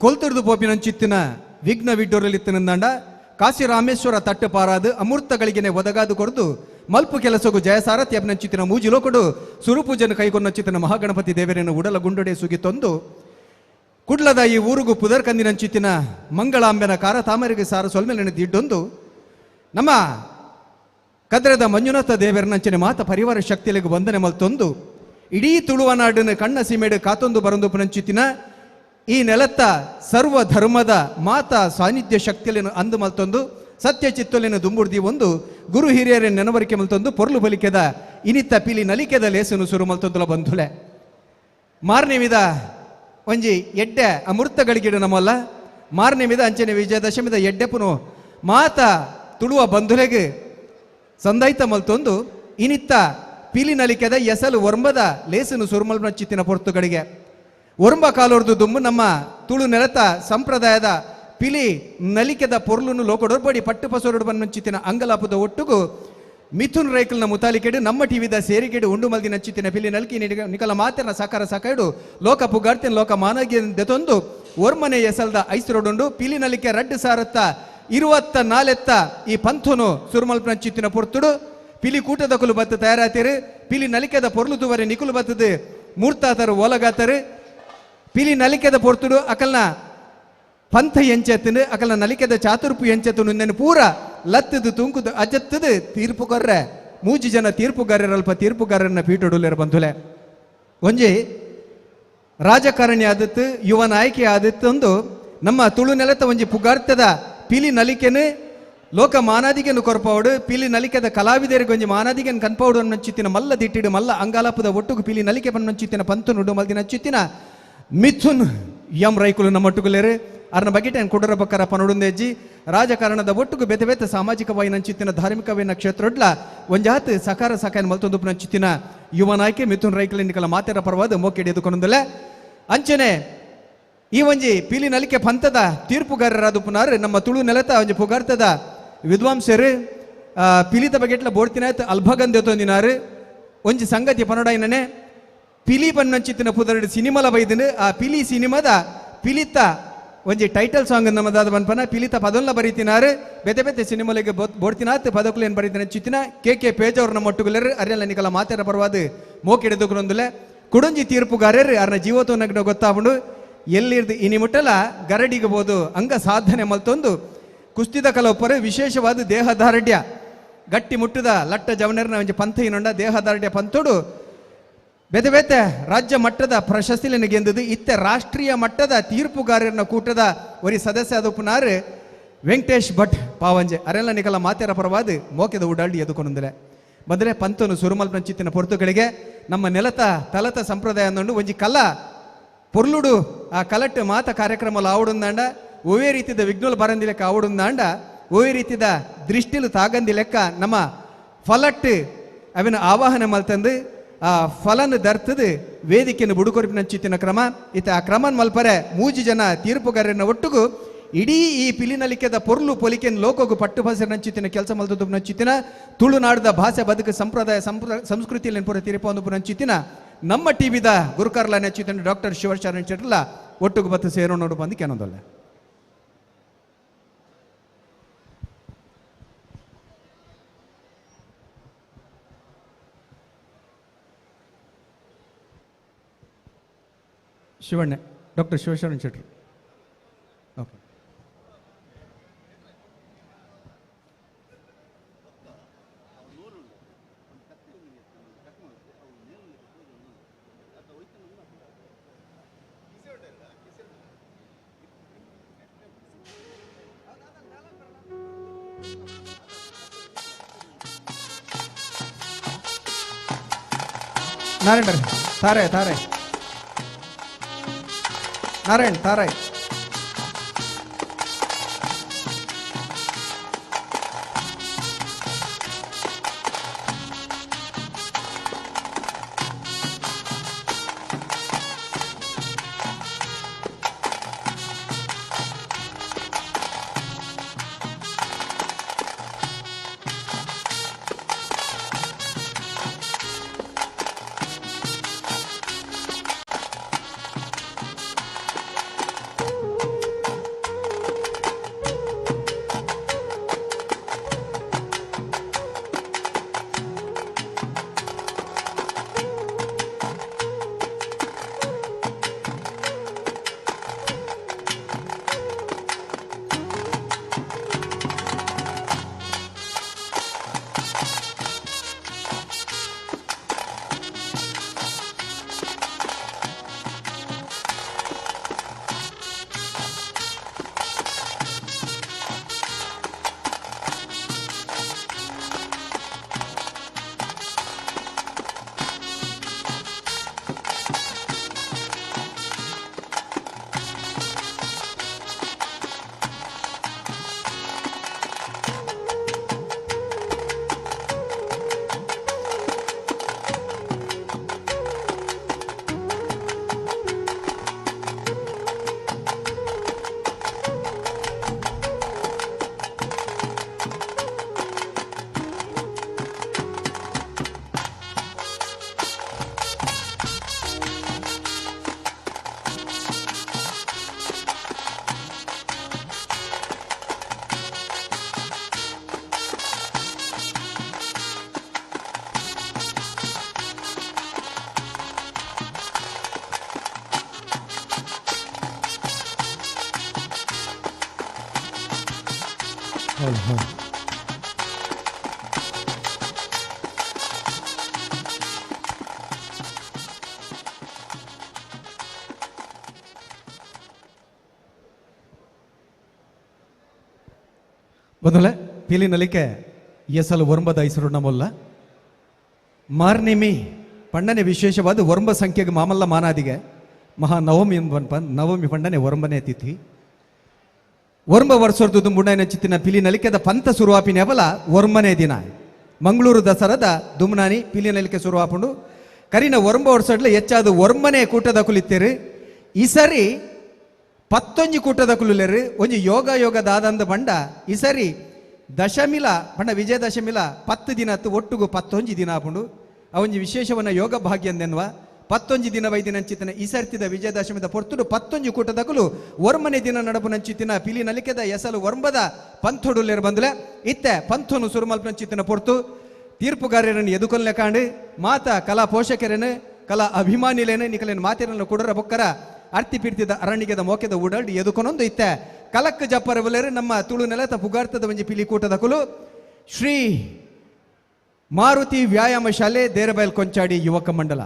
ಕೊಲ್ತಿರ್ದು ಪೋಪಿನಂಚಿತ್ತಿನ ವಿಘ್ನ ವಿಡ್ಡೋರಲಿತ್ತಿನಂದಾಂಡ ಕಾಶಿ ರಾಮೇಶ್ವರ ತಟ್ಟು ಪಾರಾದು ಅಮೂರ್ತಗಳಿಗೆನೆ ಒದಗಾದು ಕೊಡ್ದು ಮಲ್ಪು ಕೆಲಸಗೂ ಜಯಸಾರಥಿ ಅಭಿನಂಚಿತ್ತಿನ ಮೂಜಿಲೋಕಡು ಸುರುಪೂಜನ ಕೈಗೊಂಡಂಚಿತ್ತಿನ ಮಹಾಗಣಪತಿ ದೇವರನ್ನು ಉಡಲ ಗುಂಡೊಡೆ ಸುಗಿತೊಂದು ಕುಡ್ಲದ ಈ ಊರುಗೂ ಪುದರ್ ಕಂದಿನಂಚಿತ್ತಿನ ಮಂಗಳಾಂಬೆನ ಕಾರ ತಾಮರಿಗೆ ಸಾರ ಸೊಲ್ಮೆಲೆನ ದಿಡ್ಡೊಂದು ನಮ್ಮ ಕದ್ರದ ಮಂಜುನಾಥ ದೇವರನಂಚನೆ ಮಾತ ಪರಿವಾರ ಶಕ್ತಿಯಲ್ಲಿಗೆ ವಂದನೆ ಮಲ್ತೊಂದು ಇಡೀ ತುಳುವನಾಡಿನ ಕಣ್ಣ ಸೀಮೆಡು ಕಾತೊಂದು ಬರೊಂದು ಪುನಂಚಿತ್ತಿನ ಈ ನೆಲತ್ತ ಸರ್ವ ಧರ್ಮದ ಮಾತ ಸಾನ್ನಿಧ್ಯ ಶಕ್ತಿಯನ್ನು ಅಂದು ಮಲ್ತೊಂದು ಸತ್ಯ ಚಿತ್ತೊಲಿನ ದುಂಬುಡ್ದಿ ಒಂದು ಗುರು ಹಿರಿಯರ ನೆನವರಿಕೆ ಮಲ್ತೊಂದು ಪೊರ್ಲು ಬಲಿಕೆದ ಇನಿತ್ತ ಪಿಲಿ ನಲಿಕೆದ ಲೇಸನು ಸುರು ಮಲ್ತೊಂದುಲ ಬಂಧುಲೆ ಮಾರನೇ ವಿಧ ಒಂಜಿ ಎಡ್ಡೆ ಅಮೃತಗಳಿಗಿಡು ನಮ್ಮಲ್ಲ ಮಾರನೇ ವಿಧ ಅಂಚನೆ ವಿಜಯದಶಮಿದ ಎಡ್ಡೆಪುನು ಮಾತ ತುಳುವ ಬಂಧುಲೆಗೆ ಸಂದೈತ ಮಲ್ತೊಂದು ಇನಿತ್ತ ಪಿಲಿ ನಲಿಕೆದ ಎಸಲು ಒರ್ಂಬದ ಲೇಸನು ಸುರುಮಲ್ನ ಚಿತ್ತಿನ ಪೊರ್ತುಗಳಿಗೆ ಒರಂಬ ಕಾಲೋರ್ದು ದುಮ್ಮು ನಮ್ಮ ತುಳು ನೆಲತ ಸಂಪ್ರದಾಯದ ಪಿಲಿ ನಲಿಕೆದ ಪೊರ್ಲುನು ಲೋಕಡೊರ್ಬಡಿ ಪಟ್ಟು ಪಸೊರಡು ಬನ್ನಂಚಿತ್ತಿನ ಅಂಗಲಾಪದ ಒಟ್ಟುಗು ಮಿಥುನ್ ರೈಕಲ್ನ ಮುತಾಲಿಕೆಡು ನಮ್ಮ ಟಿವಿದ ಸೇರಿಕೆಡು ಉಂಡು ಮಲ್ದಿ ನಚ್ಚಿತ್ತಿನ ಪಿಲಿ ನಲ್ಕಿ ನಿಕಲ ಮಾತಿನ ಸಾಕಾರ ಸಾಕಾಡು ಲೋಕ ಪುಗಾರ್ತಿನ ಲೋಕ ಮಾನಗಿ ದೆತೊಂದು ಒರ್ಮನೆ ಎಸಲ್ದ ಐಸ್ರೋಡುಂಡು ಪಿಲಿ ನಲಿಕೆ ರಡ್ಡು ಸಾರತ್ತ 24 ಈ ಪಂಥುನು ಸುರುಮಲ್ಪನ ಚಿತ್ತಿನ ಪೊರ್ತುಡು ಪಿಲಿ ಕೂಟದ ಕುಲು ಬತ್ತು ತಯಾರಾತಿರು ಪಿಲಿ ನಲಿಕೆದ ಪೊರ್ಲು ತುವರೆ ನಿಕುಲು ಬತ್ತದು ಮೂರ್ತಾತರು ಓಲಗಾತರು ಪಿಲಿ ನಲಿಕೆದ ಪೊರ್ತುಡು ಅಕಲ್ನ ಪಂಥ ಎಂಚೆತ್ತನು ಅಕಲ್ನ ನಲಿಕೆದ ಚಾತುರ್ಪು ಎಂಚೆತ್ತನು ನೆನು ಪೂರ ಲತ್ತದು ತುಂಕುದು ಅಜತ್ತದು ತೀರ್ಪುಗಾರ್ರೆ ಮೂಜಿ ಜನ ತೀರ್ಪುಗಾರರಲ್ಪ ತೀರ್ಪುಗಾರರನ್ನ ಪೀಠೊಡುಲೇರ ಬಂಧುಲೆ ಒಂಜಿ ರಾಜಕಾರಣಿ ಆದತ್ತು ಯುವ ನಾಯಕಿ ಆದತ್ತೊಂದು ನಮ್ಮ ತುಳು ನೆಲತ ಒಂಜಿ ಪುಗಾರ್ತದ ಪಿಲಿ ನಲಿಕೆನು ಲೋಕ ಮಾನಾದಿಗೆನು ಕೊರಪವಡು ಪಿಲಿ ನಲಿಕೆದ ಕಲಾವಿದರಿಗೆ ಒಂಜಿ ಮಾನಾದಿಗೆನು ಕನ್ಪವಡು ಅನ್ನೊಂಚಿತ್ತಿನ ಮಲ್ಲ ದಿಟ್ಟಿಡು ಮಲ್ಲ ಅಂಗಾಲಪದ ಒಟ್ಟುಗು ಪಿಲಿ ನಲಿಕೆ ಬನ್ನೊಂಚಿತ್ತಿನ ಪಂತು ನುಡು ಮಲ್ದಿನ ಚಿತ್ತಿನ ಮಿಥುನ್ ಎಂ ರೈಕುಲು ನಮ್ಮೊಟ್ಟುಗುಲೇರು ಅರ್ನ ಬಗೆಟ್ ಏನು ಕುಡರ ಬಕ್ಕರ ಪನೊಡುಂದೇಜಿ ರಾಜಕಾರಣದ ಒಟ್ಟುಗು ಬೆತೆ ಬೆತೆ ಸಾಮಾಜಿಕವಾಗಿ ನಂಚಿತ್ತಿನ ಧಾರ್ಮಿಕವಿನ ಕ್ಷೇತ್ರೊಡ್ಲ ಒಂಜಾತ್ ಸಕಾರ ಸಾಕಾಯನ ಮಲ್ತೊಂದು ನಂಚಿತ್ತಿನ ಯುವ ನಾಯಕಿ ಮಿಥುನ್ ರೈಕಲಿನಿಕಲ ಮಾತೆರ ಪರವಾದ ಮೋಕೆಡಿ ಎದುಕೊಂಡಲೆ ಅಂಚನೆ ಈ ಒಂಜಿ ಪಿಲಿ ನಲಿಕೆ ಪಂಥದ ತೀರ್ಪುಗಾರರಾದ ಪುನಾರ್ ನಮ್ಮ ತುಳು ನೆಲತ ಒಂಜಿ ಪುಗಾರ್ತದ ವಿದ್ವಾಂಸರು ಪಿಲಿತ ಬಗೆಟ್ಲ ಬೋಡ್ತಿನಾಯ್ತು ಅಲ್ಭಗನ್ ದೆತೊಂದಿನಾರು ಒಂಜಿ ಸಂಗತಿ ಪನೊಡಾಯಿನೇ ಪಿಲಿ ಪನ್ನಂಚಿತ್ತಿನ ಪುದರಡು ಸಿನಿಮಾಲ ಬೈದನು ಆ ಪಿಲಿ ಸಿನಿಮಾದ ಪಿಲಿತ ಒಂಜಿ ಟೈಟಲ್ ಸಾಂಗ್ ನಮ್ಮದಾದ ಬನ್ಪನ ಪಿಲಿತ ಪದೊಲ್ಲ ಬರೀತಿನಾರು ಬೆತೆ ಬೆತೆ ಸಿನಿಮಾಲಿಗೆ ಬೋಡ್ತಿನಾತ್ ಪದಕುಲು ಏನು ಬರೀತಿನ ಚಿತ್ತಿನ ಕೆ ಪೇಜ್ ಅವ್ರು ನಮ್ಮ ಒಟ್ಟುಗುಲರು ಅರ್ನೆಲ್ಲ ನಿಕಲ ಮಾತಾಡ ಪರವಾದ ಮೋಕೆಡೆದುಕೊಂದಲೆ ಕುಡಂಜಿ ತೀರ್ಪುಗಾರರು ಅರ್ನ ಜೀವತೋನಗ್ನ ಗೊತ್ತಾಕೊಂಡು ಎಲ್ಲಿರ್ದು ಇನಿ ಮುಟ್ಟಲ ಗರಡಿಗೆ ಬೋದು ಅಂಗ ಸಾಧನೆ ಮಲ್ತೊಂದು ಕುಸ್ತಿದ ಕಲೊಪ್ಪರು ವಿಶೇಷವಾದ ದೇಹದಾರ್ಢ್ಯ ಗಟ್ಟಿ ಮುಟ್ಟದ ಲಟ್ಟ ಜವನರ್ನ ಒಂಜಿ ಪಂಥ ಇನ್ನೊಂಡ ದೇಹದಾರ್ಢ್ಯ ಪಂಥೋಡು ಬೆತೆ ಬೆತೆ ರಾಜ್ಯ ಮಟ್ಟದ ಪ್ರಶಸ್ತಿಯನ್ನು ಗೆಂದದು ಇತ್ತೆ ರಾಷ್ಟ್ರೀಯ ಮಟ್ಟದ ತೀರ್ಪುಗಾರರನ್ನ ಕೂಟದ ಒರಿ ಸದಸ್ಯ ಅದಪ್ಪನಾರು ವೆಂಕಟೇಶ್ ಭಟ್ ಪಾವಂಜೆ ಅರೆಲ್ಲ ನಿಕಲ ಮಾತೆರ ಪರವಾದ ಮೋಕೆದ ಉಡಾಡಿ ಎದುಕೊಂಡಂದ್ರೆ ಬಂದರೆ ಪಂತನು ಸುರುಮಲ್ಪನ ಚಿತ್ತಿನ ಪೊರ್ತುಗಳಿಗೆ ನಮ್ಮ ನೆಲತ ತಲತ ಸಂಪ್ರದಾಯ ಅಂದು ಒಂಜಿ ಕಲ ಪೊರ್ಲುಡು ಆ ಕಲಟ್ಟು ಮಾತ ಕಾರ್ಯಕ್ರಮ ಆವಡುಂದಾಂಡ ಓವೇ ರೀತಿದ ವಿಘ್ನೋಲ್ ಬರಂದಿ ಲೆಕ್ಕ ಆವಡುಂದಾಂಡ ಓವೇ ರೀತಿದ ದೃಷ್ಟಿಲು ತಾಗಂದಿ ಲೆಕ್ಕ ನಮ್ಮ ಫಲಟ್ಟು ಅವಿನ ಆವಾಹನೆ ಮಲ್ತಂದು ಆ ಫಲನ ದರ್ತದು ವೇದಿಕೆಯನ್ನು ಬುಡುಕೊರಿಪಿನ ಚಿತ್ತಿನ ಕ್ರಮ ಇತ್ತ ಆ ಕ್ರಮನ್ ಮಲ್ಪರೆ ಮೂಜಿ ಜನ ತೀರ್ಪುಗಾರನ ಒಟ್ಟುಗು ಇಡೀ ಈ ಪಿಲಿನಲಿಕೆದ ಪೊರ್ಲು ಪೊಲಿಕೆನ್ ಲೋಕೋಗು ಪಟ್ಟು ಭಾಷೆ ಚಿತ್ತಿನ ಕೆಲಸ ಮಲ್ತದ್ದು ಚಿತ್ತಿನ ತುಳುನಾಡದ ಭಾಷೆ ಬದುಕು ಸಂಪ್ರದಾಯ ಸಂಸ್ಕೃತಿಯಲ್ಲಿ ಪುರ ತೀರ್ಪ ಒಂದು ಚಿತ್ತಿನ ನಮ್ಮ ಟಿವಿದ ಗುರುಕಾರ್ಲ ನೆಚ್ಚಿತ್ತಿನ ಡಾಕ್ಟರ್ ಶಿವಶರಣ್ ಚೆಟ್ಲ ಒಟ್ಟುಗು ಬತ್ತು ಸೇರೋ ನೋಡು ಬಂದು ಕೆನೊಂದಲ್ಲ ಶಿವಣ್ಣ ಡಾಕ್ಟರ್ ಶಿವಶರಣ್ ಶೆಟ್ರು ಓಕೆ ನಾರಾಯಣ ತಾರೆ ತಾರೆ ನಾರಾಯಣ್ ತಾರಾಯ್ ಹೌದು ಹೌದು. ಬಂಧುಗಳೇ, ಪೀಲಿನಲಿಕೆ ಎಸಲು ಒರಂಬದ ಐಸರು ನಮ್ಮಲ್ಲ ಮಾರ್ನಿಮಿ ಪಂಡನೆ ವಿಶೇಷವಾದ ಒರಂಬ ಸಂಖ್ಯೆಗೆ ಮಾಮಲ್ಲ ಮಾನಾದಿಗೆ ಮಹಾ ನವಮಿ ನವಮಿ ಪಂಡನೆ ಒರಂಬನೆ ತಿಥಿ ಒರಂಬ ವರ್ಷದ್ದು ಮುಂಡಾಯಿನ ಚಿತ್ತಿನ ಪಿಲಿನಲಿಕೆದ ಪಂತ ಸುರುವಾಪಿನ ಅವಲ ಒರಂಬನೇ ದಿನ ಮಂಗಳೂರು ದಸರದ ದುಮ್ನಾನಿ ಪಿಲಿನಲಿಕೆ ಸುರುವಾಪುಂಡು ಕರಿನ ಒರಂಬ ವರ್ಷಡ್ಲೆ ಹೆಚ್ಚಾದ ಒರಂಬನೆ ಕೂಟದ ಕುಲಿತ್ತೇರು ಈ ಸರಿ 11 ಕೂಟದ ಕುಲುಲೆರು ಒಂಜಿ ಯೋಗ ದಾದಂದ ಬಂಡ ಈ ಸರಿ ದಶಮಿಲ ಬಂಡ ವಿಜಯದಶಮಿಲ 10 ದಿನ ಒಟ್ಟುಗು 11 ದಿನ ಆಪುಂಡು ಅವೊಂಜಿ ವಿಶೇಷವನ್ನ ಯೋಗ ಭಾಗ್ಯ ಅಂದೆನ್ವ 11 ದಿನ ವೈದಿನಂಚಿತ್ತಿನ ಈ ಸರ್ತಿದ ವಿಜಯದಶಮಿದ ಪೊರ್ತುಡು 11 ಕೂಟದ ಕುಲು ಒರ್ಮನೆ ದಿನ ನಡಪುನಂಚಿತ್ತಿನ ಪಿಲಿ ನಲಿಕೆದ ಎಸಲು ಒರ್ಂಬದ ಪಂಥೊಡುಲೆರು ಬಂದುಲೆ ಇತ್ತೆ ಪಂಥನು ಸುರುಮಲ್ಪನಂಚಿತ್ತಿನ ಪೊರ್ತು ತೀರ್ಪುಗಾರರನ್ನು ಎದುಕೊಲ್ಲೆ ಕಾಂಡು ಮಾತ ಕಲಾ ಪೋಷಕರೇನು ಕಲಾ ಅಭಿಮಾನಿಲೇನು ನಿಕಲೇನು ಮಾತಿರನ್ನು ಕೊಡರ ಬೊಕ್ಕರ ಅರ್ತಿ ಪಿರ್ತಿದ ಅರಣ್ಯದ ಮೋಕೆದ ಉಡಾಡಿ ಎದುಕೊನೊಂದು ಇತ್ತೆ ಕಲಕ್ ಜಪ್ಪರವಲೇರು ನಮ್ಮ ತುಳು ನೆಲತ ಪುಗಾರ್ತದ ಒಂಜಿ ಪಿಲಿಕೂಟದ ಕುಲು ಶ್ರೀ ಮಾರುತಿ ವ್ಯಾಯಾಮ ಶಾಲೆ ದೇರಬೈಲ್ ಕೊಂಚಾಡಿ ಯುವಕ ಮಂಡಲ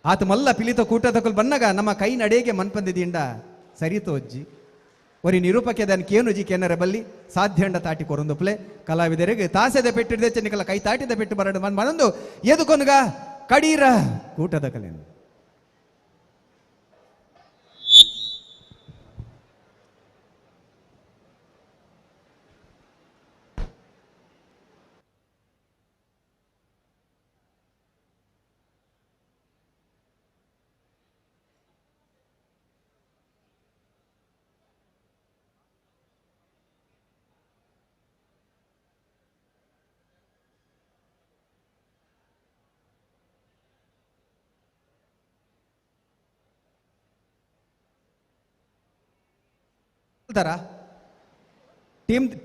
ಆತ ಮಲ್ಲ ಪಿಲಿತ ಕೂಟದ ಕುಲು ಬನ್ನಗ ನಮ್ಮ ಕೈ ನಡೆಗೆ ಮನ್ಪಂದಿದಿಂದ ಸರಿತೋ ಅಜ್ಜಿ ಒರಿ ನಿರೂಪಕ್ಕೆ ಅದನ್ನು ಕೇನುಜಿ ಕೇನರ ಬಲ್ಲಿ ಸಾಧ್ಯ ಅಂಡ ತಾಟಿ ಕೊರೊಂದುಪ್ಲೆ ಕಲಾವಿದರಿಗೆ ತಾಸೆದ ಪೆಟ್ಟಿದೆ ಚೆನ್ನಿಕಲ ಕೈ ತಾಟಿದ ಪೆಟ್ಟು ಬರಡು ಮನೊಂದು ಎದುಕೊನ್ಗ ಕಡೀರ ಕೂಟದ ಕಲೆನು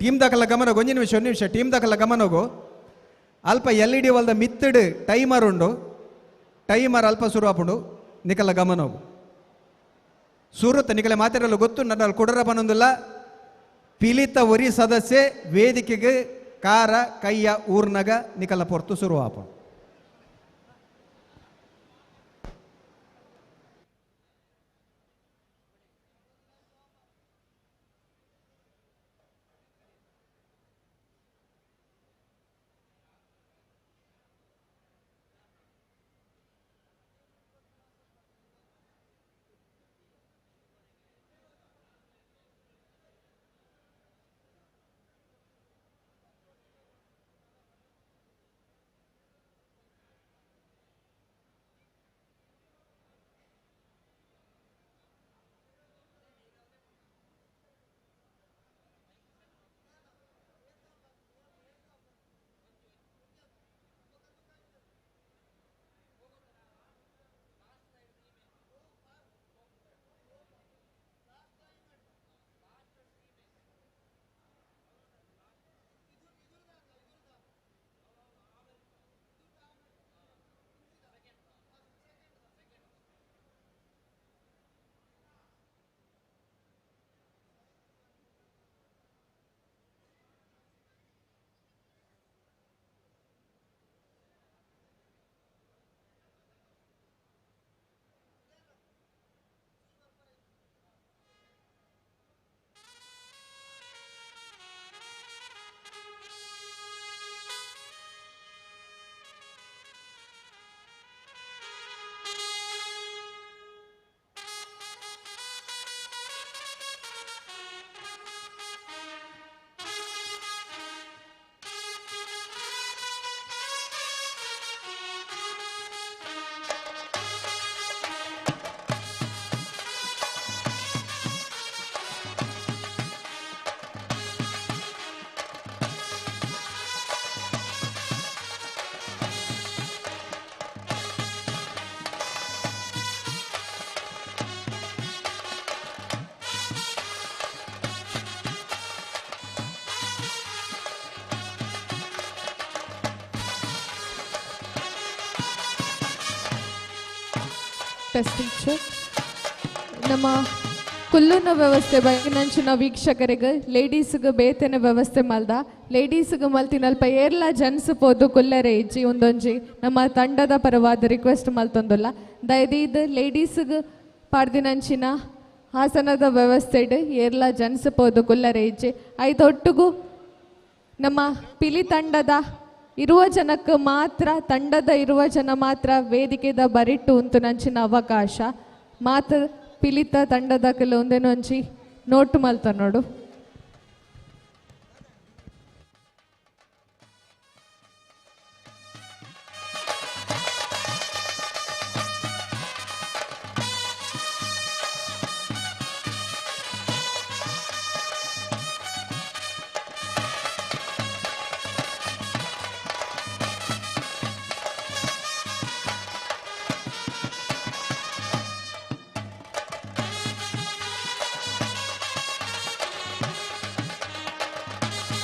ಟೀಮ್ ದಾಖಲ ಗಮನ ಒಂಜಿ ನಿಮಿಷ ಟೀಮ್ ದಾಖಲ ಗಮನಗು ಅಲ್ಪ LED ವಲ್ದ ಮಿತ್ತಡ್ ಟೈಮರ್ ಉಂಡು ಟೈಮರ್ ಅಲ್ಪ ಶುರು ಆಪುಂಡು ನಿಕಲ ಗಮನಗು ಸೂರತ್ ನಿಕಲೆ ಮಾತಿರಲು ಗೊತ್ತು ನನ್ನ ಕೊಡರ ಬನ್ನೊಂದಿಲ್ಲ ಪಿಲಿತ ಒರಿ ಸದಸ್ಯೆ ವೇದಿಕೆಗೆ ಕಾರ ಕೈಯ ಊರ್ನಗ ನಿಕಲ ಪೊರ್ತು ಶುರು ಆಪುಂಡು ಟೆಸ್ಟಿಂಗ್ ಚೆಕ್. ನಮ್ಮ ಕುಲ್ಲುನ ವ್ಯವಸ್ಥೆ ಬೈಕಿನಂಚಿನ ವೀಕ್ಷಕರಿಗೆ ಲೇಡೀಸ್ಗೆ ಬೇತೆನ ವ್ಯವಸ್ಥೆ ಮಲ್ದ ಲೇಡೀಸ್ಗೆ ಮಲ್ತಿನಲ್ಪ ಏರ್ಲ ಜನ್ಸ್ ಪೋದು ಕುಲ್ಲರೆ ಇಜ್ಜಿ ಒಂದೊಂಜಿ ನಮ್ಮ ತಂಡದ ಪರವಾದ ರಿಕ್ವೆಸ್ಟ್ ಮಲ್ತೊಂದುಲ್ಲ ದಯದೀದ್ ಲೇಡೀಸ್ಗೆ ಪಾಡ್ದಿನಂಚಿನ ಹಾಸನದ ವ್ಯವಸ್ಥೆ ಏರ್ಲ ಜನ್ಸ್ ಪೋದು ಕುಲ್ಲರೆ ಇಜ್ಜಿ ಐದೊಟ್ಟಿಗೂ ನಮ್ಮ ಪಿಲಿ ತಂಡದ ಇರುವ ಜನಕ್ಕೆ ಮಾತ್ರ ತಂಡದ ಇರುವ ಜನ ಮಾತ್ರ ವೇದಿಕೆದ ಬರಿಟ್ಟು ಉಂಟು ನಂಚಿನ ಅವಕಾಶ ಮಾತ್ರ ಪಿಲಿತ ತಂಡದ ಕೆಲವೊಂದೇನೊಂಚಿ ನೋಟು ಮಲ್ತ ನೋಡು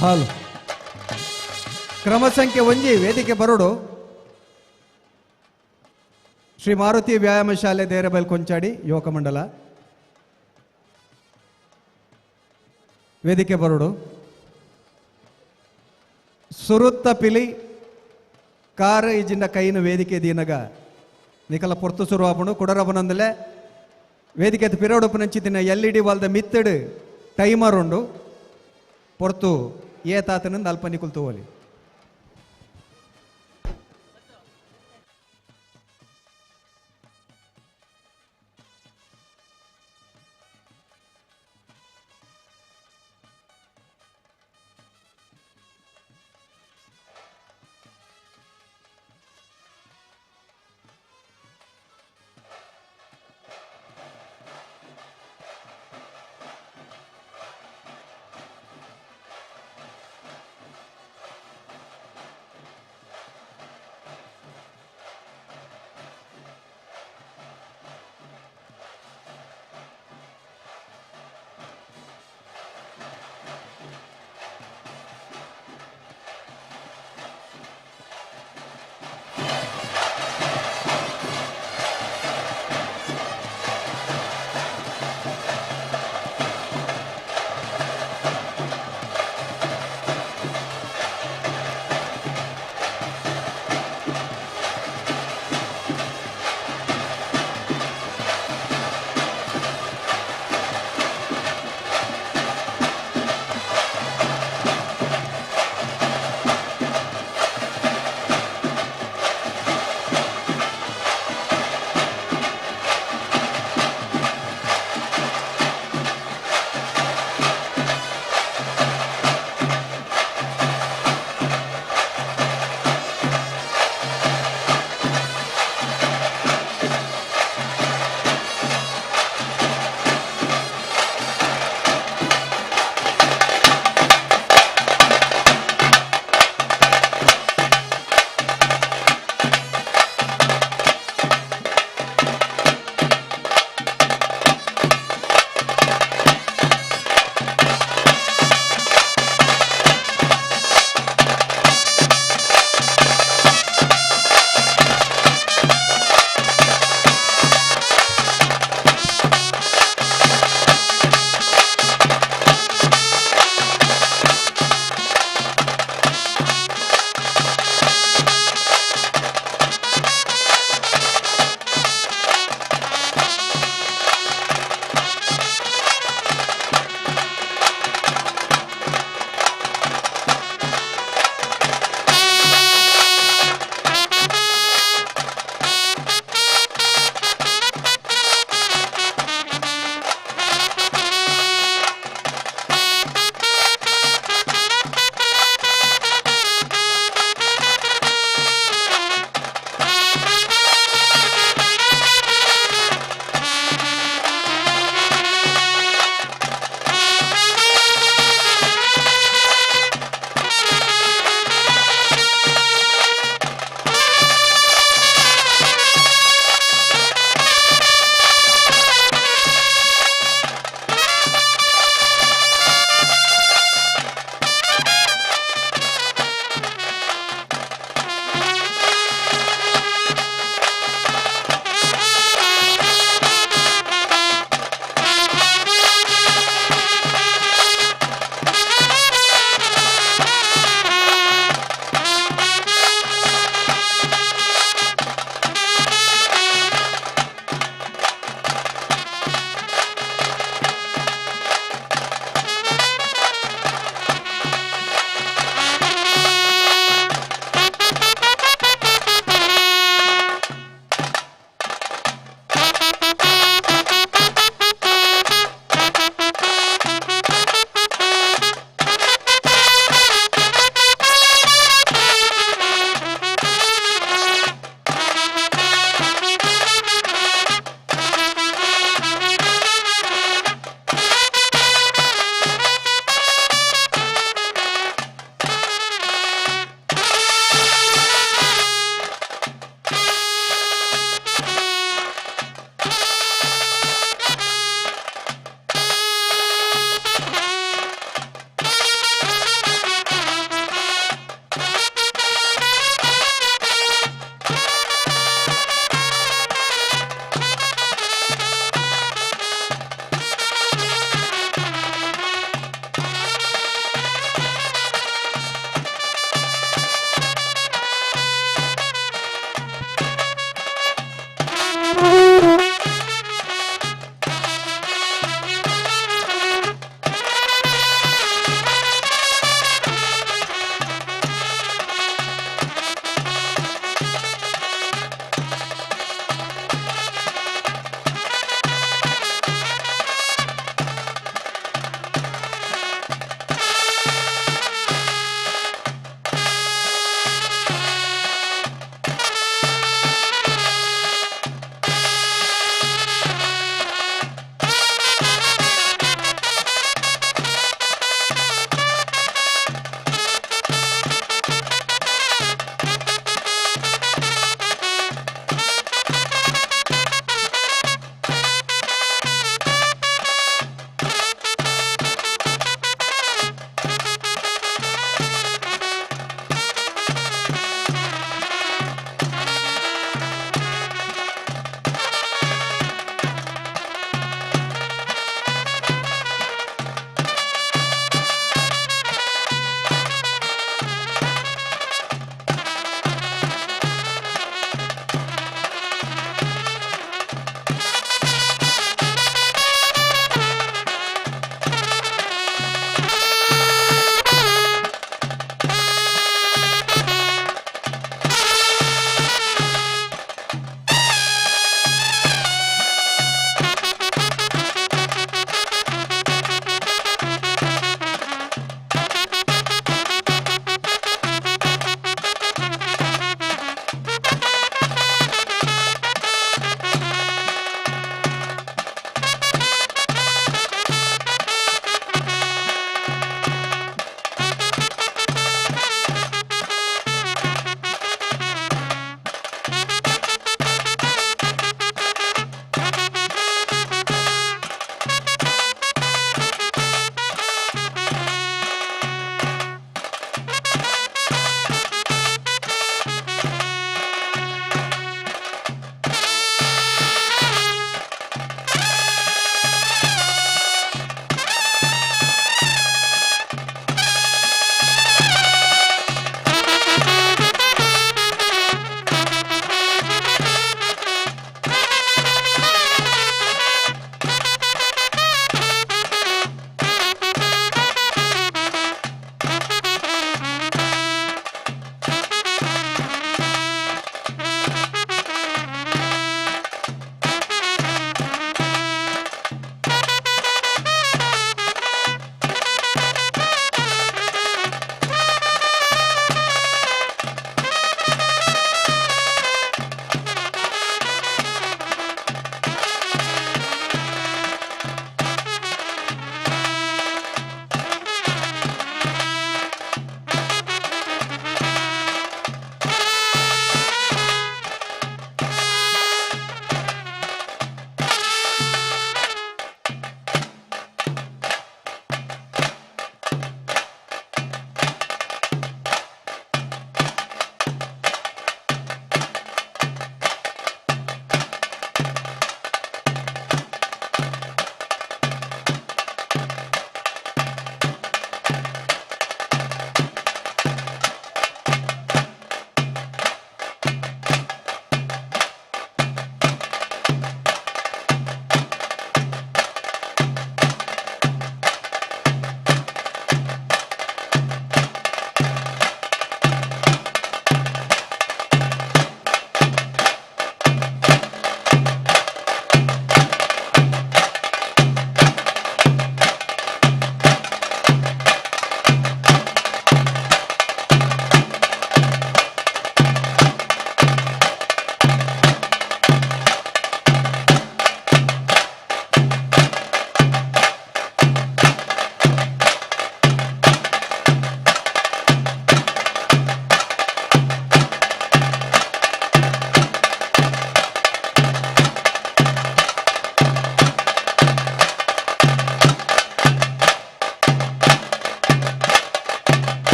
ಹಾಲು ಕ್ರಮ ಸಂಖ್ಯೆ ಒಂಜಿ ವೇದಿಕೆ ಬರೋಡು ಶ್ರೀ ಮಾರುತಿ ವ್ಯಾಯಾಮ ಶಾಲೆ ದೇರಬೈಲ್ ಕೊಂಚಾಡಿ ಯುವಕ ಮಂಡಲ ವೇದಿಕೆ ಬರೋಡು ಸುರುತ್ತ ಪಿಲಿ ಕಾರ್ ಇಜಿಂದ ಕೈನ ವೇದಿಕೆ ದೀನಗ ನಿಕಲ ಪೊರ್ತು ಸುರುವಾಪುಂಡು ಕುಡರಬನೊಂದಲೆ ವೇದಿಕೆ ಪಿರೋಡುಪುನಂಚಿತ್ತಿನ LED ವಾಲ್ದ ಮಿತ್ತಡು ಟೈಮರ್ ಉಂಡು ಪೊರ್ತು ಏತಾತನಂದು ಅಲ್ಪ ನಿಕುಲ್ ತೋಲಿ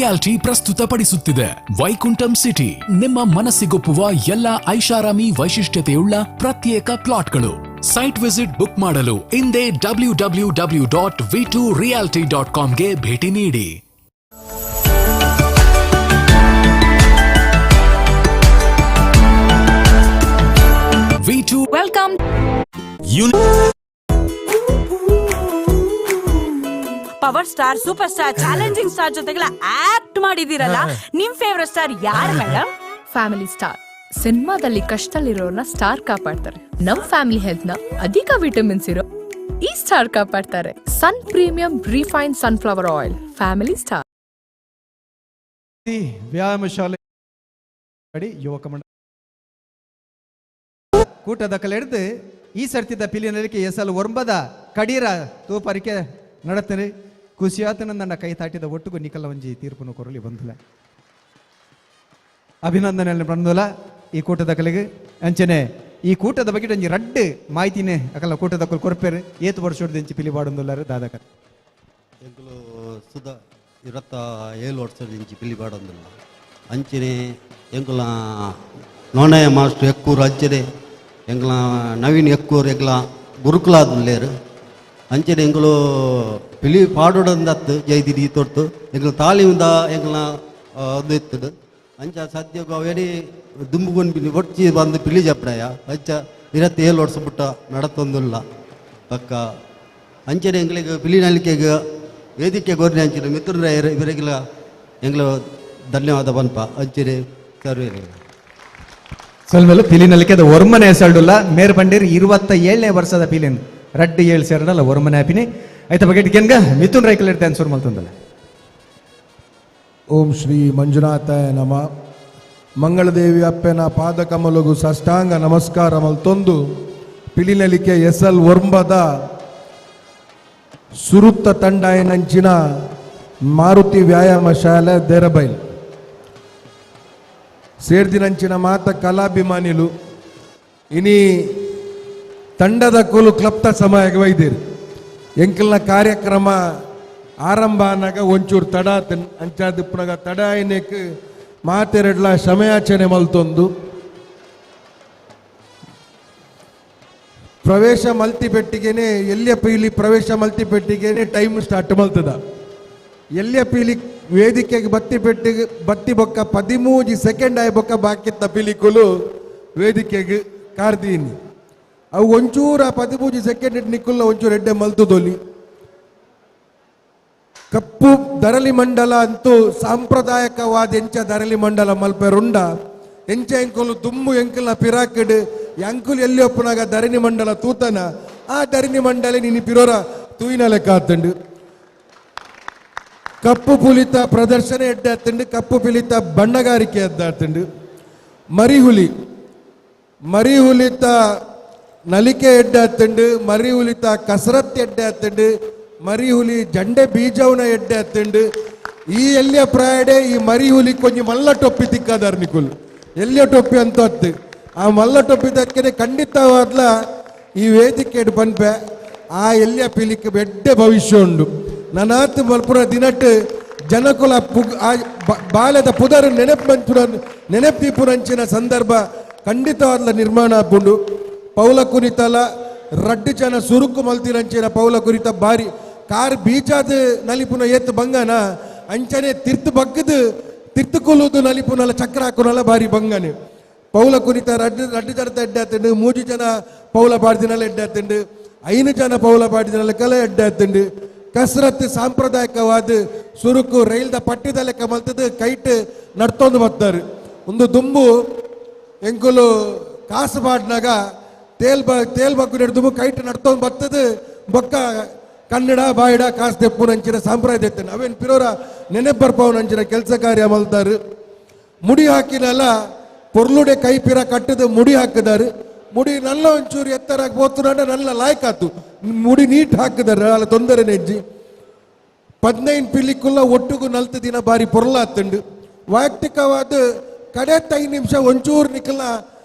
ರಿಯಾಲಿಟಿ ಪ್ರಸ್ತುತಪಡಿಸುತ್ತಿದೆ ವೈಕುಂಠಂ ಸಿಟಿ. ನಿಮ್ಮ ಮನಸ್ಸಿಗೊಪ್ಪುವ ಎಲ್ಲ ಐಷಾರಾಮಿ ವೈಶಿಷ್ಟ್ಯತೆಯುಳ್ಳ ಪ್ರತ್ಯೇಕ ಪ್ಲಾಟ್ಗಳು. ಸೈಟ್ ವಿಸಿಟ್ ಬುಕ್ ಮಾಡಲು ಇಂದೇ www.v2realty.comಗೆ ಭೇಟಿ ನೀಡಿ. V2 welcome. Power star, super star, challenging star ಜೊತೆಗೆಲ್ಲ ಆಕ್ಟ್ ಮಾಡಿದಿರಲ್ಲ, ನಿಮ್ ಫೇವರೇಟ್ ಸ್ಟಾರ್ ಯಾರು ಮೇಡಮ್? Family star. ಸಿನಿಮಾದಲ್ಲಿ ಕಷ್ಟದಲ್ಲಿರೋರ್ನ ಸ್ಟಾರ್ ಕಾಪಾಡ್ತಾರೆ. ನಮ್ ಫ್ಯಾಮಿಲಿ ಹೆಲ್ತ್ ನ ಅಧಿಕ ವಿಟಮಿನ್ಸ್ ಇರೋ ಈ ಸ್ಟಾರ್ ಕಾಪಾಡ್ತಾರೆ. Sun premium refine sunflower oil. Family star. ವ್ಯಾಯಾಮ ಶಾಲೆ ಯುವಕ ಮಂಡಳ ಕೂಟದ ಕಲೆಡ್ದು ಈ ಸರ್ತಿದ ಪಿಲಿನಲಿಕೆ ಎಸಲ್ ಒರ್ಬದ ಕಡೀರ ತೂಪರಿಕೆ ನಡತನೆ ಖುಷಿಯಾತನ ನನ್ನ ಕೈ ತಾಟಿದ ಒಟ್ಟಿಗೂ ನಿಕಲ ಒಂಜಿ ತೀರ್ಪನ್ನು ಕೊರಲಿ ಬಂದುಲ ಅಭಿನಂದನೆ ಬಂದುಲ ಈ ಕೂಟದ ಕಲೆಗೆ ಅಂಚನೆ ಈ ಕೂಟದ ಬಗ್ಗೆ ಒಂಜಿ ರಡ್ಡು ಮಾಹಿತಿನೇ ಅಕಲ್ಲ ಕೂಟದ ಕೊರಪೇರು ಏತು ವರ್ಷದಂಚಿ ಪಿಲಿ ಬಾಡೊಂದುಲ್ಲಾರು ದಾದಕ ಎಂಕುಲು ಸುಧಾ 27 ವರ್ಷದಿಂಚಿ ಪಿಲಿ ಬಾಡೊಂದುಲ್ಲ ಅಂಚನೆ ಎಂಕುಲ ನೋಣಯ ಮಾಸ್ಟರ್ ಎಕ್ಕೂರು ಅಂಚನೆ ಎಂಗ್ಲ ನವೀನ್ ಎಕ್ಕೂರು ಎಂಗ್ಲ ಗುರುಕುಲಾದುಲ್ಲೇರು ಅಂಚನೆ ಎಂಗ್ಲು ಪಿಲಿ ಪಾಡೋಡಂದತ್ತು ಜೈದಿರಿ ತೊಟ್ಟು ಎಂಗ್ಲ ತಾಲೀಮಿಂದ ಎಂಗ್ಲ ಅದು ಎತ್ತದು ಅಂಚ ಸದ್ಯ ಅವೇಡಿ ದುಂಬುಗೊಂಡು ಪಿಲಿ ಒಡ್ಚಿ ಬಂದು ಪಿಲಿ ಜಪ್ಪಡಯ ಅಂಚ 27 ವರ್ಷ ಬಿಟ್ಟ ನಡತೊಂದುಲ್ಲ ಪಕ್ಕ ಅಂಚನೆ ಎಂಗ್ಲಿಗೆ ಪಿಲಿ ನಲಿಕೆಗೆ ವೇದಿಕೆ ಗೋರ್ನೆ ಅಂಚಿನ ಮಿತ್ರರ ಇವರಿಗೆಲ್ಲ ಎಂಗ್ಲ ಧನ್ಯವಾದ ಬನ್ಪ ಅಂಚಿನ ಸರ್ವೇ ಸಲ್ಮೇಲೆ ಪಿಲಿನಲಿಕೆ ಒರ್ಮನೆ ಹೆಸರುಲ್ಲ ಮೇರ್ ಪಂಡೀರ್ 27ನೇ ವರ್ಷದ ಪಿಲಿನ್ ರಡ್ಡು 7 ಸೇರಡಲ್ಲ ಒರ್ಮನೆ ಹ್ಯಾಪಿನಿ ಆಯ್ತ ಬಗೆಟ್ ಕೆನ್ಗ ಮಿಥುನ್ ರೈಕಲ್ ಇರ್ತೆ ಅನ್ಸೂರ್ ಮಲ್ತೊಂದಲ್ಲ. ಓಂ ಶ್ರೀ ಮಂಜುನಾಥಾಯ ನಮ. ಮಂಗಳದೇವಿ ಅಪ್ಪನ ಪಾದಕಮಲಗು ಸಾಷ್ಟಾಂಗ ನಮಸ್ಕಾರ ಮಲ್ತೊಂದು ಪಿಲಿನಲಿಕೆ ಎಸಲ್ ಒರ್ಂಬದ ಸುರುತ್ತ ತಂಡಾಯನಂಚಿನ ಮಾರುತಿ ವ್ಯಾಯಾಮ ಶಾಲೆ ದೇರಬೈಲ್ ಸೇರ್ದಿನಂಚಿನ ಮಾತ ಕಲಾಭಿಮಾನಿಲು ಇನಿ ತಂಡದ ಕೋಲು ಕ್ಲಪ್ತ ಸಮಯಕ್ಕೆ ವೈದ್ಯರು ಎಂಕಲ್ನ ಕಾರ್ಯಕ್ರಮ ಆರಂಭ ಆನಾಗ ಒಂಚೂರು ತಡ ಅಂಚಾದಿಪ್ಪನಾಗ ತಡ ಆಯ್ನಕ್ಕೆ ಮಾತೆರಡ್ಲ ಸಮಯಾಚನೆ ಮಲ್ತೊಂದು ಪ್ರವೇಶ ಮಲ್ತಿಪೆಟ್ಟಿಗೆನೆ ಎಲ್ಲಿಯ ಪೀಲಿ ಪ್ರವೇಶ ಮಲ್ತಿಪೆಟ್ಟಿಗೆನೆ ಟೈಮ್ ಸ್ಟಾರ್ಟ್ ಮಲ್ತದ ಎಲ್ಲಿಯ ಪೀಲಿ ವೇದಿಕೆಗೆ ಬತ್ತಿ ಬೊಕ್ಕ 13 ಸೆಕೆಂಡ್ ಆಯ್ ಬೊಕ್ಕ ಬಾಕಿತ್ತ ಪಿಲಿಕುಲು ವೇದಿಕೆಗೆ ಕಾರ್ದೀನಿ ಅವು ಒಂಚೂರ 13 ಸೆಕೆಂಡ್ ನಿಕ್ಕುಲ್ಲ ಒಂಚೂರು ಎಡ್ಡೆ ಮಲ್ತುದೊಲಿ ಕಪ್ಪು ದರಲಿ ಮಂಡಲ ಅಂತೂ ಸಾಂಪ್ರದಾಯಿಕವಾದ ಎಂಚ ದರಲಿ ಮಂಡಲ ಮಲ್ಪೆರುಂಡ ಎಂಚ ಎಂಕುಲು ತುಂಬು ಎಂಕಲ್ನ ಪಿರಾಕಿಡ್ ಎಂಕುಲು ಎಲ್ಲಿ ಒಪ್ಪನಾಗ ಧರಣಿ ಮಂಡಲ ತೂತನ ಆ ಧರಣಿ ಮಂಡಲ ನಿನ್ನ ಪಿರೋರ ತೂಯಿನ ಲೆಕ್ಕ ಆತಂಡು ಕಪ್ಪು ಪುಲಿತ ಪ್ರದರ್ಶನ ಎಡ್ಡಾತಂಡು ಕಪ್ಪು ಪುಲಿತ ಬಣ್ಣಗಾರಿಕೆ ಎದ್ದಾತಂಡು ಮರಿ ಹುಲಿತ ನಲಿಕೆ ಎಡ್ಡಾತಂಡು ಮರಿ ಹುಲಿತ ಕಸರತ್ ಎಡ್ಡಾತಂಡು ಮರಿ ಹುಲಿ ಜಂಡೆ ಬೀಜವನ ಎಡ್ಡಾತಂಡು ಈ ಎಲ್ಲಿಯ ಪ್ರಾಯಡೆ ಈ ಮರಿ ಹುಲಿ ಕೊಂಚ ಮಲ್ಲ ಟೊಪ್ಪಿ ತಿಕ್ಕಾದಾರ ನಿಕುಲ್ ಎಲ್ಲಿಯ ಟೊಪ್ಪಿ ಅಂತ ಅತ್ತು ಆ ಮಲ್ಲ ಟೊಪ್ಪಿ ತಕ್ಕನೆ ಖಂಡಿತವಾದ್ಲ ಈ ವೇದಿಕೆ ಬಂದ್ಪೆ ಆ ಎಲ್ಲಿಯ ಪಿಲಿಕ್ಕೆ ಬೆಡ್ಡೆ ಭವಿಷ್ಯ ಉಂಡು ನನಾತ್ ಮಲ್ಪುರ ದಿನಟ್ಟು ಜನಕುಲ ಬಾಲ್ಯದ ಪುದರ್ ನೆನಪಿಪುರಂಚಿನ ಸಂದರ್ಭ ಖಂಡಿತವಾದ ನಿರ್ಮಾಣ ಆಪುಂಡು ಪೌಲ ಕುರಿತಲ ರಡ್ಡು ಜನ ಸುರುಕು ಮಲ್ತಿರಂಚಿನ ಪೌಲ ಕುರಿತ ಬಾರಿ ಕಾರ್ ಬೀಚಾದ ನಲಿಪುನ ಏತ್ ಬಂಗನ ಅಂಚನೆ ತಿರ್ತು ಕೊಲ್ಲುದು ನಲಿಪುನಲ ಚಕ್ರ ಹಾಕುನಲ್ಲ ಬಾರಿ ಬಂಗನೆ ಪೌಲ ಕುರಿತ ರಡ್ಡು ಜನ ಎಡ್ಡಾತಂಡು 3 ಜನ ಪೌಲ ಪಾಡ್ದಿನಲ್ಲ ಎಡ್ಡಾತಂಡು 5 ಜನ ಪೌಲ ಪಾಡ್ದಿನಲ್ಲ ಕಲೆ ಎಡ್ಡಾತಂಡು ಕಸರತ್ತು ಸಾಂಪ್ರದಾಯಿಕವಾದ ಸುರುಕು ರೈಲ್ದ ಪಟ್ಟಿದ ಲೆಕ್ಕ ಮಲ್ತದ್ದು ಕೈಟ್ ನಡ್ತೊಂದು ಬರ್ತಾರೆ ಒಂದು ದುಂಬು ಎಂಕುಲು ಕಾಸು ಪಾಡ್ನಾಗ ತೇಲ್ ಬಗ್ಗು ದುಂಬು ಕೈಟ್ ನಡ್ತೊಂದು ಬರ್ತದೆ ಬೊಕ್ಕ ಕನ್ನಡ ಬಾಯಿಡ ಕಾಸು ತೆಪ್ಪು ನಂಚಿನ ಸಾಂಪ್ರದಾಯ ತೆತ್ತೇನೆ ಅವೇನು ಪಿರೋರ ನೆನಪು ಬರ್ಪಾವು ನಂಚಿನ ಕೆಲಸ ಕಾರ್ಯ ಮಲ್ತಾರೆ ಮುಡಿ ಹಾಕಿನಲ್ಲ ಪೊರ್ಲುಡೆ ಕೈ ಪಿರ ಕಟ್ಟದು ಮುಡಿ ಹಾಕಿದಾರೆ ಮುಡಿ ನಲ್ಲ ಒಂಚೂರು ಎತ್ತರಾಗಿ ಹೋಗ್ತುಂಡ ನಲ್ಲ ಲಾಯ್ಕಾತು ಮುಡಿ ನೀಟ್ ಹಾಕಿದಾರೆ ಅಲ್ಲ ತೊಂದರೆ ನೆಜ್ಜಿ 15 ಪಿಲಿಕುಲ್ಲ ಒಟ್ಟಿಗೂ 4 ದಿನ ಬಾರಿ ಪೊರ್ಲಾತಂಡು ವೈಯಕ್ತಿಕವಾದ ಕಡೆ 5 ನಿಮಿಷ ಒಂಚೂರು ನಿಕ್ಕಲ್ಲ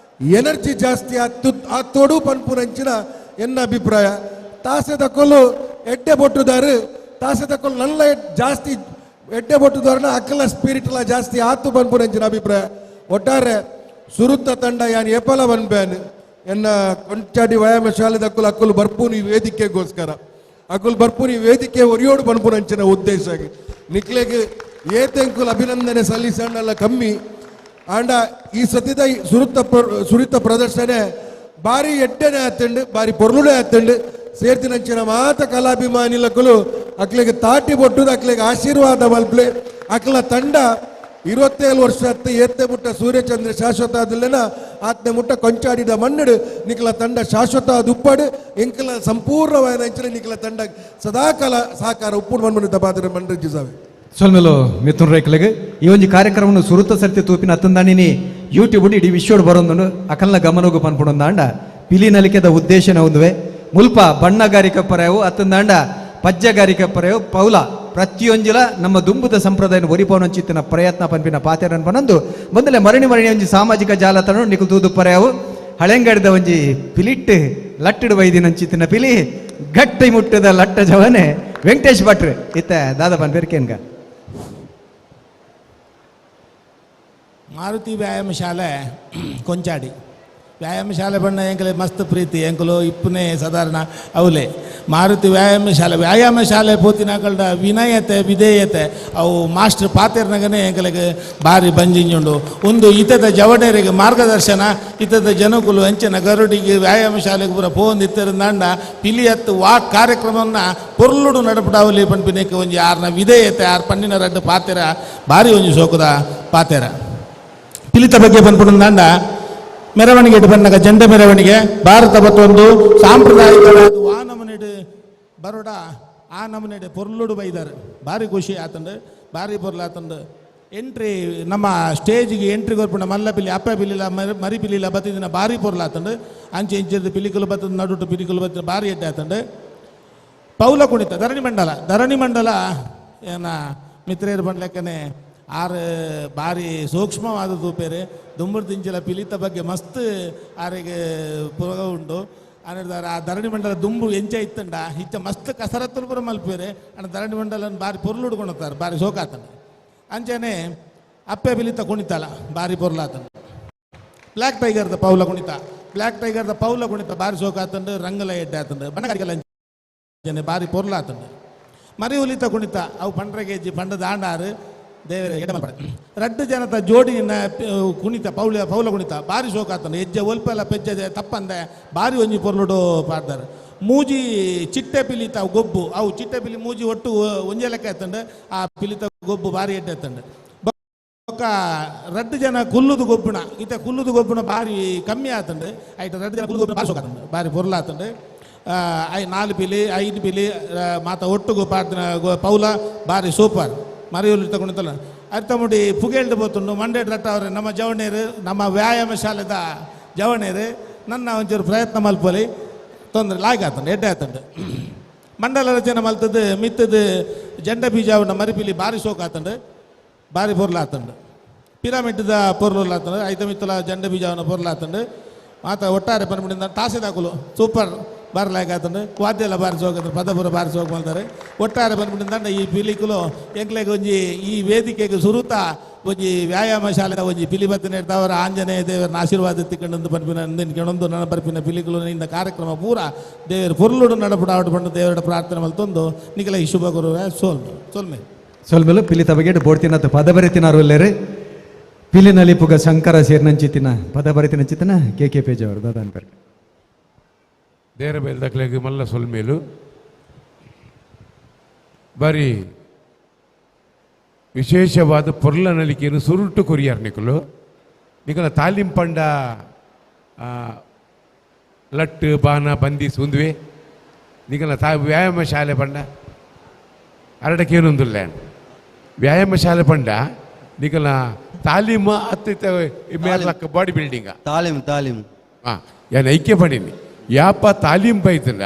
ಎನರ್ಜಿ ಜಾಸ್ತಿ ಆ ತೊಡು ಪನ್ಪುರಂಚಿನ ಎನ್ನ ಅಭಿಪ್ರಾಯ ತಾಸೆ ತಕ್ಕೊಲು ಎಡ್ಡೆ ಬೊಟ್ಟುದಾರು ತಾಸೆ ತಕ್ಕೊಲು ನಲ್ಲ ಜಾಸ್ತಿ ಎಡ್ಡೆ ಬೊಟ್ಟು ಧೋರಣ ಅಕ್ಕಲ ಸ್ಪಿರಿಟ್ಲ ಜಾಸ್ತಿ ಆತು ಬಂದ್ಪುನಂಚಿನ ಅಭಿಪ್ರಾಯ. ಒಟ್ಟಾರೆ ಸುರುತ್ತ ತಂಡ ಯಾನ್ ಏಪಲ ಬನ್ಬೇನ್ ಎನ್ನ ಕೊಂಚಾಡಿ ವ್ಯಾಯಾಮ ಶಾಲೆದ ಅಕ್ಕಲು ಬರ್ಪೂನಿ ವೇದಿಕೆಗೋಸ್ಕರ ಅಕ್ಕಲು ಬರ್ಪೂನಿ ವೇದಿಕೆ ಒರಿಯೋಡು ಬನ್ಪುನಂಚಿನ ಉದ್ದೇಶ ನಿಕ್ಲೆಗೆ ಏತೆಂಕುಲ್ ಅಭಿನಂದನೆ ಸಲ್ಲಿಸಣ್ಣಲ್ಲ ಕಮ್ಮಿ ಆಂಡ ಈ ಸದ್ಯದ ಸುರಿತ ಪ್ರದರ್ಶನ ಭಾರಿ ಎಡ್ಡೆನೆ ಆತಂಡು ಭಾರಿ ಪೊರ್ಲುಡೆ ಆತಂಡು ಸೇರ್ತಿನಂಚಿನ ಮಾತ ಕಲಾಭಿಮಾನಿಲಕ್ಕಲು ಅಕ್ಲೆಗೆ ತಾಟಿ ಬೊಟ್ಟುದು ಅಕ್ಲೆಗೆ ಆಶೀರ್ವಾದ ಮಲ್ಪ್ಲೆ ಅಕ್ಲ ತಂಡ 27 ವರ್ಷ ಏತ್ತೆ ಮುಟ್ಟ ಸೂರ್ಯಚಂದ್ರ ಶಾಶ್ವತ ಆದಿಲ್ಲನ ಆತ್ನೆ ಮುಟ್ಟ ಕೊಂಚಾಡಿದ ಮಣ್ಣಡು ನಿಕ್ಲ ತಂಡ ಶಾಶ್ವತ ದುಪ್ಪಡು ಎಂಕಲ ಸಂಪೂರ್ಣವಾದ ಅಂಚನೆ ನಿಕ್ಲ ತಂಡ ಸದಾಕಾಲ ಸಹಕಾರ ಉಪ್ಪು ಮಣ್ಣು ದಬಾದ್ರೆ ಮಂಡ್ರಿಜಿಸಾವೆ ಸೊಲ್ಮೆಲು ಮಿಥುನ್ ರೇಖಲೆಗೆ ಈ ಒಂದು ಕಾರ್ಯಕ್ರಮವನ್ನು ಸುರುತ ಸರ್ತಿ ತೂಪಿನ ಹತ್ತಂದಾಣಿನಿ ಯೂಟ್ಯೂಬ್ ಇಡೀ ವಿಶ್ವಡ್ ಬರೋದನ್ನು ಅಕಲ್ನ ಗಮನಗೂ ಪನ್ಪುಣಂದಾಂಡ ಪಿಲಿ ನಲಿಕೆದ ಉದ್ದೇಶನ ಒಂದುವೆ ಮುಲ್ಪ ಬಣ್ಣಗಾರಿಕೆ ಪರ್ಯಾವು ಹತ್ತಂದಾಂಡ ಪಜ್ಜಗಾರಿಕೆ ಪರ್ಯಾವು ಪೌಲ ಪ್ರತಿಯೊಂಜಿಲ ನಮ್ಮ ದುಂಬುದ ಸಂಪ್ರದಾಯ ಒರಿಪವನಂಚಿತ್ತಿನ ಪ್ರಯತ್ನ ಪನ್ಪಿನ ಪಾತೆರನ್ ಪನಂದು ಬಂದಲೆ ಮರಣಿ ಒಂಜಿ ಸಾಮಾಜಿಕ ಜಾಲತಾಣ ನಿಖಲ್ ತೂದು ಪರ್ಯಾವು ಹಳೆಂಗಡಿದ ಒಂಜಿ ಪಿಲಿಟ್ ಲಟ್ಟಿಡು ವೈದಿನಂಚಿತ್ತಿನ ಪಿಲಿ ಗಟ್ಟಿ ಮುಟ್ಟದ ಲಟ್ಟ ಜವನೆ ವೆಂಕಟೇಶ್ ಭಟ್ರು ಇತ್ತ ದಾದ ಪನ್ಪೇರ್ಕೇನ್ಗ ಮಾರುತಿ ವ್ಯಾಯಾಮ ಶಾಲೆ ಕೊಂಚಾಡಿ ವ್ಯಾಯಾಮ ಶಾಲೆ ಬಣ್ಣ ಎಂಕಲೆ ಮಸ್ತ್ ಪ್ರೀತಿ ಎಂಕಲು ಇಪ್ಪನೇ ಸಾಧಾರಣ ಅವಲೆ ಮಾರುತಿ ವ್ಯಾಯಾಮ ಶಾಲೆ ಪೋತಿನಕಲ್ಡ ವಿನಯತೆ ವಿಧೇಯತೆ ಅವು ಮಾಸ್ಟರ್ ಪಾತೆರ್ನಗನೆ ಎಂಕಲೆಗೆ ಭಾರಿ ಬಂಜಿಂಜುಂಡು ಒಂದು ಇತದ ಜವಡೇರಿಗೆ ಮಾರ್ಗದರ್ಶನ ಇತದ ಜನಕುಲು ಅಂಚನ ಗರುಡಿಗೆ ವ್ಯಾಯಾಮ ಶಾಲೆಗೆ ಪೂರ ಪೋಂದಿತ್ತರಂದಾಂಡ ಪಿಲಿಯತ್ತು ವಾಕ್ ಕಾರ್ಯಕ್ರಮವನ್ನು ಪೊರ್ಲುಡು ನಡಪಡಾವಲಿ ಪನ್ಪಿನಕ್ಕೆ ಒಂಜಿ ಆರ್ನ ವಿಧೇಯತೆ ಆರ್ ಪಣ್ಣಿನ ರಡ್ಡು ಪಾತೆರ ಭಾರಿ ಒಂಜಿ ಸೋಕುದ ಪಾತೆರ ಪಿಲಿತ ಬಗ್ಗೆ ಬಂದ್ಬಿಡುಂದಾಂಡ ಮೆರವಣಿಗೆ ಬಣ್ಣಗ ಜಂಡ ಮೆರವಣಿಗೆ ಭಾರತ ಮತ್ತೊಂದು ಸಾಂಪ್ರದಾಯಿಕವಾದ ಆ ನಮನೆಡು ಬರೋಡ ಆ ನಮನೆಡೆ ಪೊರ್ಲುಡು ಬೈದಾರೆ ಭಾರಿ ಖುಷಿ ಆತಂಡು ಭಾರಿ ಪೊರ್ಲು ಆತಂಡು ಎಂಟ್ರಿ ನಮ್ಮ ಸ್ಟೇಜಿಗೆ ಎಂಟ್ರಿ ಕೊರ್ಪುಂಡ ಮಲ್ಲ ಪಿಲಿ ಅಪ್ಪ ಪಿಲಿಲ ಮರಿ ಪಿಲಿಲ ಬತ್ತಿದಿನ ಭಾರಿ ಪೊರ್ಲು ಆತಂಡು ಅಂಚೆ ಇಂಚಿದ ಪಿಲಿಕಲು ಬತ್ತದ ನಡುಟು ಪಿಲಿಕಲು ಬತ್ತಿನ ಭಾರಿ ಎಡ್ಡೆ ಆತಂಡು ಪೌಲ ಕುಣಿತ ಧರಣಿ ಮಂಡಲ ಏನ ಮಿತ್ರೇರು ಬಂಡ್ಲೆಕ್ಕನೆ ಆರು ಭಾರಿ ಸೂಕ್ಷ್ಮವಾದ ತೂಪೇರೆ ದುಂಬುರು ತಿಂಚಲ ಪಿಲಿತ ಬಗ್ಗೆ ಮಸ್ತ್ ಆರಿಗೆ ಪುರಗ ಉಂಟು ಅನ್ನಿರ್ದಾರೆ ಆ ಧರಣಿ ಮಂಡಲ ದುಂಬು ಎಂಚ ಇತ್ತಂಡ ಇಚ್ಚ ಮಸ್ತ್ ಕಸರತ್ತಲು ಪುರ ಮಲ್ಪೇರೆ ಅಣ್ಣ ಧರಣಿ ಮಂಡಲನ ಭಾರಿ ಪೊರ್ಲು ಉಡ್ಕೊಳ್ತಾರೆ ಭಾರಿ ಸೋಕಾತಂಡ ಅಂಚನೆ ಅಪ್ಪೆ ಪಿಲಿತ ಕುಣಿತಲ್ಲ ಭಾರಿ ಪೊರ್ಲಾತಂಡ ಬ್ಲ್ಯಾಕ್ ಟೈಗರ್ದ ಪೌಲ ಕುಣಿತ ಭಾರಿ ಸೋಕಾತಂಡು ರಂಗಲ ಎಡ್ಡೆ ಆತಂಡು ಬಣ್ಣಗಾರಿಕೆಲ್ಲ ಭಾರಿ ಪೊರ್ಲಾತಂಡು ಮರಿ ಹುಲಿತ ಕುಣಿತ ಅವು ಪಂಡ್ರಗೆಜ್ಜಿ ಪಂಡದ ಆಂಡಾರು ದೇವರೇ ಎಡಮಲ್ಪಡ ರಡ್ಡು ಜನತ ಜೋಡಿನ ಕುಣಿತ ಪೌಲ ಕುಣಿತ ಭಾರಿ ಶೋಕಾತಂಡು ಹೆಜ್ಜೆ ಒಲ್ಪೆಲ್ಲ ಪೆಜ್ಜೆ ತಪ್ಪಂದೆ ಭಾರಿ ಒಂಜಿ ಪೊರ್ಲುಡು ಪಾಡ್ತಾರೆ ಮೂಜಿ ಚಿಟ್ಟೆ ಪಿಲಿತ ಗೊಬ್ಬು ಅವು ಚಿಟ್ಟೆ ಪಿಲಿ ಮೂಜಿ ಒಟ್ಟು ಒಂಜೆ ಲೆಕ್ಕ ಎತ್ತಂಡು ಆ ಪಿಲಿತ ಗೊಬ್ಬು ಭಾರಿ ಎಡ್ಡೆ ಎತ್ತಂಡು ರಡ್ಡು ಜನ ಕುಲ್ಲುದು ಗೊಬ್ಬುಣ ಭಾರಿ ಕಮ್ಮಿ ಆತಂಡು ಐಟ ರಡ್ಡು ಜನ ಕುಲ್ಲು ಭಾರಿ ಶೋಕಾತಂಡು ಭಾರಿ ಪೊರ್ಲಾತಂಡು 4 ಪಿಲಿ 5 ಪಿಲಿ ಮಾತ ಒಟ್ಟುಗು ಪಾಡ್ತಿನ ಪೌಲ ಭಾರಿ ಸೂಪರ್ ಮರಿಯುಲು ತಗೊಂಡಿದ್ದಲ್ಲ ಅರ್ಥಮುಡಿ ಪುಗೇಳ್ದು ಬೋತುಂಡು ಮಂಡ್ಯ ರಟ್ಟ ಅವರೇ ನಮ್ಮ ಜವಣೇರು ನಮ್ಮ ವ್ಯಾಯಾಮ ಶಾಲೆದ ಜವಣೇರು ನನ್ನ ಒಂಚೂರು ಪ್ರಯತ್ನ ಮಲ್ಪಲಿ ತೊಂದರೆ ಲಾಯ್ಕಾತಂಡು ಎಡ್ಡೆ ಆತಂಡು ಮಂಡಲ ರಚನೆ ಮಲ್ತದ್ದು ಮಿತ್ತದು ಜಂಡ ಬೀಜವನ್ನ ಮರಿಪಿಲಿ ಭಾರಿ ಸೋಕಾತಂಡು ಭಾರಿ ಪೊರ್ಲಾತಂಡು ಪಿರಾಮಿಡ್ದ ಪೊರ್ಲಾತಂಡು ಐತ ಮಿತ್ತಲ ಜಂಡ ಬೀಜವನ್ನ ಪೊರ್ಲಾತಂಡು ಮಾತ ಒಟ್ಟಾರೆ ಪನ್ಬಿಡಿಂದ ತಾಸಿದಾಕುಲು ಸೂಪರ್ ಬಾರ್ಲಾಯ್ಕಾತಂಡು ವಾದ್ಯ ಎಲ್ಲ ಬಾರಿಸಿ ಹೋಗಿದ್ರು ಪದಪುರ ಬಾರಿಸಿ ಹೋಗಿ ಮಾಡ್ತಾರೆ ಒಟ್ಟಾರೆ ಬಂದ್ಬಿಟ್ಟಿಂದ ಈ ಪಿಲಿಕುಲು ಎಂಕ್ಲೆಗೆ ಒಂಜಿ ಈ ವೇದಿಕೆಗೆ ಸುರುತ ಒಂಜಿ ವ್ಯಾಯಾಮ ಶಾಲೆ ಒಂಜಿ ಪಿಲಿ ಬತ್ತಿನ ಇರ್ತಾವರ ಆಂಜನೇಯ ದೇವರನ್ನ ಆಶೀರ್ವಾದ ತಿಕ್ಕೊಂಡು ಪನ್ಪಿನ ಕೆಣೊಂದು ನನ್ನ ಬರ್ಪಿನ ಪಿಲಿಕುಲು ಇಂದ ಕಾರ್ಯಕ್ರಮ ಪೂರ ದೇವರು ಪೊರ್ಲುಡು ನಡಪುಡ ಬಂದು ದೇವರ ಪ್ರಾರ್ಥನೆ ಮಲ್ತೊಂದು ನಿಖಲ ಈ ಶುಭ ಗುರುವೆ ಸೋಲ್ಮೆಲು ಪಿಲಿತ ಬಗೆಟ್ ಬೋಡ್ತಿನ ಪದ ಬರೆತಿನಾರು ಎಲ್ಲರೇ ಪಿಲಿನಲ್ಲಿ ಪುಗ ಶಂಕರ ಸೇರ್ನಂಚಿತ್ತಿನ ಪದ ಬರೆತಿನಂಚಿತ್ತಿನ ಕೆ ಪೇಜ್ ಅವರು ದಾದಾನ್ ಪೇರ್ ದೇರ ಬೇಲ್ದಕ್ಲೆಗೆ ಮಲ್ಲ ಸೊಲ್ಮೇಲು ಬಾರಿ ವಿಶೇಷವಾದ ಪೊರ್ಲ ನಲಿಕೆಯನ್ನು ಸುರುಟು ಕೊರಿಯಾರ್ ನಿಕಲ ತಾಲೀಂ ಪಂಡ ಲಟ್ಟು ಬಾನ ಬಂದಿ ಸುಂದ್ವೆ ನಿಕಲ ವ್ಯಾಯಾಮ ಶಾಲೆ ಪಂಡ ಅರಡಕ್ಕೇನೊಂದಿಲ್ಲ ವ್ಯಾಯಾಮ ಶಾಲೆ ಪಂಡ ನಿಕಲ ತಾಲೀಮ ಅತ್ತಿತ್ತ ಮೇಲಕ್ಕ ಬಾಡಿ ಬಿಲ್ಡಿಂಗ ತಾಲೀಮ್ ಏನು ಐಕ್ಯ ಪಡೀನಿ ಯಾಪ ತಾಲೀಮ್ ಬೈದನ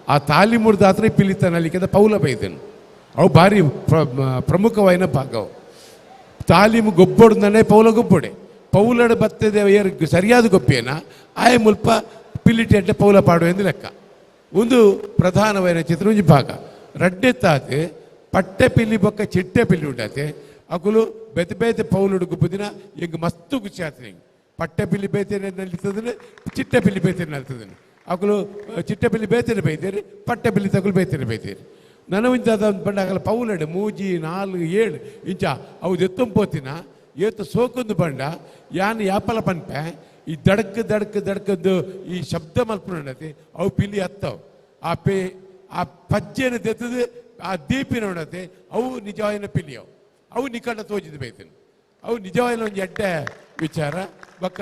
ಆ ತಾಲೀಮುರ್ದ ಹತ್ರ ಪಿಲಿತ ನಲಿಕೆದ ಪೌಲ ಬೈದನು ಅವು ಭಾರಿ ಪ್ರಮುಖವಾದ ಭಾಗವು ತಾಲೀಮು ಗೊಬ್ಬೊಡ್ದನೆ ಪೌಲ ಗೊಬ್ಬೊಡೆ ಪೌಲಡ ಬತ್ತದೆ ಸರಿಯಾದ ಗೊಪ್ಪೇನ ಆಯ ಮುಲ್ಪ ಪಿಲಿಟೆಡ್ಡೆ ಪೌಲ ಪಾಡು ಎಂದು ಲೆಕ್ಕ ಒಂದು ಪ್ರಧಾನವಾದ ಚಿತ್ರ ಒಂಜಿ ಭಾಗ ರಡ್ಡೆತ್ತಾದ ಪಟ್ಟೆ ಪಿಲ್ಲಿ ಬೊಕ್ಕ ಚಿಟ್ಟೆ ಪಿಲ್ಲಿ ಉಂಡತೆ ಅಕುಲು ಬೆತೆ ಬೇತೆ ಪೌಲುಡು ಗುಪ್ಪುದಿನ ಎಂಗ್ ಮಸ್ತು ಖುಷಿ ಆಗ್ತದೆ ಹಿಂಗೆ ಪಟ್ಟೆ ಪಿಲ್ಲಿ ಬೇತೇನೆ ನಲಿತದನೆ ಚಿಟ್ಟೆ ಪಿಲ್ಲಿ ಬೇತೇನೆ ನಲ್ತದನೆ ಅಕುಲು ಚಿಟ್ಟೆ ಪಿಲ್ಲಿ ಬೇತೇನೆ ಬೈತೇರಿ ಪಟ್ಟೆ ಪಿಲ್ಲಿ ತಗುಲು ಬೇತೇನೆ ಬೈತೇರಿ ನನ್ನ ಇಂಚ ಬಂಡಾಗಲ ಪೌಲಡೆ 3, 4, 7 ಇಂಚ ಅವು ಎತ್ತಂಪೋತಿನ ಏತು ಸೋಕೊಂದು ಬಂಡ ಯಾನ್ ಯಾಪಲ ಪನ್ಪೆ ಈ ದಡಕ್ ಈ ಶಬ್ದ ಮಲ್ಪುಂಡತೆ ಅವು ಪಿಲಿ ಹತ್ತವು ಆ ಪಜ್ಜೆನ ತೆತ್ತದು ಆ ದೀಪಿನ ಉಂಡತೆ ಅವು ನಿಜವಾಯಿನ ಪಿಲಿ ಅವು ನಿಕಟ ತೋಜಿದ್ದು ಬೈತೇನೆ ಅವು ನಿಜವಾಯಿನ ಒಂದು ಎಡ್ಡೆ ವಿಚಾರ ಬೊಕ್ಕ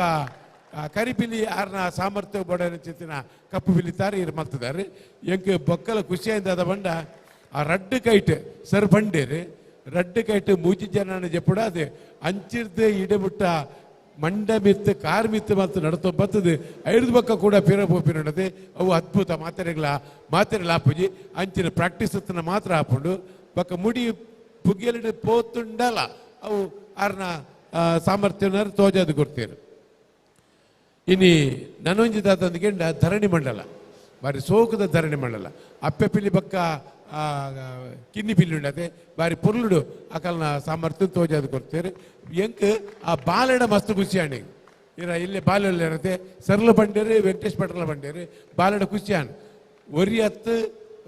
ಕರಿಪಿಲಿ ಯಾರನ್ನ ಸಾಮರ್ಥ್ಯ ಬಡನ ಚಿತ್ತಿನ ಕಪ್ಪು ಪಿಲಿತಾರೆ ಇರು ಮಲ್ತಿದ್ದಾರೆ ಎಂಕ್ ಬೊಕ್ಕಲ ಖುಷಿಯಿಂದ ಅದ ಬಂಡ ಆ ರಡ್ಡು ಕೈಟ್ ಸರ್ ಬಂಡೇರಿ ರಡ್ಡು ಕೈಟ್ ಮೂಜಿ ಜನ ಜಪ್ಪುಡ ಅದು ಅಂಚಿರ್ದೆ ಇಡಬಿಟ್ಟ ಮಂಡ ಮಿತ್ತು ಕಾರ್ ಮಿತ್ತು ಮತ್ತು ನಡತೋ ಬರ್ತದೆ 5 ಪಕ್ಕ ಕೂಡ ಪಿರಪೋಪಿ ನಡತೆ ಅವು ಅದ್ಭುತ ಮಾತೆರೆಗಳ ಆಪುಜಿ ಅಂಚಿನ ಪ್ರಾಕ್ಟೀಸ್ ಮಾತ್ರ ಹಾಕೊಂಡು ಬಕ್ಕ ಮುಡಿ ಪುಗಿಯಲಿಡ ಪೋತುಂಡಲ್ಲ ಅವು ಆರ್ನ ಸಾಮರ್ಥ್ಯನ ತೋಜಾದು ಕೊಡ್ತೀರು ಇನ್ನು ನನೊಂಜಿ ದಾತಂದಿಗೆ ಧರಣಿ ಮಂಡಲ ಬಾರಿ ಸೋಕದ ಧರಣಿ ಮಂಡಲ ಅಪ್ಪೆ ಪಿಲಿ ಬಕ್ಕ ಕಿನ್ನಿ ಪಿಲ್ಲಿ ಉಂಡತೆ ಬಾರಿ ಪೊರ್ಲುಡು ಅಕಲ್ನ ಸಾಮರ್ಥ್ಯ ತೋಜಾದು ಕೊಡ್ತೀರಿ ಎಂಕ್ ಆ ಬಾಲೆಡ ಮಸ್ತ್ ಖುಷಿ ಆಣಿ ಇಲ್ಲೇ ಬಾಲೆಲ್ಲ ಇರತ್ತೆ ಸರ್ಲ ಬಂಡೇರಿ ವೆಂಕಟೇಶ್ ಪಟಲ ಬಂಡೇರಿ ಬಾಲೆಡ ಖುಷಿ ಆಣ್ ಒರಿ ಹತ್ತು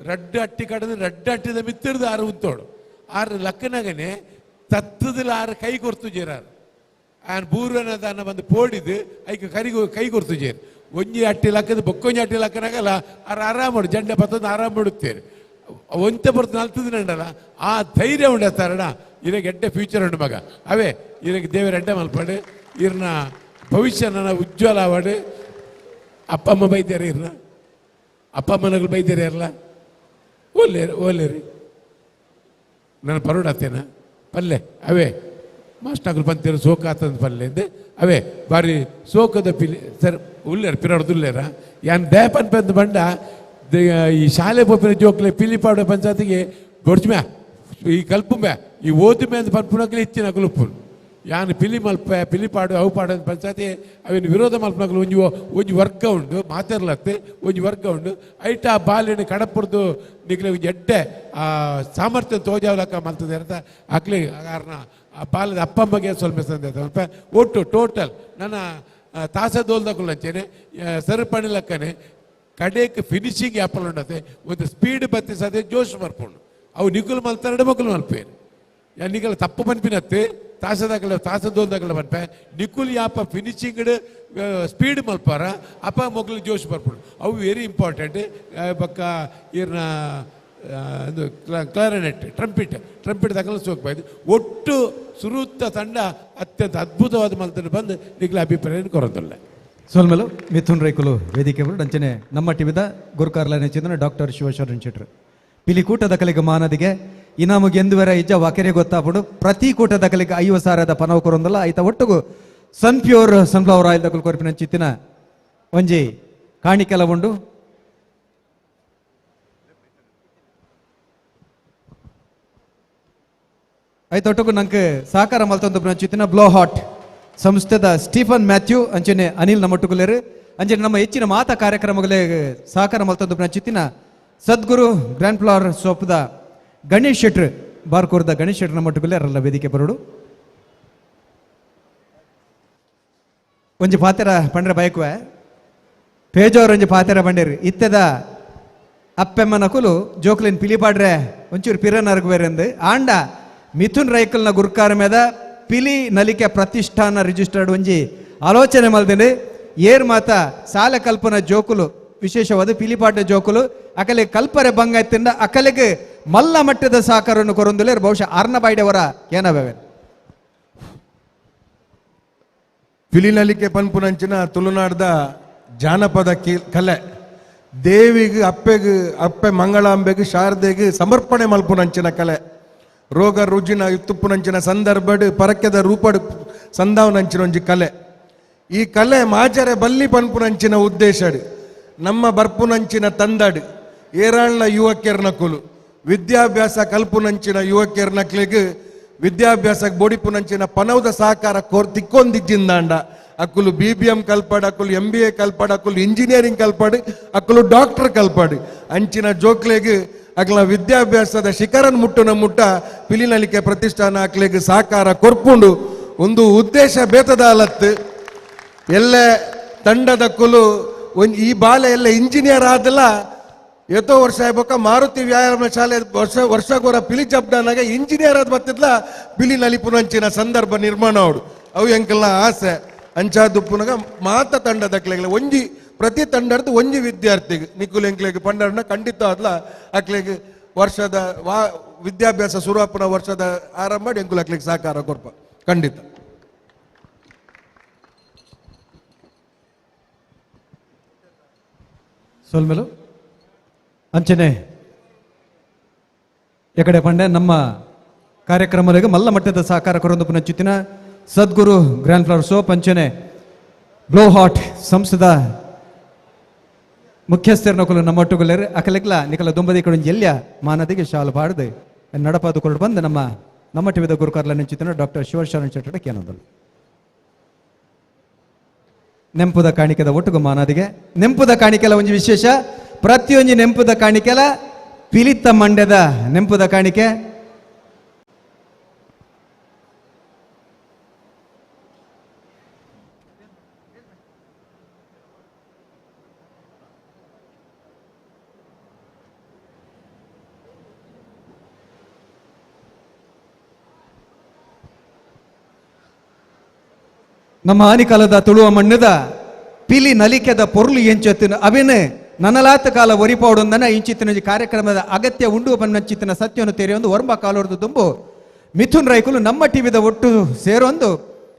ರಡ್ಡು ಅಟ್ಟಿ ಕಡದು ರಡ್ಡು ಅಟ್ಟಿದ ಮಿತ್ತಿರ್ದು ಆರು ಉಂತೋಡು ಆರು ಲಕ್ಕನಾಗನೆ ತತ್ತದಿಲ್ಲ ಆರು ಕೈ ಕೊರ್ತು ಜೇರಾರು ಆನ್ ಬೂರ್ವನದನ್ನ ಬಂದು ಪೋಡಿದು ಐಕ ಕೈ ಕೊರ್ತು ಜೇರು ಒಂಜಿ ಅಟ್ಟಿ ಲಕ್ಕದ ಬೊಕ್ಕೊಂಜಿ ಅಟ್ಟಿ ಲಕ್ಕನಾಗಲ್ಲ ಆರು ಆರಾಮಾಡು ಜಂಡೆ ಬತ್ತೊಂದು ಆರಾಮ ಬಿಡುತ್ತೇನೆ ಒಂತೆ ಬರ್ತು ನಲ್ತದಿನಂಡಲ್ಲ ಆ ಧೈರ್ಯ ಉಂಡತ್ತಾರಣ ಇರಗೆ ಎಡ್ಡೆ ಫ್ಯೂಚರ್ ಉಂಡು ಮಗ ಅವೇ ಇರಗೆ ದೇವರ ಎಡ್ಡೆ ಮಲ್ಪಡು ಇರ್ನ ಭವಿಷ್ಯ ನನ್ನ ಉಜ್ವಲ ಆವಾಡು ಅಪ್ಪ ಅಮ್ಮ ಬೈದ್ಯಾರ ಇರ್ನ ಅಪ್ಪ ಅಮ್ಮನಗಳು ಬೈದ್ಯಾರ ಇರಲ್ಲ ಓಲೇರಿ ನಾನು ಪರೋಡತ್ತೇನ ಪಲ್ಲೆ ಅವೇ ಮಾಸ್ಟರ್ಗಳು ಬಂತೀರ ಸೋಕ ಆತಂದು ಪಲ್ಲೆ ಅಂದೆ ಅವೇ ಬಾರಿ ಸೋಕದ ಪಿಲಿ ಸರ್ ಉಲ್ಲೇರ ಪಿರಾಡ್ದುಲ್ಲೇರ ಯಾನ್ ದಯಪನ್ ಬಂದು ಬಂಡ ಈ ಶಾಲೆ ಪೋಪಿನ ಜೋಕ್ಲೆ ಪಿಲಿಪಾಡು ಪಂಚಾಯತಿಗೆ ಗೊಡ್ಚ್ಮ್ಯಾ ಈ ಕಲ್ಪುಂಬೆ ಈ ಓದುಮೆ ಅಂತ ಪನ್ಪುನಕ್ಲೆ ಇಚ್ಚಿನ ಕಲ್ಪು ಯಾನ್ ಪಿಲಿ ಮಲ್ಪೆ ಪಿಲಿಪಾಡು ಅವು ಪಾಡು ಅಂತ ಪಂಚಾಯತಿ ಅವೇನು ವಿರೋಧ ಮಲ್ಪನಕ್ಲು ಒಂಜಿ ವರ್ಗ ಉಂಡು ಮಾತಾಡ್ಲತ್ತೆ ಒಂಜಿ ವರ್ಗ ಉಂಡು ಐಟ ಆ ಬಾಲಿನ ಕಡಪುರ್ದು ನಿಗ್ಲೆ ಒಂಜಿ ಎಡ್ಡೆ ಆ ಸಾಮರ್ಥ್ಯ ತೋಜಾವಲಕ್ಕ ಮಲ್ತದೆ ಅಂತ ಅಕ್ಲಿ ಕಾರಣ ಆ ಬಾಲದ ಅಪ್ಪಮ್ಮಗೆ ಸ್ವಲ್ಪ ಸಂದೇಹ ಒಟ್ಟು ಟೋಟಲ್ ನನ್ನ ತಾಸದೋಲ್ದಕ್ಕೂ ಅಂಚೇನೆ ಸರಪಣಿ ಲಕ್ಕನೆ ಕಡೆಗೆ ಫಿನಿಶಿಂಗ್ ಆ್ಯಪಲ್ ಉಂಡತೆ ಒಂದು ಸ್ಪೀಡ್ ಬತ್ತಿಸದೆ ಜೋಶ್ ಮರ್ಪುಂಡು ಅವು ನಿಗುಲು ಮಲ್ತಾರಡೆ ಮಕ್ಕಳು ಮಲ್ಪೇರು ನಿಗಲ ತಪ್ಪು ಪನ್ಪಿನತ್ತೆ ತಾಸದೋಲ್ದಾಗಲ ಪನ್ಪೆ ನಿಕುಲ್ ಯಾಪ ಫಿನಿಶಿಂಗ್ ಸ್ಪೀಡ್ ಮಲ್ಪಾರ ಅಪ್ಪ ಮೊಗ್ಲು ಜೋಶ್ ಬರ್ಪುಂಡು ಅವು ವೆರಿ ಇಂಪಾರ್ಟೆಂಟ್ ಬಕ್ಕ ಇರ್ನ ಕ್ಲಾರಿನೆಟ್ ಟ್ರಂಪಿಟ್ ತಗಲು ಸೋಕ್ಬಾಯ್ದು ಒಟ್ಟು ಸುರುತ್ತ ತಂಡ ಅತ್ಯಂತ ಅದ್ಭುತವಾದ ಮಲ್ತನ್ನು ಬಂದು ನಿಗಲ ಅಭಿಪ್ರಾಯ ಕೊರೊಂದಿಲ್ಲ ಸೋಲ್ಮೆಲು ಮಿಥುನ್ ರೈಕುಲು ವೇದಿಕೆ ಬರು ಅಂಚನೆ ನಮ್ಮ ಟಿವಿದ ಗುರುಕಾರ್ಲನೆ ಚಿಂತನ ಡಾಕ್ಟರ್ ಶಿವಶರಣ್ ಶೆಟ್ರು ಪಿಲಿ ಕೂಟದ ಕಲೆಗೆ ಮಾನದಿಗೆ ಇನಾಮುಗೆ ಎಂದುವರೆ ಇಜ್ಜ ವಾಕೆರೆ ಗೊತ್ತಾಪಡು ಪ್ರತಿ ಕೂಟದ ಕಲೆಗೆ 50,000 ಪನವ ಕೊರೊಂದಲ್ಲ ಐತ ಒಟ್ಟುಗು ಸನ್ಪ್ಯೂರ್ ಸನ್ಫ್ಲವರ್ ಆಯಿಲ್ ದಕಲು ಕೊರ್ಪಿನ ಚಿತ್ತಿನ ಒಂಜಿ ಕಾಣಿಕೆಲ ಉಂಡು ಐತೊಟ್ಟುಗು ನಂಗೆ ಸಹಕಾರ ಮಲ್ತೊಂದು ಚಿತ್ತಿನ ಬ್ಲೋ ಹಾಟ್ ಸಂಸ್ಥೆದ ಸ್ಟೀಫನ್ ಮ್ಯಾಥ್ಯೂ ಅಂಚನೆ ಅನಿಲ್ ನಮ್ಮೊಟ್ಟುಗುಲೇರು ಅಂಚನೆ ನಮ್ಮ ಹೆಚ್ಚಿನ ಮಾತಾ ಕಾರ್ಯಕ್ರಮಗಳೇ ಸಹಕಾರ ಮಲ್ತೊಂದು ಚಿತ್ತಿನ ಸದ್ಗುರು ಗ್ರ್ಯಾಂಡ್ ಫ್ಲವರ್ ಸೋಪ್ದ ಗಣೇಶ್ ಶೆಟ್ರ್ ಬಾರ್ಕೂರ್ದ ಗಣೇಶ್ ಶೆಟ್ರ್ ನಮ್ಮೊಟ್ಟುಗುಲೇ ಅರಲ್ಲ ವೇದಿಕೆ ಬರೋಡು ಒಂಜಿ ಪಾತೆರ ಪಂಡ್ರೆ ಬೈಕ್ವೆ ಪೇಜವ್ರ ಒಂಜಿ ಪಾತೆರ ಬಂಡೇರಿ ಇತ್ತೆದ ಅಪ್ಪೆಮ್ಮನಕುಲು ಜೋಕ್ಲಿನ್ ಪಿಲಿಪಾಡ್ರೆ ಒಂಚೂರು ಪಿರನರ್ಗುವೇರೆಂದು ಆಂಡ ಮಿಥುನ್ ರೈಕಲ್ನ ಗುರ್ಕಾರ ಮೇದ ಪಿಲಿ ನಲಿಕೆ ಪ್ರತಿಷ್ಠಾನ ರಿಜಿಸ್ಟರ್ಡ್ ಒಂಜಿ ಆಲೋಚನೆ ಮಲ್ದೇನೆ ಏರ್ ಮಾತ ಸಾಲ ಕಲ್ಪನ ಜೋಕುಲು ವಿಶೇಷವಾದ ಪಿಲಿಪಾಟ ಜೋಕುಲು ಅಕಲೆ ಕಲ್ಪರೆ ಬಂಗ ಎತ್ತಿಂದ ಅಕಲೆಗೆ ಮಲ್ಲ ಮಟ್ಟದ ಸಹಕಾರವನ್ನು ಕೊರೊಂದಿಲ್ಲ ಬಹುಶಃ ಅರ್ನಬಾಯ್ಡವರ ಏನವೇ ಪಿಲಿನಲಿಕೆ ಪನ್ಪುನಂಚಿನ ತುಳುನಾಡ್ದ ಜಾನಪದ ಕಲೆ ದೇವಿಗೆ ಅಪ್ಪೆ ಮಂಗಳಾಂಬೆಗೆ ಶಾರದೆಗೆ ಸಮರ್ಪಣೆ ಮಲ್ಪುನಂಚಿನ ಕಲೆ ರೋಗ ರುಜಿನ ಇತ್ತುಪ್ಪುನಂಚಿನ ಸಂದರ್ಭಡ್ ಪರಕ್ಯದ ರೂಪಡ್ ಸಂದಾವನಂಚಿನ ಒಂಜಿ ಕಲೆ ಈ ಕಲೆ ಮಾಜರೆ ಬಲ್ಲಿ ಪನ್ಪುನಂಚಿನ ಉದ್ದೇಶಡ್ ನಮ್ಮ ಬರ್ಪುನಂಚಿನ ತಂದಡ್ ಏರಾಳ್ನ ಯುವಕರ್ನಕುಲು ವಿದ್ಯಾಭ್ಯಾಸ ಕಲ್ಪುನಂಚಿನ ಯುವಕರ್ನಕ್ಲಿಗೆ ವಿದ್ಯಾಭ್ಯಾಸ ಬೋಡಿಪುನಂಚಿನ ಪನವದ ಸಹಕಾರ ತಿಕ್ಕೊಂದಿಜ್ಜಿಂದಾಂಡ ಅಕ್ಕುಲು BBM ಕಲ್ಪಡ್ ಅಕ್ಕುಲು MBA ಕಲ್ಪಡ್ ಅಕ್ಕುಲು ಇಂಜಿನಿಯರಿಂಗ್ ಕಲ್ಪಡ್ ಅಕ್ಕುಲು ಡಾಕ್ಟರ್ ಕಲ್ಪಡ್ ಅಂಚಿನ ಜೋಕ್ಲೆಗೆ ಅಕ್ಲ ವಿದ್ಯಾಭ್ಯಾಸದ ಶಿಖರನ್ ಮುಟ್ಟ ಪಿಲಿನಲಿಕೆ ಪ್ರತಿಷ್ಠಾನ ಅಕ್ಲೆಗ್ ಸಾಕಾರ ಕೊರ್ಪುಂಡು ಒಂದು ಉದ್ದೇಶ ಬೇತದ ಅಲತ್ ಎಲ್ಲ ತಂಡದ ಕುಲು ಈ ಬಾಲೆ ಎಲ್ಲ ಇಂಜಿನಿಯರ್ ಆದಲ್ಲ ಎಷ್ಟೋ ವರ್ಷ ಆಗ್ಬೇಕ ಮಾರುತಿ ವ್ಯಾಯಾಮ ಶಾಲೆ ವರ್ಷಗೋರ ಪಿಲಿ ಜಬ್ಡಾನಾಗ ಇಂಜಿನಿಯರ್ ಆದ್ ಬತ್ತಿದ್ಲ ಪಿಲಿ ನಲಿಪುನಂಚಿನ ಸಂದರ್ಭ ನಿರ್ಮಾಣ ಅವಡು ಅವು ಎಂಕಲ್ನ ಆಸೆ ಅಂಚಾದುಪ್ಪುನಾಗ ಮಾತ ತಂಡದ ಅಕ್ಲೆಗ್ಲ ಒಂಜಿ ಪ್ರತಿ ತಂಡದ ಒಂಜಿ ವಿದ್ಯಾರ್ಥಿಗೆ ನಿಕ್ಕುಲು ಎಂಕ್ಲೆಗ್ ಪಂಡನ ಖಂಡಿತ ಆದ್ಲ ಅಕ್ಲೆಗ್ ವರ್ಷದ ವಿದ್ಯಾಭ್ಯಾಸ ಶುರುವಾಪನ ವರ್ಷದ ಆರಂಭ ಮಾಡಿ ಎಂಕುಲು ಅಕ್ಲೆಗ್ ಸಾಕಾರ ಕೊರ್ಪ ಖಂಡಿತ. ಸೋಲ್ಮೇಲು ಅಂಚನೆ ಎಕಡೆ ಪಂಡೆ ನಮ್ಮ ಕಾರ್ಯಕ್ರಮಗಳಿಗೆ ಮಲ್ಲ ಮಟ್ಟದ ಸಹಕಾರ ಕೊರೊಂದು ಪುನಚ್ಚಿತ್ತಿನ ಸದ್ಗುರು ಗ್ರ್ಯಾಂಡ್ ಫ್ಲವರ್ ಸೋಪ್ ಅಂಚನೆ ಬ್ಲೋ ಹಾಟ್ ಸಂಸ್ಥದ ಮುಖ್ಯಸ್ಥರ ನಕಲು ನಮ್ಮೊಟ್ಟುಗಲೇರು ಅಕಲೆಗ್ಲ ನಿಕಲ ದುಂಬದಿ ಕಡೆ ಎಲ್ಯ ಮಾನದಿಗೆ ಶಾಲು ಬಾಡ್ದು ನಡಪಾದುಕೊಂಡು ಬಂದು ನಮ್ಮ ಟಿವಿದ ಗುರುಕಾರ್ಲ ನೆಂಚಿತ್ತಿನ ಡಾಕ್ಟರ್ ಶಿವಶರಣ್ ಶೆಟ್ಟಡ ಕೇನೋದಲು ನೆಂಪುದ ಕಾಣಿಕೆದ ಒಟ್ಟುಗು ಮಾನದಿಗೆ ನೆಂಪುದ ಕಾಣಿಕೆಲ ಒಂಜಿ ವಿಶೇಷ ಪ್ರತಿಯೊಂದು ನೆಂಪುದ ಕಾಣಿಕೆಲ ಪಿಲಿತ್ತ ಮಂಡ್ಯದ ನೆಂಪುದ ಕಾಣಿಕೆ ನಮ್ಮ ಆನಿಕಾಲದ ತುಳುವ ಮಣ್ಣದ ಪಿಲಿ ನಲಿಕೆದ ಪೊರ್ಲು ಎಂಚತ್ತಿನ ಅವೇನೆ ನನಲಾತ ಕಾಲ ಒರಿಪಾವುಡೊಂದನ ಇಂಚಿತ್ತಿನ ಕಾರ್ಯಕ್ರಮದ ಅಗತ್ಯ ಉಂಡು ಪನ್ನಚ್ಚಿತ್ತಿನ ಸತ್ಯವನ್ನು ತೆರೆಯೊಂದು ವರ್ಮ ಕಾಲೋರ್ದು ತುಂಬು ಮಿಥುನ್ ರೈಕುಲು ನಮ್ಮ ಟಿವಿದ ಒಟ್ಟು ಸೇರೊಂದು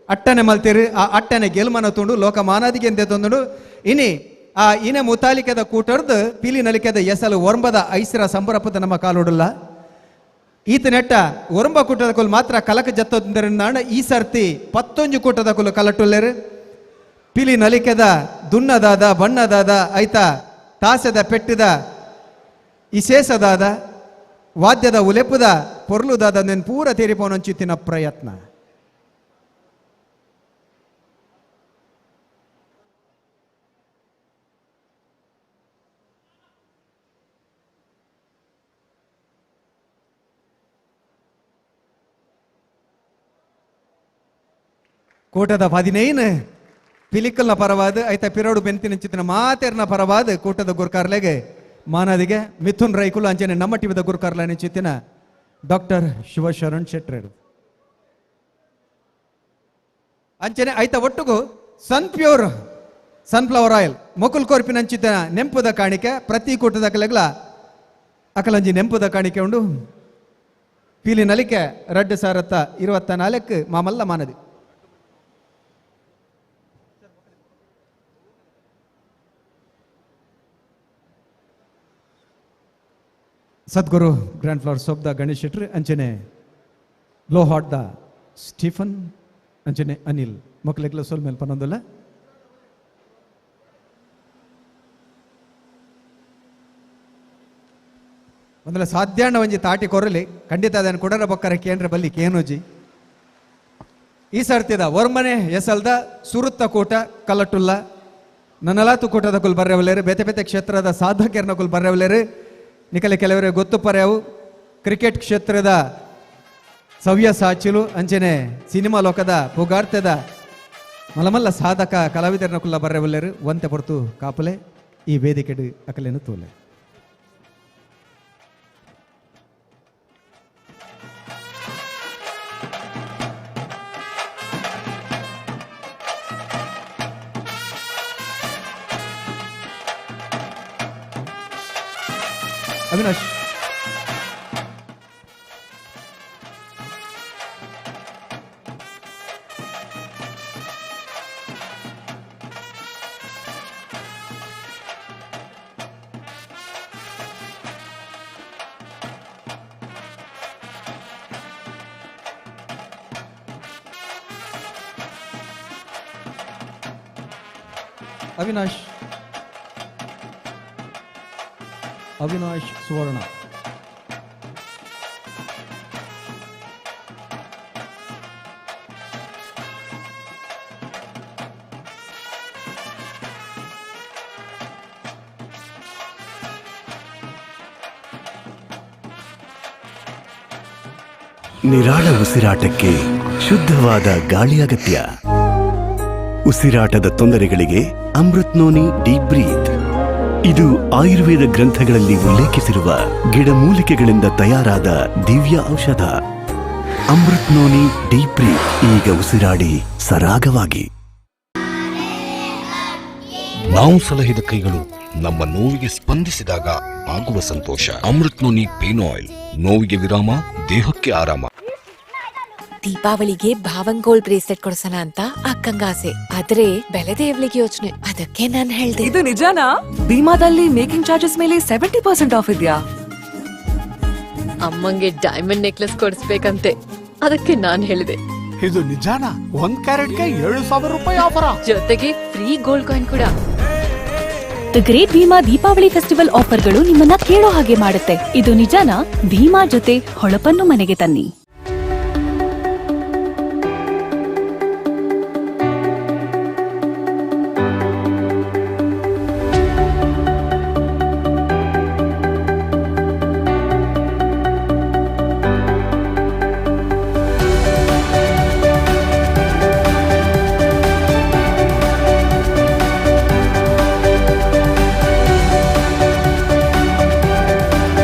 ಅಟ್ಟನೆ ಮಲ್ತೇರು ಆ ಅಟ್ಟನೆ ಗೆಲ್ಮನ ತುಂಡು ಲೋಕ ಮಾನಾದಿಗೆ ಎಂದೇ ತೊಂದು ಇನಿ ಆ ಇನೆ ಮುತಾಲಿಕೆದ ಕೂಟರ್ದು ಪಿಲಿ ನಲಿಕೆದ ಎಸಲು ವರ್ಮದ ಐಸಿರ ಸಂಬರಪದ ನಮ್ಮ ಕಾಲೋಡಲ್ಲ ಈತ ನೆಟ್ಟ ಒರಂಬ ಕೂಟದ ಕುಲು ಮಾತ್ರ ಕಲಕ ಜತ್ತೊಂದರಿಂದ ಈ ಸರ್ತಿ 11 ಕೂಟದ ಕುಲು ಕಲಟುಲ್ಲೇರು ಪಿಲಿ ನಲಿಕೆದ ದುನ್ನದಾದ ಬಣ್ಣದಾದ ಐತ ತಾಸದ ಪೆಟ್ಟಿದ ಇಸೇಸದಾದ ವಾದ್ಯದ ಉಲೆಪುದ ಪೊರ್ಲುದಾದ ನೆನ್ ಪೂರ ತೀರಿಪೋನಂಚಿತ್ತಿನ ಪ್ರಯತ್ನ ಕೂಟದ 15 ಪಿಲಿಕಲ್ನ ಪರವಾದ ಐತ ಪಿರೋಡು ಬೆಂತಿನ ಚಿತ್ತಿನ ಮಾತೆರ್ನ ಪರವಾದ ಕೂಟದ ಗುರುಕಾರ್ಲೆಗೆ ಮಾನದಿಗೆ ಮಿಥುನ್ ರೈಕುಲು ಅಂಚನೆ ನಮ್ಮ ಟಿವಿದ ಗುರುಕಾರ್ಲನೆ ಚಿತ್ತಿನ ಡಾಕ್ಟರ್ ಶಿವಶರಣ್ ಶೆಟ್ರೇರು ಅಂಚನೆ ಐತ ಒಟ್ಟುಗು ಪ್ಯೂರ್ ಸನ್ಫ್ಲವರ್ ಆಯಿಲ್ ಮೊಕುಲ್ ಕೋರ್ಪಿನ ಚಿತ್ತಿನ ನೆಂಪುದ ಕಾಣಿಕೆ ಪ್ರತಿ ಕೂಟದ ಕಲೆಗ್ಲ ಅಕಲಂಜಿ ನೆಂಪುದ ಕಾಣಿಕೆ ಉಂಡು ಪೀಲಿ ನಲಿಕೆ 2024 ಮಾಮಲ್ಲ ಮಾನದಿ ಸದ್ಗುರು ಗ್ರ್ಯಾಂಡ್ ಫ್ಲವರ್ ಸೋಪ್ ದ ಗಣೇಶ್ ಶೆಟ್ರಿ ಅಂಚನೆ ಬ್ಲೋ ಹಾಟ್ ದ ಸ್ಟೀಫನ್ ಅಂಚನೆ ಅನಿಲ್ ಮಕ್ಕಳಿಗೆಲ್ಲ ಸೋಲ್ ಮೇಲೆ ಪನ್ನೊಂದಲ್ಲ ಒಂದಲ್ಲ ಸಾಧ್ಯಾಣ ಒಂಜಿ ತಾಟಿ ಕೊರಲಿ ಖಂಡಿತ ಅದನ್ನು ಕೊಡರ ಬೊಕ್ಕರ ಕೇಂದ್ರ ಬಲ್ಲಿ ಕೇನೋಜಿ ಈ ಸರ್ತಿದ ವರ್ಮನೆ ಎಸಲ್ದ ಸುರುತ್ತ ಕೂಟ ಕಲ್ಲಟುಲ್ಲ ನನಲಾತು ಕೂಟದ ಕುಲ್ ಬರ್ರೆವಲೇರು ಬೇತೆ ಬೇತೆ ಕ್ಷೇತ್ರದ ಸಾಧಕರ್ನ ಕುಲ್ ಬರ್ರೆವಲೇರು ನಿಕಲೆ ಕೆಲವರೇ ಗೊತ್ತು ಪರ್ಯಾವು ಕ್ರಿಕೆಟ್ ಕ್ಷೇತ್ರದ ಸವ್ಯ ಸಾಚಿಲು ಅಂಚನೆ ಸಿನಿಮಾ ಲೋಕದ ಪುಗಾರ್ತೆದ ಮಲಮಲ್ಲ ಸಾಧಕ ಕಲಾವಿದರನ ಕುಲ್ಲ ಬರ್ರೆವಲ್ಲೇರು ಒಂತೆ ಪೊರ್ತು ಕಾಪಲೆ ಈ ವೇದಿಕೆಡು ಅಕಲೇನು ತೋಲೆ ಅವಿನಾಶ್ ಅವಿನಾಶ್ ಅವಿನಾಶ್ ಸುವರ್ಣ ನಿರಾಳ ಉಸಿರಾಟಕ್ಕೆ ಶುದ್ಧವಾದ ಗಾಳಿ ಅಗತ್ಯ. ಉಸಿರಾಟದ ತೊಂದರೆಗಳಿಗೆ ಅಮೃತ್ ನೋನಿ ಡೀಪ್ ಬ್ರೀತ್. ಇದು ಆಯುರ್ವೇದ ಗ್ರಂಥಗಳಲ್ಲಿ ಉಲ್ಲೇಖಿಸಿರುವ ಗಿಡಮೂಲಿಕೆಗಳಿಂದ ತಯಾರಾದ ದಿವ್ಯ ಔಷಧ. Amrit noni deep breath. ಈಗ ಉಸಿರಾಡಿ ಸರಾಗವಾಗಿ. ನಾವು ಸಲಹಿದ ಕೈಗಳು ನಮ್ಮ ನೋವಿಗೆ ಸ್ಪಂದಿಸಿದಾಗ ಆಗುವ ಸಂತೋಷ. Amrut noni pain oil. ನೋವಿಗೆ ವಿರಾಮ, ದೇಹಕ್ಕೆ ಆರಾಮ. ದೀಪಾವಳಿಗೆ ಭಾವಂಗೋಲ್ ಬ್ರೇಸ್ಲೆಟ್ ಕೊಡ್ಸೋಣ ಅಂತ ಅಕ್ಕಂಗ ಆಸೆ. ಆದ್ರೆ ಬೆಲೆದೇ ಇವ್ಲಿಗೆ ಯೋಚನೆ. ಅದಕ್ಕೆ ನಾನು ಹೇಳ್ದೆ. ಇದು ನಿಜಾನಾ? ಭೀಮಾದಲ್ಲಿ ಮೇಕಿಂಗ್ ಚಾರ್ಜಸ್ ಮೇಲೆ 70% ಆಫ್ ಇದೆಯಾ? ಅಮ್ಮಂಗೆ ಡೈಮಂಡ್ ನೆಕ್ಲೆಸ್ ಕೊಡಿಸ್ಬೇಕಂತೆ, ಅದಕ್ಕೆ ನಾನ್ ಹೇಳಿದೆ. ಇದು ನಿಜಾನಾ? 1 ಕ್ಯಾರೆಟ್ಗೆ 7,000 ರೂಪಾಯಿ ಆಫರ್, ಜೊತೆಗೆ ಫ್ರೀ ಗೋಲ್ಡ್ ಕಾಯಿನ್ ಕೂಡ. The great Bhima Deepavali festival ಆಫರ್ಗಳು ನಿಮ್ಮನ್ನ ಕೇಳೋ ಹಾಗೆ ಮಾಡುತ್ತೆ. ಇದು ನಿಜಾನಾ? ಭೀಮಾ ಜೊತೆ ಹೊಳಪನ್ನು ಮನೆಗೆ ತನ್ನಿ.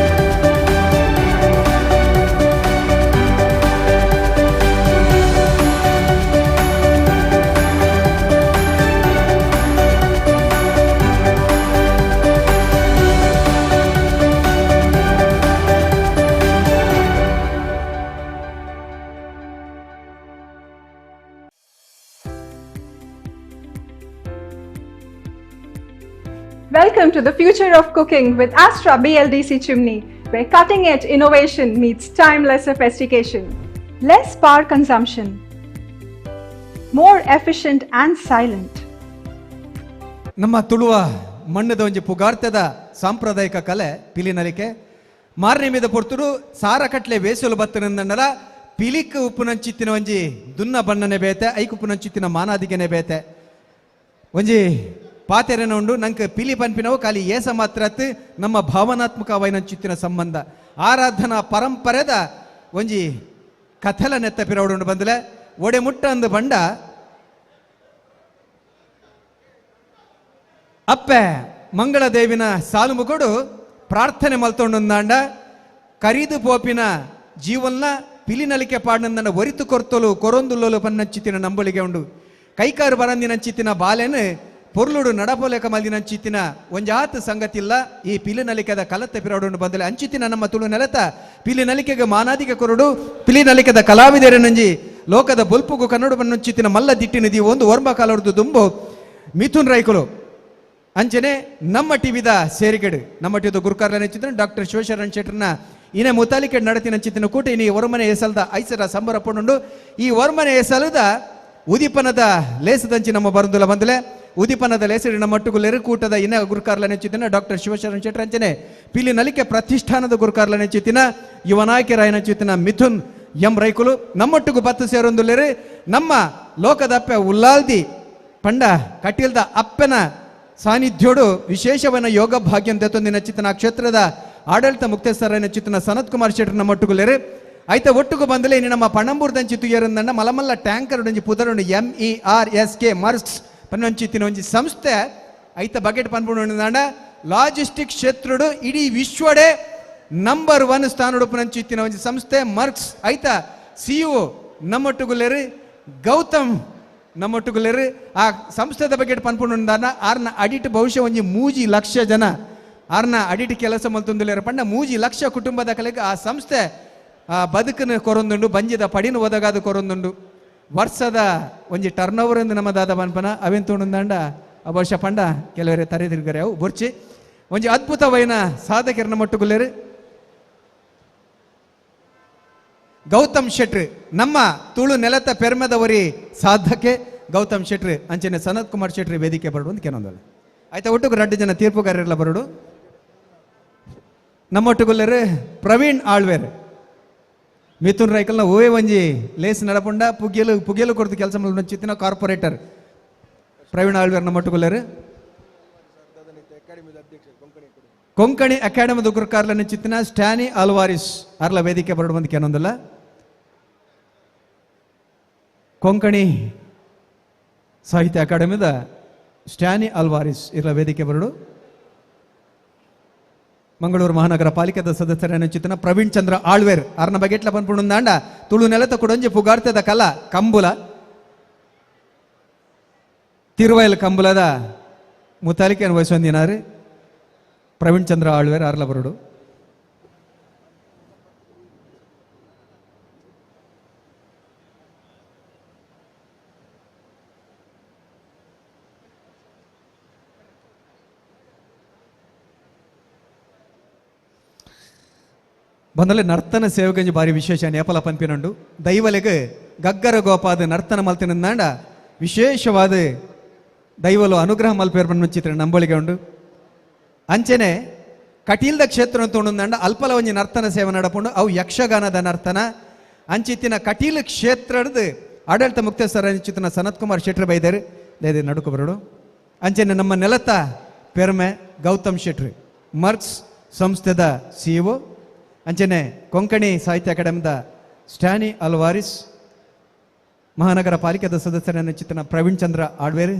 Welcome to the future of cooking with Astra BLDC chimney, where cutting-edge innovation meets timeless sophistication. Less power consumption, more efficient and silent. ನಮ್ಮ ತುಳುವ ಮಣ್ಣದ ಒಂಜಿ ಪುಗಾರ್ತದ ಸಾಂಪ್ರದಾಯಿಕ ಕಲೆ ಪಿಲಿನಲಿಕೆ ಮಾರನೇ ಮೀದ ಪೊರ್ತುಡು ಸಾರ ಕಟ್ಲೆ ಬೇಸಲು ಬತ್ತನಂದಲ್ಲ ಪಿಲಿಕ್ ಉಪ್ಪು ನಂಚಿತ್ತಿನ ಒಂಜಿ ದುನ್ನ ಬಣ್ಣನೆ ಬೇತೆ ಐಕ್ ಉಪ್ಪು ನಂಚಿತ್ತಿನ ಮಾನಾದಿಗೆನೆ ಬೇತೆ ಒಂಜಿ ಪಾತೆರೆನ ಉಂಡು ನಂಗೆ ಪಿಲಿ ಪನ್ಪಿನವು ಖಾಲಿ ಏಸ ಮಾತ್ರ ನಮ್ಮ ಭಾವನಾತ್ಮಕವೈನಂಚಿತ್ತಿನ ಸಂಬಂಧ ಆರಾಧನಾ ಪರಂಪರೆದ ಒಂಜಿ ಕಥೆಲ ನೆತ್ತ ಪಿರವಡು ಬಂದಲೆ ಒಡೆ ಮುಟ್ಟ ಅಂದು ಬಂಡ ಅಪ್ಪೆ ಮಂಗಳ ದೇವಿನ ಸಾಲು ಮುಕೊಡು ಪ್ರಾರ್ಥನೆ ಮಲ್ತೊಂಡುಂದಾಂಡ ಕರಿದು ಪೋಪಿನ ಜೀವನ್ನ ಪಿಲಿನಲಿಕೆ ಪಾಡನಂದ ಒರಿತು ಕೊರ್ತಲು ಕೊರೊಂದುಲ್ಲೋಲು ಪನ್ನಂಚಿತ್ತಿನ ನಂಬಳಿಗೆ ಉಂಡು ಕೈಕಾರು ಬರಂದಿನಂಚಿತ್ತಿನ ಬಾಲೆನು ಪೊರ್ಲುಡು ನಡಪೋಲೆಕ ಮಲ್ದಿನಂಚಿತ್ತಿನ ಒಂಜಾತ್ ಸಂಗತಿ ಇಲ್ಲ ಈ ಪಿಲಿನಲಿಕೆದ ಕಲತ್ತ ಪಿರವಡು ಬಂದಲೆ ಅಂಚಿತ್ತಿನ ನಮ್ಮ ತುಳು ನೆಲತ ಪಿಲಿನಲಿಕೆಗೆ ಮಾನಾದಿಗೆ ಕೊರಡು ಪಿಲಿನಲಿಕೆದ ಕಲಾವಿದರನಂಜಿ ಲೋಕದ ಬೊಲ್ಪುಗು ಕನ್ನಡ ಬನ್ನಂಚಿತ್ತಿನ ಮಲ್ಲ ದಿಟ್ಟಿನಿದಿ ಒಂದು ವರ್ಮ ಕಾಲೊಡ್ದು ದುಂಬು ಮಿಥುನ್ ರೈಕುಲು ಅಂಚನೆ ನಮ್ಮ ಟಿವಿದ ಸೇರಿಕೆಡು ನಮ್ಮ ಟಿವಿದ ಗುರುಕಾರ್ಲ ಚಿತ್ರ ಡಾಕ್ಟರ್ ಶಿವಶರಣ್ ಶೆಟ್ಟರ್ನ ಇನೇ ಮುತಾಲಿಕೆ ನಡತಿನ ಚಿತ್ತಿನ ಕೂಟ ಇನಿ ವರ್ಮನೆ ಎಸಲ್ದ ಐಸರ ಸಂಬರ ಪೊಂಡು ಈ ವರ್ಮನೆ ಎಸಲದ ಉದಿಪನದ ಲೇಸದಂಚಿ ನಮ್ಮ ಬರಂದುಲ ಬಂದಲೆ ಉದಿಪನದ ಲೇಸಡಿ ನಮ್ಮ ಮಟ್ಟುಗುಲೆರು ಕೂಟದ ಇನ್ನ ಗುರುಕಾರ್ಲ ನೆಚ್ಚಿತ್ತಿನ ಡಾಕ್ಟರ್ ಶಿವಶರಣ್ ಶೆಟ್ಟರ್ ಅಂಚನೆ ಪಿಲಿ ನಲಿಕೆ ಪ್ರತಿಷ್ಠಾನದ ಗುರುಕಾರ್ಲ ನೆಚ್ಚಿತ್ತಿನ ಯುವ ನಾಯಕರಾಯನ ಚಿತ್ತಿನ ಮಿಥುನ್ ಎಂ ರೈಕುಲು ನಮ್ಮೊಟ್ಟಿಗೂ ಬತ್ತು ಸೇರೊಂದುಲೆರು ನಮ್ಮ ಲೋಕದ ಅಪ್ಪೆ ಉಲ್ಲಾಲ್ದಿ ಪಂಡ ಕಟೀಲ್ದ ಅಪ್ಪನ ಸಾನ್ನಿಧ್ಯೋಡು ವಿಶೇಷವನ್ನ ಯೋಗ ಭಾಗ್ಯ ತೆತ್ತೊಂದಿನ ಚಿತ್ತನ ಕ್ಷೇತ್ರದ ಆಡಳಿತ ಮುಕ್ತಸ್ಥರನ ಚಿತ್ತನ ಸನತ್ ಕುಮಾರ್ ಶೆಟ್ಟರ್ ನಮ್ಮ ಒಟ್ಟುಗುಲೇರು ಐತ ಒಟ್ಟುಗು ಬಂದಲೇ ಇನ್ನು ನಮ್ಮ ಪಣಂಬೂರ್ದಂಚಿ ತುಯ್ಯರಂದಂಡ ಮಲಮಲ್ಲ ಟ್ಯಾಂಕರ್ ಒಂಜಿ ಪುದರುಂಡು MERSK ಮರ್ಕ್ಸ್ ಪನ್ನೊಂಚಿತ್ತಿನ ಒಂಜಿ ಸಂಸ್ಥೆ ಐತ ಬಕೆಟ್ ಪನ್ಪುಂಡ ಲಾಜಿಸ್ಟಿಕ್ ಕ್ಷೇತ್ರಡು ಇಡೀ ವಿಶ್ವಡೆ ನಂಬರ್ 1 ಸ್ಥಾನಡು ಪನ್ನೊಂಚಿತ್ತಿನ ಒಂಜಿ ಸಂಸ್ಥೆ ಮರ್ಕ್ಸ್ ಐತ CEO ನಮ್ಮೊಟ್ಟುಗುಲೇರು ಗೌತಮ್ ನಮ್ಮೊಟ್ಟುಗುಲೇರು ಆ ಸಂಸ್ಥೆದ ಬಗ್ಗೆ ಪನ್ಪುಂಡ ಆರ್ನ ಅಡಿಟ್ ಬಹುಶಃ ಒಂಜಿ 3 ಲಕ್ಷ ಜನ ಆರ್ನ ಅಡಿಟ್ ಕೆಲಸ ಮಲ್ತೊಂದುಲೇರ ಪಂಡ 3 ಲಕ್ಷ ಕುಟುಂಬದ ಕಲೆಗೆ ಆ ಸಂಸ್ಥೆ ಬದುಕನ್ನು ಕೊರೊಂದುಂಡು ಬಂಜಿದ ಪಡಿನ ಒದಗಾದ ಕೊರೊಂದುಂಡು ವರ್ಷದ ಒಂಜಿ ಟರ್ನ್ ಓವರ್ ಎಂದು ನಮ್ಮದಾದ ಪನ್ಪನ ಅವೆನ್ ತೊಂಡುಂದಾಂಡ ಆ ವರ್ಷ ಪಂಡ ಕೆಲವರೇ ತರೆದಿರ್ಗರೆ ಅವು ಬೊರ್ಚಿ ಒಂಜಿ ಅದ್ಭುತವೈನ ಸಾಧಕರನ್ನ ಮಟ್ಟುಗುಲೇರು ಗೌತಮ್ ಶೆಟ್ರ್ ನಮ್ಮ ತುಳು ನೆಲತ ಪೆರ್ಮೆದವರಿ ಸಾಧಕೆ ಗೌತಮ್ ಶೆಟ್ರ್ ಅಂಚನೆ ಸನತ್ ಕುಮಾರ್ ಶೆಟ್ರ್ ವೇದಿಕೆ ಬರಡು ಅಂತ ಕೆಲವೊಂದಲ್ಲ ಆಯ್ತಾ ಒಟ್ಟಿಗೆ 2 ಜನ ತೀರ್ಪುಗಾರರೆಲ್ಲ ಬರಡು ನಮ್ಮೊಟ್ಟುಗುಲ್ಲರು ಪ್ರವೀಣ್ ಆಳ್ವೇರ್ ಮಿಥುನ್ ರೈಕಲ್ನ ಓವೇ ಒಂಜಿ ಲೇಸ್ ನಡಪುಂಡ ಪುಗಿಯಲು ಕೊಡ್ತು ಕೆಲಸ ಚಿತ್ತಿನ ಕಾರ್ಪೊರೇಟರ್ ಪ್ರವೀಣ್ ಆಳ್ವೇರ್ ನಮ್ಮೊಟ್ಟುಗುಲ್ಲರು ಕೊಂಕಣಿ ಅಕಾಡೆಮಿ ಗುರುಕಾರ್ಲ ಚಿತ್ತಿನ ಸ್ಟ್ಯಾನಿ ಅಲ್ವಾರಿಸ್ ಅರ್ಲ ವೇದಿಕೆ ಬರಡು ಬಂದು ಕೆಲವೊಂದಲ್ಲ ಕೊಂಕಣಿ ಸಾಹಿತ್ಯ ಅಕಾಡೆಮಿದ ಸ್ಟ್ಯಾನಿ ಅಲ್ವಾರಿಸ್ ಇರಲ ವೇದಿಕೆ ಬರಡು. ಮಂಗಳೂರು ಮಹಾನಗರ ಪಾಲಿಕೆದ ಸದಸ್ಯರ ಚಿತ್ರನ ಪ್ರವೀಣ್ ಚಂದ್ರ ಆಳ್ವೇರ್ ಅರ್ನ ಬಗೆಟ್ಲ ಪನ್ಪುಣಂದಾಂಡ ತುಳು ನೆಲತ ಕುಡೊಂಜಿ ಪುಗಾರ್ತದ ಕಲಾ ಕಂಬುಲ ತಿರುವಯಲ್ ಕಂಬುಲದ ಮುತಾಲಿಕೆಯನ್ನು ವಹಿಸೊಂದಿನಾರು ಪ್ರವೀಣ್ ಚಂದ್ರ ಆಳ್ವೇರ್ ಅರ್ಲ ಬರಡು. ಬಂದಲೆ ನರ್ತನ ಸೇವೆಗಂಜಿ ಬಾರಿ ವಿಶೇಷ ನೇಪಲ ಪಂಪಿನಂಡು ದೈವಲೆಗೆ ಗಗ್ಗರ ಗೋಪಾದ ನರ್ತನ ಮಲ್ತಿನಂದಾಂಡ ವಿಶೇಷವಾದ ದೈವಲು ಅನುಗ್ರಹ ಮಲ್ಪೇರ್ ಬಣ್ಣ ಚಿತ್ರ ನಂಬಳಿಗೆ ಉಂಡು. ಅಂಚೆನೆ ಕಟೀಲ್ದ ಕ್ಷೇತ್ರ ತೊಗೊಂಡಂಡ ಅಲ್ಪಲ ಒಂಜಿ ನರ್ತನ ಸೇವೆ ನಡಪುಂಡು ಅವು ಯಕ್ಷಗಾನದ ನರ್ತನ ಅಂಚಿತ್ತಿನ ಕಟೀಲ್ ಕ್ಷೇತ್ರದ ಆಡಳಿತ ಮುಕ್ತೇಶ್ವರ ಚಿತ್ರನ ಸನತ್ ಕುಮಾರ್ ಶೆಟ್ರ್ ಬೈದರು ಲೇದೆ ನಡುಕು ಬರಡು. ಅಂಚೆನೆ ನಮ್ಮ ನೆಲತ ಪೆರ್ಮೆ ಗೌತಮ್ ಶೆಟ್ರ್ ಮರ್ಕ್ಸ್ ಸಂಸ್ಥೆದ ಸಿಇಒ. ಅಂಚನೆ ಕೊಂಕಣಿ ಸಾಹಿತ್ಯ ಅಕಾಡೆಮಿದ ಸ್ಟ್ಯಾನಿ ಅಲ್ವಾರಿಸ್ ಮಹಾನಗರ ಪಾಲಿಕೆದ ಸದಸ್ಯರ ಚಿತ್ರನ ಪ್ರವೀಣ್ ಚಂದ್ರ ಆಳ್ವೇರ್.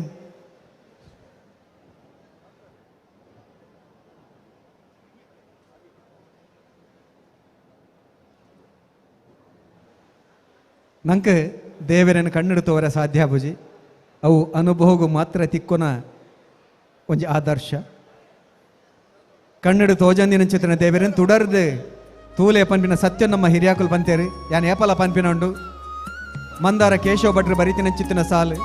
ನಂಗೆ ದೇವರನ್ನು ಕಣ್ಣಿಡುತ್ತವರ ಸಾಧ್ಯ ಬುಜಿ ಅವು ಅನುಭವಗೂ ಮಾತ್ರ ತಿಕ್ಕೊನ ಒಂಜಿ ಆದರ್ಶ ಕಣ್ಣಿಡು ತೋಜಂದಿನ ಚಿತ್ರನ ದೇವರನ್ನು ತುಡರ್ದು ತೂಲೆ ಪನ್ಪಿನ ಸತ್ಯ ನಮ್ಮ ಹಿರಿಯಾಕುಲು ಪಂತೇರು ಯಾನ್ ಏಪಲ ಪನ್ಪಿನ ಉಂಡು. ಮಂದಾರ ಕೇಶವ ಭಟ್ರು ಬರಿತಿನ ಚಿತ್ತಿನ ಸಾಲು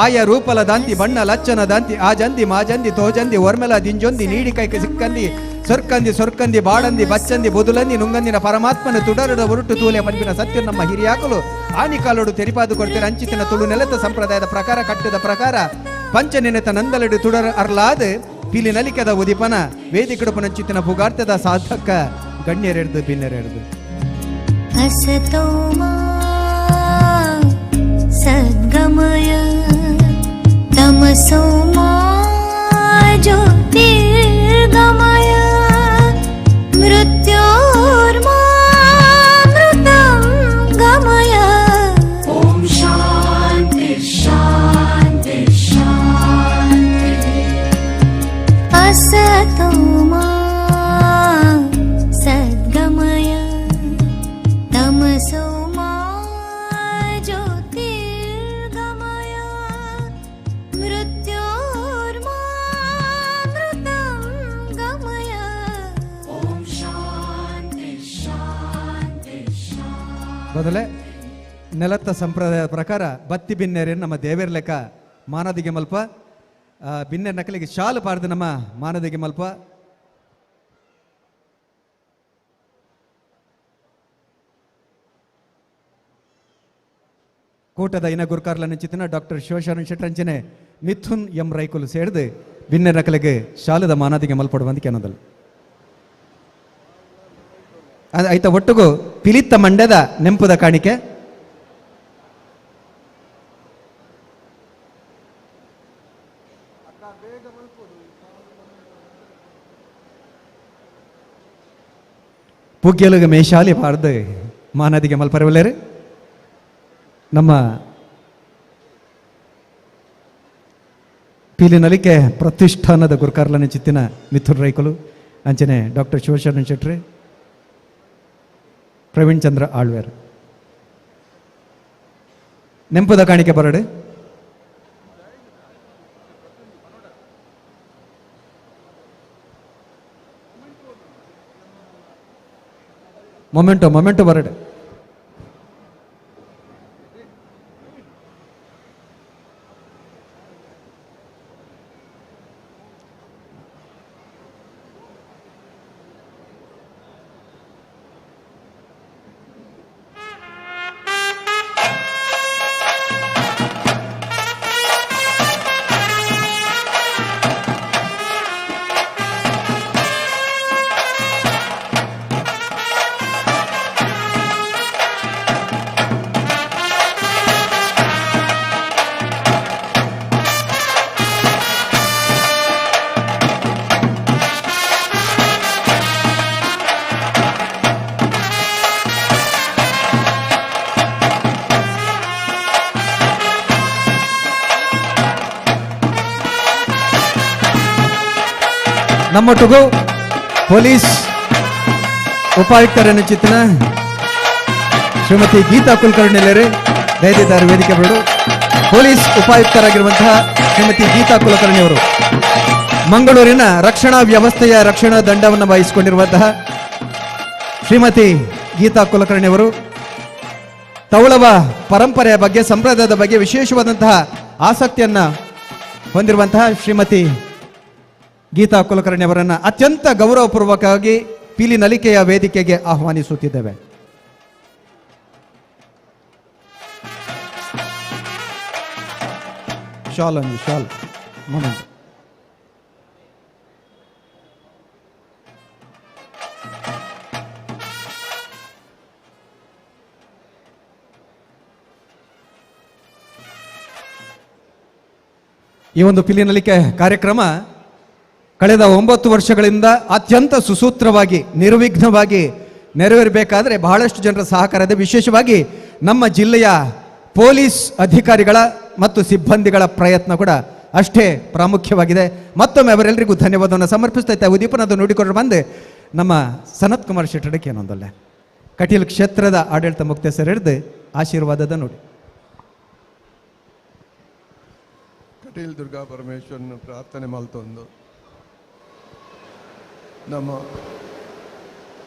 ಆಯ ರೂಪಲ ದಾಂತಿ ಬಣ್ಣ ಲಚ್ಚನ ದಾಂತಿ ಆ ಜಂದಿ ಮಾಜಂದಿ ತೋಜಂದಿ ಒರ್ಮೆಲ ದಿಂಜೊಂದಿ ನೀಡಿ ಕೈಕೆ ಸಿಕ್ಕಂದಿ ಸೊರ್ಕಂದಿ ಸೊರ್ಕಂದಿ ಬಾಡಂದಿ ಬಚ್ಚಂದಿ ಬೊದುಲಂದಿ ನುಂಗಂದಿನ ಪರಮಾತ್ಮನ ತುಡರದ ಹೊರಟು ತೂಲೆ ಪನ್ಪಿನ ಸತ್ಯ ನಮ್ಮ ಹಿರಿಯಾಕುಲು ಆನಿ ಕಾಲೋಡು ತೆರಿಪಾದು ಕೊಡ್ತಾರೆ. ಅಂಚಿತಿನ ತುಳು ನೆಲದ ಸಂಪ್ರದಾಯದ ಪ್ರಕಾರ ಕಟ್ಟದ ಪ್ರಕಾರ ಪಂಚನೆನೆತ ನಂದಲಡು ತುಡರ ಅರ್ಲಾದ ಪಿಲಿ ನಲಿಕದ ಉದಿಪನ ವೇದಿಕಡುಪನ ಚಿತ್ತಿನ ಭುಗಾರ್ಥದ ಸಾಧಕ ಗಣ್ಯರೆಡ್ದು ಭಿನ್ನರೆಡ್ದು ಸದ್ಗಮಯ ತಮಸೋಮಾ ಜ್ಯೋತಿರ್ಗಮಯ ಮೃತ್ಯೋರ್ಮಾಮೃತಂ ಗಮಯ. ಓಂ ಶಾಂತಿ ಶಾಂತಿ ಶಾಂತಿ. ಅಸತೋಮಾ ಸದ್ಗಮಯ ತಮಸೋಮಾ ಜ್ಯೋತಿರ್ಗಮಯ ಮೃತ್ಯೋರ್ಮಾಮೃತಂ ಗಮಯ. ಓಂ ಶಾಂತಿ ಶಾಂತಿ ಶಾಂತಿ. ಬದಲೇ ನೆಲತ್ತ ಸಂಪ್ರದಾಯದ ಪ್ರಕಾರ ಬತ್ತಿ ಬಿನ್ನೆರೇನು ನಮ್ಮ ದೇವೇರ್ ಲೆಕ್ಕ ಮಾನದಿಗೆ ಮಲ್ಪ ಬಿನ್ನೆರ್ ನಕಲಿಗೆ ಶಾಲು ಪಾರ್ದು ನಮ್ಮ ಮಾನದಿಗೆ ಮಲ್ಪ ಕೂಟದ ಇನ ಗುರುಕಾರ್ಲನ ಚಿತ್ತಿನ ಡಾಕ್ಟರ್ ಶಿವಶರಣ ಶೆಟ್ಟಂಚನೆ ಮಿಥುನ್ ಎಂ ರೈಕುಲು ಸೇರಿದು ಬಿನ್ನೆರ್ ನಕಲಿಗೆ ಶಾಲದ ಮಾನದಿಗೆ ಮಲ್ಪಡು ಬಂದಿಕೆ ಅನ್ನೋದಲ್ಲ ಐತ ಒಟ್ಟಿಗೂ ಪಿಲಿತ್ತ ಮಂಡ್ಯದ ನೆಂಪುದ ಕಾಣಿಕೆ ಪುಗ್ಗೆಲುಗ ಮೇಶಾಲಿ ಪಾರ್ದು ಮಾನದಿಗೆ ಮಲ್ಪರವಲ್ಲೇರು ನಮ್ಮ ಪೀಲಿನಲಿಕೆ ಪ್ರತಿಷ್ಠಾನದ ಗುರುಕಾರ್ಲನ ಚಿತ್ತಿನ ಮಿಥುನ್ ರೈಕುಲು ಅಂಚನೆ ಡಾಕ್ಟರ್ ಶಿವಶರಣ ಶೆಟ್ಟಿ ಪ್ರವೀಣ್ ಚಂದ್ರ ಆಳ್ವೇರ್ ನೆಂಪುದ ಕಾಣಿಕೆ ಬರಡು ಮೊಮೆಂಟೋ ಬರಡು ನಮ್ಮೊಟ್ಟಿಗೂ ಪೊಲೀಸ್ ಉಪಾಯುಕ್ತರನ್ನು ಚಿತ್ತಿನ ಶ್ರೀಮತಿ ಗೀತಾ ಕುಲಕರ್ಣಿಯವರು ದಯದಿದ್ದಾರೆ ವೇದಿಕೆ ಬರಡು. ಪೊಲೀಸ್ ಉಪಾಯುಕ್ತರಾಗಿರುವಂತಹ ಶ್ರೀಮತಿ ಗೀತಾ ಕುಲಕರ್ಣಿ ಅವರು, ಮಂಗಳೂರಿನ ರಕ್ಷಣಾ ವ್ಯವಸ್ಥೆಯ ರಕ್ಷಣಾ ದಂಡವನ್ನು ವಹಿಸಿಕೊಂಡಿರುವಂತಹ ಶ್ರೀಮತಿ ಗೀತಾ ಕುಲಕರ್ಣಿ ಅವರು, ತೌಳವ ಪರಂಪರೆಯ ಬಗ್ಗೆ ಸಂಪ್ರದಾಯದ ಬಗ್ಗೆ ವಿಶೇಷವಾದಂತಹ ಆಸಕ್ತಿಯನ್ನ ಹೊಂದಿರುವಂತಹ ಶ್ರೀಮತಿ ಗೀತಾ ಕುಲಕರ್ಣಿ ಅವರನ್ನು ಅತ್ಯಂತ ಗೌರವಪೂರ್ವಕವಾಗಿ ಪೀಲಿ ನಲಿಕೆಯ ವೇದಿಕೆಗೆ ಆಹ್ವಾನಿಸುತ್ತಿದ್ದೇವೆ. ಶಾಲ್ ಅನ್ನಿ, ಶಾಲ್ ಮೊಮೆಂಟ್. ಈ ಒಂದು ಪಿಲಿನಲಿಕೆ ಕಾರ್ಯಕ್ರಮ ಕಳೆದ 9 ವರ್ಷಗಳಿಂದ ಅತ್ಯಂತ ಸುಸೂತ್ರವಾಗಿ ನಿರ್ವಿಘ್ನವಾಗಿ ನೆರವೇರಬೇಕಾದ್ರೆ ಬಹಳಷ್ಟು ಜನರ ಸಹಕಾರ ಇದೆ. ವಿಶೇಷವಾಗಿ ನಮ್ಮ ಜಿಲ್ಲೆಯ ಪೊಲೀಸ್ ಅಧಿಕಾರಿಗಳ ಮತ್ತು ಸಿಬ್ಬಂದಿಗಳ ಪ್ರಯತ್ನ ಕೂಡ ಅಷ್ಟೇ ಪ್ರಾಮುಖ್ಯವಾಗಿದೆ. ಮತ್ತೊಮ್ಮೆ ಅವರೆಲ್ಲರಿಗೂ ಧನ್ಯವಾದವನ್ನು ಸಮರ್ಪಿಸ್ತಾ ಉದೀಪನದು ನೋಡಿಕೊಂಡು ಬಂದು ನಮ್ಮ ಸನತ್ ಕುಮಾರ್ ಶೆಟ್ಟಡಕ್ಕೆ ಏನೊಂದಲ್ಲ ಕಟೀಲ್ ಕ್ಷೇತ್ರದ ಆಡಳಿತ ಮುಕ್ತೇಸರ್ ಹಿಡಿದು ಆಶೀರ್ವಾದದ ನೋಡಿ. ಕಟೀಲ್ ದುರ್ಗಾ ಪರಮೇಶ್ವರನ ಪ್ರಾರ್ಥನೆ ಮಲ್ತೊಂದು ನಮ್ಮ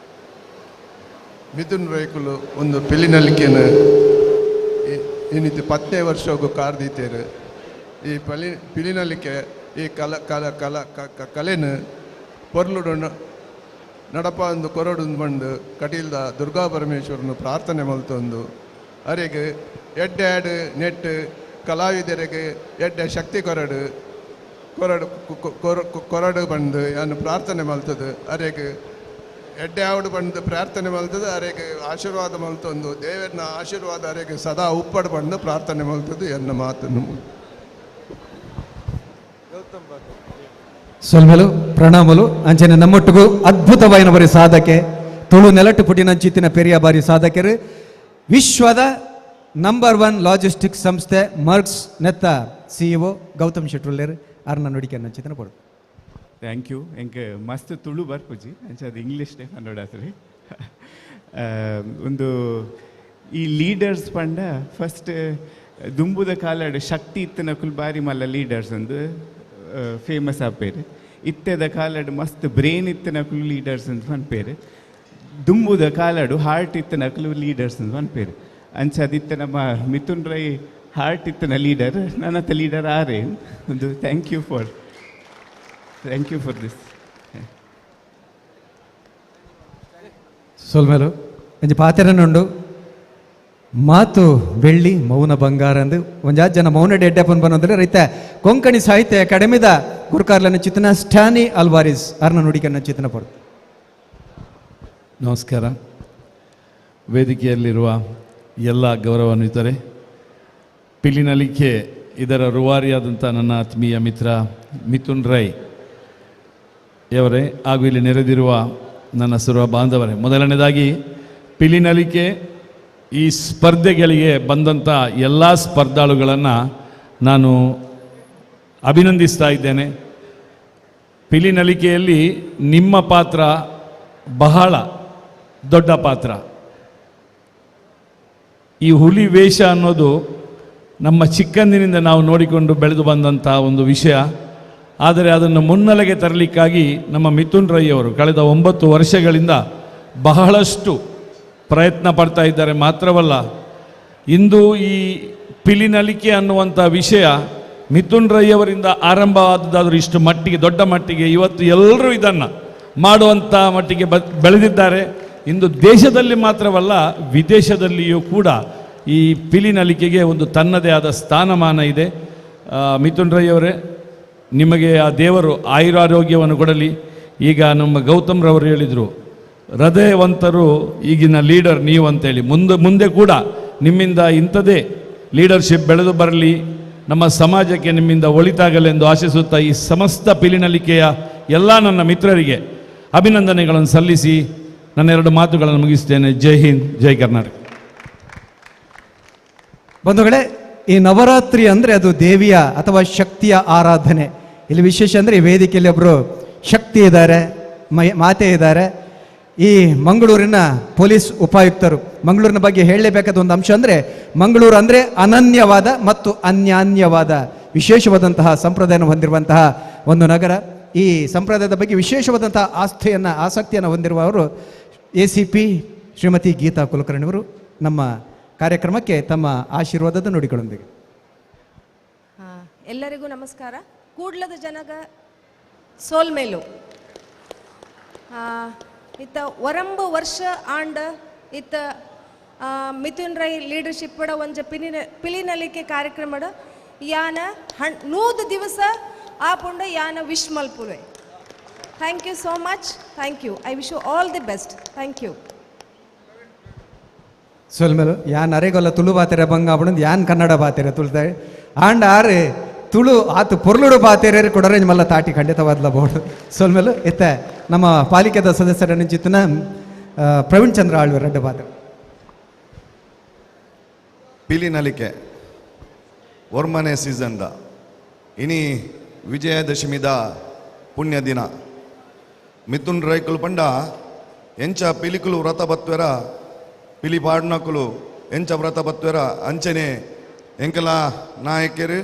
ಮಿಥುನ್ ರೈಕುಲು ಒಂದು ಪಿಲಿನಲಿಕೆಯನ್ನು ಇನ್ನಿತ್ತು 10ನೇ ವರ್ಷ ಕಾರ್ದೀತೇರು. ಈ ಪಿಲಿನಲಿಕೆ ಈ ಕಲೆನ ಪೊರ್ಲುಡು ನಡಪ ಒಂದು ಕೊರಡು ಬಂದು ಕಟೀಲ್ದ ದುರ್ಗಾ ಪರಮೇಶ್ವರನು ಪ್ರಾರ್ಥನೆ ಮಲ್ತೊಂದು ಅವರಿಗೆ ಎಡ್ಡೆ ನೆಟ್ ಕಲಾವಿದರಿಗೆ ಎಡ್ಡೆ ಶಕ್ತಿ ಕೊರಡು ಬಂದು ಏನು ಪ್ರಾರ್ಥನೆ ಮಲ್ತದು ಅವರಿಗೆ ಎಡ್ಡೆ ಆವಡು ಬಂದು ಪ್ರಾರ್ಥನೆ ಮಲ್ತದು ಅವರಿಗೆ ಆಶೀರ್ವಾದ ಮಲ್ತೊಂದು ದೇವರನ ಆಶೀರ್ವಾದ ಅವರಿಗೆ ಸದಾ ಉಪ್ಪಡು ಬಂದು ಪ್ರಾರ್ಥನೆ ಮಲ್ತದು ಎನ್ನ ಮಾತನ್ನು ಸೊಲ್ಮೆಲು ಪ್ರಣಾಮಲು ಅಂಚನೆ ನಮ್ಮೊಟ್ಟಿಗೂ ಅದ್ಭುತವಾಯಿನವರಿ ಸಾಧಕೆ ತುಳು ನೆಲಟ್ಟು ಪುಟಿನಂಚಿತ್ತಿನ ಪೆರಿಯ ಬಾರಿ ಸಾಧಕರು ವಿಶ್ವದ ನಂಬರ್ 1 ಲಾಜಿಸ್ಟಿಕ್ಸ್ ಸಂಸ್ಥೆ ಮರ್ಕ್ಸ್ ನೆತ್ತ CEO ಗೌತಮ್ ಶೆಟ್ರುಲ್ಲೇರು ಅರ್ನ ನುಡಿಕೆ ನಂಚಿತ್ತಿನ ಕೊಡು. Thank you. ಎಂಗೆ ಮಸ್ತ್ ತುಳು ಬರ್ಪುಜಿ ಅಂಚದು ಇಂಗ್ಲೀಷ್ನೇ ಕನ್ನಡಾತ್ರಿ. ಒಂದು ಈ ಲೀಡರ್ಸ್ ಪಂಡ ಫಸ್ಟ್ ದುಂಬುದ ಕಾಲಡ್ ಶಕ್ತಿ ಇತ್ತನ ಕುಲ್ಬಾರಿ ಮಲ್ಲ ಲೀಡರ್ಸ್ ಅಂದು ಫೇಮಸ್ ಆಪೇರು. ಇತ್ತೆದ ಕಾಲಡ್ ಮಸ್ತ್ ಬ್ರೇನ್ ಇತ್ತನಕಲು ಲೀಡರ್ಸ್ ಅಂತ ಅನ್ಪೇರು. ದುಂಬುದ ಕಾಲಡು ಹಾರ್ಟ್ ಇತ್ತನಕಲು ಲೀಡರ್ಸ್ ಅಂತ ಅನ್ಪೇರು. ಅಂಚದಿತ್ತ ನಮ್ಮ ಮಿಥುನ್ ರೈ ಹಾರ್ಟ್ ಇತ್ತನ ಲೀಡರ್, ನನ್ನತ್ತ ಲೀಡರ್ ಆರೇ ಒಂದು ಥ್ಯಾಂಕ್ ಯು ಫಾರ್ ದಿಸ್. ಸೊಲ್ಮೇಲು ಒಂಜಿ ಪಾತೆರನುಂಡು ಮಾತು ಬೆಳ್ಳಿ ಮೌನ ಬಂಗಾರ ಅಂದು ಒಂಜಾತ್ ಜನ ಮೌನ ಡೆಡ್ಡಪ್ಪನ್ ಬಂದ್ರೆ ರೈತ ಕೊಂಕಣಿ ಸಾಹಿತ್ಯ ಅಕಾಡೆಮಿದ ಗುರುಕಾರ್ಲನ ಚಿತ್ತನ ಸ್ಟ್ಯಾನಿ ಅಲ್ವಾರಿಸ್ ಅರ್ನ ನುಡಿಕನ್ನ ಚಿತ್ತನ ಪಡು. ನಮಸ್ಕಾರ. ವೇದಿಕೆಯಲ್ಲಿರುವ ಎಲ್ಲ ಗೌರವಾನ್ವಿತರೆ, ಪಿಲಿನಲಿಕೆ ಇದರ ರೂವಾರಿಯಾದಂಥ ನನ್ನ ಆತ್ಮೀಯ ಮಿತ್ರ ಮಿಥುನ್ ರೈ ಯವರೇ ಹಾಗೂ ಇಲ್ಲಿ ನೆರೆದಿರುವ ನನ್ನ ಸರ್ವ ಬಾಂಧವರೇ, ಮೊದಲನೇದಾಗಿ ಪಿಲಿನಲಿಕೆ ಈ ಸ್ಪರ್ಧೆಗಳಿಗೆ ಬಂದಂಥ ಎಲ್ಲ ಸ್ಪರ್ಧಾಳುಗಳನ್ನು ನಾನು ಅಭಿನಂದಿಸ್ತಾ ಇದ್ದೇನೆ. ಪಿಲಿನಲಿಕೆಯಲ್ಲಿ ನಿಮ್ಮ ಪಾತ್ರ ಬಹಳ ದೊಡ್ಡ ಪಾತ್ರ. ಈ ಹುಲಿ ವೇಷ ಅನ್ನೋದು ನಮ್ಮ ಚಿಕ್ಕಂದಿನಿಂದ ನಾವು ನೋಡಿಕೊಂಡು ಬೆಳೆದು ಬಂದಂಥ ಒಂದು ವಿಷಯ. ಆದರೆ ಅದನ್ನು ಮುನ್ನೆಲೆಗೆ ತರಲಿಕ್ಕಾಗಿ ನಮ್ಮ ಮಿಥುನ್ ರೈ ಅವರು ಕಳೆದ 9 ವರ್ಷಗಳಿಂದ ಬಹಳಷ್ಟು ಪ್ರಯತ್ನ ಪಡ್ತಾ ಇದ್ದಾರೆ. ಮಾತ್ರವಲ್ಲ, ಇಂದು ಈ ಪಿಲಿನಲಿಕೆ ಅನ್ನುವಂಥ ವಿಷಯ ಮಿಥುನ್ ರೈ ಅವರಿಂದ ಆರಂಭವಾದದ್ದಾದರೂ ಇಷ್ಟು ಮಟ್ಟಿಗೆ ದೊಡ್ಡ ಮಟ್ಟಿಗೆ ಇವತ್ತು ಎಲ್ಲರೂ ಇದನ್ನು ಮಾಡುವಂಥ ಮಟ್ಟಿಗೆ ಬೆಳೆದಿದ್ದಾರೆ. ಇಂದು ದೇಶದಲ್ಲಿ ಮಾತ್ರವಲ್ಲ ವಿದೇಶದಲ್ಲಿಯೂ ಕೂಡ ಈ ಪಿಲಿನಲಿಕೆಗೆ ಒಂದು ತನ್ನದೇ ಆದ ಸ್ಥಾನಮಾನ ಇದೆ. ಮಿಥುನ್ ರೈ ಅವರೇ, ನಿಮಗೆ ಆ ದೇವರು ಆಯುರಾರೋಗ್ಯವನ್ನು ಕೊಡಲಿ. ಈಗ ನಮ್ಮ ಗೌತಮ್ ರವರು ಹೇಳಿದರು, ಹೃದಯವಂತರು ಈಗಿನ ಲೀಡರ್ ನೀವು ಅಂತೇಳಿ. ಮುಂದೆ ಕೂಡ ನಿಮ್ಮಿಂದ ಇಂಥದೇ ಲೀಡರ್ಶಿಪ್ ಬೆಳೆದು ಬರಲಿ, ನಮ್ಮ ಸಮಾಜಕ್ಕೆ ನಿಮ್ಮಿಂದ ಒಳಿತಾಗಲೆಂದು ಆಶಿಸುತ್ತಾ ಈ ಸಮಸ್ತ ಪಿಲಿನಲಿಕೆಯ ಎಲ್ಲ ನನ್ನ ಮಿತ್ರರಿಗೆ ಅಭಿನಂದನೆಗಳನ್ನು ಸಲ್ಲಿಸಿ ನನ್ನ 2 ಮಾತುಗಳನ್ನು ಮುಗಿಸ್ತೇನೆ. ಜೈ ಹಿಂದ್, ಜೈ ಕರ್ನಾಟಕ. ಬಂಧುಗಳೇ, ಈ ನವರಾತ್ರಿ ಅಂದರೆ ಅದು ದೇವಿಯ ಅಥವಾ ಶಕ್ತಿಯ ಆರಾಧನೆ. ಇಲ್ಲಿ ವಿಶೇಷ ಅಂದರೆ ಈ ವೇದಿಕೆಯಲ್ಲಿ ಒಬ್ಬರು ಶಕ್ತಿ ಶಕ್ತಿ ಇದ್ದಾರೆ, ಮಾತೆ ಇದ್ದಾರೆ. ಈ ಮಂಗಳೂರಿನ ಪೊಲೀಸ್ ಉಪಾಯುಕ್ತರು ಮಂಗಳೂರಿನ ಬಗ್ಗೆ ಹೇಳಲೇಬೇಕಾದ ಒಂದು ಅಂಶ ಅಂದರೆ, ಮಂಗಳೂರು ಅಂದರೆ ಅನನ್ಯವಾದ ಮತ್ತು ಅನ್ಯಾನ್ಯವಾದ ವಿಶೇಷವಾದಂತಹ ಸಂಪ್ರದಾಯವನ್ನು ಹೊಂದಿರುವಂತಹ ಒಂದು ನಗರ. ಈ ಸಂಪ್ರದಾಯದ ಬಗ್ಗೆ ವಿಶೇಷವಾದಂತಹ ಆಸಕ್ತಿಯನ್ನು ಹೊಂದಿರುವವರು ACP ಶ್ರೀಮತಿ ಗೀತಾ ಕುಲಕರ್ಣಿಯವರು ನಮ್ಮ ಕಾರ್ಯಕ್ರಮಕ್ಕೆ ತಮ್ಮ ಆಶೀರ್ವಾದದ ನುಡಿಗಳೊಂದಿಗೆ. ಎಲ್ಲರಿಗೂ ನಮಸ್ಕಾರ. ಕೂಡ್ಲದ ಜನಗ ಸೋಲ್ಮೇಲು ಇತ್ತ ಒರಂಬು ವರ್ಷ ಆಂಡ ಇತ್ತ ಮಿಥುನ್ ರೈ ಲೀಡರ್ಶಿಪ್ ಒಂಜ ಪಿಲಿನಲಿಕೆ ಕಾರ್ಯಕ್ರಮ ಯಾನ 100 ದಿವಸ ಆಪುಂಡ ಯಾನ ವಿಶ್ ಮಲ್ಪುವೆ. Thank you so much. Thank you. I wish you all the best. Thank you. ಸೋಲ್ಮೇಲು ಯಾನ್ ಅರೆಗೊಲ್ಲ ತುಳು ಬಾತೆರೆ ಬಂಗ ಆಪುಂಡು ಯಾನ್ ಕನ್ನಡ ಬಾತೆರೆ ತುಳ್ತಾಳೆ ಆಂಡ ಆರು ತುಳು ಆತು ಪೊರ್ಲುಡು ಬಾತೆರೆ ಕೊಡರೇಂಜ್ ಮಲ್ಲ ತಾಟಿ ಖಂಡಿತವಾದ್ಲ ಬೋರ್ಡು. ಸೋಲ್ಮೇಲು ಇತ್ತ ನಮ್ಮ ಪಾಲಿಕೆದ ಸದಸ್ಯರ ನಿಂಚಿತ್ತಿನ ಪ್ರವೀಣ್ ಚಂದ್ರ ಆಳ್ವೆ ರೆಡ್ಡು ಬಾತೆ ಪಿಲಿನಲಿಕೆ ಒರ್ಮನೆ ಸೀಸನ್ದ ಇನಿ ವಿಜಯದಶಮಿದ ಪುಣ್ಯ ದಿನ ಮಿಥುನ್ ರೈಕುಲು ಪಂಡ ಎಂಚ ಪಿಲಿಕುಲು ವ್ರತ ಬತ್ವೆರ ಪಿಲಿ ಪಾಡ್ನಕುಲು ಎಂಚ ವ್ರತ ಬತ್ವೆರ ಅಂಚನೆ ಎಂಕಲ ನಾಯಕರು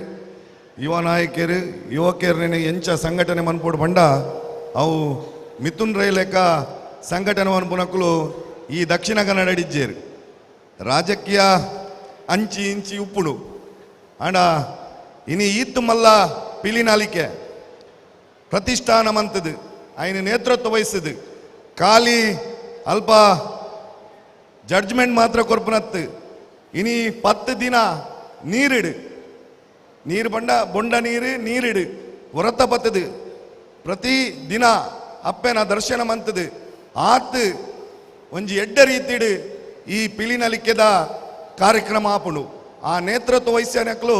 ಯುವ ನಾಯಕರು ಯುವಕರನೆ ಎಂಚ ಸಂಘಟನೆ ಮನ್ಪೋಡು ಪಂಡ ಅವು ಮಿಥುನ್ ರೈ ಲೆಕ್ಕ ಸಂಘಟನೆ ಮನ್ಪುನಕುಲು ಈ ದಕ್ಷಿಣ ಕನ್ನಡ ಇಜ್ಜೇರು ರಾಜಕೀಯ ಅಂಚಿ ಇಂಚಿ ಉಪ್ಪುಡು ಆಂಡ ಇನಿ ಈತ್ತು ಮಲ್ಲ ಪಿಲಿನಾಲಿಕೆ ಪ್ರತಿಷ್ಠಾನಮಂತದು ఆయన ನೇತೃತ್ವ ವಹಿಸಿದು ಖಾಲಿ ಅಲ್ಪ ಜಡ್ಜ್ಮೆಂಟ್ ಮಾತ್ರ ಕೊರ್ಪುನತ್ತು ಇನಿ 10 ದಿನ ನೀರಿಡು ನೀರು ಬೊಂಡ ನೀರಿಡು ಹೊರತ ಬತ್ತದು ಪ್ರತಿ ದಿನ ಅಪ್ಪೆನ ದರ್ಶನ ಮಂತದು ಆತು ಒಂಜಿ ಎಡ್ಡ ರೀತಿಡು ಈ ಪಿಲಿನಲಿಕೆದ ಕಾರ್ಯಕ್ರಮ ಆಪುಂಡು ಆ ನೇತೃತ್ವ ವಹಿಸ್ಯಾನಕ್ಲು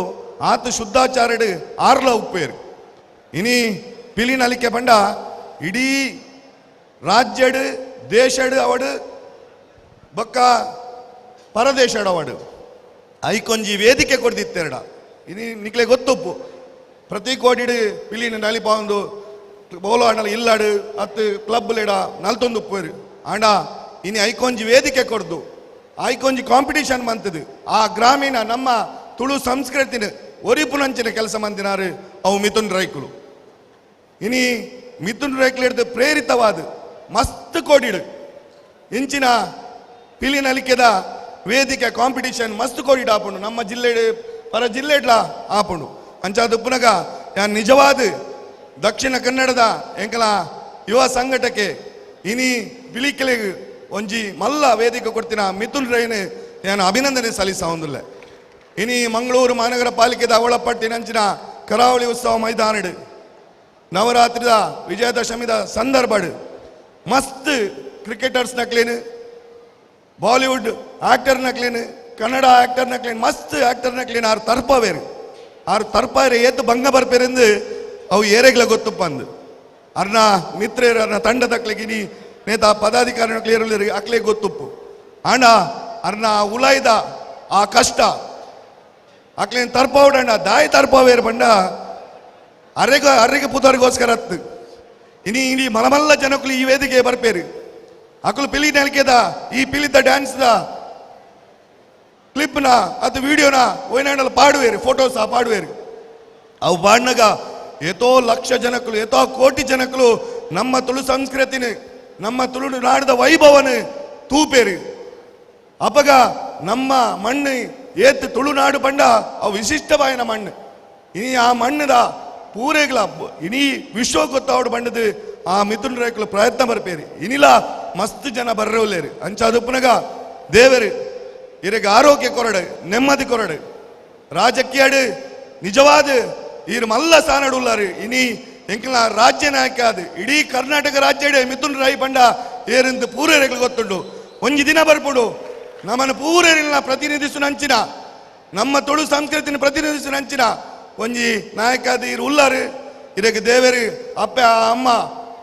ಆತು ಶುದ್ಧಾಚಾರಡು ಆರ್ಲ ಉಪ್ಪೇರು ಇನಿ ಪಿಲಿನಲಿಕೆ ಬಂಡ ಇಡೀ ರಾಜ್ಯಡು ದೇಶಡು ಅವಡು ಬೊಕ್ಕ ಪರದೇಶಡು ಅವಡು ಐಕೊಂಜಿ ವೇದಿಕೆ ಕೊಡ್ದಿತ್ತೆರಡ ಇನಿ ನಿಕ್ಲೆ ಗೊತ್ತುಪ್ಪು ಪ್ರತಿ ಕೋಟಿಡು ಪಿಲಿನ ನಲಿಪ ಒಂದು ಬೋಲೋ ಆಂಡಲ ಇಲ್ಲಾಡು ಹತ್ತು ಕ್ಲಬ್ ಲೇಡ ನಲ್ತೊಂದು ಉಪ್ಪೇರು ಆಂಡ ಇನಿ ಐಕೊಂಜಿ ವೇದಿಕೆ ಕೊಡ್ದು ಐಕೊಂಜಿ ಕಾಂಪಿಟೇಷನ್ ಮಂತದು ಆ ಗ್ರಾಮೀಣ ನಮ್ಮ ತುಳು ಸಂಸ್ಕೃತಿನ ಒರಿಪುನಂಚಿನ ಕೆಲಸ ಮಂದಿನಾರು ಅವು ಮಿಥುನ್ ರೈಕುಲು ಇನಿ ಮಿಥುನ್ ರೈಕುಲು ಹಿಡಿದು ಪ್ರೇರಿತವಾದ ಮಸ್ತ್ ಕೋಡಿಡು ಇಂಚಿನ ಪಿಲಿನಲಿಕೆದ ವೇದಿಕೆ ಕಾಂಪಿಟೇಷನ್ ಮಸ್ತ್ ಕೋಡಿಡು ಆಪುಂಡು ನಮ್ಮ ಜಿಲ್ಲೆ ಪರ ಜಿಲ್ಲೆಡ್ಲ ಆಪುಂಡು ಅಂಚಾದ ಉಪ್ಪುನಗ ಯಾನ್ ನಿಜವಾದ ದಕ್ಷಿಣ ಕನ್ನಡದ ಎಂಕಲ ಯುವ ಸಂಘಟಕ್ಕೆ ಇನಿ ಬಿಳಿಕೆಲೆಗೆ ಒಂಜಿ ಮಲ್ಲ ವೇದಿಕೆ ಕೊಡ್ತಿನ ಮಿಥುನ್ ರೈನ್ ನಾನು ಅಭಿನಂದನೆ ಸಲ್ಲಿಸ ಹೊಂದಿಲ್ಲ. ಇನಿ ಮಂಗಳೂರು ಮಹಾನಗರ ಪಾಲಿಕೆದ ಅವಳಪಟ್ಟಿನಂಚಿನ ಕರಾವಳಿ ಉತ್ಸವ ಮೈದಾನಡು ನವರಾತ್ರಿದ ವಿಜಯದಶಮಿದ ಸಂದರ್ಭಡು ಮಸ್ತ್ ಕ್ರಿಕೆಟರ್ಸ್ ನಕ್ಲೇನು ಬಾಲಿವುಡ್ ಆಕ್ಟರ್ ನಕ್ಲೇನು ಕನ್ನಡ ಆಕ್ಟರ್ ನಕ್ಲೇನು ಮಸ್ತ್ ಆಕ್ಟರ್ ನಕ್ಲೇನು ಆರು ತರ್ಪವೇರು ಆರು ತರ್ಪಾರೆ ಏತು ಭಂಗ ಬರ್ಪೇರೆಂದು ಅವು ಏರೆಗ್ಲ ಗೊತ್ತುಪ್ಪ ಅಂದು ಅರ್ನ ಮಿತ್ರರು ಅರ್ನ ತಂಡ ತಕ್ಲಿಗಿನಿ ನೇತ ಪದಾಧಿಕಾರಿ ಕ್ಲಿಯರ್ ಅಕ್ಲೆ ಗೊತ್ತುಪ್ಪು ಆಂಡ ಅರ್ನ ಉಲಾಯ್ದ ಆ ಕಷ್ಟ ಅಕ್ಲೇನು ತರ್ಪವಡಂಡ ದಾಯಿ ತರ್ಪವೇರು ಬಂಡ ಅರೆಗೆ ಪುತರಿಗೋಸ್ಕರ ಹತ್ತು ಇನಿ ಇಡೀ ಮಲಮಲ್ಲ ಜನಕ್ಕಳು ಈ ವೇದಿಕೆ ಬರ್ಪೇರು ಅಕ್ಕಳು ಪಿಲಿ ನಲಿಕೆದ ಈ ಪಿಲಿದ ಡ್ಯಾನ್ಸ್ದ ಕ್ಲಿಪ್ನ ಅದು ವಿಡಿಯೋನ ಒಯ್ನಾಡಲ್ಲಿ ಪಾಡುವೇರು ಫೋಟೋಸ್ ಪಾಡುವೇರು ಅವು ಪಾಡ್ನಾಗ ಏತೋ ಲಕ್ಷ ಜನಕ್ಕಳು ಏತೋ ಕೋಟಿ ಜನಕ್ಕಳು ನಮ್ಮ ತುಳು ಸಂಸ್ಕೃತಿನ ನಮ್ಮ ತುಳು ನಾಡದ ವೈಭವನ ತೂಪೇರು ಅಪಗ ನಮ್ಮ ಮಣ್ಣು ಏತ್ ತುಳುನಾಡು ಬಂಡ ಅವು ವಿಶಿಷ್ಟವಾಯಿನ ಮಣ್ಣು ಇನಿ ಆ ಮಣ್ಣದ ಪೂರೆಗಳ ಇಡೀ ವಿಶ್ವ ಗೊತ್ತಾವಡು ಬಂಡದು ಆ ಮಿಥುನ್ ರೈಕುಲು ಪ್ರಯತ್ನ ಬರ್ಪೇರಿ ಇನಿಲ ಮಸ್ತ್ ಜನ ಬರ್ರವಲ್ಲೇರು ಅಂಚಾದುಪ್ಪನಗ ದೇವರು ಇರಗೆ ಆರೋಗ್ಯ ಕೊರಡು ನೆಮ್ಮದಿ ಕೊರಡು ರಾಜಕೀಯಡು ನಿಜವಾದ ಇರು ಮಲ್ಲ ಸಾನಡುಲ್ಲಾರು ಇನಿ ಎಂಕಲ ರಾಜ್ಯ ನಾಯಕ ಅದು ಇಡೀ ಕರ್ನಾಟಕ ರಾಜ್ಯಡೆ ಮಿಥುನ್ ರೈ ಬಂಡ ಏರಿಂದು ಪೂರೇರೆಗಳು ಗೊತ್ತುಂಡು ಒಂಜಿ ದಿನ ಬರ್ಪುಡು ನಮ್ಮನ್ನು ಪೂರೇರಿನ ಪ್ರತಿನಿಧಿಸುನಂಚಿನ ನಮ್ಮ ತುಳು ಸಂಸ್ಕೃತಿನ ಪ್ರತಿನಿಧಿಸುನಂಚಿನ ಒಂಜಿ ನಾಯಕಾದ ಇರು ಉಲ್ಲಾರು ಇರಗೆ ದೇವರು ಅಪ್ಪ ಅಮ್ಮ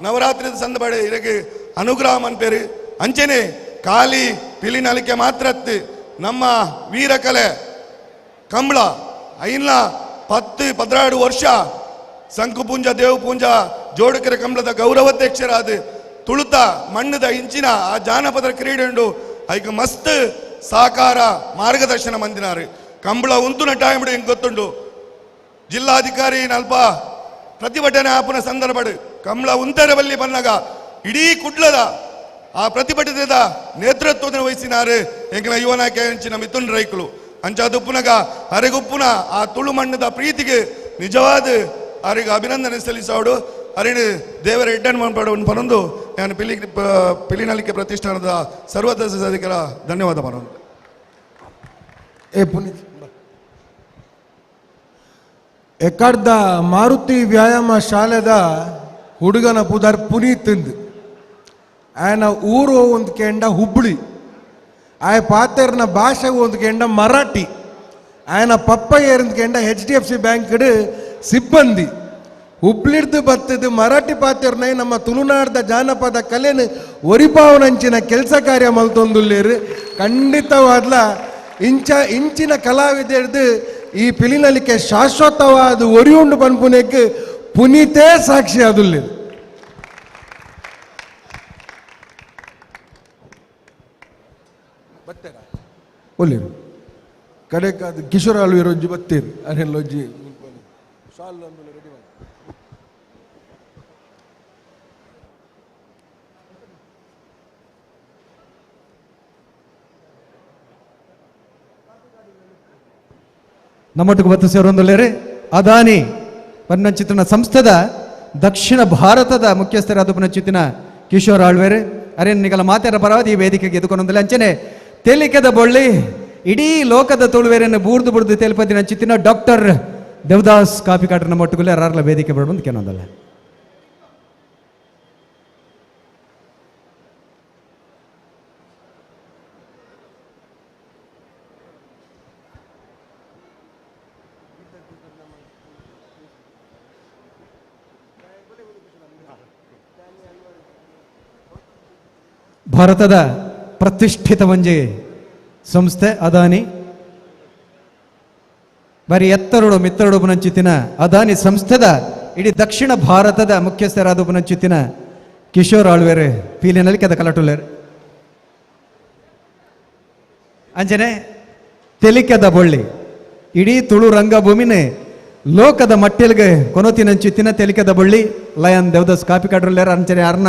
ನವರಾತ್ರಿ ಸಂದಬಡೆ ಇರಗೆ ಅನುಗ್ರಹ ಅನ್ಪೇರು ಅಂಚೆನೆ ಖಾಲಿ ಪಿಲಿನಲಿಕೆ ಮಾತ್ರ ನಮ್ಮ ವೀರಕಲೆ ಕಂಬಳ ಐನ್ಲ 10-12 ವರ್ಷ ಶಂಕುಪೂಂಜ ದೇವಪೂಂಜ ಜೋಡಕೆರೆ ಕಂಬಳದ ಗೌರವಾಧ್ಯಕ್ಷರಾದ ತುಳುತ ಮಣ್ಣದ ಇಂಚಿನ ಆ ಜಾನಪದ ಕ್ರೀಡೆ ಐಕ ಮಸ್ತ್ ಸಾಕಾರ ಮಾರ್ಗದರ್ಶನ ಮಂದಿನಾರು ಕಂಬಳ ಉಂತುನ ಟೈಮ್ ಹೆಂಗೆ ಗೊತ್ತುಂಡು ಜಿಲ್ಲಾಧಿಕಾರಿ ಅಲ್ಪ ಪ್ರತಿಭಟನೆ ಆಪುನ ಸಂದರ್ಭ ಕಂಬಳ ಉಂತರ ಬಲ್ಲಿ ಬಂದಾಗ ಇಡೀ ಕುಡ್ಲದ ಆ ಪ್ರತಿಭಟನೆದ ನೇತೃತ್ವದ ವಹಿಸಿನಾರು ಎಂಕಲ ಯುವ ನಾಯಕ ಹೆಂಚಿನ ಮಿಥುನ್ ರೈಕಲು ಅಂಚಾದುಪ್ಪುನಗ ಅರೆಗುಪ್ಪುನ ಆ ತುಳು ಮಣ್ಣದ ಪ್ರೀತಿಗೆ ನಿಜವಾದ ಅವರಿಗೆ ಅಭಿನಂದನೆ ಸಲ್ಲಿಸೋಡು ಅರಿಡು ದೇವರ ಎಡ್ಡನ್ ಮಾಡ್ಪಾಡು ಪರಂದು ನಾನು ಪಿಲಿನಲಿಕೆ ಪ್ರತಿಷ್ಠಾನದ ಸರ್ವದಸ್ಯರ ಧನ್ಯವಾದ ಪರಂದು ಎಕ್ಕಡ್ದ ಮಾರುತಿ ವ್ಯಾಯಾಮ ಶಾಲೆದ ಹುಡುಗನ ಪುದರ್ ಪುನೀತ್ ఆయన ఊరు ಒಂದ್ಕೆಂಡ ಹುಬ್ಬಳ್ಳಿ ಆಯ ಪಾತೆರ್ನ ಭಾಷೆ ಒಂದ್ಕೆಂಡ ಮರಾಠಿ ఆయన ಪಪ್ಪ ಏರಿಂದ್ಕೆಂಡ HDFC ಬ್ಯಾಂಕ್ ಸಿಬ್ಬಂದಿ ಹುಬ್ಳಿಡ್ದು ಬತ್ತದು ಮರಾಠಿ ಪಾತೆರ್ನ ನಮ್ಮ ತುಳುನಾಡದ ಜಾನಪದ ಕಲೆನ ಒರಿಪಾವನಂಚಿನ ಕೆಲಸ ಕಾರ್ಯ ಮಲ್ತೊಂದುಲ್ಲೇರು ಖಂಡಿತವಾದ್ಲ ಇಂಚಿನ ಕಲಾವಿದರ್ದು ಈ ಪಿಲಿನಲಿಕೆ ಶಾಶ್ವತವಾದ ಒರಿಯುಂಡು ಪನ್ಪುನೆಕ್ ಪುನೀತೇ ಸಾಕ್ಷಿ ಅದುಲ್ಲೇರು ಒಳ್ಳೆಯರು ಕಡೆಕಾದ ಕಿಶೋರ್ ಆಳ್ವಿ ರೊಜ್ಜಿ ಬತ್ತೀರಿ ಅರೆಲ್ಲೊಜ್ಜಿ ನಮ್ಮೊಟ್ಟಿಗೆ ಬತ್ತು ಸೇರೊಂದುಲ್ಲೇರೆ ಅದಾನಿ ಪನ್ನಂಚಿತ್ರನ ಸಂಸ್ಥೆದ ದಕ್ಷಿಣ ಭಾರತದ ಮುಖ್ಯಸ್ಥರಾದ ಪನ್ನಂಚಿತ್ತಿನ ಕಿಶೋರ್ ಆಳ್ವೇರೆ ಅರೇನು ನಿಗಲ ಮಾತಾಡ ಪರವಾದ ಈ ವೇದಿಕೆಗೆ ಎದುಕೊಂಡೊಂದಿಲ್ಲ ಅಂಚನೆ ತೇಲಿಕೆದ ಬೊಳ್ಳಿ ಇಡೀ ಲೋಕದ ತುಳುವೇರನ್ನು ಬೂರ್ದು ಬುಡ್ದು ತೇಲ್ಪದಿನ ಚಿತ್ತಿನ ಡಾಕ್ಟರ್ ದೇವದಾಸ್ ಕಾಪಿಕಾಟ್ರ ನಮ್ಮ ಒಟ್ಟುಗುಲೆ ಅರಾರ್ಲ ವೇದಿಕೆ ಬರೋದು ಕೆನೊಂದಲ್ಲ ಭಾರತದ ಪ್ರತಿಷ್ಠಿತ ಒಂಜಿ ಸಂಸ್ಥೆ ಅದಾನಿ ಬಾರಿ ಎತ್ತರಡು ಮಿತ್ತರಡು ಪುನಂಚಿತ್ತಿನ ಅದಾನಿ ಸಂಸ್ಥೆದ ಇಡೀ ದಕ್ಷಿಣ ಭಾರತದ ಮುಖ್ಯಸ್ಥರಾದ ಪುನಂಚಿತ್ತಿನ ಕಿಶೋರ್ ಆಳ್ವೇರೆ ಪೀಲಿನಲ್ಲಿ ಕೆದ ಕಲಟುಲೇರು ಅಂಜನೆ ತೆಲಿಕೆದ ಬೊಳ್ಳಿ ಇಡೀ ತುಳು ರಂಗಭೂಮಿನೇ ಲೋಕದ ಮಟ್ಟಿಲ್ಗೆ ಕೊನೋತಿನಂಚಿತ್ತಿನ ತೆಲಿಕೆದ ಬೊಳ್ಳಿ ಲಯನ್ ದೇವದಾಸ್ ಕಾಪಿಕಾಡ್ರಲ್ಲೇರ ಅಂಚನೆ ಅರ್ನ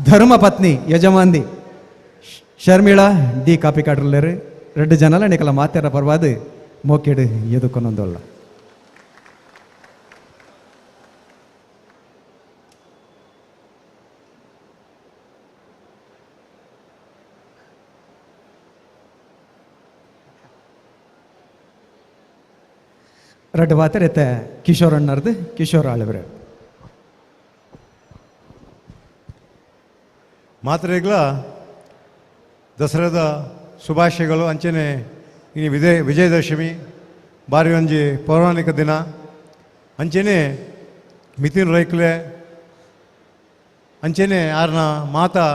ಧರ್ಮ ಪತ್ನಿ ಯಜಮಾಂದಿ ಶರ್ಮಿಳಾ ಡಿ ಕಾಪಿಕಾಡ್ರಲ್ಲೇರು ரெண்டு ஜனால நிக்கல மாத்தேற பரவாது மோக்கேடு எதுக்கொன்னொಂದಲ್ಲ ரெண்டு ಮಾತೇರ ಎತ್ತ ಕಿಶೋರ್ ಅಣ್ಣರ್ದು ಕಿಶೋರ್ ಆಳ್ವರೆ ಮಾತ್ರೆಗಳ ದಸರಾದ ಶುಭಾಶಯಗಳು ಅಂಚನೆ ಇನ್ನು ವಿಜಯದಶಮಿ ಬಾರಿ ಒಂಜಿ ಪೌರಾಣಿಕ ದಿನ ಅಂಚನೆ ಮಿಥುನ್ ರೈಕ್ಲೆ ಅಂಚನೆ ಆರ್ನ ಮಾತಾ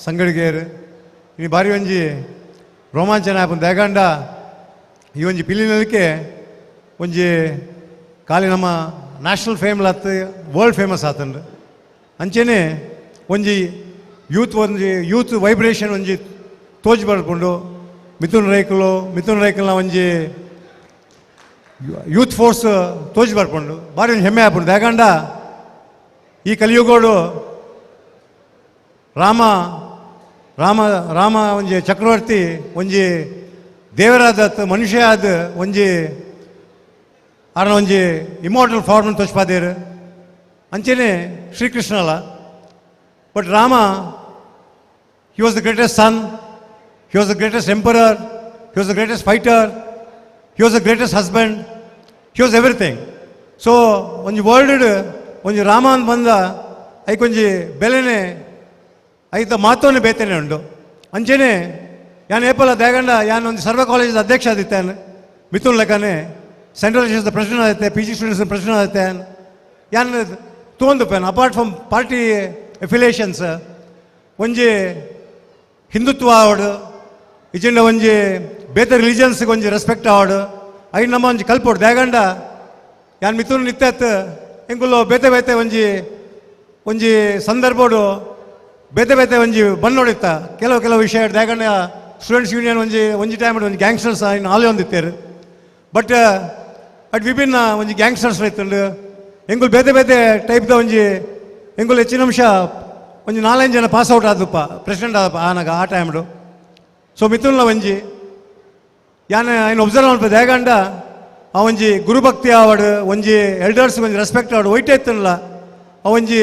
ಸಂಗಡಿಗೇರು ಇನ್ನು ಬಾರಿ ಒಂಜಿ ರೋಮಾಂಚನ ಆಪನ್ ದೇಗಂಡ ಈ ಒಂಜಿ ಪಿಲಿನಲಿಕೆ ಒಂಜಿ ಕಾಲಿ ನಮ್ಮ ನ್ಯಾಷನಲ್ ಫೇಮ್ ಆತು ವರ್ಲ್ಡ್ ಫೇಮಸ್ ಆತಂಡು ಅಂಚನೆ ಒಂಜಿ ಯೂತ್ ವೈಬ್ರೇಷನ್ ಒಂಜಿ ತೋಜಿ ಬರ್ಕೊಂಡು ಮಿಥುನ್ ರೈಕಲ್ನ ಒಂಜಿ ಯೂತ್ ಫೋರ್ಸ್ ತೋಜಿ ಬರ್ಕೊಂಡು ಬಾರಿ ಒಂದು ಹೆಮ್ಮೆ ಆಗ್ಬಿಡು ಯಾಕಂಡ ಈ ಕಲಿಯುಗೋಡು ರಾಮ ಒಂಜಿ ಚಕ್ರವರ್ತಿ ಒಂಜಿ ದೇವರಾದ ಮನುಷ್ಯ ಆದ ಒಂಜಿ ಆರ್ನ ಒಂಜಿ ಇಮೋರ್ಟಲ್ ಫಾರ್ಮ್ ತೋಚ್ಪಾದೇರು ಅಂಚೆನೆ ಶ್ರೀಕೃಷ್ಣ ಅಲ್ಲ but Rama he was the greatest son, he was the greatest emperor, he was the greatest fighter, he was the greatest husband, he was everything. So onji world onji Rama ಅಂತ ಬಂದ ಐಕೊಂಜಿ ಬೆಲೆನೆ ಐತ ಮಾತೋನೆ ಬೇತೇನೆ ಉಂಡು ಅಂಚೆನೆ ಯಾನ್ ಏಪಲ ದೇಗಂಡ ಯಾನ್ ಒಂದು ಸರ್ವ ಕಾಲೇಜ್ ಅಧ್ಯಕ್ಷ ಆದಿತ್ತೇನೆ ಮಿಥುನ್ ಲೆಕ್ಕನೆ ಸೆಂಟ್ರಲ್ ದ ಪ್ರೆಸಿಡೆಂಟ್ ಆದಿತ್ತೆ PG ಸ್ಟೂಡೆಂಟ್ಸ್ ಪ್ರೆಸಿಡೆಂಟ್ ಆದಿತ್ತೆ ಯಾನ್ ತೊಂದು ಪೇನ್ ಅಪಾರ್ಟ್ ಫ್ರಮ್ ಪಾರ್ಟಿ ಎಫಿಲಿಯೇಷನ್ಸ್ ಒಂಜಿ ಹಿಂದುತ್ವ ಆವಡು ಇಜೆಂಡ ಒಂಜಿ ಬೇತೆ ರಿಲಿಜನ್ಸ್ಗೆ ಒಂಜಿ ರೆಸ್ಪೆಕ್ಟ್ ಆವಡು ಐ ನಮ್ಮ ಒಂಜಿ ಕಲ್ಪೋಡು ದೇಗಂಡ ಯಾನ್ ಮಿಥುನ್ ನಿತ್ಯತ್ ಎಂಕುಲು ಬೇತೆ ಒಂಜಿ ಒಂಜಿ ಸಂದರ್ಭಡು ಬೇತೆ ಬೇತೆ ಒಂಜಿ ಬಂದ್ ನೋಡಿತ್ತ ಕೆಲವು ವಿಷಯ ದಾಗಂಡ ಸ್ಟೂಡೆಂಟ್ಸ್ ಯೂನಿಯನ್ ಒಂಜಿ ಟೈಮ್ ಒಂಜಿ ಗ್ಯಾಂಗ್ಸ್ಟರ್ಸ್ ಇನ್ನು ಆಲಿ ಹೊಂದಿತ್ತೇರು ಬಟ್ ಅಟ್ ವಿಭಿನ್ನ ಒಂಜಿ ಗ್ಯಾಂಗ್ಸ್ಟರ್ಸ್ ಇತ್ತುಂಡು ಎಂಗುಲ್ ಬೇತೆ ಬೇತೆ ಟೈಪ್ದ ಒಂಜಿ ಎಂಗುಲ್ ಹೆಚ್ಚಿನ ಅಂಶ ಒಂಜಿ 4-5 ಜನ ಪಾಸ್ ಔಟ್ ಆದಪ್ಪ ಪ್ರೆಸಿಡೆಂಟ್ ಆದಪ್ಪ ಆನಾಗ ಆ ಟೈಮ್ಡು ಸೊ ಮಿಥುನ್ಲ ಒಂಜಿ ಐನು ಒಬ್ಸರ್ವ್ ಮಾಡ್ಪ ದಾಗಂಡ ಆ ಒಂಜಿ ಗುರುಭಕ್ತಿ ಆವಡ್ ಒಂಜಿ ಎಲ್ಡರ್ಸ್ ಒಂಜಿ ರೆಸ್ಪೆಕ್ಟ್ ಆವಡ್ ಒಯ್ಟೆ ಇತ್ತಲ್ಲ ಆ ಒಂಜಿ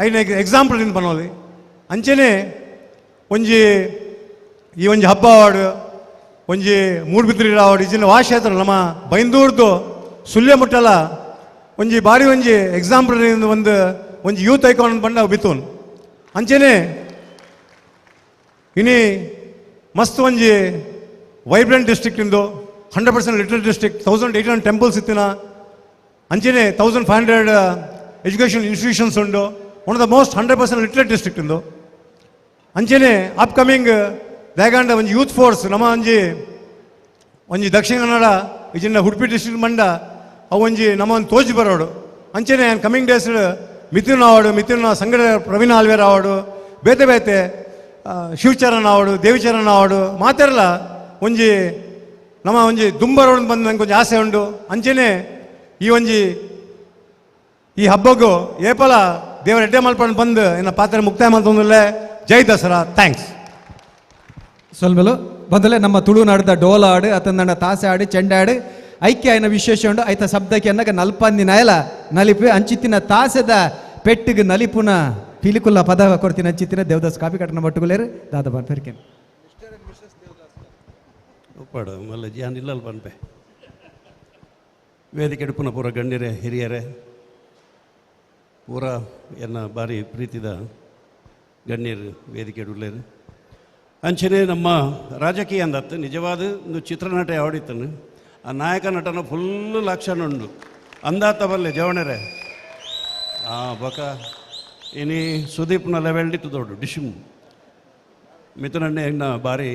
ಐನ ಎಕ್ಸಾಂಪಲ್ ನಿಂದು ಬನ್ನೋಲಿ ಅಂಚೆನೆ ಒಂಜಿ ಈ ಒಂಜಿ ಹಬ್ಬ ಆವಡ್ ಒಂಜಿ ಮೂಡ್ಬಿದ್ರಿ ಆವಡ್ ಇಜಿನ ವಾಶ ಆಯ್ತಲ್ಲ ನಮ್ಮ ಬೈಂದೂರ್ದು ಸುಲ್ಯ ಮುಟ್ಟಲ್ಲ ಒಂಜಿ ಬಾರಿ ಒಂಜಿ ಎಕ್ಸಾಂಪಲ್ ಒಂಜಿ ಯೂತ್ ಐಕಾನ್ ಬಂಡ ಬಿತ್ತೂನ್ ಅಂಚೆನೆ ಇನಿ ಮಸ್ತ್ ಒಂಜಿ ವೈಬ್ರೆಂಟ್ ಡಿಸ್ಟ್ರಿಕ್ಟ್ ಇಂದು 100% ಲಿಟ್ರಲ್ ಡಿಸ್ಟ್ರಿಕ್ಟ್ 1800 ಟೆಂಪಲ್ಸ್ ಇತ್ತಿನ ಅಂಚೆನೆ 1500 ಎಜುಕೇಷನ್ ಇನ್ಸ್ಟಿಟ್ಯೂಷನ್ಸ್ ಉಂಡು one of the most 100% literate district ಇಂದು ಅಂಚೆನೆ ಅಪ್ಕಮಿಂಗ್ ದಾಗಂಡ ಒಂಜಿ ಯೂತ್ ಫೋರ್ಸ್ ನಮ್ಮ ಒಂಜಿ ದಕ್ಷಿಣ ಕನ್ನಡ ಇಜಿನ ಉಡುಪಿ ಡಿಸ್ಟ್ರಿಕ್ಟ್ ಮಂಡ ಅವು ಒಂಜಿ ನಮ್ಮ ಒಂದು ತೋಜಿ ಬರೋಡು ಅಂಚೆನೆ ಕಮಿಂಗ್ ಡೇಸ್ ಮಿಥುನ್ ಆವಡು ಮಿಥುನ್ ಸಂಗಡ ಪ್ರವೀಣ್ ಆಳ್ವೇರ್ ಆವಡು ಬೇತೆ ಬೇತೆ ಶಿವಚರಣ್ ಆವಡು ದೇವಿಚರಣ್ ಆವಡು ಮಾತೆರಲ್ಲ ಒಂಜಿ ನಮ್ಮ ಒಂಜಿ ದುಂಬರೋಡ್ ಬಂದು ನಂಗೆ ಒಂಜಿ ಆಸೆ ಉಂಡು ಅಂಚೆನೆ ಈ ಹಬ್ಬಗೂ ಏಪಲ ದೇವರ ಎಡ್ಡೆ ಮಲ್ಪಂಡು ಬಂದು ಇನ್ನು ಪಾತ್ರೆ ಮುಕ್ತಾಯ ಮಾಡ್ತಂದಿಲ್ಲ. ಜೈ ದಸರಾ. ಥ್ಯಾಂಕ್ಸ್. ಸೊಲ್ಮೆಲು ಬಂದಲೇ ನಮ್ಮ ತುಳುನಾಡದ ಡೋಲ ಆಡು ಅತಂದಂಡ ತಾಸೆ ಆಡು ಚೆಂಡೆ ಆಡು ಐಕ್ಯ ಆಯ್ನ ವಿಶೇಷ ಉಂಡು ಐತ ಶಬ್ದಕ್ಕೆ ಅನ್ನಗ ನಲ್ಪಂದಿ ನಯಲ ನಲಿಪು ಅಂಚಿತ್ತಿನ ತಾಸೆದ ಪೆಟ್ಟಿಗೆ ನಲಿಪುನ ಪಿಲಿಕುಲ್ಲ ಪದ ಕೊಡ್ತೀನಿ ಅಂಚಿತ್ತಿನ ದೇವದಾಸ್ ಕಾಪಿ ಕಟ್ಟನ ಮಟ್ಟುಗುಲೇರು ದಾದ ಬನ್ ಫೆರ್ಕೆನ್ ಉಪ್ಪಾಡು ಮಲ್ಲ ಜಾನ್ ಇಲ್ಲಲ್ ಬನ್ಪೆ ವೇದಿಕೆ ಎಡುಪುನ ಪೂರ ಗಣ್ಯರೇ ಹಿರಿಯರೇ ಪೂರ ಎನ್ನ ಬಾರಿ ಪ್ರೀತಿದ ಗಣ್ಯರು ವೇದಿಕೆ ಎಡುಲೇರು ಅಂಚನೆ ನಮ್ಮ ರಾಜಕೀಯ ಅಂದತ್ತು ನಿಜವಾದ ಒಂದು ಚಿತ್ರನಟ ಯಾವಡಿತ್ತನು ಆ ನಾಯಕ ನಟನ ಫುಲ್ಲು ಲಕ್ಷಣ ಉಂಡು ಅಂದಾತ ಬಲ್ಲೆ ಜವಣರೇ ಬೊಕ ಇನಿ ಸುದೀಪ್ನ ಲೆವೆಲ್ಡಿತ್ತು ದೊಡ್ಡ ಡಿಶಿಮ್ ಮಿಥುನಣ್ಣೆ ಎಣ್ಣ ಬಾರಿ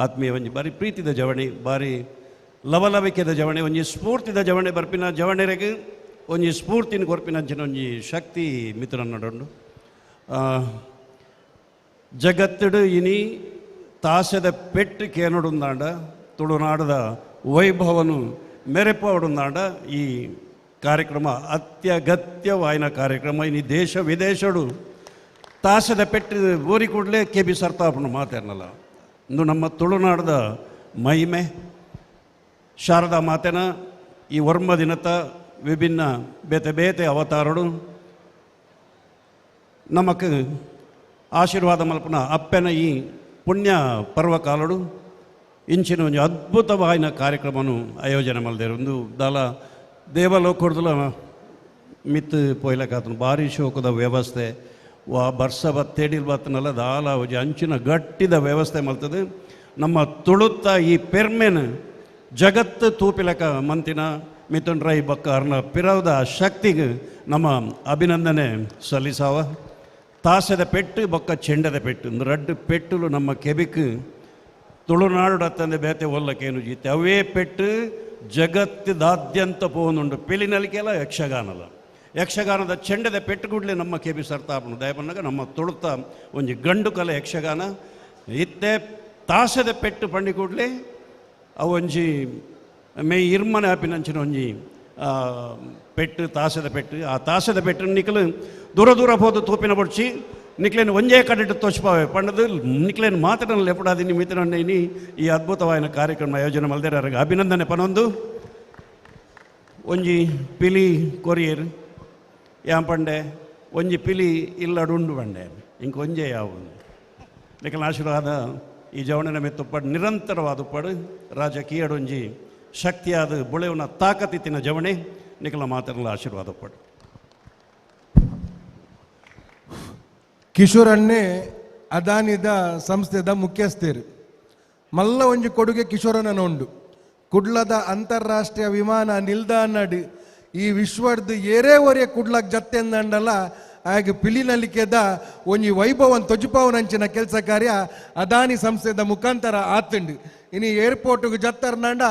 ಆತ್ಮೀಯ ಒಂಜಿ ಬಾರಿ ಪ್ರೀತಿದ ಜವಣಿ ಬಾರಿ ಲವಲವಿಕೆದ ಜವಣಿ ಒಂಜಿ ಸ್ಫೂರ್ತಿದ ಜವಣಿ ಬರ್ಪಿನ ಜವಣೆರೆಗೆ ಒಂಜಿ ಸ್ಫೂರ್ತಿನ ಕೊರ್ಪಿನ ಅಂಚಿನ ಒಂಜಿ ಶಕ್ತಿ ಮಿಥುನಣ್ಣಡುಂಡು ಜಗತ್ತಡು ಇನಿ ತಾಸೆದ ಪೆಟ್ಟು ಕೇನಡುಂದಾಂಡ ತುಳುನಾಡದ ವೈಭವನು ಮೆರೆಪಡುಂದಾಂಡ ಈ ಕಾರ್ಯಕ್ರಮ ಅತ್ಯಗತ್ಯವಾಯಿನ ಕಾರ್ಯಕ್ರಮ ಇನಿ ದೇಶ ವಿದೇಶಡು ತಾಸೆದ ಪೆಟ್ಟು ಬೋರಿ ಕೂಡಲೇ ಕೆ ಬಿ ಸರ್ತಾಪನ ಮಾತೇನಲ್ಲ ಇಂದು ನಮ್ಮ ತುಳುನಾಡದ ಮಹಿಮೆ ಶಾರದಾ ಮಾತೆನ ಈ ವರ್ಮ ದಿನತ ವಿಭಿನ್ನ ಬೇತೆ ಬೇತೆ ಅವತಾರಡು ನಮಕ್ ಆಶೀರ್ವಾದ ಮಲ್ಪನ ಅಪ್ಪನ ಈ ಪುಣ್ಯ ಪರ್ವಕಾಲಡು ಇಂಚಿನ ಒಂದು ಅದ್ಭುತವಾಯಿನ ಕಾರ್ಯಕ್ರಮವನ್ನು ಆಯೋಜನೆ ಮಾಡಿದೆ ಒಂದು ದಾಲ ದೇವಲೋಕದ ಮಿತ್ ಪೊಯ್ಲಕಾತನು ಭಾರಿ ಶೋಕದ ವ್ಯವಸ್ಥೆ ಬರ್ಸ ಬತ್ತೇಡಿಲ್ ಬತ್ತನಲ್ಲ ದಾಲ ಒಂಜಿ ಅಂಚಿನ ಗಟ್ಟಿದ ವ್ಯವಸ್ಥೆ ಮಲ್ತದೆ ನಮ್ಮ ತುಳುತ್ತ ಈ ಪೆರ್ಮೆನ್ ಜಗತ್ತು ತೂಪಿಲಕ ಮಂತಿನ ಮಿಥುನ್ ರೈ ಬಕ್ಕ ಅರ್ನ ಪಿರವದ ಶಕ್ತಿಗೆ ನಮ್ಮ ಅಭಿನಂದನೆ ಸಲ್ಲಿಸಾವ ತಾಸೆದ ಪೆಟ್ಟು ಬೊಕ್ಕ ಚೆಂಡದ ಪೆಟ್ಟು ರಡ್ಡು ಪೆಟ್ಟುಲು ನಮ್ಮ ಕೆಬಿಕ್ ತುಳುನಾಡು ಅತ್ತಂದೆ ಬೇತೆ ಒಲ್ಲಕೇನು ಜೀತೆ ಅವೇ ಪೆಟ್ಟು ಜಗತ್ತಿದಾದ್ಯಂತ ಪೋನುಂಡು ಪಿಲಿನಲಿಕೆಲ್ಲ ಯಕ್ಷಗಾನಲ್ಲ ಯಕ್ಷಗಾನದ ಚೆಂಡದ ಪೆಟ್ಟುಗುಡ್ಲೆ ನಮ್ಮ ಕೆ ಬಿ ಸರ್ತಾಪನ ದಯಪನ್ನಾಗ ನಮ್ಮ ತುಳುತ್ತ ಒಂಜಿ ಗಂಡು ಕಲೆ ಯಕ್ಷಗಾನ ಇತ್ತೆ ತಾಸದ ಪೆಟ್ಟು ಪಂಡಿ ಕೂಡಲೇ ಅವು ಒಂಜಿ ಮೇ ಇರ್ಮನೆ ಆಪಿನಂಚಿನ ಒಂಜಿ ಪೆಟ್ಟು ತಾಸದ ಪೆಟ್ಟು ಆ ತಾಸದ ಪೆಟ್ಟು ನಿಖಲು ದೂರ ದೂರ ಹೋದು ತೂಪಿನ ಬಡ್ಚಿ ನಿಕ್ಲೇನು ಒಂಜೇ ಕಡೆಟ್ಟು ತೋಚ್ಪಾವೆ ಪಂಡದು ನಿಕ್ಲೇನು ಮಾತನಲ್ಲಿ ಎಪ್ಪಡಾದಿನಿ ಮಿತ್ರಣ್ಣಿ ಈ ಅದ್ಭುತವಾದ ಕಾರ್ಯಕ್ರಮ ಆಯೋಜನೆ ಮಲ್ದೇರ ಅಭಿನಂದನೆ ಪನೊಂದು ಒಂಜಿ ಪಿಲಿ ಕೊರಿಯರ್ ಯಾಂಪಂಡೆ ಒಂಜಿ ಪಿಲಿ ಇಲ್ಲಡುಂಡು ಬಂಡೆ ಇಂಕೊಂಜೆ ಯಾವ ನಿಖಲ ಆಶೀರ್ವಾದ ಈ ಜವಣನ ಮೆತ್ತುಪ್ಪಡು ನಿರಂತರವಾದ ಉಪ್ಪಡು ರಾಜಕೀಯಡೊಂಜಿ ಶಕ್ತಿಯಾದ ಬುಳೆವನ ತಾಕತ್ತಿನ ಜವಣೆ ನಿಖಲ ಮಾತರಲ್ಲ ಆಶೀರ್ವಾದ ಉಪ್ಪಡು ಕಿಶೋರನ್ನೇ ಅದಾನಿದ ಸಂಸ್ಥೆದ ಮುಖ್ಯಸ್ಥರು ಮಲ್ಲ ಒಂಜಿ ಕೊಡುಗೆ ಕಿಶೋರನ ಉಂಡು ಕುಡ್ಲದ ಅಂತಾರಾಷ್ಟ್ರೀಯ ವಿಮಾನ ನಿಲ್ದಾಣಡ್ ಈ ವಿಶ್ವದ ಏರೇ ಒರೆ ಕುಡ್ಲಕ್ ಜತ್ತೆಂದಂಡಲ್ಲ ಹಾಗೆ ಪಿಲಿನಲಿಕೆದ ಒಂಜಿ ವೈಭವನ್ ತೊಜುಪಾವನಂಚಿನ ಕೆಲಸ ಕಾರ್ಯ ಅದಾನಿ ಸಂಸ್ಥೆದ ಮುಖಾಂತರ ಆತುಂಡು ಇನಿ ಏರ್ಪೋರ್ಟ್ಗೆ ಜತ್ತರ್ನಂಡ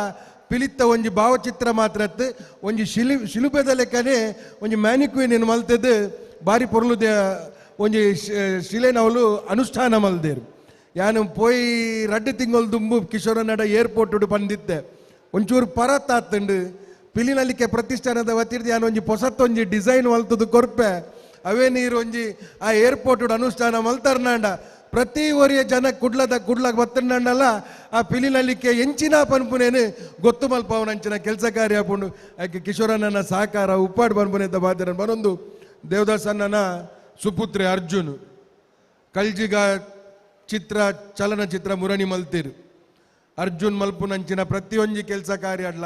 ಪಿಲಿತ್ತ ಒಂಜಿ ಭಾವಚಿತ್ರ ಮಾತ್ರ ಒಂಜಿ ಶಿಲುಬೆದ ಲೆಕ್ಕನೆ ಒಂಜಿ ಮ್ಯಾನಿಕ್ವಿನ್ ಏನು ಮಲ್ತದ್ದು ಬಾರಿ ಪೊರ್ಲುದ ಒಂಜಿ ಶಿಲೆನವಲು ಅನುಷ್ಠಾನ ಮಲ್ದೇರು. ಯಾನು ಪೋಯಿ 2 ತಿಂಗಳು ದುಂಬು ಕಿಶೋರನಡ ಏರ್ಪೋರ್ಟ್ ಬಂದಿದ್ದೆ ಒಂಚೂರು ಪರತ್ತಾತಂಡು ಪಿಲಿನಲ್ಲಿಕೆ ಪ್ರತಿಷ್ಠಾನದ ವತಿರ್ದು ಯಾನು ಒಂಜಿ ಹೊಸತ್ತೊಂಜಿ ಡಿಸೈನ್ ಮಲ್ತದ್ದು ಕೊರ್ಪೆ ಅವೇ ನೀರು ಒಂಜಿ ಆ ಏರ್ಪೋರ್ಟ್ ಅನುಷ್ಠಾನ ಮಲ್ತಾರ್ನಾಂಡ ಪ್ರತಿ ಒರಿಯ ಜನ ಕುಡ್ಲಾಗ ಬತ್ತಂಡಲ್ಲ ಆ ಪಿಲಿನಲ್ಲಿಕೆ ಎಂಚಿನ ಪನ್ಪುನೇನು ಗೊತ್ತು ಮಲ್ಪವನಂಚಿನ ಕೆಲಸ ಕಾರ್ಯ ಹಾಕೊಂಡು ಆಕೆ ಕಿಶೋರಣ್ಣನ ಸಹಕಾರ ಉಪ್ಪಾಡು ಪನ್ಪುನೆತ ಬಾಧ್ಯರ ಬರೊಂದು ದೇವದಾಸ್ ಅಣ್ಣನ ಸುಪುತ್ರಿ ಅರ್ಜುನ್ ಕಳ್ಜಿಗ ಚಲನಚಿತ್ರ ಮುರಣಿ ಮಲ್ತೀರು ಅರ್ಜುನ್ ಮಲ್ಪುನಂಚಿನ ಪ್ರತಿಯೊಂದು ಕೆಲಸ ಕಾರ್ಯ ಅಡ್ಲ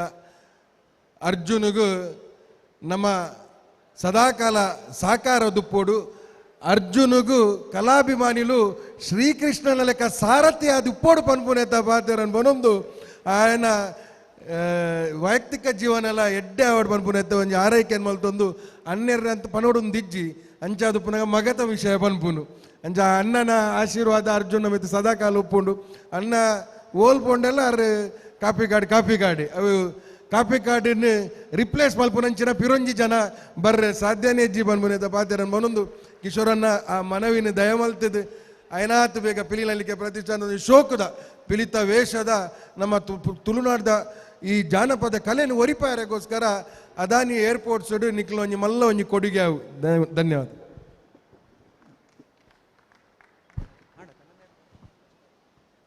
ಅರ್ಜುನ್ಗೂ ನಮ್ಮ ಸದಾಕಾಲ ಸಹಕಾರ ದುಪ್ಪೋಡು ಅರ್ಜುನ್ಗೂ ಕಲಾಭಿಮಾನಿಲು ಶ್ರೀಕೃಷ್ಣನ ಲೆಕ್ಕ ಸಾರಥಿ ಅದು ಉಪ್ಪೋಡು ಪನ್ಪುನೇತ ಬಾಧ್ಯರನ್ ಬನೊಂದು ఆయన ವೈಯಕ್ತಿಕ ಜೀವನ ಎಲ್ಲ ಎಡ್ಡೆ ಆವಡ್ ಪನ್ಪುನೆತ್ತ ಒಂಜಿ ಆರೈಕೆ ಮಲ್ತೊಂದು ಅನ್ನೆರ್ರ ಅಂತ ಪನೋಡೊಂದು ದಿಜ್ಜಿ ಅಂಚಾದು ಪುನಃ ಮಗತ ವಿಷಯ ಪನ್ಪುನು ಅಂಚ ಅಣ್ಣನ ಆಶೀರ್ವಾದ ಅರ್ಜುನ ಮಿತ್ತು ಸದಾಕಾಲ ಉಪ್ಪುಂಡು ಅಣ್ಣ ಓಲ್ಪೊಂಡೆಲ್ಲ ಅರ್ ಕಾಪಿ ಗಾಡಿ ಅವು ಕಾಪಿ ಕಾರ್ಡನ್ನು ರಿಪ್ಲೇಸ್ ಮಲ್ಪುನಂಚಿನ ಪಿರೊಂಜಿ ಜನ ಬರ್ರೆ ಸಾಧ್ಯನೇ ಇಜ್ಜಿ ಬಂದ್ಬುನೇತ ಬಾಧ್ಯರನ್ ಮನೊಂದು ಕಿಶೋರನ್ನ ಆ ಮನವಿನ ದಯಮಲ್ತದ್ದು ಐನಾತ್ ಬೇಗ ಪಿಲಿನಲ್ಲಿಕೆ ಪ್ರತಿಷ್ಠಾನದ ಶೋಕದ ಪಿಲಿತ ವೇಷದ ನಮ್ಮ ತುಳುನಾಡ್ದ ಈ ಜಾನಪದ ಕಲೆಯನ್ನು ಒರಿಪಾಯರೆಗೋಸ್ಕರ ಅದಾನಿ ಏರ್ಪೋರ್ಟ್ಸ್ ನಿಕ್ಲ ಒಂಜಿ ಮಲ್ಲ ಒಂಜಿ ಕೊಡುಗೆ ಅವು. ಧನ್ಯವಾದ.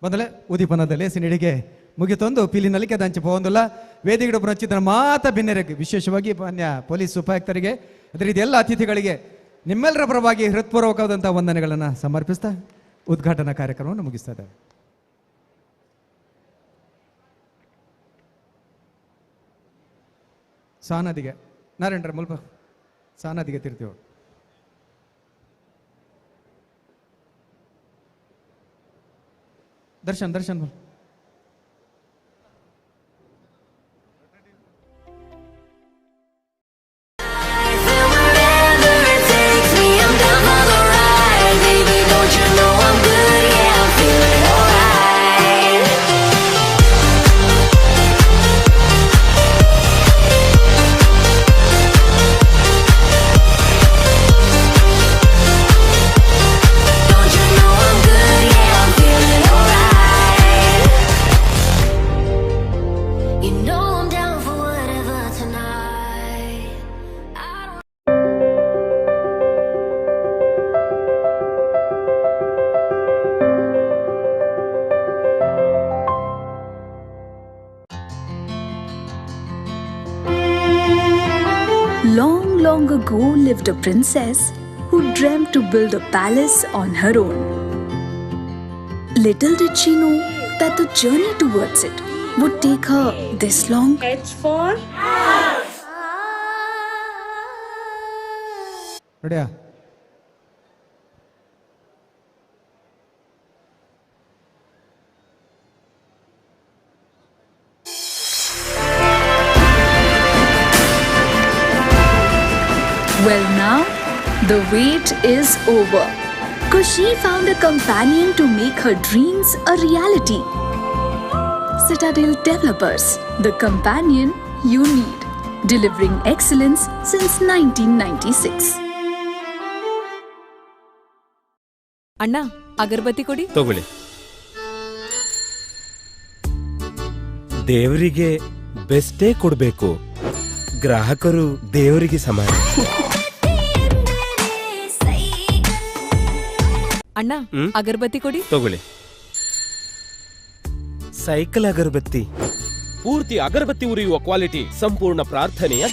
ಮೊದಲೇ ಉದೀಪನದ ಲೇಸಿನಿಡಿಗೆ ಮುಗಿತೊಂದು ಪಿಲಿನಲ್ಲಿಕೆ ದಂಚಿ ಪೋಂದುಲ್ಲ ವೇದಿಕೆ ಪುನಶ್ಚಿತ್ರ ಮಾತ ಭಿನ್ನರಿಗೆ ವಿಶೇಷವಾಗಿ ಮಾನ್ಯ ಪೊಲೀಸ್ ಉಪಾಯುಕ್ತರಿಗೆ ಅದೇ ರೀತಿ ಎಲ್ಲ ಅತಿಥಿಗಳಿಗೆ ನಿಮ್ಮೆಲ್ಲರ ಪರವಾಗಿ ಹೃತ್ಪೂರ್ವಕವಾದಂಥ ವಂದನೆಗಳನ್ನು ಸಮರ್ಪಿಸ್ತಾ ಉದ್ಘಾಟನಾ ಕಾರ್ಯಕ್ರಮವನ್ನು ಮುಗಿಸ್ತಾ ಇದ್ದಾರೆ. ಸಾನದಿಗೆ ನಾರಾಯಣರ ಮುಲ್ಪ ಸಾನದಿಗೆ ತಿರ್ತೀವಿ Darshan Long ago lived a princess who dreamt to build a palace on her own. Little did she know that the journey towards it would take her this long. H for house. Ready? Well, now the wait is over, 'cause she found a companion to make her dreams a reality. Citadel Developers, the companion you need, delivering excellence since 1996. ಅಣ್ಣ ಅಗರಬತ್ತಿ ಕೊಡಿ. ತಗೊಳ್ಳಿ. ದೇವರಿಗೆ ಬೆಸ್ಟೇ ಕೊಡಬೇಕು. ಗ್ರಾಹಕರು ದೇವರಿಗೆ ಸಮಾನ. ಅಣ್ಣ ಅಗರಬತ್ತಿ ಕೊಡಿ. ತಗೊಳ್ಳಿ. ಸೈಕಲ್ ಅಗರಬತ್ತಿ. ಪೂರ್ತಿ ಅಗರಬತ್ತಿ ಉರಿಯುವ ಕ್ವಾಲಿಟಿ, ಸಂಪೂರ್ಣ ಪ್ರಾರ್ಥನೆಯ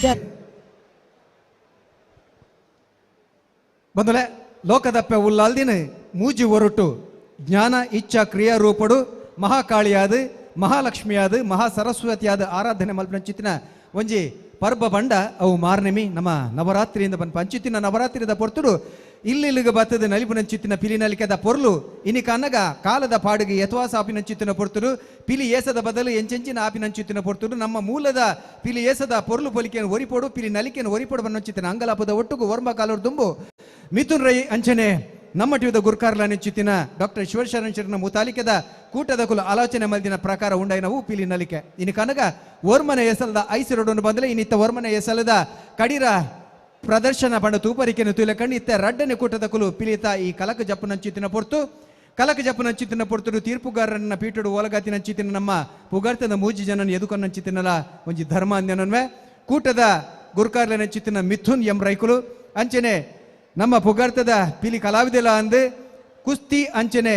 ಬಂದಲೆ ಲೋಕದಪ್ಪೆ ಉಲ್ಲಾಲ್ದಿನ ಮೂಜಿ ಹೊರಟು ಜ್ಞಾನ ಇಚ್ಛಾ ಕ್ರಿಯಾ ರೂಪಡು ಮಹಾಕಾಳಿಯಾದ ಮಹಾಲಕ್ಷ್ಮಿಯಾದ ಮಹಾ ಸರಸ್ವತಿಯಾದ ಆರಾಧನೆ ಮಲ್ಪಂಚಿತ್ತಿನ ಒಂಜಿ ಪರ್ಬ ಬಂಡ ಅವು ಮಾರ್ನೆಮಿ ನಮ್ಮ ನವರಾತ್ರಿಯಿಂದ ಬಂದು ಪಂಚಿತ್ತಿನ ನವರಾತ್ರಿದ ಪೊರ್ತುಡು ಇಲ್ಲಿಗೆ ಬತ್ತದ ನಲಿಪುನಂಚಿತ್ತಿನ ಪಿಲಿನಲಿಕೆದ ಪೊರ್ಲು ಇನಿ ಕನ್ನಗ ಕಾಲದ ಪಾಡಿಗೆ ಯಥವಾಸ ಆಪಿನಂಚಿತ್ತಿನ ಪೊರ್ತುಡು ಪಿಲಿ ಏಸದ ಬದಲು ಎಂಚೆಂಚಿನ ಆಪಿನಂಚಿತ್ತಿನ ಪೊರ್ತುಡು ನಮ್ಮ ಮೂಲದ ಪಿಲಿ ಏಸದ ಪೊರ್ಲು ಪೊಲಿಕೆಯನ್ನು ಒರಿಪೋಡು ಪಿಲಿ ನಲಿಕೆಯನ್ನು ಒರಿಪೋಡು ಬನ್ನಂಚಿತ್ತಿನ ಅಂಗಲಾಪದ ಒಟ್ಟುಗು ವರ್ಮ ಕಾಲೂರು ದುಂಬು ಮಿಥುನ್ ರೈ ಅಂಚನೆ ನಮ್ಮ ಟಿವಿದ ಗುರ್ಕಾರ್ಲ ನೆಚ್ಚಿತಿನ ಡಾಕ್ಟರ್ ಶಿವಶರಣಶರಣ ಮುತಾಲಿಕೆದ ಕೂಟದ ಕುಲ ಆಲೋಚನೆ ಮಲ್ದಿನ ಪ್ರಕಾರ ಉಂಡೈನವು ಪಿಲಿ ನಲಿಕೆ ಇನ್ನು ಕನಗ ಓರ್ಮನೆ ಎಸಲದ ಐಸಿರೋಡನ್ನು ಬಂದಲೆ ಇನ್ನಿತ್ತ ಓರ್ಮನೆ ಎಸಲದ ಕಡಿರ ಪ್ರದರ್ಶನ ಪಂಡ ತೂಪರಿಕೆಯನ್ನು ತುಲಕಂಡು ಇತ್ತ ರಡ್ಡನೆ ಕೂಟದ ಕುಲು ಪಿಲಿತ ಈ ಕಲಕ ಜಪ್ಪುನಂಚಿತ್ತಿನ ಪೊರ್ತು ಕಲಕ ಜಪ್ಪುನಂಚಿತ್ತಿನ ಪೊರ್ತುಡು ತೀರ್ಪುಗಾರರನ್ನ ಪೀಟುಡು ಓಲಗಾತಿನಂಚಿತ್ತಿನ ನಮ್ಮ ಪುಗಾರ್ತದ ಮೂಜಿ ಜನನ ಎದುಕನ್ನಂಚಿತ್ತಿನಲ ಒಂಜಿ ಧರ್ಮ ಅಂದ್ಯನನ್ವೆ ಕೂಟದ ಗುರ್ಕಾರ್ಲ ನೆಚ್ಚಿತ್ತಿನ ಮಿಥುನ್ ಎಂ ರೈಕುಲು ಅಂಚನೆ ನಮ್ಮ ಪುಗಾರ್ತದ ಪಿಲಿ ಕಲಾವಿದೆಲ ಅಂದು ಕುಸ್ತಿ ಅಂಚನೆ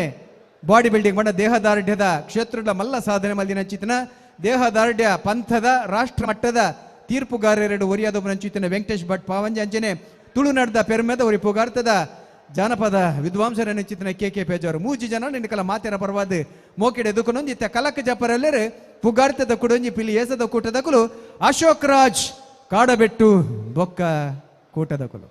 ಬಾಡಿ ಬಿಲ್ಡಿಂಗ್ ಬಂಡ ದೇಹದಾರ್ಢ್ಯದ ಕ್ಷೇತ್ರದ ಮಲ್ಲ ಸಾಧನೆ ಮಲ್ದಿನ ಚಿತ್ತಿನ ದೇಹದಾರ್ಢ್ಯ ಪಂಥದ ರಾಷ್ಟ್ರ ಮಟ್ಟದ ತೀರ್ಪುಗಾರರೆರಡು ಒರಿಯಾದೊಬ್ಬ ನಂಚಿತ್ತಿನ ವೆಂಕಟೇಶ್ ಭಟ್ ಪಾವಂಜಿ ಅಂಚನೆ ತುಳುನಾಡದ ಪೆರ್ಮೆದ ಒರಿ ಪುಗಾರ್ತದ ಜಾನಪದ ವಿದ್ವಾಂಸರ ನೆಚ್ಚಿತ್ತಿನ ಕೆ ಪೇಜವರು ಮೂಜಿ ಜನ ನಿನ್ನ ಮಾತೆರ ಪರವಾದ ಮೋಕೆಡೆ ಎದುಕೊಂಡೊಂದು ಇತ್ತ ಕಲಕ ಜಪರೆಲ್ಲರೂ ಪುಗಾರ್ತದ ಕುಡೊಂಜಿ ಪಿಲಿ ಏಸದ ಕೂಟದ ಕುಲು ಅಶೋಕ್ ರಾಜ್ ಕಾಡಬೆಟ್ಟು ಬೊಕ್ಕ ಕೂಟದ ಕುಲು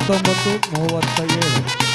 19:37.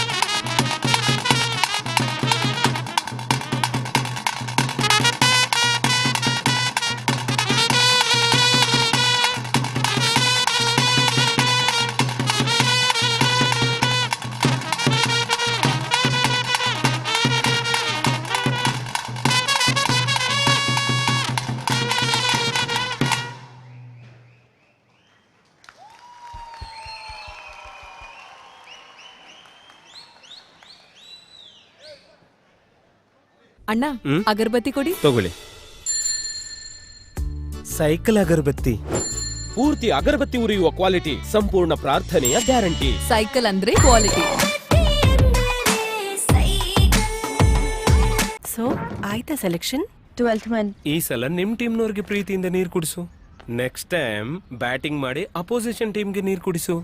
ಅಣ್ಣ ಅಗರಬತ್ತಿ ಕೊಡಿ. ತಗೊಳ್ಳಿ. ಸೈಕಲ್ ಅಗರಬತ್ತಿ. ಪೂರ್ತಿ ಅಗರಬತ್ತಿ ಉರಿಯುವ ಕ್ವಾಲಿಟಿ, ಸಂಪೂರ್ಣ ಪ್ರಾರ್ಥನೆಯ ಗ್ಯಾರಂಟಿ. ಸೈಕಲ್ ಅಂದ್ರೆ ಕ್ವಾಲಿಟಿ. ಸೊ ಆಯ್ತಾ ಸೆಲೆಕ್ಷನ್? 12th ಮನ್. ಈ ಸಲ ನಿಮ್ ಟೀಮ್ನವ್ರಿಗೆ ಪ್ರೀತಿಯಿಂದ ನೀರು ಕುಡಿಸು. ನೆಕ್ಸ್ಟ್ ಟೈಮ್ ಬ್ಯಾಟಿಂಗ್ ಮಾಡಿ ಅಪೋಸಿಷನ್ ಟೀಮ್ಗೆ ನೀರು ಕುಡಿಸು.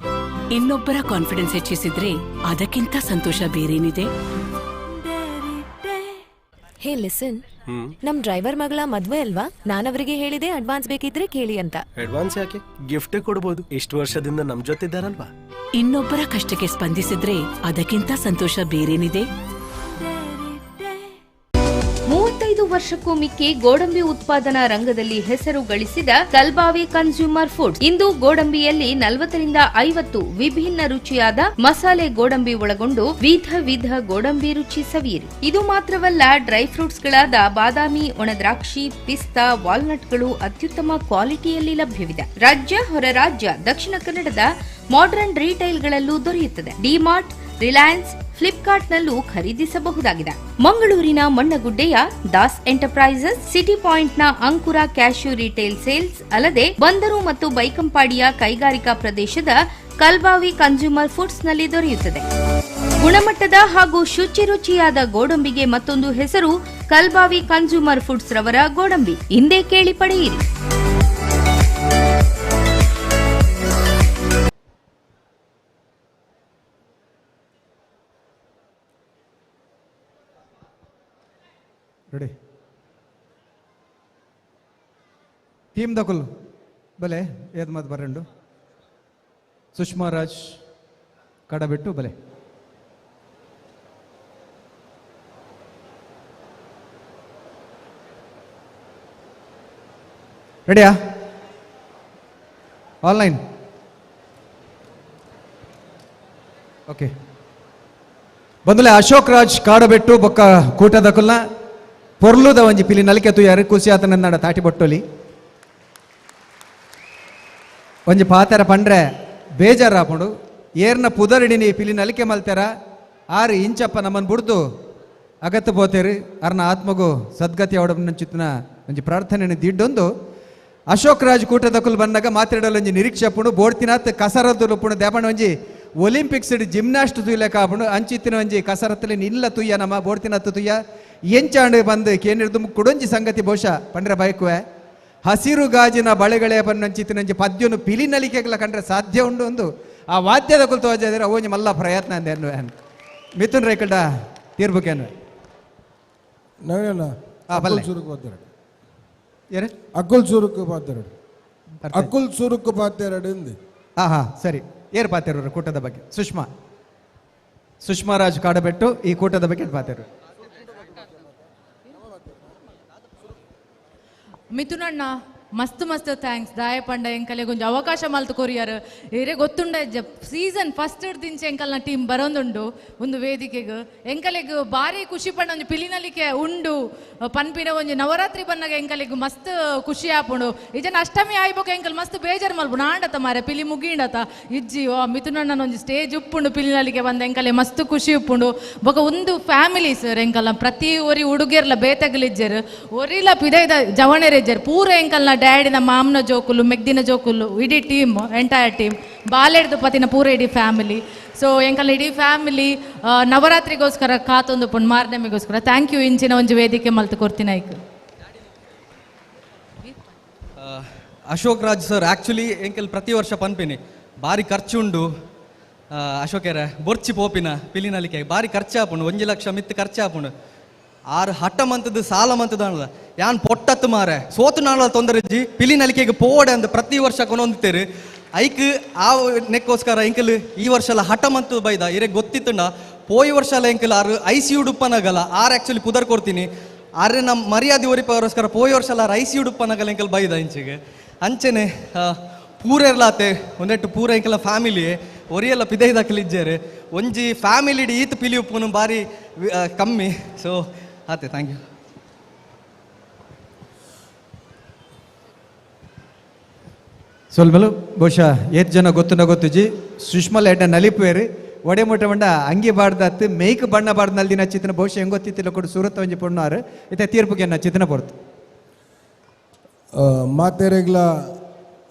ಇನ್ನೊಬ್ಬರ ಕಾನ್ಫಿಡೆನ್ಸ್ ಹೆಚ್ಚಿಸಿದ್ರೆ ಅದಕ್ಕಿಂತ ಸಂತೋಷ ಬೇರೇನಿದೆ? ಹೇ ಲಿಸನ್, ನಮ್ ಡ್ರೈವರ್ ಮಗಳ ಮದ್ವೆ ಅಲ್ವಾ? ನಾನವರಿಗೆ ಹೇಳಿದೆ ಅಡ್ವಾನ್ಸ್ ಬೇಕಿದ್ರೆ ಕೇಳಿ ಅಂತ. ಅಡ್ವಾನ್ಸ್ ಯಾಕೆ? ಗಿಫ್ಟ್ ಕೊಡಬಹುದು. ಇಷ್ಟು ವರ್ಷದಿಂದ ನಮ್ ಜೊತೆ ಇದ್ದಾರಲ್ವಾ. ಇನ್ನೊಬ್ಬರ ಕಷ್ಟಕ್ಕೆ ಸ್ಪಂದಿಸಿದ್ರೆ ಅದಕ್ಕಿಂತ ಸಂತೋಷ ಬೇರೇನಿದೆ? 35 ವರ್ಷಕ್ಕೂ ಮಿಕ್ಕಿ ಗೋಡಂಬಿ ಉತ್ಪಾದನಾ ರಂಗದಲ್ಲಿ ಹೆಸರು ಗಳಿಸಿದ ಕಲ್ಬಾವಿ ಕನ್ಸ್ಯೂಮರ್ ಫುಡ್ಸ್ ಇಂದು ಗೋಡಂಬಿಯಲ್ಲಿ 40ರಿಂದ 50 ವಿಭಿನ್ನ ರುಚಿಯಾದ ಮಸಾಲೆ ಗೋಡಂಬಿ ಒಳಗೊಂಡು ವಿಧ ಗೋಡಂಬಿ ರುಚಿ ಸವಿಯಿರಿ. ಇದು ಮಾತ್ರವಲ್ಲ, ಡ್ರೈ ಫ್ರೂಟ್ಸ್ ಗಳಾದ ಬಾದಾಮಿ, ಒಣದ್ರಾಕ್ಷಿ, ಪಿಸ್ತಾ, ವಾಲ್ನಟ್ಗಳು ಅತ್ಯುತ್ತಮ ಕ್ವಾಲಿಟಿಯಲ್ಲಿ ಲಭ್ಯವಿದೆ. ರಾಜ್ಯ, ಹೊರ ರಾಜ್ಯ, ದಕ್ಷಿಣ ಕನ್ನಡದ ಮಾಡರ್ನ್ ರಿಟೈಲ್ಗಳಲ್ಲೂ ದೊರೆಯುತ್ತದೆ. ಡಿಮಾರ್ಟ್, ರಿಲಯನ್ಸ್, ಫ್ಲಿಪ್ಕಾರ್ಟ್ನಲ್ಲೂ ಖರೀದಿಸಬಹುದಾಗಿದೆ. ಮಂಗಳೂರಿನ ಮಣ್ಣಗುಡ್ಡೆಯ ದಾಸ್ ಎಂಟರ್ಪ್ರೈಸಸ್, ಸಿಟಿ ಪಾಯಿಂಟ್ನ ಅಂಕುರ ಕ್ಯಾಶ್ಯೂ ರಿಟೇಲ್ ಸೇಲ್ಸ್ ಅಲ್ಲದೆ ಬಂದರು ಮತ್ತು ಬೈಕಂಪಾಡಿಯ ಕೈಗಾರಿಕಾ ಪ್ರದೇಶದ ಕಲ್ಬಾವಿ ಕನ್ಸ್ಯೂಮರ್ ಫುಡ್ಸ್ನಲ್ಲಿ ದೊರೆಯುತ್ತದೆ. ಗುಣಮಟ್ಟದ ಹಾಗೂ ಶುಚಿರುಚಿಯಾದ ಗೋಡಂಬಿಗೆ ಮತ್ತೊಂದು ಹೆಸರು ಕಲ್ಬಾವಿ ಕನ್ಸ್ಯೂಮರ್ ಫುಡ್ಸ್ ರವರ ಗೋಡಂಬಿ. ಹಿಂದೆ ಕೇಳಿ ಪಡೆಯಿರಿ. ರೆಡಿ ಟೀಮ್ ದಕುಲ್ ಬಲೆ ಏದ್ ಮತ್ ಬರಂಡು ಸುಷ್ಮಾ ರಾಜ್ ಕಡಬಿಟ್ಟು ಬಲೆ ರೆಡಿಯಾ ಆನ್ಲೈನ್ ಓಕೆ ಬಂದುಲೆ ಅಶೋಕ್ ರಾಜ್ ಕಾಡಬೆಟ್ಟು ಬೊಕ್ಕ ಕೂಟದಕುಲ್ನ ಪೊರ್ಲುದ ಒಂಜಿ ಪಿಲಿ ನಲಿಕೆ ತುಯಾರು ಖುಷಿ ಆತನಂದಾಡ ತಾಟಿ ಬೊಟ್ಟೊಲಿ ಒಂಜಿ ಪಾತೆರ ಪಂಡ್ರೆ ಬೇಜಾರಾಪುಂಡು ಏರ್ನ ಪುದರಿಡಿನಿ ಪಿಲಿ ನಲಿಕೆ ಮಲ್ತೆರ 6 ಇಂಚಪ್ಪ ನಮ್ಮನ್ನು ಬುಡ್ದು ಅಗತ್ಯ ಪೋತೇರು ಅರ್ನ ಆತ್ಮಗು ಸದ್ಗತಿ ಅವಡಂಚಿತ್ತಿನ ಒಂಜಿ ಪ್ರಾರ್ಥನೆ ದಿಡ್ಡೊಂದು ಅಶೋಕ್ ರಾಜ್ ಕೂಟದಕುಲ್ ಬಂದಾಗ ಮಾತಾಡಲು ಒಂಜಿ ನಿರೀಕ್ಷೆ ಪುಂಡು ಬೋಡ್ತಿನಾತ್ ಕಸರದ್ದು ಪುಂಡು ದೇಪಣ ಒಂಜಿ ಒಲಿಂಪಿಕ್ಸ್ ಜಿಮ್ನಾಸ್ಟ್ ತುಯ್ಲೆಕ ಆಪುಂಡು ಅಂಚಿತ್ತಿನ ಒಂಜಿ ಕಸರತ್ತಲ್ಲಿ ನಿಲ್ಲ ತುಯ್ಯ ನಮ್ಮ ಬೋಡ್ತಿನತ್ತು ತುಯ್ಯ ಎಂಚಾಂಡು ಬಂದು ಕೇನಿರ್ದು ಕುಡೊಂಜಿ ಸಂಗತಿ ಬಹುಶಃ ಪಂಡ್ರೆ ಬಯಕುವೆ ಹಸಿರು ಗಾಜಿನ ಬಳೆಗಳೇ ಪನ್ನಂಚಿತ್ತಿನಂಜಿ ಪದ್ಯನು ಪಿಲಿ ನಲಿಕೆಗಳ ಕಂಡ್ರೆ ಸಾಧ್ಯ ಉಂಡು ಒಂದು ಆ ವಾದ್ಯದ ಕುಲ್ತು ಹೋದ್ರೆ ಅವೊಂಜಿ ಮಲ್ಲ ಪ್ರಯತ್ನ ಅಂದೇನು ಮಿಥುನ್ ರೈಕಲ್ಡ ತೀರ್ಬೇಕೇನು ಅಕ್ಕುಲ್ ಸುರುಕು ಪಾತೆರಡು ಅಕ್ಕುಲ್ ಸುರುಕು ಪಾತೆರಡು ಹಾ ಸರಿ ಏರು ಪಾತೆರವರು ಕೂಟದ ಬಗ್ಗೆ ಸುಷ್ಮಾ ರಾಜ್ ಕಾಡಬೆಟ್ಟು ಈ ಕೂಟದ ಬಗ್ಗೆ ಪಾತೆರು ಮಿಥುನಣ್ಣ ಮಸ್ತ್ ಮಸ್ತ್ ಥ್ಯಾಂಕ್ಸ್ ದಾಯ ಪಂಡ ಎಂಕಲೆ ಗೊಂಜ ಅವಕಾಶ ಮಲ್ತು ಕೊರಿಯರ್ ಏರೆ ಗೊತ್ತುಂಡ ಸೀಸನ್ ಫಸ್ಟ್ ದಿಂಚೆ ಎಂಕಲ್ನ ಟೀಮ್ ಬರೋಂದುಂಡು ಒಂದು ವೇದಿಕೆಗೆ ಎಂಕಲೆಗ್ ಭಾರಿ ಖುಷಿ ಪಂಡ ಒಂಜಿ ಪಿಲಿನಲಿಕೆ ಉಂಡು ಪನ್ಪಿನ ಒಂಜಿ ನವರಾತ್ರಿ ಬನ್ನಾಗ ಎಂಕಲೆಗ್ ಮಸ್ತ್ ಖುಷಿ ಆಪುಂಡು ಇಜನ ಅಷ್ಟಮಿ ಆಯ್ಬೋಕ ಎಂಕಲ್ ಮಸ್ತ್ ಬೇಜಾರು ಮಲ್ಪುಂಡು ಆಂಡತ ಮಾರೆ ಪಿಲಿ ಮುಗಿಂಡತ ಇಜ್ಜಿ ಮಿಥುನಣ್ಣನ ಒಂಜಿ ಸ್ಟೇಜ್ ಉಪ್ಪುಂಡು ಪಿಲಿನಲಿಕೆ ಬಂದ ಎಂಕಲೆ ಮಸ್ತ್ ಖುಷಿ ಉಪ್ಪುಂಡು ಬೊಕ ಒಂದು ಫ್ಯಾಮಿಲಿ ಸರ್ ಎಂಕಲ್ನ ಪ್ರತಿ ಒರಿ ಹುಡುಗಿರ್ಲ ಬೇತಗಲಿಜ್ಜರು ಒರಿಲ ಪಿದೈದ ಜವಣೆರೆಜ್ಜರು ಪೂರ ಎಂಕಲ್ನ ಡ್ಯಾಡಿ ನಮ್ಮ ಮಾಮನ ಜೋಕುಲು ಮೆಗ್ದಿನ ಜೋಕುಲು ಇಡೀ ಟೀಮ್ ಎಂಟೈರ್ ಟೀಮ್ ಬಾಲೆಡ್ದು ಪತಿನ ಪೂರ ಇಡೀ ಫ್ಯಾಮಿಲಿ ಸೊ ಎಂಕಲ್ ಇಡೀ ಫ್ಯಾಮಿಲಿ ನವರಾತ್ರಿಗೋಸ್ಕರ ಕಾತೊಂದು ಪುಂಡು ಮಾರ್ನಮಿಗೋಸ್ಕರ ಥ್ಯಾಂಕ್ ಯು ಇಂಚಿನ ಒಂಜಿ ವೇದಿಕೆ ಮಲ್ತು ಕೊಡ್ತೀನಿ ಐಕ್ ಅಶೋಕ್ ರಾಜ್ ಸರ್ ಆ್ಯಕ್ಚುಲಿ ಎಂಕಲ್ ಪ್ರತಿ ವರ್ಷ ಪನ್ಪಿನಿ ಭಾರಿ ಖರ್ಚು ಉಂಡು ಅಶೋಕರ ಬೊರ್ಚಿ ಪೋಪಿನ ಪಿಲಿನಲಿಕೆ ಭಾರಿ ಖರ್ಚಾಪುಂಡು 1 ಲಕ್ಷ ಮಿತ್ತು ಖರ್ಚಾಪುಂಡು 6 ಹಠ ಮಂತದ್ದು ಸಾಲ ಮಂತದ್ದು ಅಲ್ಲ ಯಾನ್ ಪೊಟ್ಟತ್ತು ಮಾರೆ ಸೋತು ನಾಳ ತೊಂದರೆ ಪಿಲಿನಲಿಕೆಗೆ ಪೋಡೆ ಅಂತ ಪ್ರತಿ ವರ್ಷ ಕೊನೊಂದಿತ್ತೇರು ಐಕ್ ಆ ನೆಕ್ಕೋಸ್ಕರ ಎಂಕಲ್ ಈ ವರ್ಷ ಎಲ್ಲ ಹಠ ಮಂತು ಬೈದ ಇರೇ ಗೊತ್ತಿತ್ತುಂಡ ಪೋಯಿ ವರ್ಷ ಎಲ್ಲ ಎಂಕಲ್ ಆರು ICU ಉಡುಪ್ಪನಾಗಲ್ಲ ಆರು ಆ್ಯಕ್ಚುಲಿ ಪುದರ್ ಕೊಡ್ತೀನಿ ಆದ್ರೆ ನಮ್ಮ ಮರ್ಯಾದೆ ಒರಿಪವರೋಸ್ಕರ ಪೋಯಿ ವರ್ಷ ಎಲ್ಲ ICU ಉಡುಪ್ಪನಾಗಲ್ಲ ಎಂಕಲ್ ಬೈದ ಇಂಚಿಗೆ ಅಂಚೆನೆ ಪೂರ ಇರ್ಲಾತೆ ಒಂದೆಟ್ಟು ಪೂರ ಎಂಕಲ ಫ್ಯಾಮಿಲಿ ಒರಿಯೆಲ್ಲ ಪಿದೈದಾಕಲಿಜ್ಜಾರೆ ಒಂಜಿ ಫ್ಯಾಮಿಲಿ ಇಡೀ ಈತ್ ಪಿಲಿ ಉಪ್ಪುನು ಭಾರಿ ಕಮ್ಮಿ ಸೊ ಆತೆ ಥ್ಯಾಂಕ್ ಯು. ಸೊಲ್ಮಲು ಬಹುಶಃ ಏತ್ ಜನ ಗೊತ್ತುಜಿ ಸುಷ್ಮಲ್ ಎಡ್ಡ ನಲಿಪುವೇರು ಒಡೆ ಮುಟ್ಟ ಬಂಡ ಅಂಗಿ ಬಾಡ್ದತ್ತು ಮೇಯ್ಕ್ ಬಣ್ಣ ಬಾಡ್ದಲ್ಲಿ ದಿನ ಚಿತ್ರ ಬಹುಶಃ ಹೆಂಗ್ ಗೊತ್ತಿತ್ತಿಲ್ಲ ಕೊಡು ಸೂರತ್ ಒಂಜಿ ಪೊಣ್ಣಾರು ಇತ್ತೆ ತೀರ್ಪುಗೆ ನನ್ನ ಚಿತ್ರ ಬರ್ತು ಮಾತೆರೆಗ್ಲ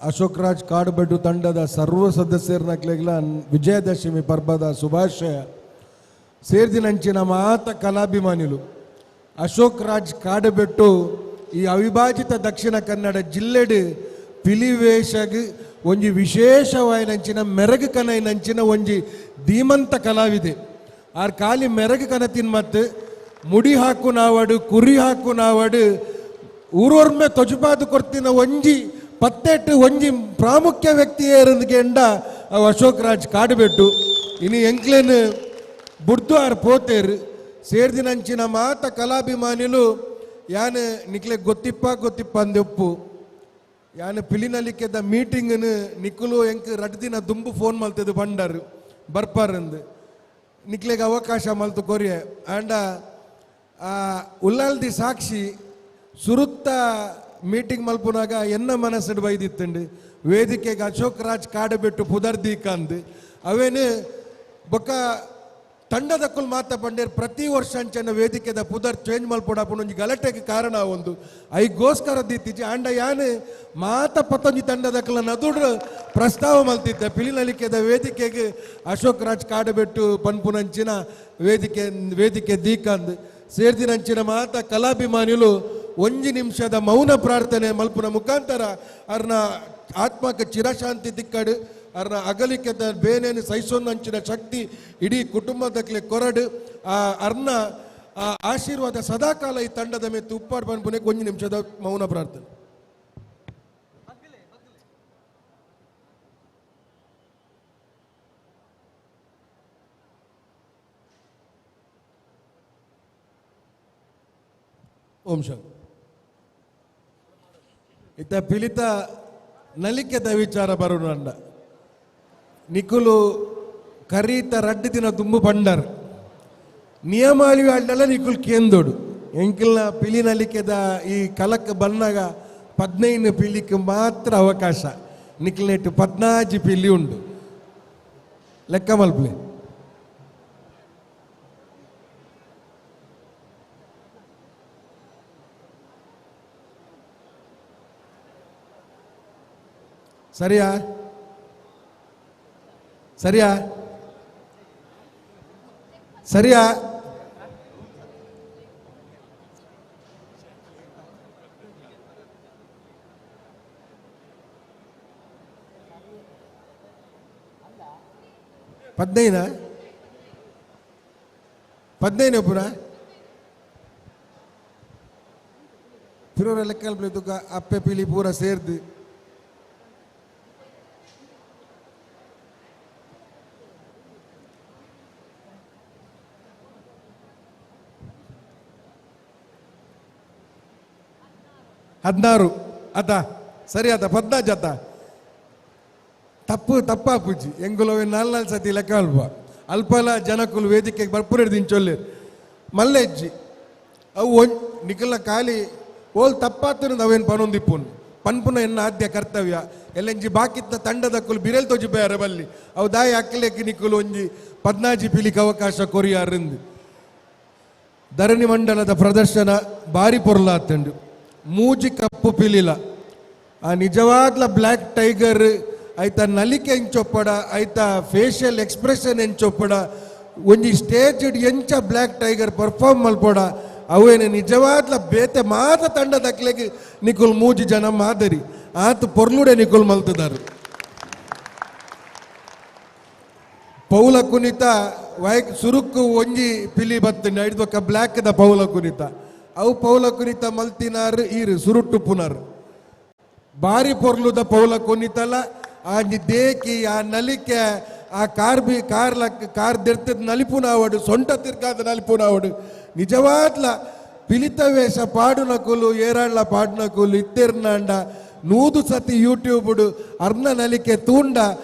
ಅಶೋಕ್ ರಾಜ್ ಕಾಡುಬೆಡ್ಡು ತಂಡದ ಸರ್ವ ಸದಸ್ಯರನ್ನೆಗ್ಲ ವಿಜಯದಶಮಿ ಪರ್ಬದ ಶುಭಾಶಯ ಸೇರ್ದಿನಂಚಿನ ಮಾತ ಕಲಾಭಿಮಾನಿಲು ಅಶೋಕ್ ರಾಜ್ ಕಾಡುಬೆಟ್ಟು ಈ ಅವಿಭಾಜಿತ ದಕ್ಷಿಣ ಕನ್ನಡ ಜಿಲ್ಲೆಡು ಪಿಲಿವೇಷಗ್ ಒಂಜಿ ವಿಶೇಷವಾಯಿನಂಚಿನ ಮೆರಗು ಕನೈನಂಚಿನ ಒಂಜಿ ಧೀಮಂತ ಕಲಾವಿದೆ ಆರ್ ಖಾಲಿ ಮೆರಗು ಕನ ತಿನ್ಮತ್ ಮುಡಿ ಹಾಕು ನಾವಡು ಕುರಿ ಹಾಕು ನಾವಡು ಊರೊರ್ಮೆ ತೊಜುಪಾದು ಕೊರ್ತಿನ ಒಂಜಿ ಪತ್ತೆಟ್ಟು ಒಂಜಿ ಪ್ರಾಮುಖ್ಯ ವ್ಯಕ್ತಿಯೇರಂದ್ಗೆಂಡ ಅವು ಅಶೋಕ್ ರಾಜ್ ಕಾಡುಬೆಟ್ಟು ಇನ್ನು ಎಂಕ್ಲೇನು ಬುಡ್ದು ಆರ್ ಪೋತೇರು ಸೇರ್ದಿನಂಚಿನ ಮಾತ ಕಲಾಭಿಮಾನಿಲು ಯಾನು ನಿಕ್ಲೆ ಗೊತ್ತಿಪ್ಪ ಅಂದೆಪ್ಪು ಯಾನು ಪಿಲಿನಲಿಕ್ಕೆದ ಮೀಟಿಂಗ್ನು ನಿಕ್ಕುಲು ಎಂಕ್ ರಡ್ದಿನ ದುಂಬು ಫೋನ್ ಮಲ್ತದು ಬಂಡರು ಬರ್ಪಾರಂದು ನಿಕ್ಲೆಗೆ ಅವಕಾಶ ಮಲ್ತು ಕೊರಿಯ ಆಂಡ ಉಲ್ಲಾಲ್ದಿ ಸಾಕ್ಷಿ ಸುರುತ್ತ ಮೀಟಿಂಗ್ ಮಲ್ಪುನಾಗ ಎನ್ನ ಮನಸ್ಸು ಬೈದಿತ್ತಂಡು ವೇದಿಕೆಗೆ ಅಶೋಕ್ ರಾಜ್ ಕಾಡುಬೆಟ್ಟು ಪುದರ್ದೀಕಂದು ಅವೇನು ಬೊಕ್ಕ ತಂಡದಕ್ಕೂ ಮಾತ ಬಂಡೇರು ಪ್ರತಿ ವರ್ಷ ಅಂಚನ ವೇದಿಕೆದ ಪುದರ್ ಚೇಂಜ್ ಮಲ್ಪೊಡಾಪುನ ಒಂಜಿ ಗಲಾಟೆಗೆ ಕಾರಣ ಒಂದು ಐಗೋಸ್ಕರ ದಿತ್ತಿಜಿ ಆಂಡ ಯಾನು ಮಾತ ಪತ್ತೊಂಜಿ ತಂಡದಕ್ಕಲ ನದುಡ್ರು ಪ್ರಸ್ತಾವ ಮಲ್ತಿದ್ದೆ ಪಿಲಿನಲಿಕೆದ ವೇದಿಕೆಗೆ ಅಶೋಕ್ ರಾಜ್ ಕಾಡುಬೆಟ್ಟು ಪನ್ಪುನಂಚಿನ ವೇದಿಕೆ ದೀಕಂದು ಸೇರ್ದಿನಂಚಿನ ಮಾತ ಕಲಾಭಿಮಾನಿಲು ಒಂಜಿ ನಿಮಿಷದ ಮೌನ ಪ್ರಾರ್ಥನೆ ಮಲ್ಪುನ ಮುಖಾಂತರ ಅವ್ರನ್ನ ಆತ್ಮಕ್ಕೆ ಚಿರಶಾಂತಿ ದಿಕ್ಕಡು ಅವ್ರನ್ನ ಅಗಲಿಕೆದ ಬೇನೇನು ಸಹಿಸೋನಂಚಿನ ಶಕ್ತಿ ಇಡೀ ಕುಟುಂಬದಕ್ಕೆ ಕೊರಡು ಅವ್ರನ್ನ ಆಶೀರ್ವಾದ ಸದಾಕಾಲ ಈ ತಂಡದ ಮೇಲೆ ಉಪ್ಪಾಡು ಬಂದ್ಬುನೆ ಒಂಜಿ ನಿಮಿಷದ ಮೌನ ಪ್ರಾರ್ಥನೆ. ಓಂ ಶಾಂತಿ. ಇತ್ತ ಪಿಲಿತ ನಲಿಕೆದ ವಿಚಾರ ಬರೋಣ ನಿಕುಲು ಕರೀತ ರಡ್ಡು ದಿನ ದುಂಬು ಬಂಡರ್ ನಿಯಮಾವಳಿ ಆಡ್ನೆಲ್ಲ ನಿಕುಲ್ ಕೇಂದೋಡು ಎಂಕಿಲ್ನ ಪಿಲಿ ನಲಿಕೆದ ಈ ಕಲಕ್ ಬಂದಾಗ 15 ಪಿಲಿಕ್ಕೆ ಮಾತ್ರ ಅವಕಾಶ ನಿಕ್ಲೆಟ್ಟು 14 ಪಿಲಿ ಉಂಡು ಲೆಕ್ಕ ಮಲ್ಪಲೆ ಸರಿಯಾ ಸರಿಯಾ ಸರಿಯಾ ಪದ್ನೈನ ಪುರ ಪಿರೋರ ಲೆಕ್ಕಲ್ ತುಕ ಅಪ್ಪೆ ಪಿಲಿ ಪೂರ ಸೇರ್ದು ಹದಿನಾರು ಅತ ಸರಿ ಆತ 14 ಅತ ತಪ್ಪಾಪುಜಿ ಎಂಗುಲವೇ 4 ಸತಿ ಲೆಕ್ಕ ಅಲ್ಪಲ ಜನಕ್ಕುಲು ವೇದಿಕೆಗೆ ಬರ್ಪುರೇಡು ದಿಂಚೊಲ್ಲೆ ಮಲ್ಲೆಜ್ಜಿ ಅವು ನಿಖಲ ಖಾಲಿ ಓಲ್ ತಪ್ಪಾತನು ನಾವೇನು ಪನೊಂದಿಪ್ಪುನು ಪನ್ಪುನ ಎನ್ನ ಆದ್ಯ ಕರ್ತವ್ಯ ಎಲ್ಲಂಜಿ ಬಾಕಿತ್ತ ತಂಡದಕ್ಕುಲು ಬಿರೆಲ್ ತೊಜಿಬೇಯಾರ ಬಲ್ಲಿ ಅವು ದಾಯಿ ಅಕ್ಕಲೆಕ್ಕಿ ನಿಕ್ಕುಲು ಒಂಜಿ 14 ಪಿಲಿಗೆ ಅವಕಾಶ ಕೊರಿಯಾರಂದು ಧರಣಿ ಮಂಡಲದ ಪ್ರದರ್ಶನ ಬಾರಿ ಪೊರ್ಲಾತಂಡು ಮೂಜಿ ಕಪ್ಪು ಪಿಲಿಲ ಆ ನಿಜವಾದ್ಲ ಬ್ಲ್ಯಾಕ್ ಟೈಗರ್ ಐತ ನಲಿಕೆ ಎಂಚೊಪ್ಪಡ ಐತ ಫೇಶಿಯಲ್ ಎಕ್ಸ್ಪ್ರೆಷನ್ ಎಂಚೊಪ್ಪಡ ಒಂಜಿ ಸ್ಟೇಜ್ ಎಂಚ ಬ್ಲ್ಯಾಕ್ ಟೈಗರ್ ಪರ್ಫಾರ್ಮ್ ಮಲ್ಪೋಡ ಅವೇನು ನಿಜವಾದ್ಲ ಬೇತೆ ಮಾತ ತಂಡದಕ್ಲೆಗೆ ನಿಕುಲ್ ಮೂಜಿ ಜನ ಮಾದರಿ ಆತ ಪೊರ್ಲುಡೆ ನಿಕುಲ್ ಮಲ್ತದಾರು ಪೌಲ ಕುಣಿತ ಸುರುಕು ಒಂಜಿ ಪಿಲಿ ಬತ್ತಂಡು ಐಡ್ದೊಕ್ಕ ಬ್ಲ್ಯಾಕ್ದ ಪೌಲ ಕುಣಿತ ಅವು ಪೌಲ ಕುಣಿತ ಮಲ್ತಿನಾರು ಈರು ಸುರುಟ್ಟು ಪುನರ್ ಬಾರಿ ಪೊರ್ಲುದ ಪೌಲ ಕುಣಿತಲ ಆ ದೇಕಿ ಆ ನಲಿಕೆ ಆ ಕಾರ್ ದೆರ್ತದ ನಲಿಪುನಾವಡು ಸೊಂಟ ತಿರ್ಕಾದ ನಲಿಪುನಾವಡು ನಿಜವಾದ್ಲ ಪಿಲಿತ ವೇಷ ಪಾಡುನಕುಲು ಏರಾಳ್ಲ ಪಾಡುನಕುಲು ಇತ್ತೆರ್ನಾಂಡ 100 ಸತಿ ಯೂಟ್ಯೂಬ್ ಅರ್ನ ನಲಿಕೆ ತೂಂಡ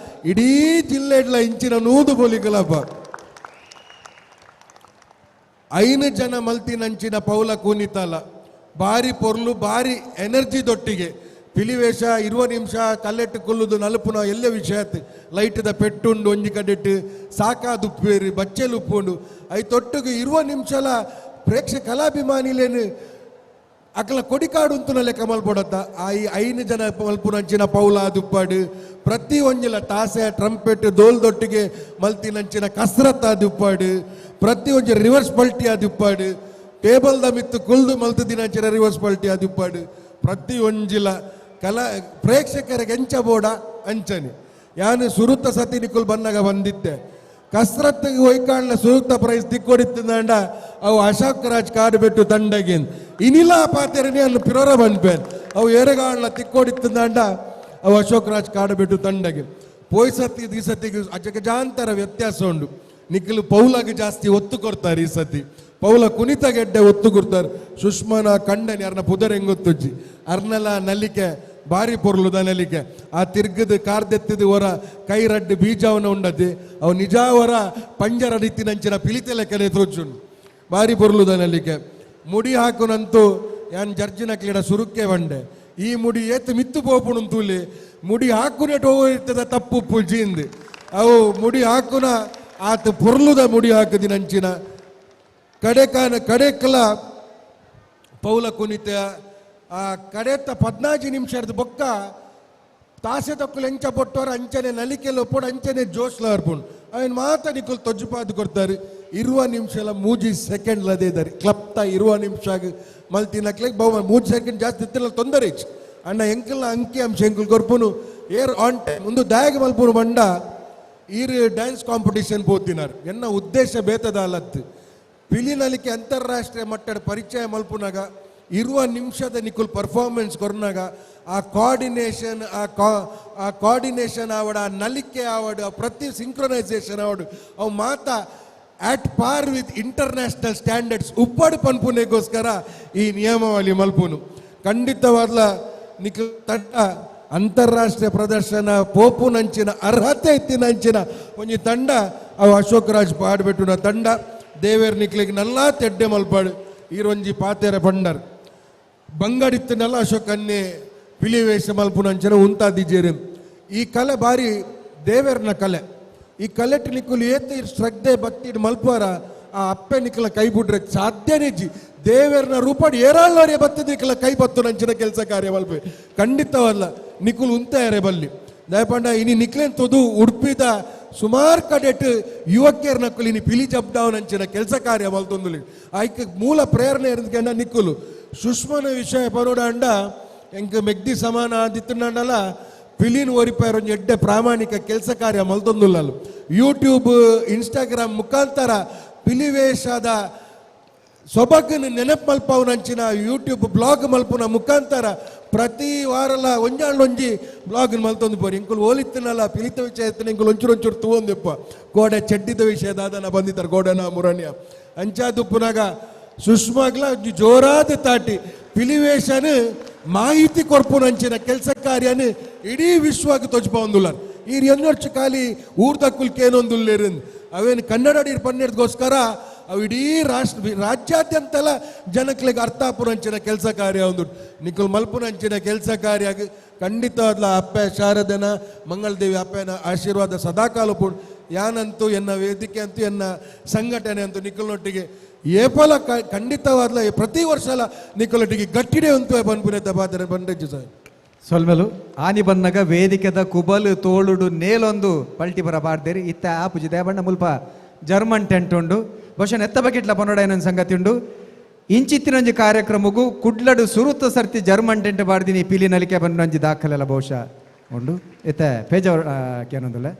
ಇಡೀ ಜಿಲ್ಲೆಡ್ಲ ಇಂಚಿನ 100 ಬೊಲಿಗಳಪ್ಪ 5 ಜನ ಮಲ್ತಿನಂಚಿನ ಪೌಲ ಕೂನಿತಲ ಭಾರಿ ಪೊರ್ಲು ಭಾರಿ ಎನರ್ಜಿ ದೊಟ್ಟಿಗೆ ಪಿಲಿವೇಷ 20 ನಿಮಿಷ ಕಲ್ಲೆಟ್ಟು ಕೊಲ್ಲುದು ನಲುಪುನ ಎಲ್ಲ ವಿಷಯ ಲೈಟ್ದ ಪೆಟ್ಟುಂಡು ಒಂಜಿ ಕಡೆಟ್ಟು ಸಾಕಾದುಪ್ಪೇರು ಬಚ್ಚೆಲು ಉಪ್ಪುಂಡು ಐ ತೊಟ್ಟಿಗೆ 20 ನಿಮಿಷಲ ಪ್ರೇಕ್ಷಕ ಕಲಾಭಿಮಾನಿಲೇನು ಅಕಲ ಕೊಡಿಕಾಡು ಅಂತೂ ಲೆಕ್ಕ ಮಲ್ಪಡತ್ತ ಆ 5 ಜನ ಮಲ್ಪುನಂಚಿನ ಪೌಲ ದುಪ್ಪಾಡು ಪ್ರತಿ ಒಂಜಿಲ ಟಾಸೆ ಟ್ರಂಪೆಟ್ ದೋಲ್ದೊಟ್ಟಿಗೆ ಮಲ್ತಿನಂಚಿನ ಕಸರತ್ತ ದುಪ್ಪಾಡು ಪ್ರತಿ ಒಂಜಿ ರಿವರ್ಸ್ ಪಲ್ಟಿ ದುಪ್ಪಾಡು ಟೇಬಲ್ದ ಮಿತ್ತು ಕುಲ್ದು ಮಲ್ತದಿನಂಚಿನ ರಿವರ್ಸ್ ಪಲ್ಟಿ ದುಪ್ಪಾಡು ಪ್ರತಿ ಒಂಜಿಲ ಪ್ರೇಕ್ಷಕರಿಗೆ ಎಂಚಬೋಡ ಅಂಚನೆ ಯಾನು ಸುರುತ್ತ ಸತಿ ನಿಕ್ಕುಲ್ ಬನ್ನಾಗ ಬಂದಿದ್ದೆ ಕಸರತ್ತಿಗೆ ಒಯ್ಕಾಣ್ಣ ಸುರುತ್ತ ಪ್ರೈಸ್ ತಿಕ್ಕೊಡಿತ್ತಂಡ ಅವು ಅಶೋಕ್ ರಾಜ್ ಕಾಡುಬೆಟ್ಟು ತಂಡಗಿನ್ ಇನಿಲ ಪಾತೆರನೇ ಅಲ್ಲಿ ಪಿರೋರ ಬಂದ್ಬೇನ್ ಅವು ಎರೆಗಾಣ್ಣ ತಿಕ್ಕೊಡಿತ್ತಂಡ ಅವು ಅಶೋಕ್ ರಾಜ್ ಕಾಡುಬೆಟ್ಟು ತಂಡಗಿನ್ ಪೋಯ್ ಸತಿ ಈ ಸತಿಗೆ ಅಜಗಜಾಂತರ ವ್ಯತ್ಯಾಸ ಉಂಡು ನಿಖಿಲ್ ಪೌಲಾಗೆ ಜಾಸ್ತಿ ಒತ್ತು ಕೊಡ್ತಾರೆ ಈ ಸತಿ ಪೌಲ ಕುಣಿತ ಗೆಡ್ಡೆ ಒತ್ತು ಕೊಡ್ತಾರೆ ಸುಷ್ಮನ ಕಂಡನಿ ಅರ್ನ ಪುದರೆಂಗೊತ್ತುಜ್ಜಿ ಅರ್ನಲ ನಲಿಕೆ ಭಾರಿ ಪೊರ್ಲುದ ನಲಿಕೆ ಆ ತಿರ್ಗದು ಕಾರ್ದೆತ್ತಿದು ಹೊರ ಕೈ ರಡ್ಡು ಬೀಜವನ್ನ ಉಂಡದ್ದು ಅವು ನಿಜ ಹೊರ ಪಂಜರ ರೀತಿನಂಚಿನ ಪಿಲಿತೆಲೆ ಕೆಲೆ ತೋಚುಂಡು ಭಾರಿ ಪೊರ್ಲುದ ನಲಿಕೆ ಮುಡಿ ಹಾಕುನಂತೂ ಯಾನ್ ಜರ್ಜಿನ ಕ್ರೀಡ ಸುರುಕ್ಕೆ ಬಂಡೆ ಈ ಮುಡಿ ಏತ್ ಮಿತ್ತು ಪೋಪುಣು ತೂಲಿ ಮುಡಿ ಹಾಕುನೆಟ್ ಹೋಗಿರ್ತದ ತಪ್ಪು ಪುಜಿಂದು ಅವು ಮುಡಿ ಹಾಕುನ ಆತ ಪೊರ್ಲುದ ಮುಡಿ ಹಾಕದಿನಂಚಿನ ಕಡೆಕಲ ಪೌಲ ಕುಣಿತ ಆ ಕಡೆತ್ತ 14 ನಿಮಿಷದ ಬೊಕ್ಕ ತಾಸೆ ತಕ್ಕಲು ಎಂಚ ಪೊಟ್ಟೋರ ಅಂಚನೆ ನಲಿಕೆಲ್ಲ ಒಪ್ಪೋಡು ಅಂಚನೆ ಜೋಶ್ಲ ಅರ್ಪುಂಡು ಅವನ್ ಮಾತಾಡಿಕೊಲ್ ತೊಜ್ಜುಪಾದು ಕೊಡ್ತಾರೆ 20 ನಿಮಿಷಲ 3 ಸೆಕೆಂಡ್ ಲದೇ ಇದ್ದಾರೆ ಕ್ಲಪ್ತ 20 ನಿಮಿಷ ಮಲ್ತಿನಕ್ಲೆಗ್ ಬಹು 3 ಸೆಕೆಂಡ್ ಜಾಸ್ತಿ ಇತ್ತಿಲ್ಲ ತೊಂದರೆ ಇಚ್ಚು ಅಣ್ಣ ಎಂಕಲ್ನ ಅಂಕಿ ಅಂಶ ಎಂಕಲ್ ಕೊರ್ಪುನು ಏರ್ ಆನ್ ಟೈಮ್ ಮುಂದೆ ದಾಯಗ ಮಲ್ಪುನು ಬಂಡ ಈರು ಡ್ಯಾನ್ಸ್ ಕಾಂಪಿಟೇಷನ್ ಪೋತಿನಾರು ಎನ್ನ ಉದ್ದೇಶ ಬೇತದ ಅಲ್ಲತ್ತು ಪಿಲಿನಲಿಕೆ ಅಂತಾರಾಷ್ಟ್ರೀಯ ಮಟ್ಟದ ಪರಿಚಯ ಮಲ್ಪುನಾಗ 20 ನಿಮಿಷದ ನಿಕ್ಕುಲ್ ಪರ್ಫಾರ್ಮೆನ್ಸ್ ಕೊರ್ನಾಗ ಆ ಕೋಆರ್ಡಿನೇಷನ್ ಆವಡ ಆ ನಲಿಕೆ ಆವಡು ಪ್ರತಿ ಸಿಂಕ್ರೊನೈಸೇಷನ್ ಆವಡು ಅವು ಮಾತಾ ಆಟ್ ಪಾರ್ ವಿತ್ ಇಂಟರ್ನ್ಯಾಷನಲ್ ಸ್ಟ್ಯಾಂಡರ್ಡ್ಸ್ ಉಪ್ಪಡು ಪನ್ಪುನೆಗೋಸ್ಕರ ಈ ನಿಯಮಾವಳಿ ಮಲ್ಪುನು ಖಂಡಿತವಾದ್ಲ ನಿಖಿಲ್ ತಂಡ ಅಂತಾರಾಷ್ಟ್ರೀಯ ಪ್ರದರ್ಶನ ಪೋಪುನಂಚಿನ ಅರ್ಹತೆ ಇತ್ತಿನಂಚಿನ ಒಂಜಿ ತಂಡ ಅವು ಅಶೋಕ್ ರಾಜ್ ಪಾಡ್ಬೆಟ್ಟುನ ತಂಡ ದೇವೇರ್ ನಿಕ್ಲಿಗೆ ನಲ್ಲ ತೆಡ್ಡೆ ಮಲ್ಪಾಡು ಈರೊಂಜಿ ಪಾತೆರ ಬಂಡರ್ ಬಂಗಡಿತ್ತನಲ್ಲ ಅಶೋಕ್ ಅನ್ನೆ ಪಿಲಿವೇಷ ಮಲ್ಪುನಂಚಿನ ಉಂತಾದಿಜೇರಿ ಈ ಕಲೆ ಬಾರಿ ದೇವೇರ್ನ ಕಲೆ ಈ ಕಲೆಟ್ ನಿಕ್ಕುಲು ಏತ ಶ್ರದ್ಧೆ ಭಕ್ತಿ ಮಲ್ಪಾರ ಆ ಅಪ್ಪೆ ನಿಕ್ಕಲ ಕೈ ಬಿಡ್ರೆ ಸಾಧ್ಯನೇ ಜಿ ದೇವೇರ್ನ ರೂಪಡಿ ಏರಾಳವರೇ ಬತ್ತದ ನಿಕ್ಕಲ ಕೈ ಬತ್ತು ನಂಚಿನ ಕೆಲಸ ಕಾರ್ಯ ಮಲ್ಪೆ ಖಂಡಿತವಲ್ಲ ನಿಕ್ಕುಲು ಉಂತಾಯರೆ ಬಲ್ಲಿ ದಯಪಂಡ ಇನಿ ನಿಕ್ಲೇನ್ ತೊದು ಉಡುಪಿದ ಸುಮಾರು ಕಡೆಟ್ ಯುವಕಿಯರ್ ನಕ್ಕಲು ಇನಿ ಪಿಲಿ ಜಬ್ಡಾವ್ ನಂಚಿನ ಕೆಲಸ ಕಾರ್ಯ ಮಲ್ತೊಂದು ಆಯ್ಕೆ ಮೂಲ ಪ್ರೇರಣೆ ಇರೋದಕ್ಕೆ ನಿಕ್ಕುಲು ಸುಷ್ಮನ ವಿಷಯ ಪರೋಡ ಅಂಡ ಎಂಕ ಮೆಗ್ದಿ ಸಮಾನ ಆದಿತ್ತಂಡಲ್ಲ ಪಿಲಿನ್ ಓರಿಪಾಯರ್ ಒಂದು ಎಡ್ಡೆ ಪ್ರಾಮಾಣಿಕ ಕೆಲಸ ಕಾರ್ಯ ಮಲ್ತೊಂದುಲ್ಲ ಯೂಟ್ಯೂಬ್ ಇನ್ಸ್ಟಾಗ್ರಾಮ್ ಮುಖಾಂತರ ಪಿಲಿವೇಷದ ಸೊಬಗನ್ನು ನೆನಪು ಮಲ್ಪವನಂಚಿನ ಯೂಟ್ಯೂಬ್ ಬ್ಲಾಗ್ ಮಲ್ಪುನ ಮುಖಾಂತರ ಪ್ರತಿ ವಾರಲ ಒಂಜಿ ಬ್ಲಾಗ್ ಮಲ್ತೊಂದು ಬೋರಿ ಇಂಕುಲು ಓಲಿತ್ತನಲ್ಲ ಪಿಲಿತ ವಿಷಯ ಎತ್ತನ ಇಂಕುಲು ಒಂಚೂರು ತೂವೊಂದಿಪ್ಪ ಗೋಡೆ ಚೆಡ್ಡಿದ ವಿಷಯದ ಅದನ್ನ ಬಂದಿದ್ದಾರೆ ಗೋಡೆನ ಮುರಣ್ಯ ಅಂಚಾದುಪ್ಪುನಾಗ ಸುಷ್ಮಾಗ್ಲ ಜೋರಾದ ತಾಟಿ ಪಿಲಿವೇಷನ್ ಮಾಹಿತಿ ಕೊರ್ಪುನಂಚಿನ ಕೆಲಸ ಕಾರ್ಯನು ಇಡೀ ವಿಶ್ವಕ್ಕೆ ತೊಜ್ಬಂದುಲ್ಲ ಈ ಎನ್ನೊರ್ಚು ಖಾಲಿ ಊರ್ದಕ್ಕುಲ್ಕೇನೊಂದುಲ್ಲೇರು ಅವೇನು ಕನ್ನಡ ಪನ್ನೆರಡ್ಗೋಸ್ಕರ ಅವು ಇಡೀ ರಾಜ್ಯಾದ್ಯಂತಲ ಜನಕ್ಲೆಗೆ ಅರ್ಥಾಪುರಂಚಿನ ಕೆಲಸ ಕಾರ್ಯ ಒಂದು ನಿಖುಲ್ ಮಲ್ಪುನಂಚಿನ ಕೆಲಸ ಕಾರ್ಯ ಖಂಡಿತವಾದ್ಲ ಅಪ್ಪೆ ಶಾರದನ ಮಂಗಳದೇವಿ ಅಪ್ಪನ ಆಶೀರ್ವಾದ ಸದಾಕಾಲ ಪುಣ್ ಯಾನಂತೂ ಎನ್ನ ವೇದಿಕೆ ಅಂತೂ ಎನ್ನ ಸಂಘಟನೆ ಅಂತೂ ನಿಖಲ್ನೊಟ್ಟಿಗೆ ಏಪಲ ಖಂಡಿತವಾದ್ಲ ಪ್ರತಿ ವರ್ಷಲ ನಿಖಲೊಟ್ಟಿಗೆ ಗಟ್ಟಿಡೆ ಅಂತೂ ಬಂದ್ಬಿಡುತ್ತೆ ಬಾದರೆ ಬಂಡೆಜ್ಜು ಸರ್ ಸೊಲ್ಮೆಲು ಆನಿ ಬನ್ನಗ ವೇದಿಕೆದ ಕುಬಲು ತೋಳುಡು ನೇಲೊಂದು ಪಲ್ಟಿ ಬರ ಬಾರ್ದೇರಿ ಇತ್ತ ಆಪುಜಿ ದೇವಣ್ಣ ಮುಲ್ಪ ಜರ್ಮನ್ ಟೆಂಟ್ ಉಂಡು ಬಹುಶಃ ಎತ್ತ ಬಗೆಟ್ಲ ಪನ್ನೋಡ ಏನೊಂದು ಸಂಗತಿ ಉಂಡು ಇಂಚಿತ್ತಿನೊಂಜಿ ಕಾರ್ಯಕ್ರಮಗೂ ಕುಡ್ಲಡು ಸುರುತ್ತ ಸರ್ತಿ ಜರ್ಮನ್ ಟೆಂಟ್ ಬಾರ್ದಿನಿ ಪಿಲಿ ನಲಿಕೆ ಬಂದೊಂಜಿ ದಾಖಲೆಲ್ಲ ಬಹುಶಃ ಉಂಡು ಎತ್ತ ಪೇಜ ಕೇನೊಂದುಲ್ಲ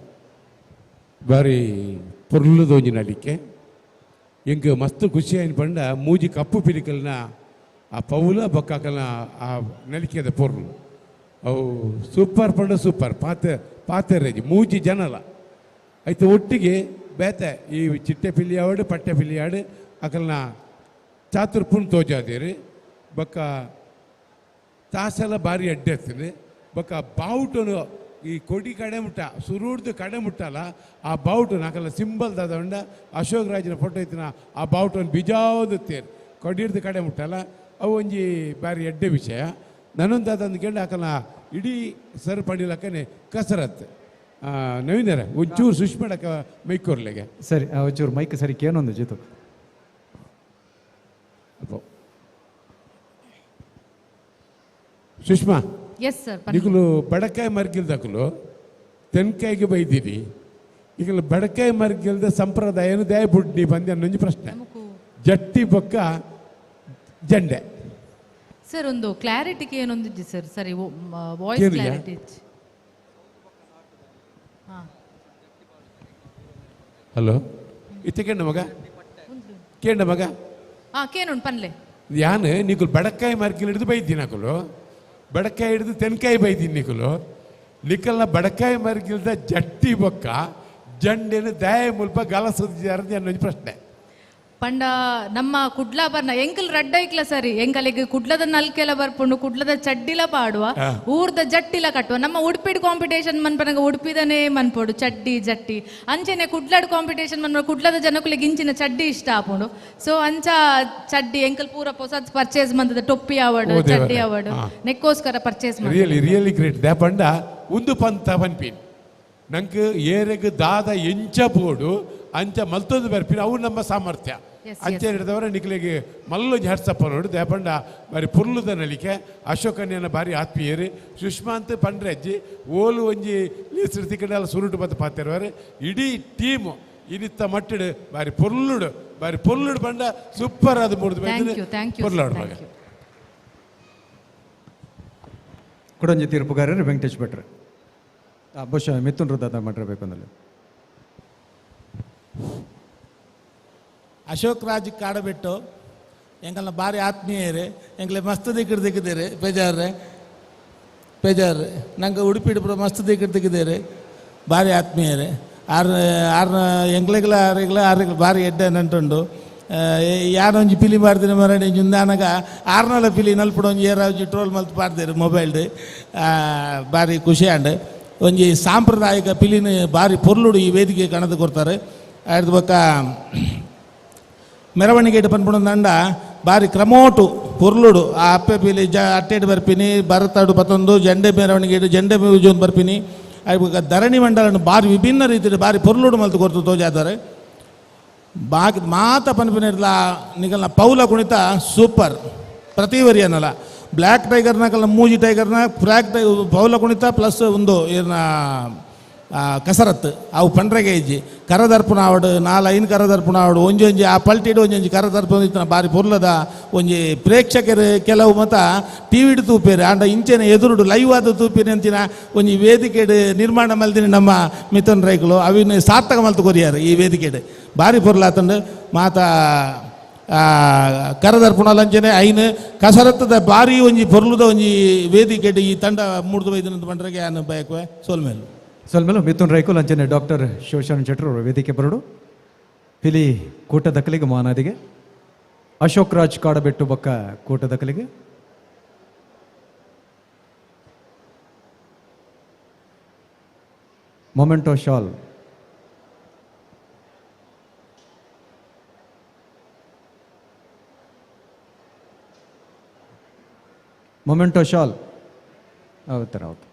ಬಾರಿ ಪೊರ್ಲುದೊಂಜಿ ನಲಿಕೆ ಎಂಕ್ ಮಸ್ತ್ ಖುಷಿ ಆಯ್ನ ಪಂಡ ಮೂಜಿ ಕಪ್ಪು ಪಿಲಿಕಲ್ನ ಆ ಪೌಲ ಬೊಕ್ಕಾಕಲ್ನ ಆ ನಲಿಕೆದ ಪೊರ್ಲು ಅವು ಸೂಪರ್ ಪಂಡ ಸೂಪರ್ ಪಾತೆರೇಜಿ ಮೂಜಿ ಜನಲ ಆಯ್ತು ಒಟ್ಟಿಗೆ ಬೇತೆ ಈ ಚಿಟ್ಟೆ ಪಿಲ್ಲಿ ಆವಡು ಪಟ್ಟೆ ಪಿಲ್ಲಿ ಆಡು ಅಕಲ್ನ ಚಾತುರ್ಪುನ್ ತೋಜಾದೇರಿ ಬೊಕ್ಕ ತಾಸೆಲ್ಲ ಭಾರಿ ಅಡ್ಡೆತ್ತಿದೆ ಬೊಕ್ಕ ಬಾವುಟನು ಈ ಕೊಡಿ ಕಡೆ ಮುಟ್ಟ ಸುರುಡ್ದು ಕಡೆ ಮುಟ್ಟಲ್ಲ ಆ ಬಾವುಟು ನಾಕಲ್ಲ ಸಿಂಬಲ್ ದಾದ ಅಶೋಕ್ ರಾಜನ ಫೋಟೋ ಇತ್ತಿನ ಆ ಬಾವುಟನ್ನು ಬಿಜಾವುದು ತೇರು ಕೊಡಿರ್ದು ಕಡೆ ಮುಟ್ಟಲ್ಲ ಅವು ಒಂಜಿ ಭಾರಿ ಎಡ್ಡೆ ವಿಷಯ ನನ್ನೊಂದು ಅದಂದು ಕೇಳಿ ಹಾಕಲ್ಲ ಇಡೀ ಸರ್ ಪಡಿಲಕ್ಕನೆ ಕಸರತ್ ನವೀನರ ಒಂಚೂರು ಸುಷ್ಮಡಕ ಮೈಕೋರ್ಲೆಗೆ ಸರಿ ಒಂಚೂರು ಮೈಕ್ ಸರಿ ಕೇನೊಂದು ಜೀತು ಸುಷ್ಮಾ ಎಸ್ ಸರ್ ಈಗಲೂ ಬಡಕಾಯಿ ಮರ್ಗಿಲ್ದಕ್ಕಲು ತೆನ್ಕಾಯಿಗೆ ಬೈದೀನಿ ಈಗಲೂ ಬಡಕಾಯಿ ಮರ್ಗಿಲ್ದ ಸಂಪ್ರದಾಯನು ದಯ ಬುಡ್ಡಿ ಬಂದೆ ಅನ್ನೊಂದು ಪ್ರಶ್ನೆ ಜಟ್ಟಿ ಬೊಕ್ಕ ಜಂಡೆ ಸರ್ ಒಂದು ಕ್ಲಾರಿಟಿಗೆ ಏನೊಂದಿದ್ದಿ ಸರ್ ಸರಿ ವಾಯ್ಸ್ ಕ್ಲಾರಿಟಿ ಹಲೋ ಇತ್ತ ಕೇಂಡ ಮಗ ಕೇಂಡ ಮಗ ಕೇನುಂಡು ಪನ್ಲೆ ಯಾನು ನೀಕುಲು ಬಡಕಾಯಿ ಮರ್ಗಿಲ್ ಹಿಡಿದು ಬೈದ್ದೀನಿ ಹಾಕಲು ಬಡಕಾಯಿ ಹಿಡಿದು ತೆನ್ಕಾಯಿ ಬೈದೀನಿ ನಿಕುಲು ನಿಕಲ್ನ ಬಡಕಾಯಿ ಮರ್ಗಿಲ್ದ ಜಟ್ಟಿ ಬೊಕ್ಕ ಜಂಡೆನು ದಯ ಮುಲ್ಪ ಗಲಸದಿದ್ದಾರೆ ಅನ್ನೊಂದು ಪ್ರಶ್ನೆ ಪಂಡ ನಮ್ಮ ಕುಡ್ಲ ಬರ್ನ ಎಂಕಲ್ ರಡ್ಡ ಇಕ್ಲ ಸರಿ ಎಂಕಲಿಗೆ ಕುಡ್ಲದ ನಲ್ಕೆಲ ಬರ್ಪುಂಡು ಕುಡ್ಲದ ಚಡ್ಡಿಲ ಪಾಡುವ ಊರ್ದ ಜಟ್ಟಿಲ ಕಟ್ಟುವ ನಮ್ಮ ಉಡುಪಿಡ್ ಕಾಂಪಿಟೇಷನ್ ಮನ್ಪನಗ ಉಡುಪಿದನೇ ಮನ್ಪೋಡು ಚಡ್ಡಿ ಜಟ್ಟಿ ಅಂಚೆನೆ ಕುಡ್ಲಡ್ ಕಾಂಪಿಟೇಷನ್ ಮನ್ಪ ಕುಡ್ಲದ ಜನಕ್ಕುಲಿಗೆ ಇಂಚಿನ ಚಡ್ಡಿ ಇಷ್ಟ ಆಪುಂಡು ಸೊ ಅಂಚ ಚಡ್ಡಿ ಎಂಕಲ್ ಪೂರ ಹೊಸದ್ ಪರ್ಚೇಸ್ ಮಂತದ ಟೊಪ್ಪಿ ಅವಾರ್ಡ್ ಚಡ್ಡಿ ಅವಾರ್ಡ್ ನೆಕ್ಕೋಸ್ಕರ ಪರ್ಚೇಸ್ ರಿಯಲಿ ರಿಯಲಿ ಗ್ರೇಟ್ ದೇ ಪಂಡ ಒಂದು ಪಂತ ಪನ್ಪಿನ್ ನಂಗೆ ಏರೆಗ್ ದಾದ ಎಂಚ ಬೋಡು ಅಂಚ ಮಲ್ತೊಂದು ಬರ್ಪಿನ ಅವು ನಮ್ಮ ಸಾಮರ್ಥ್ಯ ಅಂಚೆ ಹಿಡಿದವರ ನಿಖಲಿಗೆ ಮಲ್ಲೊಂದು ಹೆಡ್ಸಪ್ಪ ನೋಡು ದೇಪಂಡ ಬಾರಿ ಪುರ್ಲುದ ನಲಿಕೆ ಅಶೋಕನ್ಯನ ಬಾರಿ ಆತ್ಮೀಯರು ಸುಷ್ಮಾ ಅಂತ ಪಂಡ್ರೆ ಅಜ್ಜಿ ಓಲು ಒಂಜಿ ಲಿಸ್ರು ಕಡೆಲ್ಲ ಸುರುಟು ಬತ್ತ ಪಾತಿರುವರೆ ಇಡೀ ಟೀಮು ಇನಿತ್ತ ಮಟ್ಟಿಡು ಬಾರಿ ಪೊರ್ಲುಡು ಪಂಡ ಸೂಪರ್ ಅದು ಮೂಡಿದು ಪೊರ್ಲಾಡು ಮಗ ಕೊಡೊಂಜಿ ತೀರ್ಪುಗಾರರು ವೆಂಕಟೇಶ್ ಭಟ್ರು ಬಹುಶಃ ಮಿಥುನ್ ರುದ್ದ ಮಾಡಿರಬೇಕು ಅಂದಲ್ಲಿ ಅಶೋಕ್ ರಾಜ್ ಕಾಡಬಿಟ್ಟು ಎಂಕಲ್ನ ಭಾರಿ ಆತ್ಮೀಯರೇ ಎಂಕಲೆ ಮಸ್ತ್ ದಿಕ್ಕಿದ್ದೀರಿ ಬೇಜಾರು ನಂಗೆ ಉಡುಪಿ ಮಸ್ತ್ ದಿಕ್ಕಿದ್ದೀರಿ ಭಾರಿ ಆತ್ಮೀಯರೇ ಆರ್ನ ಎಂಕ್ಲೆಗ್ಲ ಆರ್ರೆಗ್ಲ ಭಾರಿ ಎಡ್ಡೆ ನಂಟುಂಡು ಯಾರೊಂಜಿ ಪಿಲಿ ಮಾಡ್ತೀನಿ ಮರಣಿ ಜುಂದಾನಾಗ ಆರ್ನಲ ಪಿಲಿ ನಲ್ಪುಡು ಒಂಜಿ ಏರಾಜಿ ಟ್ರೋಲ್ ಮಲ್ತು ಪಾಡ್ದೇರು ಮೊಬೈಲ್ಡ್ ಭಾರಿ ಖುಷಿ ಆಂಡ್ ಒಂಜಿ ಸಾಂಪ್ರದಾಯಿಕ ಪಿಲಿನ ಭಾರಿ ಪೊರ್ಲುಡು ಈ ವೇದಿಕೆ ಕಣದು ಕೊಡ್ತಾರೆ ಆಯ್ತು ಬೊಕ್ಕ ಮೆರವಣಿಗೆ ಪನ್ಪುಣಂದ ಭಾರಿ ಕ್ರಮೋಟು ಪೊರ್ಲುಡು ಆ ಅಪ್ಪೆ ಪಿಲಿ ಅಟ್ಟೆಡು ಬರ್ಪಿನಿ ಭರತಾಡು ಪತ್ತೊಂದು ಜಂಡೆ ಮೆರವಣಿಗೆ ಜಂಡೆ ಒಂದು ಬರ್ಪಿನಿ ಆಯ್ತು ಧರಣಿ ಮಂಡಲನ್ನು ಭಾರಿ ವಿಭಿನ್ನ ರೀತಿಯಲ್ಲಿ ಭಾರಿ ಪೊರ್ಲುಡು ಮಲ್ತು ಕೊಡ್ತು ತೋಜಾತಾರೆ ಮಾತ ಪನ್ಪಿನಿರ್ಲ ನಿಗಲ್ನ ಪೌಲ ಕುಣಿತ ಸೂಪರ್ ಪ್ರತಿವರಿ ಅನ್ನಲ್ಲ ಬ್ಲ್ಯಾಕ್ ಟೈಗರ್ನಾಕಲ್ಲ ಮೂಜಿ ಟೈಗರ್ನ ಪೌಲ ಕುಣಿತ ಪ್ಲಸ್ ಒಂದು ಏನ ಕಸರತ್ತು ಅವು ಪಂಡ್ರೆಗೆ ಇಜ್ಜಿ ಕರದರ್ಪಣ ಆವಡು 4-5 ಕರದರ್ಪಣ ಆವಡು ಒಂಜೊಂಜಿ ಆ ಪಲ್ಟಿಡು ಒಂಜೊಂಜಿ ಕರದರ್ಪಣ ಇತ್ತಿನ ಭಾರಿ ಪೊರ್ಲದ ಒಂಜಿ ಪ್ರೇಕ್ಷಕರು ಕೆಲವು ಮತ ಟಿವಿಡು ತೂಪೇರು ಆಂಡ ಇಂಚೆನ ಎದುರುಡು ಲೈವ್ ಆದ ತೂಪಿರಿ ಅಂತಿನ ಒಂಜಿ ವೇದಿಕೆಡು ನಿರ್ಮಾಣ ಮಲ್ದಿನಿ ನಮ್ಮ ಮಿಥುನ್ ರೈಕುಲು ಅವಿನ ಸಾರ್ಥಕ ಮಲ್ತು ಕೊರಿಯಾರು ಈ ವೇದಿಕೆಡು ಭಾರಿ ಪೊರ್ಲಾತಂಡು ಮಾತ ಕರದರ್ಪಣ ಲಂಚನೆ ಐನು ಕಸರತ್ತದ ಭಾರಿ ಒಂಜಿ ಪೊರ್ಲುದ ಒಂಜಿ ವೇದಿಕೆಡು ಈ ತಂಡ ಮೂಡ್ದು ಬೈದಿನ ಪಂಡ್ರೆಗೆ ನಾನು ಬಯಕುವೆ ಸೋಲ್ಮೇಲು ಮಿಥುನ್ ರೈಕುಲ್ ಅಂಚನೆ ಡಾಕ್ಟರ್ ಶಿವಶರಣ್ ಶೆಟ್ಟರು ವೇದಿಕೆ ಬರಡು ಪಿಲಿ ಕೂಟ ದಕ್ಕಲಿಗೆ ಮಾನಾದಿಗೆ ಅಶೋಕ್ ರಾಜ್ ಕಾಡಬೆಟ್ಟು ಬೊಕ್ಕ ಕೂಟ ದಕ್ಕಲಿಗೆ ಮೊಮೆಂಟೋ ಶಾಲ್ ಹೌದು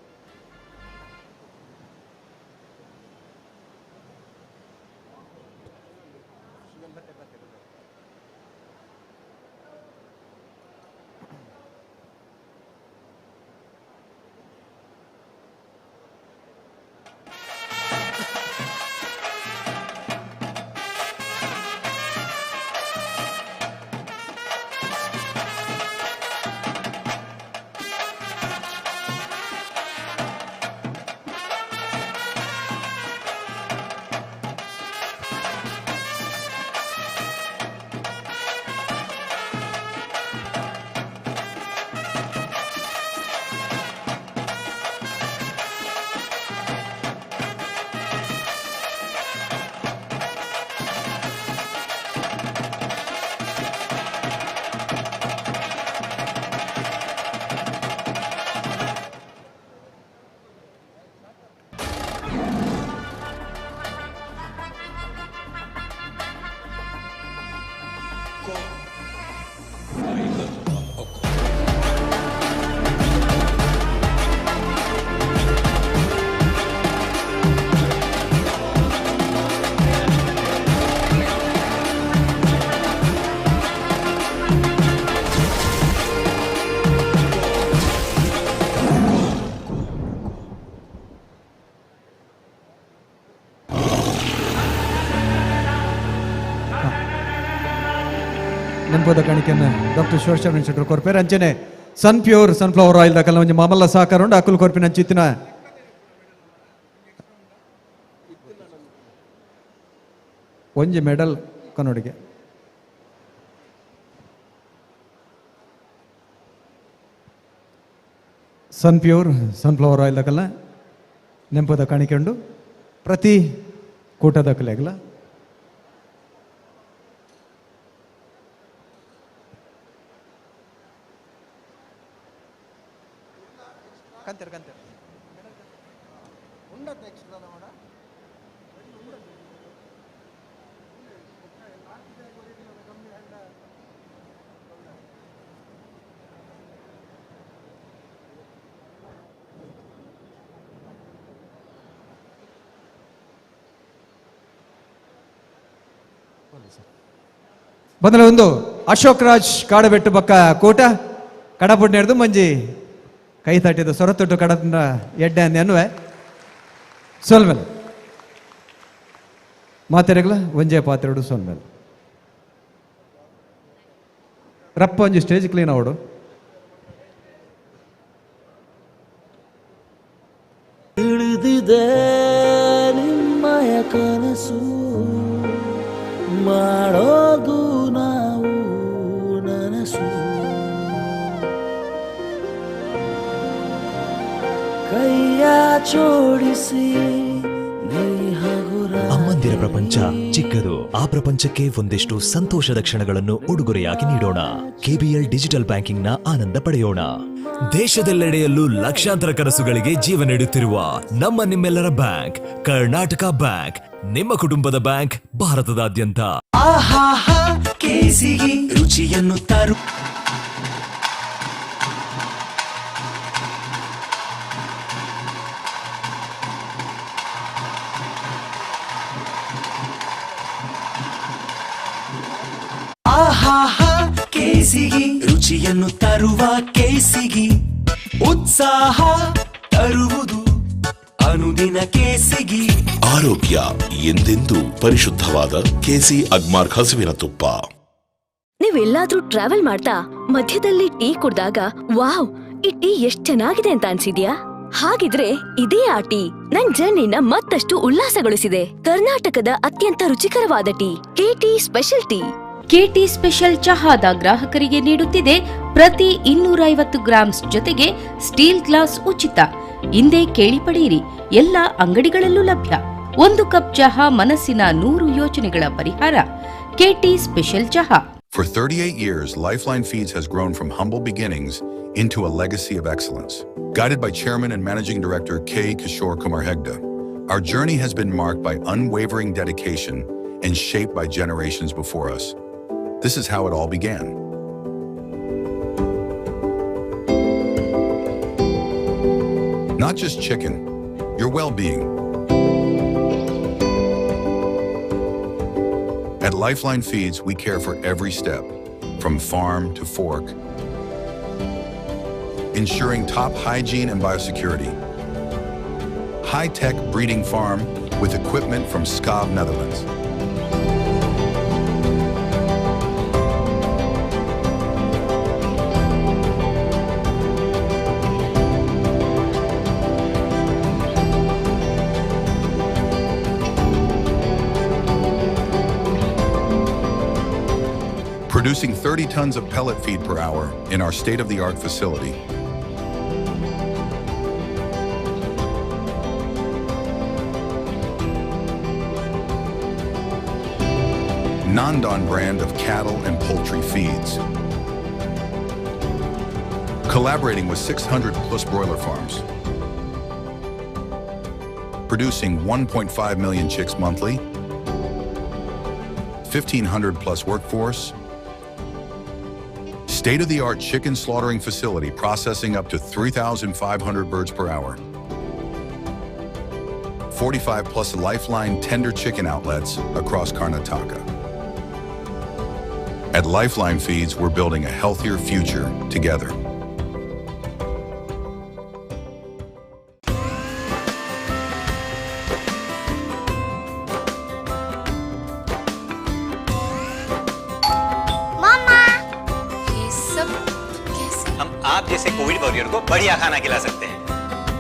ನೆಂಪದ ಕಾಣಿಕೆಯನ್ನು ಡಾಕ್ಟರ್ ಶಿವಶರಣ ಶೆಟ್ಟರು ಕೊರ್ಪೇರು ಅಂಚನೆ ಸನ್ಪ್ಯೂರ್ ಸನ್ಫ್ಲವರ್ ಆಯಿಲ್ ದಾಖಲ ಒಂಜಿ ಮಾಮಲ್ಲ ಸಹಕಾರ ಉಂಡು ಅಕುಲು ಕೊರ್ಪಿನ ಅಂಚಿತ್ತಿನ ಒಂಜಿ ಮೆಡಲ್ ಕನ್ನಡಿಗೆ ಸನ್ಪ್ಯೂರ್ ಸನ್ಫ್ಲವರ್ ಆಯಿಲ್ ದಾಖಲ ನೆಂಪದ ಕಾಣಿಕೆ ಉಂಡು ಪ್ರತಿ ಕೂಟ ದಾಖಲೆಗಲ ಬಂದ್ರೆ ಒಂದು ಅಶೋಕ್ ರಾಜ್ ಕಾಡಬೆಟ್ಟು ಬಕ್ಕ ಕೋಟ ಕಡಪುಡ್ ನೆಡ್ದು ಮಂಜಿ ಕೈ ತಟ್ಟಿದ್ದು ಸೊರತೊಟ್ಟು ಕಡದ ಎಡ್ಡೆ ಅಂದೆ ಅನ್ನುವೆ ಸೋಲ್ಮೇಲೆ ಮಾತೆರೆಗ್ಲ ಒಂಜೇ ಪಾತ್ರೆಡು ಸೋಲ್ಮೇಲೆ ರಪ್ಪ ಒಂಜಿ ಸ್ಟೇಜ್ ಕ್ಲೀನ್ ಅವಡು ತಿಳಿದಿದೆ ನಿಮ್ಮಯ ಕನಸು ಮಾಡೋದು ನಾವು ನನಸು ಕೈಯ ಜೋಡಿಸಿ ಅಮ್ಮಂದಿರ ಪ್ರಪಂಚ ಚಿಕ್ಕದು. ಆ ಪ್ರಪಂಚಕ್ಕೆ ಒಂದಿಷ್ಟು ಸಂತೋಷದ ಕ್ಷಣಗಳನ್ನು ಉಡುಗೊರೆಯಾಗಿ ನೀಡೋಣ. KBL ಡಿಜಿಟಲ್ ಬ್ಯಾಂಕಿಂಗ್ ನ ಆನಂದ ಪಡೆಯೋಣ. ದೇಶದೆಲ್ಲೆಡೆಯಲ್ಲೂ ಲಕ್ಷಾಂತರ ಕನಸುಗಳಿಗೆ ಜೀವ ನೀಡುತ್ತಿರುವ ನಮ್ಮ ನಿಮ್ಮೆಲ್ಲರ ಬ್ಯಾಂಕ್ ಕರ್ನಾಟಕ ಬ್ಯಾಂಕ್, ನಿಮ್ಮ ಕುಟುಂಬದ ಬ್ಯಾಂಕ್ ಭಾರತದಾದ್ಯಂತ. ಕೇಸಿಗೆ ರುಚಿಯನ್ನು ತರು ಕೇಸಿಗೆ ರುಚಿಯನ್ನು ತರುವ ಕೇಸಿಗೆ ಉತ್ಸಾಹ ತರುವುದು ಅನುದಿನ ಕೇಸಿಗೆ. ಆರೋಗ್ಯ ಎಂದೆಂದೂ ಪರಿಶುದ್ಧವಾದ ಕೇಸಿ ಅಗ್ಮಾರ್ಕ್ ಹಸುವಿನ ತುಪ್ಪ. ನೀವೆಲ್ಲಾದ್ರೂ ಟ್ರಾವೆಲ್ ಮಾಡ್ತಾ ಮಧ್ಯದಲ್ಲಿ ಟೀ ಕುಡ್ದಾಗ ವಾವ್, ಈ ಟೀ ಎಷ್ಟ್ ಚೆನ್ನಾಗಿದೆ ಅಂತ ಅನ್ಸಿದ್ಯಾ? ಹಾಗಿದ್ರೆ ಇದೇ ಆ ಟೀ ನನ್ ಜರ್ನಿನ ಮತ್ತಷ್ಟು ಉಲ್ಲಾಸಗೊಳಿಸಿದೆ. ಕರ್ನಾಟಕದ ಅತ್ಯಂತ ರುಚಿಕರವಾದ tea KT special tea. KT special ಚಹಾದ ಗ್ರಾಹಕರಿಗೆ ನೀಡುತ್ತಿದೆ ಪ್ರತಿ 250 ಗ್ರಾಮ್ಸ್ ಜೊತೆಗೆ ಸ್ಟೀಲ್ ಗ್ಲಾಸ್ ಉಚಿತ. ಹಿಂದೆ ಕೇಳಿ ಪಡೆಯಿರಿ, ಎಲ್ಲ ಅಂಗಡಿಗಳಲ್ಲೂ ಲಭ್ಯ. 1 ಕಪ್ ಚಹಾ ಮನಸ್ಸಿನ 100 ಯೋಚನೆಗಳ ಪರಿಹಾರ. KT ಸ್ಪೆಷಲ್ ಚಹಾ. For 38 years, Lifeline Feeds has grown from humble beginnings into a legacy of excellence. Guided by Chairman and Managing Director K. Kishore Kumar Hegde, our journey has been marked by unwavering dedication and shaped by generations before us. This is how it all began. Not just chicken, your well-being. At Lifeline Feeds, we care for every step, from farm to fork, ensuring top hygiene and biosecurity. High-tech breeding farm with equipment from Skav, Netherlands. Producing 30 tons of pellet feed per hour in our state-of-the-art facility. Nandan brand of cattle and poultry feeds. Collaborating with 600 plus broiler farms. Producing 1.5 million chicks monthly. 1,500 plus workforce. State-of-the-art chicken slaughtering facility processing up to 3,500 birds per hour. 45 plus Lifeline tender chicken outlets across Karnataka. At Lifeline Feeds, we're building a healthier future together. Mama! जैसे covid warrior को बढ़िया खाना खिला सकते हैं।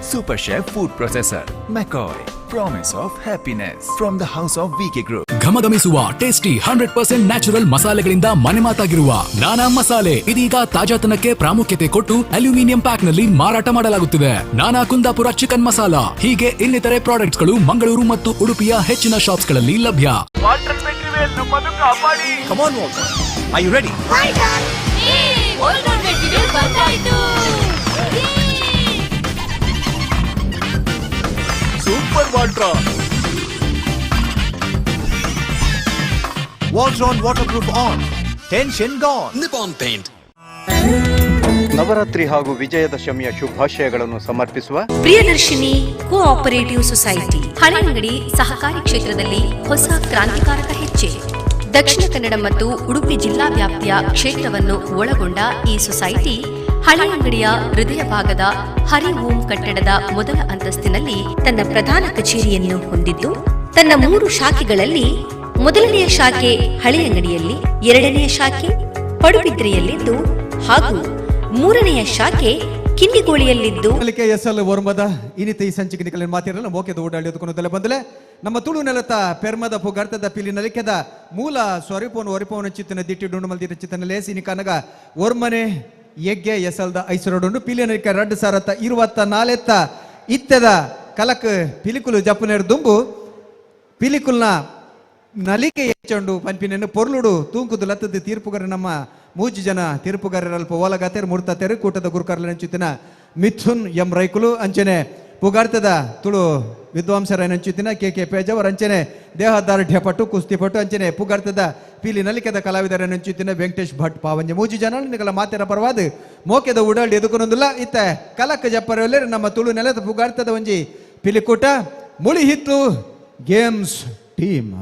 Super chef food processor मैकॉय promise of happiness from the house of VK group. ಘಮಘಮಿಸುವ tasty 100% natural ಮಸಾಲೆಗಳಿಂದ ಮನೆಮಾತಾಗಿರುವ ನಾನಾ ಮಸಾಲೆ ಇದೀಗ ತಾಜಾತನಕ್ಕೆ ಪ್ರಾಮುಖ್ಯತೆ ಕೊಟ್ಟು ಅಲ್ಯೂಮಿನಿಯಂ ಪ್ಯಾಕ್ ನಲ್ಲಿ ಮಾರಾಟ ಮಾಡಲಾಗುತ್ತಿದೆ. ನಾನಾ ಕುಂದಾಪುರ ಚಿಕನ್ ಮಸಾಲಾ ಹೀಗೆ ಇನ್ನಿತರೆ ಪ್ರಾಡಕ್ಟ್ಸ್ ಗಳು ಮಂಗಳೂರು ಮತ್ತು ಉಡುಪಿಯ ಹೆಚ್ಚಿನ ಶಾಪ್ಸ್ ಗಳಲ್ಲಿ ಲಭ್ಯ. Come on, Walter. Are you ready? Super ವಾಲ್ಟ್ರಾನ್. ವಾಲ್ಟ್ರಾನ್ waterproof on. Tension gone. Nippon paint. Navaratri ಹಾಗೂ ವಿಜಯದಶಮಿಯ ಶುಭಾಶಯಗಳನ್ನು ಸಮರ್ಪಿಸುವ ಪ್ರಿಯದರ್ಶಿನಿ ಕೋಆಪರೇಟಿವ್ ಸೊಸೈಟಿ ಹಳೆಯಂಗಡಿ ಸಹಕಾರಿ ಕ್ಷೇತ್ರದಲ್ಲಿ ಹೊಸ ಕ್ರಾಂತಿಕಾರಕ ಹೆಜ್ಜೆ. ದಕ್ಷಿಣ ಕನ್ನಡ ಮತ್ತು ಉಡುಪಿ ಜಿಲ್ಲಾ ವ್ಯಾಪ್ತಿಯ ಕ್ಷೇತ್ರವನ್ನು ಒಳಗೊಂಡ ಈ ಸೊಸೈಟಿ ಹಳೆಯಂಗಡಿಯ ಹೃದಯ ಭಾಗದ ಹರಿ ಓಂ ಕಟ್ಟಡದ ಮೊದಲ ಅಂತಸ್ತಿನಲ್ಲಿ ತನ್ನ ಪ್ರಧಾನ ಕಚೇರಿಯನ್ನು ಹೊಂದಿದ್ದು, ತನ್ನ 3 ಶಾಖೆಗಳಲ್ಲಿ ಮೊದಲನೆಯ ಶಾಖೆ ಹಳೆಯಂಗಡಿಯಲ್ಲಿ, 2ನೆಯ ಶಾಖೆ ಪಡುಬಿದ್ರೆಯಲ್ಲಿದ್ದು ಹಾಗೂ 3ನೆಯ ಶಾಖೆ ಕಿಂಡಿಗೋಳಿಯಲ್ಲಿದ್ದು. ಎಸ್ಎಲ್ ವರ್ಮದ ಇನ್ನಿತ ಈ ಸಂಚಿಕೆ ನಿಕಲಿನ ಮಾತಿರಲ್ಲ ಮೋಕೆದ ಓಡಾಡಿದುಕೊಂಡು ಬಂದಲೆ ನಮ್ಮ ತುಳು ನೆಲತ ಪೆರ್ಮದ ಪುಗರ್ತದ ಪಿಲಿ ನಲಿಕೆದ ಮೂಲ ಸ್ವರೂಪವನ್ನು ಒರಿಪವನ ಚಿತ್ತನ ದಿಟ್ಟಿಡುಂಡು ಮಲ್ದಿನ ಚಿತ್ತನ ಲೇಸಿನಿ ಕನಗ ವರ್ಮನೆ ಯಜ್ಞ ಎಸಲ್ದ ಐಸರೋಡು ಪಿಲಿಯನಿಕ 2024 ಇತ್ತೆದ ಕಲಕ್ ಪಿಲಿಕುಲು ಜಪ್ಪನೇರು ದುಂಬು ಪಿಲಿಕುಲ್ನ ನಲಿಕೆ ಹೆಚ್ಚಂಡು ಪಂಪಿನ ಪೊರ್ಲುಡು ತೂಂಕುದು ಲತ್ತದ ತೀರ್ಪುಗಾರ ನಮ್ಮ 3 ಜನ ತೀರ್ಪುಗಾರರಲ್ಪ ಓಲಗಾತೆರು ಮುಡ್ತಾತೆರು ಕೂಟದ ಗುರುಕಾರಲಂಚಿತ್ತಿನ ಮಿಥುನ್ ಎಂ ರೈಕುಲು ಅಂಚನೆ ಪುಗಾರ್ತದ ತುಳು ವಿದ್ವಾಂಸರನಂಚಿತ್ತಿನ ಕೆ ಪೇಜವರ್ ಅಂಚನೆ ದೇಹದಾರ್ಢ್ಯ ಪಟು ಕುಸ್ತಿಪಟು ಅಂಚನೆ ಪುಗಾರ್ತದ ಪೀಲಿ ನಲಿಕೆದ ಕಲಾವಿದರನಂಚಿತ್ತಿನ ವೆಂಕಟೇಶ್ ಭಟ್ ಪಾವಂಜೆ 3 ಜನ ನಿಗಳ ಮಾತೆರ ಪರವಾದ ಮೋಕೆದ ಉಡಾಳಿ ಎದುಕೊಂದಲ್ಲ ಇತ್ತ ಕಲಕ್ ಜಪ್ಪರವಲ್ಲೇ ನಮ್ಮ ತುಳು ನೆಲದ ಪುಗಾರ್ತದ ಒಂಜಿ ಪಿಲಿಕೂಟ ಮುಳಿ ಹಿತ್ತು ಗೇಮ್ಸ್ ಟೀಮ್.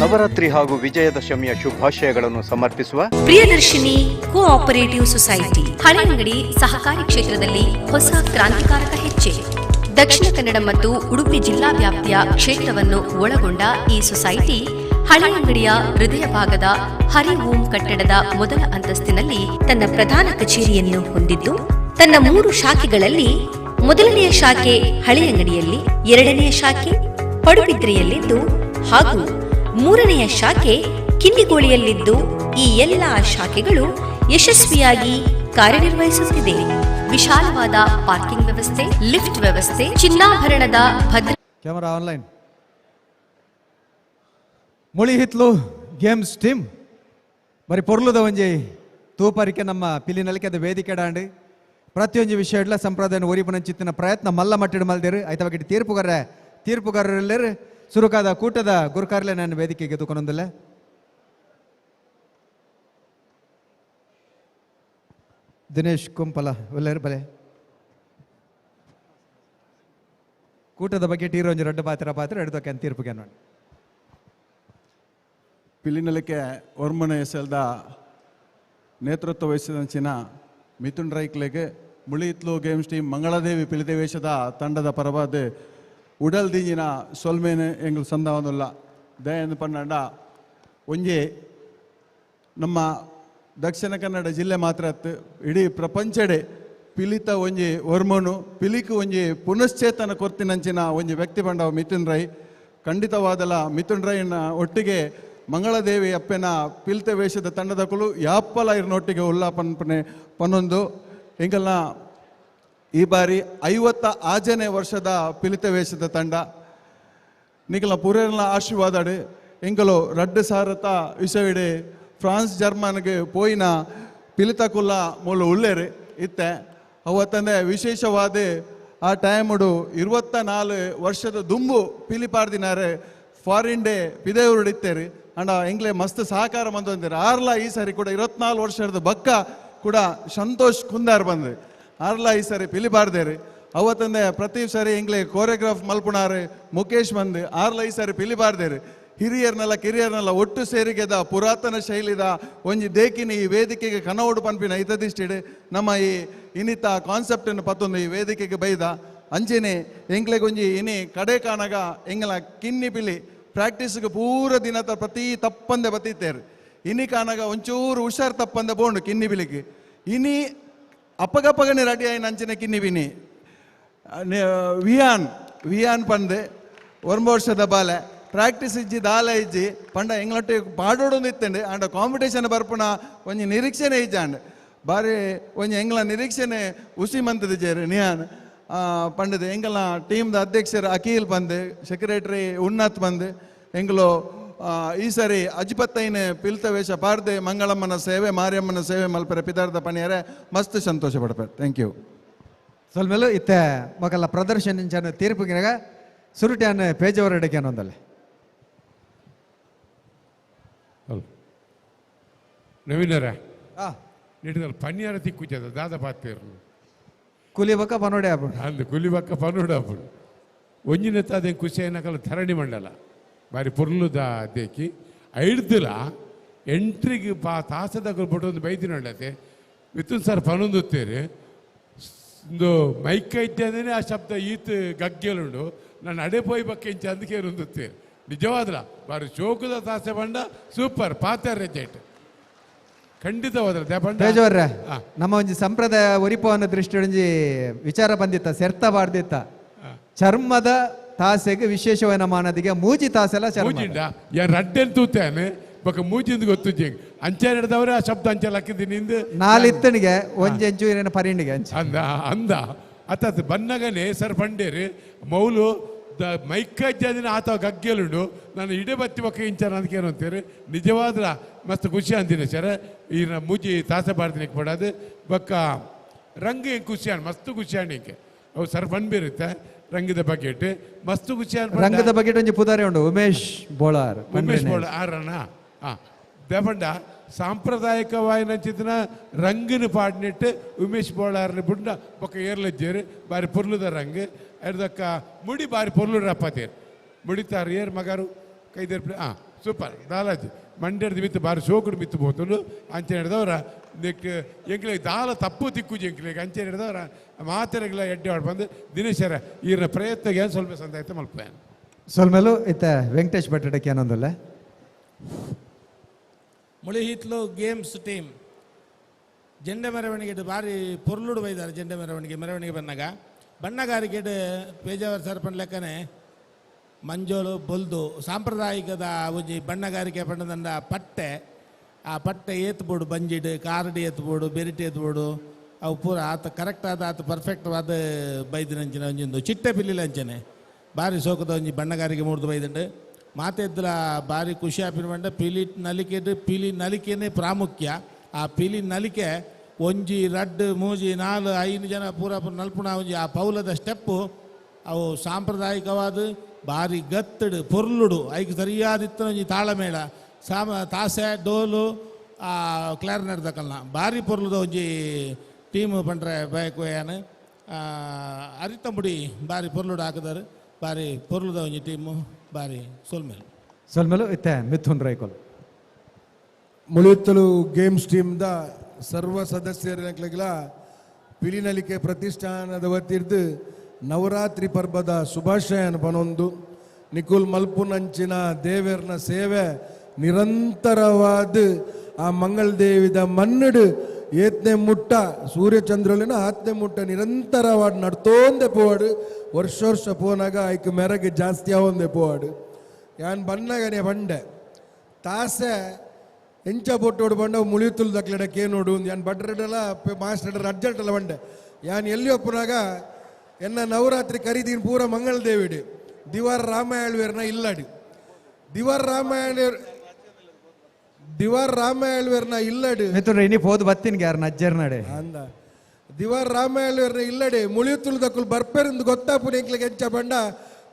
ನವರಾತ್ರಿ ಹಾಗೂ ವಿಜಯದಶಮಿಯ ಶುಭಾಶಯಗಳನ್ನು ಸಮರ್ಪಿಸುವ ಪ್ರಿಯದರ್ಶಿನಿ ಕೋಆಪರೇಟಿವ್ ಸೊಸೈಟಿ ಹಳೆಯಂಗಡಿ ಸಹಕಾರಿ ಕ್ಷೇತ್ರದಲ್ಲಿ ಹೊಸ ಕ್ರಾಂತಿಕಾರಕ ಹೆಜ್ಜೆ. ದಕ್ಷಿಣ ಕನ್ನಡ ಮತ್ತು ಉಡುಪಿ ಜಿಲ್ಲಾ ವ್ಯಾಪ್ತಿಯ ಕ್ಷೇತ್ರವನ್ನು ಒಳಗೊಂಡ ಈ ಸೊಸೈಟಿ ಹಳೆಯಂಗಡಿಯ ಹೃದಯ ಭಾಗದ ಹರಿ ಓಂ ಕಟ್ಟಡದ ಮೊದಲ ಅಂತಸ್ತಿನಲ್ಲಿ ತನ್ನ ಪ್ರಧಾನ ಕಚೇರಿಯನ್ನು ಹೊಂದಿದ್ದು, ತನ್ನ 3 ಶಾಖೆಗಳಲ್ಲಿ ಮೊದಲನೆಯ ಶಾಖೆ ಹಳೆಯಂಗಡಿಯಲ್ಲಿ, 2ನೆಯ ಶಾಖೆ ಪಡುಬಿದ್ರೆಯಲ್ಲಿದ್ದು ಹಾಗೂ 3ನೆಯ ಶಾಖೆ ಕಿನ್ನಿಗೋಳಿಯಲ್ಲಿದ್ದು, ಈ ಎಲ್ಲ ಶಾಖೆಗಳು ಯಶಸ್ವಿಯಾಗಿ ಕಾರ್ಯನಿರ್ವಹಿಸುತ್ತಿದೆ. ವಿಶಾಲವಾದ ಪಾರ್ಕಿಂಗ್ ವ್ಯವಸ್ಥೆ, ಲಿಫ್ಟ್ ವ್ಯವಸ್ಥೆ, ಚಿನ್ನಾಭರಣದ ಭದ್ರ ಕ್ಯಾಮರಾ ಆನ್ಲೈನ್ ಮುಳಿ ಹಿತ್ಲು ಗೇಮ್ಸ್ ಟೀಮ್ ಬರೀ ಪೊರ್ಲುದ ಒಂಜಿ ತೂಪರಿಕೆ ನಮ್ಮ ಪಿಲಿನಲಿಕೆ ವೇದಿಕೆ ಡಾಂಡು ಪ್ರತಿಯೊಂದು ವಿಷಯ ಸಂಪ್ರದಾಯ ಒರಿಪುನಂಚಿತ್ತಿನ ಪ್ರಯತ್ನ ಮಲ್ಲ ಮಟ್ಟಿಡು ಮಲ್ದೇರು ಐತ ಬಗ್ಗೆ ತೀರ್ಪುಗಾರರೆಲ್ಲರೂ ಸುರುಕಾದ ಕೂಟದ ಗುರುಕಾರ್ಲೆ ನಾನು ವೇದಿಕೆಗೆ ತಗೊಂಡಿಲ್ಲ. ದಿನೇಶ್ ಕುಂಪಲ ಒಳ್ಳೆಯರು ಬಲೆ ಕೂಟದ ಬಗ್ಗೆ ಟೀರೋಂಜಿ ರಡ್ಡು ಪಾತ್ರ ಎಡ್ದಕ್ಕೆ ತೀರ್ಪುಗೆ ನೋಡಿ ಪಿಲಿನಲಿಕೆ ಒರ್ಮನೆ ಎಸೆಲ್ದ ನೇತೃತ್ವ ವಹಿಸಿದಂಚಿನ ಮಿಥುನ್ ರೈಕ್ಲೆಗೆ ಮುಳಿತ್ಲು ಗೇಮ್ಸ್ ಟೀಮ್ ಮಂಗಳದೇವಿ ಪಿಲಿದೇವೇಶದ ತಂಡದ ಪರವಾದ ಉಡಲ್ ದಿಂಜಿನ ಸೊಲ್ಮೇನೆ ಎಂಗಳು ಸಂದವನ್ನುಲ್ಲ ದಯಂದು ಪನ್ನಡ ಒಂಜಿ ನಮ್ಮ ದಕ್ಷಿಣ ಕನ್ನಡ ಜಿಲ್ಲೆ ಮಾತ್ರ ಇಡೀ ಪ್ರಪಂಚಡೆ ಪಿಲಿತ ಒಂಜಿ ಒರ್ಮನು ಪಿಲಿಕು ಒಂಜಿ ಪುನಶ್ಚೇತನ ಕೊರ್ತಿನಂಚಿನ ಒಂಜಿ ವ್ಯಕ್ತಿ ಪಂಡ ಮಿಥುನ್ ರೈ ಖಂಡಿತವಾದಲ ಮಿಥುನ್ ರೈನ ಒಟ್ಟಿಗೆ ಮಂಗಳದೇವಿ ಅಪ್ಪೆನ ಪಿಲಿತ ವೇಷದ ತಂಡದ ಕುಲು ಯಾಪ್ಪಲ ಇರ್ನೊಟ್ಟಿಗೆ ಉಲ್ಲಾಪನೆ ಪನ್ನೊಂದು ಹಿಂಗಲ್ಲ ಈ ಬಾರಿ 56ನೇ ವರ್ಷದ ಪಿಲಿತ ವೇಷದ ತಂಡ ನಿಗಲ ಪೂರೈನ ಆಶೀರ್ವಾದಾಡು ಎಂಗಲು ರಡ್ಡು ಸಾರತ ವಿಷವಿಡೆ ಫ್ರಾನ್ಸ್ ಜರ್ಮನ್ಗೆ ಪೋಯಿನ ಪಿಲಿತ ಕುಲ್ಲ ಮೂಲ ಉಳ್ಳೇರು ಇತ್ತೆ ಅವತ್ತಂದೆ ವಿಶೇಷವಾದ ಆ ಟೈಮುಡು 24 ವರ್ಷದ ದುಂಬು ಪಿಲಿಪಾರ್ದಿನಾರೆ ಫಾರಿನ್ ಡೇ ಪಿದೇವರು ಇತ್ತೇರಿ ಅಂಡ ಎಂಗ್ಲೆ ಮಸ್ತ್ ಸಹಕಾರ ಬಂದೊಂದಿರ ಆರ್ಲ ಈ ಸಾರಿ ಕೂಡ 24 ವರ್ಷದ ಬಕ್ಕ ಕೂಡ ಸಂತೋಷ್ ಕುಂದಾರ್ ಬಂದ್ರಿ ಆರ್ಲ ಈ ಸಾರಿ ಪಿಲಿಬಾರ್ದೇರಿ ಅವತ್ತಂದೆ ಪ್ರತಿ ಸಾರಿ ಎಂಗ್ಲೆ ಕೋರಿಯೋಗ್ರಾಫ್ ಮಲ್ಪುಣಾರೆ ಮುಖೇಶ್ ಬಂದು ಆರ್ಲ ಈ ಸಾರಿ ಪಿಲಿಬಾರ್ದೇರಿ ಹಿರಿಯರ್ನೆಲ್ಲ ಕಿರಿಯರ್ನೆಲ್ಲ ಒಟ್ಟು ಸೇರಿಗೆದ ಪುರಾತನ ಶೈಲಿದ ಒಂಜಿ ದೇಕಿನಿ ಈ ವೇದಿಕೆಗೆ ಕನೋಡು ಪನ್ಪಿನ ಇತದಿಷ್ಟಿಡೆ ನಮ್ಮ ಈ ಇನ್ನಿತ ಕಾನ್ಸೆಪ್ಟನ್ನು ಪತ್ತೊಂದು ಈ ವೇದಿಕೆಗೆ ಬೈದ ಅಂಚೆನೆ ಎಂಗ್ಲೆಗೊಂಜಿ ಇನಿ ಕಡೆ ಕಾಣಗ ಎಂಗ್ಲ ಕಿನ್ನಿ ಪಿಲಿ ಪ್ರಾಕ್ಟೀಸ್ಗೆ ಪೂರ ದಿನದ ಪ್ರತಿ ತಪ್ಪಂದೆ ಬತ್ತಿತ್ತೇರು ಇನಿ ಕಾಣಗ ಒಂಚೂರು ಹುಷಾರ್ ತಪ್ಪಂದೆ ಬೋಂಡು ಕಿನ್ನಿ ಬಿಲಿಗೆ ಇನಿ ಅಪ್ಪಗಪ್ಪಗನೆ ರೆಡಿ ಆಯ್ನ ಅಂಚನೆ ಕಿನ್ನಿ ಬಿನಿ ವಿಯಾನ್ ಪಂದೆ 1 ವರ್ಷದ ಬಾಲೆ ಪ್ರಾಕ್ಟೀಸ್ ಇಜ್ಜಿ ದಾಲ ಇಜ್ಜಿ ಪಂಡ ಎಂಗ್ಲೊಟ್ಟೆ ಪಾಡೋಡೊಂದು ಇತ್ತಂಡೆ ಅಂಡ ಕಾಂಪಿಟೇಷನ್ ಬರ್ಪುಣ ಒಂಜಿ ನಿರೀಕ್ಷೆನೆ ಇಜ್ಜಾಂಡ್ ಬಾರಿ ಒಂಜಿ ಎಂಗ್ಲ ನಿರೀಕ್ಷೆನೆ ಉಸಿ ಮಂತದ ಜೇರು ನಿಯಾನ್ ಪಂಡದ ಎಂಗಲ ಟೀಮ್ದ ಅಧ್ಯಕ್ಷರು ಅಖಿಲ್ ಬಂದು ಸೆಕ್ರೆಟರಿ ಉನ್ನತ್ ಬಂದು ಎಂಗ್ಲು ಈ ಸರಿ ಅಜ್ಪತ್ತೈನ ಪಿಲ್ತ ವೇಷ ಪಾರ್ದೆ ಮಂಗಳಮ್ಮನ ಸೇವೆ ಮಾರಿಯಮ್ಮನ ಸೇವೆ ಮಲ್ಪರೆ ಪಿತಾರ್ದ ಪಣಿಯರೆ ಮಸ್ತ್ ಸಂತೋಷ ಪಡ್ತಾರೆ. Thank you. ಸ್ವಲ್ಪ ಇತ್ತೆ ಮಗಲ್ಲ ಪ್ರದರ್ಶನ ತೀರ್ಪುಗಿನಾಗ ಸುರುಟ್ಯಾನ ಪೇಜವರ ಇಡಕ್ಕೆ ಅನ್ನೊಂದಲ್ಲ ನವೀನರ ನೆಟ್ಟಿದಲ್ಲಿ ಪನ್ಯಾರ ತಿಕ್ಕುಚ್ಚದ ದಾದ ಪಾತ್ರೇರು ಕೂಲಿ ಬಕ್ಕ ಪನೋಡೆ ಆಗ್ಬಿಡು ಅಂದು ಕೂಲಿ ಬಕ್ಕ ಪನೋಡೆ ಆಗ್ಬಿಡು ಒಂಜಿನತ್ತ ಅದೇ ಖುಷಿ ಏನಕಲ್ಲ ಧರಣಿ ಮಂಡಲ ಬಾರಿ ಪೊರ್ಲುದ ದೇಕಿ ಐಡ್ದಿಲ್ಲ ಎಂಟ್ರಿಗೆ ತಾಸದ ಬಿಟ್ಟೊಂದು ಬೈದಿನೊಳ್ಳತೆ ಮಿಥುನ್ ಸರ್ ಪನೊಂದುತ್ತೇರಿ ಒಂದು ಮೈಕ್ ಇದ್ದೇನೆ ಆ ಶಬ್ದ ಈತ್ ಗಗ್ಗೆಲುಂಡು ನಾನು ಅಡೆಪೋಯ್ ಬಕ್ಕೆ ಇಂಚ ಅದಕ್ಕೆ ರುಂದುತ್ತೇನೆ ನಿಜವಾದ್ರ ಬಾರಿ ಶೋಕದ ತಾಸೆ ಬಂಡ ಸೂಪರ್ ಪಾತ್ರ ರೆಜೆಟ್ ಖಂಡಿತವಾದ್ರ ತೇಜವರ್ರೆ ನಮ್ಮ ಒಂಜಿ ಸಂಪ್ರದಾಯ ಒರಿಪವನ ದೃಷ್ಟಿ ಒಂಜಿ ವಿಚಾರ ಬಂದಿತ್ತ ಸೆರ್ತ ಬಾರ್ದಿತ್ತ ಚರ್ಮದ ತಾಸೆಗೆ ವಿಶೇಷವಾದ ಮಾನದಿಗೆ ಮೂಜಿ ತಾಸೆಲ್ಲ ಮೂಜಿಂಡ ಯಾರು ರಡ್ಡೆನ್ ತೂತೇನೆ ಬೊಕ್ಕ ಮೂಜಿಂದ ಗೊತ್ತು ಅಂಚೆ ನಡೆದವ್ರೆ ಆ ಶಬ್ದ ಅಂಚೆ ಹಾಕಿದ್ದೀನಿ ನಾಲಿತ್ತನಿಗೆ ಒಂಜೆಂಚು ಏನೇನು ಪರಿಣಿಗೆ ಅಂದ ಅಂದ ಅತ್ತ ಬನ್ನಗನೆ ಸರ್ ಬಂಡೇರಿ ಮೌಲು ಮೈಕಜ್ಜದಿನ ಆತ ಗಗ್ಗೆಲುಂಡು ನಾನು ಇಡೇ ಬತ್ತಿ ಬಕ್ಕ ಇಂಚಾನ ಅದಕ್ಕೆ ಏನು ಅಂತೀರಿ ನಿಜವಾದ್ರ ಮಸ್ತ್ ಖುಷಿ ಅಂದಿನಿ ಸರ್ ಈ ಮೂಜಿ ತಾಸೆ ಬಾರ್ದಿನಕ್ಕೆ ಪಡೋದು ಬಕ್ಕ ರಂಗ ಖುಷಿ ಅನ್ ಮಸ್ತ್ ಖುಷಿ ಅಣ್ಣಿಕೆ ಅವು ಸರ್ ಬಂದ್ಬಿರುತ್ತೆ ರಂಗದ ಬಕೆಟ್ ಮಸ್ತ್ ಖುಷಿ ರಂಗದ ಬಕೆಟ್ ಒಂಜಿ ಪುದಾರಿ ಉಂಡು ಉಮೇಶ್ ಬೋಳಾರ್ ಆರಣ್ಣ ದೇಪಂಡ ಸಾಂಪ್ರದಾಯಿಕವಾಯಿನ ಚಿತ್ರ ರಂಗಿನ ಪಾಡ್ನಿಟ್ಟು ಉಮೇಶ್ ಬೋಳಾರ್ಲಿ ಬುಂಡ ಬೊಕ್ಕ ಏರ್ಲಜ್ಜೇರಿ ಬಾರಿ ಪೊರ್ಲುದ ರಂಗ್ ಎರ್ದಕ್ಕ ಮುಡಿ ಬಾರಿ ಪೊರ್ಲು ರಪ್ಪತೇರು ಮುಡಿತಾರೆ ಏರ್ ಮಗಾರು ಕೈದೇರ್ ಸೂಪರ್ ದಾಲಾಜಿ ಮಂಡ್ಯದ ಮಿತ್ತು ಬಾರಿ ಸೋಕುಡು ಮಿತ್ತು పోతుండు ಅಂಚೆ ಹಿಡಿದವರ ನೆಕ್ ಎಂಕ್ಲೆಗೆ ದಾಲ ತಪ್ಪು ತಿಕ್ಕುಜಿ ಎಂಕ್ಲೆಗೆ ಅಂಚೆ ಹಿಡಿದವರ ಮಾತೆರೆಗಳ ಎಡ್ಡೆ ಆಡ್ ಬಂದು ದಿನೇಶರ ಈರಿನ ಪ್ರಯತ್ನಗೆ ಸ್ವಲ್ಪ ಸಂದಾಯ್ತು ಮಲ್ಪೆ ಸೊಲ್ಮೇಲು ಇತ್ತ ವೆಂಕಟೇಶ್ ಭಟ್ಟಡಕ್ಕೆ ಏನೊಂದಲ್ಲ ಮುಳಿಹಿತ್ಲು ಗೇಮ್ಸ್ ಟೀಮ್ ಜೆಂಡೆ ಮೆರವಣಿಗೆ ಭಾರಿ ಪೊರ್ಲುಡು ಬೈದಾರೆ. ಜೆಂಡೆ ಮೆರವಣಿಗೆ ಬಂದಾಗ ಬಣ್ಣಗಾರಿಕೆ ಪೇಜಾವರ್ ಸರ್ಪಂಚ್ ಲೆಕ್ಕನೆ ಮಂಜೋಲು ಬೊಲ್ದು ಸಾಂಪ್ರದಾಯಿಕದ ಒಂಜಿ ಬಣ್ಣಗಾರಿಕೆ ಪಂಡದಂಡ ಪಟ್ಟೆ ಆ ಪಟ್ಟೆ ಏತ್ಬೋಡು ಬಂಜಿಡು ಕಾರಡಿ ಏತ್ಬೋಡು ಬೆರಿಟಿ ಏತ್ಬೋಡು ಅವು ಪೂರ ಆತ ಕರೆಕ್ಟ್ ಆದ ಆತ ಪರ್ಫೆಕ್ಟ್ ಆದ ಬೈದಿನಂಚಿನ ಒಂಜಿಂದು ಚಿಟ್ಟೆ ಪಿಲ್ಲಿಲ ಅಂಚನೆ ಭಾರಿ ಸೋಕದ ಒಂಜಿ ಬಣ್ಣಗಾರಿಕೆ ಮೂಡ್ದು ಬೈದಂಡು ಮಾತೆದ್ಲ ಭಾರಿ ಖುಷಿ ಆಪಿನ ಪಿಲಿ ನಲಿಕೆಡು ಪಿಲಿ ನಲಿಕೆನೇ ಪ್ರಾಮುಖ್ಯ. ಆ ಪಿಲಿ ನಲಿಕೆ ಒಂಜಿ ರಡ್ಡು ಮೂಜಿ 4-5 ಜನ ಪೂರ ನಲ್ಪುಣ ಒಂಜಿ ಆ ಪೌಲದ ಸ್ಟೆಪ್ಪು ಅವು ಸಾಂಪ್ರದಾಯಿಕವಾದ ಭಾರಿ ಗತ್ತಡು ಪೊರ್ಲುಡು ಐಕ್ ಸರಿಯಾದಿತ್ತು ಒಂಜಿ ತಾಳಮೇಳ ತಾಸೆ ಡೋಲು ಆ ಕ್ಲಾರಿನೆಟ್ ದಕ್ಕಲ್ನ ಭಾರಿ ಪೊರ್ಲುದ ಒಂಜಿ ಟೀಮ್ ಪಂಡ್ರೆ ಬೇಕು ಏನು ಅರಿತಂಬುಡಿ ಭಾರಿ ಪೊರ್ಲುಡು ಹಾಕಿದಾರೆ. ಭಾರಿ ಪೊರ್ಲುದ ಒಂಜಿ ಟೀಮು ಭಾರಿ ಸೊಲ್ಮೇಲು ಇತ್ತ ಮಿಥುನ್ ರೈಕೋಲ್ ಮುಳಿಯುತ್ತಲು ಗೇಮ್ಸ್ ಟೀಮ್ದ ಸರ್ವ ಸದಸ್ಯರಿಗಳ ಪಿಲಿನಲಿಕೆ ಪ್ರತಿಷ್ಠಾನದ ವತಿರ್ದು ನವರಾತ್ರಿ ಪರ್ಬದ ಶುಭಾಶಯನ ಪನೊಂದು ನಿಕುಲ್ ಮಲ್ಪುನಂಚಿನ ದೇವೇರ್ನ ಸೇವೆ ನಿರಂತರವಾದ ಆ ಮಂಗಳದೇವಿದ ಮನ್ನಡು ಏತ್ನೆ ಮುಟ್ಟ ಸೂರ್ಯಚಂದ್ರಲಿನ ಆತ್ನೆ ಮುಟ್ಟ ನಿರಂತರವಾದ ನಡ್ತೋಂದೆ ಪೋವಾಡು ವರ್ಷ ಪೋನಾಗ ಐಕ್ ಮೆರಗೆ ಜಾಸ್ತಿ ಆವೊಂದೆ ಪೋವಾಡು ಯಾನ್ ಬಣ್ಣಗನೆ ಬಂಡೆ ತಾಸೆ ಎಂಚ ಬೊಟ್ಟೋಡು ಬಂಡ ಮುಳಿಯುತ್ತಲು ದಕ್ಲಡಕ್ಕೆ ನೋಡು ಯಾನ್ ಬಡ್ರೆಡಲ್ಲ ಮಾಸ್ಟರ್ ಅರ್ಜೆಂಟಲ್ಲ ಬಂಡೆ ಯಾನ್ ಎಲ್ಲಿ ಒಪ್ಪನಾಗ ಎನ್ನ ನವರಾತ್ರಿ ಕರೀದೀನ್ ಪೂರ ಮಂಗಳದೇವಿಡು ದಿವಾರ ರಾಮಾಯಣವೇರ್ನ ಇಲ್ಲಡಿ ದಿವಾರ ರಾಮಾಯಣವೇರ್ನ ಇಲ್ಲಡು ಮಿಥುನ್ ಇನಿ ಹೋದ್ ಬತ್ತಿನ್ಗೆ ಯಾರು ನಜ್ಜರ್ ನಡೆ ಅಂದ ದಿವಾರ ರಾಮಾಯಣವೇರ್ನ ಇಲ್ಲಡೆ ಮುಳಿಯುತ್ತಲು ದಕ್ಕುಲ್ ಬರ್ಪೆರಿಂದು ಗೊತ್ತಾಪುನ ಎಂಕ್ಲಿಗೆ ಎಂಚ ಬಂಡ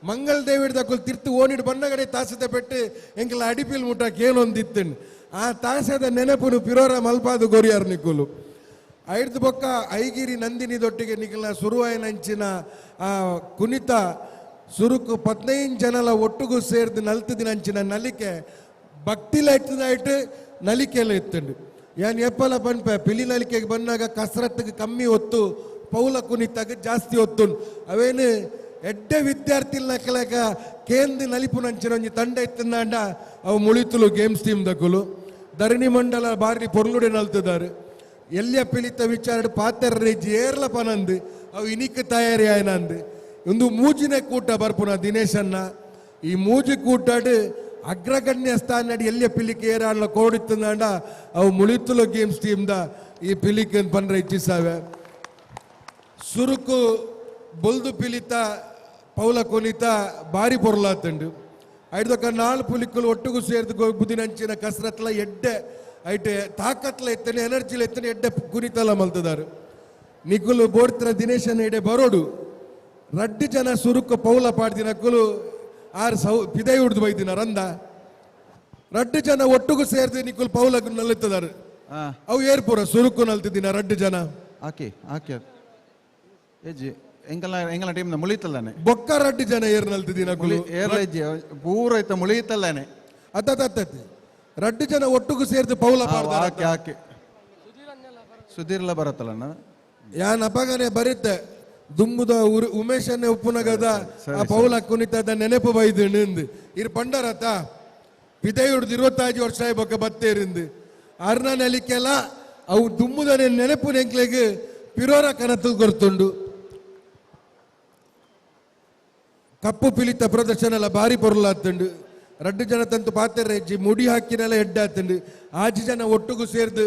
ಮಂಗಳದೇವಿಡ್ ದಕ್ಕುಲ್ ತಿರ್ತು ಓನಿಡ್ ಬಣ್ಣಗಡೆ ತಾಸದ ಪೆಟ್ಟು ಎಂಕ್ಲ ಅಡಿಪಿಲ್ ಮುಟ್ಟಕ್ಕೆ ಏನೊಂದಿತ್ತನ್ ಆ ತಾಸದ ನೆನಪುನು ಪಿರೋರ ಮಲ್ಪಾದು ಗೊರಿಯಾರ್ ನಿಕ್ಕುಲು ಐಡ್ದು ಬೊಕ್ಕ ಐಗಿರಿ ನಂದಿನಿದೊಟ್ಟಿಗೆ ನಿಖಿಲ್ನ ಸುರುವಾಯಿನಂಚಿನ ಆ ಕುಣಿತ ಸುರುಕು 15 ಜನಲ ಒಟ್ಟುಗೂ ಸೇರ್ದು ನಲ್ತದಿನಂಚಿನ ನಲಿಕೆ ಭಕ್ತಿಲ ಇಟ್ಟದಾಯ್ತು ನಲಿಕೆಲ್ಲ ಇತ್ತುಂಡು ಯಾನ್ ಎಪ್ಪಲ ಪನ್ಪೆ ಪಿಲಿ ನಲಿಕೆಗೆ ಬಂದಾಗ ಕಸರತ್ತಿಗೆ ಕಮ್ಮಿ ಹೊತ್ತು ಪೌಲ ಕುಣಿತಾಗ ಜಾಸ್ತಿ ಹೊತ್ತುಂಡು ಅವೇನು ಎಡ್ಡೆ ವಿದ್ಯಾರ್ಥಿಲ ಕೆಳಕ ಕೇಂದ್ರ ನಲಿಪು ನಂಚಿನ ಒಂಜಿ ತಂಡ ಇತ್ತಂದಾಂಡ ಅವು ಮುಳಿತುಲು ಗೇಮ್ಸ್ ಟೀಮ್ ದಕ್ಕುಲು ಧರಣಿ ಮಂಡಲ ಬಾರಿ ಪೊರ್ಲುಡೆ ನಲ್ತಿದ್ದಾರೆ ಎಲ್ಲಿಯ ಪಿಲಿತ ವಿಚಾರ ಪಾತ್ರ ಏರ್ಲ ಪನಂದು ಅವು ಇನಿಕ್ ತಯಾರಿ ಆಯ್ನಂದು ಒಂದು ಮೂಜಿನ ಕೂಟ ಬರ್ಪುನ ದಿನೇಶನ್ನ ಈ ಮೂಜಿ ಕೂಟಾಡು ಅಗ್ರಗಣ್ಯ ಸ್ಥಾನ ಎಲ್ಲಿಯ ಪಿಲಿಕೆ ಏರಾಳ ಕೋಡಿತ್ತಂದಾಂಡ ಅವು ಮುಳಿತುಲು ಗೇಮ್ಸ್ ಟೀಮ್ದ ಈ ಪಿಲಿಕೆ ಪನ್ರ ಇಚ್ಚಿಸಾವೆ ಸುರುಕು ಬೊಲ್ದು ಪಿಲಿತ ಪೌಲ ಕೊನಿತ ಬಾರಿ ಪೊರ್ಲಾತಂಡು ಐದೊಕ್ಕ 4 ಪುಲಿಕುಲು ಒಟ್ಟುಗೂ ಸೇರ್ದು ಬುದಿನಂಚಿನ ಕಸರತ್ಲ ಎಡ್ಡೆ ಐಟೆ ತಾಕತ್ಲ ಎತ್ತನೆ ಎನರ್ಜಿಲ ಎತ್ತನೆ ಎಡ್ಡೆ ಕುನಿತಲ ಮಲ್ತದಾರು ನಿಕುಲು ಬೋಡ್ತಿನ ದಿನೇಶನ ಎಡೆ ಬರೋಡು ರಡ್ಡು ಜನ ಸುರುಕು ಪೌಲ ಪಾಡ್ದಿನಕ್ಕುಲು 6 ಪಿದೈ ಹುಡ್ದು ಬೈದಿನ ರಂದ ರಡ್ಡು ಜನ ಒಟ್ಟುಗೂ ಸೇರ್ದು ನಿಕುಲು ಪೌಲ ನಲ್ಲುತ್ತದಾರು ಅವು ಏರ್ಪುರ ಸುರುಕು ನಲ್ತಿದ್ದೀನ ರಡ್ಡು ಜನ ಆಕೆ ಎಂಗಲ ಟೀಮ್ ಮುಳಿತಲ್ಲಾನೆ ಬೊಕ್ಕ ರಡ್ಡು ಜನ ಏರ್ ನಲ್ತಿದ್ದೀನ ಪೂರ ಐತ ಮುಳಿತಲ್ಲಾನೆ ಅತ್ತತ್ತತ್ತಿ ರಡ್ಡು ಜನ ಒಟ್ಟುಗೂ ಸೇರ್ದು ಪೌಲ ಆಕೆ ಸುಧೀರ್ಲ ಬರತ್ತಲ್ಲ ಯಾನ್ ಅಪಗನೆ ಬರುತ್ತೆ ದುಂಬುದ ಉಮೇಶನ್ನೇ ಉಪ್ಪುನಗದ ಆ ಪೌಲ ಕುಣಿತದ ನೆನಪು ಬೈದು ಇರ್ ಪಂಡರತ ಪಿದೈ ಹುಡ್ದು 25 ವರ್ಷ ಬೊಕ್ಕ ಬತ್ತೇರಿಂದು ಅರ್ನ ನೆಲಿಕೆಲ್ಲ ಅವು ದುಂಬುದ ನೆನಪು ನೆಂಕ್ಲೆಗೆ ಪಿರೋರ ಕನತು ಕೊರ್ತುಂಡು ಕಪ್ಪು ಪಿಲಿತ ಪ್ರದರ್ಶನ ಎಲ್ಲ ಭಾರಿ ಪೊರ್ಲಾತುಂಡು ರಡ್ಡು ಜನ ತಂತು ಪಾತ್ರೆ ಹೆಜ್ಜಿ ಮುಡಿ ಹಾಕಿನೆಲ್ಲ ಎಡ್ಡಾತುಂಡು 6 ಜನ ಒಟ್ಟುಗೂ ಸೇರ್ದು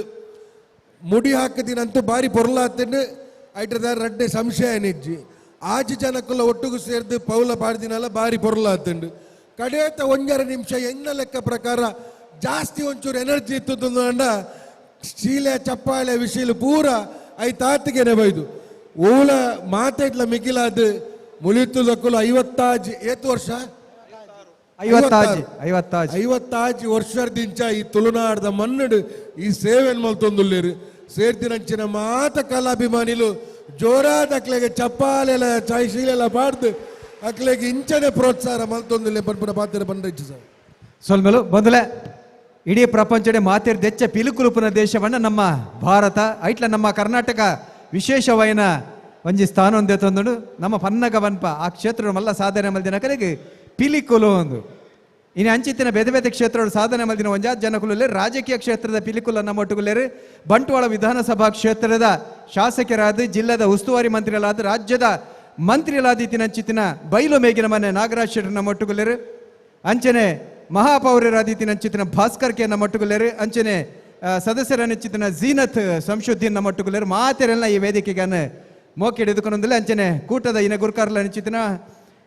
ಮುಡಿ ಹಾಕದಿನಂತೂ ಭಾರಿ ಪೊರ್ಲಾತುಂಡು ಐಟ್ರದ ರಡ್ಡೆ ಸಂಶಯ ನೆಜ್ಜಿ 6 ಜನಕ್ಕಲ್ಲ ಒಟ್ಟುಗೂ ಸೇರ್ದು ಪೌಲ ಪಾಡ್ದಿನೆಲ್ಲ ಭಾರಿ ಪೊರ್ಲಾತುಂಡು ಕಡೇತ 1 ನಿಮಿಷ ಎನ್ನ ಲೆಕ್ಕ ಪ್ರಕಾರ ಜಾಸ್ತಿ ಒಂಚೂರು ಎನರ್ಜಿ ಇತ್ತು ಅಂಡ ಶೀಲೆ ಚಪ್ಪಾಳೆ ವಿಶೀಲು ಪೂರ ಐತಾತಿಗೆನೆ ಬೈದು ಓಲ ಮಾತಾಡ್ಲ ಮಿಗಿಲಾದ ಮುಳಿತುದಕ್ಕಲು 50 ಏತು ವರ್ಷ 50 ವರ್ಷದಿಂದ ಈ ತುಳುನಾಡದ ಮನ್ನಡು ಈ ಸೇವೆನ್ ಮಲ್ತೊಂದುಲ್ಲೇರು ಸೇರ್ತಿನಂಚಿನ ಮಾತ ಕಲಾಭಿಮಾನಿಲು ಜೋರಾದ ಅಕ್ಲೆಗೆ ಚಪ್ಪಾಲೆಲ್ಲ ಶೀಲೆಲ್ಲ ಪಾಡ್ದು ಅಕ್ಲೆಗೆ ಇಂಚನೆ ಪ್ರೋತ್ಸಾಹ ಮಲ್ತೊಂದುಲ್ಲೆ ಪನ್ಪುನ ಪಾತ್ರ ಬಂದ ಸರ್ ಸೊಲ್ಮೆಲು ಬಂದಲೆ ಇಡೀ ಪ್ರಪಂಚಡೆ ಮಾತಿರ್ದೆಚ್ಚ ಪಿಲುಕುಲುಪುನ ದೇಶವನ್ನ ನಮ್ಮ ಭಾರತ ಐಟ್ಲ ನಮ್ಮ ಕರ್ನಾಟಕ ವಿಶೇಷವೈನ ಒಂಜಿ ಸ್ಥಾನ ಒಂದೇ ತಂದು ನಮ್ಮ ಪನ್ನಗ ಬನ್ಪ ಆ ಕ್ಷೇತ್ರ ಮಲ್ಲ ಸಾಧನೆ ಮಲ್ದಿನ ಕರೆಗೆ ಪಿಲಿಕುಲು ಒಂದು ಇನ್ನು ಅಂಚಿತ್ತಿನ ಬೇರೆ ಬೇರೆ ಕ್ಷೇತ್ರ ಸಾಧನೆ ಮಲ್ದಿನ ಒಂಜಾತ್ ಜನಕುಲೇ ರಾಜಕೀಯ ಕ್ಷೇತ್ರದ ಪಿಲಿಕುಲ ನಮ್ಮ ಒಟ್ಟುಗುಲೇರು ಬಂಟ್ವಾಳ ವಿಧಾನಸಭಾ ಕ್ಷೇತ್ರದ ಶಾಸಕರಾದ ಜಿಲ್ಲೆದ ಉಸ್ತುವಾರಿ ಮಂತ್ರಿಗಳಾದ ರಾಜ್ಯದ ಮಂತ್ರಿಗಳಾದಿತ್ತಿನ ಅಂಚಿತ್ತಿನ ಬೈಲು ಮೇಗಿನ ಮನೆ ನಾಗರಾಜ್ ಶೆಟ್ಟರ್ ನಮ್ಮ ಒಟ್ಟುಗುಲೇರು ಅಂಚನೆ ಮಹಾಪೌರರಾದಿತ್ತಿನ ಅಂಚಿತ್ತಿನ ಭಾಸ್ಕರ್ ಕೆ ನಮ್ಮ ಒಟ್ಟುಗುಲೇರು ಅಂಚನೆ ಸದಸ್ಯರನ್ನಿಚ್ಚಿತ್ತಿನ ಜೀನತ್ ಸಂಶುದ್ದೀನ್ ನಮ್ಮ ಒಟ್ಟುಗುಲೇರು ಮಾತೆರೆಲ್ಲ ಈ ವೇದಿಕೆಗೆ ಮೋಕೆ ಹಿಡಿದುಕೊಂಡೊಂದಿಲ್ಲ ಅಂಚನೆ ಕೂಟದ ಇನ ಗುರುಕಾರ್ಲ ಅನಿಚಿತ್ತಿನ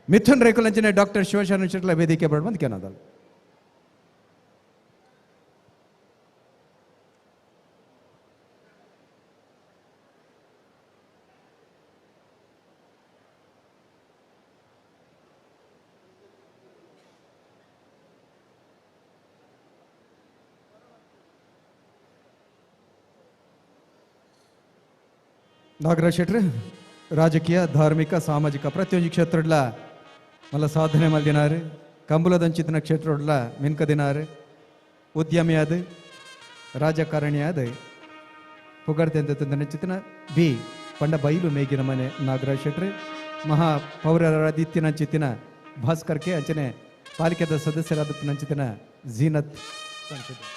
ಮಿಥುನ್ ರೈಕುಲ್ ಅಂಚನೆ ಡಾಕ್ಟರ್ ಶಿವಶರಣ ಶೆಟ್ಲ ವೇದಿಕೆ ಬಡ್ಬಂದು ಕೇನೋದಲ್ಲ. ನಾಗರಾಜ್ ಶೆಟ್ರು ರಾಜಕೀಯ ಧಾರ್ಮಿಕ ಸಾಮಾಜಿಕ ಪ್ರತಿಯೊಂದು ಕ್ಷೇತ್ರಡ್ಲ ಮಲ್ಲ ಸಾಧನೆ ಮಲ್ದಿನಾರು ಕಂಬುಲದಂಚಿತ್ತಿನ ಕ್ಷೇತ್ರಡ್ಲ ಮಿನ್ಕದಿನಾರು ಉದ್ಯಮಿ ಆದ ರಾಜಕಾರಣಿ ಆದ ಪುಗಡ್ತೆ ಅಂತ ನೆಚ್ಚಿತ್ತಿನ ಬಿ ಪಂಡ ಬೈಲು ಮೇಗಿನ ಮನೆ ನಾಗರಾಜ್ ಶೆಟ್ರು ಮಹಾಪೌರರಾದಿತ್ತಿನ ಅಂಚಿತ್ತಿನ ಭಾಸ್ಕರ್ ಕೆ ಅಂಚನೆ ಪಾಲಿಕೆದ ಸದಸ್ಯರಾದಿತ್ತಿನ ಅಂಚಿತ್ತಿನ ಜೀನತ್ ಸಂಶುದ್ದೀನ್.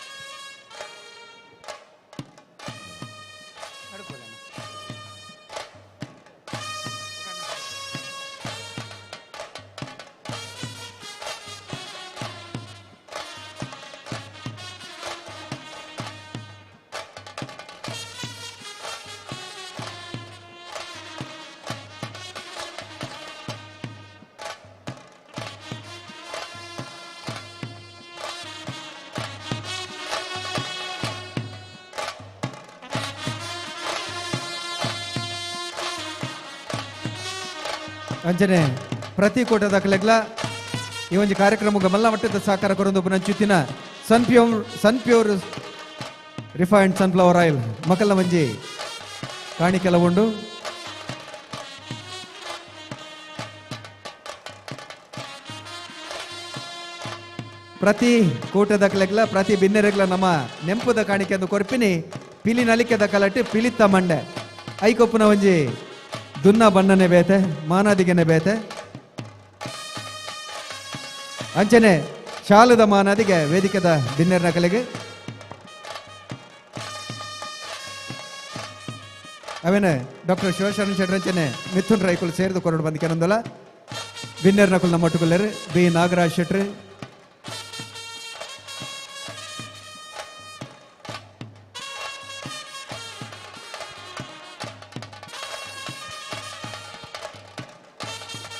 ಅಂಚನೆ ಪ್ರತಿ ಕೋಟದ ಕಲೆಗ್ಲ ಈ ಒಂದು ಕಾರ್ಯಕ್ರಮಕ್ಕೆ ಮಲ್ಲ ಮಟ್ಟದ ಸಹಕಾರ ಕೊರೊಂದು ನಂಚುತ್ತಿನ ಸನ್ಪ್ಯೂರ್ ರಿಫೈನ್ಡ್ ಸನ್ಫ್ಲವರ್ ಆಯಿಲ್ ಮಕ್ಕಳ ಮಂಜಿ ಕಾಣಿಕೆಲ ಉಂಡು ಪ್ರತಿ ಕೂಟದ ಕಲೆಗ್ಲ ಪ್ರತಿ ಬಿನ್ನೆರೆಗ್ಲ ನಮ್ಮ ನೆಂಪುದ ಕಾಣಿಕೆ ಎಂದು ಕೊರ್ಪಿನಿ ಪಿಲಿ ನಲಿಕೆದ ಕಲಟಿ ಪಿಲಿತ್ತ ಮಂಡೆ ಐಕೊಪ್ಪುನ ಒಂಜಿ ದುನ್ನ ಬಣ್ಣನೆ ಬೇತೆ ಮಾನಾದಿಗೆನೆ ಬೇತೆ ಅಂಚನೆ ಶಾಲದ ಮಾನಾದಿಗೆ ವೇದಿಕೆದ ಬಿನ್ನೆರ್ನ ಕಲೆಗೆ ಅವೇನೆ ಡಾಕ್ಟರ್ ಶಿವಶರಣ ಶೆಟ್ರ್ ಅಂಚನೆ ಮಿಥುನ್ ರೈಕುಲ್ ಸೇರಿದು ಕೊರಡು ಬಂದು ಕೆನೊಂದಲ್ಲ ಬಿನ್ನೆರ್ನ ಕುಲ್ ನಮ್ಮ ಒಟ್ಟುಗುಲ್ಲರು ಬಿ ನಾಗರಾಜ್ ಶೆಟ್ರ್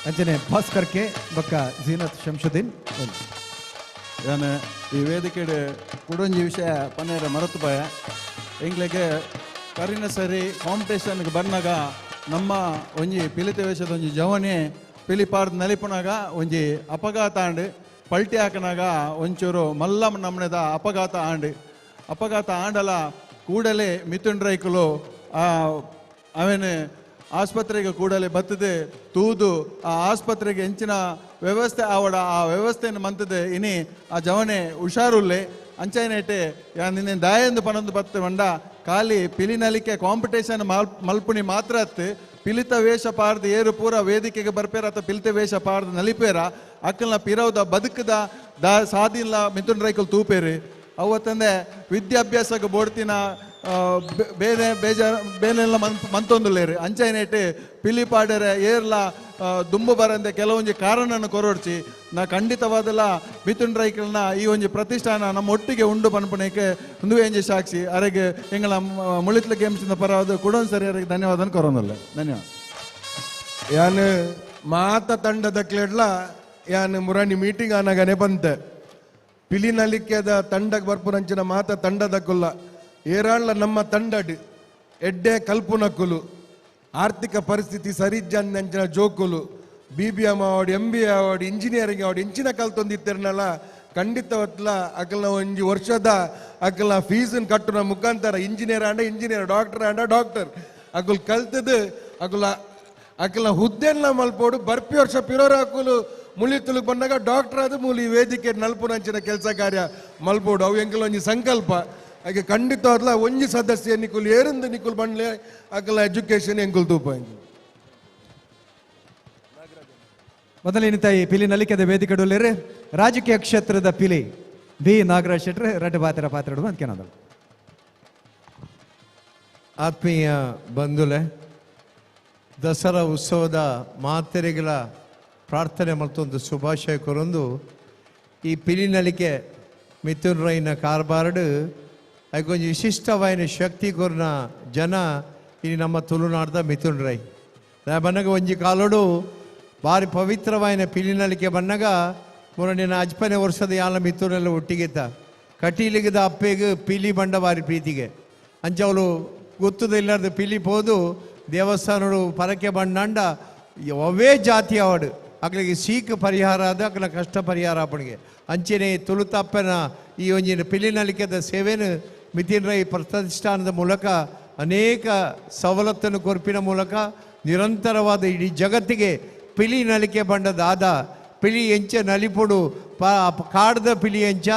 ಅಂಚನೆ ಭಾಸ್ಕರ್ ಕೆ ಬಕ್ಕ ಜೀನತ್ ಶಂಶುದ್ದೀನ್. ನಾನು ಈ ವೇದಿಕೆ ಕುಡೊಂಜಿ ವಿಷಯ ಪನ್ನೇರ ಮರೆತು ಪಾಯ ಎಂಗ್ಲಿಗೆ ಕರಿನ ಸರಿ ಕಾಂಪಿಟೇಷನ್ಗೆ ಬಂದಾಗ ನಮ್ಮ ಒಂಜಿ ಪಿಲಿತ ವೇಷದ ಒಂಜಿ ಜವನಿ ಪಿಲಿಪಾರ್ದು ನಲಿಪುನಾಗ ಒಂಜಿ ಅಪಘಾತ ಆಂಡ್ ಪಲ್ಟಿ ಹಾಕನಾಗ ಒಂಚೂರು ಮಲ್ಲ ನಮ್ಮನೆದ ಅಪಘಾತ ಆಂಡಲ ಕೂಡಲೇ ಮಿಥುನ್ ರೈಕುಲು ಅವೇನು ಆಸ್ಪತ್ರೆಗೆ ಕೂಡಲೇ ಬತ್ತದೆ ತೂದು ಆ ಆಸ್ಪತ್ರೆಗೆ ಹೆಂಚಿನ ವ್ಯವಸ್ಥೆ ಆವಡ ಆ ವ್ಯವಸ್ಥೆಯನ್ನು ಮಂತದೆ ಇನಿ ಆ ಜವನೆ ಹುಷಾರುಲ್ಲೆ ಅಂಚೈನೇಟೆ ನಿನ್ನೆ ದಾಯಂದು ಪನೊಂದು ಬತ್ತೆ ಮಂಡ ಖಾಲಿ ಪಿಲಿನಲಿಕೆ ಕಾಂಪಿಟೇಷನ್ ಮಲ್ಪುಣಿ ಮಾತ್ರ ಅತ್ತು ಪಿಲಿತ ವೇಷ ಪಾರ್ದು ಏರು ಪೂರ ವೇದಿಕೆಗೆ ಬರ್ಪೇರ ಅಥವಾ ಪಿಲಿತ ವೇಷ ಪಾರ್ದು ನಲಿಪೇರ ಅಕ್ಕಲ್ನ ಪಿರೌದ ಬದುಕದ ಸಾದಿಲ್ಲ ಮಿಥುನ್ ರೈಕಲ್ ತೂಪೇರು ಅವತ್ತಂದೆ ವಿದ್ಯಾಭ್ಯಾಸಕ್ಕೆ ಬೋಡ್ತಿನ ಬೇನೆಲ್ಲ ಮಂತೊಂದುಲ್ಲೇರು ಅಂಚೈನೇಟ್ ಪಿಲಿಪಾಡರ ಏರ್ಲ ದುಂಬು ಬರಂದೆ ಕೆಲವೊಂದು ಕಾರಣನ ಕೊರೊಡ್ಚಿ ನಾ ಖಂಡಿತವಾದಲ್ಲ ಮಿಥುನ್ ರೈಕಲ್ನ ಈ ಒಂದು ಪ್ರತಿಷ್ಠಾನ ನಮ್ಮ ಒಟ್ಟಿಗೆ ಉಂಡು ಪನ್ಪಣಕ್ಕೆ ಒಂದು ಎಂಜಿ ಸಾಕ್ಷಿ ಅರೆಗೆ ಎಂಗಳ ಮುಳಿತ್ಲ ಗೇಮ್ಸ್ ಪರವಾದ ಕೂಡ ಸರಿ ಅರೆಗೆ ಧನ್ಯವಾದ ಕೊರೋನಲ್ಲ ಧನ್ಯವಾದ. ಯಾನ್ ಮಾತ ತಂಡದ ಕ್ಲೇಡ್ಲ ಯಾನ್ ಮುರಾಣಿ ಮೀಟಿಂಗ್ ಆನಾಗನೆ ಬಂತೆ ಪಿಲಿನಲಿಕೆದ ತಂಡಕ್ಕೆ ಬರ್ಪುನಂಚಿನ ಮಾತ ತಂಡದ ಕುಲ್ಲ ಏರಾಳ್ಲ ನಮ್ಮ ತಂಡಡ್ ಎಡ್ಡೆ ಕಲ್ಪುನಕ್ಕುಲು ಆರ್ಥಿಕ ಪರಿಸ್ಥಿತಿ ಸರಿಜ್ಜಂದಂಚಿನ ಜೋಕುಲು BBM award MBA award engineering award ಇಂಚಿನ ಕಲ್ತೊಂದಿತ್ತೇರ್ನಲ್ಲ ಖಂಡಿತವತ್ಲ ಅಕಲ್ನ ಒಂಜಿ ವರ್ಷದ ಅಕಲ್ನ ಫೀಸನ್ ಕಟ್ಟುನ ಮುಖಾಂತರ ಇಂಜಿನಿಯರ್ ಡಾಕ್ಟರ್ ಅಕುಲ್ ಕಲ್ತದು ಅಕಲ್ನ ಹುದ್ದೆಲ್ಲ ಮಲ್ಪೋಡು ಬರ್ಪಿ ವರ್ಷ ಪಿರೋರ ಅಕುಲು ಮುಳಿತುಲು ಬಂದಾಗ ಡಾಕ್ಟರ್ ಅದು ಮೂಲಿ ವೇದಿಕೆ ನಲ್ಪುನಂಚಿನ ಕೆಲಸ ಕಾರ್ಯ ಮಲ್ಪೋಡು ಅವು ಎಂಕಲ್ ಒಂಜಿ ಸಂಕಲ್ಪ ಹಾಗೆ ಖಂಡಿತವಾದ್ಲ ಒಂಜಿ ಸದಸ್ಯ ನಿಕುಲ್ ಏರಿಂದ ನಿಕುಲ್ ಬಂಡ್ಲೆ ಅಕಲ ಎಜುಕೇಶನ್ ಎಂಕುಲ್ ತೂಪ ಮೊದಲಿನ ತಾಯಿ ಪಿಲಿ ನಲಿಕೆದ ವೇದಿಕೆಡುಲ್ಲೇರು ರಾಜಕೀಯ ಕ್ಷೇತ್ರದ ಪಿಲಿ ಬಿ ನಾಗರಾಜ್ ಶೆಟ್ರು ರಡ್ಡು ಪಾತ್ರ ಅಂತ ಆತ್ಮೀಯ ಬಂಧುಲೆ ದಸರಾ ಉತ್ಸವದ ಮಾತೆರೆಗಳ ಪ್ರಾರ್ಥನೆ ಮತ್ತೊಂದು ಶುಭಾಶಯ ಕೊರೊಂದು ಈ ಪಿಲಿನಲಿಕೆ ಮಿಥುನ್ ರೈನ ಕಾರ್ಬಾರ್ಡ್ ಅದಕ್ಕೊಂದು ವಿಶಿಷ್ಟವಾದ ಶಕ್ತಿ ಕೊರ್ನ ಜನ ಈ ನಮ್ಮ ತುಳುನಾಡ್ದ ಮಿಥುನ್ ರೈ ಬನ್ನಗ ಒಂಜಿ ಕಾಲೋಡು ಭಾರಿ ಪವಿತ್ರವಾದ ಪಿಲಿನಲಿಕೆ ಬನ್ನಗ ಮೊರಡಿನ ಅಜ್ಪನೆ ವರ್ಷದ ಯಾಲ ಮಿಥುನೆಲ್ಲ ಒಟ್ಟಿಗೆತ್ತ ಕಟೀಲಿಗದ ಅಪ್ಪೆಗೆ ಪಿಲಿ ಬಂಡ ಭಾರಿ ಪ್ರೀತಿಗೆ ಅಂಚವಳು ಗೊತ್ತದ ಇಲ್ಲಾರ್ದು ಪಿಲಿ ಹೋದು ದೇವಸ್ಥಾನಗಳು ಪರಕೆ ಬಂಡಾಂಡ ಅವೇ ಜಾತಿ ಅವಡು ಅಕ್ಲಿಗೆ ಸೀಕ್ ಪರಿಹಾರ ಆದ ಅಕ್ಲ ಕಷ್ಟ ಪರಿಹಾರ ಅಪ್ಪನಿಗೆ ಅಂಚೆನೆ ತುಳುತಪ್ಪನ ಈ ಒಂಜಿನ ಪಿಲಿನಲಿಕೆದ ಸೇವೆನು ಮಿಥುನ್ ರೈ ಪ್ರತಿಷ್ಠಾನದ ಮೂಲಕ ಅನೇಕ ಸವಲತ್ತನ್ನು ಕೊರ್ಪಿನ ಮೂಲಕ ನಿರಂತರವಾದ ಇಡೀ ಜಗತ್ತಿಗೆ ಪಿಲಿ ನಲಿಕೆ ಬಂಡದಾದ ಪಿಲಿ ಎಂಚ ನಲಿಪುಡು ಕಾಡ್ದ ಪಿಲಿ ಎಂಚ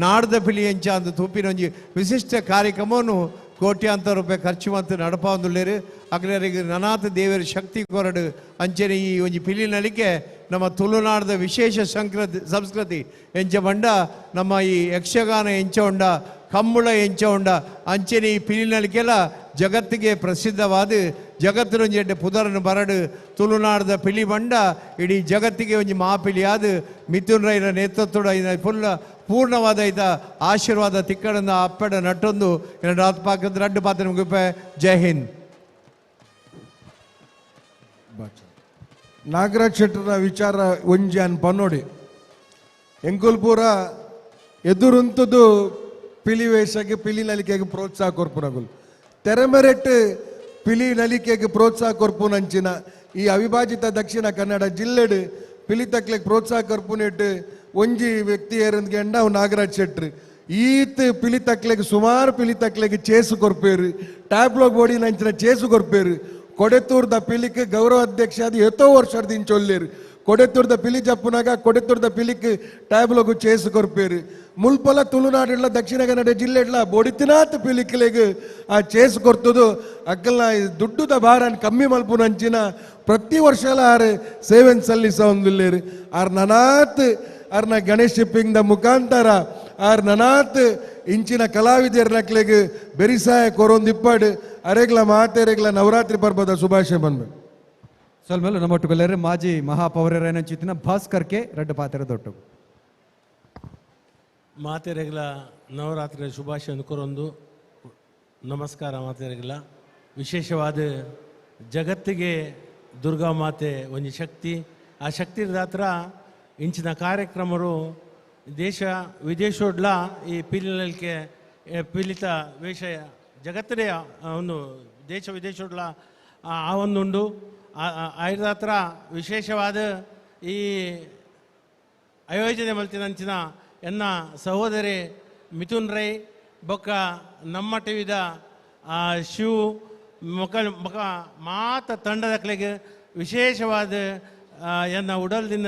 ನಾಡ್ದ ಪಿಲಿ ಎಂಚ ಅಂತ ತೂಪಿನ ಒಂಜಿ ವಿಶಿಷ್ಟ ಕಾರ್ಯಕ್ರಮವನ್ನು ಕೋಟ್ಯಾಂತರ ರೂಪಾಯಿ ಖರ್ಚು ಮತ್ತು ನಡಪಾಂದುಳ್ಳೇರು ಅಗ್ಲರಿಗೆ ನನಾಥ ದೇವರ ಶಕ್ತಿ ಕೊರಡು ಅಂಚನೆ ಈ ಒಂಜಿ ಪಿಲಿನಲಿಕೆ ನಮ್ಮ ತುಳುನಾಡದ ವಿಶೇಷ ಸಂಸ್ಕೃತಿ ಎಂಚ ಬಂಡ ನಮ್ಮ ಈ ಯಕ್ಷಗಾನ ಎಂಚ ಉಂಡ ಕಮ್ಮುಳ ಎಂಚ ಉಂಡ ಅಂಚನೆ ಈ ಪಿಲಿನಲಿಕೆಲ್ಲ ಜಗತ್ತಿಗೆ ಪ್ರಸಿದ್ಧವಾದ ಜಗತ್ತಿನೊಂಜಿ ಎಡ್ಡೆ ಪುದರನ್ನು ಬರಡು ತುಳುನಾಡದ ಪಿಲಿ ಬಂಡ ಇಡೀ ಜಗತ್ತಿಗೆ ಒಂಜಿ ಮಾಪಿಲಿ ಆದ ಮಿಥುನ್ ರೈನ ನೇತೃತ್ವದ ಫುಲ್ ಪೂರ್ಣವಾದ ಇದ ಆಶೀರ್ವಾದ ತಿಕ್ಕಡಂದ ಅಪ್ಪಡ ನಟ್ಟೊಂದು ರಡ್ಡು ಪಾತ್ರ ಮುಗಿಪೆ ಜೈ ಹಿಂದ್. ನಾಗರಾಜ್ ಶೆಟ್ಟರ ವಿಚಾರ ಒಂಜಿ ಅನ್ ಪನ್ನೋಡಿ ಎಂಕುಲ್ ಪೂರ ಎದುರುಂತದ್ದು ಪಿಲಿ ವೇಷಕ್ಕೆ ಪಿಲಿ ನಲಿಕೆಗೆ ಪ್ರೋತ್ಸಾಹ ಕೊರ್ಪುನಗುಲ್ ತೆರೆಮೆರೆಟ್ಟು ಪಿಲಿ ನಲಿಕೆಗೆ ಪ್ರೋತ್ಸಾಹ ಕೊರ್ಪುನಂಚಿನ ಈ ಅವಿಭಾಜಿತ ದಕ್ಷಿಣ ಕನ್ನಡ ಜಿಲ್ಲೆಡು ಪಿಲಿ ತಕ್ಲೆಗೆ ಪ್ರೋತ್ಸಾಹ ಕೊರ್ಪುನೆಟ್ಟು ಒಂಜಿ ವ್ಯಕ್ತಿ ಏರಂದ್ಗೆಂಡ ಅವು ನಾಗರಾಜ್ ಶೆಟ್ರು ಈತ್ ಪಿಲಿ ತಕ್ಲೆಗೆ ಸುಮಾರು ಪಿಲಿ ತಕ್ಲೆಗೆ ಚೇಸು ಕೊರ್ಪೇರು ಟ್ಯಾಬ್ಲೋ ಬೋಡಿ ನಂಚಿನ ಚೇಸು ಕೊರ್ಪೇರು ಕೊಡೆತ್ತೂರ್ದ ಪಿಲಿಕ್ ಗೌರವ ಅಧ್ಯಕ್ಷ ಅದು ಎತ್ತೋ ವರ್ಷದಿಂದ ಚೊಲ್ಲೇರು ಕೊಡೆತ್ತೂರ್ದ ಪಿಲಿ ಜಪ್ಪುನಾಗ ಕೊಡೆತ್ತೂರ್ದ ಪಿಲಿಕ್ ಟ್ಯಾಬ್ಲೋಗು ಚೇಸು ಕೊರ್ಪೇರು ಮುಲ್ಪಲ ತುಳುನಾಡಿಡ್ಲ ದಕ್ಷಿಣ ಕನ್ನಡ ಜಿಲ್ಲೆಡ್ಲ ಬೊಡಿತಿನಾತ್ ಪಿಲಿಕ್ಲೆಗೆ ಆ ಚೇಸು ಕೊರ್ತದು ಅಕ್ಕಲ್ನ ದುಡ್ಡುದ ಭಾರನ್ ಕಮ್ಮಿ ಮಲ್ಪುನಂಚಿನ ಪ್ರತಿ ವರ್ಷಲ ಆರು ಸೇವೆನ್ ಸಲ್ಲಿಸ ಒಂದಿಲ್ಲೇರು ಆರ್ ನನಾತ್ ಆರ್ನ ಗಣೇಶ್ ಶಿಪ್ಪಿಂಗ್ದ ಮುಖಾಂತರ ಆರ್ ನನಾತ್ ಇಂಚಿನ ಕಲಾವಿದರ್ನಕ್ಲೆಗೆ ಬೆರಿಸಾಯ ಕೊರೊಂದಿಪ್ಪಾಡು ಅರೆಗ್ಲ ಮಾತೆರೆಗ್ಲ ನವರಾತ್ರಿ ಪರ್ವದ ಶುಭಾಶಯ ಬಂದ್ಬೇಕು ಸ್ವಲ್ಪ ನಮ್ಮೊಟ್ಟುಗಲ್ಲರೆ ಮಾಜಿ ಮಹಾಪೌರರೈನ ಚಿತ್ತಿನ ಭಾಸ್ಕರ್ ಕೆ ರಡ್ಡು ಪಾತ್ರ ದೊಡ್ಡ ಮಾತೆರೆಗ್ಲ ನವರಾತ್ರಿ ಶುಭಾಶಯ ಕೊರೊಂದು ನಮಸ್ಕಾರ ಮಾತೆರೆಗ್ಲ ವಿಶೇಷವಾದ ಜಗತ್ತಿಗೆ ದುರ್ಗಾ ಮಾತೆ ಒಂಜಿ ಶಕ್ತಿ ಆ ಶಕ್ತಿ ದಾತ್ರ ಇಂಚಿನ ಕಾರ್ಯಕ್ರಮರು ದೇಶ ವಿದೇಶೋಡ್ಲ ಈ ಪಿಲಿನಲಿಕೆ ಪಿಲಿತ ವೇಷ ಜಗತ್ತೇ ಒಂದು ದೇಶ ವಿದೇಶೋಡ್ಲ ಆ ಒಂದುಂಡು ಐದರ ಹತ್ರ ವಿಶೇಷವಾದ ಈ ಆಯೋಜನೆ ಮಲ್ತಿನಂಚಿನ ಎನ್ನ ಸಹೋದರಿ ಮಿಥುನ್ ರೈ ಬೊಕ್ಕ ನಮ್ಮ ಟಿವಿದ ಶಿವ್ ಮುಖ ಮಾತ ತಂಡದಕ್ಲೆಗೆ ವಿಶೇಷವಾದ ಎನ್ನ ಉಡಲ್ದಿಂದ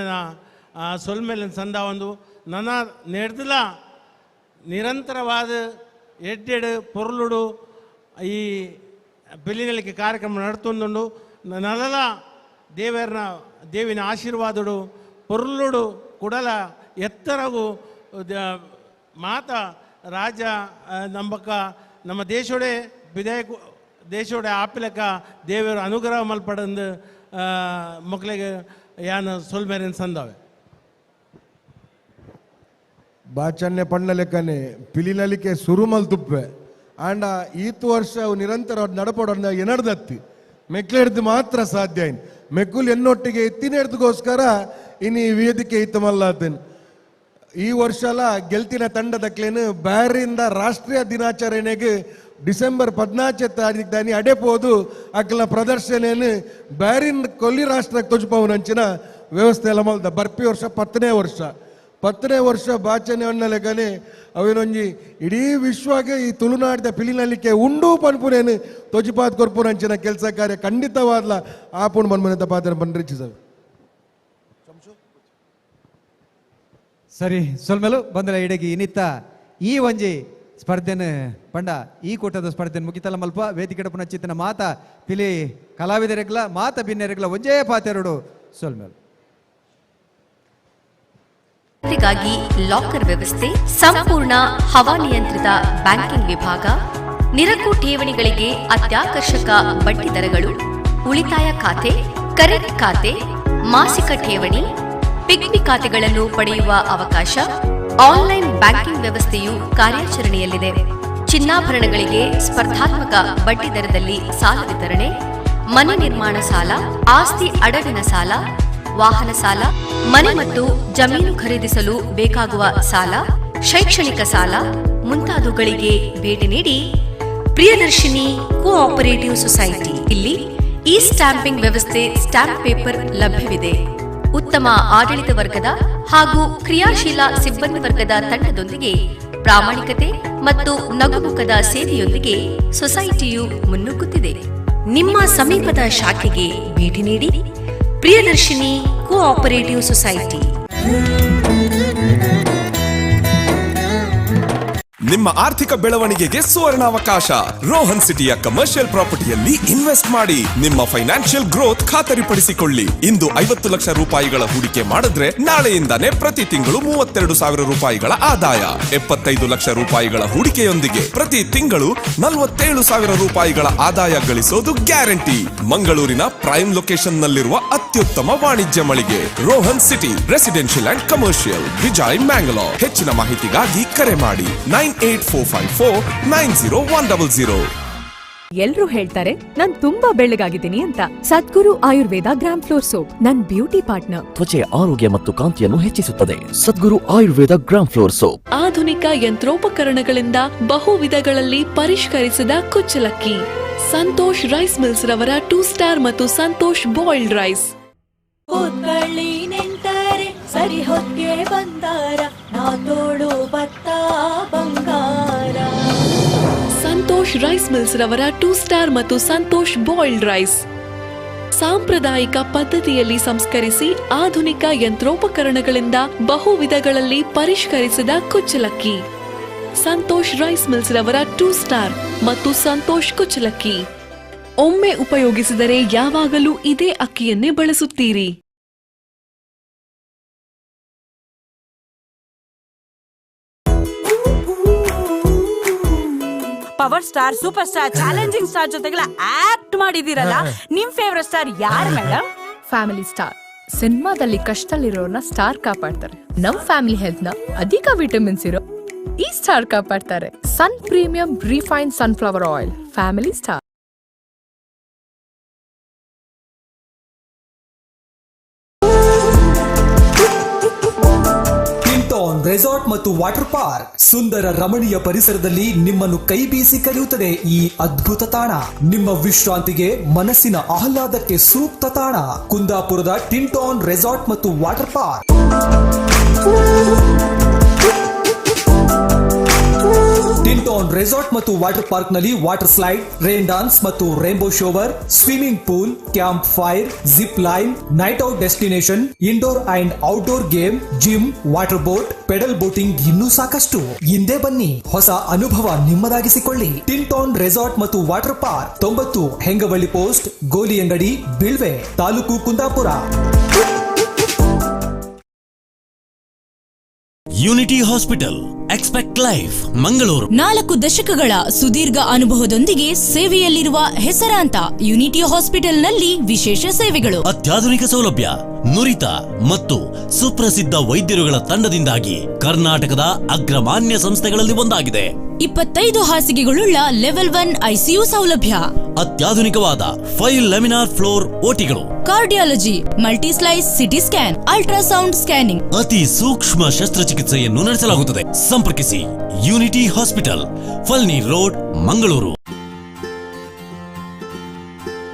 ಸೊಲ್ಮೇಲಿನ ಸಂದ ಒಂದು ನನ್ನ ನೆಡ್ದಲ ನಿರಂತರವಾದ ಎಡ್ಡೆಡು ಪೊರ್ಲುಡು ಈ ಪಿಲಿನಲಿಕೆ ಕಾರ್ಯಕ್ರಮ ನಡ್ತೊಂದುಂಡು ನಲಲ ದೇವಿನ ಆಶೀರ್ವಾದಡು ಪೊರ್ಲುಡು ಕುಡಲ ಎತ್ತರಗು ಮಾತ ರಾಜ ನಂಬಕ ನಮ್ಮ ದೇಶೋಡೆ ವಿಧೇಯಕ ದೇಶೋಡೆ ಆಪಿಲಕ ದೇವರ ಅನುಗ್ರಹ ಮಲ್ಪಡಂದು ಮಕ್ಕಳಿಗೆ ಯಾನು ಸೊಲ್ಮೇರಿನ ಸಂದವೆ ಬಾಚನ್ನೆ ಪಣ್ಣ ಲೆಕ್ಕನೆ ಪಿಲಿನಲಿಕೆ ಸುರುಮಲ್ ತುಪ್ಪೆ ಆಂಡ ಈತ್ ವರ್ಷ ಅವು ನಿರಂತರ ನಡಪಡ ಎನಡ್ದತ್ತಿ ಮೆಕ್ಲೆಡ್ದು ಮಾತ್ರ ಸಾಧ್ಯ ಆಯ್ತು ಮೆಕ್ಕುಲ್ ಎನ್ನೊಟ್ಟಿಗೆ ಎತ್ತಿನೆಡ್ದಗೋಸ್ಕರ ಇನ್ನು ಈ ವೇದಿಕೆ ಇತ್ತಮಲ್ಲಾತೇನು ಈ ವರ್ಷಲ ಗೆಲ್ತಿನ ತಂಡದಕ್ಲೇನು ಬ್ಯಾರಿಂದ ರಾಷ್ಟ್ರೀಯ ದಿನಾಚರಣೆಗೆ ಡಿಸೆಂಬರ್ 14 ತಾರೀಕು ದಾನಿ ಅಡೆಪೋದು ಅಕ್ಲ ಪ್ರದರ್ಶನೇನು ಬ್ಯಾರಿನ್ ಕೊಲ್ಲಿ ರಾಷ್ಟ್ರಕ್ಕೆ ತೊಜುಪವನಂಚಿನ ವ್ಯವಸ್ಥೆ ಎಲ್ಲ ಮಲ್ದ ಬರ್ಪಿ ವರ್ಷ 10ನೇ ವರ್ಷ ಬಾಚನೆ ಅನ್ನಲೆಗನೆ ಅವೇನೊಂಜಿ ಇಡೀ ವಿಶ್ವಗೆ ಈ ತುಳುನಾಡಿದ ಪಿಲಿನಲಿಕೆ ಉಂಡು ಪನ್ಪುನೇನು ತೊಜಿಪಾತ್ ಕೊರ್ಪುನಂಚಿನ ಕೆಲಸ ಕಾರ್ಯ ಖಂಡಿತವಾದ್ಲ ಆಪುಣ್ ಮನ್ಮನೆತ ಪಾತ್ರ ಬಂದ್ರಿಚಿಸವೆ ಸರಿ ಸೊಲ್ಮೆಲು ಬಂದಲ ಇಡಗಿ ಇನ್ನಿತ್ತ ಈ ಒಂಜಿ ಸ್ಪರ್ಧೆನ ಪಂಡ ಈ ಕೂಟದ ಸ್ಪರ್ಧೆನ ಮುಗಿತಲ್ಲ ಮಲ್ಪ ವೇದಿಕೆ ಪುನಶ್ಚಿತ್ತನ ಮಾತ ಪಿಲಿ ಕಲಾವಿದರೆಗ್ಲ ಮಾತ ಭಿನ್ನರೆಗ್ಲ ಒಂಜೇ ಪಾತೆರಡು ಸೊಲ್ಮೆಲು ಗಾಗಿ ಲಾಕರ್ ವ್ಯವಸ್ಥೆ, ಸಂಪೂರ್ಣ ಹವಾನಿಯಂತ್ರಿತ ಬ್ಯಾಂಕಿಂಗ್ ವಿಭಾಗ, ನಿರಕು ಠೇವಣಿಗಳಿಗೆ ಅತ್ಯಾಕರ್ಷಕ ಬಡ್ಡಿ ದರಗಳು, ಉಳಿತಾಯ ಖಾತೆ, ಕರೆಂಟ್ ಖಾತೆ, ಮಾಸಿಕ ಠೇವಣಿ, ಪಿಗ್ಮಿ ಖಾತೆಗಳನ್ನು ಪಡೆಯುವ ಅವಕಾಶ, ಆನ್ಲೈನ್ ಬ್ಯಾಂಕಿಂಗ್ ವ್ಯವಸ್ಥೆಯು ಕಾರ್ಯಾಚರಣೆಯಲ್ಲಿದೆ. ಚಿನ್ನಾಭರಣಗಳಿಗೆ ಸ್ಪರ್ಧಾತ್ಮಕ ಬಡ್ಡಿ ದರದಲ್ಲಿ ಸಾಲ ವಿತರಣೆ, ಮನೆ ನಿರ್ಮಾಣ ಸಾಲ, ಆಸ್ತಿ ಅಡವಿನ ಸಾಲ, ವಾಹನ ಸಾಲ, ಮನೆ ಮತ್ತು ಜಮೀನು ಖರೀದಿಸಲು ಬೇಕಾಗುವ ಸಾಲ, ಶೈಕ್ಷಣಿಕ ಸಾಲ ಮುಂತಾದವುಗಳಿಗೆ ಭೇಟಿ ನೀಡಿ ಪ್ರಿಯದರ್ಶಿನಿ ಕೋಆಪರೇಟಿವ್ ಸೊಸೈಟಿ. ಇಲ್ಲಿ ಈ ಸ್ಟಾಂಪಿಂಗ್ ವ್ಯವಸ್ಥೆ, ಸ್ಟಾಂಪ್ ಪೇಪರ್ ಲಭ್ಯವಿದೆ. ಉತ್ತಮ ಆಡಳಿತ ವರ್ಗದ ಹಾಗೂ ಕ್ರಿಯಾಶೀಲ ಸಿಬ್ಬಂದಿ ವರ್ಗದ ತಂಡದೊಂದಿಗೆ ಪ್ರಾಮಾಣಿಕತೆ ಮತ್ತು ನಗುಮುಖದ ಸೇವೆಯೊಂದಿಗೆ ಸೊಸೈಟಿಯು ಮುನ್ನುಗ್ಗುತ್ತಿದೆ. ನಿಮ್ಮ ಸಮೀಪದ ಶಾಖೆಗೆ ಭೇಟಿ ನೀಡಿ. Priyadarshini cooperative society. ನಿಮ್ಮ ಆರ್ಥಿಕ ಬೆಳವಣಿಗೆಗೆ ಸುವರ್ಣಾವಕಾಶ. ರೋಹನ್ ಸಿಟಿಯ ಕಮರ್ಷಿಯಲ್ ಪ್ರಾಪರ್ಟಿಯಲ್ಲಿ ಇನ್ವೆಸ್ಟ್ ಮಾಡಿ ನಿಮ್ಮ ಫೈನಾನ್ಷಿಯಲ್ ಗ್ರೋತ್ ಖಾತರಿಪಡಿಸಿಕೊಳ್ಳಿ. ಇಂದು 50 ಲಕ್ಷ ರೂಪಾಯಿಗಳ ಹೂಡಿಕೆ ಮಾಡಿದ್ರೆ ನಾಳೆಯಿಂದಾನೇ ಪ್ರತಿ ತಿಂಗಳು 32,000 ರೂಪಾಯಿಗಳ ಆದಾಯ. 75 ಲಕ್ಷ ರೂಪಾಯಿಗಳ ಹೂಡಿಕೆಯೊಂದಿಗೆ ಪ್ರತಿ ತಿಂಗಳು 47,000 ರೂಪಾಯಿಗಳ ಆದಾಯ ಗಳಿಸೋದು ಗ್ಯಾರಂಟಿ. ಮಂಗಳೂರಿನ ಪ್ರೈಮ್ ಲೊಕೇಶನ್ ನಲ್ಲಿರುವ ಅತ್ಯುತ್ತಮ ವಾಣಿಜ್ಯ ಮಳಿಗೆ Rohan city residential and commercial, Vijay, Mangalore. ಹೆಚ್ಚಿನ ಮಾಹಿತಿಗಾಗಿ ಕರೆ ಮಾಡಿ 9845490100. ಎಲ್ರೂ ಹೇಳ್ತಾರೆ ನಾನ್ ತುಂಬಾ ಬೆಳ್ಳಗಾಗಿದ್ದೀನಿ ಅಂತ. ಸದ್ಗುರು ಆಯುರ್ವೇದ ಗ್ರಾಮ್ ಫ್ಲೋರ್ ಸೋಪ್ ನನ್ ಬ್ಯೂಟಿ ಪಾರ್ಟ್ನರ್. ತ್ವಚೆಯ ಆರೋಗ್ಯ ಮತ್ತು ಕಾಂತಿಯನ್ನು ಹೆಚ್ಚಿಸುತ್ತದೆ. ಸದ್ಗುರು ಆಯುರ್ವೇದ ಗ್ರಾಮ್ ಫ್ಲೋರ್ ಸೋಪ್. ಆಧುನಿಕ ಯಂತ್ರೋಪಕರಣಗಳಿಂದ ಬಹು ವಿಧಗಳಲ್ಲಿ ಪರಿಷ್ಕರಿಸಿದ ಕುಚ್ಚಲಕ್ಕಿ. ಸಂತೋಷ್ ರೈಸ್ ಮಿಲ್ಸ್ ರವರ 2 ಸ್ಟಾರ್ ಮತ್ತು ಸಂತೋಷ್ ಬಾಯ್ಲ್ಡ್ ರೈಸ್. ಸರಿ ಹೊಕ್ಕೆ ಬಂದಾರ ನಾ ತೋಳು ಭತ್ತ ಬಂಗಾರ. ಸಂತೋಷ್ ರೈಸ್ ಮಿಲ್ಸ್ ರವರ 2 ಸ್ಟಾರ್ ಮತ್ತು ಸಂತೋಷ್ ಬಾಯ್ಲ್ಡ್ ರೈಸ್. ಸಾಂಪ್ರದಾಯಿಕ ಪದ್ಧತಿಯಲ್ಲಿ ಸಂಸ್ಕರಿಸಿ ಆಧುನಿಕ ಯಂತ್ರೋಪಕರಣಗಳಿಂದ ಬಹು ವಿಧಗಳಲ್ಲಿ ಪರಿಷ್ಕರಿಸಿದ ಕುಚ್ಚಲಕ್ಕಿ. ಸಂತೋಷ್ ರೈಸ್ ಮಿಲ್ಸ್ ರವರ 2 ಸ್ಟಾರ್ ಮತ್ತು ಸಂತೋಷ್ ಕುಚ್ಚಲಕ್ಕಿ. ಒಮ್ಮೆ ಉಪಯೋಗಿಸಿದರೆ ಯಾವಾಗಲೂ ಇದೇ ಅಕ್ಕಿಯನ್ನೇ ಬಳಸುತ್ತೀರಿ. Power star, super star, challenging star ಜೊತೆಗೆಲ್ಲ ಆಕ್ಟ್ ಮಾಡಿದಿರಲ್ಲ, ನಿಮ್ ಫೇವರೆಟ್ ಸ್ಟಾರ್ ಯಾರು ಮೇಡಮ್? Family star. ಸಿನಿಮಾದಲ್ಲಿ ಕಷ್ಟದಲ್ಲಿರೋರ್ನ ಸ್ಟಾರ್ ಕಾಪಾಡ್ತಾರೆ. ನಮ್ ಫ್ಯಾಮಿಲಿ ಹೆಲ್ತ್ ನ ಅಧಿಕ ವಿಟಮಿನ್ಸ್ ಇರೋ ಈ ಸ್ಟಾರ್ ಕಾಪಾಡ್ತಾರೆ. Sun premium refine sunflower oil. Family star. Resort ಮತ್ತು ವಾಟರ್ ಪಾರ್ಕ್ ಸುಂದರ ರಮಣೀಯ ಪರಿಸರದಲ್ಲಿ ನಿಮ್ಮನ್ನು ಕೈ ಬೀಸಿ ಕರೆಯುತ್ತದೆ. ಈ ಅದ್ಭುತ ತಾಣ ನಿಮ್ಮ ವಿಶ್ರಾಂತಿಗೆ, ಮನಸ್ಸಿನ ಆಹ್ಲಾದಕ್ಕೆ ಸೂಕ್ತ ತಾಣ. ಕುಂದಾಪುರದ ಟಿಂಟಾನ್ ರೆಸಾರ್ಟ್ ಮತ್ತು ವಾಟರ್ ಪಾರ್ಕ್. ಟಿಂಟಾನ್ ರೆಸಾರ್ಟ್ ಮತ್ತು ವಾಟರ್ ಪಾರ್ಕ್ ನಲ್ಲಿ ವಾಟರ್ ಸ್ಲೈಡ್, ರೇನ್ ಡಾನ್ಸ್ ಮತ್ತು rainbow shower, swimming pool, camp fire, zip line, night out destination, indoor and outdoor game, gym, water boat, pedal boating ಇನ್ನೂ ಸಾಕಷ್ಟು. ಹಿಂದೆ ಬನ್ನಿ, ಹೊಸ ಅನುಭವ ನಿಮ್ಮದಾಗಿಸಿಕೊಳ್ಳಿ. ಟಿಂಟಾನ್ ರೆಸಾರ್ಟ್ ಮತ್ತು water park 90 Hengavalli post, Goliyangadi, Bilve, taluk Kundapura. Unity hospital, expect life, Mangaluru. 4 ದಶಕಗಳ ಸುದೀರ್ಘ ಅನುಭವದೊಂದಿಗೆ ಸೇವೆಯಲ್ಲಿರುವ ಹೆಸರಾಂತ ಯುನಿಟಿ ಹಾಸ್ಪಿಟಲ್ನಲ್ಲಿ ವಿಶೇಷ ಸೇವೆಗಳು. ಅತ್ಯಾಧುನಿಕ ಸೌಲಭ್ಯ, ನುರಿತ ಮತ್ತು ಸುಪ್ರಸಿದ್ಧ ವೈದ್ಯರುಗಳ ತಂಡದಿಂದಾಗಿ ಕರ್ನಾಟಕದ ಅಗ್ರಮಾನ್ಯ ಸಂಸ್ಥೆಗಳಲ್ಲಿ ಒಂದಾಗಿದೆ. 25 ಹಾಸಿಗೆಗಳುಳ್ಳ ಲೆವೆಲ್ 1 ಐಸಿಯು ಸೌಲಭ್ಯ, ಅತ್ಯಾಧುನಿಕವಾದ 5 ಲೆಮಿನಾರ್ ಫ್ಲೋರ್ ಓಟಿಗಳು, cardiology, multislice CT scan, ultrasound scanning, ಅತಿ ಸೂಕ್ಷ್ಮ ಶಸ್ತ್ರಚಿಕಿತ್ಸೆಯನ್ನು ನಡೆಸಲಾಗುತ್ತದೆ. ಸಂಪರ್ಕಿಸಿ Unity hospital, Falnir road, Mangaluru.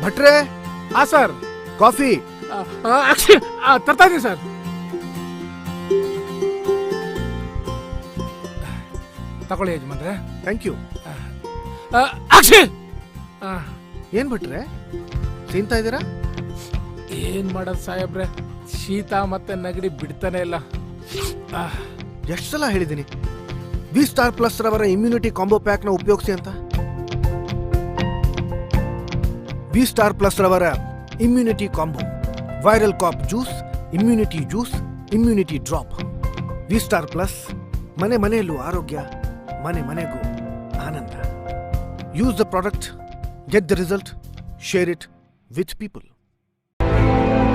ಭಟ್ರೆ, ಸರ್ ಕಾಫಿ ತರ್ತಾ ಇದೀನಿ ಸರ್. ತಗೊಳ್ಳಿ ಯಜಮಾನ್ರೆ. Thank you. ಏನ್ ಬಿಟ್ರೆ ತಿಂತಾ ಇದ್ದೀರಾ? ಏನ್ ಮಾಡೋದು ಸಾಹೇಬ್ರೆ, ಶೀತ ಮತ್ತೆ ನೆಗಡಿ ಬಿಡ್ತಾನೆ ಇಲ್ಲ. ಎಷ್ಟು ಸಲ ಹೇಳಿದ್ದೀನಿ ವಿ ಸ್ಟಾರ್ ಪ್ಲಸ್ ರವರ ಇಮ್ಯುನಿಟಿ ಕಾಂಬೋ ಪ್ಯಾಕ್ನ ಉಪಯೋಗಿಸಿ ಅಂತ. ವಿ ಸ್ಟಾರ್ ಪ್ಲಸ್ ರವರ immunity combo, viral cough juice, immunity drop. V star plus, ಮನೆ ಮನೆಯಲ್ಲೂ ಆರೋಗ್ಯ, ಮನೆ ಮನೆಗೂ ಆನಂದ. Use the product, get the result, share it with people.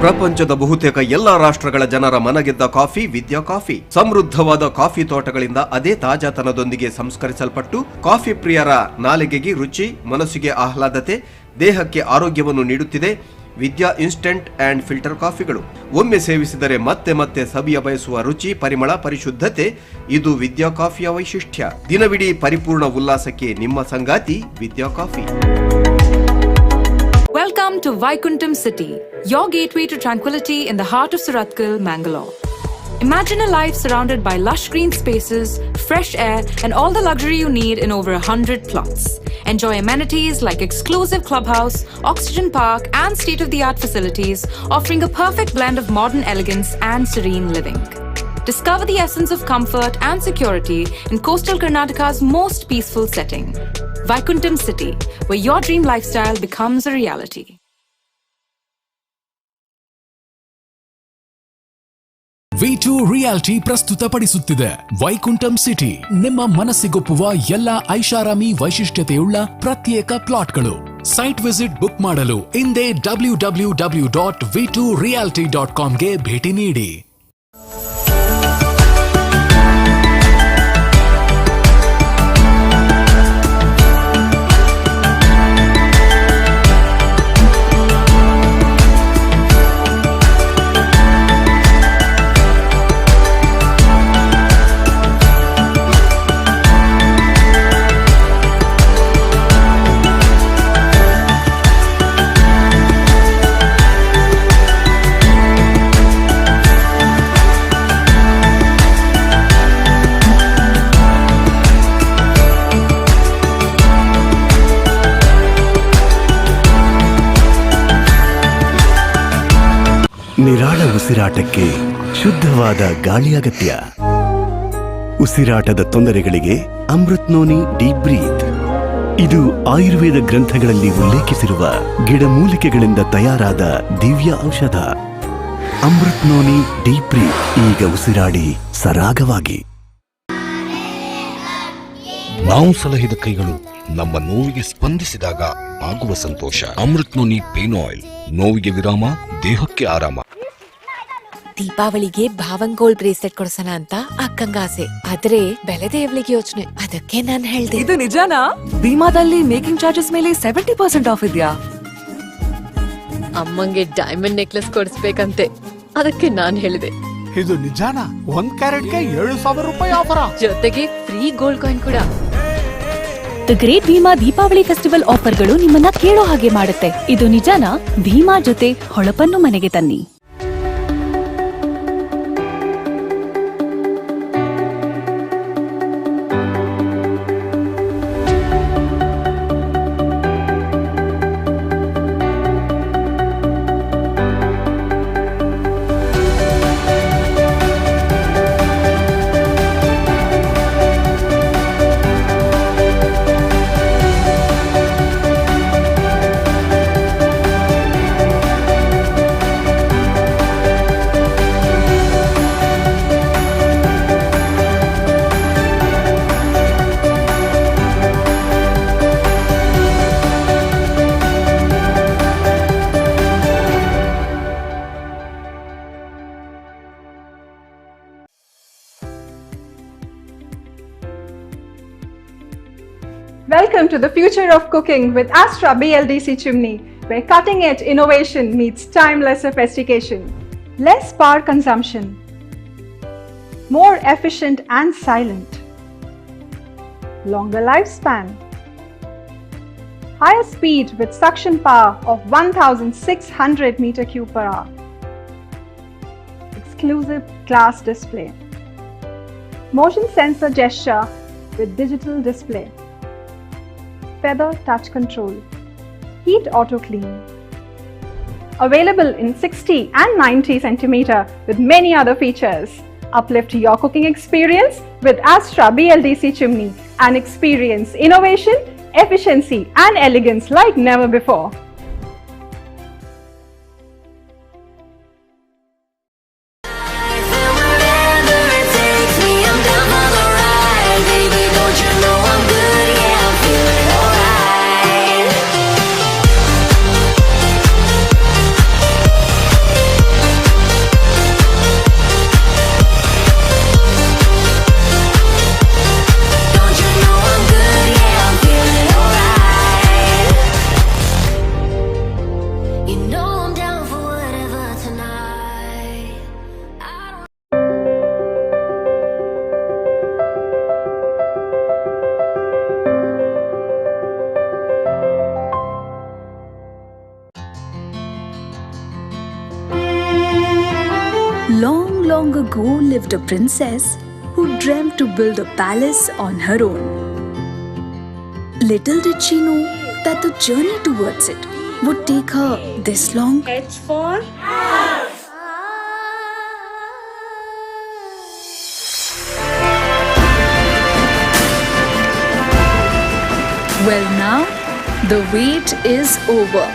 ಪ್ರಪಂಚದ ಬಹುತೇಕ ಎಲ್ಲಾ ರಾಷ್ಟ್ರಗಳ ಜನರ ಮನಗೆದ್ದ ಕಾಫಿ ವಿದ್ಯಾ ಕಾಫಿ. ಸಮೃದ್ಧವಾದ ಕಾಫಿ ತೋಟಗಳಿಂದ ಅದೇ ತಾಜಾತನದೊಂದಿಗೆ ಸಂಸ್ಕರಿಸಲ್ಪಟ್ಟು ಕಾಫಿ ಪ್ರಿಯರ ನಾಲಿಗೆಗೆ ರುಚಿ, ಮನಸ್ಸಿಗೆ ಆಹ್ಲಾದತೆ, ದೇಹಕ್ಕೆ ಆರೋಗ್ಯವನ್ನು ನೀಡುತ್ತಿದೆ ವಿದ್ಯಾ ಇನ್ಸ್ಟಂಟ್ ಅಂಡ್ ಫಿಲ್ಟರ್ ಕಾಫಿಗಳು. ಒಮ್ಮೆ ಸೇವಿಸಿದರೆ ಮತ್ತೆ ಮತ್ತೆ ಸವಿಯ ಬಯಸುವ ರುಚಿ, ಪರಿಮಳ, ಪರಿಶುದ್ಧತೆ ಇದು ವಿದ್ಯಾ ಕಾಫಿಯ ವೈಶಿಷ್ಟ್ಯ. ದಿನವಿಡೀ ಪರಿಪೂರ್ಣ ಉಲ್ಲಾಸಕ್ಕೆ ನಿಮ್ಮ ಸಂಗಾತಿ ವಿದ್ಯಾ coffee. Welcome to Vaikuntham City, your gateway to tranquility in the heart of Surathkal, Mangalore. Imagine a life surrounded by lush green spaces, fresh air, and all the luxury you need in over 100 plots. Enjoy amenities like exclusive clubhouse, oxygen park, and state-of-the-art facilities, offering a perfect blend of modern elegance and serene living. Discover the essence of comfort and security in coastal Karnataka's most peaceful setting. Vaikuntham City, where your dream lifestyle becomes a reality. V2 reality ಪ್ರಸ್ತುತಪಡಿಸುತ್ತಿದೆ Vaikuntham city. ನಿಮ್ಮ ಮನಸ್ಸಿಗೊಪ್ಪುವ ಎಲ್ಲ ಐಷಾರಾಮಿ ವೈಶಿಷ್ಟ್ಯತೆಯುಳ್ಳ ಪ್ರತ್ಯೇಕ ಪ್ಲಾಟ್ಗಳು. Site visit book ಮಾಡಲು ಇಂದೇ www.v2realty.comಗೆ ಭೇಟಿ ನೀಡಿ. ನಿರಾಳ ಉಸಿರಾಟಕ್ಕೆ ಶುದ್ಧವಾದ ಗಾಳಿ ಅಗತ್ಯ. ಉಸಿರಾಟದ ತೊಂದರೆಗಳಿಗೆ ಅಮೃತ್ ನೋನಿ ಡೀಪ್ ಬ್ರೀತ್. ಇದು ಆಯುರ್ವೇದ ಗ್ರಂಥಗಳಲ್ಲಿ ಉಲ್ಲೇಖಿಸಿರುವ ಗಿಡಮೂಲಿಕೆಗಳಿಂದ ತಯಾರಾದ ದಿವ್ಯ ಔಷಧ. Amrit noni deep breath. ಈಗ ಉಸಿರಾಡಿ ಸರಾಗವಾಗಿ. ನಾವು ಸಲಹಿದ ಕೈಗಳು ನಮ್ಮ ನೋವಿಗೆ ಸ್ಪಂದಿಸಿದಾಗ ಆಗುವ ಸಂತೋಷ. Amrut noni pain oil. ನೋವಿಗೆ ವಿರಾಮ, ದೇಹಕ್ಕೆ ಆರಾಮ. ದೀಪಾವಳಿಗೆ ಭಾವಂಗೋಳ್ ಬ್ರೇಸ್ಲೆಟ್ ಕೊಡ್ಸೋಣ ಅಂತ ಅಕ್ಕಂಗ ಆಸೆ. ಆದ್ರೆ ಬೆಲೆದೇ ಇವಳಿಗೆ ಯೋಚನೆ. ಅದಕ್ಕೆ ನಾನ್ ಹೇಳ್ದೆ. ಇದು ನಿಜಾನಾ? ಭೀಮಾದಲ್ಲಿ ಮೇಕಿಂಗ್ ಚಾರ್ಜಸ್ ಮೇಲೆ 70% ಆಫ್ ಇದೆಯಾ? ಅಮ್ಮಂಗೆ ಡೈಮಂಡ್ ನೆಕ್ಲೆಸ್ ಕೊಡಿಸ್ಬೇಕಂತೆ, ಅದಕ್ಕೆ ನಾನ್ ಹೇಳಿದೆ. ಇದು ನಿಜಾನಾ? 1 ಕ್ಯಾರೆಟ್ಗೆ 7,000 ರೂಪಾಯಿ ಆಫರ್, ಜೊತೆಗೆ ಫ್ರೀ ಗೋಲ್ಡ್ ಕಾಯಿನ್ ಕೂಡ. The great Bhima Deepavali festival ಆಫರ್ಗಳು ನಿಮ್ಮನ್ನ ಕೇಳೋ ಹಾಗೆ ಮಾಡುತ್ತೆ. ಇದು ನಿಜಾನಾ? ಭೀಮಾ ಜೊತೆ ಹೊಳಪನ್ನು ಮನೆಗೆ ತನ್ನಿ. Welcome to the future of cooking with Astra BLDC chimney, where cutting-edge innovation meets timeless sophistication. Less power consumption, more efficient and silent, longer lifespan, higher speed with suction power of 1600 meter cube per hour, exclusive glass display, motion sensor gesture with digital display, feather touch control, heat auto clean. Available in 60 and 90 centimeter with many other features. Uplift your cooking experience with Astra BLDC chimney and experience innovation, efficiency and elegance like never before. Long, long ago lived a princess who dreamt to build a palace on her own. Little did she know that the journey towards it would take her this long. H for house. Well, now the wait is over,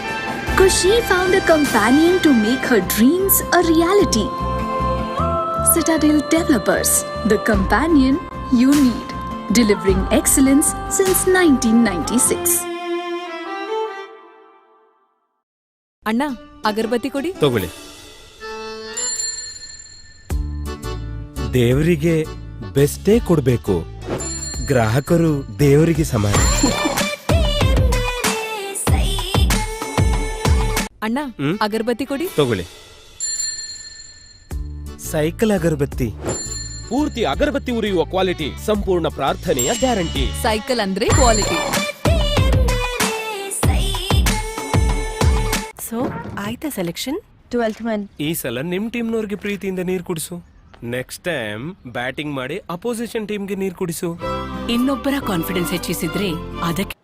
'cause she found a companion to make her dreams a reality. Citadel Developers, the companion you need, delivering excellence since 1996. ಅಣ್ಣ ಅಗರಬತ್ತಿ ಕೊಡಿ. ತಗೊಳ್ಳಿ. ದೇವರಿಗೆ ಬೆಸ್ಟೇ ಕೊಡ್ಬೇಕು, ಗ್ರಾಹಕರು ದೇವರಿಗೆ ಸಮಾನ. ಅಣ್ಣ ಅಗರಬತ್ತಿ ಕೊಡಿ. ತಗೊಳ್ಳಿ. ಸೈಕಲ್ ಅಗರಬತ್ತಿ, ಪೂರ್ತಿ ಅಗರಬತ್ತಿ ಉರಿಯುವ ಕ್ವಾಲಿಟಿ, ಸಂಪೂರ್ಣ ಪ್ರಾರ್ಥನೆಯ ಗ್ಯಾರಂಟಿ. ಸೈಕಲ್ ಅಂದ್ರೆ ಕ್ವಾಲಿಟಿ. ಸೊ ಆಯ್ತಾ ಸೆಲೆಕ್ಷನ್? 12th man. ಈ ಸಲ ನಿಮ್ ಟೀಮ್ನವ್ರಿಗೆ ಪ್ರೀತಿಯಿಂದ ನೀರು ಕುಡಿಸು. ನೆಕ್ಸ್ಟ್ ಟೈಮ್ ಬ್ಯಾಟಿಂಗ್ ಮಾಡಿ ಅಪೋಸಿಷನ್ ಟೀಮ್ಗೆ ನೀರು ಕುಡಿಸು. ಇನ್ನೊಬ್ಬರ ಕಾನ್ಫಿಡೆನ್ಸ್ ಹೆಚ್ಚಿಸಿದ್ರೆ ಅದಕ್ಕೆ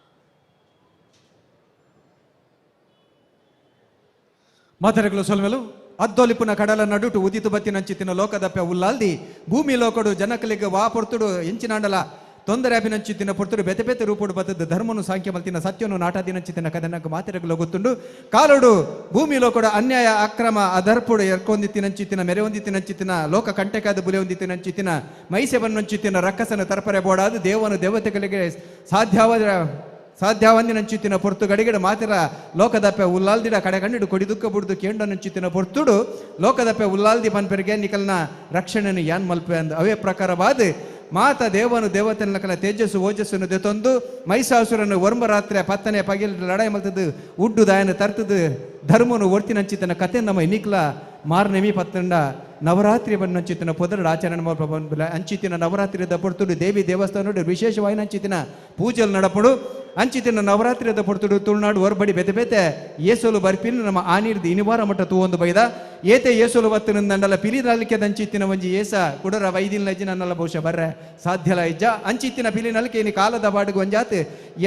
ಮಾತರೆಗಳು ಸೊಲ್ಮೆಲು ಅದ್ದೊಲಿಪುನ ಕಡಲ ನಡುಟು ಉದಿತು ಬತ್ತಿನಂಚಿತ್ತಿನ ಲೋಕದಪ್ಪ ಉಲ್ಲಾಲ್ದಿ ಭೂಮಿ ಲೋಕಡು ಜನಕಲಿಗೆ ವಾ ಪೊರ್ತುಡು ಎಂಚಿನಾಂಡಲ ತೊಂದರೆ ಅಭಿನಂಚಿತ್ತಿನ ಪೊರ್ತುಡು ಬೆತೆ ಬೆತೆ ರೂಪುಡು ಬತ್ತದ ಧರ್ಮನು ಸಾಂಖ್ಯ ಮಲ್ತಿನ ಸತ್ಯನು ನಾಟಾದಿನಂಚಿತ್ತಿನ ಕದನಕ್ಕೆ ಮಾತರೆಗಳು ಗೊತ್ತುಂಡು ಕಾಲೋಡು ಭೂಮಿ ಲೋಕಡು ಅನ್ಯಾಯ ಅಕ್ರಮ ಅದರ್ಪುಡು ಎರ್ಕೊಂದಿತ್ತಿನಂಚಿತ್ತಿನ ಮೆರೆ ಹೊಂದಿತ್ತಿನಂಚಿತ್ತಿನ ಲೋಕ ಕಂಟೆಕಾದ ಬುಲೆ ಹೊಂದಿತ್ತಿನಂಚಿತ್ತಿನ ಮೈಸೆಬನ್ನಂಚಿತ್ತಿನ ರಕ್ಕಸನ ತರ್ಪರೆ ಬೋಡಾದು ದೇವನು ದೇವತೆಗಳಿಗೆ ಸಾಧ್ಯಾವಂದಿನಂಚಿತ್ತಿನ ಪೊರ್ತು ಗಡಿಗಡ ಮಾತಿರ ಲೋಕದಪ್ಪೆ ಉಲ್ಲಾಲ್ದಿಡ ಕಡೆ ಕಂಡಿಡು ಕೊಡಿ ದುಃಖ ಬುಡ್ದು ಕೇಂಡನಂಚಿತ್ತಿನ ಪೊರ್ತುಡು ಲೋಕದಪ್ಪೆ ಉಲ್ಲಾಲ್ದಿ ಪನ್ಪೆರಿಗೆ ನಿಕಲ್ನ ರಕ್ಷಣೆಯನ್ನು ಯಾನ್ ಮಲ್ಪೆ ಅಂದ ಅವೇ ಪ್ರಕಾರವಾದ ಮಾತ ದೇವನು ದೇವತೆನ ತೇಜಸ್ಸು ಓಜಸ್ಸನ್ನು ದೆತೊಂದು ಮೈಸಾಸುರನ್ನು ವರ್ಮರಾತ್ರಿ ಪತ್ತನೆ ಪಗಿಲ್ ಲಡಾಯಿ ಮಲ್ತದ್ದು ಉಡ್ಡು ದಾಯನ ತರ್ತದು ಧರ್ಮನು ಒರ್ತಿನಂಚಿತನ ಕತೆ ನಮ್ಮ ಇನಿಕ್ಲ ಮಾರ್ನೆಮಿ ಪತ್ತಂಡ ನವರಾತ್ರಿ ಬನ್ನಂಚಿತ್ತಿನ ಪೊದರಡು ಆಚರಣೆ ಮಾಡ್ಬಲ ಅಂಚಿತ್ತಿನ ನವರಾತ್ರಿದ ಪೊರ್ತುಡು ದೇವಿ ದೇವಸ್ಥಾನ ವಿಶೇಷವಾಗಿ ಅಂಚಿತ್ತಿನ ಪೂಜೆಲ್ ನಡಪಡು ಅಂಚಿತ್ತಿನ ನವರಾತ್ರಿದ ಪೊರ್ತುಡು ತುಳುನಾಡು ಹೊರಬಡಿ ಬೆತೆ ಬೆತೆ ಏಸೋಲು ಬರ್ಪಿನ ನಮ್ಮ ಆನೀರ್ದು ಇನಿವಾರ ಮಟ್ಟ ತೂವೊಂದು ಬೈದ ಏತೆ ಏಸೋಲು ಬತ್ತು ನಂಡಲ ಪಿಲಿನಲಿಕೆ ಅಂಚಿತ್ತಿನ ಒಂಜಿ ಏಸ ಕುಡರ ವೈದಿನ ಲಜ್ಜಿ ನನ್ನಲ್ಲ ಬಹುಶಃ ಬರ್ರೆ ಸಾಧ್ಯಲ ಇಜ್ಜ ಅಂಚಿತ್ತಿನ ಪಿಲಿನಲಿಕೆ ಇನಿ ಕಾಲದ ಬಾಡಿಗೆ ಒಂಜಾತ್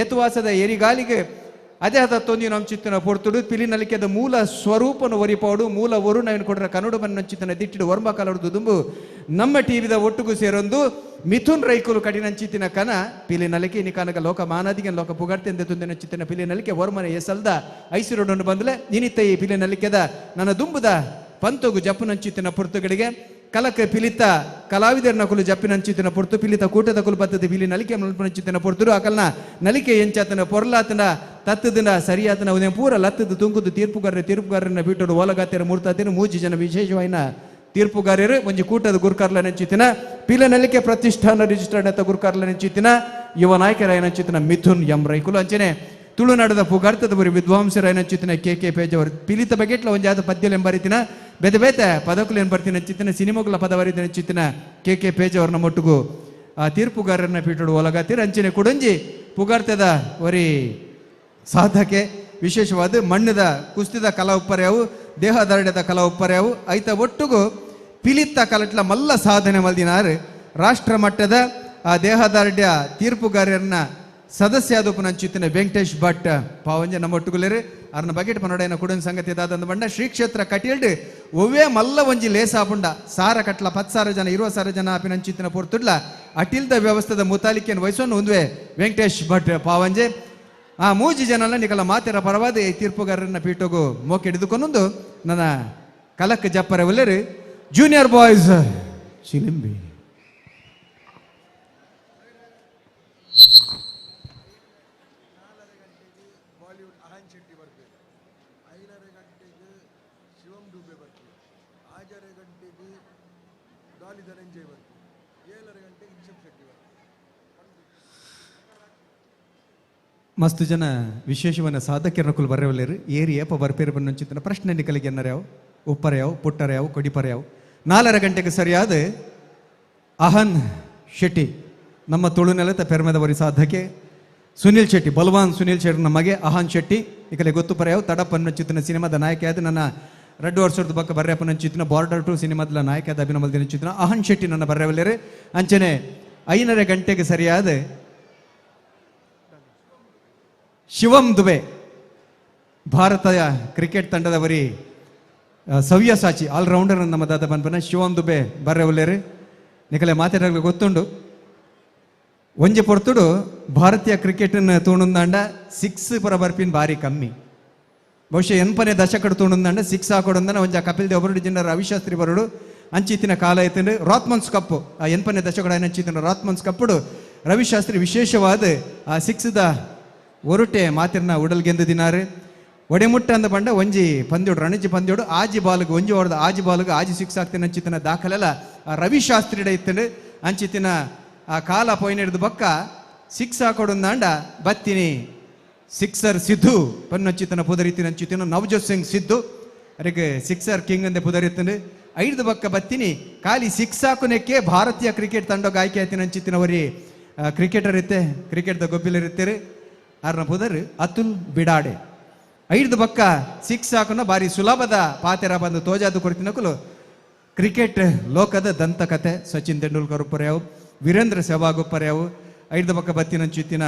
ಏತುವಾಸದ ಎರಿಗಾಲಿಗೆ ಅದೇ ಹತ್ತೊಂದಿ ನಂಚಿತ್ತಿನ ಪೊರ್ತುಡು ಪಿಲಿನಲಿಕೆದ ಮೂಲ ಸ್ವರೂಪನು ಒರಿಪೋಡು ಮೂಲ ವರುಣ ಏನು ಕೊಡ್ರ ಕನ್ನಡ ಬನ್ನಂಚಿತ್ತಿನ ದಿಟ್ಟಿಡು ವರ್ಮ ಕಲರ್ದು ದುಂಬು ನಮ್ಮ ಟಿವಿದ ಒಟ್ಟುಗು ಸೇರೊಂದು ಮಿಥುನ್ ರೈಕುಲು ಕಡಿನಂಚಿತ್ತಿನ ಕನ ಪಿಲಿನಲಿಕೆ ಇನಿ ಕನಕ ಲೋಕ ಮಾನಾದಿಗೆ ಲೋಕ ಪುಗಡ್ತೆಂದೆ ತುಂದಿನಂಚಿತ್ತಿನ ಪಿಲಿನಲಿಕೆ ವರ್ಮನ ಎಸಲ್ದ ಐಸಿರೋಡನ್ನು ಬಂದಲೆ ನಿನಿತ್ತ ಈ ಪಿಲಿನಲಿಕೆದ ನನ್ನ ದುಂಬುದ ಪಂತೋಗು ಜಪ್ಪುನಂಚಿತ್ತಿನ ಪೊರ್ತುಗಳಿಗೆ ಕಲಕ ಪಿಲಿತ ಕಲಾವಿದರನ ಕುಲು ಜಪ್ಪಿನಂಚಿತ್ತಿನ ಪೊರ್ತು ಪಿಲಿತ ಕೂಟದ ಕುಲು ಬತ್ತದ ಪಿಲಿ ನಲಿಕೆ ಮಲ್ಪನಂಚಿತ್ತಿನ ಪೊರ್ತುಡು ಅಕಲ್ನ ನಲಿಕೆ ಎಂಚಾತನ ಪೊರ್ಲಾತನ ತತ್ತದಿನ ಸರಿಯಾತನ ಉದಯ ಪೂರ ಲತ್ತದ ತುಂಗುದು ತೀರ್ಪುಗಾರರನ್ನ ಬಿಟ್ಟರು ಓಲಗಾತಿರ ಮೂರ್ತಾತಿನ ಮೂಜಿ ಜನ ವಿಶೇಷವಾಯಿನ ತೀರ್ಪುಗಾರರು ಒಂಜಿ ಕೂಟದ ಗುರುಕಾರ್ಲ ನೆಂಚಿತ್ತಿನ ಪಿಲ ನಲಿಕೆ ಪ್ರತಿಷ್ಠಾನ ರಿಜಿಸ್ಟರ್ಡ್ ಅಂತ ಗುರುಕಾರ್ಲ ನೆಂಚಿತ್ತಿನ ಯುವ ನಾಯಕರಾಯನಂಚಿತ್ತಿನ ಮಿಥುನ್ ಎಂ ರೈಕುಲು ಅಂಚನೆ ತುಳುನಾಡದ ಪುಗಾರ್ತದ ಬರಿ ವಿದ್ವಾಂಸರಾಯನಂಚಿತ್ತಿನ ಕೆ ಪೇಜವರು ಪಿಲಿತ ಬಗೆಟ್ಲ ಒಂಜಾದ ಪದ್ಯಲು ಎಂಬರಿತಿನ ಬೆದೆ ಬೇತೆ ಪದಕುಲು ಏನು ಬರ್ತೀನಿ ಚಿತ್ತಿನ ಸಿನಿಮಗಳ ಪದವರಿದಿನ ಚಿತ್ತಿನ ಕೆ ಪೇಜವ್ರನ್ನ ಮೊಟ್ಟುಗು ಆ ತೀರ್ಪುಗಾರರನ್ನ ಪೀಟಡು ಒಲಗಾತಿರ ಅಂಚಿನ ಕುಡಂಜಿ ಪುಗಾರ್ತದ ಒರಿ ಸಾಧಕೆ ವಿಶೇಷವಾದ ಮಣ್ಣದ ಕುಸ್ತಿದ ಕಲಾ ಉಪ್ಪರ್ಯಾವು ದೇಹದಾರ್ಡ್ಯದ ಕಲಾ ಉಪ್ಪರ್ಯಾವು ಐತ ಒಟ್ಟುಗು ಪಿಲಿತ್ತ ಕಲಟ್ಲ ಮಲ್ಲ ಸಾಧನೆ ಮಲ್ದಿನಾರು ರಾಷ್ಟ್ರ ಮಟ್ಟದ ಆ ದೇಹದಾರ್ಡ್ಯ ತೀರ್ಪುಗಾರರನ್ನ ಸದಸ್ಯ ಆದೋಪನಂಚಿತ್ತಿನ ವೆಂಕಟೇಶ್ ಭಟ್ ಪಾವಂಜ ನಮ್ಮ ಒಟ್ಟುಗುಲೇರು ಅರ್ನ ಬಗೆಟ್ ಪನೋಡೈನ ಕುಡನ್ ಸಂಗತಿ ದಾದಂದ ಬಂಡ ಶ್ರೀ ಕ್ಷೇತ್ರ ಕಟಿಯಲ್ಡ್ ಒವ್ವೇ ಮಲ್ಲ ಒಂಜಿ ಲೇಸ ಆಪುಂಡ ಸಾರ ಕಟ್ಲ 10,000 ಜನ 20,000 ಜನ ಆಪಿನಂಚಿತ್ತಿನ ಪೊರ್ತುಡ್ಲ ಅಟಿಲ್ದ ವ್ಯವಸ್ಥೆದ ಮುತಾಲಿಕೆಯನ್ನು ವಹಿಸೋನು ಒಂದುವೆ ವೆಂಕಟೇಶ್ ಭಟ್ ಪಾವಂಜೆ ಆ ಮೂಜಿ ಜನಲ್ಲ ನಿಕಲ ಮಾತೆರ ಪರವಾದ ಈ ತೀರ್ಪುಗಾರರನ್ನ ಪೀಠೋಗು ಮೋಕೆ ಹಿಡಿದುಕೊಂಡೊಂದು ನನ್ನ ಕಲಕ್ ಜಪ್ಪರ ಒಲ್ಲೆರು ಜೂನಿಯರ್ ಬಾಯ್ಸ್ ಚಿಲಿಂಬಿ ಮಸ್ತು ಜನ ವಿಶೇಷವನ್ನ ಸಾಧಕಿರನಕುಲು ಬರೆಯಲೇರು ಏರಿ ಏಪ ಬರ್ಪೇರು ಬನ್ನಂಚಿತನ ಪ್ರಶ್ನೆ ನಿಕಲಿಗೆ ಎನ್ನರ್ಯಾವು ಉಪ್ಪರ್ಯಾವು ಪುಟ್ಟರ್ಯಾವು ಕೊಡಿಪರ್ಯಾವು 4 ಗಂಟೆಗೆ ಸರಿಯಾದ ಅಹನ್ ಶೆಟ್ಟಿ ನಮ್ಮ ತುಳು ನೆಲದ ಪೆರ್ಮೆದವರಿ ಸಾಧಕೆ ಸುನಿಲ್ ಶೆಟ್ಟಿ ಬಲವಾನ್ ಸುನಿಲ್ ಶೆಟ್ಟಿ ನಮಗೆ ಅಹನ್ ಶೆಟ್ಟಿ ಈಗಲೇ ಗೊತ್ತು ಪರ್ಯಾವು ತಡಪ್ಪನ್ನಂಚಿತನ ಸಿನಿಮಾದ ನಾಯಕಿಯಾದ ನನ್ನ 2 ವರ್ಷದ ಬಕ್ಕ ಬರ್ರ್ಯಾಪನಂಚಿತನ ಬಾರ್ಡರ್ ಟು ಸಿನಿಮಾದ ನಾಯಕಿಯಾದ ಅಭಿನಮಲ್ದಿನಂಚಿತನ ಅಹನ್ ಶೆಟ್ಟಿ ನನ್ನ ಬರೆಯಲೇರು ಅಂಚನೆ 5:30 ಗಂಟೆಗೆ ಸರಿಯಾದ ಶಿವಂ ದುಬೆ ಭಾರತ ಕ್ರಿಕೆಟ್ ತಂಡದವರಿ ಸವ್ಯಸಾಚಿ ಆಲ್ರೌಂಡರ್ ನಮ್ಮ ದಾದ ಬನ್ಪನ ಶಿವಂ ದುಬೆ ಬರ್ರೆ ಒಲ್ಲೇರು ನಿಕಲೆ ಮಾತಾಡಲು ಗೊತ್ತುಂಡು ಒಂಜಿ ಪೊರ್ತುಡು ಭಾರತೀಯ ಕ್ರಿಕೆಟನ್ನು ತೂಣುಂದಾಂಡ 6 ಪರ ಬರ್ಪಿನ ಭಾರಿ ಕಮ್ಮಿ ಬಹುಶಃ 8ನೇ ದಶಕಡು ತೂಣುಂದಾಂಡ 6 ಹಾಕೊಡೊಂದನ ಒಂಜ ಕಪಿಲ್ ದೇವ್ ಬರುಡು ಜಿನ್ನ ರವಿಶಾಸ್ತ್ರಿ ಬರುಡು ಅಂಚಿತ್ತಿನ ಕಾಲ ಐತಂಡು ರಾತ್ಮನ್ಸ್ ಕಪ್ಪು ಆ 8ನೇ ದಶಕಡ ಅಂಚಿತ್ತಿನ ರಾತ್ಮನ್ಸ್ ಕಪ್ಪುಡು ರವಿಶಾಸ್ತ್ರಿ ವಿಶೇಷವಾದ ಆ 6ದ ಒರುಟೆ ಮಾತಿರ್ನ ಉಡಲ್ಗೆಂದು ದಿನಾರು ಒಡೆಮುಟ್ಟ ಅಂದ ಬಂಡ ಒಂಜಿ ಪಂದ್ಯೋಡು ರಣಜಿ ಪಂದ್ಯೋಡು ಆಜಿ ಬಾಲ್ಗೆ ಒಂಜಿ ಹೊಡೆದ ಆಜಿ ಬಾಲ್ಗೆ ಆಜಿ 6 ಆಗ್ತೇನೆ ಅಂಚಿತ್ತಿನ ದಾಖಲೆಲ್ಲ ಆ ರವಿಶಾಸ್ತ್ರಿಡ ಇತ್ತಂಡು ಅಂಚಿತ್ತಿನ ಆ ಕಾಲ ಪೊಯ್ನಿಡ್ದು ಬಕ್ಕ 6 ಹಾಕೊಡೊಂದಾಂಡ ಬತ್ತಿನಿ ಸಿಕ್ಸರ್ ಸಿದ್ದು ಪನ್ನಂಚಿತನ ಪುದರಿತಿನ ಅಂಚಿತ್ತಿನ ನವಜೋತ್ ಸಿಂಗ್ ಸಿದ್ದು ಅದಕ್ಕೆ ಸಿಕ್ಸರ್ ಕಿಂಗ್ ಅಂದೆ ಪುದರಿತ್ತಂಡು 5 ಬಕ್ಕ ಬತ್ತಿನಿ ಖಾಲಿ 6 ಹಾಕುನಕ್ಕೆ ಭಾರತೀಯ ಕ್ರಿಕೆಟ್ ತಂಡಕ್ಕೆ ಆಯ್ಕೆ ಆಯ್ತಿನ ಅಂಚಿತ್ತಿನವರಿ ಕ್ರಿಕೆಟರ್ ಇತ್ತೆ ಕ್ರಿಕೆಟ್ದ ಗೊಬ್ಬಿಲರ್ ಇರ್ತಾರೆ ಅರ್ನ ಪುದರ್ ಅತುಲ್ ಬಿಡಾಡೆ 5 ಬಕ್ಕ 6 ಹಾಕುನ ಬಾರಿ ಸುಲಭದ ಪಾತೆರ ಬಂದು ತೋಜಾದು ಕೊಡ್ತಿನಕುಲು ಕ್ರಿಕೆಟ್ ಲೋಕದ ದಂತಕತೆ ಸಚಿನ್ ತೆಂಡೂಲ್ಕರ್ ಉಪ್ಪರ್ಯಾವು ವೀರೇಂದ್ರ ಸೆಹ್ವಾಗ್ ಉಪ್ಪರ್ಯಾವು 5 ಬಕ್ಕ ಬತ್ತಿನಂಚಿತ್ತಿನ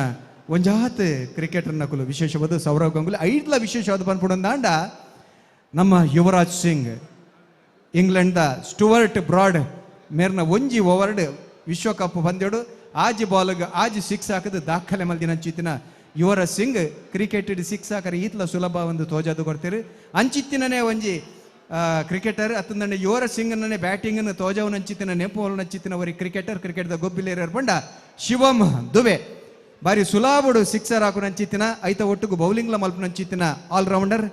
ಒಂಜಾತ್ ಕ್ರಿಕೆಟರ್ ನಕುಲು ವಿಶೇಷವಾದ ಸೌರವ್ ಗಂಗೂಲಿ 5ಲ ವಿಶೇಷವಾದ ಬಂದ್ಬಿಡೊಂದಾಂಡ ನಮ್ಮ ಯುವರಾಜ್ ಸಿಂಗ್ ಇಂಗ್ಲೆಂಡ್ದ ಸ್ಟುವರ್ಟ್ ಬ್ರಾಡ್ ಮೇರ್ನ ಒಂಜಿ ಓವರ್ಡ್ ವಿಶ್ವಕಪ್ ಪಂದ್ಯೋಡು ಆಜಿ ಬಾಲ್ಗೆ ಆಜಿ 6 ಹಾಕದ ದಾಖಲೆ ಮಲ್ದಿನಂಚಿತ್ತಿನ ಯುವರಾಜ್ ಸಿಂಗ್ ಕ್ರಿಕೆಟ್ 6 ಹಾಕರೆ ಈತ್ಲ ಸುಲಭ ಒಂದು ತೋಜಾದು ಕೊಡ್ತೀರಿ ಅಂಚಿತ್ತಿನೇ ಒಂಜಿ ಕ್ರಿಕೆಟರ್ ಅತ್ತಂದಂಡೆ ಯುವರಾಜ್ ಸಿಂಗ್ನೇ ಬ್ಯಾಟಿಂಗ್ ತೋಜಾವನ ಅಂಚಿತ್ತಿನ ನೆಪೋಲ್ ನಚ್ಚಿತ್ತಿನವರಿ ಕ್ರಿಕೆಟರ್ ಕ್ರಿಕೆಟ್ದ ಗೊಬ್ಬಿಲೇರ್ ಏರ್ಪಂಡ ಶಿವಂ ದುಬೆ ಬಾರಿ ಸುಲಾಬುಡು 6 ಹಾಕು ನಂಚಿತ್ತಿನ ಐತ ಒಟ್ಟಿಗೂ ಬೌಲಿಂಗ್ಲ ಮಲ್ಪ ನಂಚಿತ್ತಿನ ಆಲ್ರೌಂಡರ್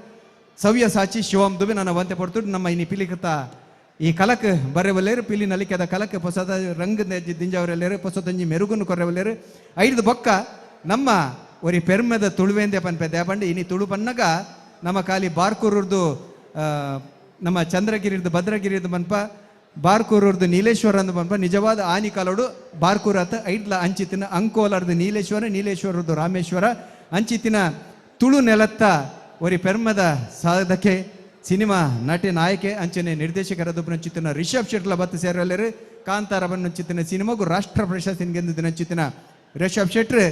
ಸವ್ಯಸಾಚಿ ಶಿವಂ ದುಬೆ ನನ್ನ ವಂತೆ ಪಡ್ತು ನಮ್ಮ ಇನಿ ಪಿಲಿಕತ ಈ ಕಲಕ್ ಬರೆವಲ್ಲೇರು ಪಿಲಿ ನಲಿಕೆದ ಕಲಕ್ ಹೊಸದ ರಂಗ ದಿಂಜವರೆಲ್ಲೇರು ಹೊಸದಂಜಿ ಮೆರುಗುನ್ನು ಕೊರೆವಲ್ಲೇರು 5 ಬೊಕ್ಕ ನಮ್ಮ ಒರಿ ಪೆರ್ಮೆದ ತುಳುವೆಂದೆ ಪನ್ಪೆ ದೇಪಂಡು ಇನಿ ತುಳು ಪನ್ನಗ ನಮ್ಮ ಖಾಲಿ ಬಾರ್ಕೂರದ್ದು ನಮ್ಮ ಚಂದ್ರಗಿರಿದು ಭದ್ರಗಿರಿದು ಪನ್ಪ ಬಾರ್ಕೂರದ್ದು ನೀಲೇಶ್ವರ ಅಂದು ಪನ್ಪ ನಿಜವಾದ ಆನಿ ಕಾಲೋಡು ಬಾರ್ಕೂರ್ ಅತ್ತ 5ಲ ಅಂಚಿತ್ತಿನ ಅಂಕೋಲಾರ್ದು ನೀಲೇಶ್ವರದ್ದು ರಾಮೇಶ್ವರ ಅಂಚಿತ್ತಿನ ತುಳು ನೆಲತ್ತ ಒರಿ ಪೆರ್ಮದ ಸಾಧಕೆ ಸಿನಿಮಾ ನಟಿ ನಾಯಕೆ ಅಂಚನೆ ನಿರ್ದೇಶಕರದ್ದು ನಂಚಿತ್ತಿನ ರಿಷಬ್ ಶೆಟ್ಲ ಬತ್ತು ಸೇರಲ್ಲೇರು ಕಾಂತಾರ ಬನ್ನಂಚಿತ್ತಿನ ಸಿನಿಮಾಗೂ ರಾಷ್ಟ್ರ ಪ್ರಶಸ್ತಿ ಗೆಂದು ನಂಚಿತ್ತಿನ ರಿಷಬ್ ಶೆಟ್ರ್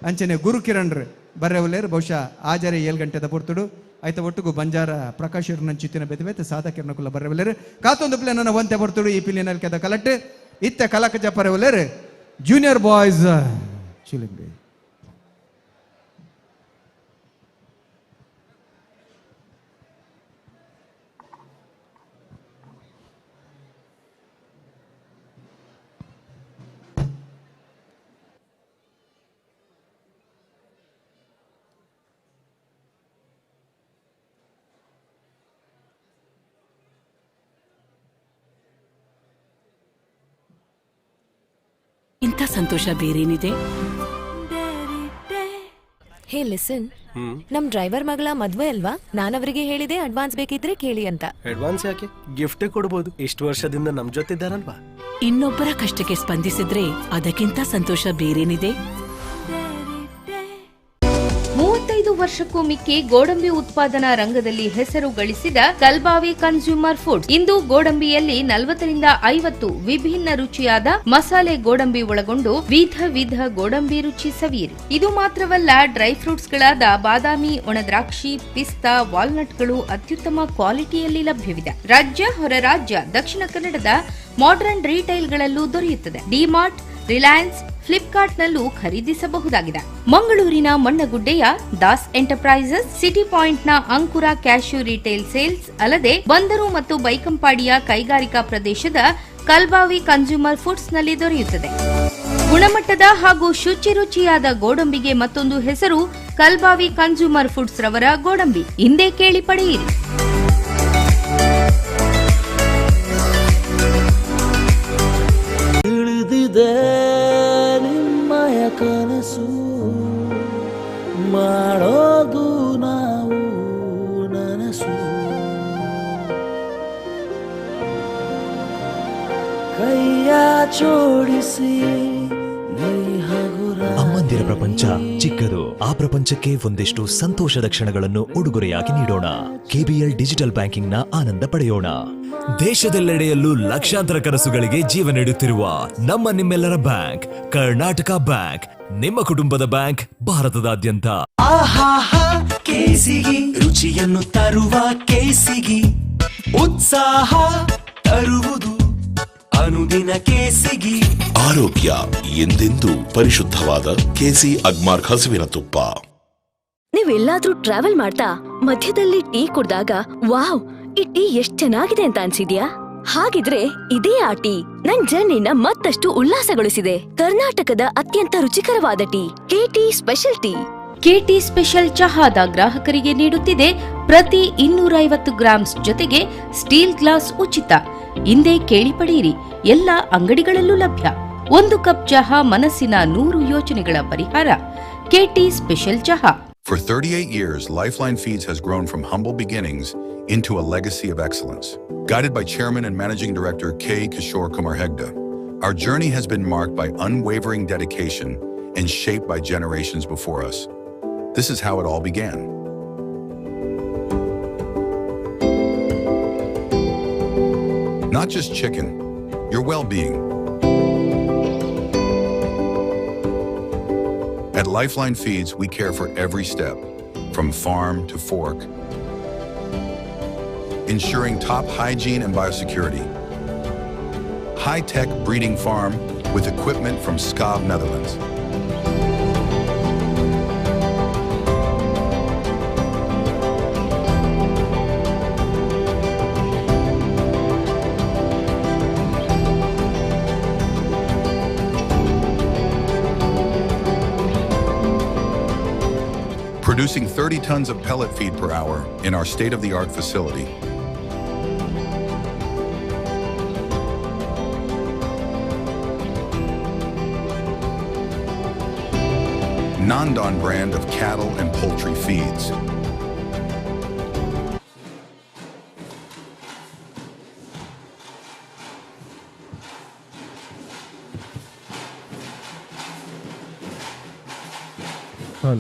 ಅಂಚನೆ ಗುರು ಕಿರಣ್ರು ಬರ್ರೆವಲ್ಲೇರು ಬಹುಶಃ ಆಜಾರೆ 7 ಗಂಟೆದ ಪೊರ್ತುಡು ಆಯ್ತ ಒಟ್ಟಿಗೂ ಬಂಜಾರ ಪ್ರಕಾಶ್ ನಂಚಿತ್ತಿನ ಬೆತೆ ಸಾಧಕಿರ್ನಕುಲ ಬರ್ರೆವಲ್ಲೇರು ಕಾತೊಂದು ಪ್ಲೇ ನನ್ನ ಒಂತೆ ಪೊರ್ತುಡು ಈ ಪಿಲಿನಲ್ಲಿ ಕೆದ ಕಲಟ್ ಇತ್ತ ಕಲಕ ಜಪ್ಪರೆವಲ್ಲೇರು ಜೂನಿಯರ್ ಬಾಯ್ಸ್ ಚಿಲಿಂಬಿ ಇಂಥ ಸಂತೋಷ ಬೇರೇನಿದೆ? ಹೇ ಲಿಸನ್, ನಮ್ ಡ್ರೈವರ್ ಮಗಳ ಮದ್ವೆ ಅಲ್ವಾ? ನಾನವರಿಗೆ ಹೇಳಿದೆ ಅಡ್ವಾನ್ಸ್ ಬೇಕಿದ್ರೆ ಕೇಳಿ ಅಂತ. ಅಡ್ವಾನ್ಸ್ ಯಾಕೆ? ಗಿಫ್ಟ್ ಕೊಡಬಹುದು. ಇಷ್ಟು ವರ್ಷದಿಂದ ನಮ್ ಜೊತೆ ಇದ್ದಾರಲ್ವಾ? ಇನ್ನೊಬ್ಬರ ಕಷ್ಟಕ್ಕೆ ಸ್ಪಂದಿಸಿದ್ರೆ ಅದಕ್ಕಿಂತ ಸಂತೋಷ ಬೇರೇನಿದೆ? 15 ವರ್ಷಕ್ಕೂ ಮಿಕ್ಕಿ ಗೋಡಂಬಿ ಉತ್ಪಾದನಾ ರಂಗದಲ್ಲಿ ಹೆಸರು ಗಳಿಸಿದ ಕಲ್ಬಾವಿ ಕನ್ಸ್ಯೂಮರ್ ಫುಡ್ ಇಂದು ಗೋಡಂಬಿಯಲ್ಲಿ 40ರಿಂದ 50 ವಿಭಿನ್ನ ರುಚಿಯಾದ ಮಸಾಲೆ ಗೋಡಂಬಿ ಒಳಗೊಂಡು ವಿಧ ಗೋಡಂಬಿ ರುಚಿ ಸವಿಯಿರಿ. ಇದು ಮಾತ್ರವಲ್ಲ, ಡ್ರೈ ಫ್ರೂಟ್ಸ್ ಗಳಾದ ಬಾದಾಮಿ, ಒಣದ್ರಾಕ್ಷಿ, ಪಿಸ್ತಾ, ವಾಲ್ನಟ್ಗಳು ಅತ್ಯುತ್ತಮ ಕ್ವಾಲಿಟಿಯಲ್ಲಿ ಲಭ್ಯವಿದೆ. ರಾಜ್ಯ, ಹೊರ ರಾಜ್ಯ, ದಕ್ಷಿಣ ಕನ್ನಡದ ಮಾಡರ್ನ್ ರಿಟೈಲ್ಗಳಲ್ಲೂ ದೊರೆಯುತ್ತದೆ. ಡಿಮಾರ್ಟ್, ರಿಲಯನ್ಸ್, ಫ್ಲಿಪ್ಕಾರ್ಟ್ನಲ್ಲೂ ಖರೀದಿಸಬಹುದಾಗಿದೆ. ಮಂಗಳೂರಿನ ಮಣ್ಣಗುಡ್ಡೆಯ ದಾಸ್ ಎಂಟರ್ಪ್ರೈಸಸ್, ಸಿಟಿ ಪಾಯಿಂಟ್ನ ಅಂಕುರ ಕ್ಯಾಶ್ಯೂ ರಿಟೇಲ್ ಸೇಲ್ಸ್ ಅಲ್ಲದೆ ಬಂದರು ಮತ್ತು ಬೈಕಂಪಾಡಿಯ ಕೈಗಾರಿಕಾ ಪ್ರದೇಶದ ಕಲ್ಬಾವಿ ಕನ್ಸ್ಯೂಮರ್ ಫುಡ್ಸ್ ನಲ್ಲಿ ದೊರೆಯುತ್ತದೆ. ಗುಣಮಟ್ಟದ ಹಾಗೂ ಶುಚಿರುಚಿಯಾದ ಗೋಡಂಬಿಗೆ ಮತ್ತೊಂದು ಹೆಸರು ಕಲ್ಬಾವಿ ಕನ್ಸ್ಯೂಮರ್ ಫುಡ್ಸ್ ರವರ ಗೋಡಂಬಿ. ಹಿಂದೆ ಕೇಳಿ ಪಡೆಯಿರಿ. ನಿಮ್ಮಯ ಕನಸು ಮಾಡೋದು ನಾವು ನನಸು ಕೈಯ ಜೋಡಿಸಿ ಅಮ್ಮಂದಿರ ಪ್ರಪಂಚ ಚಿಕ್ಕದು. ಆ ಪ್ರಪಂಚಕ್ಕೆ ಒಂದಿಷ್ಟು ಸಂತೋಷದ ಕ್ಷಣಗಳನ್ನು ಉಡುಗೊರೆಯಾಗಿ ನೀಡೋಣ. KBL ಡಿಜಿಟಲ್ ಬ್ಯಾಂಕಿಂಗ್ ನ ಆನಂದ ಪಡೆಯೋಣ. ದೇಶದೆಲ್ಲೆಡೆಯಲ್ಲೂ ಲಕ್ಷಾಂತರ ಕನಸುಗಳಿಗೆ ಜೀವ ನೀಡುತ್ತಿರುವ ನಿಮ್ಮೆಲ್ಲರ ಬ್ಯಾಂಕ್ ಕರ್ನಾಟಕ ಬ್ಯಾಂಕ್, ನಿಮ್ಮ ಕುಟುಂಬದ ಬ್ಯಾಂಕ್, ಭಾರತದಾದ್ಯಂತ. ಕೇಸಿಗಿ ರುಚಿಯನ್ನು ತರುವ ಕೇಸಿಗಿ ಉತ್ಸಾಹ ತರುವುದು ಅನುದಿನ ಕೇಸಿಗಿ. ಆರೋಗ್ಯ ಎಂದೆಂದೂ ಪರಿಶುದ್ಧವಾದ ಕೇಸಿ ಅಗ್ಮಾರ್ಕ್ ಹಸುವಿನ ತುಪ್ಪ. ನೀವೆಲ್ಲಾದ್ರೂ ಟ್ರಾವೆಲ್ ಮಾಡ್ತಾ ಮಧ್ಯದಲ್ಲಿ ಟೀ ಕುಡ್ದಾಗ ವಾವ್, ಈ ಟೀ ಎಷ್ಟ್ ಚೆನ್ನಾಗಿದೆ ಅಂತ ಅನ್ಸಿದ್ಯಾ? ಹಾಗಿದ್ರೆ ಇದೇ ಆ ಟೀ ನನ್ ಜರ್ನಿನ ಮತ್ತಷ್ಟು ಉಲ್ಲಾಸಗೊಳಿಸಿದೆ. ಕರ್ನಾಟಕದ ಅತ್ಯಂತ ರುಚಿಕರವಾದ tea, KT special tea. KT special ಚಹಾದ ಗ್ರಾಹಕರಿಗೆ ನೀಡುತ್ತಿದೆ ಪ್ರತಿ 250 ಗ್ರಾಮ್ಸ್ ಜೊತೆಗೆ ಸ್ಟೀಲ್ ಗ್ಲಾಸ್ ಉಚಿತ. ಹಿಂದೆ ಕೇಳಿ ಪಡೆಯಿರಿ, ಎಲ್ಲ ಅಂಗಡಿಗಳಲ್ಲೂ ಲಭ್ಯ. 1 ಕಪ್ ಚಹಾ ಮನಸ್ಸಿನ 100 ಯೋಚನೆಗಳ ಪರಿಹಾರ. KT ಸ್ಪೆಷಲ್ ಚಹಾ. For 38 years, Lifeline Feeds has grown from humble beginnings into a legacy of excellence. Guided by Chairman and Managing Director K. Kishore Kumar Hegde, our journey has been marked by unwavering dedication and shaped by generations before us. This is how it all began. Not just chicken, your well-being. At Lifeline Feeds, we care for every step, from farm to fork, ensuring top hygiene and biosecurity. High-tech breeding farm with equipment from Skav, Netherlands. Producing 30 tons of pellet feed per hour in our state-of-the-art facility. Nandan brand of cattle and poultry feeds. Hun.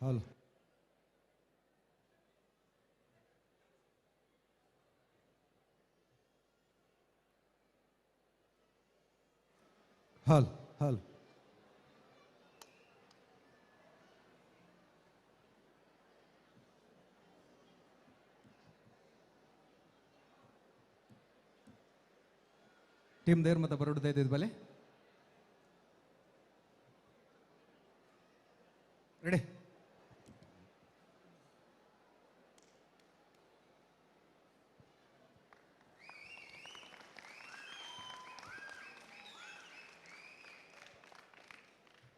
ಹಾಲ್ ಹಾಲ್ ಹಾಲ್ team ದೇರ್ ಮತ್ತೆ ಬರೋಡ್ತಾ ಇದ್ದಿದ್ದು ಬಲೆ ready.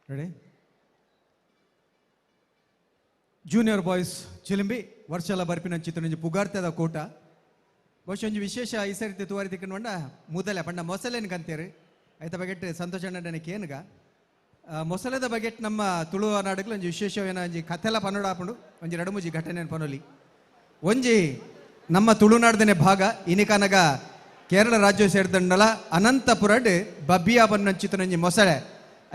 Ready. Junior boys Chilimbi ವರ್ಷಲ ಬರ್ಪಿನ ಚಿತ್ರ ಪುಗಾರ್ತದ ಕೂಟ ಬಹುಶಃ ಒಂಜಿ ವಿಶೇಷ ಈ ಸರಿ ತೂವಾರಿ ತಿಕ್ಕಂಡ ಮೊದಲೇ ಪಂಡ ಮೊಸಲೇನು ಕಂತೇರಿ ಐತ ಬಗೆಟ್ ಸಂತೋಷ ಅಣ್ಣನಿಗೆ ಏನುಗ ಮೊಸಳೆದ ಬಗೆಟ್ ನಮ್ಮ ತುಳುವ ನಾಡುಗಳು ಒಂಜಿ ವಿಶೇಷವೇನ ಒಂಜಿ ಕಥೆಲ ಪನ್ನಡ ಹಾಪುಂಡು ಒಂಜಿ ರಡುಮುಜಿ ಘಟನೆ ಪನೊಲಿ ಒಂಜಿ ನಮ್ಮ ತುಳುನಾಡ್ದನೆ ಭಾಗ ಇನಿಕನಗ ಕೇರಳ ರಾಜ್ಯ ಸೇರಿದಂಡಲ ಅನಂತಪುರಡ್ ಬಬ್ಬಿಯಾ ಬನ್ನಂಚಿತ ಒಂಜಿ ಮೊಸಳೆ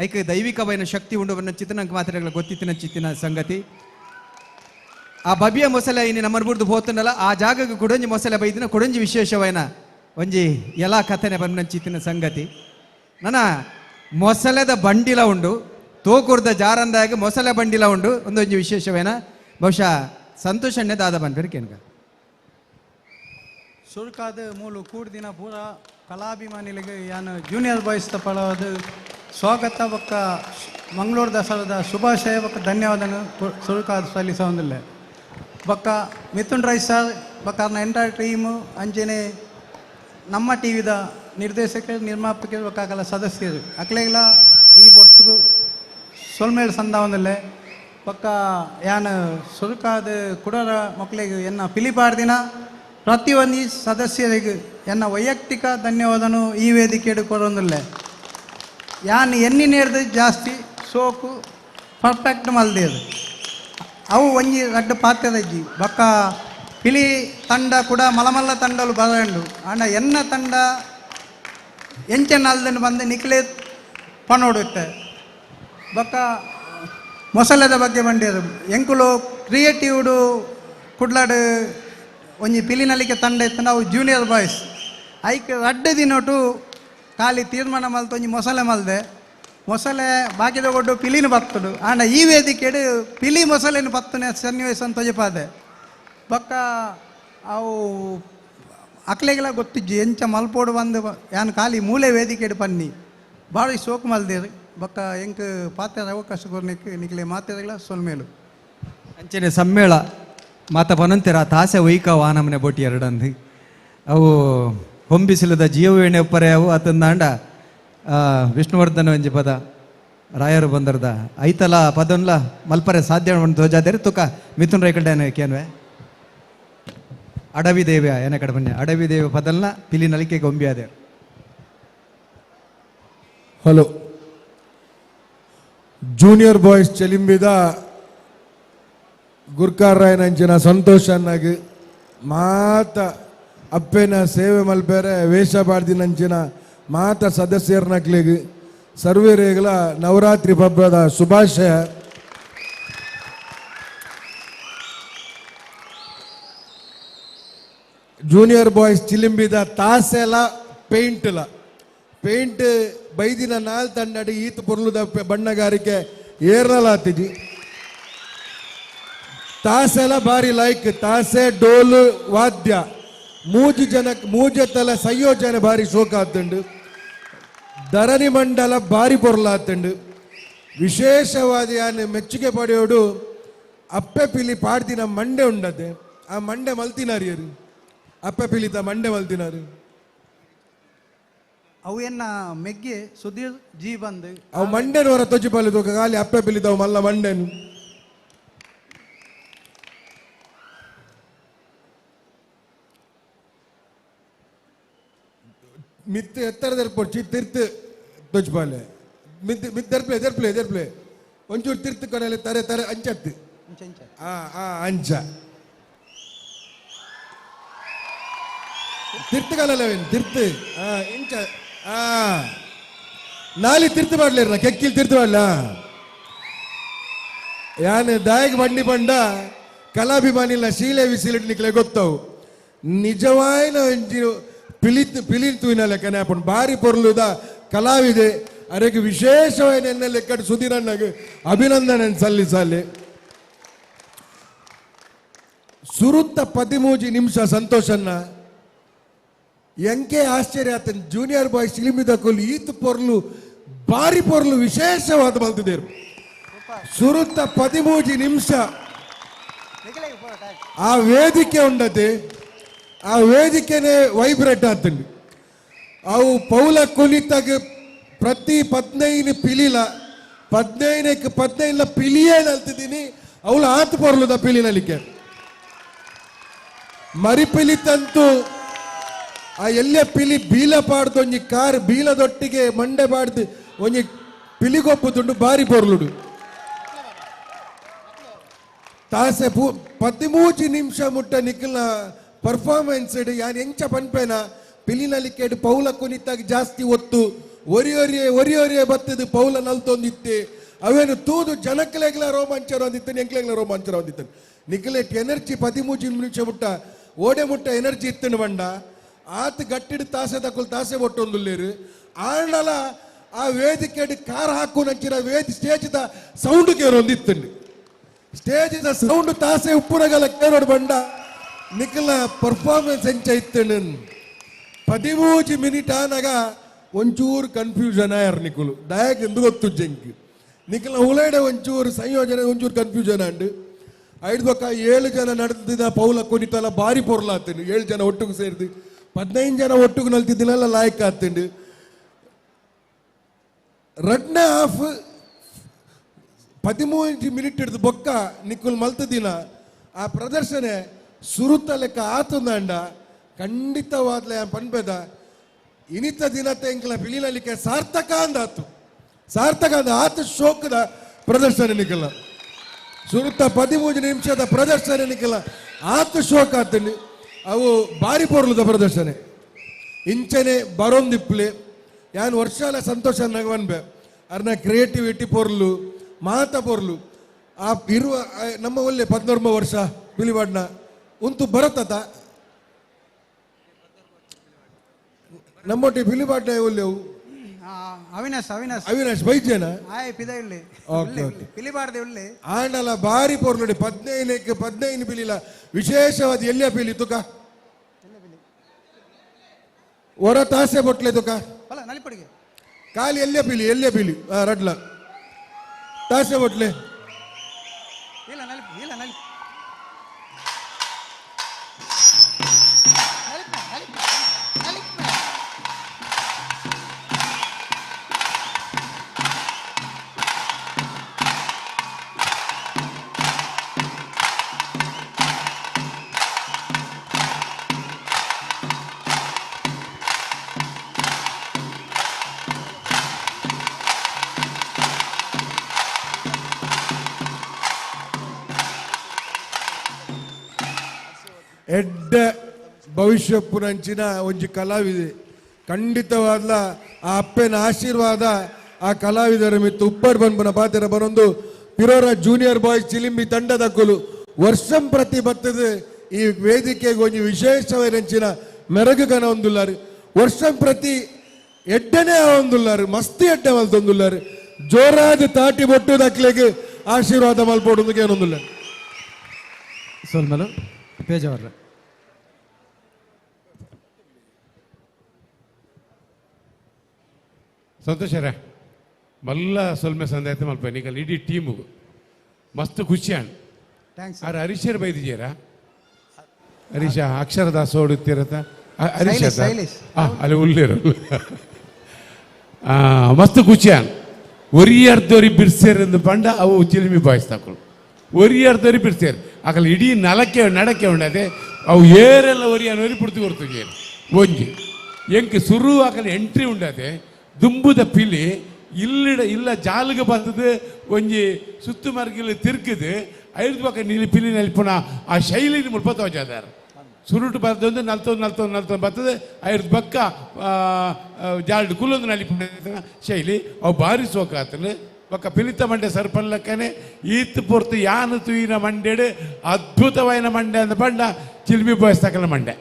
ಐಕ್ ದೈವಿಕವೈನ ಶಕ್ತಿ ಉಂಡು ಬನ್ನಂಚಿತ ನಂಗೆ ಮಾತ್ರ ಗೊತ್ತಿತ್ತಿನ ಚಿತ್ತಿನ ಸಂಗತಿ. ಆ ಬಬಿಯ ಮೊಸಳೆ ಇನ್ನು ನಮ್ಮ ಬುಡ್ದು ಹೋತಂಡಲ್ಲ ಆ ಜಾಗಕ್ಕೆ ಕುಡಂಜಿ ಮೊಸಳೆ ಬೈದಿನ ಕುಡಂಜಿ ವಿಶೇಷವೈನ ಒಂಜಿ ಎಲ್ಲ ಕಥೆನೆ ಬನ್ನಂಚಿತ್ತಿನ ಸಂಗತಿ. ನನ್ನ ಮೊಸಳೆದ ಬಂಡಿಲ ಉಂಡು ತೋಕೂರ್ದ ಜಾರಂದಾಗ ಮೊಸಳೆ ಬಂಡಿಲ ಉಂಡು ಒಂದೊಂಜಿ ವಿಶೇಷವೇನ ಬಹುಶಃ ಸಂತೋಷಣ್ಣೆ ದಾದ ಬನ್ಬೇರ್ಕೇನ್ಗ ಸುರ್ಕಾದ ಮೂಲು ಕೂಡ್ದಿನ ಪೂರ ಕಲಾಭಿಮಾನಿಗಳಿಗೆ ಯಾನು ಜೂನಿಯರ್ ಬಾಯ್ಸ್ ತಪ್ಪಳದು ಸ್ವಾಗತ ಬೊಕ್ಕ ಮಂಗಳೂರು ದಸರಾದ ಶುಭಾಶಯ ಬೊಕ್ಕ ಧನ್ಯವಾದ ಸುರ್ಕಾದ ಸಲ್ಲಿಸೋದಿಲ್ಲ ಬೊಕ್ಕ ಮಿಥುನ್ ರೈ ಸರ್ ಬೊಕ್ಕ ಎಂಟೈರ್ ಟೀಮು ಅಂಚೆನೆ ನಮ್ಮ ಟಿವಿದ ನಿರ್ದೇಶಕರು ನಿರ್ಮಾಪಕರು ಬೊಕ್ಕಾಗಲ ಸದಸ್ಯರು ಅಕ್ಲೆಗಳ ಈ ಪೊರ್ತುಗು ಸೊಲ್ಮೇಳು ಸಂದಾವನಲ್ಲೇ ಬೊಕ್ಕ ಯಾನು ಸುರ್ಕಾದ ಕುಡರ ಮಕ್ಕಳಿಗೆ ಎನ್ನ ಪಿಲಿಪಾಡ್ದಿನ ಪ್ರತಿಯೊಂದು ಸದಸ್ಯರಿಗೂ ಎನ್ನ ವೈಯಕ್ತಿಕ ಧನ್ಯವಾದನು ಈ ವೇದಿಕೆಡು ಕೊಡೋದಿಲ್ಲ ಯಾನು ಎನ್ನಿನೇರ್ದು ಜಾಸ್ತಿ ಸೋಕು ಪರ್ಫೆಕ್ಟ್ ಮಲ್ದೇದು ಅವು ಒಂಜಿ ರಡ್ಡು ಪಾತ್ರೆದಜ್ಜಿ ಬೊಕ್ಕ ಪಿಲಿ ತಂಡ ಕೂಡ ಮಲಮಲ್ಲ ತಂಡಲು ಬರಂಡು ಅಂಡ ಎನ್ನ ತಂಡ ಎಂಚೆನ್ನ ಅಲ್ದನ್ನು ಬಂದು ನಿಕ್ಲೆ ಪನೋಡುತ್ತೆ ಬೊಕ್ಕ ಮೊಸಳೆದ ಬಗ್ಗೆ ಬಂದಿರು ಎಂಕುಲು ಕ್ರಿಯೇಟಿವ್ಡು ಕುಡ್ಲಾಡು ಒಂಜಿ ಪಿಲಿನಲಿಕೆ ತಂಡ ಇತ್ತು ನಾವು ಜೂನಿಯರ್ ಬಾಯ್ಸ್ ಐಕ್ ರಡ್ಡು ದಿನೊಟ್ಟು ಖಾಲಿ ತೀರ್ಮಾನ ಮಲ್ತು ಒಂಜಿ ಮೊಸಳೆ ಮಲ್ದೆ ಮೊಸಳೆ ಬಾಕಿದ ಕೊಟ್ಟು ಪಿಲಿನ ಬತ್ತುಡು ಆಂಡ ಈ ವೇದಿಕೆಡು ಪಿಲಿ ಮೊಸಳೆನ ಬತ್ತನೆ ಸನ್ನಿವೇಶ ಅಂತ ತೊಜಪಾದೆ ಬೊಕ್ಕ ಅವು ಅಕ್ಲೆಗೆಲ್ಲ ಗೊತ್ತಿಜ್ಜಿ ಎಂಚ ಮಲ್ಪೋಡು ಬಂದು ಯಾನು ಖಾಲಿ ಮೂಲೆ ವೇದಿಕೆಡು ಪನ್ನಿ ಭಾಳ ಸೋಕು ಮಲ್ದೇರು ಬೊಕ್ಕ ಎಂಕ್ ಪಾತ್ರ ಅವಕಾಶ ಕೊರ್ನಿಕ್ ನಿಕ್ಲೆ ಮಾತಾಡಗಳ ಸೊಲ್ಮೇಲು ಅಂಚನೆ ಸಮ್ಮೇಳ ಮಾತ ಪನಂತೆರ ತಾಸೆ ಒಯ್ಕ ವಾನಮನೆ ಬೋಟಿ ಎರಡಂದು ಅವು ಹೊಂಬಿಸಿಲದ ಜೀವವೇಣೆ ಒಪ್ಪರೆ ಅವು ಅತಂದಾಂಡ ವಿಷ್ಣುವರ್ಧನ ಒಂಜಿ ಪದ ರಾಯರು ಬಂದರ್ದ ಐತಲ ಪದನ್ಲ ಮಲ್ಪರೆ ಸಾಧ್ಯ ಧ್ವಜಾದೇರಿ ತುಕ ಮಿಥುನ್ ರೈಕಲ್ಡ ಕೇನ್ವೆ ಅಡವಿ ದೇವ್ಯ ಏನ ಕಡೆ ಬನ್ನಿ ಅಡವಿ ದೇವ ಪದಲ್ನ ಪಿಲಿ ನಲಿಕೆ ಗೊಂಬಿ ಅದೇ. ಹಲೋ ಜೂನಿಯರ್ ಬಾಯ್ಸ್ ಚೆಲಿಂಬಿದ ಗುರ್ಕಾರಾಯನಂಚಿನ ಸಂತೋಷನ್ನಾಗಿ ಮಾತ ಅಪ್ಪೆನ ಸೇವೆ ಮಲ್ಪೇರೆ ವೇಷ ಬಾಡ್ದಿನಂಚಿನ ಮಾತ ಸದಸ್ಯರನಕ್ಲಿಗೆ ಸರ್ವೇರೇಗಲ ನವರಾತ್ರಿ ಹಬ್ಬದ ಶುಭಾಶಯ. ಜೂನಿಯರ್ ಬಾಯ್ಸ್ ಚಿಲಿಂಬಿದ ತಾಸೆಲ ಪೇಂಟ್ ಬೈದಿನ ನಾಲ್ ತಂಡಡಿ ಈತ ಪೊರ್ಲುದ ಬಣ್ಣಗಾರಿಕೆ ಏರ್ನಲಾತಿಜಿ ತಾಸೆಲ ಬಾರಿ ಲೈಕ್ ತಾಸೆ ಡೋಲು ವಾದ್ಯ ಮೂಜೆತ್ತಲ ಸಂಯೋಜನೆ ಬಾರಿ ಶೋಕ ಆತುಂಡು ಧರಣಿ ಮಂಡಲ ಬಾರಿ ಪೊರ್ಲಾತುಂಡು ವಿಶೇಷವಾದ ಯಾನು ಮೆಚ್ಚುಗೆ ಪಡೆಯೋಡು ಅಪ್ಪೆ ಪಿಲಿ ಪಾಡ್ದಿನ ಮಂಡೆ ಉಂಡದೆ ಆ ಮಂಡೆ ಮಲ್ತಿನಾರಿ ಯಾರು ಅಪ್ಪೆ ಪಿಲಿತ ಮಂಡೆ ಮಲ್ತಿನಾರು ಅವು ಎನ್ನ ಮೆಗ್ಗೆ ಸುಧೀರ್ ಜಿ ಬಂದು ಅವು ಮಂಡೆನ ಹೊರ ತೊಜಿಪಾಲಿದ ಖಾಲಿ ಅಪ್ಪೆ ಪಿಲಿತಾವು ಮಲ್ಲ ಮಂಡೆನು ಮಿತ್ ಎತ್ತರದರ್ಪೊಡ್ಚಿ ತಿರ್ತು ತೊಜ್ಪಾಲೆ ದರ್ಪ್ಲೆ ಒಂಚೂರು ತಿರ್ತು ಕಣಲೆ ತಾರೆ ಅಂಚತ್ತು ಅಂಚ ತಿರ್ತು ಕಲವೇನು ತಿರ್ತು ಇಂಚ ನಾಲಿ ತಿರ್ತು ಮಾಡ್ಲೇರ ಕೆಕ್ಕಿಲ್ ತಿರ್ತು ಮಾಡ್ಲ ಯಾನ್ ದಾಯಕ್ ಬಂಡಿ ಬಂಡ ಕಲಾಭಿಮಾನಿಲ ಶೀಲೆ ವಿಸಿಲಿಟ್ ನಿಕ್ಲೆ ಗೊತ್ತವು ನಿಜವಾಯಿನ ಒಂಜಿ ಪಿಲಿತುವಿನ ಲೆಕ್ಕನೆ ಅಪ್ಪಣ ಬಾರಿ ಪೊರ್ಲುದ ಕಲಾವಿದೆ ಅದಕ್ಕೆ ವಿಶೇಷವಾದ ಎನ್ನ ಲೆಕ್ಕ ಸುಧೀರಣ್ಣಗೆ ಅಭಿನಂದನೆ ಸಲ್ಲಿಸಲಿ. ಸುರುತ್ತ 13 ನಿಮಿಷ ಸಂತೋಷನ್ನ ಎಂಕೆ ಆಶ್ಚರ್ಯ ಆತನ ಜೂನಿಯರ್ ಬಾಯ್ಸ್ ಇಳಿಮಿದ ಕೊಲ್ ಈತ್ ಪೊರ್ಲು ಬಾರಿ ಪೊರ್ಲು ವಿಶೇಷವಾದ ಬಲ್ತಿದ್ದೇರು. ಸುರುತ್ತ 13 ನಿಮಿಷ ಆ ವೇದಿಕೆ ಉಂಡತೆ, ಆ ವೇದಿಕೆನೆ ವೈಬ್ರೇಟ್ ಆತಂಡು. ಅವು ಪೌಲ ಕುಲಿತಾಗ ಪ್ರತಿ 15 ಪಿಲಿಲ 15 ಪಿಲಿಯೇ ನಲ್ತಿದ್ದೀನಿ ಅವಳು ಆತು ಪೊರ್ಲುದ ಪಿಲಿನಲಿಕ್ಕೆ ಮರಿ ಪಿಲಿತಂತೂ ಆ ಎಲ್ಲೇ ಪಿಲಿ ಬೀಲ ಪಾಡ್ದು ಒಂಜಿ ಕಾರ್ ಬೀಲದೊಟ್ಟಿಗೆ ಮಂಡೆ ಪಾಡ್ದು ಒಂಜಿ ಪಿಲಿಗೊಪ್ಪುದುಂಡು ಬಾರಿ ಪೊರ್ಲುಡು. ತಾಸೆ 13 ನಿಮಿಷ ಮುಟ್ಟ ನಿಖಿಲ್ನ ಪರ್ಫಾರ್ಮೆನ್ಸ್ ಯಾನ್ ಎಂಚ ಪನ್ಪೇನ ಪಿಲಿನಲಿಕ್ಕೆ ಪೌಲ ಕುನಿತಾಗ ಜಾಸ್ತಿ ಒತ್ತು ಒರಿಯೊರಿಯೇ ಬತ್ತದು ಪೌಲ ನಲ್ತೊಂದಿತ್ತೆ ಅವೇನು ತೂದು ಜನಕ್ಲೆಗ್ಲ ರೋಮಾಂಚರ ಹೊಂದಿತ್ತೇನೆ ಎಂಕ್ಲೆಗ್ಲ ರೋಮಾಂಚರ ಹೊಂದಿತ್ತೇನೆ ನಿಖಿಲೆಟ್ ಎನರ್ಜಿ 13 ನಿಮಿಷ ಮುಟ್ಟ ಓಡೆ ಮುಟ್ಟ ಎನರ್ಜಿ ಇತ್ತನು ಬಂಡ ಆತ ಗಟ್ಟಿಡು ತಾಸೆ ತಕೊಲ್ ತಾಸೆ ಒಟ್ಟೊಂದುಲ್ಲೇರು ಆಂಡಲ ಆ ವೇದಿಕೆ ಕಾರ್ ಹಾಕು ನಂಚಿನ ಸ್ಟೇಜ್ದ ಸೌಂಡ್ ಕೇರ್ ಹೊಂದಿತ್ತಂಡು ಸ್ಟೇಜ್ದ ಸೌಂಡ್ ತಾಸೆ ಉಪ್ಪುರಗಲ ಕೇರೋಡು ಬಂಡ ನಿಖಿಲ ಪರ್ಫಾರ್ಮೆನ್ಸ್ ಎಂಚ ಇತ್ತೇನು 13 ಮಿನಿಟ್ ಆನಾಗ ಒಂಚೂರು ಕನ್ಫ್ಯೂಷನ್ ಆಯರ್ ನಿಖುಲು ದಯಾಕ್ ಎಂದು ಗೊತ್ತು ಜಂಕ್ ನಿಖಿಲ ಹುಳೇಡೆ ಒಂಚೂರು ಸಂಯೋಜನೆ ಒಂಚೂರು ಕನ್ಫ್ಯೂಷನ್ ಅಂಡು 5 ಬೊಕ್ಕ 7 ಜನ ನಡೆದಿದ್ದ ಪೌಲ ಕೊನಿತಲ್ಲ ಬಾರಿ ಪೊರ್ಲಾತಂಡು 7 ಜನ ಒಟ್ಟಿಗೆ ಸೇರಿದು 15 ಜನ ಒಟ್ಟಿಗೆ ನಲ್ತಿದ್ದಿನೆಲ್ಲ ಲಾಯಕ್ ಆತಂಡು. ರಡ್ನೆ ಹಾಫ್ 13 ಮಿನಿಟ್ ಹಿಡಿದು ಬೊಕ್ಕ ನಿಖುಲ್ ಮಲ್ತದಿನ ಆ ಪ್ರದರ್ಶನ ಸುರುತ್ತ ಲೆಕ್ಕ ಆತಂದಂಡ ಖಂಡಿತವಾದ್ಲೆ ಪನ್ಪೆದ ಇನಿತ ದಿನತೆ ಎಂಕಲ ಪಿಲಿನಲಿಕ್ಕೆ ಸಾರ್ಥಕ ಅಂದಾತು ಸಾರ್ಥಕ ಅಂದ ಆತ ಶೋಕದ ಪ್ರದರ್ಶನ ನಿಖಿಲ ಸುರುತ್ತ 13 ನಿಮಿಷದ ಪ್ರದರ್ಶನ ನಿಖಿಲ ಆತ ಶೋಕ ಆತಂಡು ಅವು ಬಾರಿ ಪೊರ್ಲುದ ಪ್ರದರ್ಶನ ಇಂಚನೆ ಬರೋಂದಿಪ್ಲೆ ಯಾನ್ ವರ್ಷಾಲ ಸಂತೋಷ ನಗವನ್ಬೆ ಅರ್ನ ಕ್ರಿಯೇಟಿವಿಟಿ ಪೊರ್ಲು ಮಾತ ಪೊರ್ಲು ಆ ಇರುವ ನಮ್ಮ ಒಳ್ಳೆ 14 ವರ್ಷ ಪಿಲಿಬಾಡ್ನ ಉಂತು ಬರತ್ತ ನಮ್ಮೊಟ್ಟಿ ಪಿಲಿಬಾಡ್ನ ಒಳ್ಳೆವು ಅವಿನಾಶ್ ಬೈಜೇನ ಆಂಡಲ ಬಾರಿ ಪೊರ್ಲುಡಿ 15 ಪಿಲಿಲ ವಿಶೇಷವಾದ ಎಲ್ಲಿಯ ಪಿಲಿ ತುಕ ಹೊರ ತಾಸೆ ಬೊಟ್ಲೆ ತುಕ ಖಾಲಿ ಎಲ್ಲಿಯ ಪಿಲಿ ರಡ್ಲ ತಾಸೆ ಬೊಟ್ಲೆ ಎಡ್ಡ ಭವಿಷ್ಯ ಪುರಂಚಿನ ಒಂಜಿ ಕಲಾವಿದೆ ಖಂಡಿತವಾದ ಆ ಅಪ್ಪನ ಆಶೀರ್ವಾದ ಆ ಕಲಾವಿದರ ಮಿತ್ತು ಉಪ್ಪರ್ ಬಂಪನ ಪಾತ್ರ ಬರೊಂದು ಪಿರೋರ ಜೂನಿಯರ್ ಬಾಯ್ಸ್ ಚಿಲಿಂಬಿ ತಂಡದ ಕೊಲು ವರ್ಷಂ ಪ್ರತಿ ಬರ್ತದೆ ಈ ವೇದಿಕೆಗೆ ಒಂಜಿ ವಿಶೇಷವಾದಂಚಿನ ಮೆರಗುಗನ ಹೊಂದುಲ್ಲಾರು ವರ್ಷಂ ಪ್ರತಿ ಎಡ್ಡನೇ ಹೊಂದುಲ್ಲಾರು ಮಸ್ತಿ ಎಡ್ಡೆ ಮಲ್ತೊಂದುಲ್ಲಾರು ಜೋರಾದ ತಾಟಿ ಬೊಟ್ಟು ದಕ್ಲೆಗೆ ಆಶೀರ್ವಾದ ಮಲ್ಪೋಡು ಏನೊಂದುಲ್ಲ ಸೋಲ್ಮಲು ಪೇಜವರ ಸಂತೋಷರ ಮಲ್ಲ ಸೊಲ್ಮೆ ಸಂದಾಯತೆ ಮಲ್ಪ ಈಗ ಇಡೀ ಟೀಮು ಮಸ್ತ್ ಖುಷಿ ಅಣ್ಣ ಆರು ಹರೀಶರ್ ಬೈದಿದ್ದೀರಾ ಹರೀಶ ಅಕ್ಷರದಾಸ ಓಡುತ್ತೀರತ್ತ ಹರೀಶ ಅಲ್ಲಿ ಉಳ್ಳೇರು ಮಸ್ತ್ ಖುಷಿ ಅಣ್ಣ ಒರಿಯರ್ದವ್ರಿ ಬಿರ್ಸೇರಂದು ಪಂಡ ಅವು ಚಿಲಿಮಿ ಬಾಯ್ಸ್ ತಕೊಂಡು ಒರಿಯರ್ದವ್ರಿ ಬಿರ್ಸೇರು ಆಕಲ್ ಇಡೀ ನಡಕ್ಕೆ ಉಂಡದೆ ಅವು ಏರೆಲ್ಲ ಒರಿಯನವರಿ ಪುಡ್ತು ಕೊಡ್ತೀವಿ ಒಂಜಿ ಎಂಕ್ ಸುರು ಆಕಲ್ ಎಂಟ್ರಿ ಉಂಡದೆ ದುಂಬುದ ಪಿಲಿ ಇಲ್ಲ ಜಾಲಿಗೆ ಬಂದದು ಒಂಜಿ ಸುತ್ತು ಮರ್ಗಿಲಿ ತಿರ್ಕದು 5 ಪಕ್ಕ ನೀಲಿ ಪಿಲಿ ನೆಲ್ಪುಣ ಆ ಶೈಲಿ ಮುಲ್ಪತ್ತೋಜಾದಾರ ಸುರುಟು ಬರ್ತದೆ 40 ಬರ್ತದೆ 5 ಪಕ್ಕ ಜಾಲ್ಡ್ ಕುಲ್ಲೊಂದು ನಲಿಪುಣ ಶೈಲಿ ಅವು ಭಾರಿ ಸೋಕಾತಲು ఒక పిలిత మండే సర్పల్లకనే ఈత్ పూర్తి యాను తూయిన మండేడు అద్భుతమైన మండే అంద పండ చిలిమి పోయిస్తకల మండే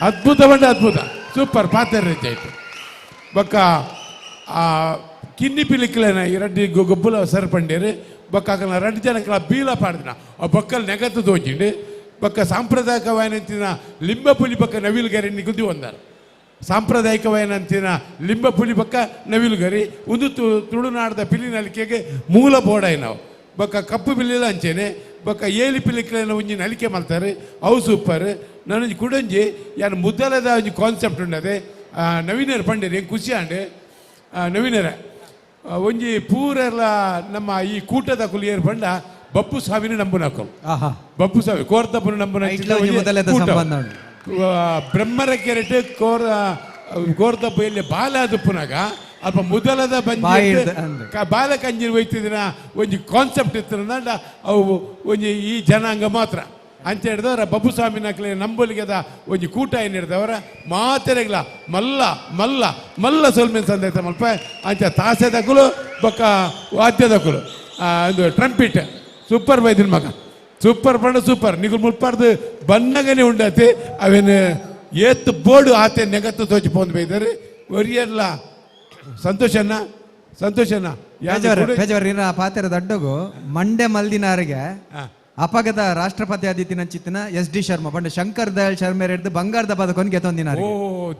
అద్భుతమంటే అద్భుత సూపర్ పాతరైతే ఒక ಕಿನ್ನಿ ಪಿಲಿಕ್ಲೇನ ಎರಡ್ಡಿ ಗೊಬ್ಬುಲ ಸರಿಪಂಡೇರು ಬೊಕ್ಕ ಅಕಲ್ನ రెండు ಜನಕ್ಕಲ ಬೀಲ ಪಾಡ್ದಿನ ಆ ಬೊಕ್ಕಲ್ ನೆಗತ್ತು ತೋಚಿಂಡು ಬೊಕ್ಕ ಸಾಂಪ್ರದಾಯಿಕವಾಯಿನಂತಿನ ಲಿಂಬ ಪುಲಿ ಬೊಕ್ಕ ನವಿಲು ಗರಿ ನಿಗುದಿ ಒಂದಾರು ಸಾಂಪ್ರದಾಯಿಕವಾಯಿನಂತಿನ ಲಿಂಬ ಪುಲಿ ಬೊಕ್ಕ ನವಿಲು ಗರಿ ಒಂದು ತುಳುನಾಡದ ಪಿಲಿ ನಲಿಕೆಗೆ ಮೂಲ ಬೋಡಾಯಿ ನಾವು ಬೊಕ್ಕ ಕಪ್ಪು ಪಿಲಿಲ ಅಂಚೆನೆ ಬೊಕ್ಕ ಏಲಿ ಪಿಲಿಕ್ಲೇನ ಒಂಜಿ ನಲಿಕೆ ಮಲ್ತಾರೆ ಅವು ಸೂಪರ್ ನನಂಜಿ ಕುಡಂಜಿ ಯಾನು ಮುದ್ದಲದ ಒಂಜಿ ಕಾನ್ಸೆಪ್ಟ್ ಉಂಡದೆ ನವೀನರು ಪಂಡೇರು ಹೆಂಗೆ ಖುಷಿ ಆಂಡೆ ನವೀನರ ಒಂಜಿ ಪೂರೆಲ್ಲ ನಮ್ಮ ಈ ಕೂಟದ ಕುಲಿಯರು ಪಂಡ ಬಪ್ಪು ಸಾವಿನ ನಂಬುನಕಲ್ ಬಪ್ಪು ಸಾವಿ ಕೋರ್ತಪ್ಪನ ನಂಬುನ ಬ್ರಹ್ಮರ ಕೆರೆಟ್ ಕೋರ್ತಪ್ಪ ಇಲ್ಲಿ ಬಾಲ ಅದುಪ್ಪುನಾಗ ಅಲ್ಪ ಮೊದಲದ ಬಾಲ ಕಂಜಿ ಒಯ್ತಿದಿನ ಒಂಜಿ ಕಾನ್ಸೆಪ್ಟ್ ಇತ್ತಂದ ಅವು ಒಂಜಿ ಈ ಜನಾಂಗ ಮಾತ್ರ ಅಂತ ಹೇಳಿದವರ ಬಬ್ಬು ಸ್ವಾಮಿ ನಕ್ಲೆ ನಂಬಲಿಗೆದ ಒಂಜಿ ಕೂಟ ಏನು ಹಿಡ್ದವರ ಮಾತೆರೆಗ್ಲ ಮಲ್ಲ ಮಲ್ಲ ಮಲ್ಲ ಸೊಲ್ಮೇನ್ ಸಂದೈತ ಮಲ್ಪ ಅಂಚ ತಾಸೆದಕ್ಕಲು ಬೊಕ್ಕ ವಾದ್ಯದಕ್ಕಲು ಒಂದು ಟ್ರಂಪಿಟ್ ಸೂಪರ್ ಬೈದಿನ ಮಗ ಸೂಪರ್ ಪಂಡ ಸೂಪರ್ ನಿಗುಲ್ ಮುಲ್ಪಾರ್ದು ಬನ್ನಗನೆ ಉಂಡತೆ ಅವೇನು ಏತ್ತು ಬೋರ್ಡು ಆತೆ ನೆಗತ್ತು ತೋಚಿ ಪೋಂದು ಬೈದಾರೆ ಒರಿಯಲ್ಲ ಸಂತೋಷನ ಸಂತೋಷನ ಪಾತೆರ ದಡ್ಡಗು ಮಂಡೆ ಮಲ್ದಿನಾರಿಗೆ ಅಪಗದ ರಾಷ್ಟ್ರಪತಿ ಆದಿತ್ಯನ ಚಿತ್ತನ SD ಶರ್ಮಾ ಪಂಡ ಶಂಕರ್ ದಯಾಳ್ ಶರ್ಮೆ ಹಿಡಿದು ಬಂಗಾರದ ಪದಕೊಂಡು ಗೆತ್ತೊಂದಿನ ಓ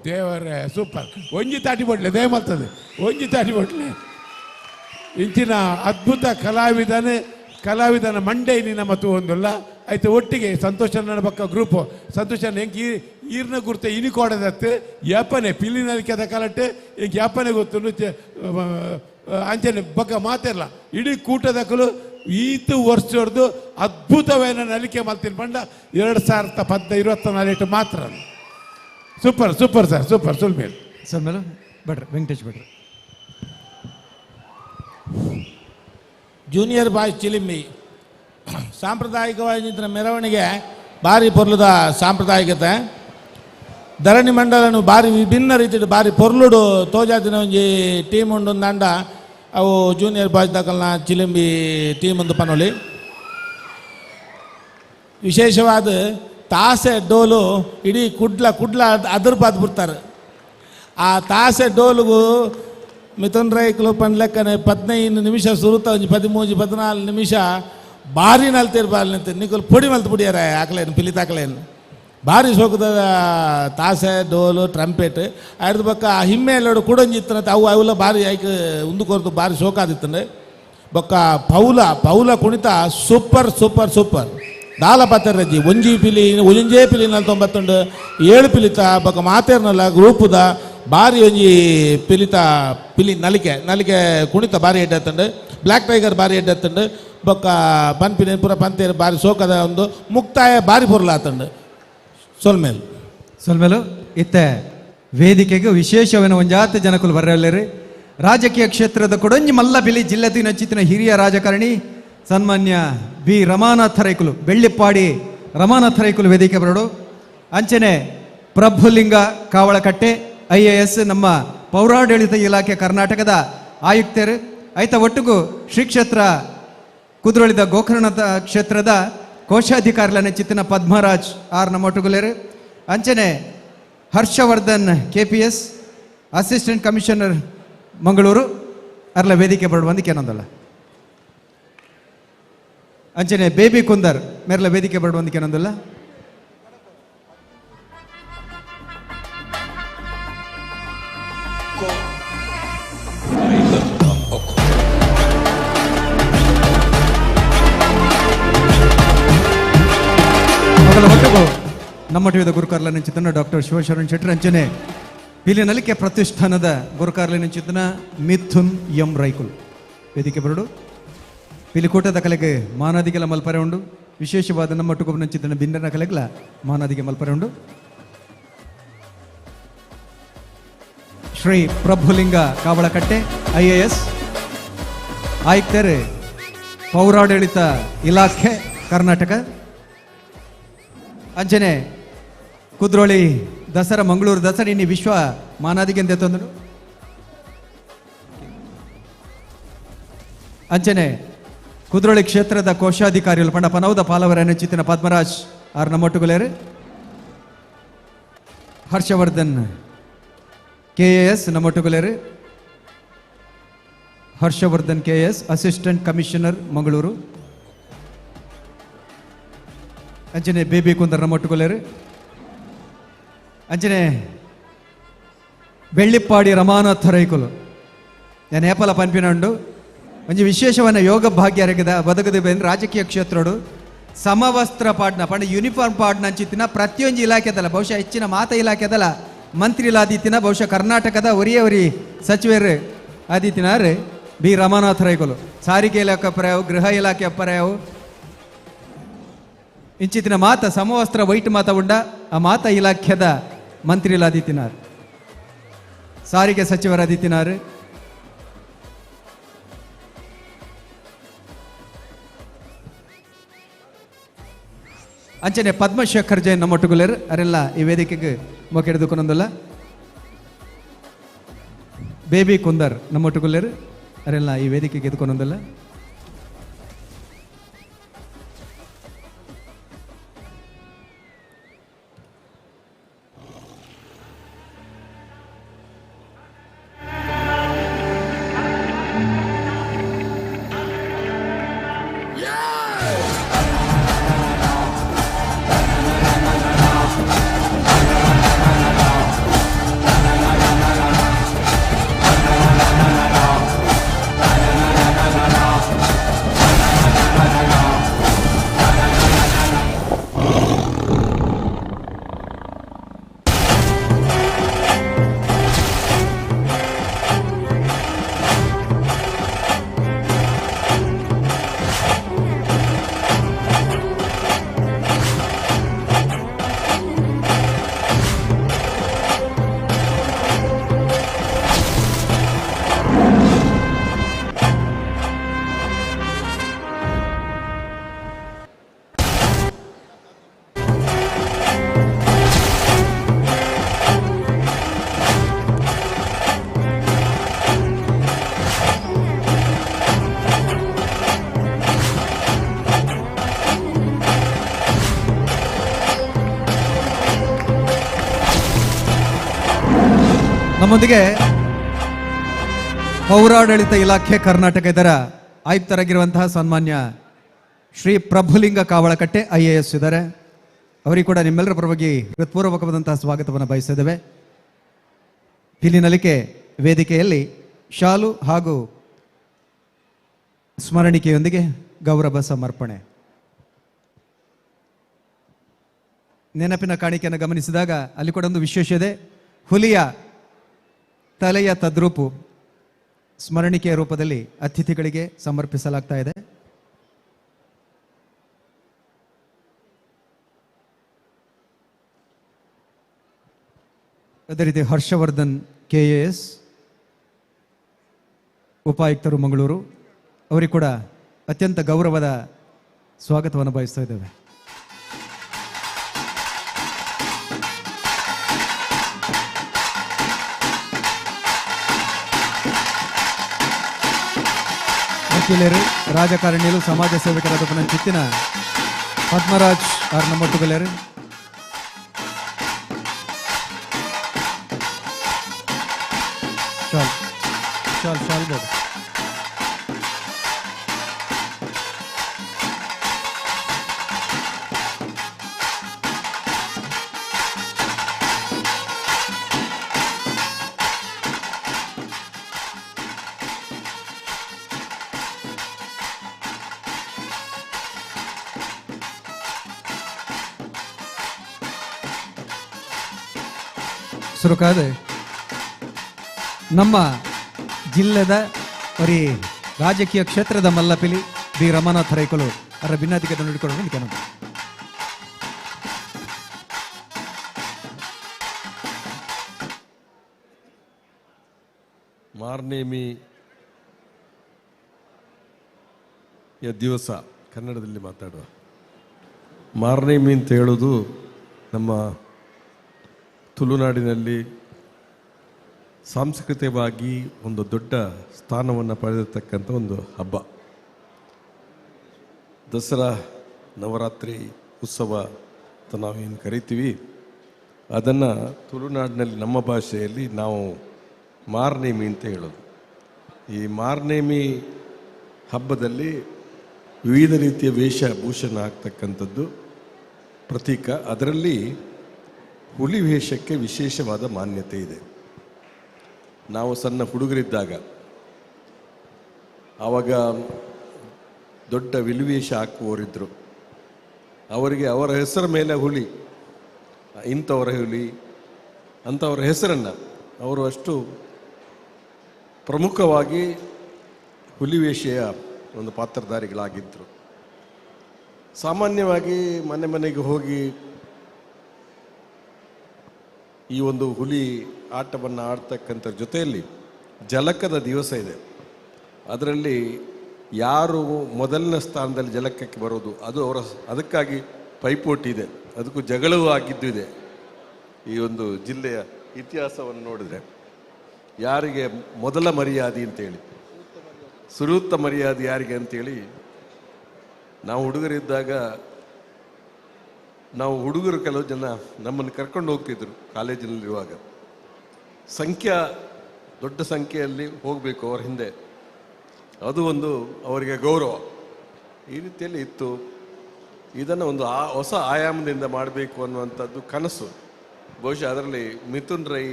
ದೇವರೇ ಸೂಪರ್ ಒಂಜಿ ತಾಟಿ ಬಡ್ಲೆ ದಯಮಲ್ತದೆ ಒಂಜಿ ತಾಟಿ ಬಡ್ಲೆ ಇಂಚಿನ ಅದ್ಭುತ ಕಲಾವಿದನ ಮಂಡೆ ನಿನ್ನ ಮತ್ತು ಒಂದಲ್ಲ ಆಯ್ತು ಒಟ್ಟಿಗೆ ಸಂತೋಷನ ಬಕ್ಕ ಗ್ರೂಪ್ ಸಂತೋಷನ ಹೆಂಗೆ ಈರ್ನ ಗುರ್ತೆ ಇನಿ ಕೊಡದತ್ತೆ ಯಾಪನೆ ಪಿಲ್ಲಿನಲಿಕೆದ ಕಲಟ್ಟೆ ಹೆಂಗೆ ಯಾಪನೆ ಗೊತ್ತು ಅಂಚನೆ ಬಕ್ಕ ಮಾತಿರಲ್ಲ ಇಡೀ ಕೂಟದಕ್ಕಲು ಈತು ವರ್ಷದ್ದು ಅದ್ಭುತವಾದ ನಲಿಕೆ ಮಲ್ತೀನಿ ಪಂಡ 2024 ಮಾತ್ರ ಸೂಪರ್ ಸೂಪರ್ ಸರ್ ಸೂಪರ್ ಸುಲ್ಮೇಲ್ ಬಡ್ರಿ ವೆಂಕಟೇಶ್ ಬಡ್ರಿ ಜೂನಿಯರ್ ಬಾಯ್ಸ್ ಚಿಲಿಮಿ ಸಾಂಪ್ರದಾಯಿಕವಾಗಿ ಮೆರವಣಿಗೆ ಭಾರಿ ಪೊರ್ಲುದ ಸಾಂಪ್ರದಾಯಿಕತೆ ಧರಣಿ ಮಂಡಲನು ಭಾರಿ ವಿಭಿನ್ನ ರೀತಿಯ ಭಾರಿ ಪೊರ್ಲುಡು ತೋಜಾದಿನ ಒಂಜಿ ಟೀಮ್ ಉಂಡು ದಂಡ ಅವು ಜೂನಿಯರ್ ಬಾಯ್ಸ್ ದಾಖಲ್ನ ಚಿಲಿಂಬಿ ಟೀಮ್ ಒಂದು ಪನೋಲಿ ವಿಶೇಷವಾದ ತಾಸೆ ಡೋಲು ಇಡೀ ಕುಡ್ಲ ಅದ್ರ ಬಾದ್ ಬಿಡ್ತಾರೆ ಆ ತಾಸೆ ಡೋಲುಗೂ ಮಿಥುನ್ ರೈಕ್ಲು ಪಂಡ್ಲೆಕ್ಕನೆ 15 ನಿಮಿಷ ಸುರುತ್ತ ಒಂಜಿ 13-14 ನಿಮಿಷ ಭಾರಿ ನಲ್ತಿರ್ಬಾರ್ನಂತೆ ನಿಕುಲ್ ಪುಡಿ ಮಲ್ತು ಪುಡಿಯಾರ ಹಾಕ್ಲೇನು ಪಿಲಿತಾಕ್ಲೇನು ಭಾರಿ ಸೋಕದ ತಾಸೆ ಡೋಲು ಟ್ರಂಪೆಟ್ ಅದ್ರ ಬೊಕ್ಕ ಹಿಮ್ಮೆ ಎಲ್ಲೋಡು ಕುಡಂಜಿತ್ತನಂತೆ ಅವೆಲ್ಲ ಭಾರಿ ಐಕ್ ಉಂದು ಕೊರ್ದು ಭಾರಿ ಸೋಕಾದಿತ್ತಂಡೆ ಬೊಕ್ಕ ಪೌಲ ಕುಣಿತ ಸೂಪರ್ ಸೂಪರ್ ಸೂಪರ್ ದಾಲ ಪಾತೆರಜ್ಜಿ ಒಂಜೇ ಪಿಲಿ 90 7 ಪಿಲಿತ ಬೊಕ್ಕ ಮಾತೇರ್ನಲ್ಲ ಗ್ರೂಪುದ ಭಾರಿ ಒಂಜಿ ಪಿಲಿ ನಲಿಕೆ ಕುಣಿತ ಭಾರಿ ಎಡ್ಡತ್ತಂಡು ಬ್ಲ್ಯಾಕ್ ಟೈಗರ್ ಭಾರಿ ಎಡ್ಡತ್ತಂಡು ಬೊಕ್ಕ ಪನ್ಪಿನ ಪೂರ ಪಂತೇರು ಭಾರಿ ಸೋಕದ ಒಂದು ಮುಕ್ತಾಯ ಭಾರಿ ಪೊರ್ಲಾತಂಡು ಸೊಲ್ಮೇಲು ಇತ್ತೆ ವೇದಿಕೆಗೆ ವಿಶೇಷವೇನ ಒಂಜಾತ ಜನಕುಲು ಬರ್ರೆಲ್ಲರಿ ರಾಜಕೀಯ ಕ್ಷೇತ್ರದ ಕೊಡಂಜಿ ಮಲ್ಲಪಿಲಿ ಜಿಲ್ಲೆತಿ ನಚ್ಚಿತ್ತಿನ ಹಿರಿಯ ರಾಜಕಾರಣಿ ಸನ್ಮಾನ್ಯ ಬಿ ರಮಾನಾಥ ರೈಕುಲು ಬೆಳ್ಳಿಪ್ಪಾಡಿ ರಮಾನಾಥ ರೈಕುಲು ವೇದಿಕೆ ಬರೋಡು ಅಂಚನೆ ಪ್ರಭುಲಿಂಗ ಕಾವಳಕಟ್ಟೆ IAS ನಮ್ಮ ಪೌರಾಡಳಿತ ಇಲಾಖೆ ಕರ್ನಾಟಕದ ಆಯುಕ್ತರು ಐತ ಒಟ್ಟಿಗೂ ಶ್ರೀ ಕ್ಷೇತ್ರ ಕುದ್ರೋಳಿದ ಗೋಕರ್ಣ ಕ್ಷೇತ್ರದ ಕೋಶಾಧಿಕಾರಿಗಳ ನೆಚ್ಚಿತ್ತಿನ ಪದ್ಮರಾಜ್ ಆರ್ ನಮ್ಮೊಟ್ಟುಗುಲೇರು ಅಂಚನೆ Harshavardhan KPS assistant commissioner Mangaluru ಅರ್ಲ ವೇದಿಕೆ ಬರುವಂದಕ್ಕೆ ಏನೊಂದಲ್ಲ ಅಂಚನೆ ಬೇಬಿ ಕುಂದರ್ ಮೇರ್ಲ ವೇದಿಕೆ ಬರುವಂದಕ್ಕೆ ಏನೊಂದಲ್ಲ ನಮ್ಮೊಟ್ಟಿಗೆ ಗುರುಕಾರ್ಲ ನೆಂಚಿತನ ಡಾಕ್ಟರ್ ಶಿವಶರಣ್ ಶೆಟ್ಟರ್ ಅಂಚನೆ ಪಿಲಿನಲಿಕೆ ಪ್ರತಿಷ್ಠಾನದ ಗುರುಕಾರ್ಲ ನೆಂಚಿತನ ಮಿಥುನ್ ಎಂ ರೈಕುಲ್ ವೇದಿಕೆ ಬರಡು ಪಿಲಿಕೋಟದ ಕಲೆಗೆ ಮಾನಾದಿಗೆಲ್ಲ ಮಲ್ಪರೆ ಉಂಡು ವಿಶೇಷವಾದ ನಮ್ಮೊಟ್ಟಿಗೆ ನೆಂಚಿತನ ಭಿನ್ನರ ಕಲೆಗಳ ಮಾನಾದಿಗೆ ಮಲ್ಪರೆ ಉಂಡು ಶ್ರೀ ಪ್ರಭುಲಿಂಗ ಕಾವಳಕಟ್ಟೆ IAS ಆಯುಕ್ತರು ಪೌರಾಡಳಿತ ಇಲಾಖೆ ಕರ್ನಾಟಕ ಅಂಚನೆ ಕುದ್ರೋಳಿ ದಸರಾ ಮಂಗಳೂರು ದಸರಾ ಇನ್ನಿ ವಿಶ್ವ ಮಾನಾದಿಗೆ ಅಂತ ತಂದರು ಅಂಚನೆ ಕುದ್ರೋಳಿ ಕ್ಷೇತ್ರದ ಕೋಶಾಧಿಕಾರಿಗಳು ಪಂಡ ಪನೌದ ಪಾಲವರ ನೆಚ್ಚಿತಿನ ಪದ್ಮರಾಜ್ ಆರ್ ನಮ್ಮೊಟ್ಟುಗುಲೇರು. ಹರ್ಷವರ್ಧನ್ KAS ನಮ್ಮೊಟ್ಟುಗುಲೇರು. Harshavardhan KAS assistant commissioner Mangaluru. ಅಂಚನೆ ಬೇಬಿ ಕುಂದರ್ ನಮ್ಮೊಟ್ಟುಗುಲೇರು. ಅಂಚನೆ ಬೆಳ್ಳಿಪ್ಪಾಡಿ ರಮಾನಾಥ ರೈಕುಲು ನಾನು ಏಪಲ ಪನ್ಪಿನಂಡು ಒಂಜಿ ವಿಶೇಷವನ್ನ ಯೋಗ ಭಾಗ್ಯರಗದ ಬದುಕದ ಬೇಂದ್ರೆ ರಾಜಕೀಯ ಕ್ಷೇತ್ರಡು ಸಮವಸ್ತ್ರ ಪಾಡ್ನ ಪಂಡ ಯೂನಿಫಾರ್ಮ್ ಪಾಡ್ನ ಅಂಚಿತ್ತಿನ ಪ್ರತಿಯೊಂದು ಇಲಾಖೆದಲ್ಲ ಬಹುಶಃ ಹೆಚ್ಚಿನ ಮಾತ ಇಲಾಖೆದಲ್ಲ ಮಂತ್ರಿಲಾದಿತ್ತಿನ ಬಹುಶಃ ಕರ್ನಾಟಕದ ಒರಿ ಸಚಿವರು ಆದಿತ್ತಿನಾರು ಬಿ ರಮಾನಾಥ ರೈಕುಲು. ಸಾರಿಗೆ ಇಲಾಖೆ ಪರ್ಯಾವು, ಗೃಹ ಇಲಾಖೆ ಪರ್ಯಾವು ಇಂಚಿತ್ತಿನ ಮಾತ ಸಮವಸ್ತ್ರ ವೈಟ್ ಮಾತ ಉಂಡ ಆ ಮಾತ ಇಲಾಖೆದ ಮಂತ್ರಿಲಾದಿತ್ತಿನಾರು, ಸಾರಿಗೆ ಸಚಿವರಾದಿತ್ತಿನಾರು. ಅಂಚನೆ ಪದ್ಮಶೇಖರ್ ಜೈನ್ ನಮ್ಮೊಟ್ಟುಗುಲೇರು ಅರೆಲ್ಲ ಈ ವೇದಿಕೆಗೆ ಮೊಕೆಡ್ದುಕೊಂಡೊಂದಲ್ಲ. ಬೇಬಿ ಕುಂದರ್ ನಮ್ಮೊಟ್ಟುಗುಲೇರು ಅರೆಲ್ಲ ಈ ವೇದಿಕೆಗೆ ಎದ್ದುಕೊಂಡೊಂದಲ್ಲ. ನಮ್ಮೊಂದಿಗೆ ಪೌರಾಡಳಿತ ಇಲಾಖೆ ಕರ್ನಾಟಕ ಇದರ ಆಯುಕ್ತರಾಗಿರುವಂತಹ ಸನ್ಮಾನ್ಯ ಶ್ರೀ ಪ್ರಭುಲಿಂಗ ಕಾವಳಕಟ್ಟೆ IAS ಇದ್ದಾರೆ. ಅವರಿಗೆ ಕೂಡ ನಿಮ್ಮೆಲ್ಲರ ಪರವಾಗಿ ಹೃತ್ಪೂರ್ವಕವಾದಂತಹ ಸ್ವಾಗತವನ್ನು ಬಯಸಿದ್ದೇವೆ. ಹಿಲಿನಲಿಕೆ ವೇದಿಕೆಯಲ್ಲಿ ಶಾಲು ಹಾಗೂ ಸ್ಮರಣಿಕೆಯೊಂದಿಗೆ ಗೌರವ ಸಮರ್ಪಣೆ. ನೆನಪಿನ ಕಾಣಿಕೆಯನ್ನು ಗಮನಿಸಿದಾಗ ಅಲ್ಲಿ ಕೂಡ ಒಂದು ವಿಶೇಷ ಇದೆ. ಹುಲಿಯ ತಲೆಯ ತದ್ರೂಪು ಸ್ಮರಣಿಕೆಯ ರೂಪದಲ್ಲಿ ಅತಿಥಿಗಳಿಗೆ ಸಮರ್ಪಿಸಲಾಗ್ತಾ ಇದೆ. ಅದೇ ರೀತಿ ಹರ್ಷವರ್ಧನ್ KAS ಉಪಾಯುಕ್ತರು ಮಂಗಳೂರು, ಅವರಿಗೆ ಕೂಡ ಅತ್ಯಂತ ಗೌರವದ ಸ್ವಾಗತವನ್ನು ಬಯಸ್ತಾ ಇದ್ದೇವೆ. ವಕೀಲರು, ರಾಜಕಾರಣಿಗಳು, ಸಮಾಜ ಸೇವಕರಾದ ನನ್ನ ಚಿತ್ತಿನ ಪದ್ಮರಾಜ್ ಆರ್ ನಮ್ಮೊಟ್ಟುಗುಲೇರು. ಶಾಲ್ ಬೋರ್ಡ್ ಸುರುಕಾದ ನಮ್ಮ ಜಿಲ್ಲೆದ ಒರಿ ರಾಜಕೀಯ ಕ್ಷೇತ್ರದ ಮಲ್ಲಪಿಲಿ ಬಿ ರಮಾನಾಥ ರೈಕುಲು ಅವರ ಭಿನ್ನಾಧಿಕಾರ ನೋಡಿಕೊಂಡು ಕೆಲವು ಮಾರ್ನೇಮಿಯ ದಿವಸ ಕನ್ನಡದಲ್ಲಿ ಮಾತಾಡುವ. ಮಾರ್ನೇಮಿ ಅಂತ ಹೇಳೋದು ನಮ್ಮ ತುಳುನಾಡಿನಲ್ಲಿ ಸಾಂಸ್ಕೃತಿಕವಾಗಿ ಒಂದು ದೊಡ್ಡ ಸ್ಥಾನವನ್ನು ಪಡೆದಿರ್ತಕ್ಕಂಥ ಒಂದು ಹಬ್ಬ. ದಸರಾ ನವರಾತ್ರಿ ಉತ್ಸವ ಅಂತ ನಾವೇನು ಕರಿತೀವಿ, ಅದನ್ನು ತುಳುನಾಡಿನಲ್ಲಿ ನಮ್ಮ ಭಾಷೆಯಲ್ಲಿ ನಾವು ಮಾರ್ನೇಮಿ ಅಂತ ಹೇಳೋದು. ಈ ಮಾರ್ನೇಮಿ ಹಬ್ಬದಲ್ಲಿ ವಿವಿಧ ರೀತಿಯ ವೇಷಭೂಷಣ ಆಗ್ತಕ್ಕಂಥದ್ದು ಪ್ರತೀಕ. ಅದರಲ್ಲಿ ಹುಲಿ ವೇಷಕ್ಕೆ ವಿಶೇಷವಾದ ಮಾನ್ಯತೆ ಇದೆ. ನಾವು ಸಣ್ಣ ಹುಡುಗರಿದ್ದಾಗ ಆವಾಗ ದೊಡ್ಡ ವಿಲುವೇಷ ಹಾಕುವವರಿದ್ದರು. ಅವರಿಗೆ ಅವರ ಹೆಸರ ಮೇಲೆ ಹುಲಿ, ಇಂಥವರ ಹುಲಿ ಅಂಥವರ ಹೆಸರನ್ನು ಅವರು ಅಷ್ಟು ಪ್ರಮುಖವಾಗಿ ಹುಲಿವೇಷೆಯ ಒಂದು ಪಾತ್ರಧಾರಿಗಳಾಗಿದ್ದರು. ಸಾಮಾನ್ಯವಾಗಿ ಮನೆ ಮನೆಗೆ ಹೋಗಿ ಈ ಒಂದು ಹುಲಿ ಆಟವನ್ನು ಆಡ್ತಕ್ಕಂಥ ಜೊತೆಯಲ್ಲಿ ಜಲಕದ ದಿವಸ ಇದೆ. ಅದರಲ್ಲಿ ಯಾರು ಮೊದಲನೇ ಸ್ಥಾನದಲ್ಲಿ ಜಲಕಕ್ಕೆ ಬರೋದು ಅದು ಅದಕ್ಕಾಗಿ ಪೈಪೋಟಿ ಇದೆ, ಅದಕ್ಕೂ ಜಗಳವೂ ಆಗಿದ್ದು ಇದೆ. ಈ ಒಂದು ಜಿಲ್ಲೆಯ ಇತಿಹಾಸವನ್ನು ನೋಡಿದರೆ ಯಾರಿಗೆ ಮೊದಲ ಮರ್ಯಾದೆ ಅಂತೇಳಿ, ಸುರೂತ್ತ ಮರ್ಯಾದೆ ಯಾರಿಗೆ ಅಂತೇಳಿ ನಾವು ಹುಡುಗರಿದ್ದಾಗ ಹುಡುಗರು ಕೆಲವು ಜನ ನಮ್ಮನ್ನು ಕರ್ಕೊಂಡು ಹೋಗ್ತಿದ್ರು ಕಾಲೇಜಿನಲ್ಲಿರುವಾಗ. ದೊಡ್ಡ ಸಂಖ್ಯೆಯಲ್ಲಿ ಹೋಗಬೇಕು ಅವರ ಹಿಂದೆ, ಅದು ಒಂದು ಅವರಿಗೆ ಗೌರವ. ಈ ರೀತಿಯಲ್ಲಿ ಇತ್ತು. ಇದನ್ನು ಒಂದು ಹೊಸ ಆಯಾಮದಿಂದ ಮಾಡಬೇಕು ಅನ್ನುವಂಥದ್ದು ಕನಸು. ಬಹುಶಃ ಅದರಲ್ಲಿ ಮಿಥುನ್ ರೈ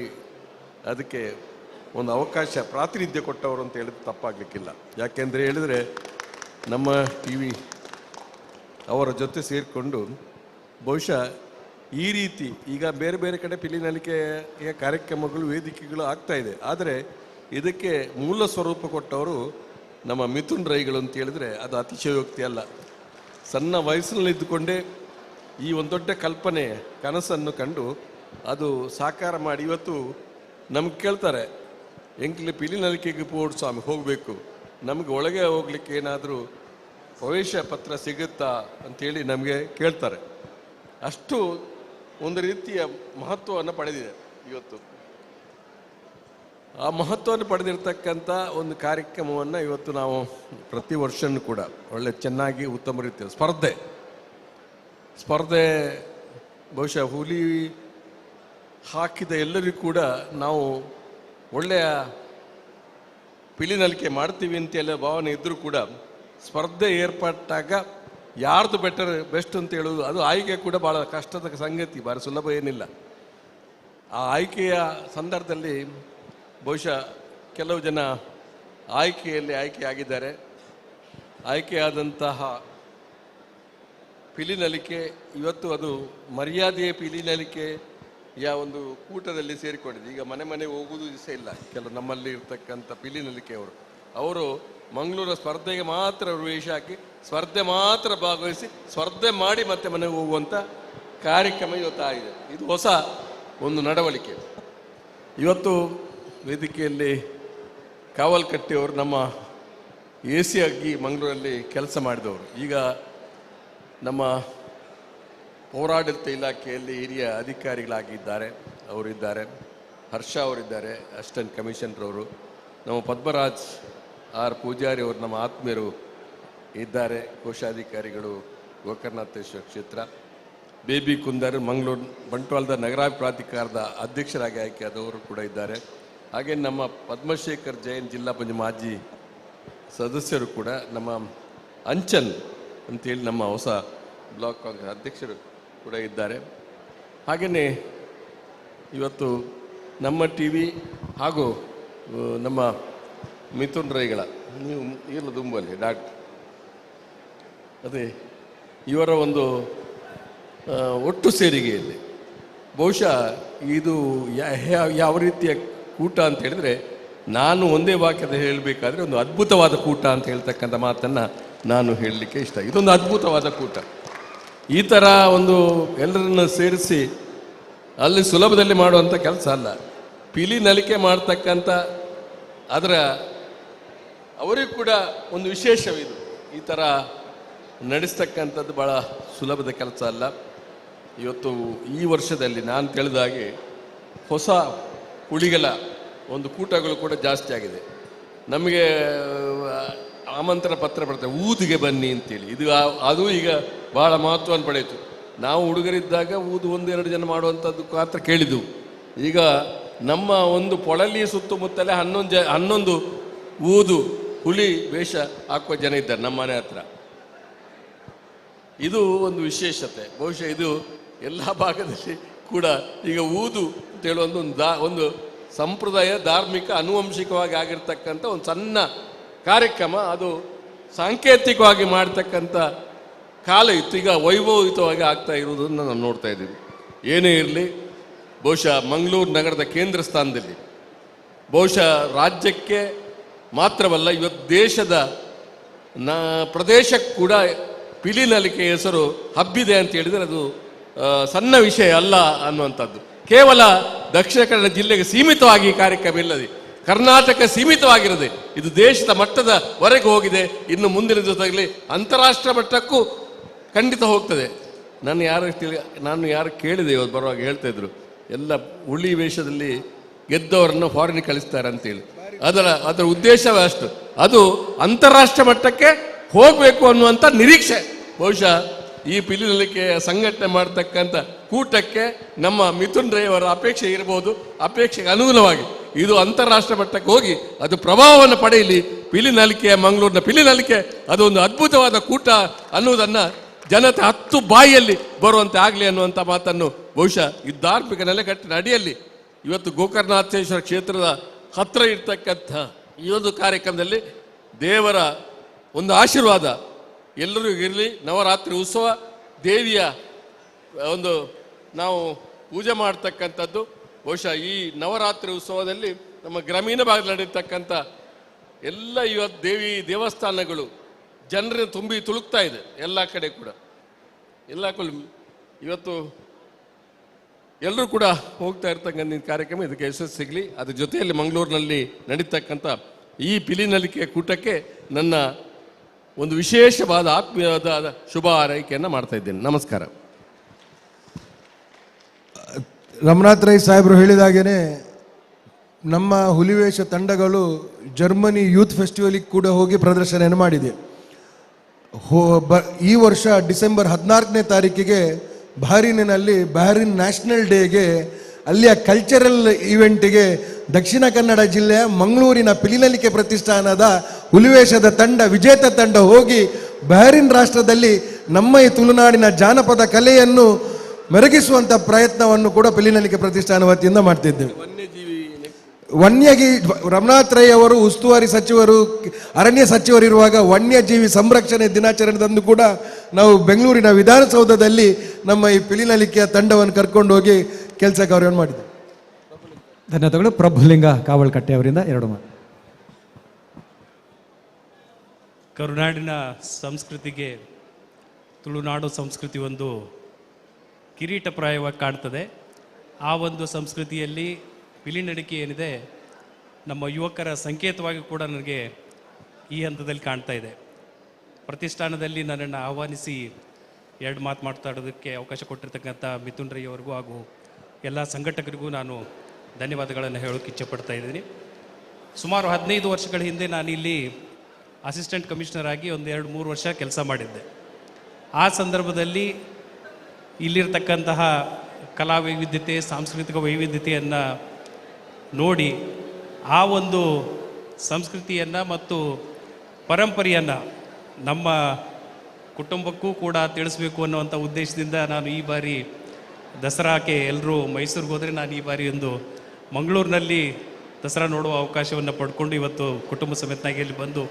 ಅದಕ್ಕೆ ಒಂದು ಅವಕಾಶ, ಪ್ರಾತಿನಿಧ್ಯ ಕೊಟ್ಟವರು ಅಂತ ಹೇಳಿದ್ರೆ ತಪ್ಪಾಗಲಿಕ್ಕಿಲ್ಲ. ಯಾಕೆಂದರೆ ಹೇಳಿದರೆ ನಮ್ಮ ಟಿ ವಿ ಅವರ ಜೊತೆ ಸೇರಿಕೊಂಡು ಬಹುಶಃ ಈ ರೀತಿ ಈಗ ಬೇರೆ ಬೇರೆ ಕಡೆ ಪಿಲಿನಲಿಕೆಯ ಕಾರ್ಯಕ್ರಮಗಳು, ವೇದಿಕೆಗಳು ಆಗ್ತಾ ಇದೆ. ಆದರೆ ಇದಕ್ಕೆ ಮೂಲ ಸ್ವರೂಪ ಕೊಟ್ಟವರು ನಮ್ಮ ಮಿಥುನ್ ರೈಗಳು ಅಂತ ಹೇಳಿದ್ರೆ ಅದು ಅತಿಶಯೋಕ್ತಿ ಅಲ್ಲ. ಸಣ್ಣ ವಯಸ್ಸಿನಲ್ಲಿದ್ದುಕೊಂಡೇ ಈ ಒಂದು ದೊಡ್ಡ ಕಲ್ಪನೆ, ಕನಸನ್ನು ಕಂಡು ಅದು ಸಾಕಾರ ಮಾಡಿ ಇವತ್ತು ನಮ್ಗೆ ಕೇಳ್ತಾರೆ, ಎಂಕ್ಲಿ ಪಿಲಿನಲಿಕೆಗೆ ಪೋಡ್ ಸ್ವಾಮಿ ಹೋಗಬೇಕು, ನಮಗೆ ಒಳಗೆ ಹೋಗ್ಲಿಕ್ಕೆ ಏನಾದರೂ ಪ್ರವೇಶ ಪತ್ರ ಸಿಗುತ್ತಾ ಅಂತೇಳಿ ನಮಗೆ ಕೇಳ್ತಾರೆ. ಅಷ್ಟು ಒಂದು ರೀತಿಯ ಮಹತ್ವವನ್ನು ಪಡೆದಿದೆ ಇವತ್ತು. ಆ ಮಹತ್ವವನ್ನು ಪಡೆದಿರ್ತಕ್ಕಂಥ ಒಂದು ಕಾರ್ಯಕ್ರಮವನ್ನು ಇವತ್ತು ನಾವು ಪ್ರತಿ ವರ್ಷವೂ ಕೂಡ ಒಳ್ಳೆ ಚೆನ್ನಾಗಿ ಉತ್ತಮ ರೀತಿಯ ಸ್ಪರ್ಧೆ ಬಹುಶಃ ಹುಲಿ ಹಾಕಿದ ಎಲ್ಲರಿಗೂ ಕೂಡ ನಾವು ಒಳ್ಳೆಯ ಪಿಲಿನಲಿಕೆ ಮಾಡ್ತೀವಿ ಅಂತೆಲ್ಲ ಭಾವನೆ ಇದ್ದರೂ ಕೂಡ ಸ್ಪರ್ಧೆ ಏರ್ಪಟ್ಟಾಗ ಯಾರ್ದು ಬೆಸ್ಟ್ ಅಂತ ಹೇಳೋದು, ಅದು ಆಯ್ಕೆ ಕೂಡ ಭಾಳ ಕಷ್ಟದ ಸಂಗತಿ, ಭಾಳ ಸುಲಭ ಏನಿಲ್ಲ. ಆ ಆಯ್ಕೆಯ ಸಂದರ್ಭದಲ್ಲಿ ಬಹುಶಃ ಕೆಲವು ಜನ ಆಯ್ಕೆಯಾಗಿದ್ದಾರೆ. ಆಯ್ಕೆಯಾದಂತಹ ಪಿಲಿನಲಿಕೆ ಇವತ್ತು ಅದು ಮರ್ಯಾದೆಯ ಪಿಲಿನಲಿಕೆಯ ಒಂದು ಕೂಟದಲ್ಲಿ ಸೇರಿಕೊಂಡಿದೆ. ಈಗ ಮನೆ ಹೋಗುವುದು ದಿವಸ ಇಲ್ಲ. ಕೆಲವು ನಮ್ಮಲ್ಲಿ ಇರ್ತಕ್ಕಂಥ ಪಿಲಿನಲಿಕೆಯವರು ಅವರು ಮಂಗಳೂರು ಸ್ಪರ್ಧೆಗೆ ಮಾತ್ರ ವೇಷ ಹಾಕಿ ಸ್ಪರ್ಧೆ ಮಾತ್ರ ಭಾಗವಹಿಸಿ ಸ್ಪರ್ಧೆ ಮಾಡಿ ಮತ್ತೆ ಮನೆಗೆ ಹೋಗುವಂಥ ಕಾರ್ಯಕ್ರಮ ಇವತ್ತು ಆಗಿದೆ. ಇದು ಹೊಸ ಒಂದು ನಡವಳಿಕೆ. ಇವತ್ತು ವೇದಿಕೆಯಲ್ಲಿ ಕಾವಲ್ಕಟ್ಟಿಯವರು ನಮ್ಮ AC ಆಗಿ ಮಂಗಳೂರಲ್ಲಿ ಕೆಲಸ ಮಾಡಿದವರು, ಈಗ ನಮ್ಮ ಪೌರಾಡಳಿತ ಇಲಾಖೆಯಲ್ಲಿ ಹಿರಿಯ ಅಧಿಕಾರಿಗಳಾಗಿದ್ದಾರೆ. ಅವರಿದ್ದಾರೆ, ಹರ್ಷ ಅವರಿದ್ದಾರೆ, ಅಸಿಸ್ಟೆಂಟ್ ಕಮಿಷನರ್ ಅವರು, ನಮ್ಮ ಪದ್ಮರಾಜ್ ಪೂಜಾರಿ ಅವರು ನಮ್ಮ ಆತ್ಮೀಯರು ಇದ್ದಾರೆ, ಕೋಶಾಧಿಕಾರಿಗಳು ಗೋಕರ್ಣನಾಥೇಶ್ವರ ಕ್ಷೇತ್ರ, ಬೇಬಿ ಕುಂದರ್ ಮಂಗಳೂರು ಬಂಟ್ವಾಳದ ನಗರಾಭಿವೃದ್ಧಿ ಪ್ರಾಧಿಕಾರದ ಅಧ್ಯಕ್ಷರಾಗಿ ಆಯ್ಕೆಯಾದವರು ಕೂಡ ಇದ್ದಾರೆ. ಹಾಗೆ ನಮ್ಮ ಪದ್ಮಶೇಖರ್ ಜೈನ್ ಜಿಲ್ಲಾ ಪಂಚಾಯತ್ ಮಾಜಿ ಸದಸ್ಯರು ಕೂಡ, ನಮ್ಮ ಅಂಚನ್ ಅಂತೇಳಿ ನಮ್ಮ ಹೊಸ ಬ್ಲಾಕ್ ಕಾಂಗ್ರೆಸ್ ಅಧ್ಯಕ್ಷರು ಕೂಡ ಇದ್ದಾರೆ. ಹಾಗೆಯೇ ಇವತ್ತು ನಮ್ಮ TV ಹಾಗೂ ನಮ್ಮ ಮಿಥುನ್ ರೈಗಳ ನೀವು ಇಲ್ಲ ದುಂಬಲ್ಲಿ ಡಾಕ್ಟರ್ ಅದೇ ಇವರ ಒಂದು ಒಟ್ಟು ಸೇರಿಗೆಯಲ್ಲಿ ಬಹುಶಃ ಇದು ಯಾವ ರೀತಿಯ ಕೂಟ ಅಂತ ಹೇಳಿದರೆ, ನಾನು ಒಂದೇ ವಾಕ್ಯದ ಹೇಳಬೇಕಾದ್ರೆ ಒಂದು ಅದ್ಭುತವಾದ ಕೂಟ ಅಂತ ಹೇಳ್ತಕ್ಕಂಥ ಮಾತನ್ನು ನಾನು ಹೇಳಲಿಕ್ಕೆ ಇಷ್ಟ. ಇದೊಂದು ಅದ್ಭುತವಾದ ಕೂಟ. ಈ ಥರ ಒಂದು ಎಲ್ಲರನ್ನು ಸೇರಿಸಿ ಅಲ್ಲಿ ಸುಲಭದಲ್ಲಿ ಮಾಡುವಂಥ ಕೆಲಸ ಅಲ್ಲ. ಪಿಲಿನಲಿಕೆ ಮಾಡ್ತಕ್ಕಂಥ ಅದರ ಅವರಿಗೂ ಕೂಡ ಒಂದು ವಿಶೇಷವಿದು. ಈ ಥರ ನಡೆಸ್ತಕ್ಕಂಥದ್ದು ಭಾಳ ಸುಲಭದ ಕೆಲಸ ಅಲ್ಲ. ಇವತ್ತು ಈ ವರ್ಷದಲ್ಲಿ ನಾನು ತಿಳಿದಾಗೆ ಹೊಸ ಹುಲಿಗಳ ಒಂದು ಕೂಟಗಳು ಕೂಡ ಜಾಸ್ತಿ ಆಗಿದೆ. ನಮಗೆ ಆಮಂತ್ರಣ ಪತ್ರ ಬರ್ತದೆ, ಊದಿಗೆ ಬನ್ನಿ ಅಂತೇಳಿ. ಅದು ಈಗ ಬಹಳ ಮಹತ್ವವನ್ನು ಪಡೆಯಿತು. ನಾವು ಹುಡುಗರಿದ್ದಾಗ ಊದು 1-2 ಜನ ಮಾಡುವಂಥದ್ದು ಮಾತ್ರ ಕೇಳಿದ್ದೆವು. ಈಗ ನಮ್ಮ ಒಂದು ಪೊಳಲಿ ಸುತ್ತಮುತ್ತಲೇ 11 ಊದು ಹುಲಿ ವೇಷ ಹಾಕುವ ಜನ ಇದ್ದಾರೆ ನಮ್ಮ ಮನೆ ಹತ್ರ. ಇದು ಒಂದು ವಿಶೇಷತೆ. ಬಹುಶಃ ಇದು ಎಲ್ಲ ಭಾಗದಲ್ಲಿ ಕೂಡ ಈಗ ಊದು ಅಂತ ಹೇಳುವ ಒಂದು ಸಂಪ್ರದಾಯ, ಧಾರ್ಮಿಕ, ಆನುವಂಶಿಕವಾಗಿ ಆಗಿರ್ತಕ್ಕಂಥ ಒಂದು ಸಣ್ಣ ಕಾರ್ಯಕ್ರಮ, ಅದು ಸಾಂಕೇತಿಕವಾಗಿ ಮಾಡ್ತಕ್ಕಂಥ ಕಾಲ ಇತ್ತು. ಈಗ ವೈಭವಯುತವಾಗಿ ಆಗ್ತಾ ಇರುವುದನ್ನು ನಾವು ನೋಡ್ತಾ ಇದ್ದೀವಿ. ಏನೇ ಇರಲಿ, ಬಹುಶಃ ಮಂಗಳೂರು ನಗರದ ಕೇಂದ್ರ ಸ್ಥಾನದಲ್ಲಿ, ಬಹುಶಃ ರಾಜ್ಯಕ್ಕೆ ಮಾತ್ರವಲ್ಲ ಇವತ್ತು ದೇಶದ ಪ್ರದೇಶಕ್ಕೆ ಕೂಡ ಪಿಲಿನಲಿಕೆ ಹೆಸರು ಹಬ್ಬಿದೆ ಅಂತ ಹೇಳಿದರೆ ಅದು ಸಣ್ಣ ವಿಷಯ ಅಲ್ಲ ಅನ್ನುವಂಥದ್ದು. ಕೇವಲ ದಕ್ಷಿಣ ಕನ್ನಡ ಜಿಲ್ಲೆಗೆ ಸೀಮಿತವಾಗಿ ಈ ಕಾರ್ಯಕ್ರಮ ಇಲ್ಲದೆ, ಕರ್ನಾಟಕ ಸೀಮಿತವಾಗಿರದೆ ಇದು ದೇಶದ ಮಟ್ಟದವರೆಗೆ ಹೋಗಿದೆ. ಇನ್ನು ಮುಂದಿನ ದಿವಸದಲ್ಲಿ ಅಂತಾರಾಷ್ಟ್ರೀಯ ಮಟ್ಟಕ್ಕೂ ಖಂಡಿತ ಹೋಗ್ತದೆ. ನಾನು ಯಾರು ಕೇಳಿದೆ ಇವತ್ತು ಬರುವಾಗ ಹೇಳ್ತಾ ಇದ್ರು, ಎಲ್ಲ ಹುಳಿ ವೇಷದಲ್ಲಿ ಗೆದ್ದವರನ್ನು ಫಾರಿನ್ ಕಳಿಸ್ತಾರೆ ಅಂತೇಳಿ. ಅದರ ಉದ್ದೇಶವೇ ಅಷ್ಟು. ಅದು ಅಂತಾರಾಷ್ಟ್ರೀಯ ಮಟ್ಟಕ್ಕೆ ಹೋಗಬೇಕು ಅನ್ನುವಂಥ ನಿರೀಕ್ಷೆ. ಬಹುಶಃ ಈ ಪಿಲಿನಲಿಕೆ ಸಂಘಟನೆ ಮಾಡ್ತಕ್ಕಂಥ ಕೂಟಕ್ಕೆ ನಮ್ಮ ಮಿಥುನ್ ರೈ ಅವರ ಅಪೇಕ್ಷೆ ಇರಬಹುದು. ಅಪೇಕ್ಷೆಗೆ ಅನುಗುಣವಾಗಿ ಇದು ಅಂತಾರಾಷ್ಟ್ರೀಯ ಮಟ್ಟಕ್ಕೆ ಹೋಗಿ ಅದು ಪ್ರಭಾವವನ್ನು ಪಡೆಯಲಿ. ಪಿಲಿನಲಿಕೆಯ ಮಂಗಳೂರಿನ ಪಿಲಿನಲಿಕೆ ಅದೊಂದು ಅದ್ಭುತವಾದ ಕೂಟ ಅನ್ನುವುದನ್ನು ಜನತೆ 10 ಬಾಯಿಯಲ್ಲಿ ಬರುವಂತೆ ಆಗಲಿ ಅನ್ನುವಂಥ ಮಾತನ್ನು ಬಹುಶಃ ಈ ಧಾರ್ಮಿಕ ನೆಲೆಗಟ್ಟಿನ ಅಡಿಯಲ್ಲಿ ಇವತ್ತು ಗೋಕರ್ಣನಾಥೇಶ್ವರ ಕ್ಷೇತ್ರದ ಹತ್ತಿರ ಇರ್ತಕ್ಕಂಥ ಈ ಒಂದು ಕಾರ್ಯಕ್ರಮದಲ್ಲಿ ದೇವರ ಒಂದು ಆಶೀರ್ವಾದ ಎಲ್ಲರಿಗೂ ಇರಲಿ. ನವರಾತ್ರಿ ಉತ್ಸವ ದೇವಿಯ ಒಂದು ನಾವು ಪೂಜೆ ಮಾಡ್ತಕ್ಕಂಥದ್ದು. ಬಹುಶಃ ಈ ನವರಾತ್ರಿ ಉತ್ಸವದಲ್ಲಿ ನಮ್ಮ ಗ್ರಾಮೀಣ ಭಾಗದಲ್ಲಿ ನಡೆಯತಕ್ಕಂಥ ಎಲ್ಲ ಇವತ್ತು ದೇವಸ್ಥಾನಗಳು ಜನರನ್ನು ತುಂಬಿ ತುಳುಕ್ತಾ ಇದೆ. ಎಲ್ಲ ಕಡೆ ಕೂಡ ಇವತ್ತು ಎಲ್ಲರೂ ಕೂಡ ಹೋಗ್ತಾ ಇರ್ತಕ್ಕಂಥ ಕಾರ್ಯಕ್ರಮ ಇದಕ್ಕೆ ಯಶಸ್ಸು ಸಿಗಲಿ. ಅದ್ರ ಜೊತೆಯಲ್ಲಿ ಮಂಗಳೂರಿನಲ್ಲಿ ನಡೀತಕ್ಕಂಥ ಈ ಪಿಲಿನಲಿಕೆ ಕೂಟಕ್ಕೆ ನನ್ನ ಒಂದು ವಿಶೇಷವಾದ ಆತ್ಮೀಯವಾದ ಶುಭ ಹಾರೈಕೆಯನ್ನು ಮಾಡ್ತಾ ಇದ್ದೇನೆ. ನಮಸ್ಕಾರ. ರಮನಾಥ್ ರೈ ಸಾಹೇಬರು ಹೇಳಿದಾಗೇನೆ ನಮ್ಮ ಹುಲಿವೇಷ ತಂಡಗಳು ಜರ್ಮನಿ ಯೂತ್ ಫೆಸ್ಟಿವಲಿಗೆ ಕೂಡ ಹೋಗಿ ಪ್ರದರ್ಶನ ಮಾಡಿದೆ. ಈ ವರ್ಷ ಡಿಸೆಂಬರ್ 14ನೇ ತಾರೀಕಿಗೆ ಬಹರೀನಿನಲ್ಲಿ ಬಹರೀನ್ ನ್ಯಾಷನಲ್ ಡೇಗೆ ಅಲ್ಲಿಯ ಕಲ್ಚರಲ್ ಈವೆಂಟಿಗೆ ದಕ್ಷಿಣ ಕನ್ನಡ ಜಿಲ್ಲೆಯ ಮಂಗಳೂರಿನ ಪಿಲಿನಲಿಕೆ ಪ್ರತಿಷ್ಠಾನದ ಹುಲಿವೇಷದ ತಂಡ, ವಿಜೇತ ತಂಡ ಹೋಗಿ ಬಹರೀನ್ ರಾಷ್ಟ್ರದಲ್ಲಿ ನಮ್ಮ ಈ ತುಳುನಾಡಿನ ಜಾನಪದ ಕಲೆಯನ್ನು ಮೆರಗಿಸುವಂಥ ಪ್ರಯತ್ನವನ್ನು ಕೂಡ ಪಿಲಿನಲಿಕೆ ಪ್ರತಿಷ್ಠಾನ ವತಿಯಿಂದ ಮಾಡ್ತಿದ್ದೇವೆ. ರಮನಾಥ್ ರೈ ಅವರು ಉಸ್ತುವಾರಿ ಸಚಿವರು, ಅರಣ್ಯ ಸಚಿವರಿರುವಾಗ ವನ್ಯಜೀವಿ ಸಂರಕ್ಷಣೆ ದಿನಾಚರಣೆದಂದು ಕೂಡ ನಾವು ಬೆಂಗಳೂರಿನ ವಿಧಾನಸೌಧದಲ್ಲಿ ನಮ್ಮ ಈ ಪಿಲಿನಲಿಕೆಯ ತಂಡವನ್ನು ಕರ್ಕೊಂಡು ಹೋಗಿ ಕೆಲಸ ಕಾರ್ಯವನ್ನು ಮಾಡಿದ್ದೇವೆ. ಧನ್ಯವಾದಗಳು. ಪ್ರಭುಲಿಂಗ ಕಾವಲ್ಕಟ್ಟೆ ಅವರಿಂದ 2 ಮಾತು. ಕರುನಾಡಿನ ಸಂಸ್ಕೃತಿಗೆ ತುಳುನಾಡು ಸಂಸ್ಕೃತಿ ಒಂದು ಕಿರೀಟಪ್ರಾಯವಾಗಿ ಕಾಣ್ತದೆ. ಆ ಒಂದು ಸಂಸ್ಕೃತಿಯಲ್ಲಿ ಪಿಲಿನಲಿಕೆ ಏನಿದೆ ನಮ್ಮ ಯುವಕರ ಸಂಕೇತವಾಗಿ ಕೂಡ ನನಗೆ ಈ ಹಂತದಲ್ಲಿ ಕಾಣ್ತಾ ಇದೆ. ಪ್ರತಿಷ್ಠಾನದಲ್ಲಿ ನನ್ನನ್ನು ಆಹ್ವಾನಿಸಿ 2 ಮಾತು ಮಾತಾಡೋದಕ್ಕೆ ಅವಕಾಶ ಕೊಟ್ಟಿರ್ತಕ್ಕಂಥ ಮಿಥುನ್ ರೈ ಅವರಿಗೂ ಹಾಗೂ ಎಲ್ಲ ಸಂಘಟಕರಿಗೂ ನಾನು ಧನ್ಯವಾದಗಳನ್ನು ಹೇಳೋಕ್ಕೆ ಇಚ್ಛೆಪಡ್ತಾ ಇದ್ದೀನಿ. ಸುಮಾರು 15 ವರ್ಷಗಳ ಹಿಂದೆ ನಾನು ಇಲ್ಲಿ ಅಸಿಸ್ಟೆಂಟ್ ಕಮಿಷನರ್ ಆಗಿ 1-2-3 ವರ್ಷ ಕೆಲಸ ಮಾಡಿದ್ದೆ. ಆ ಸಂದರ್ಭದಲ್ಲಿ ಇಲ್ಲಿರ್ತಕ್ಕಂತಹ ಕಲಾ ವೈವಿಧ್ಯತೆ, ಸಾಂಸ್ಕೃತಿಕ ವೈವಿಧ್ಯತೆಯನ್ನು ನೋಡಿ ಆ ಒಂದು ಸಂಸ್ಕೃತಿಯನ್ನು ಮತ್ತು ಪರಂಪರೆಯನ್ನು ನಮ್ಮ ಕುಟುಂಬಕ್ಕೂ ಕೂಡ ತಿಳಿಸ್ಬೇಕು ಅನ್ನುವಂಥ ಉದ್ದೇಶದಿಂದ ನಾನು ಈ ಬಾರಿ ದಸರಾಕ್ಕೆ ಎಲ್ಲರೂ ಮೈಸೂರಿಗೆ ಹೋದರೆ ನಾನು ಈ ಬಾರಿ ಒಂದು ಮಂಗಳೂರಿನಲ್ಲಿ ದಸರಾ ನೋಡುವ ಅವಕಾಶವನ್ನು ಪಡ್ಕೊಂಡು ಇವತ್ತು ಕುಟುಂಬ ಸಮೇತನಾಗಿ ಇಲ್ಲಿ ಬಂದು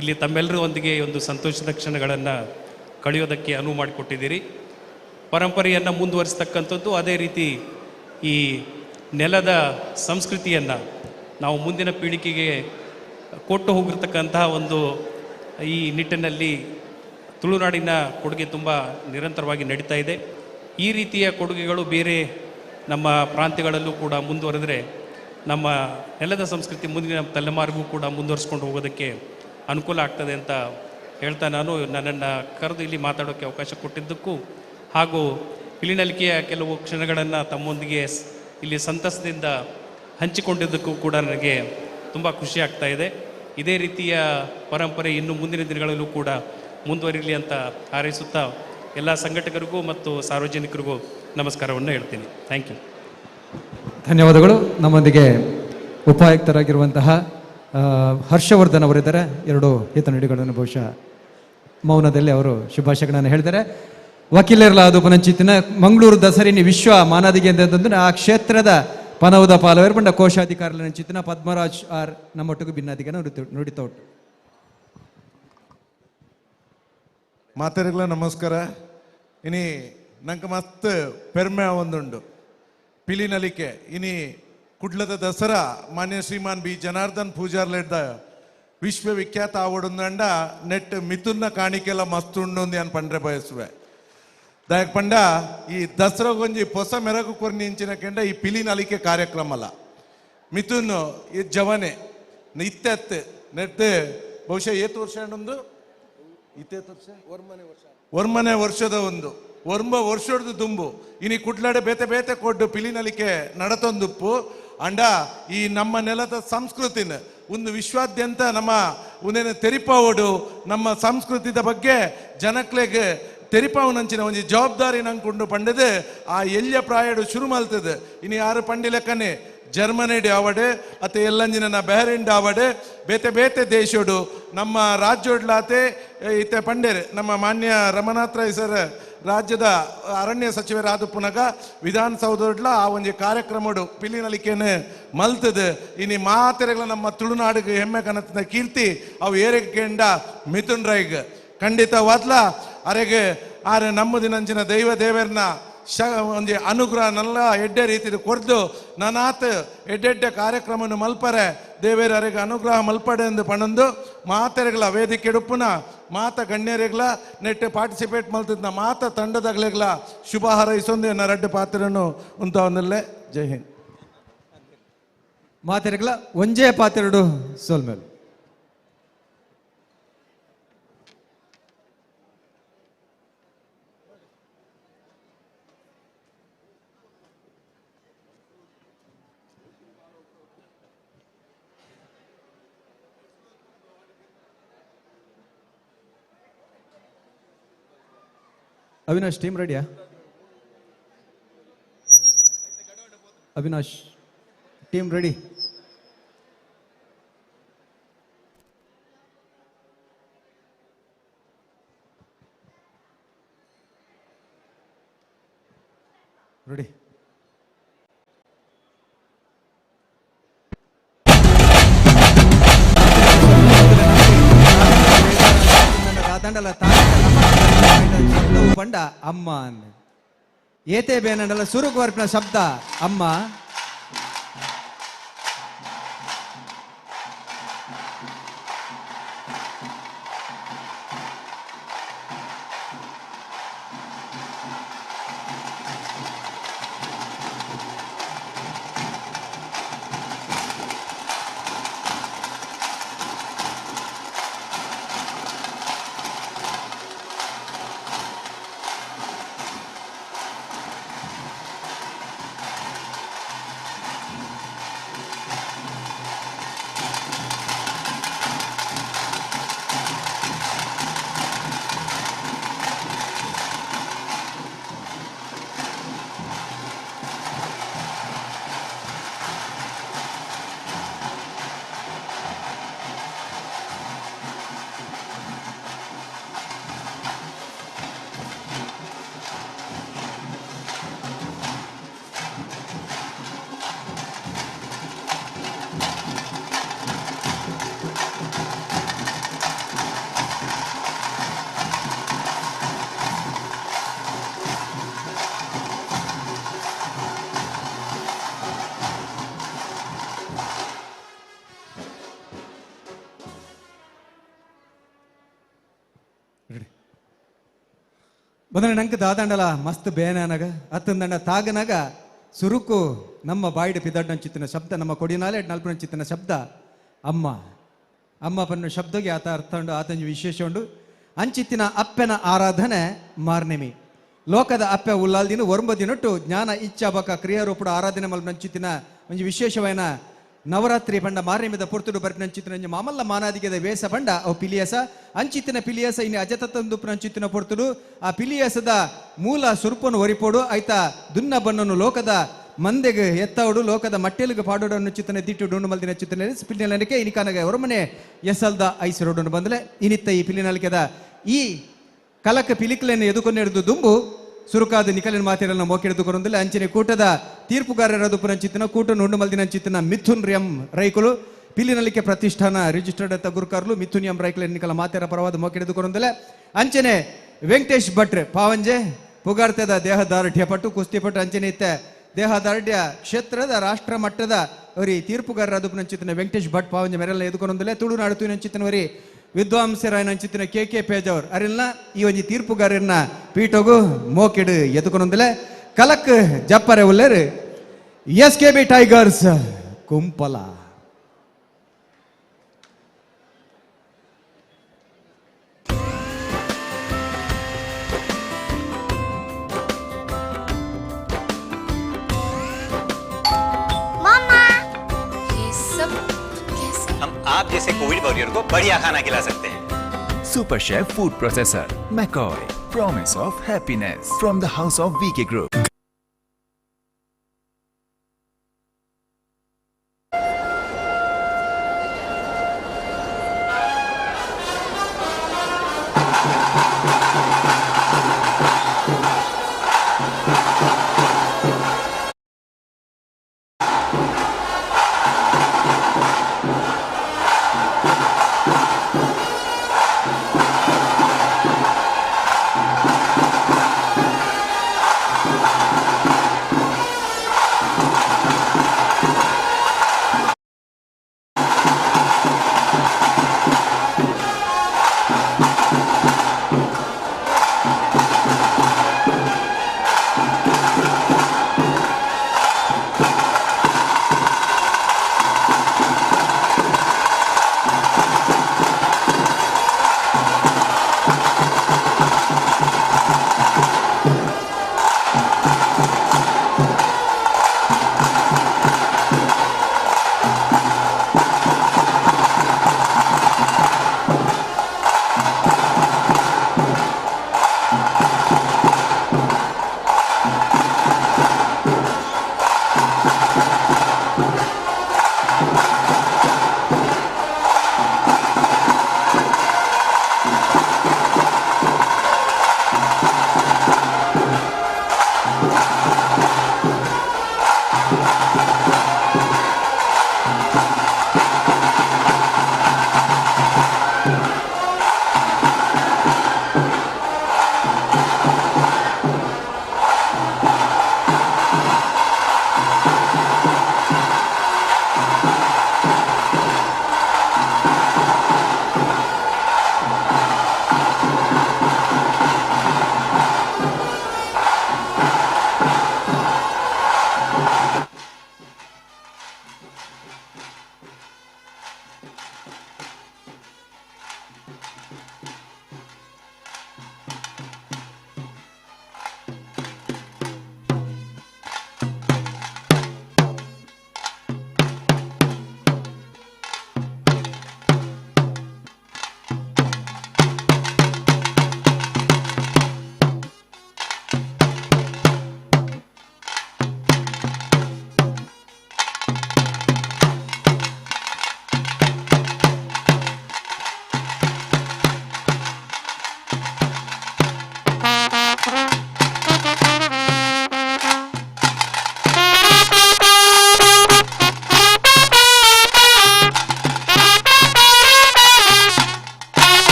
ಇಲ್ಲಿ ತಮ್ಮೆಲ್ಲರೊಂದಿಗೆ ಒಂದು ಸಂತೋಷದ ಕ್ಷಣಗಳನ್ನು ಕಳೆಯೋದಕ್ಕೆ ಅನುವು ಮಾಡಿಕೊಟ್ಟಿದ್ದೀರಿ. ಪರಂಪರೆಯನ್ನು ಮುಂದುವರಿಸ್ತಕ್ಕಂಥದ್ದು, ಅದೇ ರೀತಿ ಈ ನೆಲದ ಸಂಸ್ಕೃತಿಯನ್ನು ನಾವು ಮುಂದಿನ ಪೀಳಿಗೆಗೆ ಕೊಟ್ಟು ಹೋಗಿರ್ತಕ್ಕಂತಹ ಒಂದು ಈ ನಿಟ್ಟಿನಲ್ಲಿ ತುಳುನಾಡಿನ ಕೊಡುಗೆ ತುಂಬ ನಿರಂತರವಾಗಿ ನಡೀತಾ ಇದೆ. ಈ ರೀತಿಯ ಕೊಡುಗೆಗಳು ಬೇರೆ ನಮ್ಮ ಪ್ರಾಂತ್ಯಗಳಲ್ಲೂ ಕೂಡ ಮುಂದುವರೆದರೆ ನಮ್ಮ ನೆಲದ ಸಂಸ್ಕೃತಿ ಮುಂದಿನ ತಲೆಮಾರಿಗೂ ಕೂಡ ಮುಂದುವರಿಸ್ಕೊಂಡು ಹೋಗೋದಕ್ಕೆ ಅನುಕೂಲ ಆಗ್ತದೆ ಅಂತ ಹೇಳ್ತಾ ನಾನು ನನ್ನನ್ನು ಕರೆದು ಇಲ್ಲಿ ಮಾತಾಡೋಕ್ಕೆ ಅವಕಾಶ ಕೊಟ್ಟಿದ್ದಕ್ಕೂ ಹಾಗೂ ಪಿಲಿನಲಿಕೆಯ ಕೆಲವು ಕ್ಷಣಗಳನ್ನು ತಮ್ಮೊಂದಿಗೆ ಇಲ್ಲಿ ಸಂತಸದಿಂದ ಹಂಚಿಕೊಂಡಿದ್ದಕ್ಕೂ ಕೂಡ ನನಗೆ ತುಂಬ ಖುಷಿ ಆಗ್ತಾ ಇದೆ. ಇದೇ ರೀತಿಯ ಪರಂಪರೆ ಇನ್ನು ಮುಂದಿನ ದಿನಗಳಲ್ಲೂ ಕೂಡ ಮುಂದುವರಿಯಲಿ ಅಂತ ಹಾರೈಸುತ್ತಾ ಎಲ್ಲ ಸಂಘಟಕರಿಗೂ ಮತ್ತು ಸಾರ್ವಜನಿಕರಿಗೂ ನಮಸ್ಕಾರವನ್ನು ಹೇಳ್ತೀನಿ. Thank you. ಧನ್ಯವಾದಗಳು. ನಮ್ಮೊಂದಿಗೆ ಉಪಾಯುಕ್ತರಾಗಿರುವಂತಹ ಹರ್ಷವರ್ಧನ್ ಅವರಿದ್ದಾರೆ. 2 ಹಿತನುಡಿಗಳನ್ನು ಬಹುಶಃ ಮೌನದಲ್ಲಿ ಅವರು ಶುಭಾಶಯಗಳನ್ನು ಹೇಳಿದ್ದಾರೆ. ವಕೀಲರಲಾದ ಪನಂಚಿತ್ತಿನ ಮಂಗಳೂರು ದಸರಿನಿ ವಿಶ್ವ ಮಾನದಿಗೆ ಅಂತಂದ್ರೆ ಆ ಕ್ಷೇತ್ರದ ಪನವದ ಪಾಲವೇರು ಬಂಡ ಕೋಶಾಧಿಕಾರಿಗಳ ಚಿತ್ತಿನ ಪದ್ಮರಾಜ್ ಆರ್ ನಮ್ಮೊಟ್ಟಿಗೆ ಭಿನ್ನಾದಿಗೆ ನುಡಿತಾ ಉಂಟು. ಮಾತೆರೆಗ್ಲ ನಮಸ್ಕಾರ. ಇನಿ ನಂಗೆ ಮಸ್ತ್ ಪೆರ್ಮೆ ಒಂದುಂಡು ಪಿಲಿನಲಿಕೆ ಇನಿ ಕುಡ್ಲದ ದಸರಾ ಮಾನ್ಯ ಶ್ರೀಮಾನ್ ಬಿ ಜನಾರ್ದನ್ ಪೂಜಾರ್ಲೆಡ್ದ ವಿಶ್ವವಿಖ್ಯಾತ ಆವಡುಂದಂಡ ನೆಟ್ ಮಿಥುನ್ನ ಕಾಣಿಕೆಲ್ಲ ಮಸ್ತ್ ಉಂಡು ಅಂತ ನಾನು ಪಂಡ್ರೆ ಬಯಸುವೆ. ದಾಯಕ್ ಪಂಡ ಈ ದಸರಾ ಗೊಂಜಿ ಹೊಸ ಮೆರಗು ಕೊರ್ನಿ ಇಂಚಿನ ಕೆಂಡ ಈ ಪಿಲಿನಲಿಕೆ ಕಾರ್ಯಕ್ರಮ ಅಲ್ಲ ಮಿಥುನ್ ಈ ಜವನೆ ಇತ್ತೆತ್ತು ನೆಟ್ ಬಹುಶಃ ಏತು ವರ್ಷ ಒಂದು ಒರ್ಮನೆ ವರ್ಷದ ಒಂದು ಒರ್ಮ ವರ್ಷದ ತುಂಬು ಇನಿ ಕುಡ್ಲಾಡೆ ಬೇತೆ ಬೇತೆ ಕೊಟ್ಟು ಪಿಲಿನಲಿಕೆ ನಡತೊಂದುಪ್ಪು ಅಂಡ ಈ ನಮ್ಮ ನೆಲದ ಸಂಸ್ಕೃತಿನ ಒಂದು ವಿಶ್ವಾದ್ಯಂತ ನಮ್ಮ ಉನೇನು ತೆರಿಪಾವಡು ನಮ್ಮ ಸಂಸ್ಕೃತಿದ ಬಗ್ಗೆ ಜನಕ್ಲೆಗೆ ತೆರಿಪಾವನಂಚಿನ ಒಂದು ಜವಾಬ್ದಾರಿ ನಂಗೆ ಪಂಡದು ಆ ಎಲ್ಯ ಪ್ರಾಯಡು ಶುರು ಮಲ್ತದೆ. ಇನ್ನು ಯಾರು ಪಂಡಿ ಲೆಕ್ಕನೆ ಜರ್ಮನಿಡ್ ಆವಡೆ ಅತ್ತೆ ಎಲ್ಲಂಜಿನ ಬೆಹರಿನ್ ಆವಡೆ ಬೇತೆ ಬೇತೆ ದೇಶಡು ನಮ್ಮ ರಾಜ್ಯೋಡ್ಲಾತೆ ಇತ್ತೆ ಪಂಡೇರು ನಮ್ಮ ಮಾನ್ಯ ರಮನಾಥ್ ರೈ ಸರ್ ರಾಜ್ಯದ ಅರಣ್ಯ ಸಚಿವರಾದ ಪುನಗ ವಿಧಾನಸೌಧಡ್ಲ ಆ ಒಂದು ಕಾರ್ಯಕ್ರಮಡು ಪಿಲಿನಲಿಕೆನೆ ಮಲ್ತದೆ. ಇನ್ನು ಮಾತೆರೆಗಳ ನಮ್ಮ ತುಳುನಾಡಿಗೆ ಹೆಮ್ಮೆ ಕನತಿನ ಕೀರ್ತಿ ಅವು ಏರಿಕೆಂಡ ಮಿಥುನ್ ರೈಗ್ ಖಂಡಿತವಾದ್ಲ ಅರೆಗೆ ಆರೆ ನಮ್ಮ ದಿನಂಚಿನ ದೈವ ದೇವರನ್ನ ಒಂದು ಅನುಗ್ರಹ ನಲ್ಲ ಎಡ್ಡೆ ರೀತಿ ಕೊರ್ದು ನಾನಾತ್ ಎಡ್ಡೆಡ್ಡೆ ಕಾರ್ಯಕ್ರಮವನ್ನು ಮಲ್ಪರೆ ದೇವೇರ ಅರೆಗೆ ಅನುಗ್ರಹ ಮಲ್ಪಡೆ ಎಂದು ಪಣಂದು ಮಾತೆರೆಗಳ ವೇದಿಕೆ ಎಡುಪುನ ಮಾತ ಗಣ್ಯರೆಗ್ಲ ನೆಟ್ಟೆ ಪಾರ್ಟಿಸಿಪೇಟ್ ಮಲ್ತಿದ್ನ ಮಾತ ತಂಡದಗ್ಲೆಗ್ಲ ಶುಭ ಹಾರೈಸೊಂದು ಎನ್ನ ರಡ್ಡು ಪಾತ್ರನು ಉಂತ ಒಂದಲ್ಲೇ. ಜೈ ಹಿಂದ್. ಮಾತೆರೆಗ್ಲ ಒಂಜೇ ಪಾತ್ರೆಡು ಸೋಲ್ಮೇಲು ಅವಿನಾಶ್ ಟೀಮ್ ರೆಡಿಯಾ? Avinash team ready? ರೆಡಿ. ಬಂಡ ಅಮ್ಮ ಏತೆ ಬೇನಂಡಲ ಸುರುಕು ವರ್ಪಿನ ಶಬ್ದ ಅಮ್ಮ. ಬಂದ್ರೆ ನಂಗೆ ದಾದಂಡಲ ಮಸ್ತ್ ಬೇನಾನಗ ಅತ್ತಂದಂಡ ತಾಗನಾಗ ಸುರುಕು ನಮ್ಮ ಬಾಯಿಡ ಪಿದಡ್ಡಂಚಿತ್ತಿನ ಶಬ್ದ ನಮ್ಮ ಕೊಡಿನಾಲೆ ನಲ್ಪುನಂಚಿತ್ತಿನ ಶಬ್ದ ಅಮ್ಮ ಅಮ್ಮ ಪನ್ನ ಶಬ್ದಗೆ ಆತ ಅರ್ಥ ಉಂಡು ಆತಂಜಿ ವಿಶೇಷ ಉಂಡು ಅಂಚಿತ್ತಿನ ಅಪ್ಪೆನ ಆರಾಧನೆ ಮಾರ್ನೆಮಿ ಲೋಕದ ಅಪ್ಪೆ ಉಲ್ಲಾಲ್ದಿನ ಒರ್ಂಬದಿನೊಟ್ಟು ಜ್ಞಾನ ಇಚ್ಛಾ ಬಕ ಕ್ರಿಯಾರೂಪದ ಆರಾಧನೆ ಮಲ್ಪಂಚಿತ್ತಿನ ಒಂಜಿ ವಿಶೇಷವಾದ ನವರಾತ್ರಿ ಪಂಡ ಮಾರ್ಯಮದ ಪೊರ್ತುಡು ಬರ್ಪನಂಚಿತ್ತಿನ ಮಾಮಲ್ಲ ಮಾನಾದಿಗೆದ ವೇಸ ಪಂಡ ಅವು ಪಿಲಿಯಸ ಅಂಚಿತ್ತಿನ ಪಿಲಿಯಸ ಇನ್ನು ಅಜತತ್ತಂದು ಅಂಚಿತ್ತಿನ ಪೊರ್ತುಡು ಆ ಪಿಲಿಯಸದ ಮೂಲ ಸುರುಪನು ಒರಿಪೋಡು ಐತ ದುನ್ನ ಬಣ್ಣನು ಲೋಕದ ಮಂದೆಗೆ ಎತ್ತವಡು ಲೋಕದ ಮಟ್ಟೆಲಿಗೆ ಪಾಡೋಡು ಅನ್ನುಚಿತ್ತನೆ ದಿಟ್ಟು ಡೊಂಡು ಮಲ್ದಿನ ಚಿತ್ತನೆ ಪಿಲಿನಲಿಕೆ ಇನಿಕಾನಗೆ ಹೊರಮನೆ ಎಸಲ್ದ ಐಸಿರೋಡು ಬಂದಲೆ ಇನಿತ್ತ ಈ ಪಿಲಿನಲಿಕೆದ ಈ ಕಲಕ ಪಿಲಿಕಲೆಯನ್ನು ಎದುಕೊಂಡೆಡಿದು ದುಂಬು ಸುರುಕಾದ ನಿಕಲಿನ ಮಾತಿರಲ್ಲ ಮೋಕೆಡೆದುಕೊಂಡಂದಿಲ್ಲ ಅಂಚನೆ ಕೂಟದ ತೀರ್ಪುಗಾರರದು ಪುರಂಚಿತ್ತಿನ ಕೂಟನ್ನು ಉಂಡು ಮಲ್ದಿನ ಚಿತ್ತಿನ ಮಿಥುನ್ ಎಂ ರೈಕುಲು ಪಿಲಿನಲಿಕೆ ಪ್ರತಿಷ್ಠಾನ ರಿಜಿಸ್ಟರ್ಡ್ ಅತ್ತ ಗುರುಕಾರ್ಲು ಮಿಥುನ್ ಎಂ ರೈಕಲ್ ಎನ್ನಿಕಲ ಮಾತೆರ ಪರವಾದ ಮೋಕೆಡೆದುಕೊಂಡಂದಿಲ್ಲ ಅಂಚನೆ ವೆಂಕಟೇಶ್ ಭಟ್ರೆ ಪಾವಂಜೆ ಪುಗಾರ್ತದ ದೇಹದಾರ್ಢ್ಯ ಪಟ್ಟು ಕುಸ್ತಿಪಟ್ಟು ಅಂಚನೆ ಇತ್ತ ದೇಹದಾರ್ಢ್ಯ ಕ್ಷೇತ್ರದ ರಾಷ್ಟ್ರ ಮಟ್ಟದ ಅವರಿ ತೀರ್ಪುಗಾರರದು ಪುರಂಚಿತ್ತಿನ ವೆಂಕಟೇಶ್ ಭಟ್ ಪಾವಂಜೆ ಮೆರೆಲ್ಲ ಎದುಕೊಂಡಂದಿಲ್ಲ ತುಳುನಾಡು ತುನಂಚಿತ್ತಿನವರಿ ವಿದ್ವಾಂಸರಾಯನ ಅಂಚಿತ್ತಿನ ಕೆ ಪೇಜವ್ರು ಅರಿಲ್ಲ ಈ ಒಂಜಿ ತೀರ್ಪುಗಾರನ್ನ ಪೀಠೋಗು ಮೋಕೆಡು ಎದುಕೊಂಡೊಂದಿಲ್ಲ ಕಲಕ್ ಜಪ್ಪರೆ ಉಲ್ಲೇರು SKB ಟೈಗರ್ಸ್ ಕುಂಪಲ आप जैसे कोविड वॉरियर को बढ़िया खाना खिला सकते हैं। Super chef food processor McCoy promise of happiness from the house of VK group.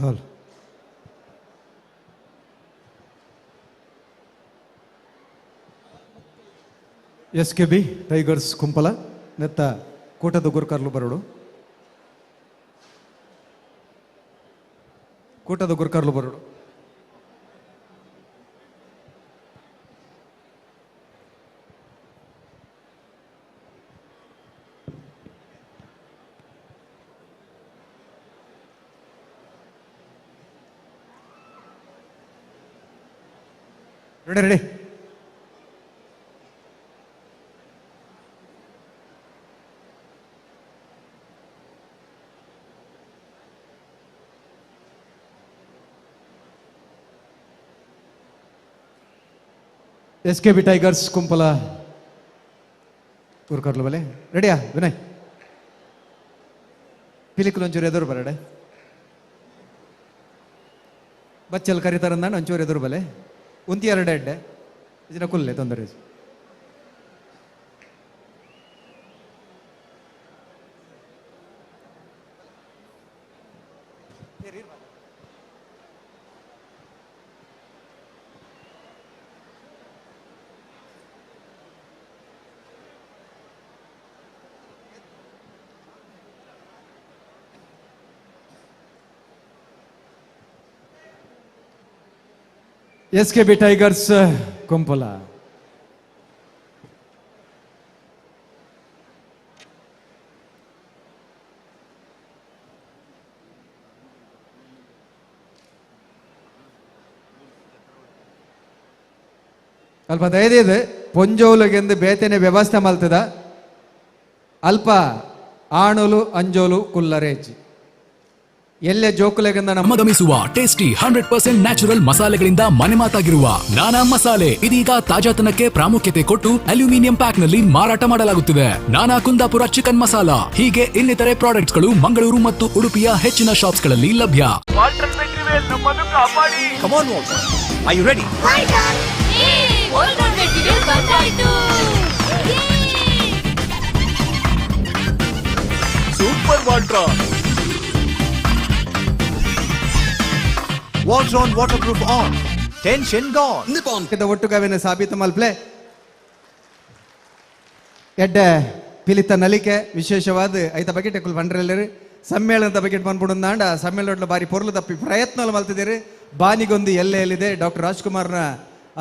ಹಾಲ್ SKB ಟೈಗರ್ಸ್ ಕುಂಪಲ ನೆತ್ತ ಕೋಟದ ಗುರ್ಕರ್ಲು ಬರೋಡು ಕೋಟದ ಗುರ್ಕರ್ಲು ಬರೋಡು ready ready SKB tigers Kumpala ಗುರ್ಕರ್ಲು ಬಲೆ ರೆಡಿಯಾ ವಿನಯ್ ಪಿಲಿಕುಲು ಒಂಚೂರು ಎದುರು ಬರಡೆ ಬಚ್ಚಲ್ ಕರಿತಾರಂದ ಒಂಚೂರು ಎದುರು ಬಲೆ ಉಂತಿ ಎರಡು ಎಡ್ಡೆ ಇದನ್ನ ಕುಲ್ಲೆ ತೊಂದರೆ SKB ಟೈಗರ್ಸ್ ಕುಂಪಲ ಅಲ್ಪ ದಯದಿದೆ ಪೊಂಜೋಲುಗೆಂದು ಬೇತೆನೆ ವ್ಯವಸ್ಥೆ ಮಲ್ತದ ಅಲ್ಪ ಆಣೋಲು ಅಂಜೋಲು ಕುಲ್ಲರೇಜ್ ಎಲ್ಲೇ ಜೋಕುಲೆಗಂದ ನಮ್ಮ ಗಮಿಸುವ ಟೇಸ್ಟಿ 100% ನ್ಯಾಚುರಲ್ ಮಸಾಲೆಗಳಿಂದ ಮನೆ ಮಾತಾಗಿರುವ ನಾನಾ ಮಸಾಲೆ ಇದೀಗ ತಾಜಾತನಕ್ಕೆ ಪ್ರಾಮುಖ್ಯತೆ ಕೊಟ್ಟು ಅಲ್ಯೂಮಿನಿಯಂ ಪ್ಯಾಕ್ ನಲ್ಲಿ ಮಾರಾಟ ಮಾಡಲಾಗುತ್ತಿದೆ. ನಾನಾ ಕುಂದಾಪುರ ಚಿಕನ್ ಮಸಾಲಾ ಹೀಗೆ ಇನ್ನಿತರೆ ಪ್ರಾಡಕ್ಟ್ಸ್ ಗಳು ಮಂಗಳೂರು ಮತ್ತು ಉಡುಪಿಯ ಹೆಚ್ಚಿನ ಶಾಪ್ಸ್ ಗಳಲ್ಲಿ ಲಭ್ಯ. Are you ready? ಸೂಪರ್ ವಾಲ್ಟ್ರಾ Waltron waterproof on. Tension gone. Nippon ke ಒಟ್ಟುಗಾವಿನ ಸಾಬೀತು ಮಲ್ಪ್ಲೆ ಎಡ್ಡೆ ಪಿಲಿತ ನಲಿಕೆ ವಿಶೇಷವಾದ ಐತ ಬಕೆಟ್ ಕುಲ್ ಬಂಡ್ರೆಲ್ಲರು ಸಮ್ಮೇಳನದ ಬಕೆಟ್ ಬಂದ್ಬಿಡುಂದಾಂಡ ಸಮ್ಮೇಳನ ಬಾರಿ ಪೊರ್ಲು ತಪ್ಪಿ ಪ್ರಯತ್ನ ಮಲ್ತಿದ್ದೀರಿ ಬಾನಿಗೊಂದು ಎಲ್ಲೆಲ್ಲಿದೆ ಡಾಕ್ಟರ್ ರಾಜ್ಕುಮಾರ್ನ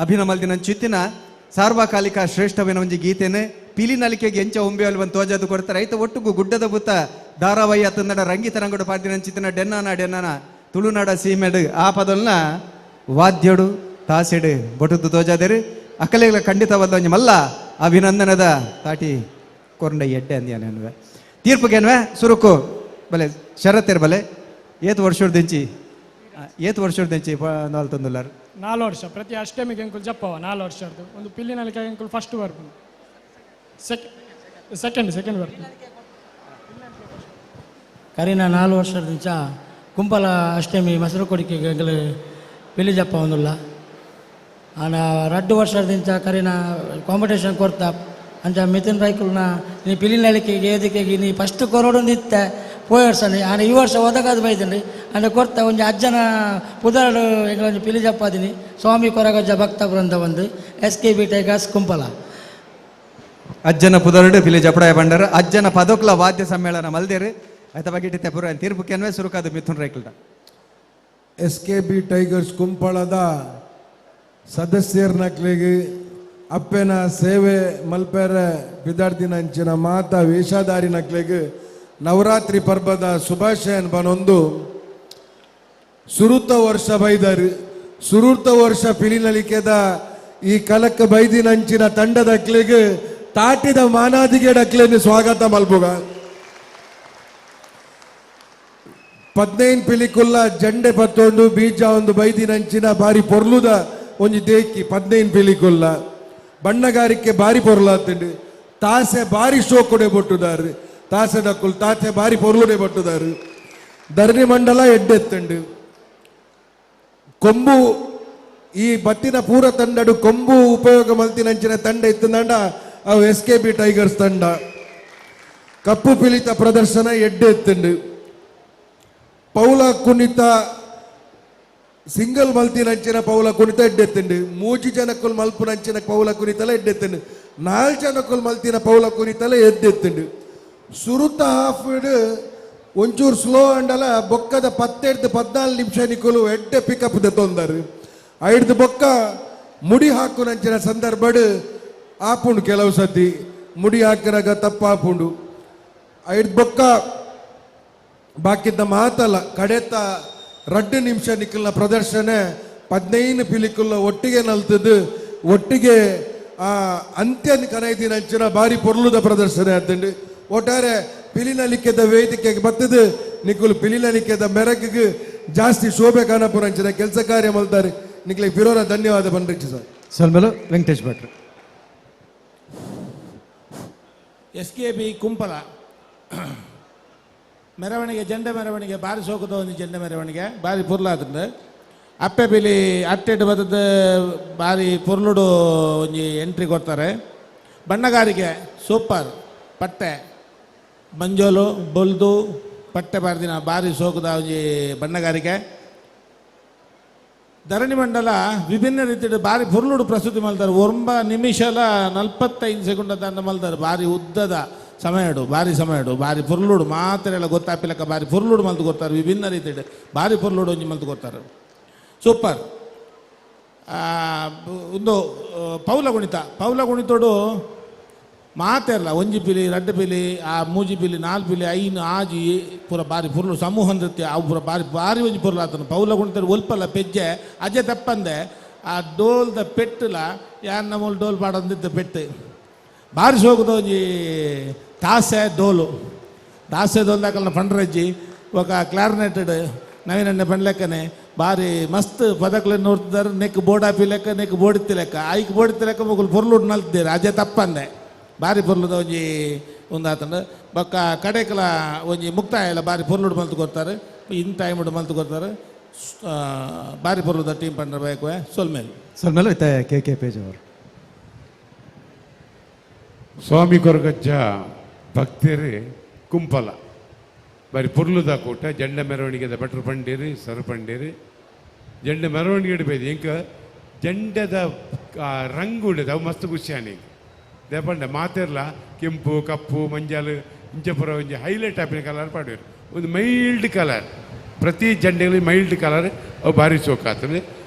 ಅಭಿನಮಲ್ದಿನ ಚಿತ್ತಿನ ಸಾರ್ವಕಾಲಿಕ ಶ್ರೇಷ್ಠವಿನ ಒಂಜಿ ಗೀತೆನೆ ಪಿಲಿ ನಲಿಕೆಗೆ ಎಂಚ ಒಂಬೆಯಲ್ಲಿ ಒಂದು ತೋಜದು ಕೊಡ್ತಾರೆ ಐತ ಒಟ್ಟುಗು ಗುಡ್ಡದ ಬುತ್ತ ಧಾರಾವಾಹಿ ಅತ್ತಂದಡ ರಂಗಿತ ರಂಗಡು ಪಾಡ್ದಿನ ಚಿತ್ತಿನ ಡೆನ್ನಾನ ತುಳುನಾಡ ಸೀಮೆಡು ಆ ಪದಲ್ನ ವಾದ್ಯಡು ತಾಸೆಡು ಬೊಟುದು ತೋಜಾದೇರು ಅಕ್ಕಲೆಗಳ ಖಂಡಿತವಾದ ಒಂಜಿ ಮಲ್ಲ ಅಭಿನಂದನದ ತಾಟಿ ಕೊರಂಡ ಎಡ್ಡೆ ಅಂದ್ಯಾನೆ ತೀರ್ಪುಗೇನ್ವೆ ಸುರುಕು ಬಲೆ ಶರತ್ತೇರು ಬಲೆ ಏತು ವರ್ಷದಂಚಿ ನಾಲ್ ತಂದುಲ್ಲಾರು 4 ವರ್ಷ ಪ್ರತಿ ಅಷ್ಟಮಿಗೆ ಎಂಕುಲ್ ಜಪ್ಪವ 4 ವರ್ಷದ್ದು ಒಂದು ಪಿಲ್ಲಿನಲ್ಲಿ ಎಂಕುಲ್ first work second work Kareena 4 ವರ್ಷದಿಂದ ಕುಂಪಲ ಅಷ್ಟಮಿ ಮಸರು ಕೊಡಿಕೆಗೆ ಪಿಲಿ ಜಪ್ಪ ಒಂದುಲ್ಲ ಆನ 2 ವರ್ಷದಿಂದ ಕರೀನ ಕಾಂಪಿಟೇಷನ್ ಕೊಡ್ತಾ ಅಂಚ ಮಿಥುನ್ ರೈಕುಲ್ನ ನೀ ಪಿಲಿ ನಲಿಕೆಗೆ ಏದಕ್ಕೆ ನೀ ಫಸ್ಟ್ ಕೊರೋಡು ಇತ್ತೆ ಪೋಯ್ ವರ್ಷನೇ ಆನ ಈ ವರ್ಷ ಓದಕಾದ ಬೈದನ್ರಿ ಅಂದ್ರೆ ಕೊಡ್ತಾ ಒಂಜಿ ಅಜ್ಜನ ಪುದಾಡು ಈಗ ಒಂದು ಪಿಲಿ ಜಪ್ಪಾದಿನಿ ಸ್ವಾಮಿ ಕೊರಗಜ್ಜ ಭಕ್ತ ಬೃಂದ ಒಂದು SKB ಟೈಗರ್ಸ್ ಕುಂಪಲ ಅಜ್ಜನ ಪುದರ್ಡು ಪಿಲಿ ಜಪಡಾಯ ಬಂಡರ ಅಜ್ಜನ ಪದೋಕ್ಲ ವಾದ್ಯ ಸಮ್ಮೇಳನ ಮಲ್ದೇರು ಆಯ್ತ ಬಗೆಟ್ ಪುರ ತೀರ್ಪುಕೆನ್ವೆ ಸುರುಕಾದ ಮಿಥುನ್ ರೈಕಲ್ಡ SKB ಟೈಗರ್ಸ್ ಕುಂಪಳದ ಸದಸ್ಯರ್ನಕ್ಲಿಗೆ ಅಪ್ಪೆನ ಸೇವೆ ಮಲ್ಪೆರ ವಿದ್ಯಾರ್ಥಿನಂಚಿನ ಮಾತ ವೇಷಧಾರಿನಕ್ಲಿಗೆ ನವರಾತ್ರಿ ಪರ್ವದ ಶುಭಾಶಯನ್ ಬನೊಂದು ಸುರುತ ವರ್ಷ ಬೈದರು ಸುರುತ ವರ್ಷ ಪಿಲಿನಲಿಕೆದ ಈ ಕಲಕ್ಕ ಬೈದಿನಂಚಿನ ತಂಡದಕ್ಲಿಗೆ ತಾಟಿದ ಮಾನಾದಿಗೆ ಡಕ್ಲೆನ್ನು ಸ್ವಾಗತ ಮಲ್ಪುಗ 15 ಪಿಲಿಕುಲ್ಲ ಜಂಡೆ ಪತ್ತೊಂದು ಬೀಜ ಒಂದು ಬೈದಿನಂಚಿನ ಬಾರಿ ಪೊರ್ಲುದ ಒಂಜಿ ದೇಕಿ 15 ಪಿಲಿಕುಲ್ಲ ಬಣ್ಣಗಾರಿಕೆ ಬಾರಿ ಪೊರ್ಲಾತಂಡು ತಾಸೆ ಬಾರಿ ಶೋ ಕೊಡೆ ಬೊಟ್ಟುದಾರು ತಾಸೆ ದಕ್ಕುಲ್ ತಾಸೆ ಬಾರಿ ಪೊರ್ಲುಡೆ ಬೊಟ್ಟುದಾರು ಧರಣಿ ಮಂಡಲ ಎಡ್ಡೆತ್ತಂಡು ಕೊಂಬು ಈ ಬತ್ತಿನ ಪೂರ ತಂಡಡು ಕೊಂಬು ಉಪಯೋಗ ಮಲ್ತಿನಂಚಿನ ತಂಡ ಇತ್ತಂಡ ಅವು SKB ಟೈಗರ್ಸ್ ತಂಡ ಕಪ್ಪು ಪಿಲಿತ ಪ್ರದರ್ಶನ ಎಡ್ಡೆತ್ತಂಡು ಪೌಲ ಕುಣಿತ ಸಿಂಗಲ್ ಮಲ್ತಿನಂಚಿನ ಪೌಲ ಕುಣಿತ ಎಡ್ಡೆತ್ತಂಡು 3 ಜನಕ್ಕುಲ್ ಮಲ್ಪುನಂಚಿನ ಪೌಲ ಕುಣಿತಲ ಎಡ್ಡೆತ್ತಂಡು 4 ಜನಕ್ಕುಲ್ ಮಲ್ತಿನ ಪೌಲ ಕುಣಿತಲ ಎದ್ದೆತ್ತಂಡು ಸುರುತ ಹಾಫ್ ಒಂಚೂರು ಸ್ಲೋ ಅಂಡಲ ಬೊಕ್ಕದ 14 ನಿಮಿಷ ನಿಕ್ಕುಲು ಎಡ್ಡೆ ಪಿಕಪ್ ತೊಂದರು ಐಡ್ದು ಬೊಕ್ಕ ಮುಡಿ ಹಾಕುನಂಚಿನ ಸಂದರ್ಭಡ್ ಆಪುಂಡು ಕೆಲವು ಸತಿ ಮುಡಿ ಹಾಕಿರಾಗ ತಪ್ಪಾಪುಂಡು ಐಡ್ದು ಬೊಕ್ಕ ಬಾಕಿದ್ದ ಮಾತಲ್ಲ ಕಡೆತ 2 ನಿಮಿಷ ನಿಕ್ಕಲ್ನ ಪ್ರದರ್ಶನ 15 ಪಿಲಿಕುಲ್ಲ ಒಟ್ಟಿಗೆ ನಲ್ತದ್ದು ಒಟ್ಟಿಗೆ ಆ ಅಂತ್ಯ ಕನೈದಿನಂಚಿನ ಬಾರಿ ಪೊರ್ಲುದ ಪ್ರದರ್ಶನ ಆತಂಡು ಒಟ್ಟಾರೆ ಪಿಲಿನಲಿಕೆದ ವೇದಿಕೆಗೆ ಬತ್ತದು ನಿಕ್ಕುಲು ಪಿಲಿನಲಿಕೆದ ಮೆರಗಿಗೆ ಜಾಸ್ತಿ ಶೋಭೆ ಕಾಣಪುರಂಚಿನ ಕೆಲಸ ಕಾರ್ಯ ಮಲ್ತಾರೆ ನಿಕ್ಲಿಗೆ ಪಿರೋರ ಧನ್ಯವಾದ ಬನ್ರಿಚ್ಚಿ ಸರ್ ಸಲ್ಮೇಲು ವೆಂಕಟೇಶ್ ಭಟ್ರು SKB ಕುಂಪಲ ಮೆರವಣಿಗೆ ಜೆಂಡ ಮೆರವಣಿಗೆ ಭಾರಿ ಸೋಕದ ಒಂದು ಜೆಂಡ ಮೆರವಣಿಗೆ ಭಾರಿ ಪುರ್ಲಾದ್ರೆ ಅಪ್ಪೆ ಬಿಲಿ ಅಟ್ಟೆಡ್ ಬದದ ಭಾರಿ ಪುರ್ಲುಡು ಒಂಜಿ ಎಂಟ್ರಿ ಕೊಡ್ತಾರೆ ಬಣ್ಣಗಾರಿಕೆ ಸೂಪರ್ ಪಟ್ಟೆ ಮಂಜೋಲು ಬೊಲ್ದು ಪಟ್ಟೆ ಬಾರ್ದಿನ ಭಾರಿ ಸೋಕದ ಒಂಜಿ ಬಣ್ಣಗಾರಿಕೆ ಧರಣಿ ಮಂಡಲ ವಿಭಿನ್ನ ರೀತಿಯ ಭಾರಿ ಪುರ್ಲುಡು ಪ್ರಸ್ತುತಿ ಮಲ್ತಾರೆ 9 ನಿಮಿಷಲ 45 ಸೆಕೆಂಡ್ ದಂಡ ಮಲ್ತಾರೆ ಭಾರಿ ಉದ್ದದ ಸಮಯಡು ಭಾರಿ ಸಮಯಡು ಭಾರಿ ಪುರ್ಲುಡು ಮಾತ್ರ ಎಲ್ಲ ಗೊತ್ತಾಪಿಲಕ್ಕ ಭಾರಿ ಪುರ್ಲುಡು ಮಲ್ತು ಕೊಡ್ತಾರೆ ವಿಭಿನ್ನ ರೀತಿಯ ಭಾರಿ ಪುರ್ಲುಡು ಒಂಜಿ ಮಲ್ತು ಕೊಡ್ತಾರೆ ಸೂಪರ್ ಒಂದು ಪೌಲ ಕುಣಿತೋಡು ಮಾತೆರ್ಲ ಒಂಜಿ ಪಿಲಿ 2 ಪಿಲಿ ಆ 3 ಪಿಲಿ 4 ಪಿಲಿ 5 ಆಜಿ ಪೂರ ಬಾರಿ ಪುರ್ಲು ಸಮೂಹ ನೃತ್ಯ ಅವು ಪೂರ ಬಾರಿ ಒಂಜಿ ಪುರ್ಲು ಆತನು ಪೌಲ ಕುಣಿತೋಡು ಒಲ್ಪಲ್ಲ ಪೆಜ್ಜೆ ಅಜ್ಜೆ ತಪ್ಪಂದೆ ಆ ಡೋಲ್ದ ಪೆಟ್ಟುಲ ಯಾರು ನಮ್ಮಲ್ಲಿ ಡೋಲ್ ಪಾಡೋದಿದ್ದ ಪೆಟ್ಟು ಭಾರಿ ಸೋಗುದ ಒಂಜಿ ತಾಸೆ ಡೋಲು ದಾಕಲ್ನ ಪಂಡ್ರಜ್ಜಿ ఒక ಕ್ಲಾರ್ನೆಟೆಡ್ ನವೀನಣ್ಣ ಪಂಡ್ಲೆಕ್ಕನೆ ಭಾರಿ ಮಸ್ತ್ ಪದಕలను ನೋಡ್ತಿದ್ದಾರೆ ನೆಕ್ ಬೋಡಾಪಿ ಲೆಕ್ಕ ನೆಕ್ ಬೋಡಿತ್ತಿ ಲೆಕ್ಕ ಐಕ್ ಬೋಡಿತ್ತಿ ಲೆಕ್ಕ ಮುಗುಲು ಪೊರ್ಲುಡ್ ನಲ್ತಿದ್ದೀರಿ ಅಜೆ ತಪ್ಪಂದೆ ಭಾರಿ ಪೊರ್ಲುದ ಒಂಜಿ ಒಂದಾತಂಡು ಬೊಕ್ಕ ಕಡೆಕಲ ಒಂಜಿ ಮುಕ್ತಾಯ ಎಲ್ಲ ಭಾರಿ ಪೊರ್ಲುಡ್ ಮಲ್ತು ಕೊಡ್ತಾರೆ ಇನ್ ಟೈಮ್ ಮಲ್ತು ಕೊಡ್ತಾರೆ ಭಾರಿ ಪೊರ್ಲುದ ಟೀಮ್ ಪಂಡ್ರ ಬೇಕು ಸಲ್ಮೇಲು ಕೆ ಪೇಜ್ ಅವರು ಸ್ವಾಮಿ ಕೊರಗಜ್ಜ ಭಕ್ತರು ಕುಂಪಲ ಬರೀ ಪುರ್ಲುದ ಕೂಟ ಜಂಡ ಮೆರವಣಿಗೆದ ಭಟ್ರು ಪಂಡೀರಿ ಸರ್ ಪಂಡೀರಿ ಜಂಡ ಮೆರವಣಿಗೆ ಬೇದು ಇಂಕ ಜಂಡದ ರಂಗುಂಡದು ಅವು ಮಸ್ತ್ ಖುಷಿಯಾನಿ ದೇಪಂಡ ಮಾತೆರ್ಲ ಕೆಂಪು ಕಪ್ಪು ಮಂಜಾಲು ಇಂಚಪುರ ಒಂಜಿ ಹೈಲೈಟ್ ಆಪಿನ ಕಲರ್ ಪಾಡಿರು ಒಂದು ಮೈಲ್ಡ್ ಕಲರ್ ಪ್ರತಿ ಜಂಡೆಗಳು ಮೈಲ್ಡ್ ಕಲರ್ ಅವು ಭಾರಿ ಸೋಕಾತದೆ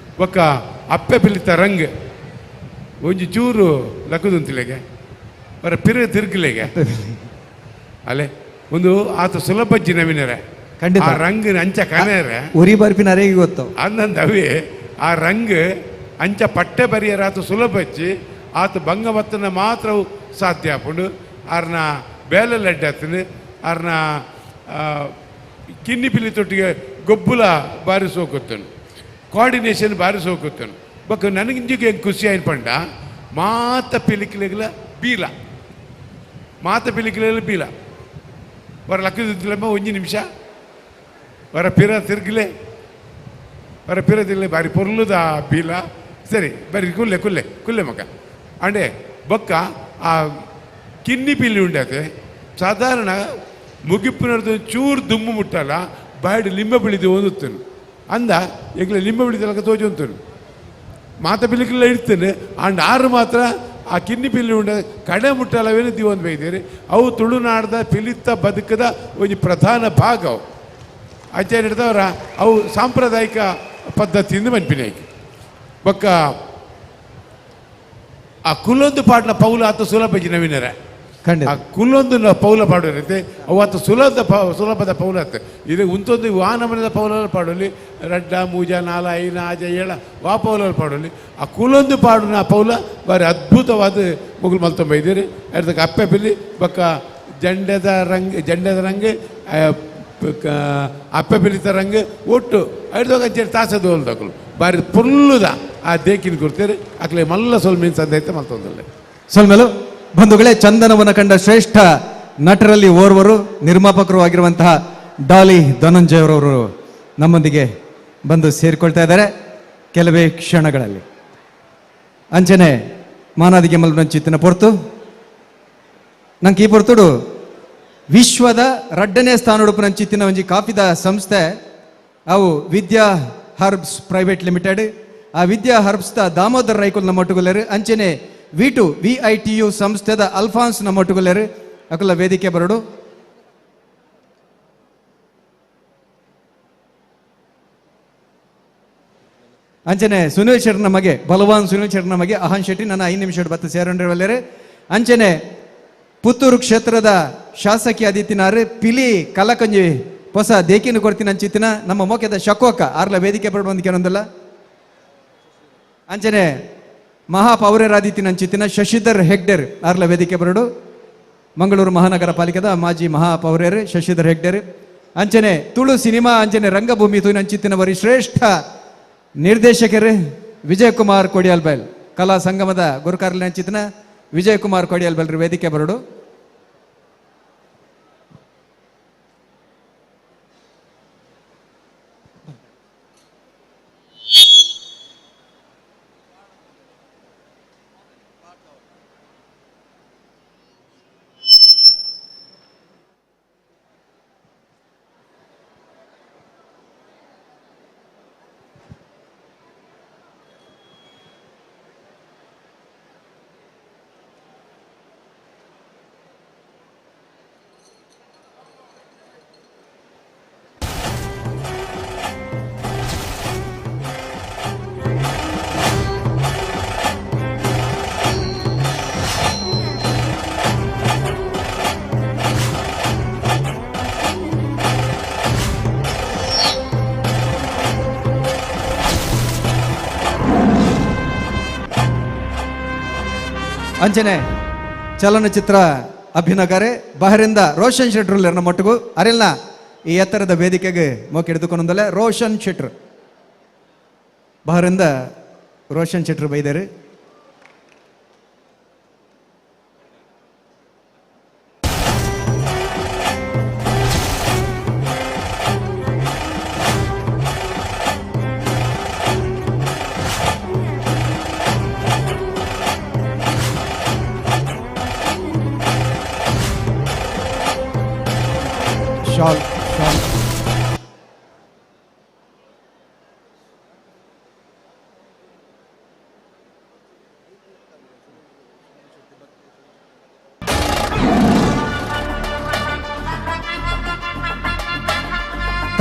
ಒಕ್ಕ ಅಪ್ಪೆ ಪಿಲಿತ ರಂಗ್ ಒಂಜಿ ಚೂರು ಲಕ್ಕದುಂತಿಲೆಗೆ ಅವರ ಪಿರ ತಿರುಗಲೆಗೆ ಅಲ್ಲೇ ಒಂದು ಆತ ಸುಲಭಜ್ಜಿ ನವೀನರೆ ಖಂಡಿತ ಆ ರಂಗ್ ಅಂಚ ಕನೇರೆ ಉರಿ ಬರ್ಪಿನ ಅರೆಗೆ ಗೊತ್ತು ಅಂದಂದವೇ ಆ ರಂಗ್ ಅಂಚ ಪಟ್ಟೆ ಬರಿಯರ ಆತ ಸುಲಭಜ್ಜಿ ಆತ ಭಂಗಮತ್ತನ ಮಾತ್ರ ಸಾಧ್ಯ ಆಪುಂಡು ಆರ್ನ ಬೇಲೆಲ್ಲ ಆತನು ಆರ್ನ ಕಿನ್ನಿ ಪಿಲಿ ತೊಟ್ಟಿಗೆ ಗೊಬ್ಬುಲ ಬಾರಿ ಸೋಕುತ್ತನು ಕೋಆರ್ಡಿನೇಷನ್ ಬಾರಿ ಸೋಕುತ್ತನು ಬೊಕ್ಕ ನನಗಿಂಜಿಗೆ ಹೆಂಗೆ ಖುಷಿ ಆಯ್ತು ಪಂಡ ಮಾತ ಪಿಲಿಕ್ಲೆಗಳ ಬೀಲ ಮಾತ ಪಿಲಿಕ್ಲೆಗಳ ಬೀಲ ವರ ಲಕ್ಕದಿಲ್ಲಮ್ಮ 1 ನಿಮಿಷ ವರ ಪಿರ ತಿರ್ಗಲೆ ವರ ಪಿರ ತಿರ್ಗಲೆ ಬಾರಿ ಪೊರ್ಲುದ ಬೀಲ ಸರಿ ಬರೀ ಕುಲ್ಲೆ ಮಗ ಅಂಡೆ ಬೊಕ್ಕ ಆ ಕಿನ್ನಿ ಪಿಲ್ಲಿ ಉಂಡತೆ ಸಾಧಾರಣ ಮುಗಿಪಿನದ್ದು ಚೂರು ದುಮ್ಮು ಮುಟ್ಟಲ್ಲ ಬಾಡಿ ಲಿಂಬೆ ಬಿಳಿದು ಓದುತ್ತನು ಅಂದ ಈಗಲೇ ಲಿಂಬೆ ಬಿಳಿದಲ್ಲ ತೋಜು ಅಂತನು ಮಾತ ಪಿಲಿಕ್ಕೆಲ್ಲ ಇಡ್ತೇನೆ ಅಂಡ್ ಆರು ಮಾತ್ರ ಆ ಕಿನ್ನಿ ಪಿಲ್ಲಿ ಉಂಡ ಕಡೆ ಮುಟ್ಟಲ್ಲವೇನು ದಿವಂದು ಬೈದೇರಿ ಅವು ತುಳುನಾಡದ ಪಿಲಿತ್ತ ಬದುಕದ ಒಂದು ಪ್ರಧಾನ ಭಾಗ ಅವು ಅಂಚೆ ಹಿಡ್ದವ್ರ ಅವು ಸಾಂಪ್ರದಾಯಿಕ ಪದ್ಧತಿಯಿಂದ ಮನ್ಪಿನಾಯ್ಕೆ ಬೊಕ್ಕ ಆ ಕುಲ್ಲೊಂದು ಪಾಡ್ನ ಪೌಲ ಆತ ಸುಲಭಜಿ ನವೀನರ ಆ ಕುಲ್ಲೊಂದು ಪೌಲ ಪಾಡೋರೈತೆ ಅವತ್ತು ಸುಲಭದ ಪೌಲ ಆತ ಇದು ಉಂತೊಂದು ವಾನಮನದ ಪೌಲ ಪಾಡೋಲಿ ರಡ್ಡ ಮೂಜ ನಾಲ ಐನ ಆಜ ಏಳ ವಾ ಪೌಲ ಪಾಡೋಲಿ ಆ ಕುಲ್ಲೊಂದು ಪಾಡಿನ ಪೌಲ ಬಾರಿ ಅದ್ಭುತವಾದ ಮುಗುಲು ಮಲ್ತೊಂಬೈದಿರಿ ಅದಕ್ಕೆ ಅಪ್ಪೆ ಪಿಲ್ಲಿ ಬೊಕ್ಕ ಜಂಡದ ರಂಗ್ ಅಪ್ಪೆ ಪಿಲಿತ ರಂಗ್ ಒಟ್ಟು ಐಡ್ದಾಗ ತಾಸದ ಹೋಲ್ದಕ್ಕಲು ಬಾರಿ ಪುರ್ಲುದ ಆ ದೇಕಿನ ಕೊಡ್ತೀರಿ ಅಕ್ಲೆ ಮಲ್ಲ ಸ್ವಲ್ಪ ಮೀನು ಸಂದೈತೆ ಮಲ್ತೊಂದಲ್ಲ ಸಲ್ಮೇಲು ಬಂಧುಗಳೇ, ಚಂದನವನ ಕಂಡ ಶ್ರೇಷ್ಠ ನಟರಲ್ಲಿ ಓರ್ವರು ನಿರ್ಮಾಪಕರು ಆಗಿರುವಂತಹ ಡಾಲಿ ಧನಂಜಯ ಅವರವರು ನಮ್ಮೊಂದಿಗೆ ಬಂದು ಸೇರಿಕೊಳ್ತಾ ಇದ್ದಾರೆ ಕೆಲವೇ ಕ್ಷಣಗಳಲ್ಲಿ. ಅಂಚನೆ ಮಾನಾದಿಗೆ ಮಲ್ಪಂಚಿತ್ತಿನ ಪೊರ್ತು ನಂಗೆ ಈ ಪೊರ್ತುಡು ವಿಶ್ವದ 2ನೇ ಸ್ಥಾನ ಉಡುಪುನಂಚಿತ್ತಿನ ಒಂಜಿ ಕಾಫಿದ ಸಂಸ್ಥೆ ಅವು ವಿದ್ಯಾ ಹರ್ಬ್ಸ್ ಪ್ರೈವೇಟ್ ಲಿಮಿಟೆಡ್ ಆ ವಿದ್ಯಾ ಹರ್ಬ್ಸ್ ದ ದಾಮೋದರ್ ರೈಕುಲ್ ನಮ್ಮೊಟ್ಟುಗುಲ್ಲರು ಅಂಚನೆ V2 VITU ಸಂಸ್ಥೆದ ಅಲ್ಫಾನ್ಸ್ ನಮ್ಮೊಟ್ಟುಗುಲ್ಲರು ಅಕುಲ ವೇದಿಕೆ ಬರಡು. ಅಂಚನೆ ಸುನೀಲ್ ಶೆಟ್ಟಿ ನಮಗೆ ಬಲವಾನ್ ಸುನೀಲ್ ಶೆಟ್ಟಿ ನಮಗೆ ಅಹನ್ ಶೆಟ್ಟಿ ನನ್ನ 5 ನಿಮಿಷ ಬತ್ತು ಸೇರೊಂಡಿರವಲ್ಲರು. ಅಂಚನೆ ಪುತ್ತೂರು ಕ್ಷೇತ್ರದ ಶಾಸಕಿ ಆದಿತ್ಯನಾರು ಪಿಲಿ ಕಲಕಂಜಿ ಹೊಸ ದೇಕಿನ ಕೊಡ್ತೀನಿ ಅಂಚಿತ್ತಿನ ನಮ್ಮ ಮೋಕೆದ ಶಕೋಕ ಆರ್ಲ ವೇದಿಕೆ ಬರಡು ಕೆಲವೊಂದಲ್ಲ. ಅಂಚನೆ ಮಹಾಪೌರರಾದಿತ್ಯನ ಅಂಚಿತ್ತಿನ ಶಶಿಧರ್ ಹೆಗ್ಡೆರ್ ಆರ್ಲ ವೇದಿಕೆ ಬರಡು. ಮಂಗಳೂರು ಮಹಾನಗರ ಪಾಲಿಕೆದ ಮಾಜಿ ಮಹಾಪೌರರು ಶಶಿಧರ್ ಹೆಗ್ಡೆರ್. ಅಂಚನೆ ತುಳು ಸಿನಿಮಾ ಅಂಚನೆ ರಂಗಭೂಮಿ ತೂಯಿನ ಅಂಚಿತ್ತಿನವರಿ ಶ್ರೇಷ್ಠ ನಿರ್ದೇಶಕರು ವಿಜಯ್ ಕುಮಾರ್ ಕೊಡಿಯಾಲ್ಬೈಲ್ ಕಲಾ ಸಂಗಮದ ಗುರುಕಾರ್ಲ ಅಂಚಿತ್ತಿನ ವಿಜಯ್ ಕುಮಾರ್ ಕೊಡಿಯಾಲ್ಬೈಲ್ ವೇದಿಕೆ ಬರಡು. ಅಂಚನೆ ಚಲನಚಿತ್ರ ಅಭಿನಗರೆ ಬಹರಿಂದ ರೋಷನ್ ಶೆಟ್ರು ನಮ್ಮ ಮಟ್ಟಿಗೂ ಅರೆಲ್ನ ಈ ಎತ್ತರದ ವೇದಿಕೆಗೆ ಮೋಕೆ ಹಿಡಿದುಕೊಂಡೊಂದಲ್ಲ ರೋಷನ್ ಶೆಟ್ರು ಬಹರಿಂದ ರೋಷನ್ ಶೆಟ್ರು ಬೈದರು.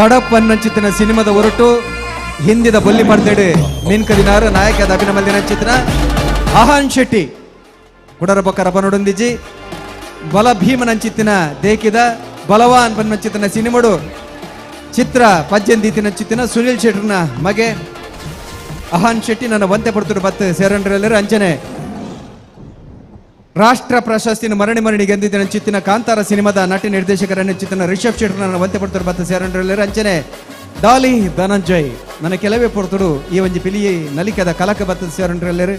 ತಡಪ್ ಅನ್ನಂಚಿತ್ತಿನ ಸಿನಿಮಾದ ಹೊರಟು ಹಿಂದಿದ ಬೊಲ್ಲಿ ಮಾಡ್ತೇಡು ಮೀನ್ಕದಿನಾರು ನಾಯಕದ ಅಭಿನಮಲ್ದಿನ ಚಿತ್ರ ಅಹಾನ್ ಶೆಟ್ಟಿ ಕುಡರ ಬೊಕ್ಕರ ಪನೊಡೊಂದಿಜಿ ಬಲ ಭೀಮನಂಚಿತ್ತಿನ ದೇಕಿದ ಬಲವಾನ್ ಪನ್ನಂಚಿತ್ತಿನ ಸಿನಿಮಾಡು ಚಿತ್ರ ಪಜ್ಜಂದೀತಿನ ಚಿತ್ತಿನ ಸುನೀಲ್ ಶೆಟ್ರನ ಮಗೆ ಅಹಾನ್ ಶೆಟ್ಟಿ ನನ್ನ ವಂತೆ ಪಡ್ತರು ಬತ್ತು ಸೇರಂಡ್ರೆಲ್ಲರೂ ಅಂಚನೆ ರಾಷ್ಟ್ರ ಪ್ರಶಸ್ತಿನ ಮರಣಿ ಗೆದ್ದಿದ್ದ ಚಿತ್ತಿನ ಕಾಂತಾರ ಸಿನಿಮಾದ ನಟಿ ನಿರ್ದೇಶಕರನ್ನ ಚಿತ್ತಿನ ರಿಷಬ್ ಶೆಟ್ಟಿ ನನ್ನ ವಂತೆ ಪಡ್ತರು ಬತ್ತು ಸೇರಂಡ್ರೆಲ್ಲರೂ ಅಂಚನೆ ಡಾಲಿ ಧನಂಜಯ್ ನನ್ನ ಕೆಲವೇ ಪೊರ್ತರು ಈ ಒಂಜಿ ಪಿಲಿ ನಲಿಕೆದ ಕಲಕ ಬತ್ತದ ಸೇರಂಡ್ರೆಲ್ಲರೂ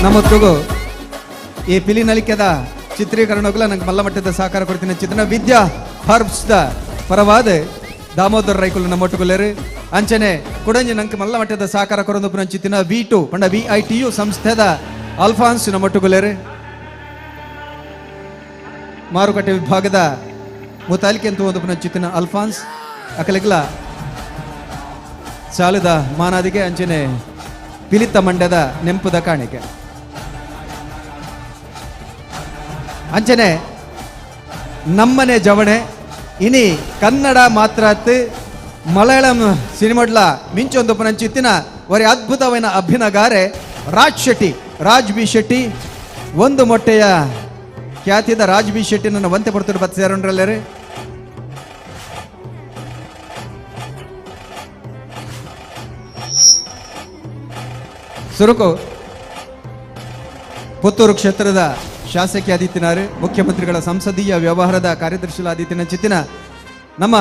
ನಮ್ಮೊತ್ತಿಗೂ ಈ ಪಿಲಿ ನಲಿಕೆದ ಚಿತ್ರೀಕರಣಗಳು ನಂಗೆ ಮಲ್ಲ ಮಟ್ಟದ ಸಹಕಾರ ಕೊಡ್ತೀನಿ ಚಿತ್ರನ ವಿದ್ಯಾ ಹರ್ಬ್ಸ್ ದ ಪರವಾದ ದಾಮೋದರ್ ರೈಕುಲು ನಮ್ಮೊಟ್ಟುಗುಲೇರು ಅಂಚನೆ ಕುಡಂಜಿ ನಂಗೆ ಮಲ್ಲ ಮಟ್ಟದ ಸಹಕಾರ ಕೊರೊಂದು ಚಿತ್ತಿನ V2 ಪಂಡ VITU ಸಂಸ್ಥೆದ ಅಲ್ಫಾನ್ಸ್ ನಮ್ಮೊಟ್ಟುಗುಲೇರು ಮಾರುಕಟ್ಟೆ ವಿಭಾಗದ ಮುತಾಲಿಕೆ ಅಂತ ಒಂದು ಚಿತ್ತಿನ ಅಲ್ಫಾನ್ಸ್ ಅಕಲಿಗ್ಲ ಸಾಲದ ಮಾನಾದಿಗೆ ಅಂಚನೆ ಪಿಲಿತ ಮಂಡ್ಯದ ನೆಂಪುದ ಕಾಣಿಕೆ ಅಂಚನೆ ನಮ್ಮನೆ ಜವಣೆ ಇನಿ ಕನ್ನಡ ಮಾತ್ರ ಮಲಯಾಳಂ ಸಿನಿಮಾಡ್ಲ ಮಿಂಚೊಂದು ಚಿತ್ತಿನ ವರಿ ಅದ್ಭುತವಾದ ಅಭಿನಗಾರೆ ರಾಜ್ ಬಿ ಶೆಟ್ಟಿ ಒಂದು ಮೊಟ್ಟೆಯ ಖ್ಯಾತಿದ ರಾಜ್ ಬಿ ಶೆಟ್ಟಿ ನನ್ನ ವಂತೆ ಪಡ್ತಾರೆ ಬತ್ತು ಸೇರೊಂಡ್ರಲ್ಲೇ ಸುರುಕು ಪುತ್ತೂರು ಕ್ಷೇತ್ರದ ಶಾಸಕಿ ಆದಿತ್ಯನಾರು ಮುಖ್ಯಮಂತ್ರಿಗಳ ಸಂಸದೀಯ ವ್ಯವಹಾರದ ಕಾರ್ಯದರ್ಶಿ ಆದಿತ್ಯನ ಚಿತ್ತಿನ ನಮ್ಮ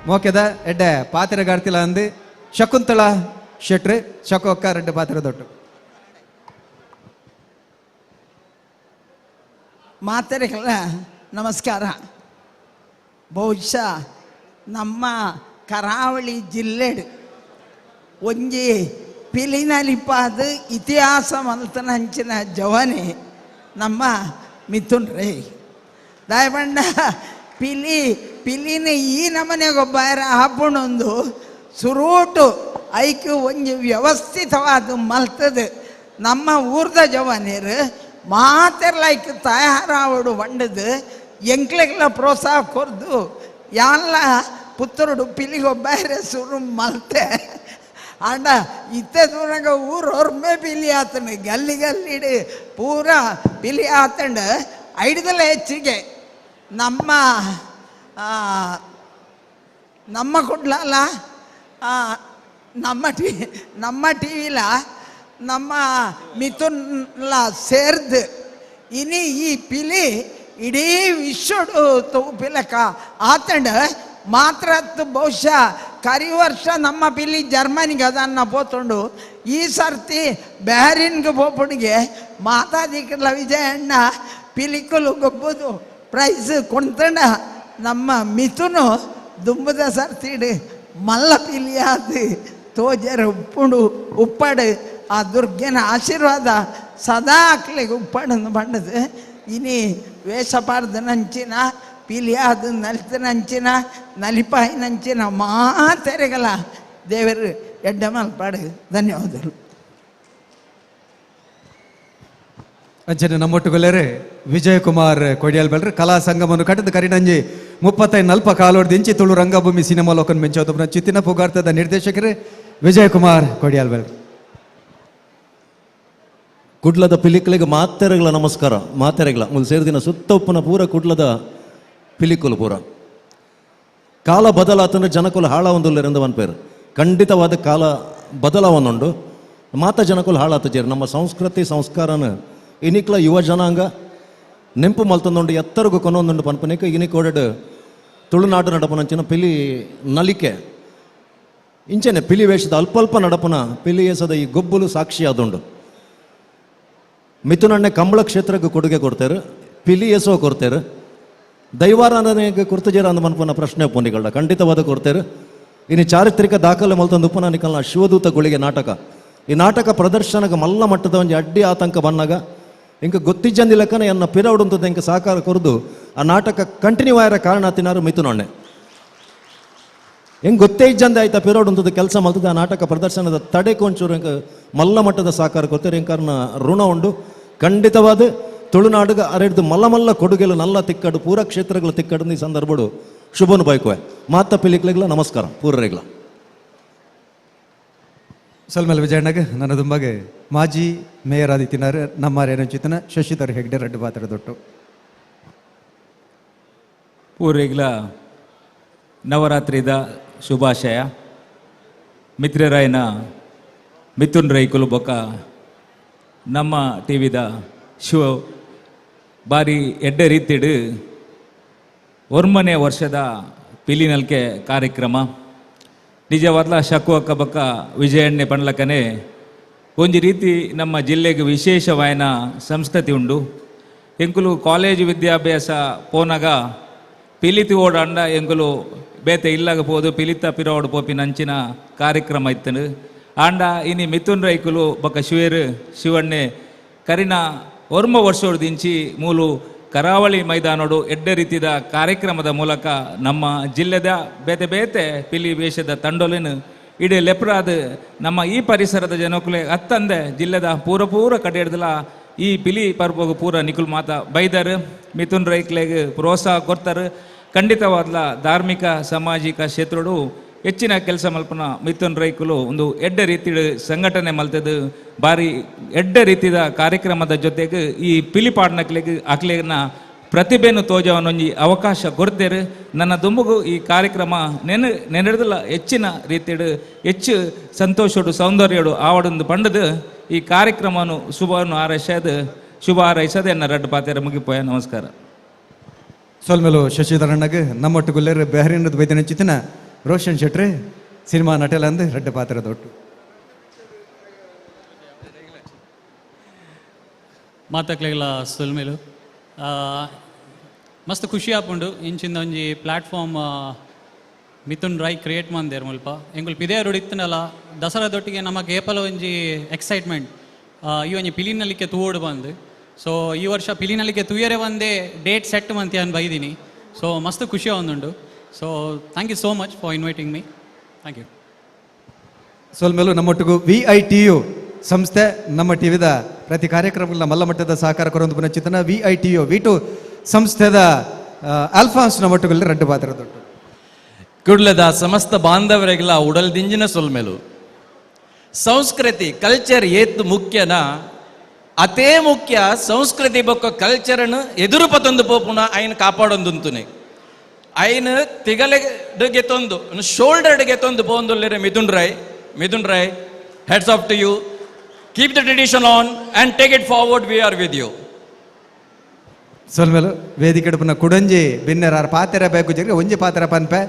ಮೋಕೆದ ಎಡ್ಡೆ ಪಾತ್ರೆಗಾರ್ತಿಲ ಅಂದು ಶಕುಂತಳ ಶೆಟ್ರು ಶಕೋಕ್ಕ ರೆಡ್ಡೆ ಪಾತ್ರೆ ದೊಡ್ಡ ಮಾತೆರೆಗಳ ನಮಸ್ಕಾರ. ಬಹುಶಃ ನಮ್ಮ ಕರಾವಳಿ ಜಿಲ್ಲೆಡು ಒಂಜಿ ಪಿಲಿನಲಿಪಾದ ಇತಿಹಾಸ ಮಲ್ತನಂಚಿನ ಜವನೆ ನಮ್ಮ ಮಿಥುನ್ ರೈ ದಯಪಂಡ ಪಿಲಿನ ಈ ನಮನೆಗೊಬ್ಬ ಹಾಪುಣೊಂದು ಸುರೂಟು ಐಕ್ಯ ಒಂಜಿ ವ್ಯವಸ್ಥಿತವಾದ ಮಲ್ತದು ನಮ್ಮ ಊರ್ದ ಜವಾನರು ಮಾತೆರ್ಲೈಕ್ ತಯಾರಾವಡು ಬಂಡದು ಎಂಕ್ಲೆಗ್ಲ ಪ್ರೋತ್ಸಾಹ ಕೊರ್ದು ಯಾನ್ಲ ಪುತ್ತರುಡು ಪಿಲಿಗೊಬ್ಬ ಸುರು ಮಲ್ತೆ ಆಂಡ ಇತ್ತೆ ದೂರಂಗ ಊರು ಹೊರ್ಮೆ ಪಿಲಿ ಆತನು ಗಲ್ಲಿ ಗಲ್ಲಿಡು ಪೂರ ಪಿಲಿ ಆತಂಡ ಐಡ್ದಲ್ಲ ಹೆಚ್ಚಿಗೆ ನಮ್ಮ ಕೊಡ್ಲಲ್ಲ ನಮ್ಮ ಟಿ ವಿಲ ನಮ್ಮ ಮಿಥುನ್ಲ ಸೇರ್ದು ಇನಿ ಈ ಪಿಲಿ ಇಡೀ ವಿಶ್ವಡು ತೂಪಿಲಕ ಆತಂಡ ಮಾತ್ರ ಬಹುಶಃ ಕರಿ ವರ್ಷ ನಮ್ಮ ಪಿಲಿ ಜರ್ಮನಿಗೆ ಅದನ್ನ ಪೋತುಂಡು ಈ ಸರ್ತಿ ಬ್ಯಾರಿನ್ಗೆ ಪೋಪುಣಿಗೆ ಮಾತಾದಿಕ್ಕಲ ವಿಜಯಣ್ಣ ಪಿಲಿಕುಲು ಗೊಬ್ಬುದು ಪ್ರೈಸ್ ಕೊಂತಂಡ ನಮ್ಮ ಮಿಥುನು ದುಂಬದ ಸರ್ತಿಡು ಮಲ್ಲ ಪಿಲಿಯಾದು ತೋಜರ ಉಪ್ಪಡು ಆ ದುರ್ಗೆನ ಆಶೀರ್ವಾದ ಸದಾ ಅಕ್ಲಿಗೆ ಉಪ್ಪಡನ್ನು ಬಂಡದು ಇನಿ ವೇಷಪಾಡ್ದ ನಂಚಿನ ಪಿಲಿಯಾದ ನಲಿತ ನಂಚಿನ ನಲಿಪಾಯಿ ನಂಚಿನ ಮಾತೆರೆಗಲ ದೇವರು ಎಡ್ಡ ಮಲ್ಪಾಡು ಧನ್ಯವಾದಗಳು. ಅಂಚನೆ ನಮ್ಮೊಟ್ಟುಗೊಲ್ಲರೆ ವಿಜಯ್ ಕುಮಾರ್ ಕೊಡಿಯಾಲ್ ಬೆಲ್ರೆ ಕಲಾ ಸಂಗಮವನ್ನು ಕಟ್ಟದ ಕರಿನಂಜಿ 30-40 ಕಾಲೋಡ್ದಿಂಚಿ ತುಳು ರಂಗಭೂಮಿ ಸಿನಿಮಾ ಲೋಕನ್ ಮೆಂಚೋದು ಚಿತ್ತಿನ ಪುಗಾರ್ತದ ನಿರ್ದೇಶಕರೇ ವಿಜಯ್ ಕುಮಾರ್ ಕೊಡಿಯಾಲ್ ಬೆಲ್ರೆ. ಕುಡ್ಲದ ಪಿಲಿಕಲಿಗೆ ಮಾತೆರೆಗಳ ನಮಸ್ಕಾರ. ಮಾತೆರೆಗಳ ಮುಲ್ ಸೇರಿದಿನ ಸುತ್ತ ಉಪ್ಪನ ಪೂರ ಕುಡ್ಲದ ಪಿಲಿಕುಲು ಪೂರ ಕಾಲ ಬದಲಾತಂದ್ರೆ ಜನಕುಲು ಹಾಳಾವೊಂದುಲ್ಲೆರೆಂದು ಅನ್ಪೇರು. ಖಂಡಿತವಾದ ಕಾಲ ಬದಲಾವನ್ನುಂಡು ಮಾತ ಜನಕುಲು ಹಾಳಾತಜೇರು. ನಮ್ಮ ಸಂಸ್ಕೃತಿ ಸಂಸ್ಕಾರನ ಇನಿಕ್ಲ ಯುವ ಜನಾಂಗ ನೆಂಪು ಮಲ್ತೊಂದುಂಡು ಎತ್ತರಿಗೂ ಕೊನೊಂದುಂಡು ಪನ್ಪನಿಕ ಇನಿಕೋಡು ತುಳುನಾಡು ನಡಪನಂಚಿನ ಪಿಲಿ ನಲಿಕೆ ಇಂಚೆನೆ ಪಿಲಿ ವೇಷದ ಅಲ್ಪ ನಡಪನ ಪಿಲಿ ಏಸದ ಈ ಗೊಬ್ಬುಲು ಸಾಕ್ಷಿ ಆದುಂಡು. ಮಿಥುನಣ್ಣೆ ಕಂಬಳ ಕ್ಷೇತ್ರಕ್ಕೆ ಕೊಡುಗೆ ಕೊಡ್ತೇರು, ಪಿಲಿ ಎಸೋ ಕೊಡ್ತೇರು, ದೈವಾರಾಧನೆಗೆ ಕೊಡ್ತಜೇರ ಅಂದ ಮನ್ಪನ ಪ್ರಶ್ನೆ ಪೊನಿಗಳ ಖಂಡಿತವಾದ ಕೊಡ್ತೇರು. ಇನ್ನು ಚಾರಿತ್ರಿಕ ದಾಖಲೆ ಮಲ್ತೊಂದು ಉಪನ ನಿಕಲ್ನ ಶಿವದೂತ ಗುಳಿಗೆ ನಾಟಕ. ಈ ನಾಟಕ ಪ್ರದರ್ಶನಕ್ಕೆ ಮಲ್ಲ ಮಟ್ಟದ ಒಂದು ಅಡ್ಡಿ ಆತಂಕ ಬಂದಾಗ ಇಂಕ ಗೊತ್ತಿಜ್ಜಂದಿ ಲೆಕ್ಕನ ಎನ್ನ ಪಿರವಡುಂತದ ಇಂಕ ಸಹಕಾರ ಕೊರದು ಆ ನಾಟಕ ಕಂಟಿನ್ಯೂ ಆಯ್ರ ಕಾರಣ ತಿನ್ನಾರು ಮಿಥುನಣ್ಣೆ ಹೆಂಗೆ ಗೊತ್ತೇ ಇಜ್ಜಂದೆ ಆಯ್ತಾ ಪಿರವಡುಂತದ ಕೆಲಸ ಮಲ್ತದ ಆ ನಾಟಕ ಪ್ರದರ್ಶನದ ತಡೆ ಕೊಂಚೂರು ಇಂಕ ಮಲ್ಲ ಮಟ್ಟದ ಸಹಕಾರ ಕೊಡ್ತಾರೆ. ಇಂಕಾರನ ಋಣ ಉಂಡು ಖಂಡಿತವಾದ ತುಳುನಾಡುಗ ಅರೆಡ್ದು ಮಲ್ಲ ಕೊಡುಗೆಲು ನಲ್ಲ ತಿಕ್ಕಡು ಪೂರ ಕ್ಷೇತ್ರಗಳ ತಿಕ್ಕಡು ಈ ಸಂದರ್ಭಡು ಶುಭನು ಬೈಕುವೆ ಮಾತ ಪಿಲಿಕ್ಲೆಗ್ಲ ನಮಸ್ಕಾರ ಪೂರರೆಗ್ಲ. ಸಲ್ಮೇಲೆ ವಿಜಯಣ್ಣಗೆ ನನ್ನ ದುಂಬಗೆ ಮಾಜಿ ಮೇಯರ್ ಆದಿತ್ಯನಾರ್ ನಮ್ಮ ರೇಣುಚಿತನ ಶಶಿಧರ್ ಹೆಗ್ಡೆ ರಡ್ಡು ಪಾತ್ರ ದೊಟ್ಟು ಪೂರೆಗ್ಲ ನವರಾತ್ರಿದ ಶುಭಾಶಯ. ಮಿತ್ರರಾಯನ ಮಿಥುನ್ ರೈಕುಲು ಬೊಕ್ಕ ನಮ್ಮ ಟಿವಿದ ಶಿವ ಬಾರಿ ಎಡ್ಡೆ ರೀತಿಡು ಒರ್ಮನೆ ವರ್ಷದ ಪಿಲಿನಲ್ಕೆ ಕಾರ್ಯಕ್ರಮ ನಿಜವಾದ್ಲ ಶಕು ಅಕ್ಕ ಬಕ್ಕ ವಿಜಯಣ್ಣೆ ಪಂಡ್ಲಕ್ಕನೆ ಒಂಜಿ ರೀತಿ ನಮ್ಮ ಜಿಲ್ಲೆಗೆ ವಿಶೇಷವಾಯಿನ ಸಂಸ್ಕೃತಿ ಉಂಡು. ಎಂಕುಲು ಕಾಲೇಜು ವಿದ್ಯಾಭ್ಯಾಸ ಪೋನಾಗ ಪಿಲಿತಿ ಓಡಾಂಡ ಎಂಕುಲು ಬೇತೆ ಇಲ್ಲಾಗ ಪೋದು ಪಿಲಿತ ಪಿರೋಡು ಪೋಪಿ ನಂಚಿನ ಕಾರ್ಯಕ್ರಮ ಇತ್ತನು ಆಂಡ ಇನಿ ಮಿಥುನ್ ರೈಕುಲು ಬಕ್ಕ ಶಿವಣ್ಣೆ ಕರಿನ ಒರ್ಮ ವರ್ಷೋಡು ದಿಂಚಿ ಮೂಲು ಕರಾವಳಿ ಮೈದಾನೋಡು ಎಡ್ಡೆ ರೀತಿಯ ಕಾರ್ಯಕ್ರಮದ ಮೂಲಕ ನಮ್ಮ ಜಿಲ್ಲೆದ ಬೇತೆ ಬೇತೆ ಪಿಲಿ ವೇಷದ ತಂಡೋಲಿನ ಇಡೀ ಲೆಪ್ರಾದ ನಮ್ಮ ಈ ಪರಿಸರದ ಜನಕುಲೆ ಅತ್ತಂದೆ ಜಿಲ್ಲೆದ ಪೂರ ಕಡೆ ಹಿಡ್ದಲ ಈ ಪಿಲಿ ಪರ್ಬೋಗು ಪೂರ ನಿಕುಲ್ ಮಾತ ಬೈದರು ಮಿಥುನ್ ರೈಕ್ಲೆಗೆ ಪ್ರೋತ್ಸಾಹ ಕೊಡ್ತಾರೆ. ಖಂಡಿತವಾದ್ಲ ಧಾರ್ಮಿಕ ಸಾಮಾಜಿಕ ಕ್ಷೇತ್ರಡು ಹೆಚ್ಚಿನ ಕೆಲಸ ಮಲ್ಪನ ಮಿಥುನ್ ರೈಕುಲು ಒಂದು ಎಡ್ಡೆ ರೀತಿಯ ಸಂಘಟನೆ ಮಲ್ತದು ಬಾರಿ ಎಡ್ಡೆ ರೀತಿಯ ಕಾರ್ಯಕ್ರಮದ ಜೊತೆಗೆ ಈ ಪಿಲಿಪಾಡ್ನಕ್ಲೆಗೆ ಅಕ್ಲೆನ ಪ್ರತಿಭೆನು ತೋಜವನೊಂಜಿ ಅವಕಾಶ ಕೊಡ್ತೇರು. ನನ್ನ ದುಂಬುಗು ಈ ಕಾರ್ಯಕ್ರಮ ನೆನೆದಲ್ಲ ಹೆಚ್ಚಿನ ರೀತಿಯ ಹೆಚ್ಚು ಸಂತೋಷಡು ಸೌಂದರ್ಯಡು ಆವಡೊಂದು ಪಂಡದು ಈ ಕಾರ್ಯಕ್ರಮನು ಶುಭವನ್ನು ಶುಭ ಹಾರೈಸದೆ ಎನ್ನ ರಡ್ಡು ಪಾತೆರ ಮುಗಿಪೋಯ. ನಮಸ್ಕಾರ. ಸೊಲ್ಮೇಲು ಶಶಿಧರಣ್ಣಗೆ ನಮ್ಮೊಟ್ಟುಗುಲ್ಲೇರು ಬೆಹರಿನದ ವೈದ್ಯನ ಚಿತ್ತನ ರೋಷನ್ ಶೆಟ್ರೆ ಸಿನಿಮಾ ನಟೆಲ ಅಂದು ರಡ್ಡು ಪಾತ್ರ ದೊಟ್ಟು ಮಾತಕ್ಲೆಗ್ಲ ಸೊಲ್ಮೇಲು ಮಸ್ತ್ ಖುಷಿ ಆಪುಂಡು ಇಂಚಿಂದ ಒಂಜಿ ಪ್ಲಾಟ್ಫಾರ್ಮ್ ಮಿಥುನ್ ರೈ ಕ್ರಿಯೇಟ್ ಮಂದೇರು ಮುಲ್ಪ ಎಂಗುಲ್ ಪಿದೇ ರುಡಿತ್ತನಲ್ಲ ದಸರಾದೊಟ್ಟಿಗೆ ನಮಗೆ ಏಪಲ ಒಂಜಿ ಎಕ್ಸೈಟ್ಮೆಂಟ್ ಈ ಒಂಜಿ ಪಿಲಿನಲಿಕ್ಕೆ ತೂವೋಡು ಬಂದು ಸೊ ಈ ವರ್ಷ ಪಿಲಿನಲ್ಲಿಗೆ ತುಯ್ಯರೆ ಒಂದೇ ಡೇಟ್ ಸೆಟ್ ಮಂತಿ ಅಂತ ಬೈದೀನಿ. ಸೊ ಮಸ್ತ್ ಖುಷಿ ಒಂದುಂಡು. So thank you so much for inviting me. Thank you. ಸೋಲ್ಮೇಲು ನಮ್ಮೊಟ್ಟಿಗೂ VITU ಸಂಸ್ಥೆ ನಮ್ಮ ಟಿವಿದ ಪ್ರತಿ ಕಾರ್ಯಕ್ರಮಗಳ ಮಲ್ಲ ಮಟ್ಟದ ಸಹಕಾರ ಕೊರೊಂದು ಪುನಚಿತನ VITU V2 ಸಂಸ್ಥೆದ ಅಲ್ಫಾನ್ಸ್ ನಮ್ಮೊಟ್ಟಿಗೆ ರೆಡ್ಡು ಪಾತ್ರ ದೊಡ್ಡ ಕುಡ್ಲದ ಸಮಸ್ತ ಬಾಂಧವರಿಗೆಲ್ಲ ಉಡಲ್ದಿಂಜಿನ ಸೊಲ್ಮೆಲು ಸಂಸ್ಕೃತಿ ಕಲ್ಚರ್ ಏತ್ ಮುಖ್ಯನ ಅತೇ ಮುಖ್ಯ ಸಂಸ್ಕೃತಿ ಬೊಕ್ಕ ಕಲ್ಚರ್ನು ಎದುರು ಪತೊಂದು ಪೋಪುನ ಆಯ್ನ ಕಾಪಾಡೊಂದುಂತುನೆ ಆಯ್ನ ತಿಗಲೆಗೆ ತೊಂದು ಶೋಲ್ಡರ್ಗೆ ತೊಂದು ಪೋಂದುಲ್ಲೆರೆ Mithun Rai hats off to you. Keep the tradition on and take it forward. We are with you. ಸೊಲ್ಮೇಲು ವೇದಿಕೆ ಪುನಃ ಕುಡಂಜಿ ಬಿನ್ನೆರಾರ ಪಾತೆರ ಬೇಕು ಜಗ್ರೆ ಒಂಜಿ ಪಾತೆರ ಪನ್ಪೆ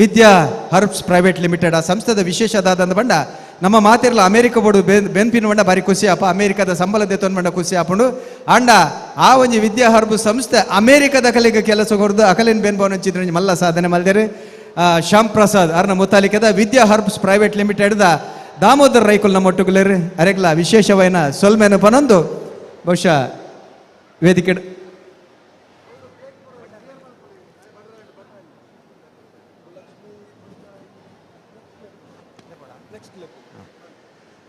ವಿದ್ಯಾ ಹರ್ಬ್ಸ್ ಪ್ರೈವೇಟ್ ಲಿಮಿಟೆಡ್ ಆ ಸಂಸ್ಥೆದ ವಿಶೇಷದಾದಂದ ಬಂಡ ನಮ್ಮ ಮಾತಿರಲ ಅಮೇರಿಕ ಬೋಡು ಬೆನ್ಪಿನ ಬಂಡ ಬಾರಿ ಖುಷಿ ಆಪ ಅಮೇರಿಕದ ಸಂಬಳ ದೇತೊಂದು ಬಂಡ ಖುಷಿ ಆಪುಂಡು ಅಂಡ ಆ ಒಂಜಿ ವಿದ್ಯಾ ಹರ್ಬ್ ಸಂಸ್ಥೆ ಅಮೇರಿಕದ ಕಲೆಗೆ ಕೆಲಸ ಕೊಡ್ದು ಅಕಲಿನ ಬೆನ್ಭವನ ಚಿತ್ರ ಮಲ್ಲ ಸಾಧನೆ ಮಲ್ದೇರಿ ಶ್ಯಾಮ್ ಪ್ರಸಾದ್ ಅರ್ನ ಮುತಾಲಿಕದ ವಿದ್ಯಾ ಹರ್ಬ್ಸ್ ಪ್ರೈವೇಟ್ ಲಿಮಿಟೆಡ್ದ ದಾಮೋದರ್ ರೈಕುಲ್ ನಮ್ಮ ಒಟ್ಟುಗುಲೇರಿ ಅರೆಗ್ಲ ವಿಶೇಷವೈನ ಸೊಲ್ಮೆನು ಪನೊಂದು ಬಹುಶಃ ವೇದಿಕೆ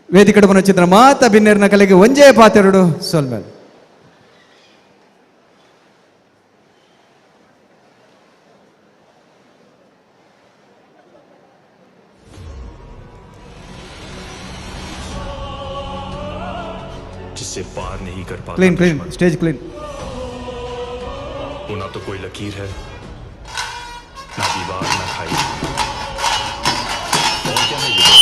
ವೇದಿಕೆ ಪುನಃ ಚಿತ್ರ ಮಾತ ಬಿನ್ನೇರಿನ ಕಲೆಗೆ ಒಂಜೇ ಪಾತೆರಡು ಸೊಲ್ಮೇಲು. जिससे पार नहीं कर पाता क्लीन स्टेज क्लीन. वो ना तो कोई लकीर है, ना दीवार, ना खाई. और क्या है ये?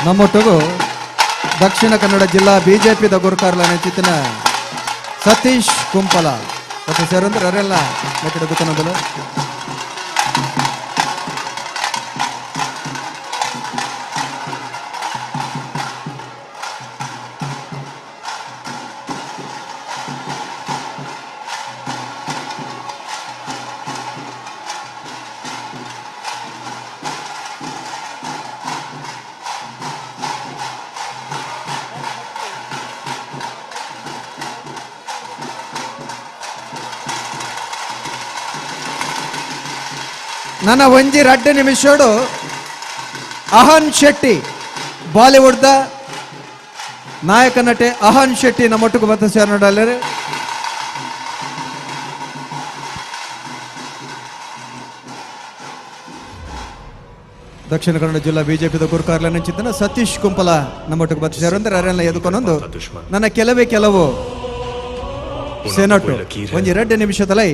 ನಮ್ಮೊಟ್ಟಿಗೂ ದಕ್ಷಿಣ ಕನ್ನಡ ಜಿಲ್ಲಾ ಬಿಜೆಪಿದ ಗುರುಕಾರ್ಲ ನೆಚ್ಚಿನ ಸತೀಶ್ ಕುಂಪಲ ಮತ್ತು ಸೇರಂದ್ರೆ ಅವರೆಲ್ಲ ಲೆಕ್ಕದ ದುಕಾನದಲ್ಲ ನನ್ನ ಒಂಜಿ 2 ನಿಮಿಷಡು ಅಹನ್ ಶೆಟ್ಟಿ ಬಾಲಿವುಡ್ದ ನಾಯಕ ನಟೆ ಅಹನ್ ಶೆಟ್ಟಿ ನಮ್ಮೊಟ್ಟಿಗೆ ಬತ್ತ ಸೇರ್ನಡಲ್ಲರೆ ದಕ್ಷಿಣ ಕನ್ನಡ ಜಿಲ್ಲಾ ಬಿಜೆಪಿದ ಗುರುಕಾರ್ಲ ನೆಂಚಿದ್ದನ ಸತೀಶ್ ಕುಂಪಲ ನಮ್ಮೊಟ್ಟಿಗೆ ಬತ್ತ ಸೇರಂದ್ರೆ ಅವರೆಲ್ಲ ಎದುಕೊಂಡೊಂದು ನನ್ನ ಕೆಲವು ಸೆನಟು ಒಂಜಿ 2 ನಿಮಿಷದಲ್ಲೇ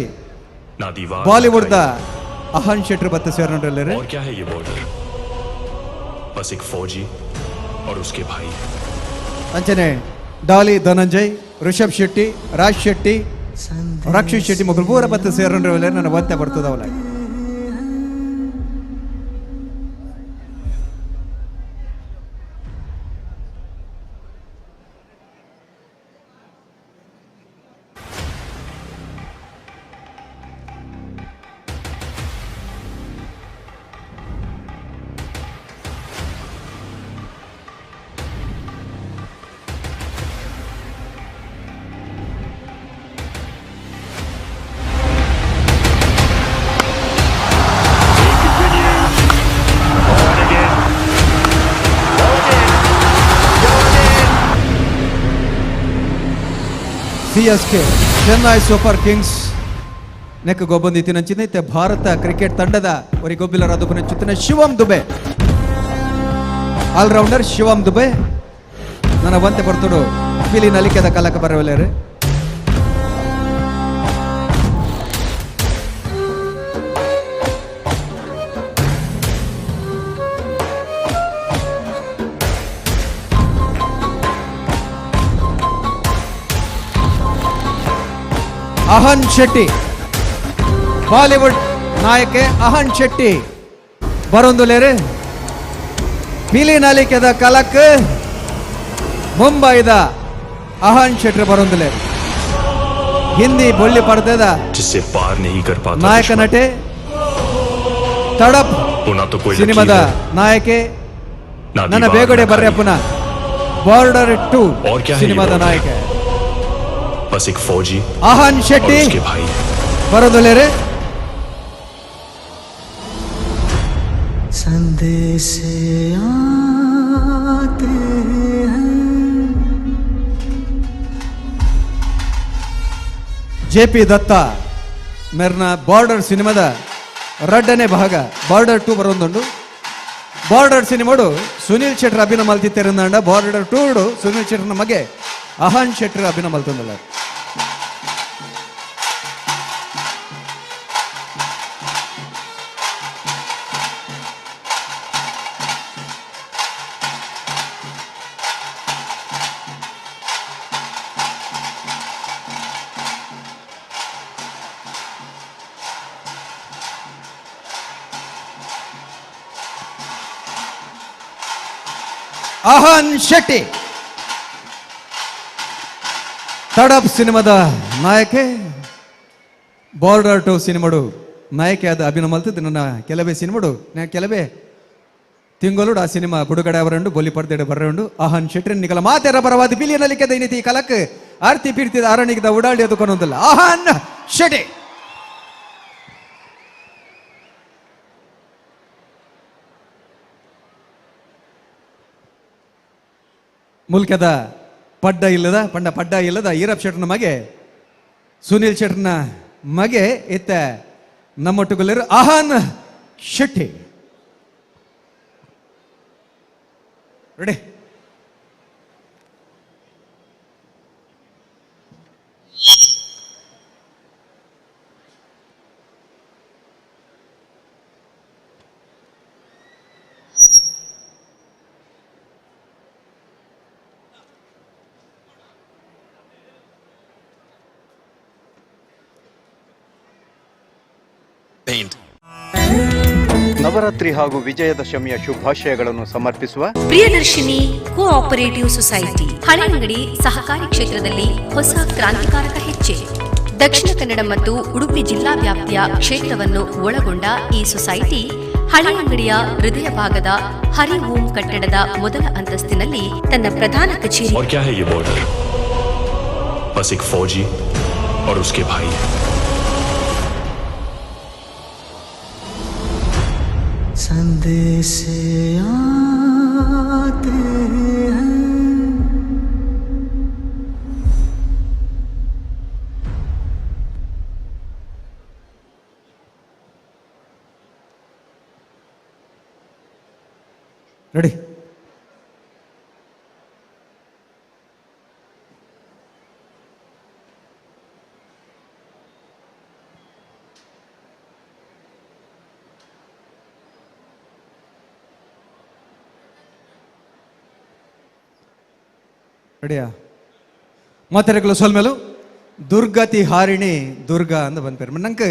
ಬಾಲಿವುಡ್ದ ಅಹನ್ ಶೆಟ್ಟಿ ಬತ್ತ ಸೇರ್ನಡಲ್ಲರೆ और क्या है ये बॉर्डर? बस एक फौजी और उसके भाई. ಅಂಚನೆ ಡಾಲಿ ಧನಂಜಯ್ ಋಷಭ್ ಶೆಟ್ಟಿ ರಾಜ್ ಶೆಟ್ಟಿ ರಕ್ಷಿತ್ ಶೆಟ್ಟಿ ಮಕ್ಕಳು ಪೂರ ಬತ್ತ ಸೇರ್ನಡಲ್ಲರೆ ನನ್ನ ಒತ್ತೆ ಬರ್ತದವಲ್ಲ CSK ಚೆನ್ನೈ ಸೂಪರ್ ಕಿಂಗ್ಸ್ ನೆಕ್ ಗೊಬ್ಬಂದಿತ್ತಿನಂಚಿನ ಇತ್ತೆ ಭಾರತ ಕ್ರಿಕೆಟ್ ತಂಡದ ಒರಿ ಗೊಬ್ಬಿಲರಾದ ಪುನಂಚಿತ್ತಿನ ಶಿವಮ್ ದುಬೆ ಆಲ್ರೌಂಡರ್ ಶಿವಮ್ ದುಬೆ ನನ್ನ ಬಂತೆ ಬರ್ತುಡು ಪಿಲಿ ನಲಿಕೆದ ಕಲಕ ಬರವಲೇರು ಅಹನ್ ಶೆಟ್ಟಿ ಬಾಲಿವುಡ್ ನಾಯಕ ಅಹನ್ ಶೆಟ್ಟಿ ಬರೊಂದುಲೇರು ಪಿಲಿ ನಲಿಕೆದ ಕಲಕ್ ಮುಂಬೈದ ಅಹನ್ ಶೆಟ್ಟಿ ಬರೊಂದುಲೇರು ಹಿಂದಿ ಬೊಳ್ಳಿ ಪಡೆದ जिससे पार नहीं कर पाता ನಾಯಕ ನಟೆ ತಡಪ್ वो ना तो कोई ಸಿನಿಮಾದ लकीर है, ನಾಯಕೆ ना ನನ್ನ दीवार, ಬೇಗಡೆ ना ಬರ್ರೆ खाई। ಪುನಃ ಬಾರ್ಡರ್ 2 और क्या है ये ಸಿನಿಮಾದ border? ನಾಯಕ बस एक फौजी ಅಹನ್ और ಶೆಟ್ಟಿ उसके भाई ಬರೋದುಲೇರೆ संदेश आते हैं JP ದತ್ತ ಮೇರ್ನ ಬಾರ್ಡರ್ ಸಿನಿಮಾದ ರಡ್ಡನೇ ಭಾಗ ಬಾರ್ಡರ್ 2 ಬರೋದುಂಡು ಬಾರ್ಡರ್ ಸಿನಿಮಾಡು ಸುನಿಲ್ ಶೆಟ್ಟಿ ಅಭಿನಯ ಮಲ್ತಿತ್ತೇರಂದ ಬಾರ್ಡರ್ 2 ಸುನಿಲ್ ಶೆಟ್ಟಿನ ಮಗೆ ಅಹನ್ ಶೆಟ್ಟಿ ಅಭಿನಯ ಮಲ್ತಂದಲ್ಲ ಅಹನ್ ಶೆಟ್ಟಿ ತಡಪ್ ಸಿನಿಮಾದ ನಾಯಕೆ ಬಾರ್ಡರ್ 2 ಸಿನಿಮಾಡು ನಾಯಕಿ ಆದ ಅಭಿನಯ ಮಲ್ತದ್ದು ನನ್ನ ಕೆಲವೇ ಸಿನಿಮಾಡು ಕೆಲವೇ ತಿಂಗಳು ಆ ಸಿನಿಮಾ ಬಿಡುಗಡೆ ಅವರಂಡು ಬೊಲಿ ಪಡೆದ ಬರ್ರಂಡು ಅಹನ್ ಶೆಟ್ಟಿ ನಿಗಲ ಮಾತೆರ ಬರವಾದ ಬಿಲಿಯನಲ್ಲಿ ದೈನಿತಿ ಕಲಕ್ ಆರ್ತಿ ಪೀರ್ತಿದ ಅರಣಿಗದ ಉಡಾಳಿ ಅದು ಕೊನೊಂದಿಲ್ಲ ಅಹನ್ ಶೆಟ್ಟಿ ಮುಲ್ಕದ ಪಡ್ಡ ಇಲ್ಲದ ಈರಪ್ ಶೆಟ್ನ ಮಗೆ ಸುನಿಲ್ ಶೆಟ್ನ ಮಗೆ ಇತ್ತ ನಮ್ಮೊಟ್ಟುಗಲ್ಲರು ಅಹನ್ ಶೆಟ್ಟಿ ರೆಡಿ ನವರಾತ್ರಿ ಹಾಗೂ ವಿಜಯದಶಮಿಯ ಶುಭಾಶಯಗಳನ್ನು ಸಮರ್ಪಿಸುವ ಪ್ರಿಯದರ್ಶಿನಿ ಕೋಆಪರೇಟಿವ್ ಸೊಸೈಟಿ ಹಳೆಯಂಗಡಿ ಸಹಕಾರಿ ಕ್ಷೇತ್ರದಲ್ಲಿ ಹೊಸ ಕ್ರಾಂತಿಕಾರಕ ಹೆಜ್ಜೆ. ದಕ್ಷಿಣ ಕನ್ನಡ ಮತ್ತು ಉಡುಪಿ ಜಿಲ್ಲಾ ವ್ಯಾಪ್ತಿಯ ಕ್ಷೇತ್ರವನ್ನು ಒಳಗೊಂಡ ಈ ಸೊಸೈಟಿ ಹಳೆಯಂಗಡಿಯ ಹೃದಯ ಭಾಗದ ಹರಿ ಓಂ ಕಟ್ಟಡದ ಮೊದಲ ಅಂತಸ್ತಿನಲ್ಲಿ ತನ್ನ ಪ್ರಧಾನ ಕಚೇರಿ. और क्या है ये बॉर्डर? बस एक फौजी और उसके भाई. संदेश आते हैं ರೆಡಿ ರೆಡಿಯಾ ಮಾತಾಡಗಳು ಸೊಲ್ಮೇಲು ದುರ್ಗತಿ ಹಾರಿಣಿ ದುರ್ಗಾ ಅಂತ ಬಂದ್ಪೇರು ನಂಗೆ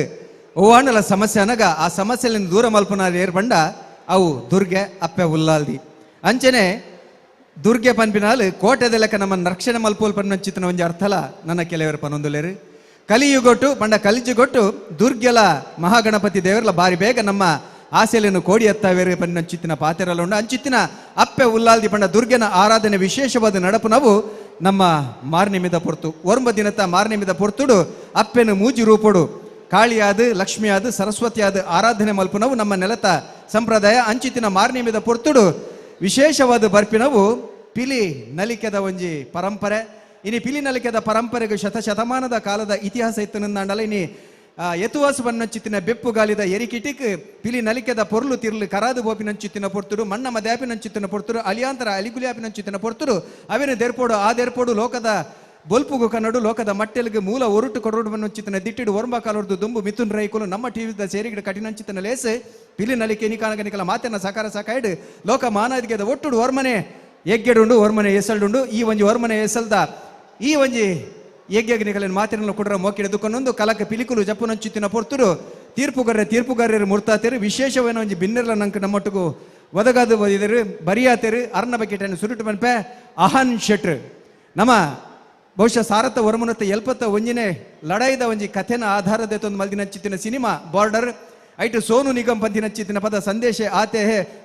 ಓವಾಣಲ ಸಮಸ್ಯೆ ಅನಗ ಆ ಸಮಸ್ಯೆಲಿಂದ ದೂರ ಮಲ್ಪನಾರ ಏರ್ ಬಂಡ ಅವು ದುರ್ಗೆ ಅಪ್ಪೆ ಉಲ್ಲಾಲ್ದಿ ಅಂಚನೆ ದುರ್ಗೆ ಪನ್ಪಿನಾಲ್ ಕೋಟೆದ ಲೆಕ್ಕ ನಮ್ಮನ್ನು ರಕ್ಷಣೆ ಮಲ್ಪೋಲ್ ಪನ್ನಂಚಿತನ ಒಂಜಿ ಅರ್ಥಲ ನನ್ನ ಕೆಲವರು ಪನ್ನೊಂದುಲೇರು ಕಲಿಯುಗೊಟ್ಟು ಪಂಡ ಕಲಿಜುಗೊಟ್ಟು ದುರ್ಗೆಲ ಮಹಾಗಣಪತಿ ದೇವರಲ ಬಾರಿ ಬೇಗ ನಮ್ಮ ಆಸೆಯನ್ನು ಕೋಡಿ ಎತ್ತವೇರು ಪನ್ನಂಚಿತ್ತಿನ ಪಾತೆರಲ್ಲ ಉಂಡು ಅಂಚಿತ್ತಿನ ಅಪ್ಪೆ ಉಲ್ಲಾಲ್ದಿ ಪಂಡ ದುರ್ಗೆನ ಆರಾಧನೆ ವಿಶೇಷವಾದ ನಡಪು ನಾವು ನಮ್ಮ ಮಾರ್ನಿಮಿದ ಪೊರ್ತು ಒರ್ಮ ದಿನತ ಮಾರ್ನಿಮಿದ ಪೊರ್ತುಡು ಅಪ್ಪೆನು ಮೂಜಿ ರೂಪುಡು ಕಾಳಿಯಾದ ಲಕ್ಷ್ಮಿಯಾದ ಸರಸ್ವತಿಯಾದ ಆರಾಧನೆ ಮಲ್ಪು ನಾವು ನಮ್ಮ ನೆಲತ ಸಂಪ್ರದಾಯ ಅಂಚಿತ್ತಿನ ಮಾರ್ನಿಮಿದ ಪೊರ್ತುಡು ವಿಶೇಷವಾದ ಬರ್ಪಿನವು ಪಿಲಿ ನಲಿಕೆದ ಒಂಜಿ ಪರಂಪರೆ ಇನಿ ಪಿಲಿನಲಿಕೆದ ಪರಂಪರೆಗೆ ಶತಶತಮಾನದ ಕಾಲದ ಇತಿಹಾಸ ಇತ್ತು ನಂದಾಂಡಲ ಇನಿ ಎತುವಾಸು ಬನ್ನಚ್ಚಿತ್ತಿನ ಬೆಪ್ಪು ಗಾಲಿದ ಎರಿಕಿಟಿಕ್ ಪಿಲಿ ನಲಿಕೆದ ಪೊರ್ಲು ತಿರ್ಲು ಕರಾದು ಬೋಪಿನಂಚಿತ್ತಿನ ಪೊರ್ತುಡು ಮಣ್ಣ ಮದ್ಯಾಪಿನಂಚಿತ್ತಿನ ಪೊರ್ತುಡು ಅಲಿಯಾಂತರ ಅಲಿಗುಲಿಯಾಪಿನಂಚಿತ್ತಿನ ಪೊರ್ತುಡು ಅವೇನು ದೇರ್ಪೋಡು ಆ ದೇರ್ಪೋಡು ಲೋಕದ ಬೊಲ್ಪುಗು ಕನ್ನಡು ಲೋಕದ ಮಟ್ಟೆಲ್ಗೆ ಮೂಲ ಒರುಟು ಕೊರಡು ಬನ್ನಚ್ಚಿತ್ತಿನ ದಿಟ್ಟಿಡು ಒರ್ಂಬ ಕಾಲೋರ್ದು ದುಂಬು ಮಿಥುನ್ ರೈಕುಲು ನಮ್ಮ ಟಿವಿದ ಸೇರಿಗಿಡ ಕಠಿಣಂಚಿತ್ತಿನ ಲೇಸೆ ಪಿಲಿ ನಲಿಕೆ ಎನಿಕಾನಗನಿಕಲ ಮಾತೆನ ಸಕಾರ ಸಾಕಾಯ್ಡು ಲೋಕ ಮಾನಾದಿಗೆದ ಒಟ್ಟುಡು ಒರ್ಮನೆ ಎಗ್ಗೆಡುಂಡು ಒರ್ಮನೆ ಎಸಲ್ಡುಂಡು ಈ ಒಂಜಿ ಒರ್ಮನೆ ಎಸಲ್ದ ಈ ಒಂಜಿ ಯಜ್ಞನಿಕಲಿನ ಮಾತಿನ ಕೊಡ್ರ ಮೋಕಿಡೆದುಕೊಂಡೊಂದು ಕಲಕ ಪಿಲಿಕುಲು ಜಪ್ಪುನಂಚಿತ್ತಿನ ಪೊರ್ತುಡು ತೀರ್ಪುಗಾರ್ಯರು ಮುರ್ತಾತೇರು ವಿಶೇಷವೇನೋ ಒಂಜಿ ಬಿನ್ನೆರ್ಲ ನಂಗೆ ನಮ್ಮೊಟ್ಟಿಗೂ ಒದಗಾದು ಓದಿದರು ಬರಿಯಾತೇರು ಅರ್ನ ಬಕೆಟನ್ನು ಸುರುಟು ಮನ್ಪೆ ಅಹನ್ ಶೆಟ್ರ್ ನಮ್ಮ ಬಹುಶಃ ಸಾರಥ ವರ್ಮನತ್ತ ಎಲ್ಪತ್ತ ಒಂಜಿನೇ ಲಡಾಯಿದ ಒಂಜಿ ಕಥೆನ ಆಧಾರದ ಒಂದು ಮಲ್ದಿನಚ್ಚಿತ್ತಿನ ಸಿನಿಮಾ ಬಾರ್ಡರ್ ಐಟು ಸೋನು ನಿಗಮ್ ಪಂದಿನಚ್ಚಿತ್ತಿನ ಪದ ಸಂದೇಶ ಆತೆ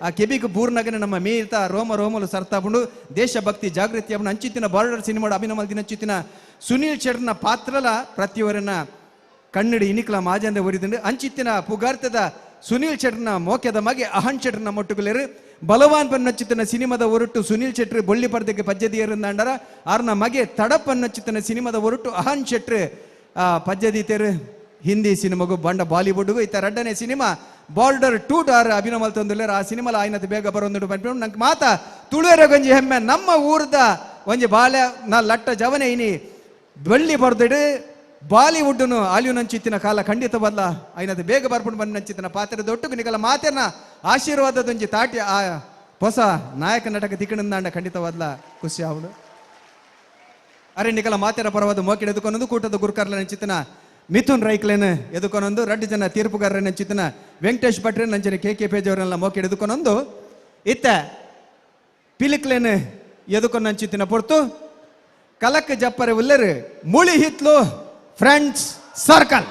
ಆ ಕೆಬಿಗ್ ಪೂರ್ಣಗನೆ ನಮ್ಮ ಮೀರ್ತ ರೋಮಲು ಸರ್ತಾಪುಂಡು ದೇಶಭಕ್ತಿ ಜಾಗೃತಿ ಅವನ ಅಂಚಿತ್ತಿನ ಬಾರ್ಡರ್ ಸಿನಿಮಾಡ ಅಭಿನವ ಮಲ್ದಿನಚ್ಚಿತ್ತಿನ ಸುನೀಲ್ ಶೆಟ್ರ್ನ ಪಾತ್ರಲ ಪ್ರತಿಯೊರನ್ನ ಕನ್ನಡಿ ಇನಿಕ್ಲ ಮಾಜಂದ ಒರಿದುಂಡು ಅಂಚಿತ್ತಿನ ಪುಗಾರ್ತದ ಸುನೀಲ್ ಶೆಟ್ರ್ನ ಮೋಕ್ಯದ ಮಗೆ ಅಹನ್ ಶೆಟ್ರ್ನ ಮೊಟ್ಟುಗುಲೇರು ಬಲವಾನ್ ಪನ್ನಚ್ಚಿತ್ತಿನ ಸಿನಿಮಾದ ಹೊರಟು ಸುನೀಲ್ ಶೆಟ್ರ್ ಬೊಳ್ಳಿ ಪರ್ದೆಗೆ ಪಜ್ಜದಿಯರಂದಾಂಡರ ಆರ್ನ ಮಗೆ ತಡಪನ್ನಚ್ಚಿತ್ತಿನ ಸಿನಿಮಾದ ಹೊರಟು ಅಹನ್ ಶೆಟ್ರ್ ಪಜ್ಜದೀತೇರು ಹಿಂದಿ ಸಿನಿಮಾಗೂ ಬಂಡ ಬಾಲಿವುಡ್ಗೂ ಈತ ಎರಡನೇ ಸಿನಿಮಾ ಬಾರ್ಡರ್ 2 ಟಾರ್ ಅಭಿನವ ತಂದುಲ್ಲೇರು ಆ ಸಿನಿಮಾಲ ಆಯ್ನದು ಬೇಗ ಬರೋದು ಬಂದ್ಬಿಟ್ಟು ನಂಗೆ ಮಾತ ತುಳುವೆರ ಗಂಜಿ ಹೆಮ್ಮೆ ನಮ್ಮ ಊರ್ದ ಒಂಜಿ ಬಾಲ್ಯ ನಾ ಲಟ್ಟ ಜವನೆ ಇನಿ ಬಳ್ಳಿ ಬರ್ದಿಡು ಬಾಲಿವುಡ್ನು ಆಲಿಯುನಂಚಿತ್ತಿನ ಕಾಲ ಖಂಡಿತ ಬಲ್ಲ ಆಯ್ನದು ಬೇಗ ಬರ್ಬಿಟ್ಟು ಬಂದು ನಂಚಿತ್ತಿನ ಪಾತ್ರದ ಒಟ್ಟು ನಿಕಲ ಮಾತೇನ ಆಶೀರ್ವಾದದೊಂಜಿ ತಾಟಿ ಆ ಹೊಸ ನಾಯಕ ನಟಕ ತಿಕ್ಕಣಂದಾಂಡ ಖಂಡಿತವಾದ್ಲ ಖುಷಿ ಅವಳು ಅರೆ ನಿಕಲ ಮಾತೆರ ಪರವಾದ ಮೋಕಿಡ ಎದುಕೊಂಡೊಂದು ಕೂಟದ ಗುರುಕರ್ಲ ನಂಚಿತ್ತಿನ ಮಿಥುನ್ ರೈಕ್ಲೇನ್ ಎದುಕೊಂಡೊಂದು 2 ಜನ ತೀರ್ಪುಗಾರರ ನಂಚಿತ್ತಿನ ವೆಂಕಟೇಶ್ ಭಟ್ರೆ ನಂಚಿನ ಕೆ ಪೇಜ್ ಅವರೆಲ್ಲ ಮೋಕಿಡ ಎದುಕೊಂಡೊಂದು ಇತ್ತ ಪಿಲಿಕ್ಲೇನ್ ಎದುಕೊಂಡು ನಂಚಿತ್ತಿನ ಪೊರ್ತು ಕಲಕ್ ಜಪ್ಪರೆ ಉಲ್ಲರು ಮುಳಿ ಹಿತ್ಲು ಫ್ರೆಂಡ್ಸ್ ಸರ್ಕಲ್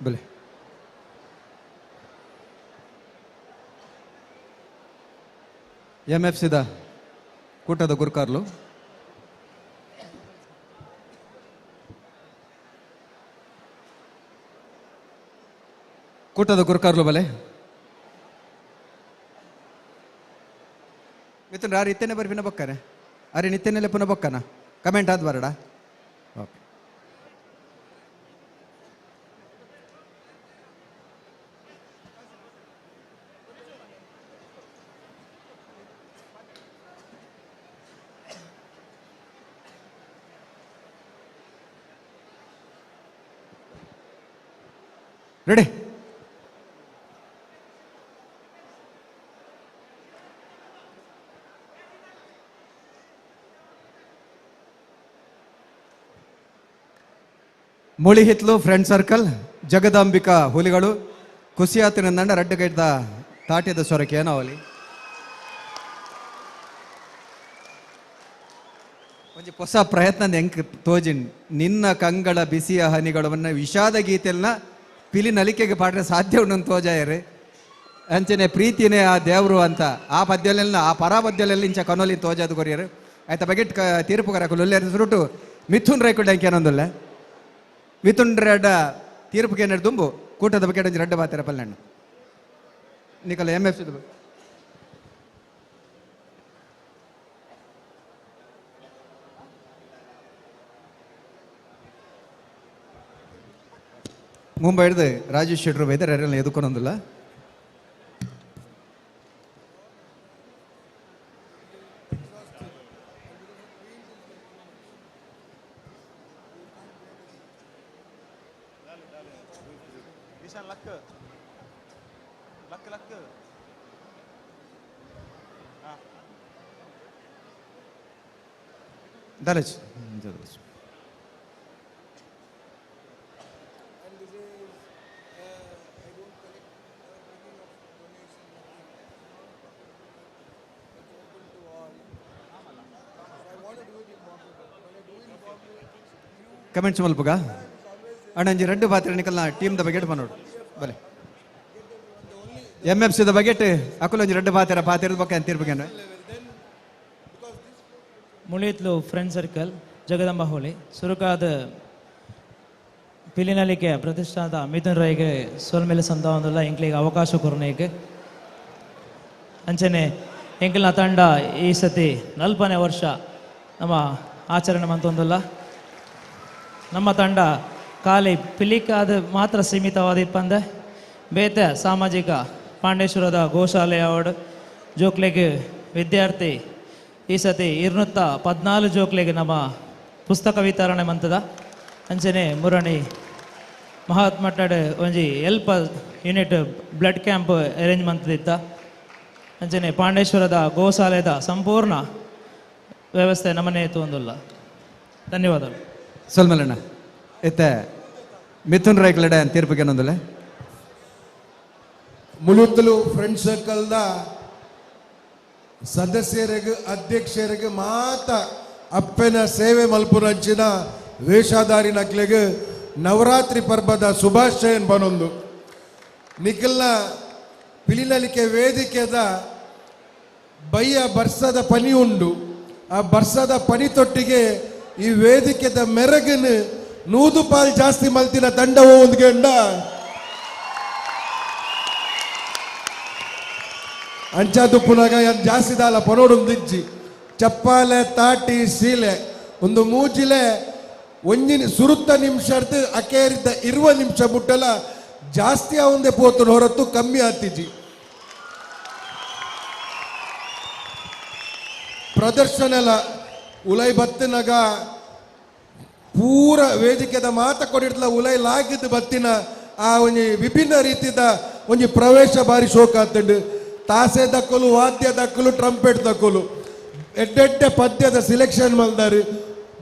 ಬಲೆ MFCದ ಕೂಟದ ಗುರುಕಾರ್ಲು ಕೂಟದ ಗುರುಕಾರ್ಲು ಬಲೆ ಮಿಥುನ್ ಯಾರು ಇತ್ತೇನೆ ಬರ್ಬಿನ ಬೊಕ್ಕನೆ ಅರೆ ನಿತ್ಯನೆಲ್ಲ ಪುನಃ ಬೊಕ್ಕನ ಕಮೆಂಟ್ ಆದ್ ಬರಡ okay ready Muli Hithlu friend circle Jagadambika ಹುಲಿಗಳು ಕುಸಿಯಾತಿನ ನಂಡ ರಡ್ಡಗೈಡ್ದ ತಾಟ್ಯದ ಸ್ವರಕ್ಕೆ ಏನಾವಲಿ ಒಂಜಿ ಹೊಸ ಪ್ರಯತ್ನ ಹೆಂಗ್ ತೋಜಿನ್ ನಿನ್ನ ಕಂಗಳ ಬಿಸಿಯ ಹನಿಗಳವನ್ನ ವಿಷಾದ ಗೀತೆಯನ್ನ ಪಿಲಿ ನಲಿಕೆಗೆ ಪಾಡ್ರೆ ಸಾಧ್ಯ ಉಂಡು ತೋಜಾಯರೆ ಅಂಚನೆ ಪ್ರೀತಿನೇ ಆ ದೇವರು ಅಂತ ಆ ಪದ್ಯಲೆಲ್ಲ ಆ ಪರ ಪದ್ಯಲೆಲ್ಲ ಇಂಚ ಕನೋಲಿ ತೋಜಾದು ಕೊರಿಯರು ಆಯ್ತಾ ಬಗೆಟ್ ತೀರ್ಪು ಕರಕಲು ಒಳ್ಳೆ ಸುರುಟು ಮಿಥುನ್ ರೈಕುಡ್ ಅಂಕೇನೊಂದುಲ್ಲ ಮಿಥುನ್ ರೆಡ್ಡ ತೀರ್ಪುಗೆ ಏನಾರು ತುಂಬು ಕೂಟದ ಬಗ್ಗೆ ರೆಡ್ಡ ಬಾತಿರ ಪಲ್ಲೆಣ್ಣ ನಿಕಲ MFC ಮುಂಬೈ ಹಿಡ್ದು ರಾಜೇಶ್ ಶೆಟ್ರು ಬೈದರೆ ಯಾರೆಲ್ಲ ಎದುಕೊಂಡೊಂದಿಲ್ಲ Dalej. ಕಮೆಂಟ್ಸ್ ಮಲ್ಪುಗ ಅಣ್ಣಂಜಿ ರೆಡ್ ಪಾತ್ರೆ ನಿಕಲ್ನ ಟೀಮ್ದ ಬಗೆಟ್ ಬನ್ನೋಡು ಬಲೆ MFCದ ಬಗೆಟ್ ಅಕುಲೊಂಜಿ ರೆಡ್ ಪಾತ್ರೆ ಪಾತ್ರದ ಬಗ್ಗೆ ಅಂತಿರ್ಬೇಕೇನು ಮುಳಿತ್ಲು ಫ್ರೆಂಡ್ ಸರ್ಕಲ್ ಜಗದಂಬ ಹೋಳಿ ಸುರುಕಾದ ಪಿಲಿನಲಿಕೆ ಪ್ರತಿಷ್ಠಾನದ ಮಿಥುನ್ ರೈಗೆ ಸೋಲ್ಮೇಲೆ ಸಂತ ಒಂದಲ್ಲ ಎಂಕ್ಲಿಗೆ ಅವಕಾಶ ಕೊರನೇಗೆ ಅಂಚನೆ ಎಂಕ್ಲಿನ ತಂಡ ಈ ಸತಿ 40ನೇ ವರ್ಷ ನಮ್ಮ ಆಚರಣೆ ಮಂತೊಂದಲ್ಲ ನಮ್ಮ ತಂಡ ಖಾಲಿ ಪಿಲಿಕಾದ ಮಾತ್ರ ಸೀಮಿತವಾದಿಪ್ಪಂದ ಬೇತೆ ಸಾಮಾಜಿಕ ಪಾಂಡೇಶ್ವರದ ಗೋಶಾಲೆ ಅವಾರ್ಡ್ ಜೋಕ್ಲೆಗೆ ವಿದ್ಯಾರ್ಥಿ ಈ ಸತಿ 214 ಜೋಕ್ಲೆಗೆ ನಮ್ಮ ಪುಸ್ತಕ ವಿತರಣೆ ಮಂತದ ಅಂಚನೆ ಮುರಣಿ ಮಹಾತ್ಮಟ್ಟಡ್ ಒಂಜಿ ಎಲ್ಪ ಯೂನಿಟ್ ಬ್ಲಡ್ ಕ್ಯಾಂಪ್ ಅರೇಂಜ್ ಮಂತದಿತ್ತ ಅಂಚನೆ ಪಾಂಡೇಶ್ವರದ ಗೋಶಾಲೆದ ಸಂಪೂರ್ಣ ವ್ಯವಸ್ಥೆ ನಮ್ಮನೆ ತೊಂದಿಲ್ಲ ಧನ್ಯವಾದಗಳು ಸಲ್ಮಲಣ್ಣ ಎತ್ತೆ ಮಿಥುನ್ ರೈಕ್ಲಡೆ ತೀರ್ಪಿಗೆ ಏನೊಂದಿಲ್ಲ ಮುಳುತ್ತಲು ಫ್ರೆಂಡ್ ಸರ್ಕಲ್ದ ಸದಸ್ಯರಿಗೆ ಅಧ್ಯಕ್ಷರಿಗೆ ಮಾತ ಅಪ್ಪನ ಸೇವೆ ಮಲ್ಪುರಂಚಿನ ವೇಷಧಾರಿ ನಕ್ಲೆಗೆ ನವರಾತ್ರಿ ಪರ್ವದ ಶುಭಾಶಯನ್ ಬನೊಂದು ನಿಖಲ್ನ ಪಿಲಿನಲಿಕೆ ವೇದಿಕೆದ ಬಯ್ಯ ಬರ್ಸದ ಪನಿ ಉಂಡು ಆ ಬರ್ಸದ ಪನಿ ತೊಟ್ಟಿಗೆ ಈ ವೇದಿಕೆದ ಮೆರಗನ್ 100 ಪಾಲ್ ಜಾಸ್ತಿ ಮಲ್ತಿನ ತಂಡವೋ ಒಂದು ಗಂಡ ಅಂಚಾದು ಪುನಗ ಜಾಸ್ತಿ ದಾಲ ಪನೋಡೊಂದಿಜ್ಜಿ ಚಪ್ಪಾಲೆ ತಾಟಿ ಸೀಲೆ ಒಂದು ಮೂಜಿಲೆ ಒಂಜಿನ ಸುರುತ್ತ ನಿಮಿಷ ಅಕೇರಿದ್ದ 20 ನಿಮಿಷ ಮುಟ್ಟಲ ಜಾಸ್ತಿ ಅವಂದೇ ಪೋತನ ಹೊರತು ಕಮ್ಮಿ ಆತಿಜಿ ಪ್ರದರ್ಶನಲ ಉಲೈ ಬತ್ತಿನಗ ಪೂರ ವೇದಿಕೆದ ಮಾತ ಕೊಡಿಡ್ಲ ಉಲೈ ಲಾಗಿದ್ದು ಬತ್ತಿನ ಆ ಒಂಜಿ ವಿಭಿನ್ನ ರೀತಿದ ಒಂಜಿ ಪ್ರವೇಶ ಬಾರಿ ಶೋಕ ಆತಂಡು ತಾಸೆ ದಕ್ಕಲು ವಾದ್ಯ ದಕ್ಕಲು ಟ್ರಂಪೆಟ್ ದಕ್ಕಲು ಎಡ್ಡೆಡ್ಡೆ ಪದ್ಯದ ಸಿಲೆಕ್ಷನ್ ಮಲ್ದಾರು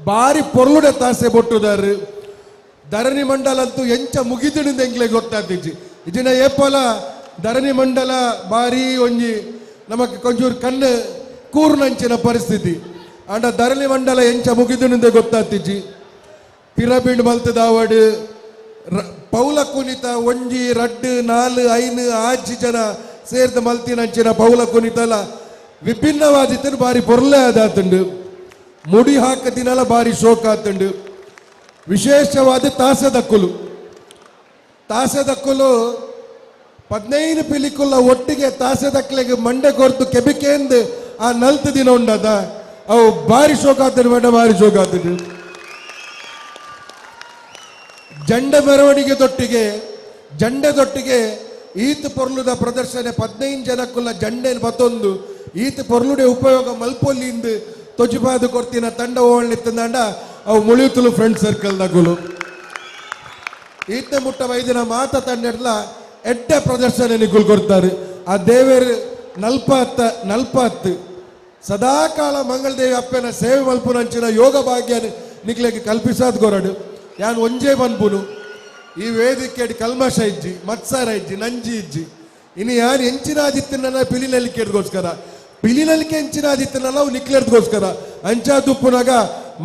ಬಾರಿ ಪೊರ್ಲುಡೆ ತಾಸೆ ಬೊಟ್ಟುದಾರು ಧರಣಿ ಮಂಡಲ ಅಂತೂ ಎಂಚ ಮುಗಿದಿಡಿಂದ ಎಂಗ್ಲೆ ಗೊತ್ತಾತಿಜ್ಜಿ ಇದನ್ನ ಏಪಲ ಧರಣಿ ಮಂಡಲ ಬಾರಿ ಒಂಜಿ ನಮಗೆ ಕೊಂಚೂರು ಕಣ್ಣು ಕೂರ್ನಂಚಿನ ಪರಿಸ್ಥಿತಿ ಅಂಡ ಧರಣಿ ಮಂಡಲ ಎಂಚ ಮುಗಿದಿಡಿಂದ ಗೊತ್ತಾತಿಜ್ಜಿ ಪಿರಮಿಡ್ ಮಲ್ತದ ಅವಾರ್ಡ್ ಪೌಲ ಕುಣಿತ ಒಂಜಿ 2 4 5 6 ಜನ ಸೇರ್ದ ಮಲ್ತಿನಂಚಿನ ಪೌಲ ಕುಣಿತಲ ವಿಭಿನ್ನವಾದಿತ್ತನು ಬಾರಿ ಪೊರ್ಲೆ ಆದಾತುಂಡು. ಮುಡಿ ಹಾಕದಿನಲ ಬಾರಿ ಶೋಕ ಆತುಂಡು. ವಿಶೇಷವಾದ ತಾಸದಕ್ಕುಲು 15 ಪಿಲಿಕುಲ್ಲ ಒಟ್ಟಿಗೆ ತಾಸದಕ್ಕಲೆಗೆ ಮಂಡೆ ಕೊರ್ತು ಕೆಬಿಕೆಂದು ಆ 4 ದಿನ ಉಂಡದ ಅವು ಬಾರಿ ಶೋಕ ಆತನು ಬೇಡ, ಬಾರಿ ಶೋಕ ಆತನು. ಜಂಡ ಮೆರವಣಿಗೆ ತೊಟ್ಟಿಗೆ ಈತ ಪೊರ್ಲುದ ಪ್ರದರ್ಶನ 15 ಜನಕ್ಕುಲ್ಲ ಜಂಡೆನ್ ಮತ್ತೊಂದು ಈತ ಪೊರ್ಲುಡೆ ಉಪಯೋಗ ಮಲ್ಪೊಲ್ಲಿಂದು ತೊಜಿಪಾದು ಕೊಡ್ತಿನ ತಂಡ ಹೋಗ್ಲಿತ್ತಂಡ ಅವು ಮುಳಿಯುತ್ತಲು ಫ್ರೆಂಡ್ ಸರ್ಕಲ್ದಾಗುಲು ಈತ ಮುಟ್ಟ ವೈದ್ಯನ ಮಾತ ತಂಡ ಎಡ್ಡ ಪ್ರದರ್ಶನ ನಿಗುಲ್ ಕೊಡ್ತಾರೆ. ಆ ದೇವರು ನಲ್ಪತ್ತು ಸದಾಕಾಲ ಮಂಗಳದೇವಿ ಅಪ್ಪನ ಸೇವೆ ಮಲ್ಪುನಂಚಿನ ಯೋಗ ಭಾಗ್ಯ ನಿಕ್ಲೆಗೆ ಕಲ್ಪಿಸಾದ್ ಗೊರಡು ಯಾನ್ ಒಂಜೇ ಬನ್ಪುನು ಈ ವೇದಿಕೆ ಕಲ್ಮಶ ಇಜ್ಜಿ ಮತ್ಸರ ಇಜ್ಜಿ ನಂಜಿ ಇಜ್ಜಿ ಇನ್ನು ಯಾರು ಎಂಚಿನಾದಿತ್ತನ ಪಿಲಿನಲಿಕೆಗೋಸ್ಕರ ಪಿಲಿನಲಿಕೆ ಎಂಚಿನಾದಿತ್ತನಲ್ಲ ಅವು ನಿಕ್ಲೆರ್ಗೋಸ್ಕರ ಅಂಚಾ ದುಪ್ಪುನಾಗ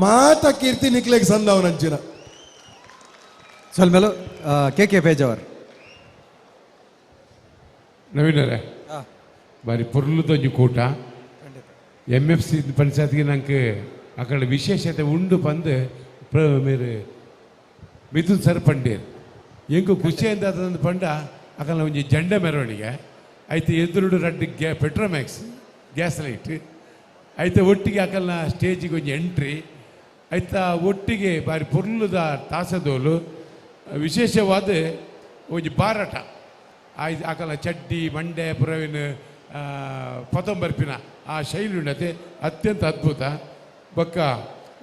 ಮಾತ ಕೀರ್ತಿ ನಿಕ್ಲೆಗೆ ಸಂದವನ ಅಂಚಿನ ಸೊಲ್ಮೇಲು ಕೆ ಪೇಜವರ್ ನವೀನರೇ ಬಾರಿ ಪೊರ್ಲುದೊಂಜಿ ಕೂಟ MFC ಪಂಚಾಯತ್ಗೆ ನಂಗೆ ಅಕಡೆ ವಿಶೇಷತೆ ಉಂಡು ಬಂದು ಮೇರೆ ಮಿಥುನ್ ಸರ್ ಪಂಡೇರು ಎಂಕು ಖುಷಿ ಅಂತ ಪಂಡ ಅಕಲ ಒಂಜಿ ಜಂಡ ಮೆರವಣಿಗೆ ಐತೆ ಎದುರುಡು 2 ಪೆಟ್ರೋಮ್ಯಾಕ್ಸ್ ಗ್ಯಾಸ್ ಲೈಟ್ ಐತೆ ಒಟ್ಟಿಗೆ ಅಕಲ್ನ ಸ್ಟೇಜಿಗೆ ಒಂಜಿ ಎಂಟ್ರಿ ಐತ ಒಟ್ಟಿಗೆ ಬಾರಿ ಪೊರ್ಲುದ ತಾಸದೋಲು ವಿಶೇಷವಾದ ಒಂಜಿ ಬಾರಾಟ ಆಯ್ತು ಅಕಲ ಚಡ್ಡಿ ಮಂಡೆ ಪುರವಿನ ಪತಂಬರ್ಪಿನ ಆ ಶೈಲಿ ಉಂಡತೆ ಅತ್ಯಂತ ಅದ್ಭುತ ಬೊಕ್ಕ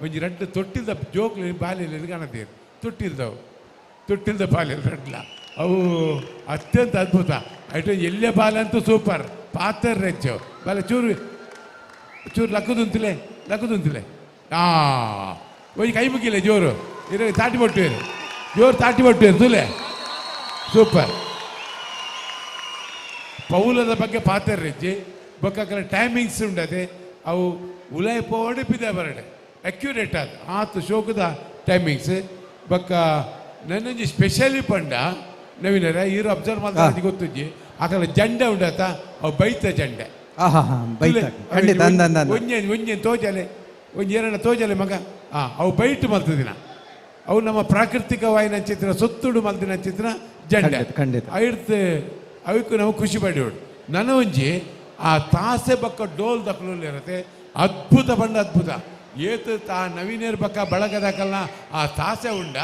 ಒಂಜಿ 2 ತೊಟ್ಟಿಲ್ದ ಜೋಕ್ಲಿ ಬಾಲ್ಯಲ್ಲಿ ಕಾಣತೀರಿ ತೊಟ್ಟಿಲ್ದ ಬಾಲ್ಯ ರಡ್ಲ ಅವು ಅತ್ಯಂತ ಅದ್ಭುತ ಐಟು ಎಲ್ಲೇ ಬಾಲ ಅಂತೂ ಸೂಪರ್ ಪಾತ್ರ ಹೆಚ್ಚು ಬಾಲ ಚೂರು ಲಕ್ಕದುಂತಿಲೆ ಒಂಜಿ ಕೈ ಮುಗಿಲೆ ಜೋರು ತಾಟಿ ಬಟ್ಟುವೇರು ಜೋರು ತಾಟಿ ಬಟ್ಟುವೇರು ತುಲೆ ಸೂಪರ್ ಪೌಲದ ಬಗ್ಗೆ ಪಾತ್ರ ಹೆಚ್ಚಿ ಬೊಕ್ಕ ಟೈಮಿಂಗ್ಸ್ ಉಂಡದೆ ಅವು ಉಲಾಯ್ ಪೋಡಿಪಿದ ಬರಡೆ ಅಕ್ಯುರೇಟ್ ಆದ ಆತು ಶೋಕದ ಟೈಮಿಂಗ್ಸ್ ಬೊಕ್ಕ ನನ್ನೊಂಜಿ ಸ್ಪೆಷಲಿ ಪಂಡ ನವೀನರ ಹೀರೋ ಅಬ್ಸರ್ವ್ ಮಾಡ್ತಾ ಗೊತ್ತುಜ್ಜಿ ಆಕಲ ಜಂಡೆ ಉಂಡತ ಅವು ಬೈತ ಜಂಡೆ ಒಂಜೇನು ತೋಜಲೆ ಒಂಜಿ 2 ತೋಜಲೆ ಮಗ ಅವು ಬೈಟ್ ಮಲ್ತದಿನ ಅವು ನಮ್ಮ ಪ್ರಾಕೃತಿಕವಾಯಿನ ಚಿತ್ರ ಸೊತ್ತುಡು ಮಲ್ತಿನ ಚಿತ್ರ ಜಂಡೆ ಐಡ್ತು ಅವಕ್ಕೂ ನಾವು ಖುಷಿ ಪಡೆಯೋಡು ನನ್ನ ಒಂಜಿ ಆ ತಾಸೆ ಬಕ್ಕ ಡೋಲ್ ದಕ್ಕಲು ಇರತ್ತೆ ಅದ್ಭುತ ಬಂಡ ಅದ್ಭುತ ಏತು ನವೀನೇರ್ ಬಕ್ಕ ಬಳಗದಕಲ್ನ ಆ ತಾಸೆ ಉಂಡ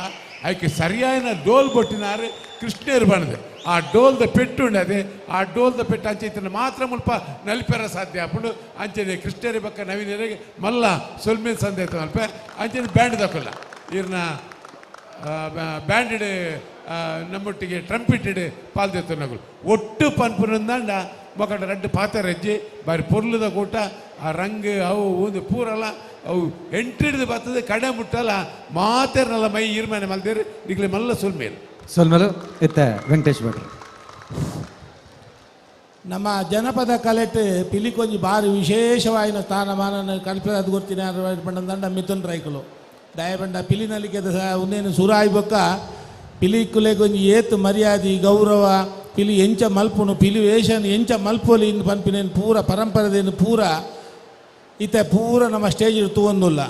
ಅದಕ್ಕೆ ಸರಿಯಾದ ಡೋಲ್ ಬೊಟ್ಟಿನಾರು ಕೃಷ್ಣೇರು ಬಣ್ಣದೆ ಆ ಡೋಲ್ದ ಪೆಟ್ಟು ಉಂಡದೆ ಆ ಡೋಲ್ದ ಪೆಟ್ಟು ಅಂಚೆ ಮಾತ್ರ ಮುಲ್ಪ ನಲಿಪೆರ ಸಾಧ್ಯ ಹಾಕೊಂಡು ಅಂಚೆ ಕೃಷ್ಣೇರಿ ಬಕ್ಕ ನವೀನೇರಿಗೆ ಮಲ್ಲ ಸೊಲ್ಮೇನ್ ಸಂದೇತ ಮಲ್ಪ ಅಂಚೆ ಬ್ಯಾಂಡ್ ದಕ್ಕಲ್ಲ ಇವ್ರನ್ನ ಬ್ಯಾಂಡೆಡ್ ನಮ್ಮೊಟ್ಟಿಗೆ ಟ್ರಂಪಿಟೆಡ್ ಪಾಲ್ದೆತ್ತು ನಗಲು ಒಟ್ಟು ಪನ್ಪುರಂದಾಂಡ ಮೊಕಟ 2 ಪಾತ್ರ ಹೆಜ್ಜೆ ಬಾರಿ ಪೊರ್ಲುದ ಕೂಟ ಆ ರಂಗ್ ಅವು ಒಂದು ಪೂರಲ್ಲ ಅವು ಎಂಟ್ರಿಡ್ದು ಬರ್ತದೆ ಕಡೆ ಮುಟ್ಟಲ್ಲ ಮಾತೇರ್ನಲ್ಲ ಮೈ ಈರ್ಮನೆ ಮಲ್ದೇರಿ ನಿಗ್ಲೆ ಮಲ್ಲ ಸೊಲ್ಮೇಲು ಇತ್ತ ವೆಂಕಟೇಶ್ ಭಟ್ರು ನಮ್ಮ ಜನಪದ ಕಲೆಟ್ ಪಿಲಿಕೊಂಜಿ ಬಾರಿ ವಿಶೇಷವಾಯಿನ ಸ್ಥಾನಮಾನ ಕಲ್ಪದ ಗೊತ್ತಿನ ಪಂಡ ಮಿಥುನ್ ರೈಕಲು ದಯಪಂಡ ಪಿಲಿನಲ್ಲಿಗೆ ಉಂದೇನು ಸುರಾಯಿ ಬೊಕ್ಕ ಪಿಲಿಕುಲೆಗೊಂಜಿ ಏತು ಮರ್ಯಾದೆ ಗೌರವ ಪಿಲಿ ಎಂಚ ಮಲ್ಪುನು ಪಿಲಿ ವೇಷನ್ ಎಂಚ ಮಲ್ಪೋಲಿ ಇಂದು ಪನ್ಪಿನೇನು ಪೂರ ಪರಂಪರೆದೇನು ಪೂರ ಇತ್ತ ಪೂರ ನಮ್ಮ ಸ್ಟೇಜ್ ತೂವೊಂದುಲ್ಲ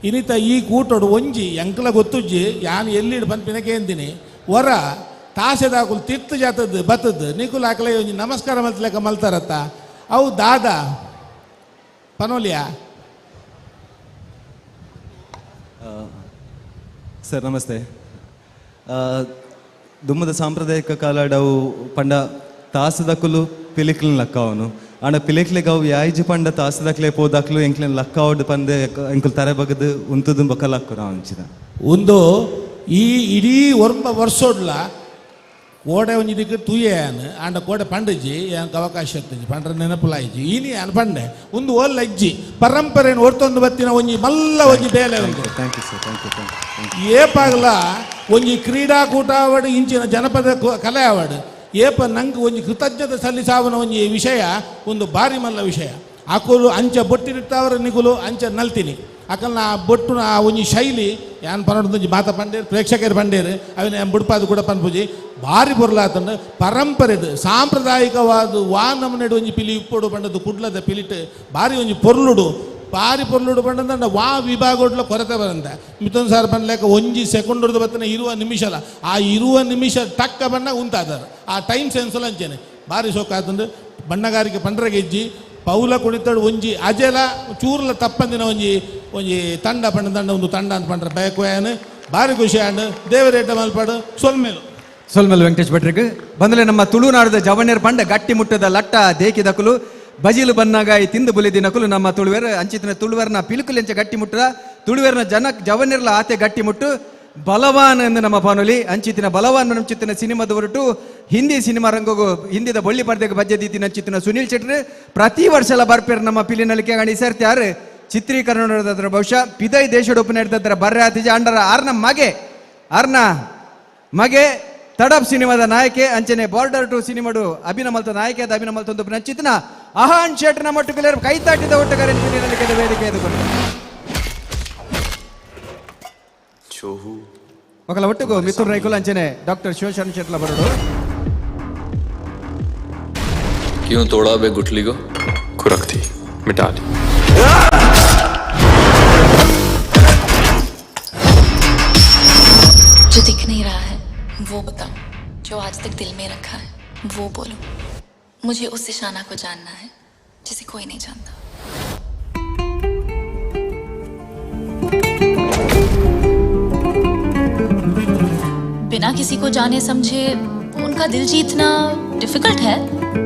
ಇನ್ನಿತ ಈ ಕೂಟೋಡು ಒಂಜಿ ಎಂಕಲ ಗೊತ್ತುಜ್ಜಿ ಯಾನು ಎಲ್ಲಿಡು ಪನ್ಪಿನಕ್ಕೆ ಎಂದಿನಿ ಹೊರ ತಾಸೆದಾಕುಲು ತಿರ್ತು ಜಾತದ್ದು ಬತ್ತದ್ದು ನಿಕುಲ್ ಹಾಕಲೇ ಒಂಜಿ ನಮಸ್ಕಾರ ಮಲ್ತಲೆಕ್ಕ ಮಲ್ತಾರತ್ತ ಅವು ದಾದ ಪನೋಲಿಯಾ ಸರ್ ನಮಸ್ತೆ. ದುಮ್ಮದ ಸಾಂಪ್ರದಾಯಿಕ ಕಾಲಾಡವು ಪಂಡ ತಾಸದಕ್ಕಲು ಪಿಲಿಕ್ಲಿನ ಲಕ್ಕ ಅವನು ಆಂಡ ಪಿಲಿಕ್ಲಿಗೆ ಅವು ಯಾಯ್ಜಿ ಪಂಡ ತಾಸದಕ್ಲೆ ಪೋದಾಕ್ಲು ಎಂಕ್ಲಿನ ಲಕ್ಕ ಅವಡು ಪಂದೆ ಎಂಕುಲು ತರೆ ಬಗದು ಉಂತುದು ಬೊಕ್ಕ ಲಕ್ಕ ನಾವು ಅಂಚಿದ ಒಂದು ಈ ಇಡೀ ವರ್ಷೋಡ್ಲ ಕೋಡೆ ಒಂಜಿ ದಿಕ್ಕು ತೂಯೇನು ಆಂಡ ಕೋಡೆ ಪಂಡಜ್ಜಿ ಏನಕ್ಕೆ ಅವಕಾಶ ಇರ್ತದೆ ಪಂಡ್ರ ನೆನಪುಲಾಯ್ಜಿ ಈನಿ ಅನ್ ಪಂಡೆ ಒಂದು ಓಲ್ ಅಜ್ಜಿ ಪರಂಪರೆಯನ್ನು ಹೊರ್ತೊಂದು ಬತ್ತಿನ ಒಂಜಿ ಮಲ್ಲ ಒಂಜಿ ಬೇಲೆ ಉಂಟು ಏಪಾಗಲ ಒಂಜಿ ಕ್ರೀಡಾಕೂಟ ಆವಡು ಇಂಚಿನ ಜನಪದ ಕಲೆ ಆವಡು ಏಪ ನಂಗೆ ಒಂಜಿ ಕೃತಜ್ಞತೆ ಸಲ್ಲಿಸಾವನ ಒಂಜಿ ವಿಷಯ ಒಂದು ಬಾರಿ ಮಲ್ಲ ವಿಷಯ ಅಕುಲು ಅಂಚ ಬೊಟ್ಟಿನಿಟ್ಟವರ ನಿಗುಲು ಅಂಚ ನಲ್ತಿನಿ ಅಕಲ್ನ ಬೊಟ್ಟುನ ಒಂಜಿ ಶೈಲಿ ಯಾನ್ ಪನ್ನೊಂದು ಮಾತ ಪಂಡೇರು ಪ್ರೇಕ್ಷಕರು ಪಂಡೇರು ಅವಿನ ಬುಡ್ಪಾದು ಕೂಡ ಪನ್ಪುಜಿ ಭಾರಿ ಬೊರ್ಲಾತಂಡು ಪರಂಪರೆದು ಸಾಂಪ್ರದಾಯಿಕವಾದ ವಾ ನಮ್ಮನೆಡು ಒಂಜಿ ಪಿಲಿ ಇಪ್ಪೊಡು ಪಂಡದು ಕುಡ್ಲದ ಪಿಲಿಟ್ ಭಾರಿ ಒಂಜಿ ಪೊರ್ಲುಡು ಭಾರಿ ಪೊರ್ಲುಡು ಪಂಡದ ವಾ ವಿಭಾಗಡ್ಲ ಕೊರತೆ ಬರಂತ ಮಿಥುನ್ ಸಾರ್ ಪನ್ಲೇಕ ಒಂಜಿ ಸೆಕೆಂಡ್ ಬತ್ತನ ಇರುವ ನಿಮಿಷಲ ಆ ಇರುವ ನಿಮಿಷ ಟಕ್ಕ ಬಣ್ಣ ಉಂತಾದಾರ ಆ ಟೈಮ್ ಸೆನ್ಸಲ್ ಅಂಚೇನೆ ಭಾರಿ ಸೊಕ್ಕಾತಂಡು ಬಣ್ಣಗಾರಿಕೆ ಪಂಡ್ರೆ ಗೆಜ್ಜಿ ಪೌಲ ಕುಣಿತಾಡು ಒಂಜಿ ಅಜೆಲ ಚೂರ್ಲ ತಪ್ಪಂದಿನ ಒಂಜಿ ಒಂಜಿ ತಂಡ ಪಂಡ ಒಂದು ತಂಡ ಅಂತ ಪಂಡ್ರೆ ಬೇಕೇನು ಭಾರಿ ಖುಷಿ ಆಂಡ್ ದೇವರೇಟ ಮಲ್ಪಾಡು ಸೊಲ್ಮೆಲ್ ವೆಂಕಟೇಶ್ ಭಟ್ರಿಗೆ ಬಂದಲೆ ನಮ್ಮ ತುಳುನಾಡದ ಜವಣ್ಯರ್ ಪಂಡ ಗಟ್ಟಿ ಮುಟ್ಟದ ಲಟ್ಟ ದೇಕಿದಕುಲು ಬಜಿಲು ಬನ್ನಗಾಯಿ ತಿಂದು ಬುಲಿದಿನಕುಲು ನಮ್ಮ ತುಳುವೇರು ಅಂಚಿತಿನ ತುಳುವೇರ್ನ ಪಿಲುಕುಲೆಂಚ ಗಟ್ಟಿ ಮುಟ್ಟದ ತುಳುವೇರ್ನ ಜವಣ್ಯರ್ಲ ಆತೆ ಗಟ್ಟಿ ಮುಟ್ಟು ಬಲವಾನ್ ಎಂದು ನಮ್ಮ ಪಾನುಲಿ ಅಂಚಿತಿನ ಬಲವಾನ್ ನಂಚಿತ್ತಿನ ಸಿನಿಮಾದ ಹೊರಟು ಹಿಂದಿ ಸಿನಿಮಾ ರಂಗಗೂ ಹಿಂದಿದ ಬೊಳ್ಳಿ ಪರ್ದೆಗೆ ಬಜ್ಜದೀತಿನ ಅಂಚಿತ್ತಿನ ಸುನೀಲ್ ಶೆಟ್ಟಿ ಪ್ರತಿ ವರ್ಷಲ ಬರ್ಪೇರು ನಮ್ಮ ಪಿಲಿನಲಿಕೆ ಗಣಿ ಸೇರ್ತ್ಯಾರು ಚಿತ್ರೀಕರಣ ನಡೆದದ್ರ ಬಹುಶಃ ಪಿದೈ ದೇಶದ ಉಪ ನಡೆದದ್ರ ಬರ್ರೆ ಆತಿಜ ಅಂಡರ ಆರ್ನ ಮಗೆ ತಡಪ್ ಸಿನಿಮಾದ ನಾಯಕೆ ಅಂಚನೆ ಬಾರ್ಡರ್ ಟು ಸಿನಿಮಾಡು ಅಭಿನಮಲ್ತ ನಾಯಕೆ ಅದ ಅಭಿನಮಲ್ತೊಂದು ನಂಚಿತ್ತಿನ ಅಹಾನ್ ಶೆಟ್ನ ಮಟ್ಟು ಪಿಲೇರು ಕೈತಾಟಿದ ಒಟ್ಟುಗಾರ ಪಿಲಿನಲಿಕೆ ವೇದಿಕೆ ಎದುಕೊಂಡು ఒకళ్ళ ఒట్టుకు మిత్రుడు రైకులు అంచనే డాక్టర్ శివశరణ్ చెట్ల బరుడు क्यों तोड़ा बे गुठली को खुरक थी मिटा दी जो दिख नहीं रहा है वो बताओ, जो आज तक दिल में रखा है वो बोलो। मुझे उस इशाना को जानना है जिसे कोई नहीं जानता। बिना किसी को जाने समझे उनका दिल जीतना डिफिकल्ट है,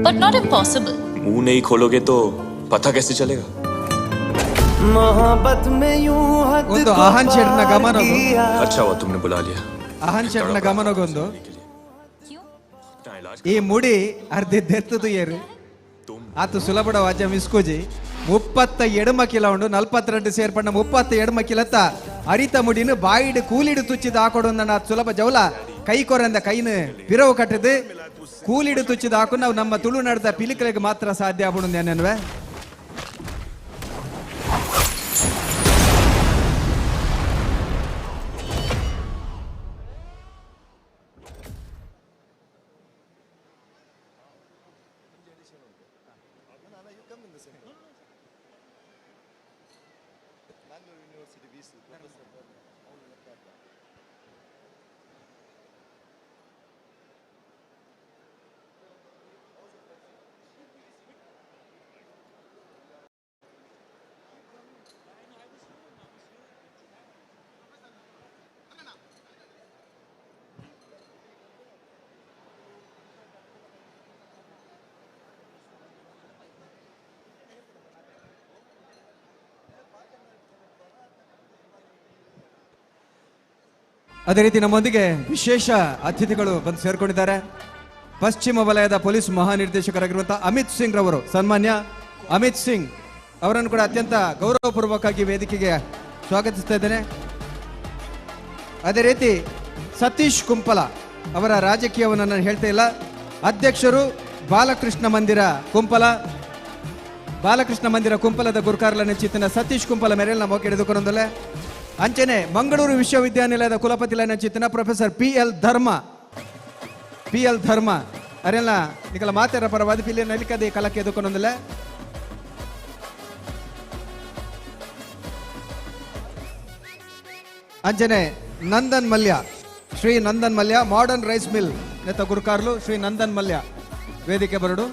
बट नॉट इम्पॉसिबल। मुंह नहीं खोलोगे तो पता कैसे चलेगा? मोहब्बत में यूं हद ಒಂದು ಆಹಾನ್ ಶೆಟ್ನ ಗಮನವು अच्छा हुआ तुमने बुला लिया। ಆಹಾನ್ ಶೆಟ್ನ ಗಮನಗೊಂದು ಈ ಮುಡಿ ಅರ್ಧೆದ್ದೆತ್ತದು ಏರು ಆತು ಸುಲಭಡ ವಾಜ ಮಿಸ್ಕೂಜಿ 37 ಕಿಲ ಉಂಡು 42 ಸೇರ್ಪಣ್ಣ 37 ಕಿಲತ್ತ ಅರಿತ ಮುಡಿನು ಬಾಯಿಡು ಕೂಲಿಡು ತುಚ್ಚಿದ ಹಾಕೊಡು ನನ್ನ ಸುಲಭ ಜೌಲ ಕೈ ಕೊರಂದ ಕೈನು ಪಿರವು ಕಟ್ಟದು ಕೂಲಿಡು ತುಚ್ಚಿದ ಹಾಕು ನಾವು ನಮ್ಮ ತುಳುನಾಡದ ಪಿಲಿಕಲೆಗೆ ಮಾತ್ರ ಸಾಧ್ಯ ಆಗ್ಬಿಡು ನೆನನ್ವೆ ಅದೇ ರೀತಿ ನಮ್ಮೊಂದಿಗೆ ವಿಶೇಷ ಅತಿಥಿಗಳು ಬಂದು ಸೇರ್ಕೊಂಡಿದ್ದಾರೆ. ಪಶ್ಚಿಮ ವಲಯದ ಪೊಲೀಸ್ ಮಹಾನಿರ್ದೇಶಕರಾಗಿರುವಂತಹ ಅಮಿತ್ ಸಿಂಗ್ ರವರು, ಸನ್ಮಾನ್ಯ ಅಮಿತ್ ಸಿಂಗ್ ಅವರನ್ನು ಕೂಡ ಅತ್ಯಂತ ಗೌರವಪೂರ್ವಕವಾಗಿ ವೇದಿಕೆಗೆ ಸ್ವಾಗತಿಸ್ತಾ ಇದ್ದೇನೆ. ಅದೇ ರೀತಿ ಸತೀಶ್ ಕುಂಪಲ ಅವರ ರಾಜಕೀಯವನ್ನು ನಾನು ಹೇಳ್ತಾ ಇಲ್ಲ, ಅಧ್ಯಕ್ಷರು ಬಾಲಕೃಷ್ಣ ಮಂದಿರ ಕುಂಪಲದ ಗುರುಕಾರ್ಲ ನೆಚ್ಚಿತ್ತಿನ ಸತೀಶ್ ಕುಂಪಲ ಮೇರೆಲ್ ನಮ್ಮ ಹಿಡಿದುಕೊಂಡೊಂದಲೆ ಅಂಚನೆ ಮಂಗಳೂರು ವಿಶ್ವವಿದ್ಯಾನಿಲಯದ ಕುಲಪತಿ ನೆಚ್ಚಿತ್ತಿನ ಪ್ರೊಫೆಸರ್ ಪಿ ಎಲ್ ಧರ್ಮ ಅರೆಲ್ಲ ನಿಕಲ ಮಾತೆರ ಪರವಾದ ಪಿಲ್ಲಿ ನಲಿಕದೆ ಕಲಕ್ಕೆ ಎದುಕೊಂಡೊಂದಲೆ ಅಂಚನೆ Shri Nandan Mallya modern rice mill ನೆತ್ತ ಗುರುಕಾರ್ಲು ಶ್ರೀ ನಂದನ್ ಮಲ್ಯ ವೇದಿಕೆ ಬರಡು.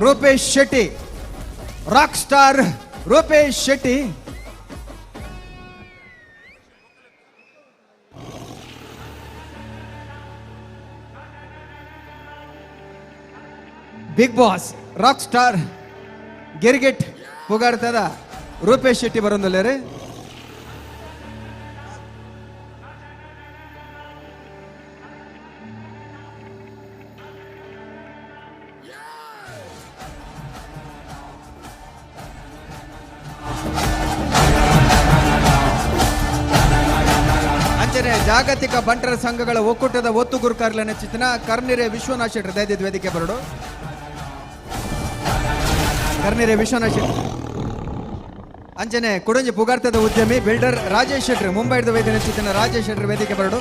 Rupesh Shetty, rock star Rupesh Shetty, big boss rock star ಗೆರಿಗೆಟ್ ಪುಗಾಡ್ತದ ರೂಪೇಶ್ ಶೆಟ್ಟಿ ಬರೋದಲ್ಲೇ ರೀ. ಅಂಚನೆ ಜಾಗತಿಕ ಬಂಟರ ಸಂಘಗಳ ಒಕ್ಕೂಟದ ಒತ್ತು ಗುರುಕಾರ್ಲ ನೆಚ್ಚಿನ ಕರ್ನಿರೆ ವಿಶ್ವನಾಥ್ ಶೆಟ್ಟಿ ದಯದಿದ್ದ ವೇದಿಕೆ ಬರಡು. ಕರ್ನೆರೆ ವಿಶ್ವನಾಥ್ ಶೆಟ್ಟಿ ಅಂಚನೆ ಕುಡಂಜಿ ಪುಗಾರ್ತದ ಉದ್ಯಮಿ ಬಿಲ್ಡರ್ ರಾಜೇಶ್ ಶೆಟ್ಟಿ ಮುಂಬೈದ ವೇದಿಕೆ ನೆಚ್ಚಿನ ರಾಜೇಶ್ ಶೆಟ್ಟಿ ವೇದಿಕೆ ಬರಡು.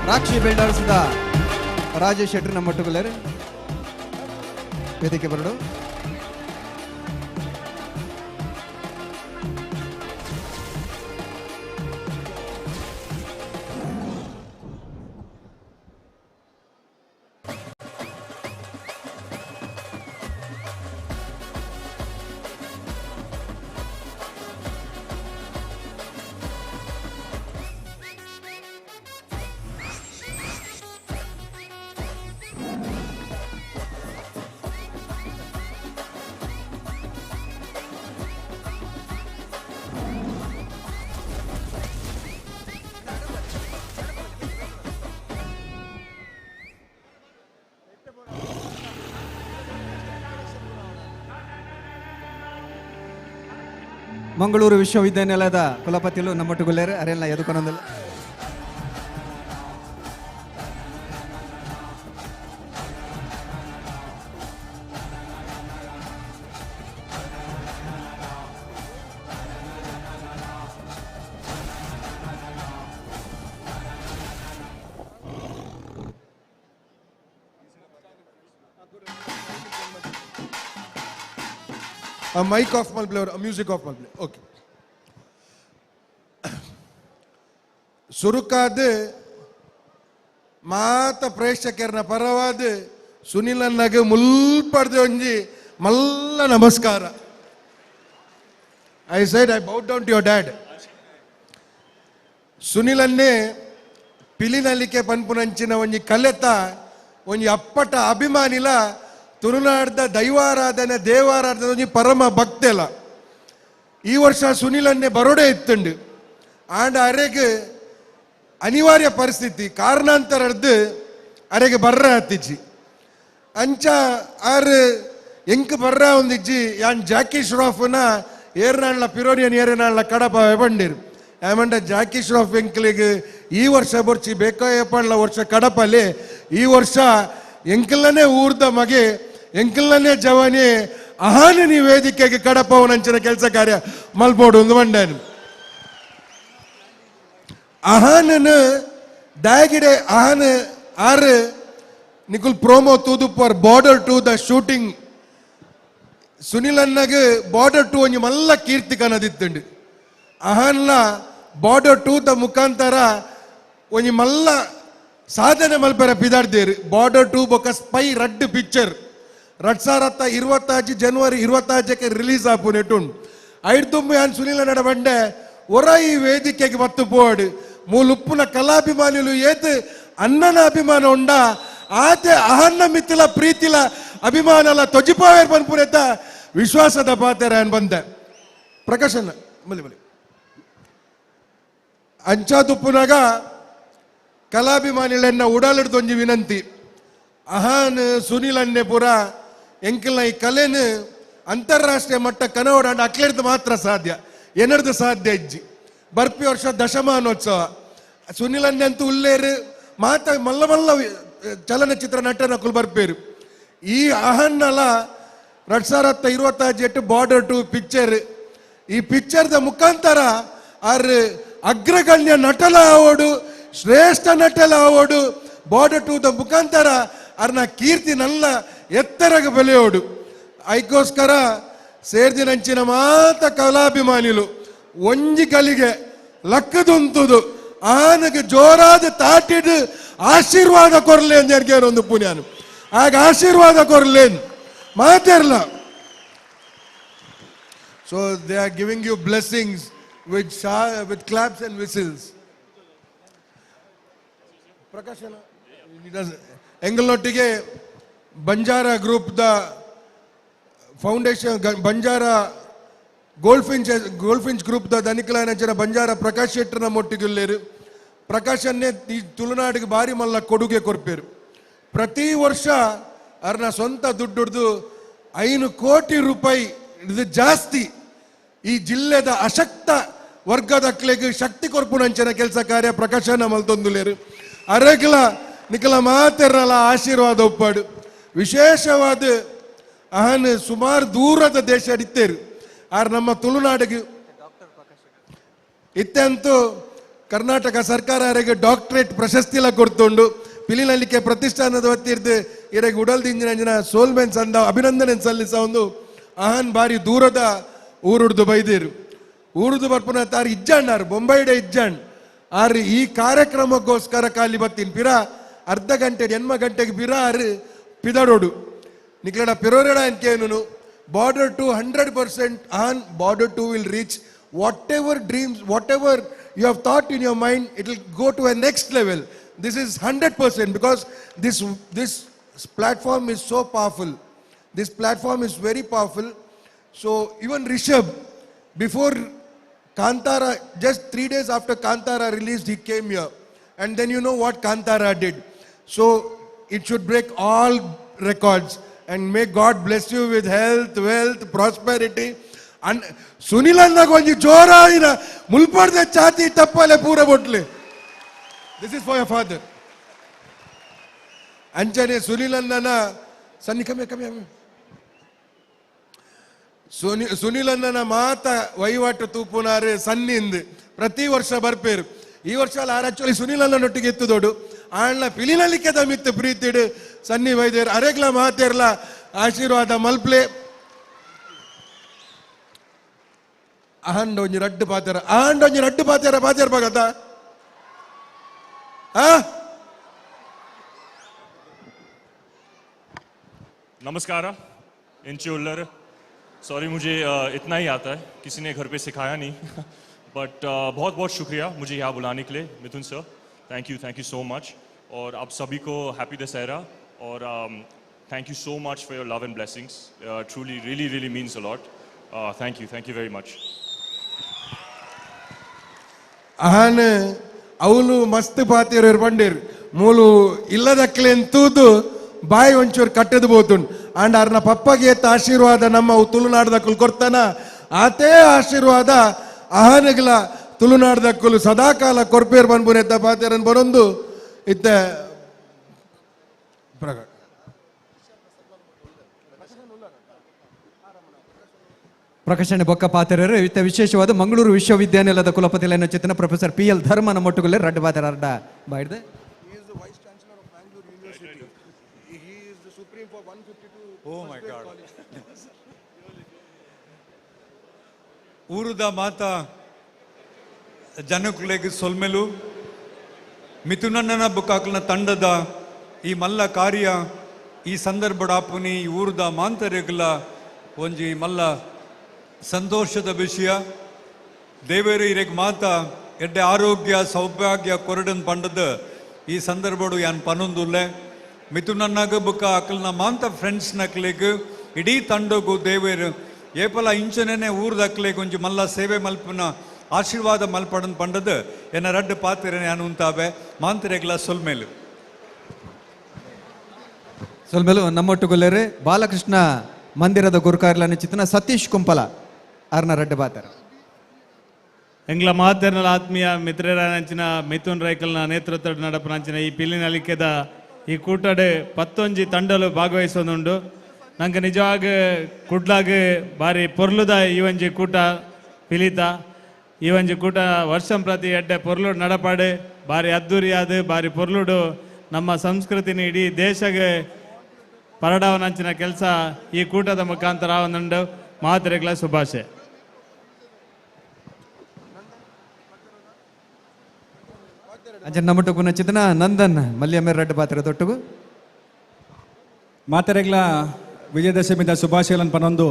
ರಾಕ್ಷಿ ಬಿಲ್ಡರ್ಸ್ ರಾಜೇಶ್ ಶೆಟ್ಟಿ ನಮ್ಮೊಟ್ಟುಗುಲ್ಲರು ವೇದಿಕೆ ಬರಡು. ಮಂಗಳೂರು ವಿಶ್ವವಿದ್ಯಾನಿಲಯದ ಕುಲಪತಿಗಳು ನಮ್ಮೊಟ್ಟುಗುಲ್ಲೇರು ಅರೆಲ್ಲ ಎದುಕೊನೊಂದಿಲ್ಲ. A mic off malple or a music off malple. Okay. ಸುರುಕಾದ ಮಾತ ಪ್ರೇಕ್ಷಕರನ್ನ ಪರವಾದ ಸುನಿಲನ್ನಗೆ ಮುಲ್ಪಡ್ದೆ ಒಂಜಿ ಮಲ್ಲ ನಮಸ್ಕಾರ. I said I bowed down to your dad. ಸುನಿಲನ್ನೇ ಪಿಲಿನಲ್ಲಿಕೆ ಪನ್ಪುನಂಚಿನ ಒಂಜಿ ಕಲೆತ ಒಂಜಿ ಅಪ್ಪಟ ಅಭಿಮಾನಿಲ ತುಳುನಾಡ್ದ ದೈವಾರಾಧನೆ ದೇವಾರಾಧನೆ ಒಂಜಿ ಪರಮ ಭಕ್ತೆಲ. ಈ ವರ್ಷ ಸುನಿಲನ್ನೇ ಬರೋಡೆ ಇತ್ತುಂಡು ಆಂಡ ಅರೆಗೆ ಅನಿವಾರ್ಯ ಪರಿಸ್ಥಿತಿ ಕಾರಣಾಂತರದ್ದು ಅರೆಗೆ ಬರ್ರ ಹತ್ತಿಜ್ಜಿ ಅಂಚ ಆರು ಎಂಕ್ ಬರ್ರ ಒಂದಿಜ್ಜಿ ಯಾನ್ ಜಾಕಿ ಶ್ರಾಫ್ನ ಏರ್ನಾಳ್ನ ಪಿರೋನಿಯನ್ ಏರ್ನಾಳ್ನ ಕಡಪ ಬಂದಿರು ಏಮಂಡ ಜಾಕಿ ಶ್ರಾಫ್ ಎಂಕ್ಲಿಗೆ ಈ ವರ್ಷ ಬರ್ಚಿ ಬೇಕಾಯಪ್ಪಣ್ಣ ವರ್ಷ ಕಡಪಲ್ಲಿ ಈ ವರ್ಷ ಎಂಕಲನೇ ಊರ್ದ ಮಗೆ ಎಂಕಲನೇ ಜವಾನಿ ಅಹಾನಿ ವೇದಿಕೆಗೆ ಕಡಪವನಂಚಿನ ಕೆಲಸ ಕಾರ್ಯ ಮಲ್ಬೋಡು ಒಂದು ಮಂಡನು ಅಹಾನನು ದಾಗಿಡೆ ಅಹಾನ ಆರು ನಿಕುಲ್ ಪ್ರೋಮೋ ತೂದು ಫಾರ್ ಬಾರ್ಡರ್ ಟು ದ ಶೂಟಿಂಗ್ ಸುನಿಲನ್ನಗೆ ಬಾರ್ಡರ್ ಟು ಒಂಜಿ ಮಲ್ಲ ಕೀರ್ತಿ ಕನದಿತ್ತುಂಡು ಅಹಾನ್ಲ ಬಾರ್ಡರ್ ಟು ದ ಮುಖಾಂತರ ಒಂಜಿ ಮಲ್ಲ ಸಾಧನೆ ಮಲ್ಪರ ಪಿದಾಡ್ದೇರು ಬಾರ್ಡರ್ ಟು ಬೊಕ್ಕ ಸ್ಪೈ ರಡ್ ಪಿಕ್ಚರ್ 2025 ಜನವರಿ 26ಕ್ಕೆ ರಿಲೀಸ್ ಆಪುನೆಟುಂಡು ಐಡ್ದುಂಬು ಯಾನ್ ಸುನಿಲ ನಡ ಬಂಡೆ ಒರ ಈ ವೇದಿಕೆಗೆ ಬತ್ತು ಪೋಡು ಮೂಲುಪ್ಪುನ ಕಲಾಭಿಮಾನಿಲು ಏತ್ ಅನ್ನನ ಅಭಿಮಾನ ಉಂಡ ಆತೆ ಅಹನ್ನ ಮಿತ್ತಿಲ ಪ್ರೀತಿಲ ಅಭಿಮಾನಲ ತೊಜಿಪಾವೇರ್ ಪನ್ಪುನೆತ ವಿಶ್ವಾಸದ ಪಾತೆರ ಅನ್ ಬಂದೆ ಪ್ರಕಾಶನ ಮಲಿ ಮಲಿ ಅಂಚಾದುಪ್ಪುನಾಗ ಕಲಾಭಿಮಾನಿಲೆನ್ನ ಉಡಾಲಿಡ್ದೊಂಜಿ ವಿನಂತಿ ಅಹಾನ್ ಸುನಿಲನ್ನೆ ಪುರ ಎಂಕಲ್ನ ಈ ಕಲೆನು ಅಂತಾರಾಷ್ಟ್ರೀಯ ಮಟ್ಟ ಕನವಡ ಅಕ್ಲೆಡ್ದು ಮಾತ್ರ ಸಾಧ್ಯ ಏನರ್ದು ಸಾಧ್ಯ ಇಜ್ಜಿ ಬರ್ಪಿ ವರ್ಷ ದಶಮಾನೋತ್ಸವ ಸುನಿಲನ್ನೆ ಅಂತೂ ಉಲ್ಲೇರು ಮಾತ ಮಲ್ಲ ಮಲ್ಲ ಚಲನಚಿತ್ರ ನಟನಕ್ಕೂ ಬರ್ಪೇರು ಈ ಅಹನ್ನಲ 2025 ಬಾರ್ಡರ್ ಟು ಪಿಕ್ಚರ್ ಈ ಪಿಕ್ಚರ್ದ ಮುಖಾಂತರ ಆರು ಅಗ್ರಗಣ್ಯ ನಟಲ ಅವಾರ್ಡು ಶ್ರೇಷ್ಠ ನಟಲ ಅವಾರ್ಡು ಬಾರ್ಡರ್ ಟು ದ ಮುಖಾಂತರ ಅರ್ನ ಕೀರ್ತಿ ನಲ್ಲ ಎತ್ತರಗ ಬೆಲೆಯೋಡು ಐಕೋಸ್ಕರ ಸೇರ್ದಿನಂಚಿನ ಮಾತ ಕಲಾಭಿಮಾನಿಲು ಒಂಜಿ ಕಲಿಗೆ ಲಕ್ಕದುಂತುದು ಆನಗೆ ಜೋರಾದ ತಾಟಿಡು ಆಶೀರ್ವಾದ ಕೊರ್ಲೆ ಅಂತ ಒಂದು ಪುಣ್ಯಾನು ಆಗ ಆಶೀರ್ವಾದ ಕೊರ್ಲೇನು ಮಾತಿರ್ಲ So they are giving you blessings with claps and whistles. ಪ್ರಕಾಶನ ಎಂಗಲ್ನೊಟ್ಟಿಗೆ ಬಂಜಾರ ಗ್ರೂಪ್ ದ ಫೌಂಡೇಶನ್ ಬಂಜಾರ ಗೋಲ್ಫಿಂಚ್ ಗ್ರೂಪ್ ದ ದನಿಕಲಾಯನ ಬಂಜಾರ ಪ್ರಕಾಶ್ ಶೆಟ್ಟರ್ನ ಮೊಟ್ಟಿಗುಲ್ಲೇರು ಪ್ರಕಾಶನ್ನೇ ಈ ತುಳುನಾಡಿಗೆ ಭಾರಿ ಮಲ್ಲ ಕೊಡುಗೆ ಕೊರ್ಪೇರು. ಪ್ರತಿ ವರ್ಷ ಅವ್ರನ್ನ ಸ್ವಂತ ದುಡ್ಡು 5 ಕೋಟಿ ರೂಪಾಯಿ ಇದು ಜಾಸ್ತಿ ಈ ಜಿಲ್ಲೆದ ಅಶಕ್ತ ವರ್ಗದಕ್ಲೆಗೆ ಶಕ್ತಿ ಕೊರ್ಪುನಂಚಿನ ಕೆಲಸ ಕಾರ್ಯ ಪ್ರಕಾಶನ ಮಲ್ತೊಂದುಲೇರು. ಅರೆಗ್ಲ ನಿಖಲ ಮಾತೆರಲ್ಲ ಆಶೀರ್ವಾದ ಒಪ್ಪಾಡು. ವಿಶೇಷವಾದ ಅಹನ್ ಸುಮಾರು ದೂರದ ದೇಶ ಇತ್ತೇರು ಆರ್ ನಮ್ಮ ತುಳುನಾಡಿಗೆ ಇತ್ತಂತೂ ಕರ್ನಾಟಕ ಸರ್ಕಾರ ಅವರಿಗೆ ಡಾಕ್ಟರೇಟ್ ಪ್ರಶಸ್ತಿಲ ಕೊಡ್ತುಂಡು. ಪಿಲಿನಲ್ಲಿಕೆ ಪ್ರತಿಷ್ಠಾನದ ವತಿರ್ದು ಇವರಿಗೆ ಉಡಲ್ದಿಂಜಿನ ಸೋಲ್ಮೆನ್ಸ್ ಅಂದ ಅಭಿನಂದನೆ ಸಲ್ಲಿಸ ಒಂದು ಅಹನ್ ಬಾರಿ ದೂರದ ಊರುಡ್ದು ಬೈದೇರು. ಊರುದು ಬರ್ಪುನ ತಾರು ಇಜ್ಜಾಂಡಾರು ಬೊಂಬೈಡೆ ಇಜ್ಜಾಂಡ್ ಆರು ಈ ಕಾರ್ಯಕ್ರಮಕ್ಕೋಸ್ಕರ ಖಾಲಿ ಬತ್ತೀನಿ ಪಿರ ಅರ್ಧ ಗಂಟೆ ಎನ್ಮ ಗಂಟೆಗೆ ಪಿರ ಆರು ಪಿದಡೋಡು ನಿಕ್ಲಡ ಪಿರೋರೆಡ ಅನ್ಕೇನು border to 100% on border 2 will reach whatever dreams, whatever you have thought in your mind, it will go to a next level. This is 100% because this platform is so powerful. This platform is very powerful. So even Rishabh, before Kantara, just 3 days after Kantara released, he came here. And then you know what Kantara did. So it should break all records. And may God bless you with health, wealth, prosperity. And Sunilanda gonji jora ina mulpadde chati tappale pura botle. This is for your father. Anchane Sunilanda Sunny come here. Sunilanda mata ವಹಿವಾಟು ತೂಪುನಾರೆ ಸನ್ನಿಂದ ಪ್ರತಿ ವರ್ಷ ಬರ್ಪೇರು. ಈ ವರ್ಷ actually ಸುನಿಲನ್ನ ನೊಟ್ಟಿಗೆ ಎತ್ತುದೋಡು ಆಣ್ಣ ಪಿಲಿನಲ್ಲಿಕ್ಕೆ ದಮಿತ್ತು ಪ್ರೀತಿಡು ಸನ್ನಿ ವೈದ್ಯರು ಅರೆಗ್ಲ ಮಾತೇರ್ಲ ಆಶೀರ್ವಾದ ಮಲ್ಪ್ಲೆ ಒಂಜಿ ರಡ್ಡು ಪಾತೆರ ಪಾತೆರ್ ಬಾಗದ नमस्कार इंची उल्लर सॉरी मुझे इतना ही आता है किसी ने घर पे सिखाया नहीं बट बहुत बहुत शुक्रिया मुझे यहाँ बुलाने के लिए Mithun sir thank you so much और आप सभी को हैप्पी दशहरा और thank you so much for your love and blessings truly really means a lot thank you very much Ahan ಅವನು ಮಸ್ತ್ ಪಾತಿರೋರು ಬಂಡೇರು ಮೂಲು ಇಲ್ಲದಕ್ಲೇನ್ ತೂದು ಬಾಯಿ ಒಂಚೂರು ಕಟ್ಟದು ಬೋತುಂಡು ಅಂಡ್ ಅವ್ರನ್ನ ಪಪ್ಪಗೆ ಎತ್ತ ಆಶೀರ್ವಾದ ನಮ್ಮ ತುಳುನಾಡದಕ್ಕಲು ಕೊಡ್ತಾನ ಆತೇ ಆಶೀರ್ವಾದ ಅಹನಗ್ಲ ತುಳುನಾಡದಕ್ಕಲು ಸದಾಕಾಲ ಕೊರ್ಪೇರು ಬಂದ್ಬುನೆತ್ತ ಪಾತೇರನ್ ಬರೊಂದು ಇತ್ತ ಪ್ರಗಟ್ ಪ್ರಕಾಶನ ಬೊಕ್ಕ ಪಾತೆರರು ಇತ್ತ ವಿಶೇಷವಾದ ಮಂಗಳೂರು ವಿಶ್ವವಿದ್ಯಾನಿಲಯದ ಕುಲಪತಿಲೈನ ಚಿತ್ತನ ಪ್ರೊಫೆಸರ್ PL ಧರ್ಮನ ಮೊಟ್ಟುಗಲೆ ರಡ್ಡು ಬಾತೆರ ಅರ್ಡ ಬಾಯ್ದೆ ಊರುದ ಮಾತ ಜನಕುಲೆಗೆ ಸೊಲ್ಮೆಲು ಮಿಥುನನ್ನ ಬುಕ್ಕಾಕಲ್ನ ತಂಡದ ಈ ಮಲ್ಲ ಕಾರ್ಯ ಈ ಸಂದರ್ಭದ ಆಪುನಿ ಊರುದ ಮಾಂತರೆಗ್ಲ ಒಂಜಿ ಮಲ್ಲ ಸಂತೋಷದ ವಿಷಯ ದೇವರು ಇರೆಗ್ ಮಾತ ಎಡ್ಡೆ ಆರೋಗ್ಯ ಸೌಭಾಗ್ಯ ಕೊರಡನ್ ಪಂಡದ ಈ ಸಂದರ್ಭಡು ಯಾನ್ ಪನೊಂದುಲ್ಲೆ ಮಿಥುನನ್ನಾಗ ಬುಕ್ಕ ಅಕಲ್ನ ಮಾಂತ ಫ್ರೆಂಡ್ಸ್ ನಕ್ಲೆಗ್ ಇಡೀ ತಂಡಗೂ ದೇವರು ಏಪಲ ಇಂಚನೇ ಊರ್ದಕ್ಲೆ ಕೊಂಚ ಮಲ್ಲ ಸೇವೆ ಮಲ್ಪನ ಆಶೀರ್ವಾದ ಮಲ್ಪಡನ್ ಪಂಡದ ಎನ್ನ ರಡ್ಡು ಪಾತಿರನೆ ಯಾನು ಉಂತಾವೆ ಮಾಂತರೆಗ್ಲ ಸೊಲ್ಮೇಲು ನಮ್ಮೊಟ್ಟುಗೊಲ್ಲೆರೆ ಬಾಲಕೃಷ್ಣ ಮಂದಿರದ ಗುರುಕಾರ್ಲನ ಚಿತ್ತನ ಸತೀಶ್ ಕುಂಪಲ ಅರ್ನ ರಡ್ಡು ಬಾತರ ಎಂಗ್ಲ ಮಾತೆರ್ನಲ ಆತ್ಮೀಯ ಮಿತ್ರರಂಚಿನ ಮಿಥುನ್ ರೈಕಲ್ನ ನೇತೃತ್ವ ನಡಪನಂಚಿನ ಈ ಪಿಲಿನಲಿಕೆದ ಈ ಕೂಟಡೆ 11 ತಂಡಲು ಭಾಗವಹಿಸೋದುಂಡು ನಂಗೆ ನಿಜವಾಗ ಕುಡ್ಲಾಗ ಬಾರಿ ಪೊರ್ಲುದ ಈ ಒಂಜಿ ಕೂಟ ಪಿಲಿತ ಈ ಒಂಜಿ ಕೂಟ ವರ್ಷಂ ಪ್ರತಿ ಎಡ್ಡೆ ಪೊರ್ಲುಡು ನಡಪಾಡು ಬಾರಿ ಅದ್ದೂರಿಯಾದ ಬಾರಿ ಪೊರ್ಲುಡು ನಮ್ಮ ಸಂಸ್ಕೃತಿನ ಇಡೀ ದೇಶಗೆ ಪರಡಾವನಂಚಿನ ಕೆಲಸ ಈ ಕೂಟದ ಮುಖಾಂತರ ಆವನುಂಡು ಮಾತ್ರೆಗಳ ಶುಭಾಶಯ ಅಂಚೆ ನಮ್ಮೊಟ್ಟುಗುನ ಚಿತ್ತನ ನಂದನ್ ಮಲ್ಯಮೇರ್ ರಡ್ಡು ಪಾತ್ರ ತೊಟ್ಟುಗು ಮಾತೆರೆಗ್ಲ ವಿಜಯದಶಮಿದ ಶುಭಾಶಯಗಳನ್ನು ಪನೊಂದು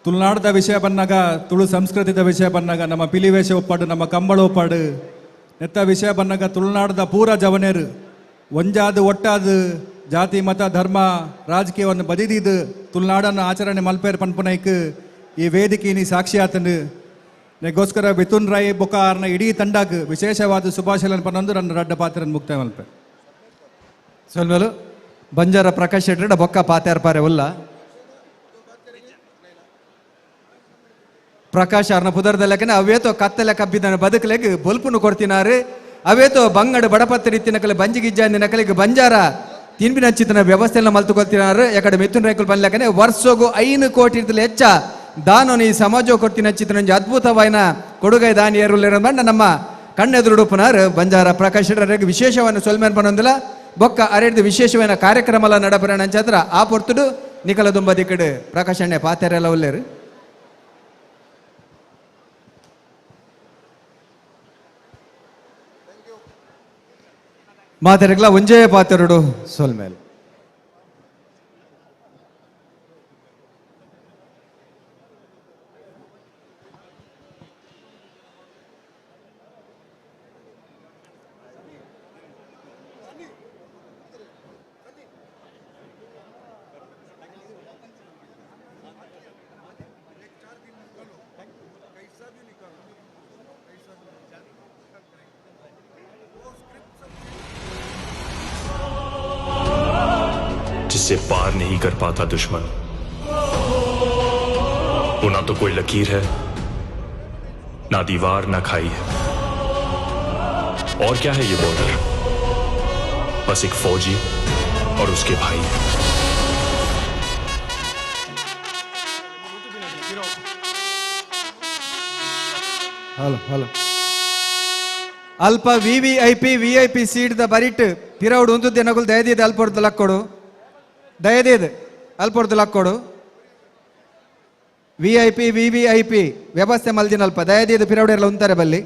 ತುಳುನಾಡದ ವಿಷಯ ಬಂದಾಗ ತುಳು ಸಂಸ್ಕೃತಿದ ವಿಷಯ ಬಂದಾಗ ನಮ್ಮ ಪಿಲಿವೇಷ ಒಪ್ಪಾಡು ನಮ್ಮ ಕಂಬಳ ಒಪ್ಪಾಡು ನೆತ್ತ ವಿಷಯ ಬಂದಾಗ ತುಳುನಾಡದ ಪೂರ ಜವನೇರು ಒಂಜಾದು ಒಟ್ಟಾದು ಜಾತಿ ಮತ ಧರ್ಮ ರಾಜಕೀಯವನ್ನು ಬದಿದಿದ್ದು ತುಳುನಾಡನ್ನು ಆಚರಣೆ ಮಲ್ಪೇರು ಪನ್ಪುನೈಕ್ ಈ ವೇದಿಕೆ ನೀ ಸಾಕ್ಷಿ ಆತಂಡು ನೆಗೋಸ್ಕರ ಮಿಥುನ್ ರೈ ಬೊಕಾರ್ನ ಇಡೀ ತಂಡಕ್ಕೆ ವಿಶೇಷವಾದ ಶುಭಾಶಯಗಳನ್ನು ಪನ್ನೊಂದು ನನ್ನ ರಡ್ಡ ಪಾತ್ರ ಮುಕ್ತಾಯ ಮಲ್ಪೆ ಸೊಲ್ಮೇಲು ಬಂಜಾರ ಪ್ರಕಾಶ್ ಶೆಟ್ಟಿ ಬೊಕ್ಕ ಪಾತ್ಯಾರ ಪಾರೆ ಉಲ್ಲ ಪ್ರಕಾಶ್ ಅರ್ನ ಪುದರ್ದಲ್ಲಕನೆ ಅವೇತೋ ಕತ್ತಲೆ ಕಬ್ಬಿದನ ಬದುಕಲೆಗ್ ಬೊಲ್ಪುನು ಕೊಡ್ತಿನಾರು ಅವೇತೋ ಬಂಗಡ ಬಡಪತ್ತರ ಇತ್ತಿನಕಲೆ ಬಂಜಿಗಿಜ್ಜಾಂದಿನಕಲೆಗ್ ಬಂಜಾರ ತಿನ್ಬಿನ ಹಚ್ಚಿತನ ವ್ಯವಸ್ಥೆಯನ್ನು ಮಲ್ತುಕೊಳ್ತಿನಾರು ಯಾಕಡೆ ಮಿಥುನ್ ರೈಕಲ್ ಬಂದ್ಲಕನೆ ವರ್ಷಗೂ 5 ಕೋಟಿ ಹೆಚ್ಚ ದಾನೋನಿ ಸಮಾಜ ಕೊಡ್ತಿನ ಹಚ್ಚಿತನ ಅದ್ಭುತವಾಯಿನ ಕೊಡುಗೈ ದಾನಿ ಏರುಲಿರೋ ಬಂಡ ನಮ್ಮ ಕಣ್ಣೆದುರುಡುಪುನಾರು ಬಂಜಾರ ಪ್ರಕಾಶ್ ಶೆಟ್ಟರಿಗೆ ವಿಶೇಷವನ್ನು ಸೊಲ್ಮೇನ್ ಪನ್ನೊಂದಿಲ್ಲ ಬೊಕ್ಕ ಅರೆಡ್ದು ವಿಶೇಷವಾದ ಕಾರ್ಯಕ್ರಮ ನಡಪುರ ಚಂದ್ರ ಆ ಪೊರ್ತುಡು ನಿಕಲ ದುಂಬ ದಿಕ್ಕಡು ಪ್ರಕಾಶ್ ಅಣ್ಣೆ ಪಾತ್ಯಾರೆಲ್ಲ ಒಲ್ಲೇರು ಮಾತಾಡಕ್ಲ ಒಂಜೇ ಪಾತ್ರಡು ಸೋಲ್ಮೇಲೆ जिसे पार नहीं कर पाता दुश्मन, वो ना तो कोई लकीर है, ना दीवार ना खाई है। और क्या है ये बॉर्डर? बस एक फौजी और उसके भाई है। ಹಲೋ ಹಲೋ ಅಲ್ಪ ವಿಐಪಿ ಸೀಟ್ ದ ಬರಿಟ್ ಪಿರೌಡ್ ಒಂದು ದಿನಗಳು ದಯದಿದೆ ಅಲ್ಪೊಡ್ದು ಲಕ್ಕೊಡು ದಯದಿದೆ ಅಲ್ಪೊಡ್ದು ಲಕ್ಕೊಡು ವಿವಿಐಪಿ ವ್ಯವಸ್ಥೆ ಮಲ್ದಿನ ಅಲ್ಪ ದಯದಿದೆ ಪಿರೌಡ್ ಎಲ್ಲ ಉಂತಾರೆ ಬಲ್ಲಿ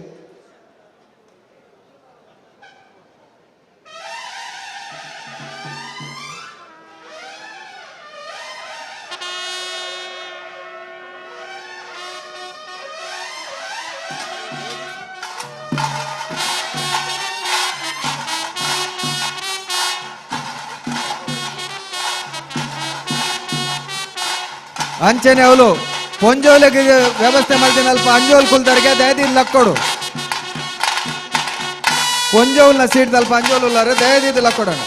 ಅಂಚನೆ ಅವಳು ಪೊಂಜೋಲಿಗೆ ವ್ಯವಸ್ಥೆ ಮಾಡ್ತೀನಿ ಅಲ್ಪ ಅಂಜೋಲ್ ಕುಲ್ದರ್ಗೆ ದಯದಿನ ಲಕ್ಕೊಡು ಪೊಂಜೋಲ್ನ ಸೀಟ್ ಅಲ್ಪ ಅಂಜೋಲ್ ಉಲ್ಲಾರೆ ದಯದಿದ್ದು ಲಕ್ಕೊಡೋಣ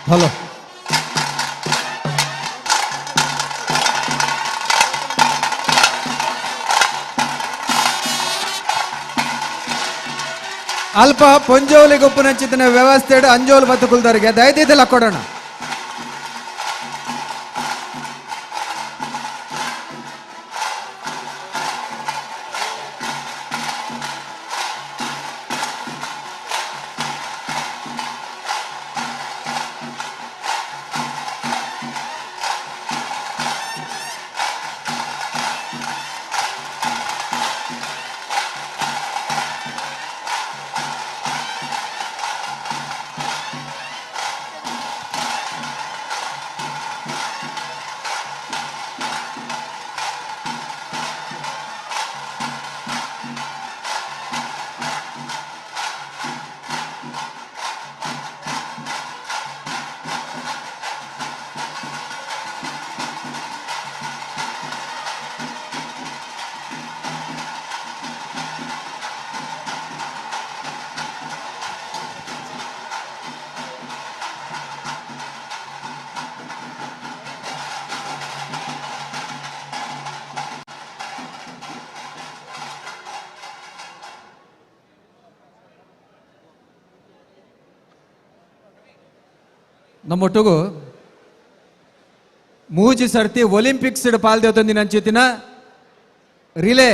ಹಲೋ ಅಲ್ಪ ಪೊಂಜೋಲಿ ಗುಪ್ಪು ಚಿತ್ತನ ವ್ಯವಸ್ಥೆ ಅಂಜೋಲ್ ಬತ್ತು ಕುಲ್ದರಿಗೆ ದಯದಿದ್ದಲ್ಲ ಕೊಡೋಣ ನಮ್ಮೊಟ್ಟಿಗೂ ಮೂಜಿ ಸರ್ತಿ ಒಲಿಂಪಿಕ್ಸ್ ಪಾಲ್ದೇವತೊಂದಿನ ಅಂಚಿತಿನ ರಿಲೇ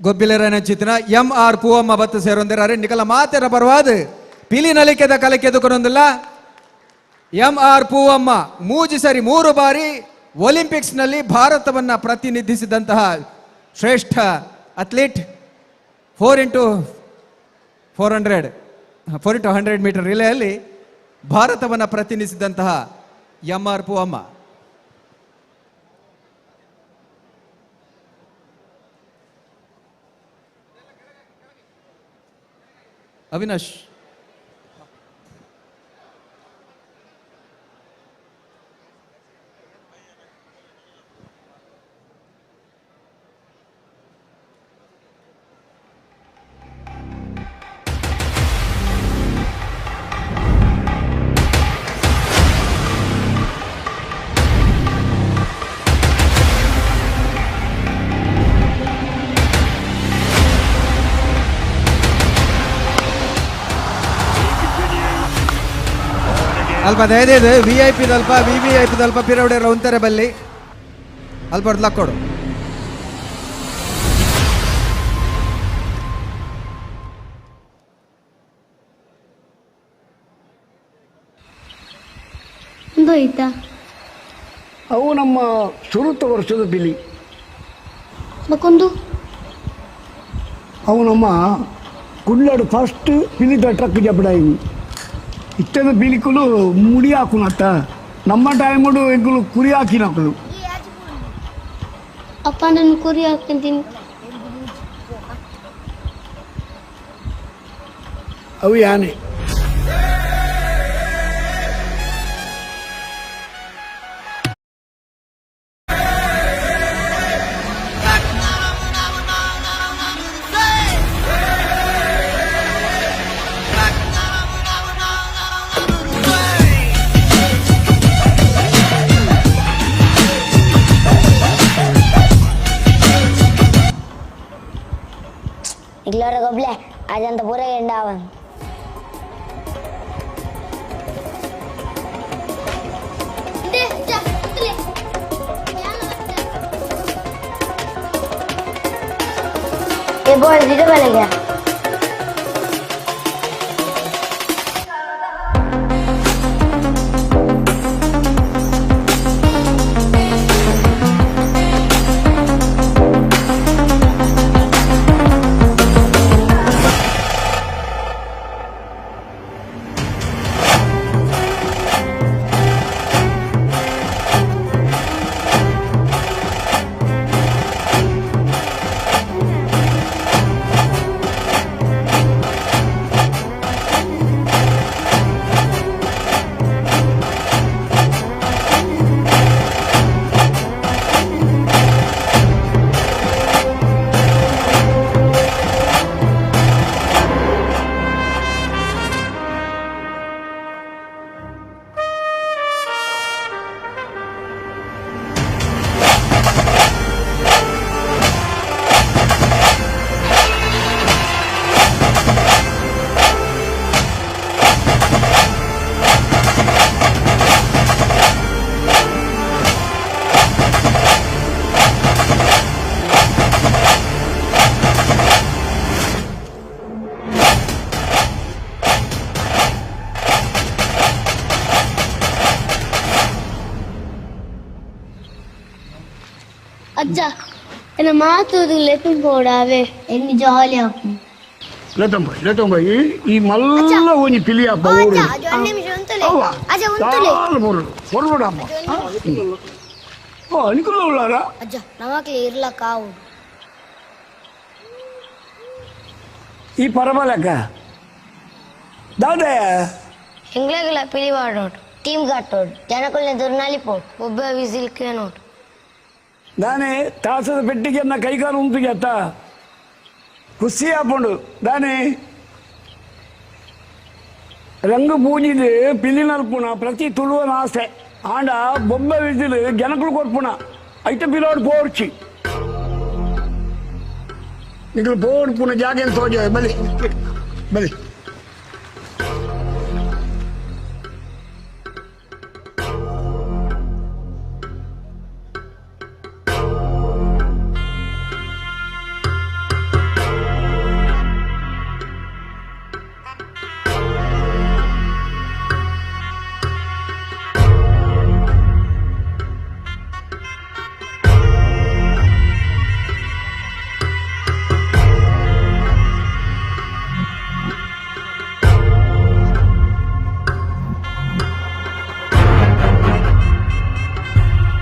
ಗೊಬ್ಬಿಲೆರನ ಚಿತ್ರ MR ಪೂವಮ್ಮ ಬತ್ತು ಸೇರೊಂದಿರಾರೆ ನಿಕಲ ಮಾತೆರ ಬರವಾದ ಪಿಲಿ ನಲಿಕೆದ ಕಲಕೆದುಕೊಂದಿಲ್ಲ MR ಪೂವಮ್ಮ ಮೂಜಿ ಸರಿ 3 ಬಾರಿ ಒಲಿಂಪಿಕ್ಸ್ನಲ್ಲಿ ಭಾರತವನ್ನು ಪ್ರತಿನಿಧಿಸಿದಂತಹ ಶ್ರೇಷ್ಠ ಅಥ್ಲೀಟ್ 4x100 ಮೀಟರ್ ರಿಲೆಯಲ್ಲಿ ಭಾರತವನ್ನು ಪ್ರತಿನಿಧಿಸಿದಂತಹ MR ಪೂವಮ್ಮ. ಅವಿನಾಶ್ ಅಲ್ಪ ದಯದೇದು VIP ದಲ್ಪ VVIP ದಲ್ಪ ಪಿರವಡೆ ರೌಂತಾರೆ ಬಲ್ಲಿ ಅಲ್ಪ ಲಕ್ಕೊಡು ಆಯ್ತಾ. ಅವು ನಮ್ಮ ಸುರುತ್ತ ವರ್ಷದ ಬಿಲಿ ಮಕ್ಕೊಂದು ಅವು ನಮ್ಮ ಕುಳ್ಳಾಡು ಫಸ್ಟ್ ಬಿಲಿದ ಟ್ರಕ್ ಜಬಡಾಯಿ ಇಷ್ಟದ ಬಿಲಿಕುಲು ಮುಡಿ ಹಾಕುನತ್ತ ನಮ್ಮ ಟೈಮಡು ಎಗ್ಗುಲು ಕುರಿ ಹಾಕಿನಕಲು ಅಪ್ಪ ನಾನು ಕುರಿ ಹಾಕ್ತೀನಿ ಅವು ಯಾನೆ Iglora goble, ajan to pura gendawan. boy, dito ba lagyan? ಅಜ್ಜ ನನ್ನ ಮಾತು ಲೆಕ್ಕಂ ಕೊಡಾವೆ ಎన్ని ಜಾಲಿ ಆಪು ಲೆತಂಬ ಈ ಮಲ್ಲ ಒಂಜಿ ಪಿಲಿ ಅಪ್ಪ ಅಜ್ಜ ಒಂದು ನಿಮಿಷ ಉಂತಲೆ ಅಜ್ಜ ಉಂತಲೆ ಹೊರಡಮ್ಮ ಓ ಅನಿಕುಲ್ಲ ಉಳ್ಳಾರ ಅಜ್ಜ ನಮಕ್ಕೆ ಇರ್ಲ ಕಾವು ಈ ಪರಮಲಕ ದಾದೆ ಇಂಗ್ಲೆಗಲ ಪಿಲಿ ವಾಡೋಟ್ ಟೀಮ್ ಗಾಟೋಟ್ ಜನಕುಲ್ನೆ ದುರ್ನಾಲಿ ಪೋಟ್ ಒಬ್ಬ ವಿಸಿಲ್ ಕೇನೋಟ್ ದಾನೆ ತಾಸದ ಪೆಟ್ಟಿಗೆ ಅನ್ನ ಕೈಕಾಲು ಉಂಟುಗೆ ಅತ್ತ ಖುಷಿ ಹಾಕೊಂಡು ದಾನೆ ರಂಗು ಪೂಜಿದು ಪಿಲ್ಲಿ ನಲ್ಪುಣ ಪ್ರತಿ ತುಳುವನ ಆಸೆ ಆಂಡ ಬೊಬ್ಬ ವಿಸಿಲು ಜನಕಲು ಕೊರ್ಪುಣ ಐತ ಪಿಲೋಡ್ ಪೋರ್ಚಿ ನಿಗಳು ಪೋಡ್ಪುಣ ಜಾಗ ತೋಜ ಬಲಿ ಬಲಿ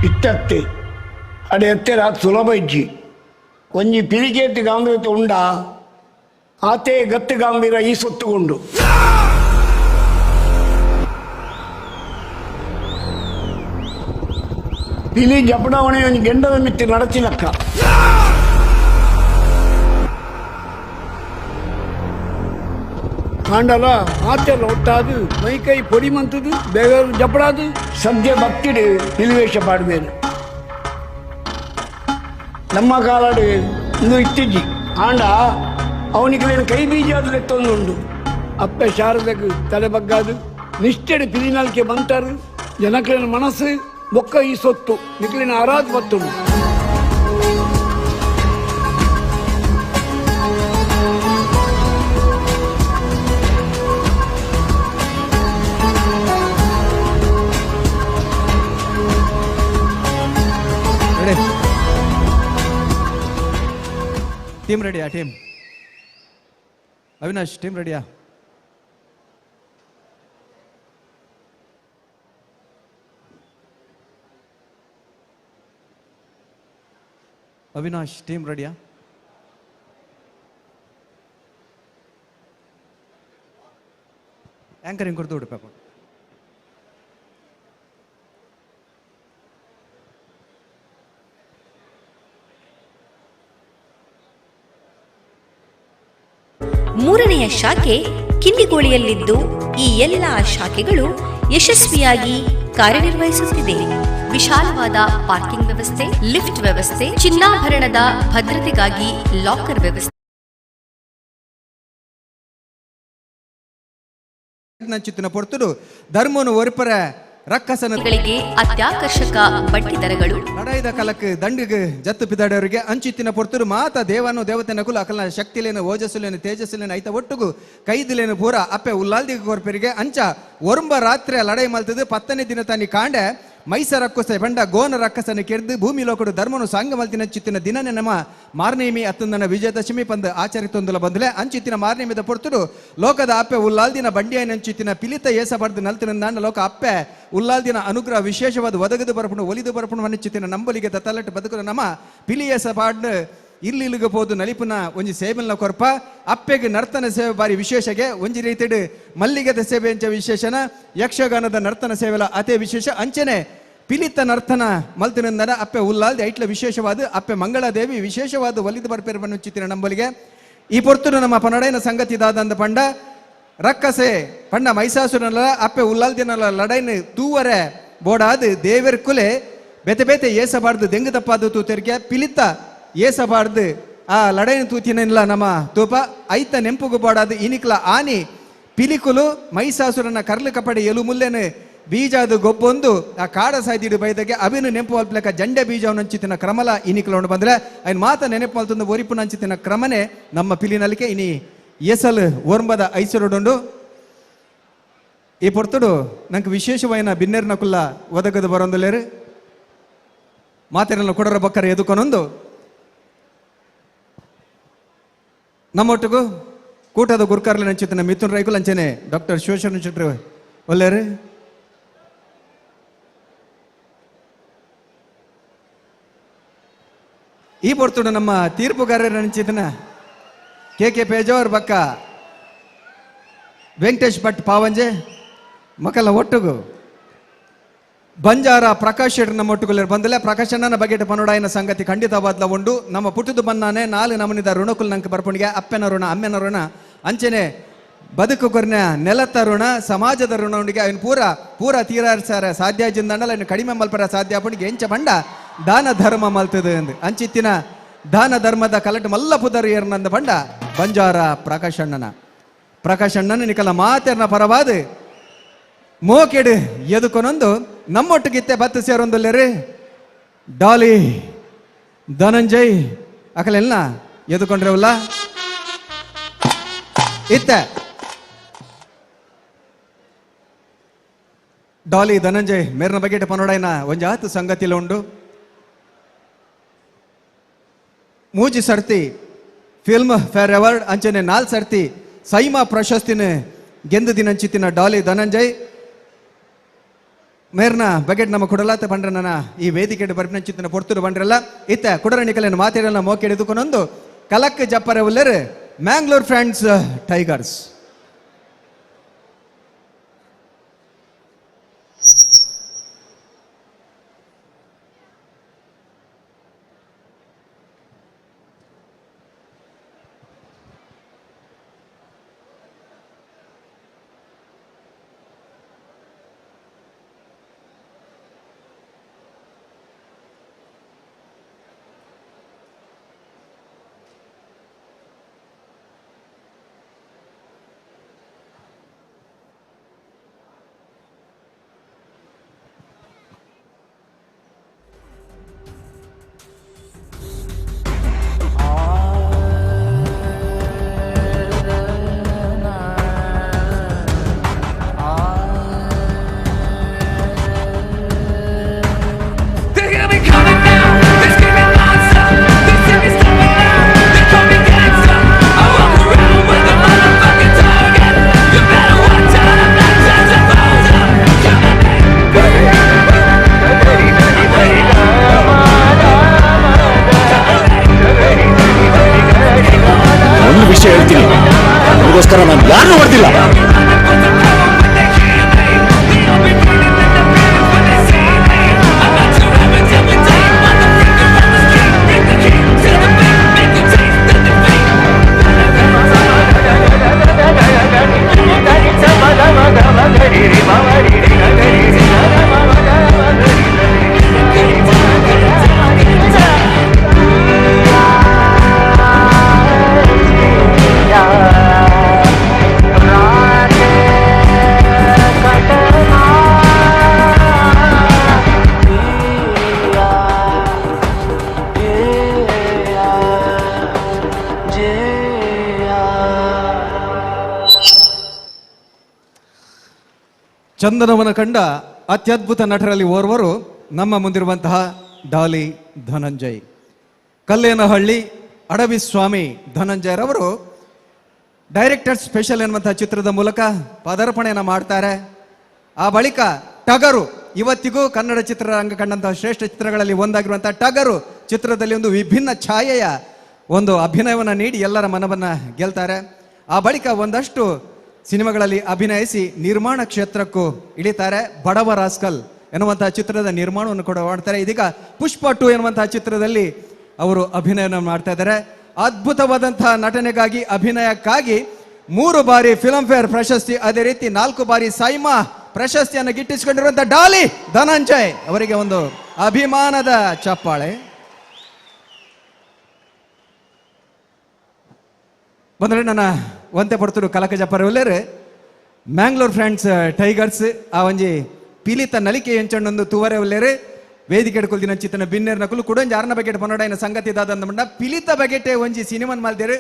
ಇತ್ತತ್ತೆ ಅಡೆ ಎತ್ತೆರ ಸುಲಭ ಇಜ್ಜಿ ಒಂಜಿ ಪಿಲಿಕೇತಿ ಗಾಂಭೀರ್ಯತೆ ಉಂಡ ಆತೆ ಗತ್ತು ಗಾಂಭೀರ ಈ ಸೊತ್ತುಗೊಂಡು ಪಿಲಿ ಜಪಡಾವಣೆ ಒಂದು ಗೆಂಡದ ಮಿತ್ತಿ ನಡಚಿಲಕ್ಕ ಕಾಂಡಲ ಆತೆಲ್ಲ ಒಟ್ಟಾದು ಮೈ ಕೈ ಪೊಡಿ ಮಂತದು ಬೇಗ ಜಪಡಾದು ಸದ್ಯ ಭಕ್ತಿಡು ಪಿಲಿವೇಷ ಪಾಡ್ಬೇನು ನಮ್ಮ ಕಾಲಾಡು ಇಂದು ಇತ್ತಿಜ್ಜಿ ಆಂಡ ಅವನಿಗೆ ಕೈ ಬೀಜ ಆದ್ರೆ ಎತ್ತೊಂದುಂಡು ಅಪ್ಪೆ ಶಾರದಕ್ಕೆ ತಲೆ ಬಗ್ಗಾದು ನಿಷ್ಠೆಡು ಪಿಲಿನಾಲ್ಕೆ ಬಂತಾರು ಜನಕ್ಲಿನ ಮನಸ್ಸು ಬೊಕ್ಕ ಈ ಸೊತ್ತು ನಿಕ್ಲಿನ ಆರಾಧ್ ಬತ್ತುಂಡು ಟೀಮ್ ರೆಡಿಯಾ? ಟೀಮ್ ಅವಿನಾಶ್ ಟೀಮ್ ರೆಡಿಯಾ? ಅವಿನಾಶ್ ಟೀಮ್ ರೆಡಿಯಾ? ಆಂಕರಿಂಗ್ ಕೊಡ್ತು ಬಿಡು ಪಾಪ. ಮೂರನೆಯ ಶಾಖೆ ಕಿಂಡಿಗೋಳಿಯಲ್ಲಿದ್ದು ಈ ಎಲ್ಲ ಶಾಖೆಗಳು ಯಶಸ್ವಿಯಾಗಿ ಕಾರ್ಯನಿರ್ವಹಿಸುತ್ತಿದೆ. ವಿಶಾಲವಾದ ಪಾರ್ಕಿಂಗ್ ವ್ಯವಸ್ಥೆ, ಲಿಫ್ಟ್ ವ್ಯವಸ್ಥೆ, ಚಿನ್ನಾಭರಣದ ಭದ್ರತೆಗಾಗಿ ಲಾಕರ್ ವ್ಯವಸ್ಥೆ, ಚಿತ್ತಿನ ಪೊರ್ತುಡು ಧರ್ಮನು ಒರ್ಪರ ರಕ್ಕಸನಗಳಿಗೆ ಅತ್ಯಾಕರ್ಷಕ ಬಡ್ಡಿ ದರಗಳು, ನಡೈದ ಕಲಕ್ ದಂಡಿಗೆ ಜತ್ತು ಪಿದಾಡವರಿಗೆ ಅಂಚಿತ್ತಿನ ಪೊರ್ತುಡು ಮಾತ ದೇವನು ದೇವತೆ ನಕುಲು ಅಕಲ ಶಕ್ತಿಲೇನು ಓಜಸ್ಸುಲೇನು ತೇಜಸ್ಸುಲೇನು ಐತ ಒಟ್ಟುಗು ಕೈದಿಲೇನು ಪೂರ ಅಪ್ಪೆ ಉಲ್ಲಾಲ್ದಿಗೆ ಕೊರ್ಪರಿಗೆ ಅಂಚ ಒರಂಬ ರಾತ್ರಿ ಲಡೈ ಮಲ್ತದು 10ನೇ ದಿನ ತಾನಿ ಕಾಂಡೆ ಮೈಸರಕ್ಕುಸೆ ಬಂಡ ಗೋನ ರಕ್ಕಸನ ಕೆರ್ದು ಭೂಮಿ ಲೋಕಡು ಧರ್ಮನು ಸಾಂಗ ಮಲ್ತಿನ ಚಿತ್ತಿನ ದಿನನೇ ನಮ್ಮ ಮಾರ್ನೇಮಿ ಅತ್ತಂದನ ವಿಜಯದಶಮಿ ಪಂದ್ ಆಚರಿತೊಂದುಲ ಬಂದಲೆ ಅಂಚಿತ್ತಿನ ಮಾರ್ನೇಮಿದ ಪೊರ್ತುಡು ಲೋಕದ ಅಪ್ಪೆ ಉಲ್ಲಾಲ್ದಿನ ಬಂಡಿಯನ ಅಂಚಿತ್ತಿನ ಪಿಲಿತ ಏಸಬಾರ್ದು ನಲ್ತಿನ ಲೋಕ ಅಪ್ಪೆ ಉಲ್ಲಾಲ್ದಿನ ಅನುಗ್ರಹ ವಿಶೇಷವಾದ ಒದಗದು ಬರಪುಣು ಒಲಿದು ಬರಪುಣು ಅನ್ನಿಚ್ಚಿತ್ತಿನ ನಂಬಲಿಗೆ ತತ್ತಲಟ್ಟು ಬದುಕುನ ನಮ್ಮ ಪಿಲಿಯೇಸಬಾರ್ಡ್ ಇಲ್ಲಿಗೆ ಹೋದು ನಲಿಪುನ ಒಂಜಿ ಸೇವೆಲ್ನ ಕೊರ್ಪ ಅಪ್ಪೆಗೆ ನರ್ತನ ಸೇವೆ ಬಾರಿ ವಿಶೇಷಗೆ ಒಂಜಿ ರೀತಿಡ್ ಮಲ್ಲಿಗೆದ ಸೇವೆ ಅಂಚ ವಿಶೇಷನ ಯಕ್ಷಗಾನದ ನರ್ತನ ಸೇವೆಲ ಅದೇ ವಿಶೇಷ ಅಂಚನೆ ಪಿಲಿತ ನರ್ತನ ಮಲ್ತಿನಂದನ ಅಪ್ಪೆ ಉಲ್ಲಾಲ್ದಿ ಐಟ್ಲ ವಿಶೇಷವಾದ ಅಪ್ಪೆ ಮಂಗಳಾದೇವಿ ವಿಶೇಷವಾದ ಒಲಿದು ಬರ್ಪೇರು ಚಿತ್ತಿನ ನಂಬಲಿಗೆ ಈ ಪೊರ್ತುನು ನಮ್ಮ ಪನಡೈನ ಸಂಗತಿ ದಾದಂದ ಪಂಡ ರಕ್ಕಸೆ ಪಂಡ ಮೈಸಾಸುರನಲ್ಲ ಅಪ್ಪೆ ಉಲ್ಲಾಲ್ದಿನಲ್ಲ ಲಡೈನ್ ತೂವರೆ ಬೋಡಾದು ದೇವರ ಕುಲೆ ಬೆತೆ ಬೆತೆ ಏಸಬಾರ್ದು ದೆಂಗು ತಪ್ಪಾದ ತೂತೆರಿಗೆ ಪಿಲಿತ ಏಸಬಾರ್ದು ಆ ಲಡೈನ ತೂತಿನಿಲ್ಲ ನಮ್ಮ ತೂಪ ಐತ ನೆಂಪುಗು ಬಾಡಾದು ಇನಿಕ್ಲ ಆನಿ ಪಿಲಿಕುಲು ಮೈಸಾಸುರನ ಕರ್ಲು ಕಪಡೆ ಎಲು ಮುಲ್ಲೆನು ಬೀಜಾದು ಗೊಬ್ಬೊಂದು ಆ ಕಾಡ ಸಾಯ್ದಿಡು ಬೈದಗೆ ಅವಿನು ನೆಂಪು ಅಲ್ಪಲಕ ಜಂಡೆ ಬೀಜವನ್ನು ಹಂಚಿತಿನ ಕ್ರಮಲ ಇನಿಕ್ಲೊಂಡು ಬಂದ್ರೆ ಅಯ್ನ ಮಾತ ನೆನಪು ಮಲ್ತೊಂದು ಒರಿಪುನ ಹಂಚಿತಿನ ಕ್ರಮನೆ ನಮ್ಮ ಪಿಲಿನಲಿಕೆ ಇನಿ ಎಸಲ್ ಓರ್ಂಬದ ಐಸರುಡುಂಡು ಈ ಪೊರ್ತುಡು ನಂಗೆ ವಿಶೇಷವಾಯಿನ ಬಿನ್ನೆರ್ನ ಕುಲ್ಲ ಒದಗದು ಬರೊಂದುಲೇರು ಮಾತೆರಲ್ಲ ಕೊಡರ ಬಕ್ಕರ ಎದುಕೊನೊಂದು ನಮ್ಮೊಟ್ಟಿಗೂ ಕೂಟದ ಗುರ್ಕಾರ್ಲಿ ನಂಚಿತ್ತಿನ ಮಿಥುನ್ ರೈಕುಲ್ ಅಂಚೆನೆ ಡಾಕ್ಟರ್ ಶಿವಶರಣ ಶೆಟ್ರು ಒಲ್ಲೇರು ಈ ಪೊರ್ತುಡು ನಮ್ಮ ತೀರ್ಪುಗಾರರ ನಂಚಿತ್ತಿನ ಕೆ ಪೇಜಾವರ್ ಬಕ್ಕ ವೆಂಕಟೇಶ್ ಭಟ್ ಪಾವಂಜೆ ಮಕ್ಕಳ ಒಟ್ಟುಗು ಬಂಜಾರ ಪ್ರಕಾಶ್ ಶೆಟ್ಟಿ ನಮ್ಮ ಒಟ್ಟುಗುಲ್ಲರು ಬಂದಲೆ ಪ್ರಕಾಶ್ ಅಣ್ಣನ ಬಗೆಟ್ ಪನೋಡಾಯಿನ ಸಂಗತಿ ಖಂಡಿತವಾದ್ಲ ಉಂಡು ನಮ್ಮ ಪುಟ್ಟದು ಬನ್ನಾನೆ 4 ನಮನಿದ ಋಣಕುಲ್ ನಂಗೆ ಬರ್ಪುಣಿಗೆ ಅಪ್ಪೆನ ಋಣ ಅಮ್ಮೆನ ಋಣ ಅಂಚೆನೆ ಬದುಕು ಕೊರ್ನ ನೆಲತ್ತ ಋಣ ಸಮಾಜದ ಋಣ ಉಂಡಿಗೆ ಅವನು ಪೂರ ತೀರಾರ್ಸಾರ ಸಾಧ್ಯ ಜಿಂದಣ್ಣಲ್ಲ ಅವನು ಕಡಿಮೆ ಮಲ್ಪರ ಸಾಧ್ಯ ಪುಣಿಗೆ ಎಂಚ ಬಂಡ ದಾನ ಧರ್ಮ ಮಲ್ತದೆ ಅಂದು ಅಂಚಿತ್ತಿನ ದಾನ ಧರ್ಮದ ಕಲಟ್ ಮಲ್ಲ ಪುದರ್ ಏರ್ನಂದ ಬಂಡ ಬಂಜಾರ ಪ್ರಕಾಶ್ ಅಣ್ಣನ ನಿಕಲ ಮಾತೆರ್ನ ಪರವಾದ ಮೋಕೆಡು ಎದುಕೊನೊಂದು ನಮ್ಮೊಟ್ಟಿಗಿತ್ತೆ ಬತ್ತು ಸೇರೊಂದುಲ್ಲೇರಿ ಡಾಲಿ ಧನಂಜಯ್ ಅಕಲೆಲ್ಲ ಎದುಕೊಂಡ್ರವಲ್ಲ ಇತ್ತ ಡಾಲಿ ಧನಂಜಯ್ ಮೇರ್ನ ಬಗೆಟ್ ಪನೋಡಾಯಿನ ಒಂಜಾತು ಸಂಗತಿಲ ಉಂಡು ಮೂಜಿ ಸರ್ತಿ ಫಿಲ್ಮ್ ಫೇರ್ ಅವಾರ್ಡ್ ಅಂಚನೆ 4 ಸರ್ತಿ ಸೈಮಾ ಪ್ರಶಸ್ತಿನ ಗೆಂದು ದಿನಂಚಿತ್ತಿನ ಡಾಲಿ ಧನಂಜಯ್ ಮೇರ್ನ ಬಗೆಟ್ ನಮ್ಮ ಕುಡಲಾತ ಪಂಡ್ರನ ಈ ವೇದಿಕೆ ಬರ್ಪಿನ ಪೊರ್ತುಡು ಬಂಡ್ರಲ್ಲ ಇತ್ತ ಕುಡರ ನಿಕಲನ್ನು ಮಾತಿರಲ್ಲ ಮೋಕೆ ಹಿಡಿದುಕೊಂಡೊಂದು ಕಲಕ್ ಜಪ್ಪರ ಉಲ್ಲರ್ ಮ್ಯಾಂಗ್ಳೂರ್ ಫ್ರೆಂಡ್ಸ್ ಟೈಗರ್ಸ್. ವಿಷಯ ಹೇಳ್ತೀನಿ, ಅದಕ್ಕೋಸ್ಕರ ನಾನು ಯಾರನ್ನೂ ಹೊಡೆದಿಲ್ಲ. ಚಂದನವನ ಕಂಡ ಅತ್ಯದ್ಭುತ ನಟರಲ್ಲಿ ಓರ್ವರು ನಮ್ಮ ಮುಂದಿರುವಂತಹ ಡಾಲಿ ಧನಂಜಯ್. ಕಲ್ಲೇನಹಳ್ಳಿ ಅಡವಿ ಸ್ವಾಮಿ ಧನಂಜಯರವರು ಡೈರೆಕ್ಟರ್ ಸ್ಪೆಷಲ್ ಎನ್ನುವಂತಹ ಚಿತ್ರದ ಮೂಲಕ ಪದಾರ್ಪಣೆಯನ್ನು ಮಾಡ್ತಾರೆ. ಆ ಬಳಿಕ ಟಗರು, ಇವತ್ತಿಗೂ ಕನ್ನಡ ಚಿತ್ರರಂಗ ಕಂಡಂತಹ ಶ್ರೇಷ್ಠ ಚಿತ್ರಗಳಲ್ಲಿ ಒಂದಾಗಿರುವಂತಹ ಟಗರು ಚಿತ್ರದಲ್ಲಿ ಒಂದು ವಿಭಿನ್ನ ಛಾಯೆಯ ಒಂದು ಅಭಿನಯವನ್ನು ನೀಡಿ ಎಲ್ಲರ ಮನವನ್ನು ಗೆಲ್ತಾರೆ. ಆ ಬಳಿಕ ಒಂದಷ್ಟು ಸಿನಿಮಾಗಳಲ್ಲಿ ಅಭಿನಯಿಸಿ ನಿರ್ಮಾಣ ಕ್ಷೇತ್ರಕ್ಕೂ ಇಳಿತಾರೆ. ಬಡವ ರಾಸ್ಕಲ್ ಎನ್ನುವಂತಹ ಚಿತ್ರದ ನಿರ್ಮಾಣವನ್ನು ಕೂಡ ಮಾಡ್ತಾರೆ. ಇದೀಗ ಪುಷ್ಪ 2 ಎನ್ನುವಂತಹ ಚಿತ್ರದಲ್ಲಿ ಅವರು ಅಭಿನಯನ ಮಾಡ್ತಾ ಇದ್ದಾರೆ. ಅದ್ಭುತವಾದಂತಹ ನಟನೆಗಾಗಿ ಅಭಿನಯಕ್ಕಾಗಿ 3 ಬಾರಿ ಫಿಲ್ಮ್ ಫೇರ್ ಪ್ರಶಸ್ತಿ, ಅದೇ ರೀತಿ 4 ಬಾರಿ ಸೈಮಾ ಪ್ರಶಸ್ತಿಯನ್ನು ಗಿಟ್ಟಿಸಿಕೊಂಡಿರುವಂತಹ ಡಾಲಿ ಧನಂಜಯ್ ಅವರಿಗೆ ಒಂದು ಅಭಿಮಾನದ ಚಪ್ಪಾಳೆ. ಬಂದ್ರೆ ನನ್ನ ಒಂತೆ ಪಡ್ತರು ಕಲಕ ಜಪ್ಪರ ಉಲ್ಲೇರು ಮ್ಯಾಂಗ್ಳೂರ್ ಫ್ರೆಂಡ್ಸ್ ಟೈಗರ್ಸ್ ಆ ಒಂಜಿ ಪಿಲಿತ ನಲಿಕೆ ಎಂಚಣ್ಣೊಂದು ತೂವರೆ ಉಲ್ಲೇರು ವೇದಿಕೆ ಎಡ್ಕೊಳ್ದಿನ ಚಿತ್ತನ ಬಿನ್ನೇರ್ನ ಕುಲು ಕುಡೊಂಜಿ ಆರ್ನ ಬಗೆಟ್ ಪನ್ನೋಡೈನ ಸಂಗತಿ ದಾದಂದ ಪಿಲಿತ ಬಗೆಟೆ ಒಂಜಿ ಸಿನಿಮನ್ ಮಾಲ್ದೇರು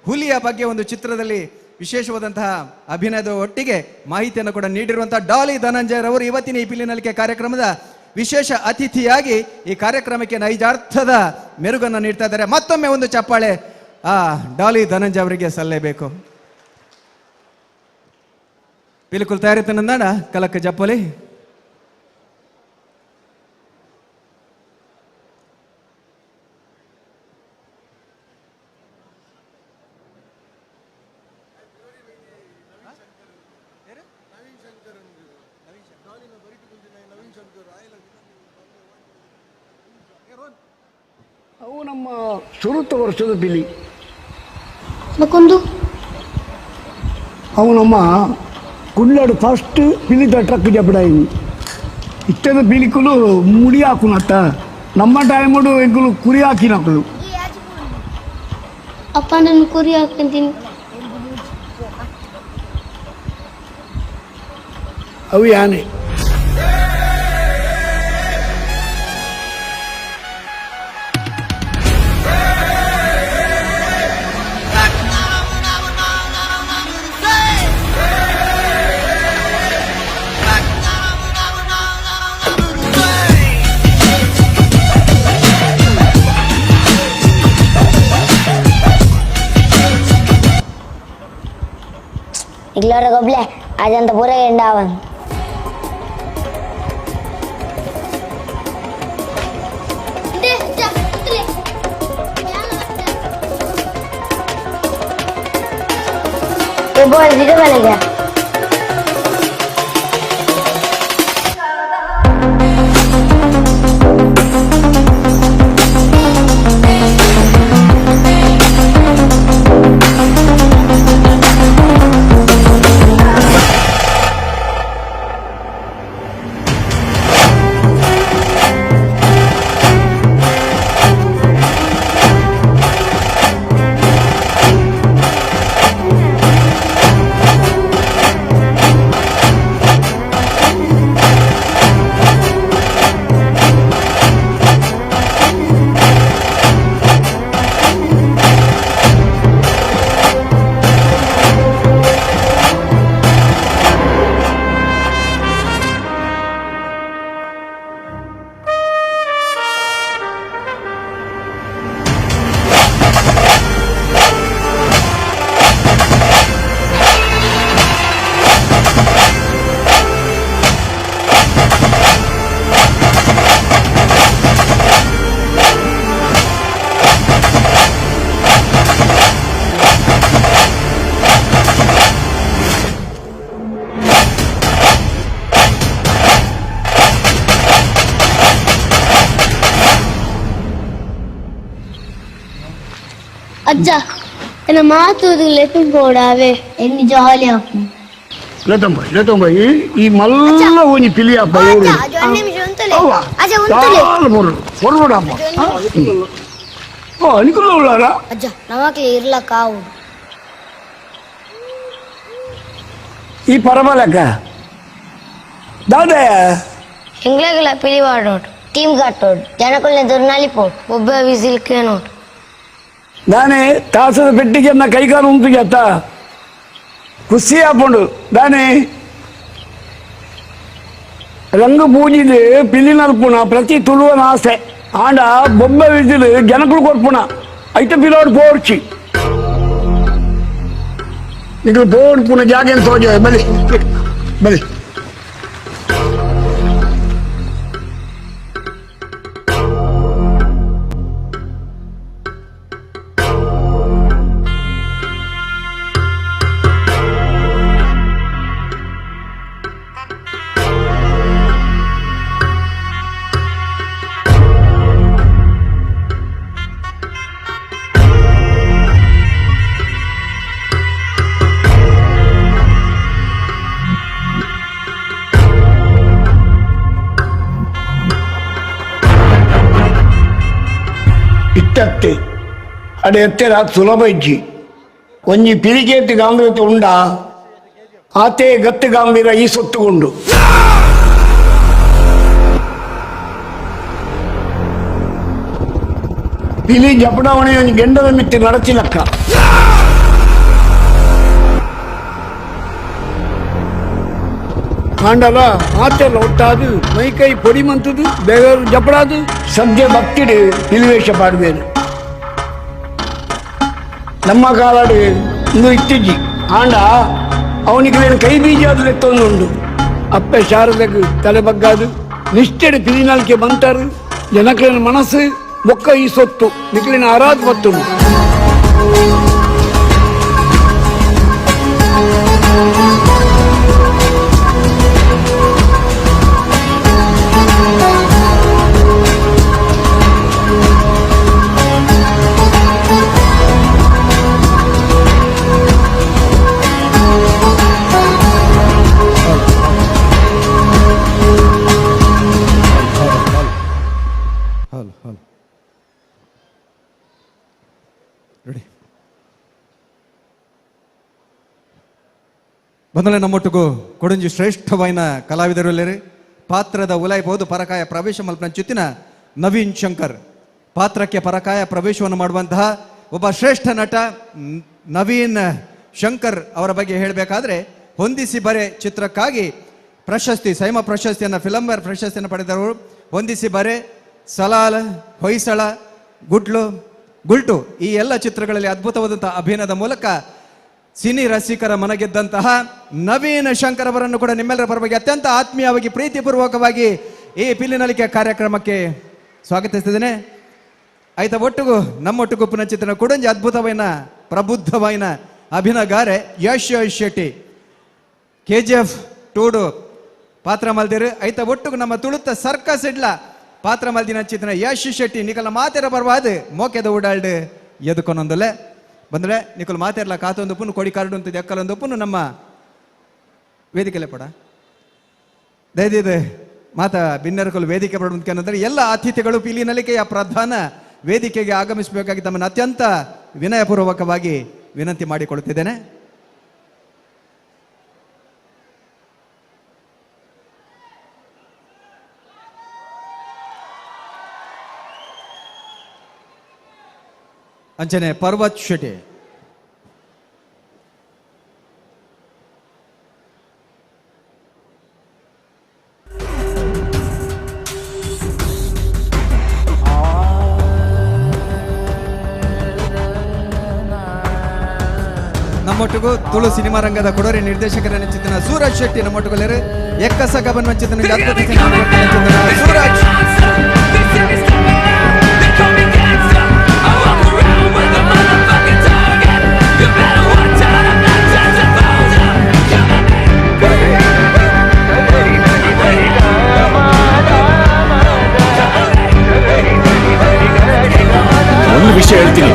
ಹುಲಿಯ ಬಗ್ಗೆ ಒಂದು ಚಿತ್ರದಲ್ಲಿ ವಿಶೇಷವಾದಂತಹ ಅಭಿನಯದ ಒಟ್ಟಿಗೆ ಮಾಹಿತಿಯನ್ನು ಕೂಡ ನೀಡಿರುವಂತಹ ಡಾಲಿ ಧನಂಜಯ್ ರವರು ಇವತ್ತಿನ ಈ ಪಿಲಿನಲಿಕೆ ಕಾರ್ಯಕ್ರಮದ ವಿಶೇಷ ಅತಿಥಿಯಾಗಿ ಈ ಕಾರ್ಯಕ್ರಮಕ್ಕೆ ನೈಜಾರ್ಥದ ಮೆರುಗನ್ನು ನೀಡ್ತಾ ಇದ್ದಾರೆ. ಮತ್ತೊಮ್ಮೆ ಒಂದು ಚಪ್ಪಾಳೆ ಆ ಡಾಲಿ ಧನಂಜಯ್ ಅವರಿಗೆ ಸಲ್ಲೇಬೇಕು. ಬಿಲ್ಕುಲ್ ತಯಾರಿತನಂದಾಡ ಕಲಕ ಜಪ್ಪಲಿ. ಅವು ನಮ್ಮ ಸುರುತ್ತ ವರ್ಷದ ಬಿಲಿ ಅವು ನಮ್ಮ ಕುಳ್ಳಾಡು ಫಸ್ಟ್ ಪಿಲಿದ ಟ್ರಕ್ ಜಪಡಾಯಿ ಇಷ್ಟದ ಪಿಲಿಕುಲು ಮುಡಿ ಹಾಕುನತ್ತ ನಮ್ಮ ಟೈಮಡು ಎಂಕುಲು ಕುರಿ ಹಾಕಿನಕಲು ಅಪ್ಪ ನಾನು ಕುರಿ ಹಾಕ್ತೀನಿ. ಅವು ಯಾನೆ Iglora goble, ajan tapura endawan. वो बॉल जीरो बनेगा। ಅಜ್ಜ ನನ್ನ ಮಾತು ಲೆಪ್ಪೋಡಾವೆ ಎన్ని ಜಾಲಿ ಆಪು లేతంబ ఈ మల్ల ఓని పిలి అబ్బ అనికుల్లో ఉన్నారా ಅಜ್ಜ ನಮಕ್ಕೆ ಇರ್ಲ ಕಾವು ఈ పరమలక దాదే ಇಂಗ್ಲೆಗಳ ಪಿಲಿವಾಡೋಟ್ ಟೀಮ್ ಗಾಟೋಟ್ ಜನಕುಲ್ನೆ ದುರ್ನಾಲಿಪೋಟ್ ಒಬ್ಬ ವಿಸಿಲ್ಕೇನೋಟ್ దాని తాసದ పెట్టికి నా కైకాలు ఉంటుంది అత్త ಖುಷಿ ಆಪುಂಡು ದಾನಿ ರಂಗು ಪೂಜಿದು ಪಿಲ್ಲಿ ನಲ್ಪುಣ ಪ್ರತಿ ತುಳುವನ ಆಸೆ ಆಂಡ ಬೊಬ್ಬೆ ವಿಸಿಲು ಜನಕುಲು ಕೊರ್ಪುಣ ಐತ ಪಿಲೋಡು ಪೋರ್ಚಿ ನಿಖಲು ಪೋಡ್ಪುಣ ಜಾಗೇನು ಸೋಜ ಬಲಿ ಬಲಿ ಇಟ್ಟತ್ತೆ ಅಡೆ ಎತ್ತೆರ ಸುಲಭ ಇಜ್ಜಿ ಒಂಜಿ ಪಿರಿಗೇತಿ ಗಾಂಭೀರ್ಯತೆ ಉಂಡ ಆತೆ ಗತ್ತು ಗಾಂಭೀರ ಈ ಸೊತ್ತುಗೊಂಡು ಪಿಲಿ ಜಪಡಾವಣೆ ಒಂಜಿ ಗೆಂಡದ ಮಿತ್ತಿ ನಡಚಿಲಕ್ಕ ಕಾಂಡಲ ಆತೆಲ್ಲ ಒಟ್ಟಾದು ಮೈಕೈ ಪೊಡಿ ಮಂತದು ಬೇಗ ಜಪಡಾದು ಸದ್ಯ ಭಕ್ತಿಡು ಪಿಲಿವೇಷ ಪಾಡ್ಬೇರು ನಮ್ಮ ಕಾಲಾಡು ಇಂದು ಇತ್ತಿಜ್ಜಿ ಆಂಡ ಅವನಿಗೆ ಕೈ ಬೀಜಾದು ಲೆತ್ತೊಂದುಂಡು ಅಪ್ಪೆ ಶಾರದಕ್ಕೆ ತಲೆ ಬಗ್ಗಾದು ನಿಷ್ಠೆಡು ಪಿಲಿನಾಲ್ಕೆ ಬಂತಾರು ಜನಕ್ಲಿನ ಮನಸ್ಸು ಬೊಕ್ಕ ಈ ಸೊತ್ತು ನಿಕ್ಲಿನ ಆರಾಧ್ ಬತ್ತುಂಡು ಬಂದಲೆ ನಮ್ಮೊಟ್ಟಿಗೂ ಕೊಡಂಜಿ ಶ್ರೇಷ್ಠವಾಯಿನ ಕಲಾವಿದರು ಪಾತ್ರದ ಉಲಾಯಿಬಹುದು ಪರಕಾಯ ಪ್ರವೇಶ ಮಲ್ಪನ ಚಿತ್ತಿನ ನವೀನ್ ಶಂಕರ್ ಪಾತ್ರಕ್ಕೆ ಪರಕಾಯ ಪ್ರವೇಶವನ್ನು ಮಾಡುವಂತಹ ಒಬ್ಬ ಶ್ರೇಷ್ಠ ನಟ ನವೀನ್ ಶಂಕರ್ ಅವರ ಬಗ್ಗೆ ಹೇಳಬೇಕಾದ್ರೆ ಹೊಂದಿಸಿ ಬರೆ ಚಿತ್ರಕ್ಕಾಗಿ ಪ್ರಶಸ್ತಿ ಸೈಮ ಪ್ರಶಸ್ತಿಯನ್ನು ಫಿಲಂಫೇರ್ ಪ್ರಶಸ್ತಿಯನ್ನು ಪಡೆದವರು ಹೊಂದಿಸಿ ಬರೆ ಸಲಾಲ್ ಹೊಯ್ಸಳ ಗುಲ್ಟು ಈ ಎಲ್ಲ ಚಿತ್ರಗಳಲ್ಲಿ ಅದ್ಭುತವಾದಂತಹ ಅಭಿನಯದ ಮೂಲಕ ಸಿನಿ ರಸಿಕರ ಮನಗೆದ್ದಂತಹ ನವೀನ್ ಶಂಕರ್ ಅವರನ್ನು ಕೂಡ ನಿಮ್ಮೆಲ್ಲರ ಪರವಾಗಿ ಅತ್ಯಂತ ಆತ್ಮೀಯವಾಗಿ ಪ್ರೀತಿಪೂರ್ವಕವಾಗಿ ಈ ಪಿಲ್ಲಿನಲಿಕೆ ಕಾರ್ಯಕ್ರಮಕ್ಕೆ ಸ್ವಾಗತಿಸ್ತಿದ್ದೇನೆ. ಆಯ್ತಾ ಒಟ್ಟಿಗೂ ನಮ್ಮೊಟ್ಟಿಗೂ ಪುನಃ ಚಿತ್ರಣ ಕೊಡಂಜಿ ಅದ್ಭುತವಾಯಿನ ಪ್ರಬುದ್ಧವಾಯಿನ ಅಭಿನಗಾರೆ ಯಶ್ ಶೆಟ್ಟಿ KGF 2 ಪಾತ್ರ ಮಲ್ದಿರು ಐತ ಒಟ್ಟು ನಮ್ಮ ತುಳುತ್ತ ಸರ್ಕಸ್ ಇಡ್ಲ ಪಾತ್ರ ಮಲ್ದಿನ ಚಿತ್ರ ಯಶ್ ಶೆಟ್ಟಿ ನಿಕಲ ಮಾತೆರ ಬರ್ವಾದ ಮೋಕೆದ ಓಡಾಲ್ಡ್ ಎದುಕೊನೊಂದಲೆ ಬಂದ್ರೆ ನಿಕಲ್ ಮಾತೆರ್ಲ ಕಾತೊಂದು ಪುನ್ನು ಕೊಡಿ ಕಾರ್ಡು ಅಂತ ಎಕ್ಕಲೊಂದು ಪುನ್ನು ನಮ್ಮ ವೇದಿಕೆಲೆ ಪಡ ದಯದಿದೆ ಮಾತ ಭಿನ್ನರಕಲು ವೇದಿಕೆ ಪಡುವಂತಂದ್ರೆ ಎಲ್ಲ ಅತಿಥಿಗಳು ಪಿಲಿನಲಿಕೆಯ ಪ್ರಧಾನ ವೇದಿಕೆಗೆ ಆಗಮಿಸಬೇಕಾಗಿ ತಮ್ಮನ್ನು ಅತ್ಯಂತ ವಿನಯಪೂರ್ವಕವಾಗಿ ವಿನಂತಿ ಮಾಡಿಕೊಳ್ಳುತ್ತಿದ್ದೇನೆ. ಅಂಚನೆ ಪರ್ವತ್ ಶೆಟ್ಟಿ ನಮ್ಮೊಟ್ಟಿಗೂ ತುಳು ಸಿನಿಮಾ ರಂಗದ ಕೊಡೋರಿ ನಿರ್ದೇಶಕರ ಚಿತ್ರ ಸೂರಜ್ ಶೆಟ್ಟಿ ನಮ್ಮೊಟ್ಟಿಗೆ ಎಕ್ಕಸ ಗಬನ್ ಚಿತ್ರ ಸೂರಜ್ ಒಂದು ವಿಷಯ ಹೇಳ್ತೀನಿ,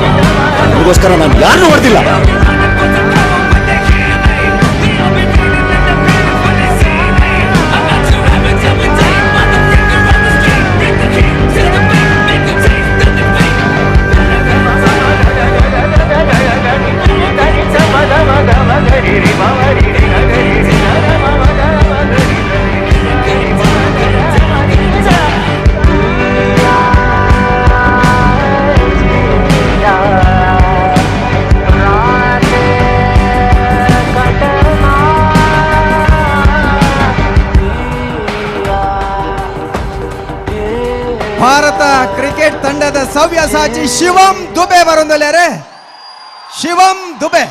ಅದಕ್ಕೋಸ್ಕರ ನಾನು ಯಾರನ್ನೂ ಹೊಡೆದಿಲ್ಲ. ಭಾರತ ಕ್ರಿಕೆಟ್ ತಂಡದ ಸವ್ಯಸಾಚಿ ಶಿವಂ ದುಬೆ ಬರೋದಲ್ಲೇ ಶಿವಂ ದುಬೆ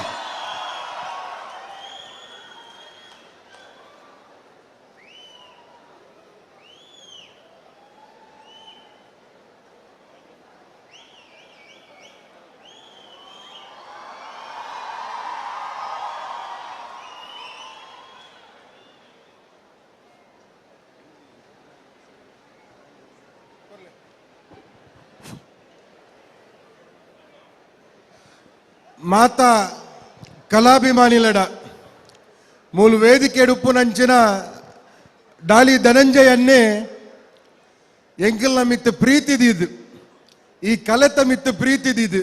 ಮಾತಾ ಕಲಾಭಿಮಾನಿಲಡ ಮೂಲು ವೇದಿಕೆ ಉಪ್ಪು ನಂಚಿನ ಡಾಲಿ ಧನಂಜಯನ್ನೇ ಎಂಕಲ್ನ ಮಿತ್ತು ಪ್ರೀತಿದಿದು ಈ ಕಲೆತ ಮಿತ್ತು ಪ್ರೀತಿದಿದು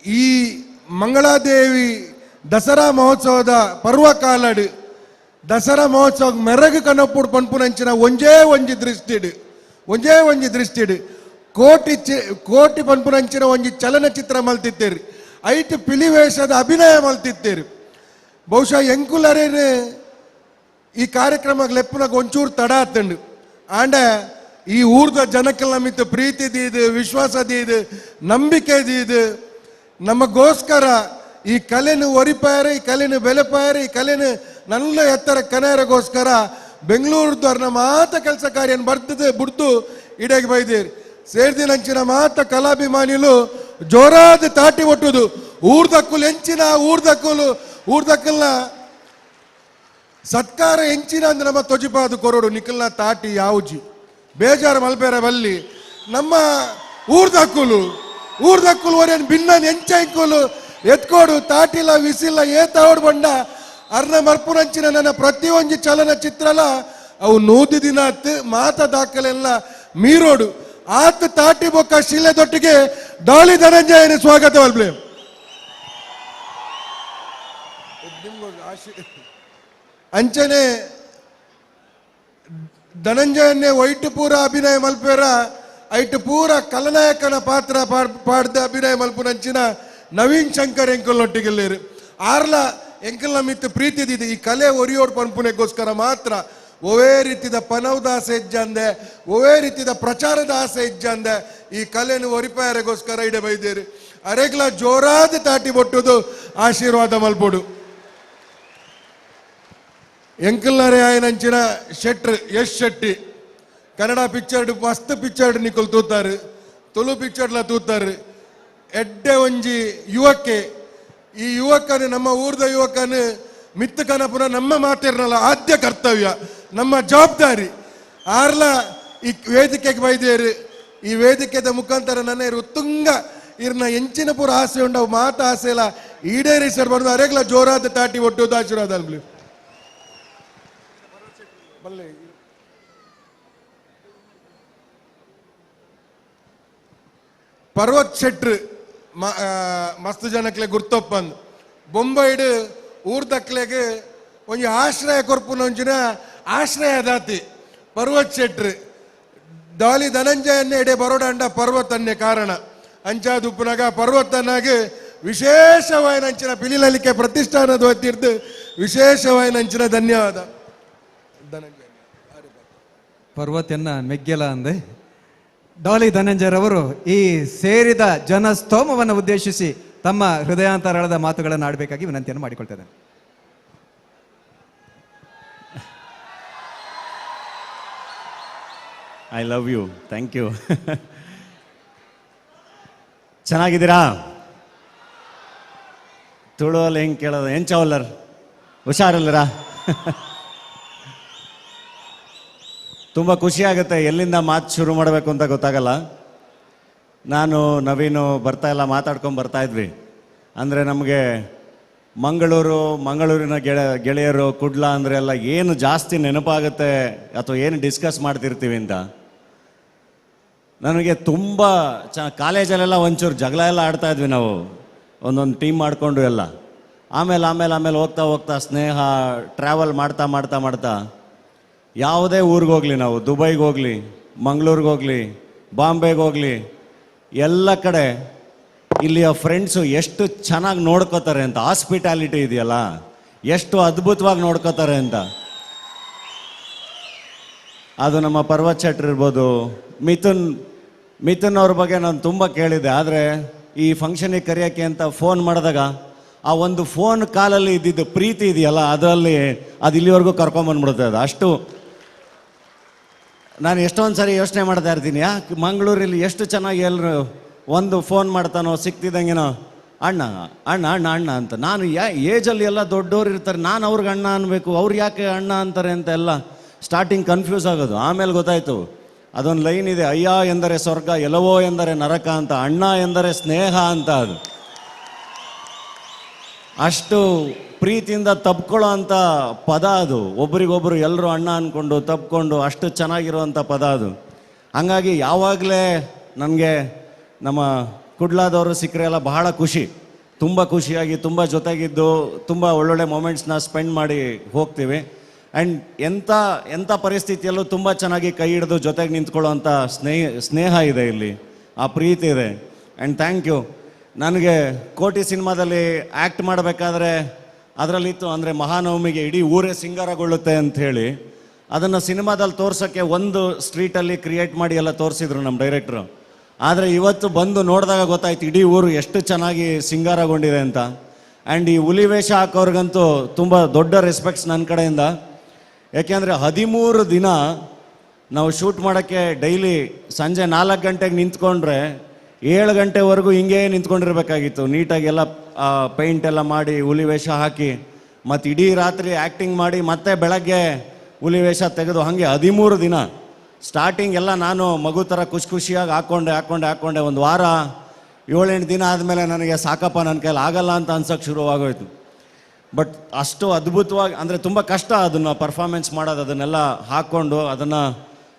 ಈ ಮಂಗಳಾದೇವಿ ದಸರಾ ಮಹೋತ್ಸವದ ಪರ್ವಕಾಲಡು ದಸರಾ ಮಹೋತ್ಸವ ಮೆರಗು ಕನಪ್ಪುಡು ಪನ್ಪುನಂಚಿನ ಒಂಜೇ ಒಂಜಿ ದೃಷ್ಟಿಡು ಕೋಟಿ ಪನ್ಪುನಂಚಿನ ಒಂಜಿ ಚಲನಚಿತ್ರ ಮಲ್ತಿತ್ತೇರಿ ಐಟ್ ಪಿಲಿವೇಷದ ಅಭಿನಯ ಮಲ್ತಿತ್ತೇರಿ ಬಹುಶಃ ಎಂಕುಲರೇನು ಈ ಕಾರ್ಯಕ್ರಮಕ್ಕೆ ಲೆಪ್ಪನಾಗ ಒಂಚೂರು ತಡ ಆತಂಡು ಆಂಡ ಈ ಊರ್ದ ಜನಕ್ಕೆಲ್ಲ ಮಿತ್ತು ಪ್ರೀತಿ ದೀದು ವಿಶ್ವಾಸ ದೀದು ನಂಬಿಕೆ ದೀದು ನಮಗೋಸ್ಕರ ಈ ಕಲೆನು ಒರಿಪಾಯರು ಈ ಕಲೆನು ಬೆಲೆಪಾಯರು ಈ ಕಲೆನು ನಲ್ಲ ಎತ್ತರ ಕನೆಯರಿಗೋಸ್ಕರ ಬೆಂಗಳೂರದವ್ರನ್ನ ಮಾತ ಕೆಲಸ ಕಾರ್ಯನ ಬಿಡ್ದು ಇಡಗೆ ಬೈದೇರಿ ಸೇರ್ದಿನಂಚಿನ ಮಾತ ಕಲಾಭಿಮಾನಿಲು ಜೋರಾದ ತಾಟಿ ಒಟ್ಟುದು ಊರ್ದಕ್ಕುಲು ಎಂಚಿನ ಊರ್ದಕ್ಕಲ್ನ ಸತ್ಕಾರ ಎಂಚಿನ ಅಂದ್ರೆ ನಮ್ಮ ತೊಜಿಪಾದು ಕೊರಡು ನಿಖಲ್ನ ತಾಟಿ ಯಾವುಜಿ ಬೇಜಾರು ಮಲ್ಬೇರೆ ಬಲ್ಲಿ ನಮ್ಮ ಊರ್ದಕ್ಕುಲು ಒರೇನು ಭಿನ್ನನ್ ಎಂಚೈಕುಲು ಎತ್ಕೋಡು ತಾಟಿಲ ವಿಸಿಲ್ಲ ಏತಾವಡು ಬಂಡ ಅರ್ನ ಮರ್ಪುನಂಚಿನ ನನ್ನ ಪ್ರತಿಯೊಂದು ಚಲನಚಿತ್ರಲ ಅವು 100 ದಿನ ಮಾತ ದಾಖಲೆಲ್ಲ ಮೀರೋಡು ಆತ ತಾಟಿ ಬೊಕ್ಕ ಶಿಲೆದೊಟ್ಟಿಗೆ ಡಾಲಿ ಧನಂಜಯನ ಸ್ವಾಗತ ವಲ್ಬ್ಲೆ ಅಂಚನೆ ಧನಂಜಯನ್ನೇ ವೈಟ್ ಪೂರ ಅಭಿನಯ ಮಲ್ಪೇರ ಐಟ್ ಪೂರ ಕಲನಾಯಕನ ಪಾತ್ರ ಪಾಡ್ದ ಅಭಿನಯ ಮಲ್ಪುನಂಚಿನ ನವೀನ್ ಶಂಕರ್ ಎಂಕಲ್ನೊಟ್ಟಿಗೆಲ್ಲೇರು ಆರ್ಲ ಎಂಕಲ್ನ ಮಿತ್ತು ಪ್ರೀತಿದಿದೆ ಈ ಕಲೆ ಒರಿಯೋಡ್ ಪನ್ಪುನೆಗೋಸ್ಕರ ಮಾತ್ರ ಒವೇ ರೀತಿಯ ಪನವದ ಆಸೆ ಇಜ್ಜಂದೆ ಒವೇ ರೀತಿಯ ಪ್ರಚಾರದ ಆಸೆ ಇಜ್ಜಂದೆ ಈ ಕಲೆನು ಒರಿಪಾಯರಿಗೋಸ್ಕರ ಇಡೆ ಬೈದೇರಿ ಅರೆಗ್ಲ ಜೋರಾದ ತಾಟಿ ಬೊಟ್ಟುದು ಆಶೀರ್ವಾದ ಮಲ್ಪೊಡು ಎಂಕಲ್ನರೆ ಆಯನಂಚಿನ ಶೆಟ್ರ್ ಯಶ್ ಶೆಟ್ಟಿ ಕನ್ನಡ ಪಿಕ್ಚರ್ಡ್ ಮಸ್ತ್ ಪಿಕ್ಚರ್ಡ್ ನಿಕುಲ್ ತೂತಾರೆ ತುಳು ಪಿಕ್ಚರ್ಲ ತೂತಾರೆ ಎಡ್ಡೆ ಒಂಜಿ ಯುವಕ್ಕೆ ಈ ಯುವಕನು ನಮ್ಮ ಊರ್ದ ಯುವಕನು ಮಿತ್ತು ಕನಪುರ ನಮ್ಮ ಮಾತಿರಲ್ಲ ಆದ್ಯ ಕರ್ತವ್ಯ ನಮ್ಮ ಜವಾಬ್ದಾರಿ ಆರ್ಲ ಈ ವೇದಿಕೆಗೆ ಬೈದೇರು ಈ ವೇದಿಕೆದ ಮುಖಾಂತರ ನನ್ನ ಉತ್ತುಂಗ ಇರ್ನ ಎಂಚಿನ ಪೂರ ಆಸೆ ಉಂಡವು ಮಾತ ಆಸೆ ಇಲ್ಲ ಈಡೇರಿಸರ್ ಬಂದು ಅರೆಗ್ಲ ಜೋರಾದ ತಾಟಿ ಒಟ್ಟುವುದು ಆಶೀರ್ವಾದ ಅಲ್ಬಿ ಪರ್ವತ್ ಶೆಟ್ರು ಮಸ್ತ್ ಜನಕ್ಲೆ ಗುರ್ತೊಪ್ಪಂದು ಬೊಂಬೈಡ್ ಊರ್ದಕ್ಲೆಗೆ ಒಂಜಿ ಆಶ್ರಯ ಕೊರ್ಪುನೊಂಜಿನ ಆಶ್ರಯದಾತಿ ಪರ್ವತ್ ಶೆಟ್ರು ದಾಲಿ ಧನಂಜಯನ್ನೇ ಎಡೆ ಬರೋಡಂಡ ಪರ್ವತನ್ನೇ ಕಾರಣ ಅಂಚಾದುಪ್ಪುನಾಗ ಪರ್ವತನಾಗ ವಿಶೇಷವಾಯಿನಂಚಿನ ಪಿಲಿನಲಿಕೆ ಪ್ರತಿಷ್ಠಾನದ ಹೊತ್ತಿರ್ದು ವಿಶೇಷವಾಯಿನಂಚಿನ ಧನ್ಯವಾದ ಧನಂಜಯ ಪರ್ವತನ್ನ ಮೆಗ್ಗೆಲ ಅಂದೆ ಡಾಲಿ ಧನಂಜಯರವರು ಈ ಸೇರಿದ ಜನಸ್ತೋಮವನ್ನು ಉದ್ದೇಶಿಸಿ ತಮ್ಮ ಹೃದಯಾಂತರಾಳದ ಮಾತುಗಳನ್ನು ಆಡಬೇಕಾಗಿ ವಿನಂತಿಯನ್ನು ಮಾಡಿಕೊಳ್ತೇನೆ. I love you, thank you. ಚೆನ್ನಾಗಿದ್ದೀರಾ? ತುಳುವಲ್ಲಿ ಹೆಂಗೆ ಕೇಳೋದು? ಏನು ಚವಲ್ಲರ್ ಹುಷಾರಿಲ್ಲರಾ? ತುಂಬ ಖುಷಿಯಾಗುತ್ತೆ. ಎಲ್ಲಿಂದ ಮಾತು ಶುರು ಮಾಡಬೇಕು ಅಂತ ಗೊತ್ತಾಗಲ್ಲ. ನಾನು ನವೀನು ಬರ್ತಾಯಿಲ್ಲ ಮಾತಾಡ್ಕೊಂಡು ಬರ್ತಾಯಿದ್ವಿ. ಅಂದರೆ ನಮಗೆ ಮಂಗಳೂರಿನ ಗೆಳೆಯರು ಕುಡ್ಲ ಅಂದರೆ ಎಲ್ಲ ಏನು ಜಾಸ್ತಿ ನೆನಪಾಗುತ್ತೆ ಅಥವಾ ಏನು ಡಿಸ್ಕಸ್ ಮಾಡ್ತಿರ್ತೀವಿ ಅಂತ ನನಗೆ ತುಂಬ ಕಾಲೇಜಲ್ಲೆಲ್ಲ ಒಂಚೂರು ಜಗಳ ಎಲ್ಲ ಆಡ್ತಾಯಿದ್ವಿ ನಾವು, ಒಂದೊಂದು ಟೀಮ್ ಮಾಡಿಕೊಂಡು ಎಲ್ಲ. ಆಮೇಲೆ ಹೋಗ್ತಾ ಸ್ನೇಹ, ಟ್ರಾವೆಲ್ ಮಾಡ್ತಾ ಯಾವುದೇ ಊರಿಗೆ ಹೋಗಲಿ, ನಾವು ದುಬೈಗೆ ಹೋಗಲಿ, ಮಂಗಳೂರಿಗೆ ಹೋಗಲಿ, ಬಾಂಬೆಗೆ ಹೋಗಲಿ, ಎಲ್ಲ ಕಡೆ ಇಲ್ಲಿಯ ಫ್ರೆಂಡ್ಸು ಎಷ್ಟು ಚೆನ್ನಾಗಿ ನೋಡ್ಕೋತಾರೆ ಅಂತ, ಹಾಸ್ಪಿಟಾಲಿಟಿ ಇದೆಯಲ್ಲ ಎಷ್ಟು ಅದ್ಭುತವಾಗಿ ನೋಡ್ಕೋತಾರೆ ಅಂತ. ಅದು ನಮ್ಮ ಪರ್ವತ್ ಶೆಟ್ರ್ ಇರ್ಬೋದು, ಮಿಥುನ್ ಅವ್ರ ಬಗ್ಗೆ ನಾನು ತುಂಬ ಕೇಳಿದ್ದೆ. ಆದರೆ ಈ ಫಂಕ್ಷನಿಗೆ ಕರೆಯೋಕ್ಕೆ ಅಂತ ಫೋನ್ ಮಾಡಿದಾಗ ಆ ಒಂದು ಫೋನ್ ಕಾಲಲ್ಲಿ ಇದ್ದಿದ್ದು ಪ್ರೀತಿ ಇದೆಯಲ್ಲ, ಅದರಲ್ಲಿ ಅದು ಇಲ್ಲಿವರೆಗೂ ಕರ್ಕೊಂಬಂದ್ಬಿಡುತ್ತೆ. ಅದು ಅಷ್ಟು ನಾನು ಎಷ್ಟೊಂದು ಸರಿ ಯೋಚನೆ ಮಾಡ್ತಾ ಇರ್ತೀನಿ, ಯಾಕೆ ಮಂಗಳೂರಲ್ಲಿ ಎಷ್ಟು ಚೆನ್ನಾಗಿ ಎಲ್ಲರೂ ಒಂದು ಫೋನ್ ಮಾಡ್ತಾನೋ ಸಿಕ್ತಿದ್ದಂಗೆನೋ ಅಣ್ಣ ಅಣ್ಣ ಅಣ್ಣ ಅಣ್ಣ ಅಂತ. ನಾನು ಏಜಲ್ಲಿ ಎಲ್ಲ ದೊಡ್ಡವ್ರು ಇರ್ತಾರೆ, ನಾನು ಅವ್ರಿಗೆ ಅಣ್ಣ ಅನ್ಬೇಕು, ಅವ್ರು ಯಾಕೆ ಅಣ್ಣ ಅಂತಾರೆ ಅಂತ ಎಲ್ಲ ಸ್ಟಾರ್ಟಿಂಗ್ ಕನ್ಫ್ಯೂಸ್ ಆಗೋದು. ಆಮೇಲೆ ಗೊತ್ತಾಯಿತು ಅದೊಂದು ಲೈನ್ ಇದೆ, ಅಯ್ಯ ಎಂದರೆ ಸ್ವರ್ಗ, ಎಲವೋ ಎಂದರೆ ನರಕ ಅಂತ, ಅಣ್ಣ ಎಂದರೆ ಸ್ನೇಹ ಅಂತ. ಅದು ಅಷ್ಟು ಪ್ರೀತಿಯಿಂದ ತಪ್ಕೊಳ್ಳೋ ಅಂಥ ಪದ ಅದು. ಒಬ್ರಿಗೊಬ್ರು ಎಲ್ಲರೂ ಅಣ್ಣ ಅಂದ್ಕೊಂಡು ತಪ್ಕೊಂಡು ಅಷ್ಟು ಚೆನ್ನಾಗಿರುವಂಥ ಪದ ಅದು. ಹಂಗಾಗಿ ಯಾವಾಗಲೇ ನನಗೆ ನಮ್ಮ ಕುಡ್ಲಾದವರು ಸಿಕ್ಕರೆ ಎಲ್ಲ ಬಹಳ ಖುಷಿ, ತುಂಬ ಖುಷಿಯಾಗಿ ತುಂಬ ಜೊತೆಗಿದ್ದು ತುಂಬ ಒಳ್ಳೊಳ್ಳೆ ಮೊಮೆಂಟ್ಸ್ನ ಸ್ಪೆಂಡ್ ಮಾಡಿ ಹೋಗ್ತೀವಿ. ಆ್ಯಂಡ್ ಎಂಥ ಪರಿಸ್ಥಿತಿಯಲ್ಲೂ ತುಂಬ ಚೆನ್ನಾಗಿ ಕೈ ಹಿಡಿದು ಜೊತೆಗೆ ನಿಂತ್ಕೊಳ್ಳೋವಂಥ ಸ್ನೇಹ ಇದೆ ಇಲ್ಲಿ, ಆ ಪ್ರೀತಿ ಇದೆ. And thank you. ನನಗೆ ಕೋಟಿ ಸಿನಿಮಾದಲ್ಲಿ ಆ್ಯಕ್ಟ್ ಮಾಡಬೇಕಾದ್ರೆ ಅದರಲ್ಲಿತ್ತು ಅಂದರೆ ಮಹಾನವಮಿಗೆ ಇಡೀ ಊರೇ ಸಿಂಗಾರಗೊಳ್ಳುತ್ತೆ ಅಂಥೇಳಿ ಅದನ್ನು ಸಿನಿಮಾದಲ್ಲಿ ತೋರ್ಸೋಕ್ಕೆ ಒಂದು ಸ್ಟ್ರೀಟಲ್ಲಿ ಕ್ರಿಯೇಟ್ ಮಾಡಿ ಎಲ್ಲ ತೋರಿಸಿದ್ರು ನಮ್ಮ ಡೈರೆಕ್ಟ್ರು. ಆದರೆ ಇವತ್ತು ಬಂದು ನೋಡಿದಾಗ ಗೊತ್ತಾಯ್ತು ಇಡೀ ಊರು ಎಷ್ಟು ಚೆನ್ನಾಗಿ ಸಿಂಗಾರಗೊಂಡಿದೆ ಅಂತ. ಆ್ಯಂಡ್ ಈ ಹುಲಿ ವೇಷ ಹಾಕೋರ್ಗಂತೂ ತುಂಬ ದೊಡ್ಡ ರೆಸ್ಪೆಕ್ಟ್ಸ್ ನನ್ನ ಕಡೆಯಿಂದ. ಯಾಕೆಂದರೆ 13 ದಿನ ನಾವು ಶೂಟ್ ಮಾಡೋಕ್ಕೆ ಡೈಲಿ ಸಂಜೆ 4 ಗಂಟೆಗೆ ನಿಂತ್ಕೊಂಡ್ರೆ 7 ಗಂಟೆವರೆಗೂ ಹಿಂಗೆ ನಿಂತ್ಕೊಂಡಿರ್ಬೇಕಾಗಿತ್ತು. ನೀಟಾಗೆಲ್ಲ ಪೇಂಟ್ ಎಲ್ಲ ಮಾಡಿ ಹುಲಿ ವೇಷ ಹಾಕಿ ಮತ್ತು ಇಡೀ ರಾತ್ರಿ ಆ್ಯಕ್ಟಿಂಗ್ ಮಾಡಿ ಮತ್ತೆ ಬೆಳಗ್ಗೆ ಹುಲಿ ವೇಷ ತೆಗೆದು ಹಾಗೆ 13 ದಿನ. ಸ್ಟಾರ್ಟಿಂಗ್ ಎಲ್ಲ ನಾನು ಮಗು ಥರ ಖುಷಿಯಾಗಿ ಹಾಕ್ಕೊಂಡೆ ಒಂದು ವಾರ 7-8 ದಿನ ಆದಮೇಲೆ ನನಗೆ ಸಾಕಪ್ಪ ನನ್ನ ಕೈಲಿ ಆಗಲ್ಲ ಅಂತ ಅನ್ಸೋಕ್ಕೆ ಶುರುವಾಗೋಯ್ತು. ಬಟ್ ಅಷ್ಟು ಅದ್ಭುತವಾಗಿ ಅಂದರೆ ತುಂಬ ಕಷ್ಟ ಅದನ್ನು ಪರ್ಫಾರ್ಮೆನ್ಸ್ ಮಾಡೋದು. ಅದನ್ನೆಲ್ಲ ಹಾಕ್ಕೊಂಡು ಅದನ್ನು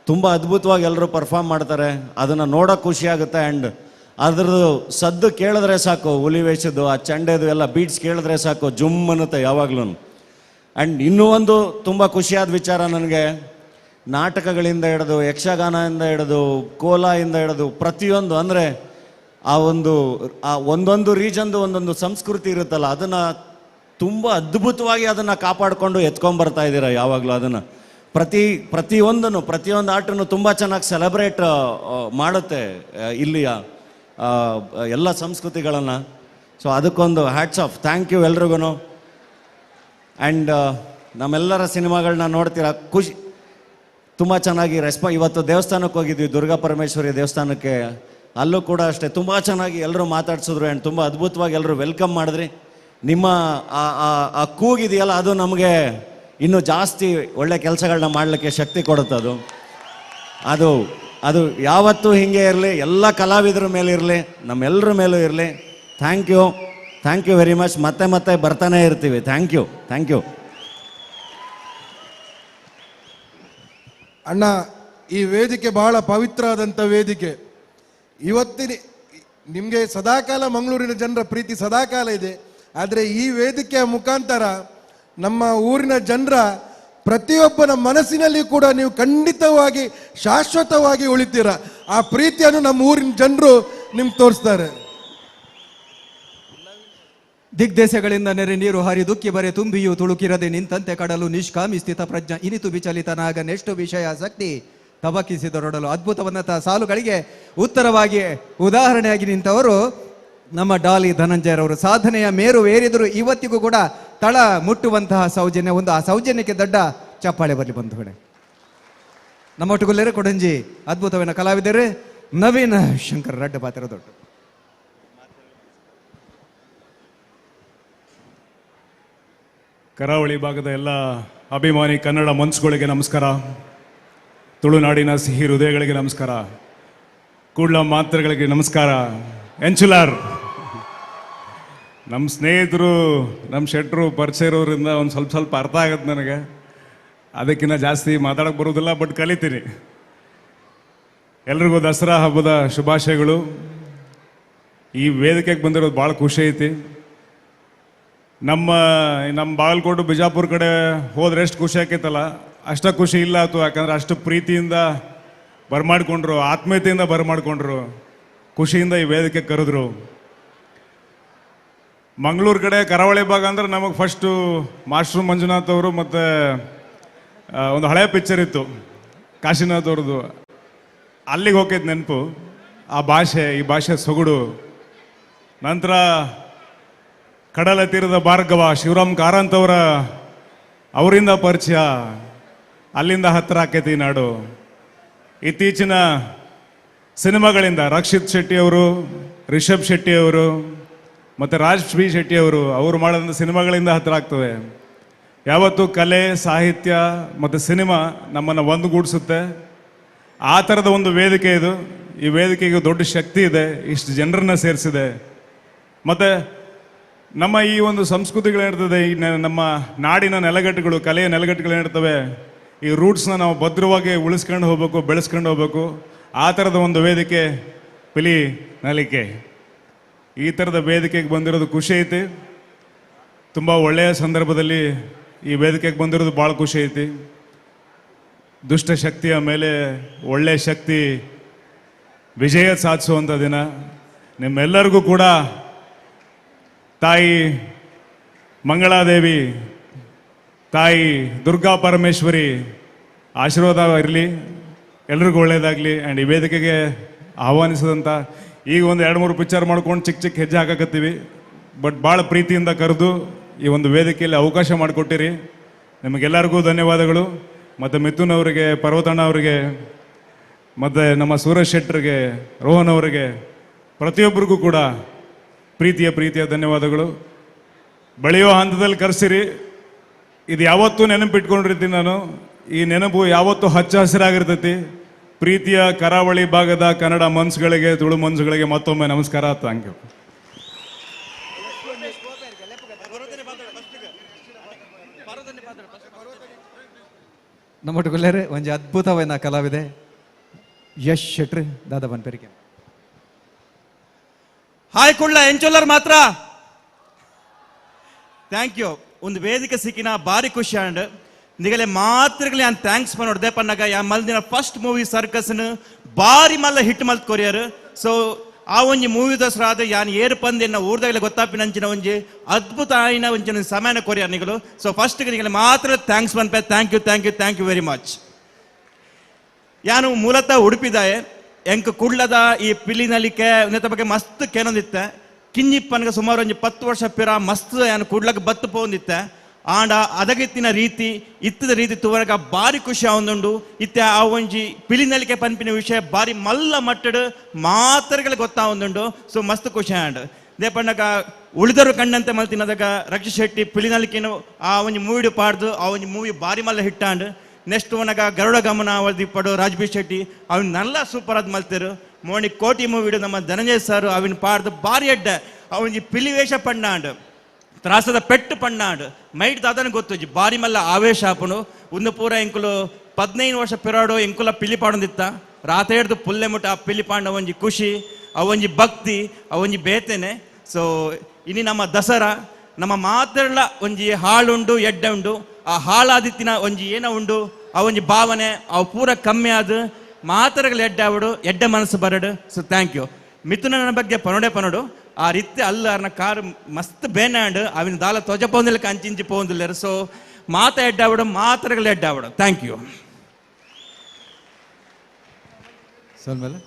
ತುಂಬ ಅದ್ಭುತವಾಗಿ ಎಲ್ಲರೂ ಪರ್ಫಾರ್ಮ್ ಮಾಡ್ತಾರೆ. ಅದನ್ನು ನೋಡೋಕೆ ಖುಷಿಯಾಗುತ್ತೆ. ಆ್ಯಂಡ್ ಅದ್ರದ್ದು ಸದ್ದು ಕೇಳಿದ್ರೆ ಸಾಕು, ಹುಲಿ ವೇಷದ್ದು ಆ ಚಂಡೆದು ಎಲ್ಲ ಬೀಟ್ಸ್ ಕೇಳಿದ್ರೆ ಸಾಕು, ಜುಮ್ ಅನ್ನುತ್ತೆ ಯಾವಾಗಲೂ. ಆ್ಯಂಡ್ ಇನ್ನೂ ಒಂದು ತುಂಬ ಖುಷಿಯಾದ ವಿಚಾರ ನನಗೆ, ನಾಟಕಗಳಿಂದ ಹಿಡಿದು ಯಕ್ಷಗಾನದಿಂದ ಹಿಡಿದು ಕೋಲಾಯಿಂದ ಹಿಡಿದು ಪ್ರತಿಯೊಂದು ಅಂದರೆ ಒಂದೊಂದು ರೀಜನ್ದು ಒಂದೊಂದು ಸಂಸ್ಕೃತಿ ಇರುತ್ತಲ್ಲ, ಅದನ್ನು ತುಂಬ ಅದ್ಭುತವಾಗಿ ಅದನ್ನು ಕಾಪಾಡಿಕೊಂಡು ಎತ್ಕೊಂಡ್ಬರ್ತಾ ಇದ್ದೀರ ಯಾವಾಗಲೂ. ಅದನ್ನು ಪ್ರತಿಯೊಂದು ಆಟನ್ನು ತುಂಬ ಚೆನ್ನಾಗಿ ಸೆಲೆಬ್ರೇಟ್ ಮಾಡುತ್ತೆ ಇಲ್ಲಿಯ ಎಲ್ಲ ಸಂಸ್ಕೃತಿಗಳನ್ನು. ಸೊ ಅದಕ್ಕೊಂದು ಹ್ಯಾಟ್ಸ್ ಆಫ್, ಥ್ಯಾಂಕ್ ಯು ಎಲ್ರಿಗೂ. ಆ್ಯಂಡ್ ನಮ್ಮೆಲ್ಲರ ಸಿನಿಮಾಗಳನ್ನ ನೋಡ್ತೀರಾ, ಖುಷಿ ತುಂಬ ಚೆನ್ನಾಗಿ ಇವತ್ತು ದೇವಸ್ಥಾನಕ್ಕೆ ಹೋಗಿದ್ವಿ, ದುರ್ಗಾ ಪರಮೇಶ್ವರಿ ದೇವಸ್ಥಾನಕ್ಕೆ. ಅಲ್ಲೂ ಕೂಡ ಅಷ್ಟೇ ತುಂಬ ಚೆನ್ನಾಗಿ ಎಲ್ಲರೂ ಮಾತಾಡ್ಸಿದ್ರು. ಆ್ಯಂಡ್ ತುಂಬ ಅದ್ಭುತವಾಗಿ ಎಲ್ಲರೂ ವೆಲ್ಕಮ್ ಮಾಡಿದ್ರಿ. ನಿಮ್ಮ ಆ ಕೂಗಿದೆಯಲ್ಲ ಅದು ನಮಗೆ ಇನ್ನೂ ಜಾಸ್ತಿ ಒಳ್ಳೆ ಕೆಲಸಗಳನ್ನ ಮಾಡಲಿಕ್ಕೆ ಶಕ್ತಿ ಕೊಡುತ್ತೆ. ಅದು ಅದು ಯಾವತ್ತೂ ಹೀಗೆ ಇರಲಿ, ಎಲ್ಲ ಕಲಾವಿದರ ಮೇಲೆ ಇರಲಿ, ನಮ್ಮೆಲ್ಲರ ಮೇಲೂ ಇರಲಿ. Thank you very much. ಮತ್ತೆ ಮತ್ತೆ ಬರ್ತಾನೆ ಇರ್ತೀವಿ. Thank you. ಅಣ್ಣ, ಈ ವೇದಿಕೆ ಬಹಳ ಪವಿತ್ರವಾದಂಥ ವೇದಿಕೆ. ಇವತ್ತಿನ ನಿಮಗೆ ಸದಾಕಾಲ ಮಂಗಳೂರಿನ ಜನರ ಪ್ರೀತಿ ಸದಾಕಾಲ ಇದೆ. ಆದರೆ ಈ ವೇದಿಕೆಯ ಮುಖಾಂತರ ನಮ್ಮ ಊರಿನ ಜನರ ಪ್ರತಿಯೊಬ್ಬನ ಮನಸ್ಸಿನಲ್ಲಿ ಕೂಡ ನೀವು ಖಂಡಿತವಾಗಿ ಶಾಶ್ವತವಾಗಿ ಉಳಿತೀರ. ಆ ಪ್ರೀತಿಯನ್ನು ನಮ್ಮ ಊರಿನ ಜನರು ನಿಮ್ಗೆ ತೋರಿಸ್ತಾರೆ. ದಿಗ್ದೇಶಗಳಿಂದ ನೆರೆ ನೀರು ಹಾರಿ ದುಃಖಿ ಬರೆ ತುಂಬಿಯೂ ತುಳುಕಿರದೆ ನಿಂತಂತೆ ಕಡಲು ನಿಷ್ಕಾಮಿ ಸ್ಥಿತ ಪ್ರಜ್ಞ ಇನಿತು ವಿಚಲಿತನಾಗ ನೆಷ್ಟು ವಿಷಯ ಆಸಕ್ತಿ ತಬಕಿಸಿದರೊಡಲು. ಅದ್ಭುತವನ್ನತ ಸಾಲುಗಳಿಗೆ ಉತ್ತರವಾಗಿ ಉದಾಹರಣೆಯಾಗಿ ನಿಂತವರು ನಮ್ಮ ಡಾಲಿ ಧನಂಜಯರವರು. ಸಾಧನೆಯ ಮೇರು ಏರಿದ್ರು, ಇವತ್ತಿಗೂ ಕೂಡ ತಳ ಮುಟ್ಟುವಂತಹ ಸೌಜನ್ಯ ಒಂದು. ಆ ಸೌಜನ್ಯಕ್ಕೆ ದೊಡ್ಡ ಚಪ್ಪಾಳೆ ಬರಲಿ ಬಂಧುಗಳೇ. ನಮ್ಮೊಟ್ಟುಗುಲ್ಲೇರೆ ಕೊಡಂಜಿ ಅದ್ಭುತವಿನ ಕಲಾವಿದರೆ ನವೀನ್ ಶಂಕರ್ ರಡ್ಡ ಪಾತ್ರ ದೊಡ್ಡ. ಕರಾವಳಿ ಭಾಗದ ಎಲ್ಲ ಅಭಿಮಾನಿ ಕನ್ನಡ ಮನ್ಸುಗಳಿಗೆ ನಮಸ್ಕಾರ. ತುಳುನಾಡಿನ ಸಿಹಿ ಹೃದಯಗಳಿಗೆ ನಮಸ್ಕಾರ. ಕೂಡ್ಲ ಮಾತೃಗಳಿಗೆ ನಮಸ್ಕಾರ. ಎಂಚುಲಾರ್ ನಮ್ಮ ಸ್ನೇಹಿತರು, ನಮ್ಮ ಶೆಟ್ರು ಪರಿಚಯ ಇರೋದ್ರಿಂದ ಒಂದು ಸ್ವಲ್ಪ ಅರ್ಥ ಆಗುತ್ತೆ ನನಗೆ. ಅದಕ್ಕಿಂತ ಜಾಸ್ತಿ ಮಾತಾಡೋಕ್ಕೆ ಬರೋದಿಲ್ಲ, ಬಟ್ ಕಲಿತೀನಿ. ಎಲ್ರಿಗೂ ದಸರಾ ಹಬ್ಬದ ಶುಭಾಶಯಗಳು. ಈ ವೇದಿಕೆಗೆ ಬಂದಿರೋದು ಭಾಳ ಖುಷಿ ಐತಿ. ನಮ್ಮ ಬಾಗಲಕೋಟೆ ಬಿಜಾಪುರ ಕಡೆ ಹೋದ್ರೆ ಎಷ್ಟು ಖುಷಿ ಆಕೈತಲ್ಲ, ಅಷ್ಟ ಖುಷಿ ಇಲ್ಲ ಆಯ್ತು. ಯಾಕಂದ್ರೆ ಅಷ್ಟು ಪ್ರೀತಿಯಿಂದ ಬರಮಾಡ್ಕೊಂಡ್ರು, ಆತ್ಮೀಯತೆಯಿಂದ ಬರಮಾಡ್ಕೊಂಡ್ರು, ಖುಷಿಯಿಂದ ಈ ವೇದಿಕೆ ಕರೆದ್ರು. ಮಂಗಳೂರು ಕಡೆ ಕರಾವಳಿ ಭಾಗ ಅಂದ್ರೆ ನಮಗೆ ಫಸ್ಟು ಮಾಸ್ಟರ್ ಮಂಜುನಾಥ್ ಅವರು ಮತ್ತು ಒಂದು ಹಳೆಯ ಪಿಕ್ಚರ್ ಇತ್ತು ಕಾಶಿನಾಥ್ ಅವ್ರದ್ದು, ಅಲ್ಲಿಗೆ ಹೋಗೈತೆ ನೆನಪು. ಆ ಭಾಷೆ, ಈ ಭಾಷೆ ಸೊಗಡು. ನಂತರ ಕಡಲ ತೀರದ ಭಾರ್ಗವ ಶಿವರಾಮ್ ಕಾರಂತ್ ಅವರಿಂದ ಪರಿಚಯ, ಅಲ್ಲಿಂದ ಹತ್ತಿರ ಆಕೈತಿ ನಾಡು. ಇತ್ತೀಚಿನ ಸಿನಿಮಾಗಳಿಂದ ರಕ್ಷಿತ್ ಶೆಟ್ಟಿ ಅವರು, ರಿಷಬ್ ಶೆಟ್ಟಿ ಅವರು ಮತ್ತು ರಾಜ್ ಬಿ ಶೆಟ್ಟಿ ಅವರು ಮಾಡಿದಂಥ ಸಿನಿಮಾಗಳಿಂದ ಹತ್ತಿರ ಆಗ್ತದೆ. ಯಾವತ್ತೂ ಕಲೆ, ಸಾಹಿತ್ಯ ಮತ್ತು ಸಿನಿಮಾ ನಮ್ಮನ್ನು ಒಂದುಗೂಡಿಸುತ್ತೆ. ಆ ಥರದ ಒಂದು ವೇದಿಕೆ ಇದು. ಈ ವೇದಿಕೆಗೆ ದೊಡ್ಡ ಶಕ್ತಿ ಇದೆ, ಇಷ್ಟು ಜನರನ್ನ ಸೇರಿಸಿದೆ. ಮತ್ತು ನಮ್ಮ ಈ ಒಂದು ಸಂಸ್ಕೃತಿಗಳೇನಿರ್ತದೆ, ಈ ನಮ್ಮ ನಾಡಿನ ನೆಲಗಟ್ಟುಗಳು, ಕಲೆಯ ನೆಲಗಟ್ಟುಗಳೇನಿರ್ತವೆ, ಈ ರೂಟ್ಸ್ನ ನಾವು ಭದ್ರವಾಗಿ ಉಳಿಸ್ಕೊಂಡು ಹೋಗ್ಬೇಕು, ಬೆಳೆಸ್ಕೊಂಡು ಹೋಗ್ಬೇಕು. ಆ ಥರದ ಒಂದು ವೇದಿಕೆ ಪಿಲಿ ನಲಿಕೆ. ಈ ಥರದ ವೇದಿಕೆಗೆ ಬಂದಿರೋದು ಖುಷಿ ಐತಿ. ತುಂಬ ಒಳ್ಳೆಯ ಸಂದರ್ಭದಲ್ಲಿ ಈ ವೇದಿಕೆಗೆ ಬಂದಿರೋದು ಭಾಳ ಖುಷಿ ಐತಿ. ದುಷ್ಟ ಶಕ್ತಿಯ ಮೇಲೆ ಒಳ್ಳೆಯ ಶಕ್ತಿ ವಿಜಯ ಸಾಧಿಸುವಂಥ ದಿನ. ನಿಮ್ಮೆಲ್ಲರಿಗೂ ಕೂಡ ತಾಯಿ ಮಂಗಳಾದೇವಿ, ತಾಯಿ ದುರ್ಗಾ ಪರಮೇಶ್ವರಿ ಆಶೀರ್ವಾದ ಇರಲಿ, ಎಲ್ರಿಗೂ ಒಳ್ಳೆಯದಾಗಲಿ. ಆ್ಯಂಡ್ ಈ ವೇದಿಕೆಗೆ ಆಹ್ವಾನಿಸಿದಂಥ, ಈಗ ಒಂದು 2-3 ಪಿಕ್ಚರ್ ಮಾಡ್ಕೊಂಡು ಚಿಕ್ಕ ಹೆಜ್ಜೆ ಹಾಕಕತ್ತೀವಿ, ಬಟ್ ಭಾಳ ಪ್ರೀತಿಯಿಂದ ಕರೆದು ಈ ಒಂದು ವೇದಿಕೆಯಲ್ಲಿ ಅವಕಾಶ ಮಾಡಿಕೊಟ್ಟಿರಿ. ನಿಮಗೆಲ್ಲರಿಗೂ ಧನ್ಯವಾದಗಳು. ಮತ್ತು ಮಿಥುನ್ ಅವರಿಗೆ, ಪರ್ವತಣ್ಣ ಅವರಿಗೆ, ಮತ್ತು ನಮ್ಮ ಸೂರಜ್ ಶೆಟ್ಟರಿಗೆ, ರೋಹನ್ ಅವರಿಗೆ, ಪ್ರತಿಯೊಬ್ಬರಿಗೂ ಕೂಡ ಪ್ರೀತಿಯ ಧನ್ಯವಾದಗಳು. ಬೆಳೆಯೋ ಹಂತದಲ್ಲಿ ಕರೆಸಿರಿ. ಇದು ಯಾವತ್ತೂ ನೆನಪಿಟ್ಕೊಂಡಿರ್ತೀನಿ ನಾನು. ಈ ನೆನಪು ಯಾವತ್ತೂ ಹಚ್ಚ ಹಸಿರಾಗಿರ್ತೈತಿ. ಪ್ರೀತಿಯ ಕರಾವಳಿ ಭಾಗದ ಕನ್ನಡ ಮನ್ಸುಗಳಿಗೆ, ತುಳು ಮನ್ಸುಗಳಿಗೆ ಮತ್ತೊಮ್ಮೆ ನಮಸ್ಕಾರ. Thank you. ನಮ್ಮೊಟ್ಟುಗುಲ್ಲೇರೆ ಒಂಜಿ ಅದ್ಭುತವಾದ ಕಲಾವಿದೆ ಯಶ್ ಶೆಟ್ರಿ ದಾದಾ ಬನ್ಪೇರಿಗೆ. ಹಾಯ್ ಕುಳ್ಳ ಎಂಚೊಲ್ಲರ್ ಮಾತ್ರ ಥ್ಯಾಂಕ್ ಯು. ಒಂದು ವೇದಿಕೆ ಸಿಕ್ಕಿನ ಭಾರಿ ಖುಷಿ ಅಂಡ್ ನಿಗಲೆ ಮಾತ್ರಗಲಿ ನಾನು ಥ್ಯಾಂಕ್ಸ್ ಪನ್ನೋಡ್ದೆ ಪನ್ನಗ ಯಾ ಮಲ್ದಿನ ಫಸ್ಟ್ ಮೂವಿ ಸರ್ಕಸ್ನ ಭಾರಿ ಮಲ್ಲ ಹಿಟ್ ಮಲ್ತ್ ಕೊರಿಯರ್. ಸೊ ಆ ಒಂಜಿ ಮೂವಿ ದಸರಾ ಆದ ಯಾನ್ ಏರು ಪಂದ್ ಎನ್ನ ಊರ್ದಾಗಲೇ ಗೊತ್ತಾಪಿನಂಚಿನ ಒಂಜಿ ಅದ್ಭುತ ಆಯ್ನ ಒಂಚಿನ ಸಮಯನ ಕೊರಿಯರ್ ನಿಗಲು. ಸೊ ಫಸ್ಟ್ ನಿಗಲೆ ಮಾತ್ರ ಥ್ಯಾಂಕ್ಸ್ ಪನ್ಪೆ. Thank you very much. ಯಾನು ಮೂಲತಃ ಉಡುಪಿದಾಯೆ ಎಂಕ್ ಕುಡ್ಲದ ಈ ಪಿಲಿನಲಿಕೆ ಉನ್ನತ ಬಗ್ಗೆ ಮಸ್ತ್ ಕೆನೊಂದಿತ್ತೆ. ಕಿಂಜಿಪ್ಪನ್ಗೆ ಸುಮಾರು ಒಂಜಿ 10 ವರ್ಷ ಪಿರ ಮಸ್ತ್ ಯಾನು ಕುಡ್ಲಕ್ಕೆ ಬತ್ತು ಪೋಂದಿತ್ತೆ. ಆಂಡ ಅದಗಿತ್ತಿನ ರೀತಿ ಇತ್ತದ ರೀತಿ ತುವರಗ ಭಾರಿ ಖುಷಿ ಆವೊಂದುಂಡು. ಇತ್ತೆ ಆ ಒಂಜಿ ಪಿಲಿನಲಿಕೆ ಪನ್ಪಿನ ವಿಷಯ ಭಾರಿ ಮಲ್ಲ ಮಟ್ಟಡ್ ಮಾತ್ರಗಳು ಗೊತ್ತಾವೊಂದುಂಡು. ಸೊ ಮಸ್ತ್ ಖುಷಿ ಆಂಡ್ ದೇಪಣ್ಣಗ ಉಳಿದರು ಕಣ್ಣಂತೆ ಮಲ್ತಿನದಾಗ ರಕ್ಷಿತ್ ಶೆಟ್ಟಿ ಪಿಲಿನಲಿಕೇನು ಆ ಒಂದು ಮೂವಿ ಪಾಡ್ದು ಆ ಒಂದು ಮೂವಿ ಬಾರಿ ಮಲ್ಲ ಹಿಟ್ಟಾಂಡ್ ನೆಕ್ಸ್ಟ್ ಒನಗ ಗರುಡ ಗಮನ ಅವಳ್ದು ಇಪ್ಪಡು ರಾಜ್ಬೀರ್ ಶೆಟ್ಟಿ ಅವನ್ ನಲ್ಲ ಸೂಪರ್ ಆದ್ ಮಲ್ತರು ಮೋಣಿ ಕೋಟಿ ಮೂವಿಡು ನಮ್ಮ ಧನಂಜಯ್ ಸರ್ ಅವಿನ ಪಾಡ್ದು ಬಾರಿ ಎಡ್ಡ ಅವನ್ ಪಿಲಿವೇಷ ಪಣ್ಣಾಂಡ್ ತ್ರಾಸದ ಪೆಟ್ಟು ಪಣ್ಣಾಂಡ್ ಮೈಟ್ ದಾದನ ಗೊತ್ತು ಬಾರಿ ಮಲ್ಲ ಆವೇಶ ಆಪುನು ಒಂದು ಪೂರ ಎಂಕುಲು 15 ವರ್ಷ ಪಿರಾಡು ಎಂಕುಲ ಪಿಲಿ ಪಾಡೊಂದಿತ್ತ ರಾತ್ರಿ ಹಿಡ್ದು ಪುಲ್ಲೆ ಮುಟ್ಟ ಆ ಪಿಲಿ ಪಾಂಡ ಒಂಜಿ ಖುಷಿ ಅವೊಂಜಿ ಭಕ್ತಿ ಅವೊಂಜಿ ಬೇತೆನೆ. ಸೊ ಇನಿ ನಮ್ಮ ದಸರಾ ನಮ್ಮ ಮಾತೆರ್ಲ ಒಂಜಿ ಹಾಳುಂಡು ಎಡ್ಡೆ ಉಂಡು ಆ ಹಾಳಾದಿತ್ತಿನ ಒಂಜಿ ಏನ ಉಂಡು ಆ ಒಂಜಿ ಭಾವನೆ ಅವು ಪೂರ ಕಮ್ಮಿ ಆದ ಮಾತರಗಳು ಎಡ್ಡೆ ಆವಡು ಎಡ್ಡೆ ಮನಸ್ಸು ಬರಡು. So thank you. ಮಿಥುನನ ಬಗ್ಗೆ ಪನೋಡು ಆ ರೀತಿ ಅಲ್ಲ ಅರ್ನ ಕಾರ್ ಮಸ್ತ್ ಬೇನಾಂಡ್ ಅವಿನ ದಾಲ ತ್ವಜ ಪೋಂದಿಲ್ಲ ಕಂಚಿಂಚಿ ಪೋಂದಿಲ್ಲ. ಸೊ ಮಾತ ಎಡ್ಡೆ ಆವಡು ಮಾತರಗಳು ಎಡ್ಡೆ ಆವಡು. Thank you. ಸಲ್ಮೇಲೆ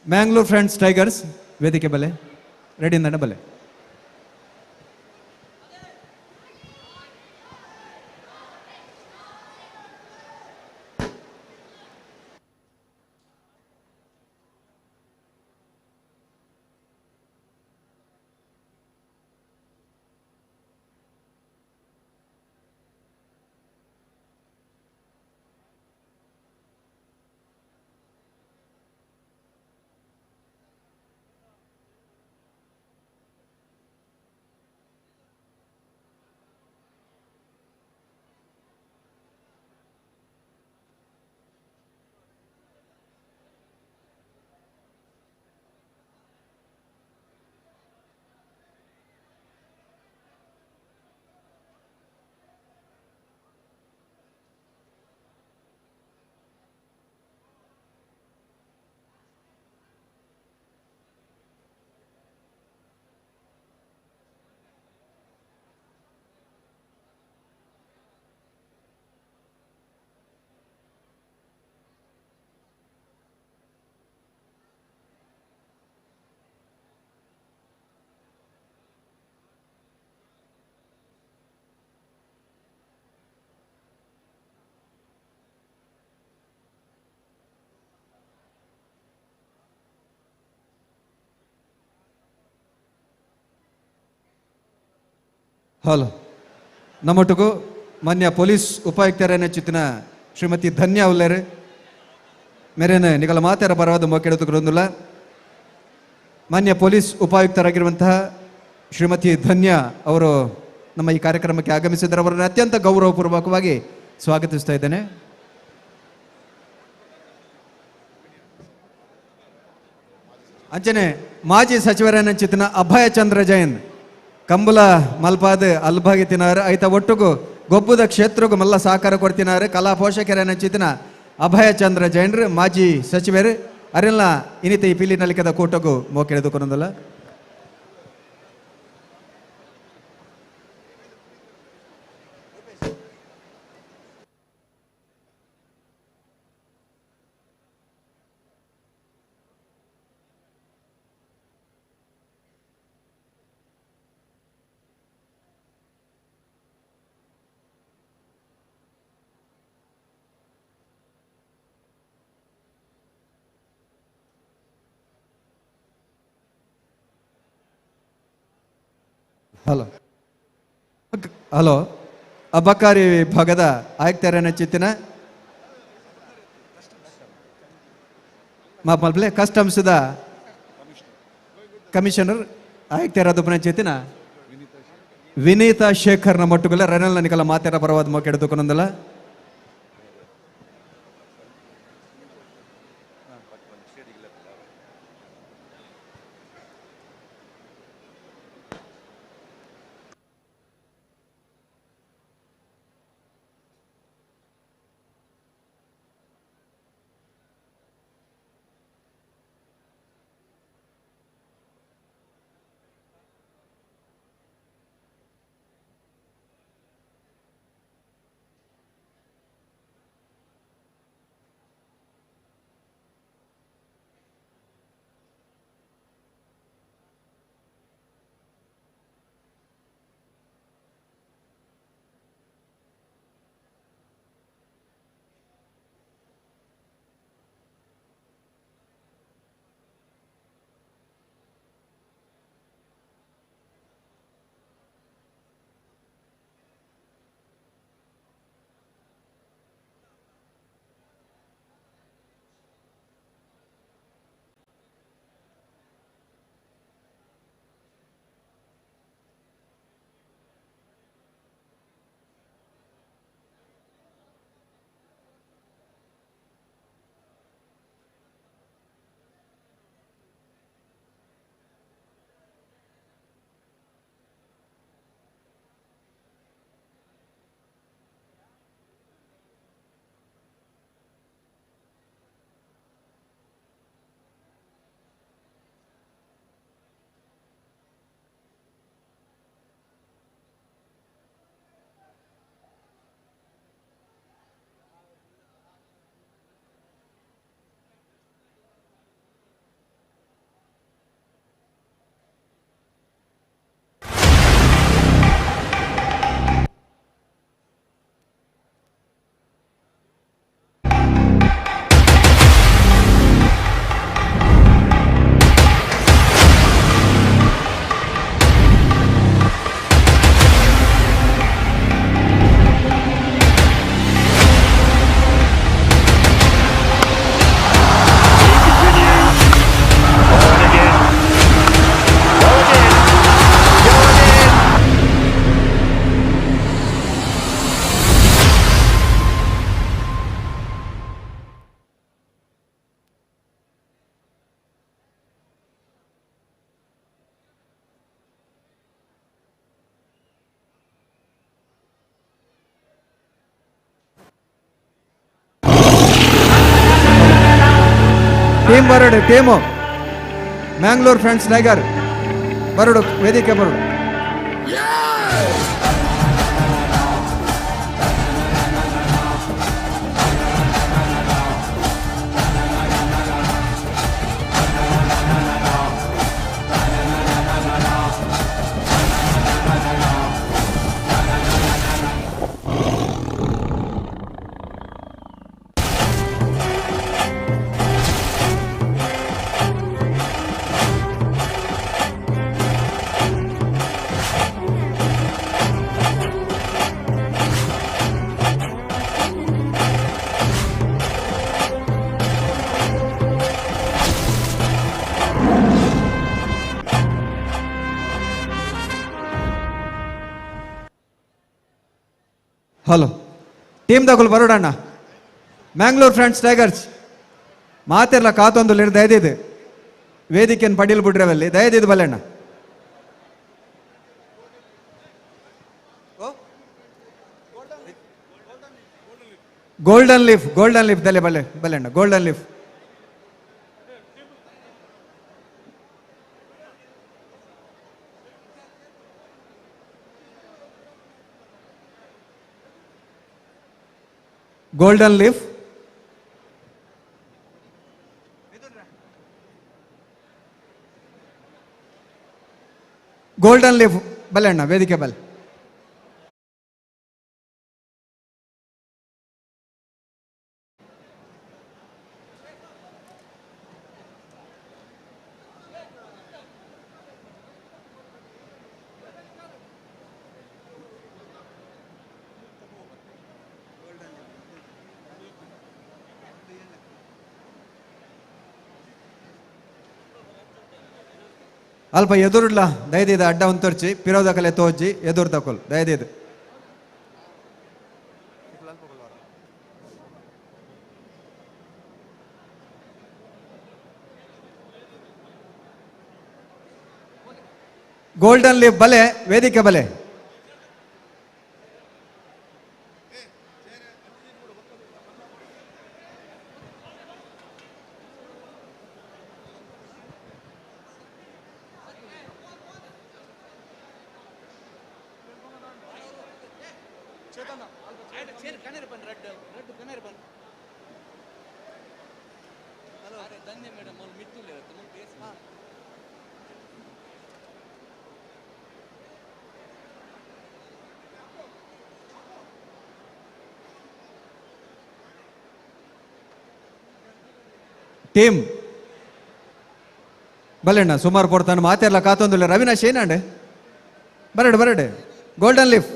ಮ್ಯಾಂಗ್ಳೂರ್ ಫ್ರೆಂಡ್ಸ್ ಟೈಗರ್ಸ್ ವೇದಿಕೆ ಬಲೆ ರೆಡಿ ಇಂದ ಬಲೆ. ಹಲೋ ನಮ್ಮೊಟ್ಟಿಗೂ ಮಾನ್ಯ ಪೊಲೀಸ್ ಉಪಾಯುಕ್ತರನ್ನ ಚಿತ್ತಿನ ಶ್ರೀಮತಿ ಧನ್ಯ ಉಲ್ಲೇರು ಮೇರೇನ ನಿಗಲ ಮಾತಾರ ಬರವಾದ ಮೋಕೆಡುತ್ತುಕೊಂಡಿಲ್ಲ. ಮಾನ್ಯ ಪೊಲೀಸ್ ಉಪಾಯುಕ್ತರಾಗಿರುವಂತಹ ಶ್ರೀಮತಿ ಧನ್ಯ ಅವರು ನಮ್ಮ ಈ ಕಾರ್ಯಕ್ರಮಕ್ಕೆ ಆಗಮಿಸಿದರೆ ಅವರನ್ನು ಅತ್ಯಂತ ಗೌರವಪೂರ್ವಕವಾಗಿ ಸ್ವಾಗತಿಸ್ತಾ ಇದ್ದೇನೆ. ಅಂಚನೆ ಮಾಜಿ ಸಚಿವರನ್ನ ಚಿತ್ತಿನ ಅಭಯ ಚಂದ್ರ ಜೈನ್ ಕಂಬುಲ ಮಲ್ಪಾದ ಅಲ್ಭಾಗಿ ತಿನ್ನಾರು ಐತ ಒಟ್ಟುಗು ಗೊಬ್ಬುದ ಕ್ಷೇತ್ರಗೂ ಮಲ್ಲ ಸಹಕಾರ ಕೊಡ್ತಿನಾರು ಕಲಾ ಪೋಷಕರನ್ನ ಚಿತ್ತಿನ ಅಭಯ ಚಂದ್ರ ಜೈನ್ರು ಮಾಜಿ ಸಚಿವರು ಅರೆಲ್ಲ ಇನಿತ ಈ ಪಿಲಿ ನಲಿಕದ ಕೂಟಗೂ ಮೋಕೆಳೆದುಕೊಂಡಲ್ಲ. ಹಲೋ ಹಲೋ ಅಬಕಾರಿ ವಿಭಾಗದ ಆಯುಕ್ತರನ್ನ ಚಿತ್ತಿನ ಮಾಪಲ್ಲೆ ಕಸ್ಟಮ್ಸ್ದ ಕಮಿಷನರ್ ಆಯುಕ್ತರಾದ ಚಿತ್ತಿನ ವಿನೀತಾ ಶೇಖರ್ನ ಮಟ್ಟುಗಲ್ಲ ರನಲ್ ನಿಕಲ ಮಾತಾಡ ಬರವಾದ ಮೋಕೆಡುಕೊಂಡಲ್ಲ. ಟೀಮ್ ಬರೋಡು ಟೀಮು ಮ್ಯಾಂಗ್ಳೂರ್ ಫ್ರೆಂಡ್ಸ್ ಟೈಗರ್ ಬರೋಡು ವೇದಿಕೆ ಬರೋಡು. ಹಲೋ ಟೀಮ್ ದಗುಲು ಬರೋಡಣ್ಣ ಮ್ಯಾಂಗ್ಳೂರ್ ಫ್ರೆಂಡ್ಸ್ ಟೈಗರ್ಸ್ ಮಾತೆಲ್ಲ ಕಾತೊಂದು ದಯದಿದ್ದು ವೇದಿಕೆಯನ್ನು ಪಡೀಲು ಬಿಡ್ರವಲ್ಲಿ ದಯದಿದ್ದು ಬಲ್ಲೆಣ್ಣ. ಗೋಲ್ಡನ್ ಲೀಫ್ ದಲೆ ಬಲ್ಲೆಣ್ಣ ಗೋಲ್ಡನ್ ಲೀಫ್. ಗೋಲ್ಡನ್ ಲೀಫ್ ಬಲ್ಲೆಣ್ಣ ವೇದಿಕೆ ಬಲ್. ಅಲ್ಪ ಎದುರುಡ್ಲ ದಯದಿದ್ದು ಅಡ್ಡ ಒಂತೊರ್ಚಿ ಪಿರೋದ ಕಲೆ ತೋಜಿ ಎದುರು ತಕೊಲ್ ದಯದಿದ್ದು. ಗೋಲ್ಡನ್ ಲೀಫ್ ಬಲೆ ವೇದಿಕೆ ಬಲೆ. ಟೀಮ್ ಬಲ್ಲೆಣ್ಣ ಸುಮಾರು ಕೊಡ್ತಾನೆ ಮಾತೆಲ್ಲ ಕಾತೊಂದಿಲ್ಲ ರವಿನಾಶ್ ಏನಾಂಡೆ ಬರಡು ಗೋಲ್ಡನ್ ಲೀಫ್.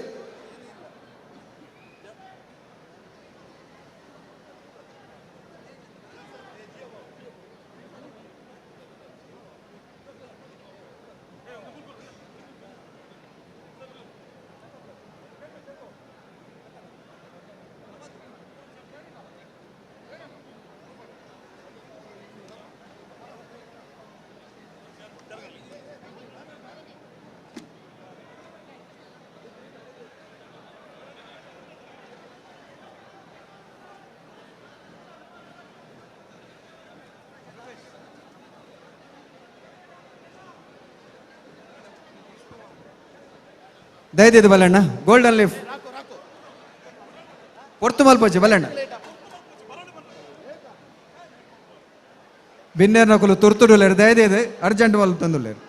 ದಯದಿದ್ದು ಬಲ್ಲಣ್ಣ ಗೋಲ್ಡನ್ ಲೀಫ್ ಪೊರ್ತು ಮಲ್ಪೋಚಿ ಬಲ್ಲಣ್ಣ ಬಿನ್ನೇರ್ ನಕುಲು ತುರ್ತುಡುಲೇರು ದಯದಿದ್ದು ಅರ್ಜೆಂಟ್ ಮಲ್ ತಂದುಳ್ಳೇರು.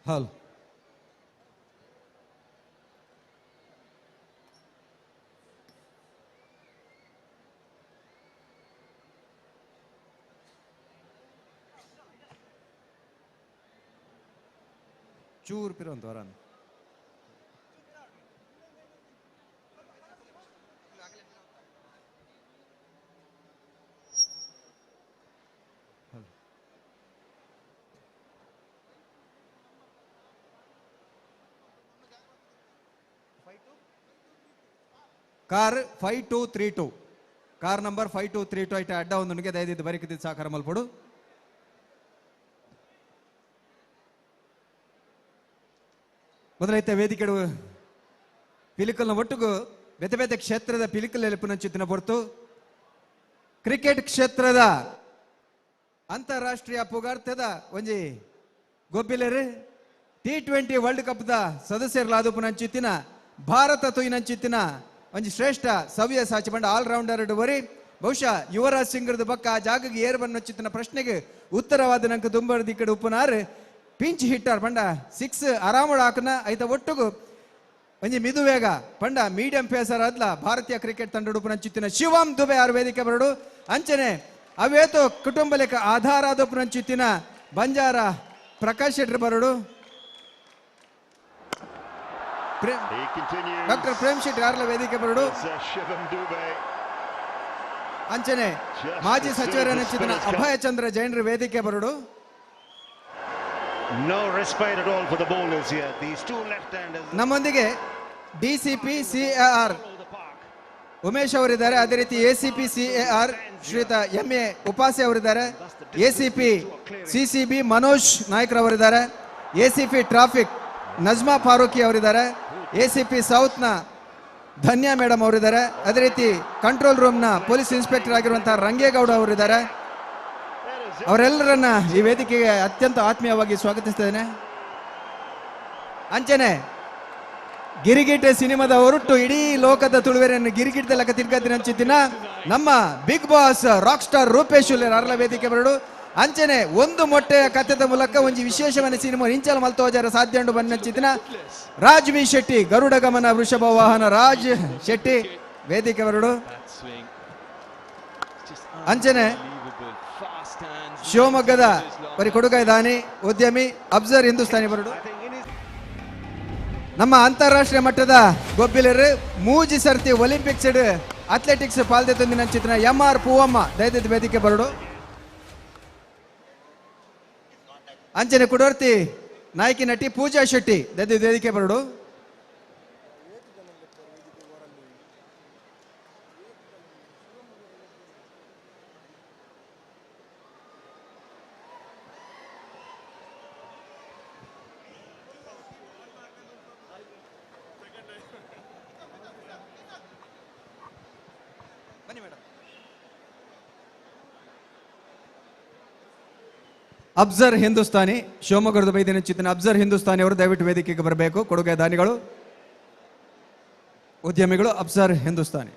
ಹಾಲ್ ಚೂರು ಪಿರೋಂತ ವರಾನ್ ಕಾರ್ 5232 ಕಾರ್ ನಂಬರ್ 5232 ಐಟ ಅಡ್ಡ ಒಂದು ನುಗ್ಗೆ ದಯದಿದ್ದು ಬರಿಕಿದ್ದು ಸಾಕಾರ ಮಲ್ಪಡು ಮೊದಲೈತೆ ವೇದಿಕೆ ಪಿಲಿಕಲ್ನ ಒಟ್ಟಿಗೂ ಬೇತೆ ಬೇತೆ ಕ್ಷೇತ್ರದ ಪಿಲಿಕಲ್ ಎಲುಪುನಂಚಿತ್ತಿನ ಹೊರತು ಕ್ರಿಕೆಟ್ ಕ್ಷೇತ್ರದ ಅಂತಾರಾಷ್ಟ್ರೀಯ ಪುಗಾರ್ಥದ ಒಂಜಿ ಗೊಬ್ಬಿಲೆರು T20 ವರ್ಲ್ಡ್ ಕಪ್ ದ ಸದಸ್ಯರ್ಲಾದುಪುನಂಚಿತ್ತಿನ ಭಾರತ ತುಯಿನಂಚಿತ್ತಿನ ಒಂಜಿ ಶ್ರೇಷ್ಠ ಸವ್ಯ ಸಾಚಿ ಬಂಡ ಆಲ್ರೌಂಡರ್ ವರಿ ಬಹುಶಃ ಯುವರಾಜ್ ಸಿಂಗ್ರದ್ದು ಬಕ್ಕ ಆ ಜಾಗಕ್ಕೆ ಏರ್ ಬನ್ನೊಚ್ಚಿತ್ತಿನ ಪ್ರಶ್ನೆಗೆ ಉತ್ತರವಾದ ನಂಗೆ ದುಂಬರ್ದಿ ಕಡೆ ಉಪ್ಪುನಾರ್ ಪಿಂಚ್ ಹಿಟ್ಟರ್ ಪಂಡ 6 ಆರಾಮಡ್ ಹಾಕನ ಐತ ಒಟ್ಟುಗು ಒಂಜಿ ಮಿದುವೇಗ ಪಂಡ ಮೀಡಿಯಂ ಪೇಸರ್ ಆದ್ಲ ಭಾರತೀಯ ಕ್ರಿಕೆಟ್ ತಂಡ ಉಪನಂಚಿತ್ತಿನ ಶಿವಂ ದುಬೆ ಆರು ವೇದಿಕೆ ಬರಡು ಅಂಚನೆ ಅವೇತೋ ಕುಟುಂಬ ಲೆಕ್ಕ ಆಧಾರ ಆದೋಪನಂಚಿತ್ತಿನ ಬಂಜಾರ ಪ್ರಕಾಶ್ ಶೆಟ್ಟಿ ಬರಡು ಡಾಕ್ಟರ್ ಪ್ರೇಮ್ ಶೆಟ್ಟಿ ಆರ್ಲ ವೇದಿಕೆ ಬರಡು ಅಂಚನೆ ಮಾಜಿ ಸಚಿವರನ್ನಚಿತ್ತಿನ ಅಭಯ ಚಂದ್ರ ಜೈನ್ರ ವೇದಿಕೆ ಬರಡು No respite at all for the bowlers here. These two left-handers. ನಮ್ಮೊಂದಿಗೆ ಡಿಸಿಪಿ ಸಿಎಆರ್ ಉಮೇಶ್ ಅವರಿದ್ದಾರೆ. ಅದೇ ರೀತಿ ಎಸಿಪಿ ಸಿಎಆರ್ ಶ್ರೀಯುತ ಎಂಎ ಉಪಾಸೆ ಅವರಿದ್ದಾರೆ. ಎಸಿಪಿ ಸಿಸಿಬಿ ಮನೋಜ್ ನಾಯ್ಕರವರಿದ್ದಾರೆ. ಎಸಿಪಿ ಟ್ರಾಫಿಕ್ ನಜ್ಮಾ ಫಾರೂಕಿ ಅವರಿದ್ದಾರೆ. ಎಸಿಪಿ ಸೌತ್ನ ಧನ್ಯಾ ಮೇಡಮ್ ಅವರಿದ್ದಾರೆ. ಅದೇ ರೀತಿ ಕಂಟ್ರೋಲ್ ರೂಮ್ನ ಪೊಲೀಸ್ ಇನ್ಸ್ಪೆಕ್ಟರ್ ಆಗಿರುವಂತಹ ರಂಗೇಗೌಡ ಅವರಿದ್ದಾರೆ. ಅವರೆಲ್ಲರನ್ನ ಈ ವೇದಿಕೆಗೆ ಅತ್ಯಂತ ಆತ್ಮೀಯವಾಗಿ ಸ್ವಾಗತಿಸ್ತೇನೆ. ಅಂಚನೆ ಗಿರಿಗಿಟ್ಟೆ ಸಿನಿಮಾದ ಹೊರಟು ಇಡೀ ಲೋಕದ ತುಳುವೆರೆಯನ್ನು ಗಿರಿಗಿಟ್ಟದ ಲೆಕ್ಕ ತಿರ್ಗದಿನ ಹಂಚಿತ್ತಿನ ನಮ್ಮ big boss rock star Rupesh ಉಲ್ಲೇರ್ ಅರ್ಲ ವೇದಿಕೆ ಬರಡು. ಅಂಚನೆ ಒಂದು ಮೊಟ್ಟೆಯ ಕಥೆದ ಮೂಲಕ ಒಂದು ವಿಶೇಷವಾದ ಸಿನಿಮಾ ಇಂಚಲ್ ಮಲ್ತೋಜಾರ ಸಾಧ್ಯ ಉಂಡು ಬನ್ನಚ್ಚಿತ್ತಿನ ರಾಜ್ ವಿ ಶೆಟ್ಟಿ ಗರುಡ ಗಮನ ವೃಷಭ ವಾಹನ ರಾಜ್ ಶೆಟ್ಟಿ ವೇದಿಕೆ ಬರಡು. ಅಂಚನೆ ಶಿವಮೊಗ್ಗದ ಬರೀ ಕೊಡುಗೈ ದಾನಿ ಉದ್ಯಮಿ ಅಬ್ಸರ್ ಹಿಂದೂಸ್ತಾನಿ ಬರಡು. ನಮ್ಮ ಅಂತಾರಾಷ್ಟ್ರೀಯ ಮಟ್ಟದ ಗೊಬ್ಬಿಲರು ಮೂಜಿ ಸರ್ತಿ ಒಲಿಂಪಿಕ್ಸ್ ಅಥ್ಲೆಟಿಕ್ಸ್ ಪಾಲ್ದೆ ತಂದಿನ ಚಿತ್ರ MR ಪೂವಮ್ಮ ದಯದಿದ್ದ ವೇದಿಕೆ ಬರಡು. ಅಂಚನೆ ಕುಡೋರ್ತಿ ನಾಯಕಿ ನಟಿ ಪೂಜಾ ಶೆಟ್ಟಿ ದಯದಿದ್ದ ವೇದಿಕೆ ಬರಡು. ಅಬ್ಸರ್ ಹಿಂದೂಸ್ತಾನಿ ಶಿವಮೊಗ್ಗದ ಬೈದಿನ ಚಿತ್ತನ ಅಬ್ಸರ್ ಹಿಂದೂಸ್ತಾನಿ ಅವರು ದಯವಿಟ್ಟು ವೇದಿಕೆಗೆ ಬರಬೇಕು. ಕೊಡುಗೆ ದಾನಿಗಳು ಉದ್ಯಮಿಗಳು ಅಬ್ಸರ್ ಹಿಂದೂಸ್ತಾನಿ.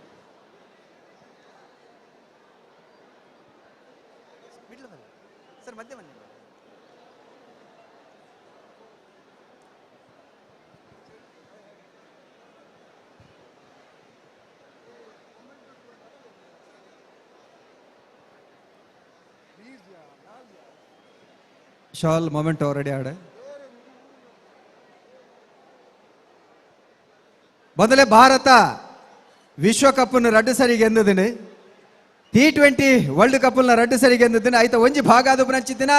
ಶಾಲ್ ಮೊಮೆಂಟ್ ಆಲ್ರೆಡಿ ಆಡ ಮೊದಲೇ ಭಾರತ ವಿಶ್ವಕಪ್ ರಡ್ಡು ಸರಿಗೆ ಎಂದಿದ್ದೀನಿ. T20 ವರ್ಲ್ಡ್ ಕಪ್ ರಡ್ಡು ಸರಿಗೆ ಎಂದಿದ್ದೀನಿ. ಆಯ್ತಾ ಒಂಜಿ ಭಾಗ ಅದು ನಂಚಿದ್ದಿನ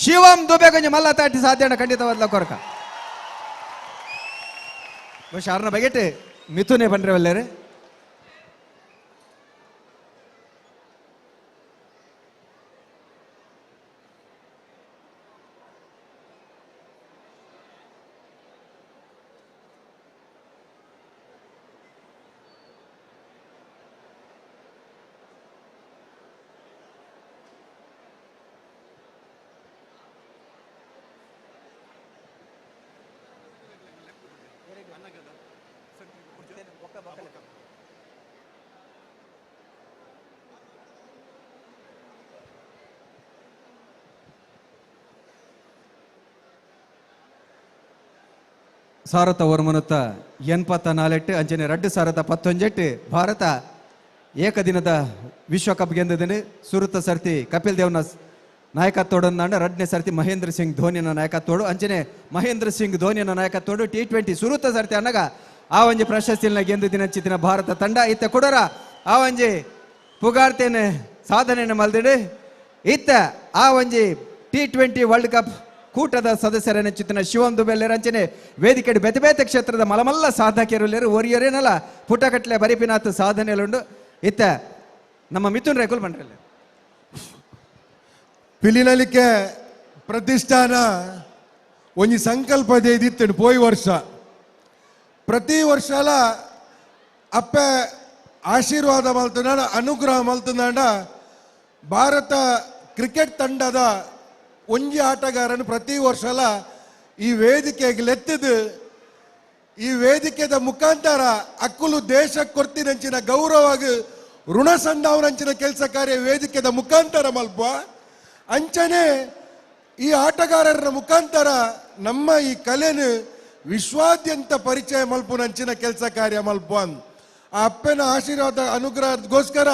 ಶಿವಂ ದುಬೆ ಕೊಂಚ ಮಲ್ಲ ತಾಟಿ ಸಾಧ್ಯ ಖಂಡಿತವಾದ ಕೊರಕ ಶಾರ್ನ ಬಗೆಟ್ ಮಿಥುನೆ ಬಂದ್ರೆ ಒಳ್ಳೆಯರೆ. ಸಾರತ ವರ್ಮನುತ್ತ 84 ಅಂಚನೆ 2019 ಭಾರತ ಏಕದಿನದ ವಿಶ್ವಕಪ್ ಗೆಂದಿದ್ದೇನೆ. ಸುರುತ ಸರ್ತಿ ಕಪಿಲ್ ದೇವ್ನ ನಾಯಕತ್ವೋಡನ್ನಾಂಡ 2ನೇ ಸರ್ತಿ ಮಹೇಂದ್ರ ಸಿಂಗ್ ಧೋನಿನ ನಾಯಕತ್ವೋಡು ಅಂಚನೆ ಮಹೇಂದ್ರ ಸಿಂಗ್ ಧೋನಿನ ನಾಯಕತ್ವೋಡು T20 ಸುರುತ ಸರ್ತಿ ಅನ್ನಗ ಆ ಒಂಜಿ ಪ್ರಶಸ್ತಿನ ಗೆಂದಿನ ಚಿತ್ತಿನ ಭಾರತ ತಂಡ ಇತ್ತ ಕೊಡರ ಆ ಒಂಜಿ ಪುಗಾರ್ತೇನೆ ಸಾಧನೆಯನ್ನು ಮಲ್ದಿಡು ಇತ್ತ ಆ ಒಂಜಿ T20 ವರ್ಲ್ಡ್ ಕಪ್ ಕೂಟದ ಸದಸ್ಯರ ಚಿತ್ತಿನ ಶಿವಂ ದುಬೆಲ್ಲೆ ರಂಚನೆ ವೇದಿಕೆ ಬೇತೆ ಬೇತೆ ಕ್ಷೇತ್ರದ ಮಲಮಲ್ಲ ಸಾಧಕರು ಒರಿಯರೇನಲ್ಲ ಪುಟಕಟ್ಲೆ ಬರಿಪಿನಾಥ್ ಸಾಧನೆಯಲ್ಲುಂಡು ಇತ್ತ ನಮ್ಮ ಮಿಥುನ್ ರೈಕುಲ್ ಬಂಡ್ರಲ್ಲ ಪಿಲಿನಲಿಕೆ ಪ್ರತಿಷ್ಠಾನ ಒಂಜಿ ಸಂಕಲ್ಪ ಇದಿತ್ತು ಪೋಯಿ ವರ್ಷ ಪ್ರತಿ ವರ್ಷಲ ಅಪ್ಪೆ ಆಶೀರ್ವಾದ ಮಲ್ತನಾಡ ಅನುಗ್ರಹ ಮಲ್ತನಾಡ ಭಾರತ ಕ್ರಿಕೆಟ್ ತಂಡದ ಒಂಜಿ ಆಟಗಾರನು ಪ್ರತಿ ವರ್ಷಲ ಈ ವೇದಿಕೆಗೆ ಲೆತ್ತದು ಈ ವೇದಿಕೆದ ಮುಖಾಂತರ ಅಕ್ಕುಲು ದೇಶಕ್ಕೆ ಕೊರ್ತಿನಂಚಿನ ಗೌರವಾಗಿ ಋಣ ಸಂಧಾವನಂಚಿನ ಕೆಲಸ ಕಾರ್ಯ ವೇದಿಕೆದ ಮುಖಾಂತರ ಮಲ್ಪ ಅಂಚನೆ ಈ ಆಟಗಾರರ ಮುಖಾಂತರ ನಮ್ಮ ಈ ಕಲೆನು ವಿಶ್ವಾದ್ಯಂತ ಪರಿಚಯ ಮಲ್ಪುನಂಚಿನ ಕೆಲಸ ಕಾರ್ಯ ಮಲ್ಪ ಆ ಅಪ್ಪನ ಆಶೀರ್ವಾದ ಅನುಗ್ರಹಗೋಸ್ಕರ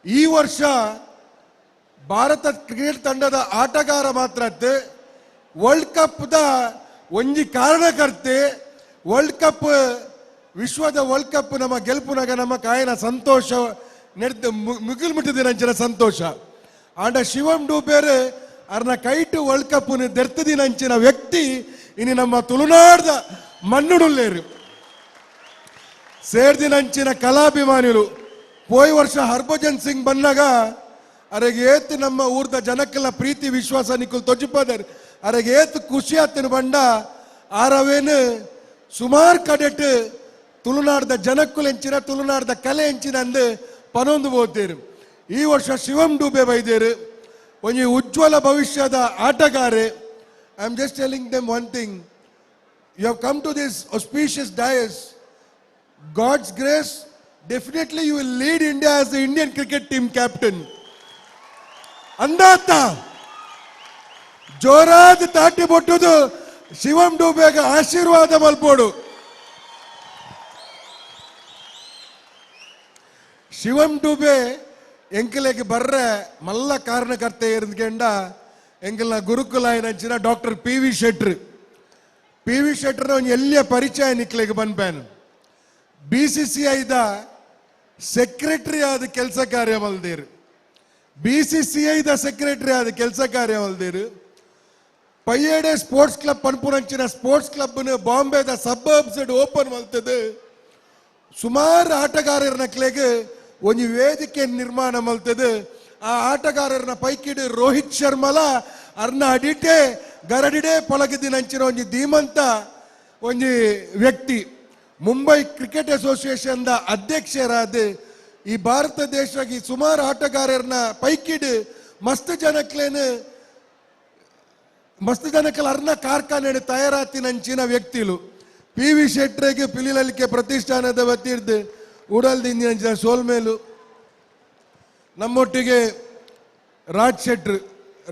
ಈ ವರ್ಷ ಭಾರತ ಕ್ರಿಕೆಟ್ ತಂಡದ ಆಟಗಾರ ಮಾತ್ರ ವರ್ಲ್ಡ್ ಕಪ್ದ ಒಂಜಿ ಕಾರಣಕರ್ತೆ ವರ್ಲ್ಡ್ ಕಪ್ ವಿಶ್ವದ ವರ್ಲ್ಡ್ ಕಪ್ ನಮ್ಮ ಗೆಲ್ಪುನಾಗ ನಮ್ಮ ಕಾಯಿನ ಸಂತೋಷ ನಡೆದ ಮುಗಿಲ್ಮುಟ್ಟಿದಿನಂಚಿನ ಸಂತೋಷ ಆಂಡ ಶಿವಂ ಡೂಬೇರು ಅರ್ನ ಕೈಟು ವರ್ಲ್ಡ್ ಕಪ್ ದೆರ್ತದಿನಂಚಿನ ವ್ಯಕ್ತಿ ಇನ್ನು ನಮ್ಮ ತುಳುನಾಡ್ದ ಮಣ್ಣುಡುಲ್ಲೇರು ಸೇರ್ದಿನಂಚಿನ ಕಲಾಭಿಮಾನಿಗಳು ಪೋಯ್ ವರ್ಷ ಹರ್ಭಜನ್ ಸಿಂಗ್ ಬನ್ನಾಗ ಅರೆಗೆ ಏತ್ ನಮ್ಮ ಊರ್ದ ಜನಕ್ಕೆಲ್ಲ ಪ್ರೀತಿ ವಿಶ್ವಾಸ ನಿಕ್ಕುಲ್ ತೊಜ್ಜಿಪದರ್ ಅರೆಗೆ ಏತ್ ಖುಷಿ ಆತನು ಬಂಡ ಆರವೇನು ಸುಮಾರು ಕಡೆಟ್ ತುಳುನಾಡ್ದ ಜನಕ್ಕುಲು ಎಂಚಿನ ತುಳುನಾಡ್ದ ಕಲೆ ಎಂಚಿನ ಅಂದು ಪನೊಂದು ಓದ್ತೇರು ಈ ವರ್ಷ ಶಿವಂ ಡೂಬೆ ಬೈದೇರು ಒಂಜಿ ಉಜ್ವಲ ಭವಿಷ್ಯದ ಆಟಗಾರೆ I am just telling them one thing you have come to this auspicious dais. God's grace, definitely you will lead India as the Indian cricket team captain. ಅಂದಾತ ಜೋರಾದ ತಾಟಿ ಬೊಟ್ಟುದು ಶಿವಂ ಡೂಬೆಗೆ ಆಶೀರ್ವಾದ ಮಲ್ಪೋಡು ಶಿವಂ ಡೂಬೆ ಎಂಕಲೆಗೆ ಬರ್ರೆ ಮಲ್ಲ ಕಾರಣಕರ್ತೆ ಇರ್ದ್ಕೊಂಡ ಎಂಕಲ್ನ ಗುರುಕುಲ ಏನಂಚಿನ ಡಾಕ್ಟರ್ ಪಿ ವಿ ಶೆಟ್ಟರ್ ಒಂದು ಎಲ್ಲಿಯ ಪರಿಚಯ ನಿಕ್ಲೆಗೆ ಬಂದ್ಬೇನು BCCIದ ಸೆಕ್ರೆಟರಿ ಆದ ಕೆಲಸ ಕಾರ್ಯ ಮಲ್ದೇರು BCCIದ secretary ಆದ ಕೆಲಸ ಕಾರ್ಯ ಮಲ್ದೇರು ಪಯ್ಯಡೆ ಸ್ಪೋರ್ಟ್ಸ್ ಕ್ಲಬ್ ಪನ್ಪುರಂಚಿನ ಸ್ಪೋರ್ಟ್ಸ್ ಕ್ಲಬ್ ಬಾಂಬೆದ ಸಬ್ಬರ್ಬ್ಸ್ ಓಪನ್ ಮಲ್ತದೆ ಸುಮಾರು ಆಟಗಾರರ ನಕ್ಲೆಗೆ ಒಂದು ವೇದಿಕೆ ನಿರ್ಮಾಣ ಮಲ್ತದೆ ಆ ಆಟಗಾರರ ಪೈಕಿಡು ರೋಹಿತ್ ಶರ್ಮಲ ಅರ್ನ ಅಡಿಟೆ ಗರಡಿಡೆ ಪಳಗದಿನಂಚಿನ ಒಂದು ಧೀಮಂತ ಒಂದು ವ್ಯಕ್ತಿ ಮುಂಬೈ ಕ್ರಿಕೆಟ್ ಅಸೋಸಿಯೇಷನ್ ಅಧ್ಯಕ್ಷರಾದ ಈ ಭಾರತ ದೇಶಕ್ಕೆ ಸುಮಾರು ಆಟಗಾರರನ್ನ ಪೈಕಿಡು ಮಸ್ತ್ ಜನಕ್ಕಲ ಅರ್ನ ಕಾರ್ಖಾನೆ ತಯಾರಾತಿನಂಚಿನ ವ್ಯಕ್ತಿಲು ಪಿ ವಿ ಶೆಟ್ಟರಿಗೆ ಪಿಲಿನಲಿಕೆ ಪ್ರತಿಷ್ಠಾನದ ವತಿರ್ದು ಉಡಲ್ದಿಂದಿನ ಸೋಲ್ಮೇಲು ನಮ್ಮೊಟ್ಟಿಗೆ ರಾಜ್ ಶೆಟ್ರ್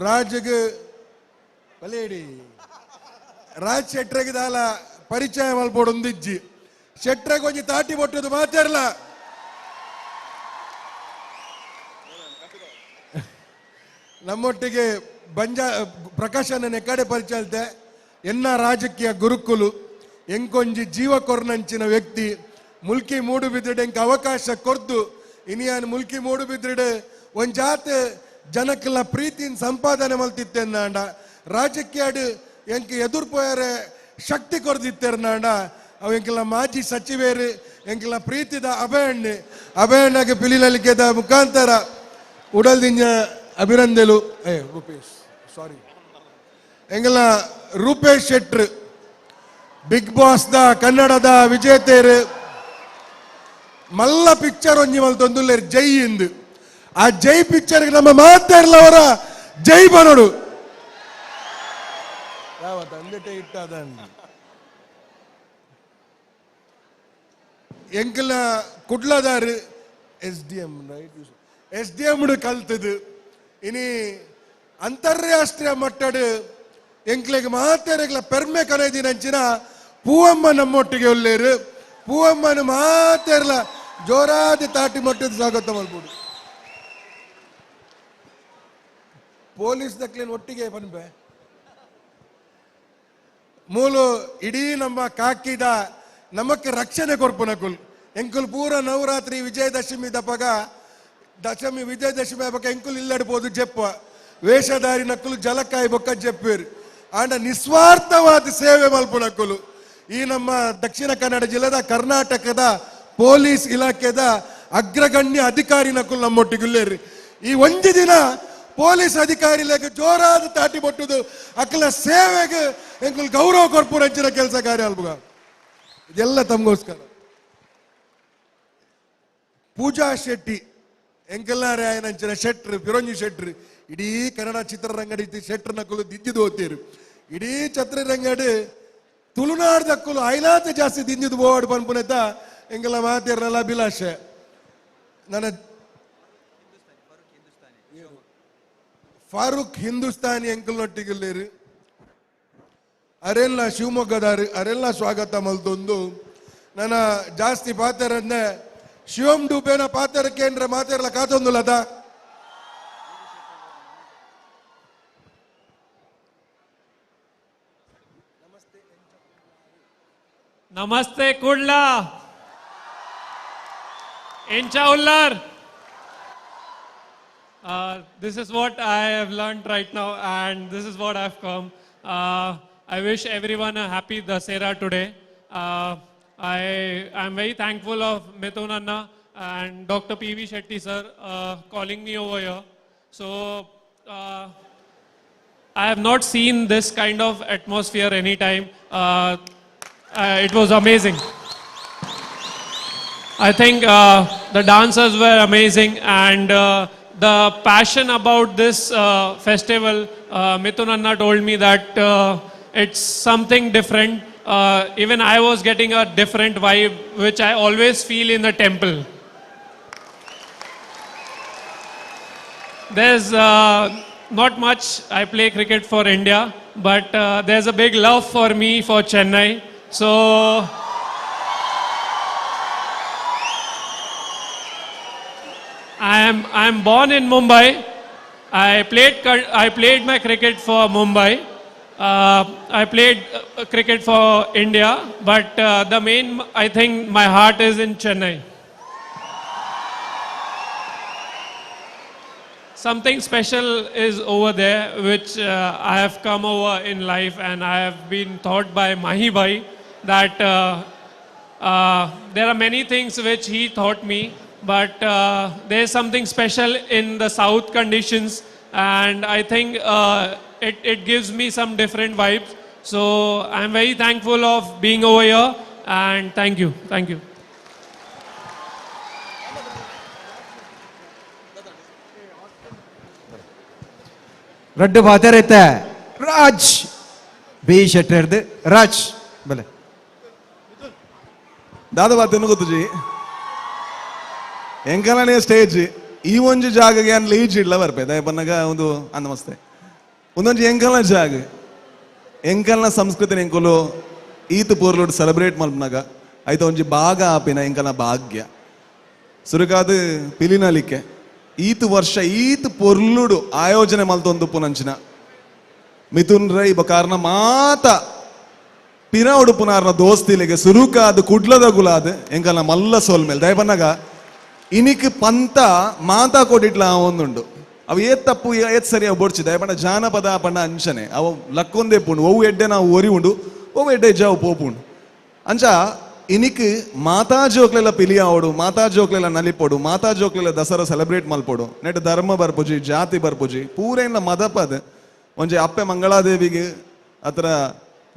ರಾಜ್ಗೆ ಬಲೇಡಿ ರಾಜ್ ಶೆಟ್ರಿಗೆ ದಾಲ ಪರಿಚಯ ಮಲ್ಪೊಡೊಂದಿಜ್ಜಿ ಶೆಟ್ರಿಗೆ ಒಂಜಿ ತಾಟಿ ಬೊಟ್ಟದು ಮಾತಾಡಲ ನಮ್ಮೊಟ್ಟಿಗೆ ಪ್ರಕಾಶನ ಕಡೆ ಪರಿಚಯ ಎನ್ನ ರಾಜಕೀಯ ಗುರುಕುಲು ಎಂಕೊಂಜಿ ಜೀವ ಕೊರ್ನಂಚಿನ ವ್ಯಕ್ತಿ ಮುಲ್ಕಿ ಮೂಡು ಬಿದ್ದಿಡೆ ಎಂಕ ಅವಕಾಶ ಕೊರ್ದು ಇನಿಯಾನ್ ಮುಲ್ಕಿ ಮೂಡು ಬಿದ್ದಿಡೆ ಒಂದ್ ಜಾತ ಜನಕ್ಕೆಲ್ಲ ಪ್ರೀತಿನ ಸಂಪಾದನೆ ಮಲ್ತಿತ್ತೇನಾಂಡ ರಾಜಕೀಯ ಎಂಕ ಎದುರು ಪೋಯರೆ ಶಕ್ತಿ ಕೊರ್ದಿತ್ತೇರ್ನಾಂಡ ಅವು ಎಂಕೆಲ್ಲ ಮಾಜಿ ಸಚಿವೇರು ಎಂಕೆಲ್ಲ ಪ್ರೀತಿದ ಅಭಯಣ್ಣಗೆ ಪಿಲಿನಲಿಕೆದ ಮುಖಾಂತರ ಉಡಲ್ದಿಂಜ ಅಭಿನಂದಲು ರೂಪೇಶ್ ಸಾರಿ ಎಂಗೆಲ್ಲ ರೂಪೇಶ್ ಶೆಟ್ರ್ ಬಿಗ್ ಬಾಸ್ ದ ಕನ್ನಡದ ವಿಜೇತೆಯರು ಮಲ್ಲ ಪಿಕ್ಚರ್ ಒಂಜಿ ಮಲ್ತೊಂದುಲ್ಲೇರು ಜೈ ಇಂದು ಆ ಜೈ ಪಿಕ್ಚರ್ಗೆ ನಮ್ಮ ಮಾತಾಡ್ಲವರ ಜೈ ಬನೋಡು ಎಂಕಲ ಕುಡ್ಲದಾರು SDM ಕಲ್ತದು ಇನಿ ಅಂತಾರಾಷ್ಟ್ರೀಯ ಮಟ್ಟದ ಎಂಕ್ಲೆಗೆ ಮಾತೆರೆಗ್ಲ ಪೆರ್ಮೆ ಕನೆದಿನಂಚಿನ ಪೂವಮ್ಮ ನಮ್ಮೊಟ್ಟಿಗೆ ಒಳ್ಳೆಯರು. ಪೂವಮ್ಮನ ಮಾತೆರ್ಲ ಜೋರಾದ ತಾಟಿ ಮಟ್ಟದ ಸ್ವಾಗತ ಮಾಡ್ಬೋದು. ಪೊಲೀಸ್ ದಕ್ಲೇನು ಒಟ್ಟಿಗೆ ಬನ್ಬೆ ಮೂಲು ಇಡೀ ನಮ್ಮ ಕಾಕಿದ ನಮಕ್ಕೆ ರಕ್ಷಣೆ ಕೊರ್ಪುನಕುಲ್ ಎಂಕುಲ್ ಪೂರ ನವರಾತ್ರಿ ವಿಜಯದಶಮಿ ದಪಗ ದಶಮಿ ವಿಜಯದಶಮಿ ಹಬ್ಬಕ್ಕೆ ಎಂಕುಲ್ ಇಲ್ಲಡ್ಬೋದು ಜೆಪ್ಪ ವೇಷಧಾರಿ ನಕ್ಕುಲು ಜಲಕಾಯಿ ಬೊಕ್ಕ ಜೆಪ್ಪೇರು ಆಂಡ ನಿಸ್ವಾರ್ಥವಾದ ಸೇವೆ ಮಲ್ಪುನಕ್ಕುಲು ಈ ನಮ್ಮ ದಕ್ಷಿಣ ಕನ್ನಡ ಜಿಲ್ಲೆದ ಕರ್ನಾಟಕದ ಪೊಲೀಸ್ ಇಲಾಖೆದ ಅಗ್ರಗಣ್ಯ ಅಧಿಕಾರಿ ನಕ್ಕುಲು ನಮ್ಮೊಟ್ಟಿಗಿಲ್ಲೇರಿ. ಈ ಒಂದು ದಿನ ಪೊಲೀಸ್ ಅಧಿಕಾರಿಗಳಿಗೆ ಜೋರಾದ ತಾಟಿ ಬಟ್ಟುದು ಅಕ್ಕಲ ಸೇವೆಗೆ ಎಂಕುಲ್ ಗೌರವ ಕೊರ್ಪುರ ಹೆಚ್ಚಿನ ಕೆಲಸ ಕಾರ್ಯ ಅಲ್ಬುಗ ಇದೆಲ್ಲ ತಮಗೋಸ್ಕರ. ಪೂಜಾ ಶೆಟ್ಟಿ ಎಂಕಲ್ನಾರೆ ಆಯನಂಚಿನ ಶೆಟ್ರು ಪಿರಂಜಿ ಶೆಟ್ರು ಇಡೀ ಕನ್ನಡ ಚಿತ್ರರಂಗಡಿ ಶೆಟ್ರ್ ನಕ್ಕಲು ದಿದ್ದಿದ್ದು ಓದ್ತೀರು. ಇಡೀ ಚಿತ್ರರಂಗಡಿ ತುಳುನಾಡ್ದಕ್ಕಲು ಐಲಾತ ಜಾಸ್ತಿ ದಿಂದಿದ್ದು ಬೋರ್ಡ್ ಪನ್ಪುನೆತ ಎಂಗೆಲ್ಲ ಮಾತಿರಲ್ಲ ಅಭಿಲಾಷೆ. ನನ್ನ ಫಾರೂಕ್ ಹಿಂದೂಸ್ತಾನಿ ಎಂಕಲ್ನೊಟ್ಟಿಗಿಲ್ಲೇರು ಅರೆಲ್ಲ ಶಿವಮೊಗ್ಗದಾರು ಅರೆಲ್ಲ ಸ್ವಾಗತ ಮಲ್ತೊಂದು ನನ್ನ ಜಾಸ್ತಿ ಪಾತೆರನ್ನೇ ಶಿವಂ ಡೂಬೇನ ಪಾತೆರ ಕೇಂದ್ರ ಮಾತೆರಲ್ಲ ಕಾತೊಂದುಲದ ನಮಸ್ತೆ ಕುಡ್ಲ ಎಂಚಾ ಉಲ್ಲರ್. This is what I have learned right now and this is what I've come. I wish everyone a happy Dasera today. I am very thankful of Mithun Anna and Dr. P.V. Shetty sir calling me over here. So I have not seen this kind of atmosphere anytime. It was amazing. I think the dancers were amazing and the passion about this festival, Mithun Anna told me that it's something different. Even I was getting a different vibe, which I always feel in the temple. There's not much I play cricket for India, but there's a big love for me for Chennai. So I am born in Mumbai. I played my cricket for Mumbai. I played cricket for India, but the main, I think my heart is in Chennai. Something special is over there, which I have come over in life, and I have been taught by Mahi Bhai that there are many things which he taught me, but there is something special in the south conditions, and I think it gives me some different vibes. So I'm very thankful of being over here, and thank you. ರಡ್ಡು ಪಾತೆರೈತೆ Raj B ಶೆಟ್ಟರ್ದು ರಾಜ್ ಬಲೆ ದಾದ ಬಾತೇನು ಗೊತ್ತುಜಿ ಎಂಕಲನೇ stage ಈ ಒಂಜಿ ಜಾಗಗೆ ಅನ್ lease ಇಡ್ಲ ಬರ್ಪೆ ದಯ ಬನ್ನಗ ಒಂದು ನಮಸ್ತೆ ಒಂದೊಂಜಿ ಎಂಕಲ್ನ ಜಾಗ ಎಂಕಲ್ನ ಸಂಸ್ಕೃತಿನ ಎಂಕುಲು ಈತ್ ಪೂರ್ಲುಡ್ ಸೆಲೆಬ್ರೇಟ್ ಮಲ್ಪನಾಗ ಐತ ಒಂಜಿ ಭಾಗ ಆಪಿನ ಎಂಕಲ್ನ ಭಾಗ್ಯ ಸುರುಕಾದ ಪಿಲಿನಲಿಕ್ಕೆ ಈತ್ ವರ್ಷ ಈತ್ ಪೊರ್ಲುಡು ಆಯೋಜನೆ ಮಲ್ತೊಂದು ಪುನಂಚಿನ ಮಿಥುನ್ ರೈ ಬಕಾರ್ನ ಮಾತ ಪಿರ ಉಡುಪುನಾರ್ನ ದೋಸ್ತಿಲೆಗೆ ಸುರುಕಾದ ಕುಡ್ಲದ ಗುಲಾದ ಎಂಕಲ್ನ ಮಲ್ಲ ಸೋಲ್ ಮೇಲೆ ದಯ ಬನ್ನಗ ಇನಿಕ್ ಪಂತ ಮಾತಾ ಕೊಟ್ಟಿಟ್ಲ ಒಂದುಂಡು ಅವು ಏತ್ ತಪ್ಪು ಏತ್ ಸರಿ ಅವು ಬೊಡ್ಚಿ ದಯ ಪಂಡ ಜಾನಪದ ಪಂಡ ಅಂಚನೆ ಅವು ಲಕ್ಕೊಂದೇ ಪುಂಡು ಒವು ಎಡ್ಡೆ ನಾವು ಒರಿ ಉಂಡು ಒವು ಎಡ್ಡೆ ಜಾವು ಪೋಪುಂಡು ಅಂಚ ಇನಿಕ್ ಮಾತಾ ಜೋಕ್ಲೆಲ್ಲ ಪಿಲಿಯ ಆವಡು ಮಾತಾ ಜೋಕ್ಲೆಲ್ಲ ನಲಿಪೋಡು ಮಾತಾ ಜೋಕ್ಲೆಲ್ಲ ದಸರಾ ಸೆಲೆಬ್ರೇಟ್ ಮಲ್ಪೋಡು ನೆಟ್ ಧರ್ಮ ಬರ್ಪುಜಿ ಜಾತಿ ಬರ್ಪುಜಿ ಪೂರೇನ ಮದಪದ ಒಂಜಿ ಅಪ್ಪೆ ಮಂಗಳಾದೇವಿಗೆ ಅತ್ರ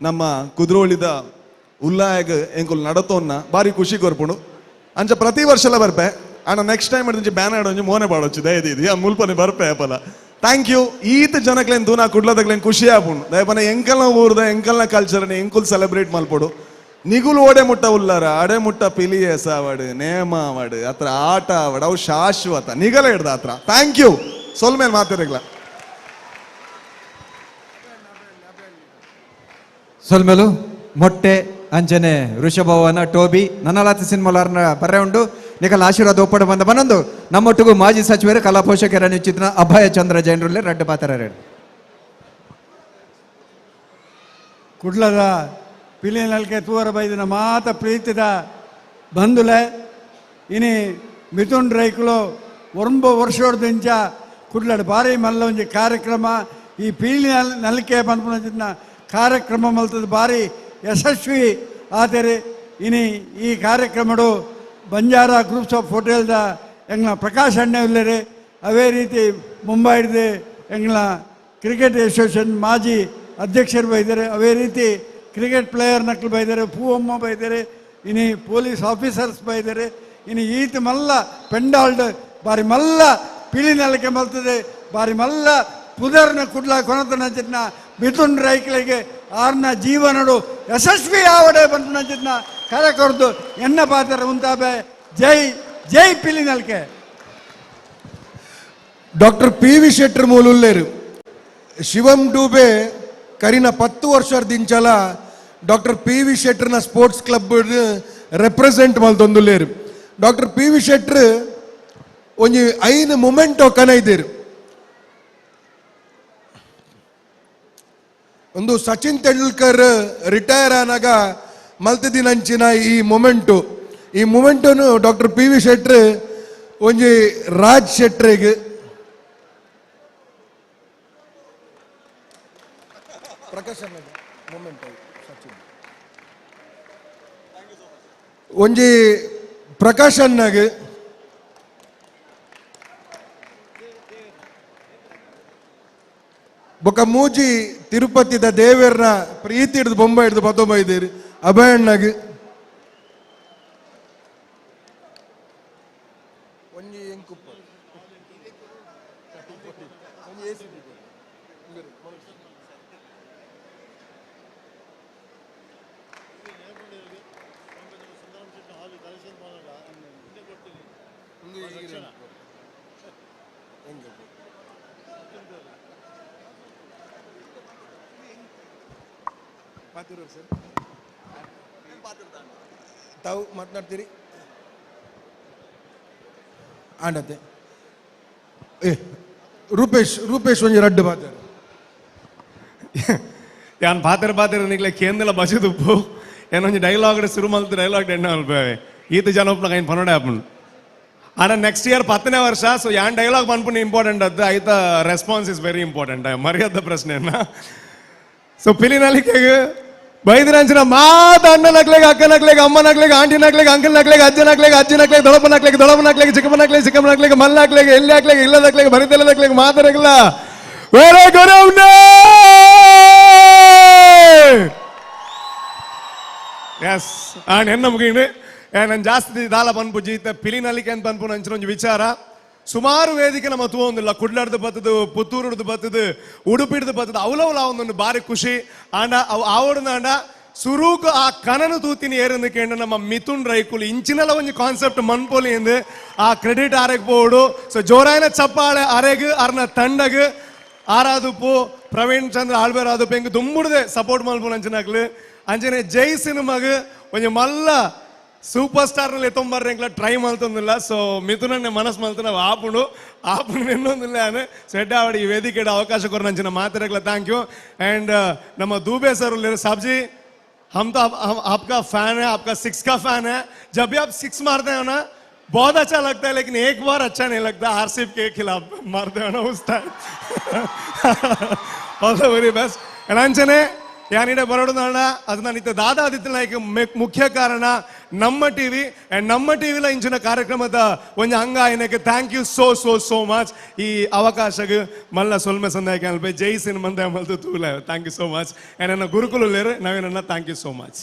ನಮ್ಮ ಕುದ್ರೋಳಿದ ಉಲ್ಲಾಯಗ ಎಂಕುಲ್ ನಡತೋನ್ನ ಬಾರಿ ಖುಷಿ ಕೊರ್ಪುಂಡು ಅಂಚ ಪ್ರತಿ ವರ್ಷಲ ಬರ್ಪೆ ಆನ ನೆಕ್ಸ್ಟ್ ಟೈಮ್ ಒಂಜಿ ಬ್ಯಾನರ್ ಒಂಜಿ ಮೋನೆ ಪಾಡೊಚ್ಚು ದಯದೀದಿ ಆ ಮುಲ್ಪನೆ ಬರ್ಪೆ ಅಪಲ ಥ್ಯಾಂಕ್ ಯು ಈತ್ ಜನಕ್ಲೆನ್ ತೂನಾ ಕುಡ್ಲದಕ್ಲೆನ್ ಖುಷಿ ಆಪುಂಡು ದಯಪನ ಎಂಕಲ್ನ ಊರ್ದ ಎಂಕಲ್ನ ಕಲ್ಚರ್ನ ಎಂಕುಲ್ ಸೆಲೆಬ್ರೇಟ್ ಮಲ್ಪೋಡು ನಿಗುಲು ಓಡೆ ಮುಟ್ಟ ಉಲ್ಲಾರ ಅಡೆ ಮುಟ್ಟ ಪಿಲಿಯೆ ಸಾವಡು ನೇಮ ಆವಡು ಅತ್ರ ಆಟ ಆವಡು ಅವು ಶಾಶ್ವತ ನಿಗಲ ಹಿಡ್ದ ಹತ್ರ ಥ್ಯಾಂಕ್ ಯು ಸೊಲ್ ಮೇಲೆ ಮಾತಿರಗ್ಲ ಸೊಲ್ಮೇಲು ಮೊಟ್ಟೆ ಅಂಚನೆ ಋಷಭವನ ಟೋಬಿ ನನ್ನಲಾತಿ ಸಿನಿಮಾಲಾರ್ನ ಬರ್ರೆ ಉಂಡು ನಿಕಲ್ ಆಶೀರ್ವಾದ ಒಪ್ಪಡು ಬಂದ ಬನ್ನೊಂದು ನಮ್ಮೊಟ್ಟಿಗೂ ಮಾಜಿ ಸಚಿವರು ಕಲಾ ಪೋಷಕರ ನಿಶ್ಚಿತನ ಅಭಯ ಚಂದ್ರ ಜೈನರುಲ್ಲೇ ರಡ್ಡು ಪಾತ್ರ ಕುಡ್ಲದ ಪಿಲಿನಲ್ಕೆ ತೂವರ ಬೈದಿನ ಮಾತ ಪ್ರೀತಿದ ಬಂಧುಲೆ ಇನಿ ಮಿಥುನ್ ರೈಕುಲು ಒಂಬ ವರ್ಷೋಡ್ದಿಂಚ ಕುಡ್ಲಡ್ ಭಾರಿ ಮಲ್ಲ ಒಂಜಿ ಕಾರ್ಯಕ್ರಮ ಈ ಪೀಳಿ ನಲಿಕೆ ಬಂದ್ಪುನ ಕಾರ್ಯಕ್ರಮ ಮಲ್ತದ ಭಾರಿ ಯಶಸ್ವಿ ಆದರೆ ಇನಿ ಈ ಕಾರ್ಯಕ್ರಮಡು ಬಂಜಾರ ಗ್ರೂಪ್ಸ್ ಆಫ್ ಹೋಟೆಲ್ದ ಎಂಗ್ಲ ಪ್ರಕಾಶ್ ಅಣ್ಣೆ ಉಳ್ಳರೆ ಅವೇ ರೀತಿ ಮುಂಬೈಡ್ದು ಎಂಗ್ಲ ಕ್ರಿಕೆಟ್ ಅಸೋಸಿಯೇಷನ್ ಮಾಜಿ ಅಧ್ಯಕ್ಷರು ಬೈದರೆ ಅವೇ ರೀತಿ ಕ್ರಿಕೆಟ್ ಪ್ಲೇಯರ್ ನಕ್ಲು ಬೈದರೆ ಪೂವಮ್ಮ ಬೈದರೆ ಇನಿ ಪೊಲೀಸ್ ಆಫೀಸರ್ಸ್ ಬೈದರೆ ಇನಿ ಈತ ಮಲ್ಲ ಪೆಂಡಾಲ್ಡ್ ಬಾರಿ ಮಲ್ಲ ಪಿಳಿ ನೆಲಕ್ಕೆ ಮಲ್ತದೆ ಬಾರಿ ಮಲ್ಲ ಪುದರ್ನ ಕುಡ್ಲ ಕೊನತನ ಮಿಥುನ್ ರೈಕ್ಲಿಗೆ ಆರ್ನ ಜೀವನಡು ಯಶಸ್ವಿ ಆವಡೆ ಬಂದ ಕರೆಕೊರ್ದು ಎನ್ನ ಪಾತ್ರ ಉಂತಾಬೆ ಜೈ ಜೈ ಪಿಲಿ ನೆಲಕ್ಕೆ. ಡಾಕ್ಟರ್ ಪಿ ವಿ ಶೆಟ್ಟರ್ ಮೂಲುಲ್ಲೇರು ಶಿವಂ ಡೂಬೆ ಕರಿನ 10 ವರ್ಷದಿಂಚಲ ಡಾಕ್ಟರ್ ಪಿ ವಿ ಶೆಟ್ಟರ್ನ ಸ್ಪೋರ್ಟ್ಸ್ ಕ್ಲಬ್ ರೆಪ್ರೆಸೆಂಟ್ ಮಲ್ತೊಂದುಲ್ಲೇರು. ಡಾಕ್ಟರ್ ಪಿ ವಿ ಶೆಟ್ಟರ್ ಒಂಜಿ ಐನ್ ಮೊಮೆಂಟೋ ಕನೈದೇರು. ಒಂದು ಸಚಿನ್ ತೆಂಡೂಲ್ಕರ್ ರಿಟೈರ್ ಆನಾಗ ಮಲ್ತದಿನಂಚಿನ ಈ ಮೊಮೆಂಟೋನು ಡಾಕ್ಟರ್ ಪಿ ವಿ ಶೆಟ್ಟರ್ ಒಂಜಿ ರಾಜ್ ಶೆಟ್ರಿಗೆ ಒಂಜಿ ಪ್ರಕಾಶ್ ಅಣ್ಣಗೆ ಬೊಕ ಮೂಜಿ ತಿರುಪತಿದ ದೇವರನ ಪ್ರೀತಿ ಹಿಡಿದು ಬೊಂಬ ಹಿಡಿದು ಬೈದೇರಿ ಅಭಯಣ್ಣಗೆ ತಾವು ಮಾತನಾಡ್ತೀರಿ ಆಂಡತೆ ರೂಪೇಶ್ ಒಂಜಿ ರಡ್ಡು ಪಾತ್ರ ಯಾನ್ ಪಾತ್ರ ನಿಕ್ಲೆ ಕೇಂದ್ರ ಬಸದುಪ್ಪು ಏನೊಂದು ಡೈಲಾಗ್ ಶುರು ಮಲ್ತು ಡೈಲಾಗ್ ಎಣ್ಣ ಅಲ್ಪೇವೆ ಈತ ಜನ ಒಪ್ಪನ ಕೈನ್ ಪನ್ನೋಡೆ ಆಪುಂಡು ಆನ ನೆಕ್ಸ್ಟ್ ಇಯರ್ 10ನೇ ವರ್ಷ ಸೊ ಯಾನ್ ಡೈಲಾಗ್ ಪನ್ಪುಂಡು ಇಂಪಾರ್ಟೆಂಟ್ ಅದ್ದು ಐತ ರೆಸ್ಪಾನ್ಸ್ ಇಸ್ ವೆರಿ ಇಂಪಾರ್ಟೆಂಟ್ ಮರ್ಯಾದ ಪ್ರಶ್ನೆಯನ್ನ ಸೊ ಪಿಲಿನಲಿಕೆಗೆ ಬೈದಿರಂಚಿನ ಮಾತ ಅಣ್ಣನಕ್ಲೆಗೆ ಅಕ್ಕನಕ್ಲೆಗೆ ಅಮ್ಮನಕ್ಲೆಗೆ ಆಂಟಿನಕ್ಲೆಗೆ ಅಂಕಲ್ನಕ್ಲೆಗೆ ಅಜ್ಜನಕ್ಲೆಗೆ ದೊಡಪನಕ್ಲೆಗೆ ಚಿಕ್ಕಮ್ಮನಕ್ಲೆಗೆ ಮಲ್ಲಾಕ್ಲೆಗೆ ಎಲ್ಲಿ ಹಾಕ್ಲೆಗೆ ಇಲ್ಲದಕ್ಲೆಗೆ ಬರಿದೆಲ್ಲದಕ್ಲೆಗೆ ಮಾತಾಡಕ್ಲ ವೇರೆ ಗುರವ್ನೆ ಎಸ್ ಆಂಡ್ ಎನ್ನ ಮುಗಿಂಡು ನಾನು ಜಾಸ್ತಿ ದಾಲ ಪನ್ಪು ಜೀತ ಪಿಲಿನಲಿಕೆ ಅಂತ ಪನ್ಪು ನಂಚಿನ ಒಂದು ವಿಚಾರ ಸುಮಾರು ವೇದಿಕೆ ನಮ್ಮ ತೂವೊಂದಿಲ್ಲ ಕುಡ್ಲಾಡ್ದು ಬತ್ತದು ಪುತ್ತೂರುಡ್ದು ಬತ್ತದು ಉಡುಪಿಡ್ದು ಬತ್ತದು ಅವಲವಲ ಒಂದು ಬಾರಿ ಖುಷಿ ಆಂಡ ಅವು ಆವಡ್ದು ಆಂಡ ಸುರೂಕು ಆ ಕನನು ತೂತಿನಿ ಏರಂದು ಕೇಂದ್ರ ನಮ್ಮ ಮಿಥುನ್ ರೈಕುಲು ಇಂಚಿನಲ್ಲ ಒಂದು ಕಾನ್ಸೆಪ್ಟ್ ಮನ್ಪೋಲಿ ಎಂದು ಆ ಕ್ರೆಡಿಟ್ ಆರೆಗ್ ಪೋಡು ಸೊ ಜೋರಾಯನ ಚಪ್ಪಾಳೆ ಅರೆಗ್ ಅರ್ನ ತಂಡಗ್ ಆರಾದುಪ್ಪು ಪ್ರವೀಣ್ ಚಂದ್ರ ಆಳ್ಬೇರಾದುಪ್ಪು ಹೆಂಗ್ ದುಂಬುಡ್ದೆ ಸಪೋರ್ಟ್ ಮಲ್ಪು ಅಂಚನಾಗ್ಲು ಅಂಚನೆ ಜೈ ಸಿನಿಮಾಗ್ ಒಂದು ಮಲ್ಲ ಸೂಪರ್ ಸ್ಟಾರ್ ನಲ್ಲಿ ಎತ್ತೊಂಬರ್ರೆಂಗ್ಲ ಟ್ರೈ ಮಲ್ತೊಂದಿಲ್ಲ ಸೊ ಮಿಥುನನ್ನೇ ಮನಸ್ಸು ಮಲ್ತು ನಾವು ಆಪುಂಡು ಇನ್ನೊಂದಿಲ್ಲ ಸೆಡ್ಡ ಆವಡಿ ಈ ವೇದಿಕೆ ಅವಕಾಶ ಕೊರ ನಂಚಿನ ಮಾತಾಡಕ್ಲ ಥ್ಯಾಂಕ್ ಯು ಅಂಡ್ ನಮ್ಮ ದೂಬೆ ಸರ್ साहब हम तो आपका फैन है, आपका 6 का फैन है. जब भी आप 6 मारते हो ना बहुत अच्छा लगता है, लेकिन एक बार अच्छा नहीं लगता आरसीबी के खिलाफ मारते हो ना उस time. All the very best. ಅಂಚನೆ ಯಾನಿಡೆ ಬರೋಣ ಅದು ನಾನು ದಾದಾ ಆದಿತ್ಯ ನಾಯ್ಕ ಮುಖ್ಯ ಕಾರಣ ನಮ್ಮ ಟಿವಿ ಅಂಡ್ ನಮ್ಮ ಟಿವಿಲ ಇಂಚಿನ ಕಾರ್ಯಕ್ರಮದ ಒಂದು ಅಂಗ ಏನಕ್ಕೆ thank you so so so much ಈ ಅವಕಾಶಕ್ಕೆ ಮಲ್ಲ ಸೊಲ್ಮೆ ಸಂದಾಯಕ ಅಲ್ಪೆ ಜೈ ಸಿನಿಮಂದ ಮಲ್ತು ತೂಲ thank you so much and ನನ್ನ ಗುರುಕುಲೇರು ನಾವೇನನ್ನ ಥ್ಯಾಂಕ್ ಯು ಸೋ ಮಚ್.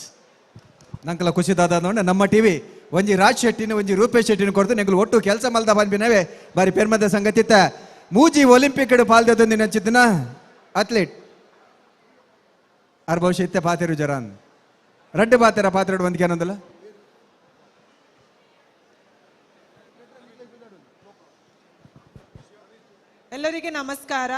ನಂಕಲ ಖುಷಿ ದಾದ ನೋಡಿ ನಮ್ಮ ಟಿವಿ ಒಂಜಿ ರಾಜ್ ಶೆಟ್ಟಿನ ಒಂಜಿ ರೂಪೇಶ್ ಶೆಟ್ಟಿನ ಕೊಡ್ತು ನೆಗಳು ಒಟ್ಟು ಕೆಲಸ ಮಲ್ದ ಬಂದ್ಬಿನವೆ ಬಾರಿ ಪೆರ್ಮದ ಸಂಗತಿತ್ತ ಮೂಜಿ ಒಲಿಂಪಿಕ್ ಪಾಲ್ದೊಂದು ನೆಚ್ಚಿತ್ತಿನ ಅಥ್ಲೀಟ್ ಬಹುಶಃ ಇತ್ತೆ ಪಾತೆರು ಜರಾನ್ ರಡ್ಡು ಪಾತೆರ ಪಾತ್ರೆ ಒಂದಿಗೆ ಅನ್ನೋದಲ್ಲ. ಎಲ್ಲರಿಗೆ ನಮಸ್ಕಾರ.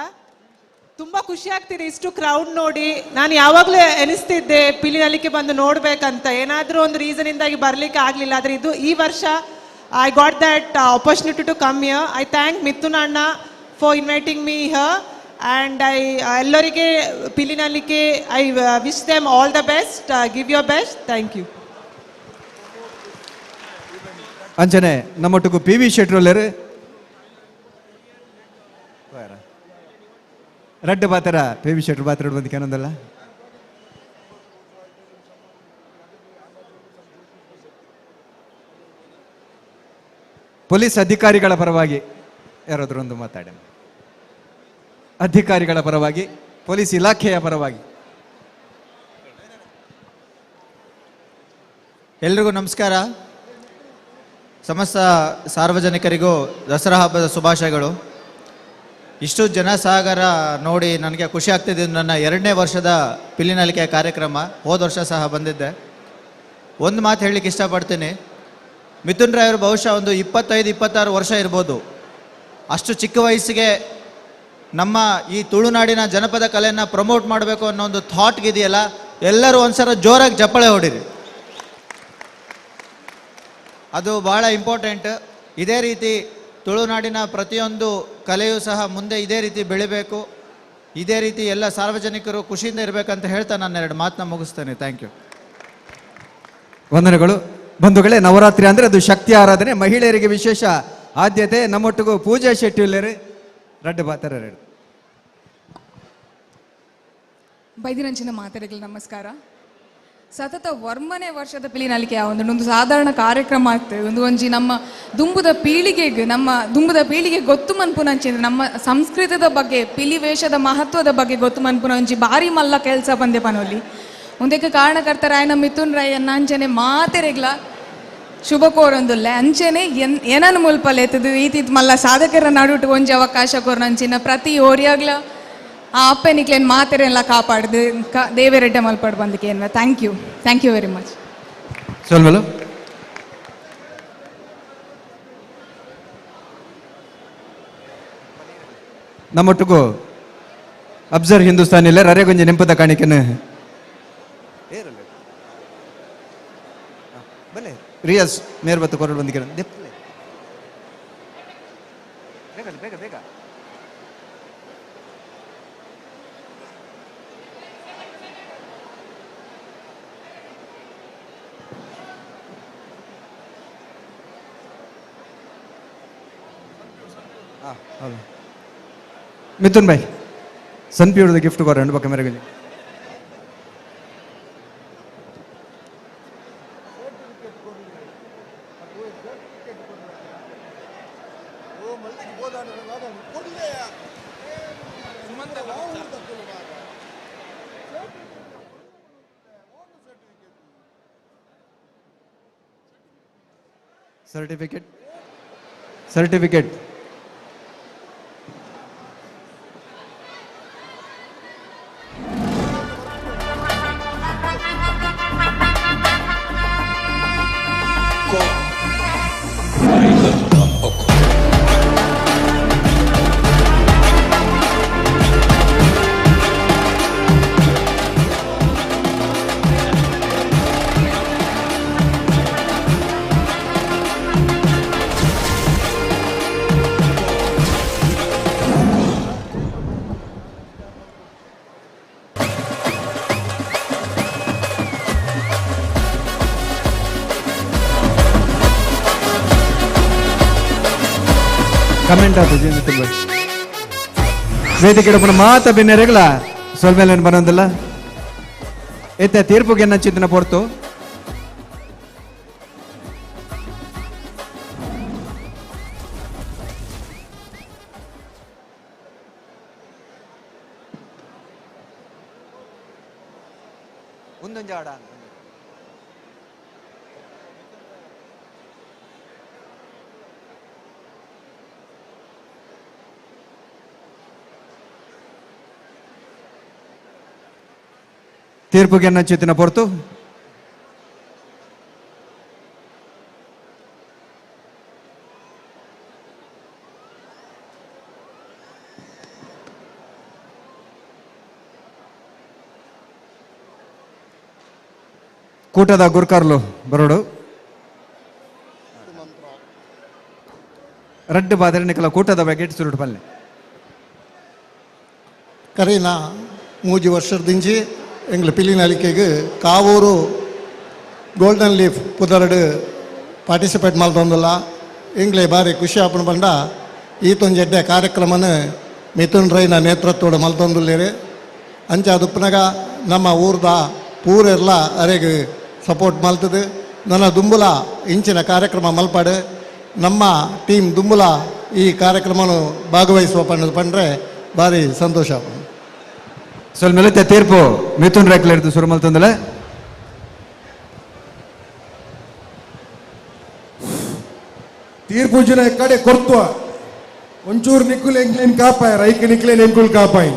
ತುಂಬ ಖುಷಿ ಆಗ್ತಿದೆ ಇಷ್ಟು ಕ್ರೌಡ್ ನೋಡಿ. ನಾನು ಯಾವಾಗಲೂ ಎನಿಸ್ತಿದ್ದೆ ಪಿಲಿನಲ್ಲಿಗೆ ಬಂದು ನೋಡಬೇಕಂತ, ಏನಾದರೂ ಒಂದು ರೀಸನಿಂದಾಗಿ ಬರಲಿಕ್ಕೆ ಆಗಲಿಲ್ಲ. ಆದರೆ ಈ ವರ್ಷ I got that opportunity to come here. I thank Mithun ಅಣ್ಣ for inviting me here and ಎಲ್ಲರಿಗೆ ಪಿಲಿನಲ್ಲಿಗೆ I wish them all the best. Give your best. Thank you. ಅಂಚನೆ ನಮ್ಮೊಟ್ಟಿಗೂ ಪಿ ವಿ ಶೆಟ್ರೋಲರು ರಡ್ಡ್ ಬಾತರ ಪಿ ವಿ ಶೆಟ್ರು ಬಾತ್ರ ಬಂದಿಕ್ಕೆ ಅನ್ನೊಂದಲ್ಲ. ಪೊಲೀಸ್ ಅಧಿಕಾರಿಗಳ ಪರವಾಗಿ ಯಾರಾದರೂ ಒಂದು ಮಾತಾಡಿ. ಅಧಿಕಾರಿಗಳ ಪರವಾಗಿ, ಪೊಲೀಸ್ ಇಲಾಖೆಯ ಪರವಾಗಿ. ಎಲ್ರಿಗೂ ನಮಸ್ಕಾರ. ಸಮಸ್ತ ಸಾರ್ವಜನಿಕರಿಗೂ ದಸರಾ ಹಬ್ಬದ ಶುಭಾಶಯಗಳು. ಇಷ್ಟು ಜನಸಾಗರ ನೋಡಿ ನನಗೆ ಖುಷಿ ಆಗ್ತಿದೆ. ನನ್ನ 2ನೇ ವರ್ಷದ ಪಿಲಿನಲಿಕೆಯ ಕಾರ್ಯಕ್ರಮ, ಹೋದ ವರ್ಷ ಸಹ ಬಂದಿದ್ದೆ. ಒಂದು ಮಾತು ಹೇಳಲಿಕ್ಕೆ ಇಷ್ಟಪಡ್ತೀನಿ. ಮಿಥುನ್ ರಾಯ್ ಅವರು ಬಹುಶಃ ಒಂದು 25-26 ವರ್ಷ ಇರ್ಬೋದು. ಅಷ್ಟು ಚಿಕ್ಕ ವಯಸ್ಸಿಗೆ ನಮ್ಮ ಈ ತುಳುನಾಡಿನ ಜನಪದ ಕಲೆಯನ್ನು ಪ್ರಮೋಟ್ ಮಾಡಬೇಕು ಅನ್ನೋ ಒಂದು ಥಾಟ್ಗಿದೆಯಲ್ಲ, ಎಲ್ಲರೂ ಒಂದ್ಸಲ ಜೋರಾಗಿ ಚಪ್ಪಾಳೆ ಹೊಡಿರಿ. ಅದು ಭಾಳ ಇಂಪಾರ್ಟೆಂಟ್. ಇದೇ ರೀತಿ ತುಳುನಾಡಿನ ಪ್ರತಿಯೊಂದು ಕಲೆಯೂ ಸಹ ಮುಂದೆ ಇದೇ ರೀತಿ ಬೆಳಿಬೇಕು. ಇದೇ ರೀತಿ ಎಲ್ಲ ಸಾರ್ವಜನಿಕರು ಖುಷಿಯಿಂದ ಇರಬೇಕಂತ ಹೇಳ್ತಾ ನಾನು 2 ಮಾತನ್ನ ಮುಗಿಸ್ತೇನೆ. Thank you. ವಂದನೆಗಳು. ಬಂಧುಗಳೇ, ನವರಾತ್ರಿ ಅಂದರೆ ಅದು ಶಕ್ತಿ ಆರಾಧನೆ, ಮಹಿಳೆಯರಿಗೆ ವಿಶೇಷ ಆದ್ಯತೆ. ನಮ್ಮೊಟ್ಟಿಗೂ ಪೂಜಾ ಶೆಟ್ಟಿ ಇಲ್ಲರು ರಡ್ಡು ಬಾತರ ಎರಡು ಬೈದಿರಂಚಿನ ಮಾತೆರೆಗಳು ನಮಸ್ಕಾರ. ಸತತ ವರ್ಮನೆ ವರ್ಷದ ಪಿಲಿನಲಿಕೆ ಒಂದು ಸಾಧಾರಣ ಕಾರ್ಯಕ್ರಮ ಆಗ್ತದೆ. ಒಂಜಿ ನಮ್ಮ ದುಂಬುದ ಪೀಳಿಗೆ ಗೊತ್ತು ಮನ್ಪುನಂಚಿನ ನಮ್ಮ ಸಂಸ್ಕೃತದ ಬಗ್ಗೆ, ಪಿಲಿ ವೇಷದ ಮಹತ್ವದ ಬಗ್ಗೆ ಗೊತ್ತು ಮನ್ಪುನ ಒಂಜಿ ಭಾರಿ ಮಲ್ಲ ಕೆಲಸ ಬಂದೆ ಪನೋಲಿ. ಒಂದಕ್ಕೆ ಕಾರಣಕರ್ತರಾಯನ ಮಿಥುನ್ ರಾಯ್ ಅಂಚನೆ ಮಾತೆರೆಗ್ಲ ಶುಭ ಕೋರೊಂದುಲ್ಲೆ. ಅಂಚನೆ ಏನನ್ನು ಮುಲ್ಪಲೆತ್ತದು ಈತಿದ್ ಮಲ್ಲ ಸಾಧಕರ ನಡುಟು ಒಂಜಿ ಅವಕಾಶ ಕೋರ್ನಂಚಿನ ಪ್ರತಿ ಓರಿಯಾಗ್ಲ ಆ ಅಪ್ಪನಿಕ್ಲೇನು ಮಾತೆರೆಲ್ಲ ಕಾಪಾಡ್ದು ದೇವರೆಡ್ಡೆ ಮಲ್ಪಾಡು ಬಂದಕ್ಕೆ ಏನು. Thank you very much. ಸೋಲ್ಮಲು ನಮ್ಮೊಟ್ಟಿಗೂ ಅಬ್ಸರ್ ಹಿಂದೂಸ್ತಾನಿ ಇಲ್ಲ ರರೆಗೊಂಜಿ ನೆಂಪದ ಕಾಣಿಕೆನ ರಿಯಾಜ್ ಮೇರ್ಬತ್ತು ಕೊರಡು ಬಂದಿಕೆ ಬೇಗ ಬೇಗ ಮಿಥುನ್ ಭಾಯ್ ಸನ್ಪ್ಯೂರ್ದ ಗಿಫ್ಟ್ ಕೊರ ಹೆಣ್ಣು ಪಕ್ಕ ಮೇರೆಗೆ ಸರ್ಟಿಫಿಕೇಟ್ ಕಮೆಂಟ್ ಆಯ್ತು ವೇದಿಕೆ ಮಾತ ಭಿನ್ನರೆಗಳ ಸೊಲ್ಮೇಲೆ ಬರೋದಿಲ್ಲ ಎತ್ತ ತೀರ್ಪುಗೆ ಚಿಂತನೆ ಪೊರ್ತು ಒಂದೊಂಜಾಡ ತೀರ್ಪುಗೆ ಚಿಂತನೆ ಪೊರ್ತು ಕೂಟದ ಗುರ್ಕಾರ್ಲು ಬರೋಡು ರಡ್ಡು ಬಾದರಣಿಕಲ ಕೂಟದ ಬಗೆಟ್ ಸುರುಡು ಪಲ್ಲೆ ಕರೀನಾ 3 ವರ್ಷದಿಂಚಿ ಎಂಗ್ಲ ಪಿಲಿನಲಿಕೆಗೆ ಕಾವೂರು ಗೋಲ್ಡನ್ ಲೀಫ್ ಪುದರಡು ಪಾರ್ಟಿಸಿಪೇಟ್ ಮಾಡ್ದೊಂದಿಲ್ಲ ಎಂಗ್ಲೆ ಬಾರಿ ಖುಷಿ ಆಪಣ ಬಂಡ ಈತೊಂಜೆಡ್ಡೆ ಕಾರ್ಯಕ್ರಮನ ಮಿಥುನ್ ರೈನ ನೇತೃತ್ವದ ಮಲ್ತೊಂದುಲ್ಲೇರಿ ಅಂಚ ಅದುಪ್ಪನಾಗ ನಮ್ಮ ಊರ್ದ ಪೂರೆಲ್ಲ ಅರೆಗೆ ಸಪೋರ್ಟ್ ಮಲ್ತದೆ ನನ್ನ ದುಂಬುಲ ಇಂಚಿನ ಕಾರ್ಯಕ್ರಮ ಮಲ್ಪಾಡು ನಮ್ಮ ಟೀಮ್ ದುಂಬುಲ ಈ ಕಾರ್ಯಕ್ರಮವನ್ನು ಭಾಗವಹಿಸುವ ಪಂಡ್ರೆ ಭಾರಿ ಸಂತೋಷ. ಸ್ವಲ್ಪ ಮೆಲುತ್ತೆ ತೀರ್ಪು ಮಿಥುನ್ ರೈಕಲ್ ಹಿಡಿದು ಶುರು ಮಲ್ತಂದಲೆ ತೀರ್ಪು ಜನ ಕಡೆ ಕೊಡ್ತುವ ಒಂಚೂರು ನಿಕ್ಕುಲ್ ಎಂಕ್ಲೇನ್ ಕಾಪಾಯ ರೈಕ್ ನಿಕ್ಲೇನ್ ಎಂಕುಲ್ ಕಾಪಾಯಿ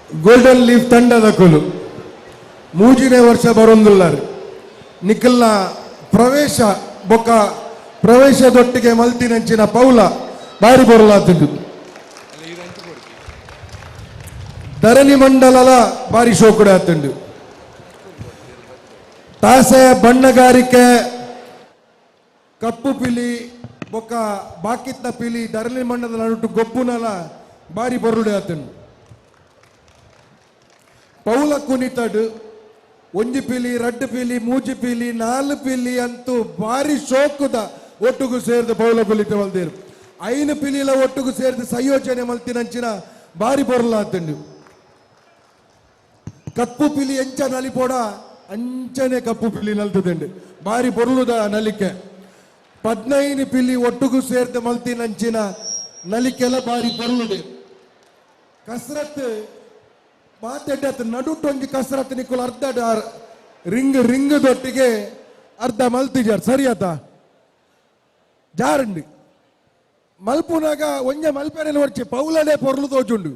ಗೋಲ್ಡನ್ ಲೀಫ್ ತಂಡದ ಕೊಲು 3ನೇ ವರ್ಷ ಬರೊಂದುಲ್ಲಾರು ನಿಖಲ್ನ ಪ್ರವೇಶ ಬೊಕ್ಕ ಪ್ರವೇಶದೊಟ್ಟಿಗೆ ಮಲ್ತಿನಂಚಿನ ಪೌಲ ಬಾರಿ ಬರಲಾತುಂಡು ಧರಣಿ ಮಂಡಲಲ ಬಾರಿ ಶೋಕುಡ ಆತುಂಡು ತಾಸೆ ಬಣ್ಣಗಾರಿಕೆ ಕಪ್ಪು ಪಿಲಿ ಬೊಕ್ಕ ಬಾಕಿತ್ತ ಪಿಲಿ ಧರಣಿ ಮಂಡಲ ನಡುಟು ಗೊಬ್ಬುನಲ ಬಾರಿ ಬರುಡೆ ಆತುಂಡು ಪೌಲ ಕುಣಿತಡು ಒಂಜಿ ಪಿಲಿ 2 ಪಿಲಿ 3 ಪಿಲಿ 4 ಪಿಲಿ ಅಂತೂ ಭಾರಿ ಶೋಕುದ ಒಟ್ಟುಗು ಸೇರಿದ ಪೌಲ ಕುಲಿತ ಮಲ್ದೇರು 5 ಪಿಲಿಲ ಒಟ್ಟುಗು ಸೇರಿದ ಸಂಯೋಜನೆ ಮಲ್ತಿನಂಚಿನ ಬಾರಿ ಬರಲಾತುಂಡು ಕಪ್ಪು ಪಿಲಿ ಎಂಚ ನಲಿಪೋಡ ಅಂಚನೆ ಕಪ್ಪು ಪಿಲಿ ನಲ್ತುಂಡು ಬಾರಿ ಬೊರ್ಲುದ ನಲಿಕೆ 15 ಪಿಲಿ ಒಟ್ಟುಗು ಸೇರಿದ ಮಲ್ತಿನಂಚಿನ ನಲಿಕೆಲ ಬಾರಿ ಬರುಳುಡೆ ಕಸರತ್ ಮಾತೆಡ್ಡತ್ ನಡುಟೊಂಜಿ ಕಸರತ್ ನಿಕ್ಕುಲು ಅರ್ಧ ರಿಂಗ್ ದೊಟ್ಟಿಗೆ ಅರ್ಧ ಮಲ್ತಿಜಾರ್ ಸರಿಯತ ಜಾರಂಡಿ ಮಲ್ಪುನಾಗ ಒಂಜ ಮಲ್ಪೆನೆ ನೋಡ್ಚಿ ಪೌಲನೇ ಪೊರ್ಲು ತೋಜುಂಡು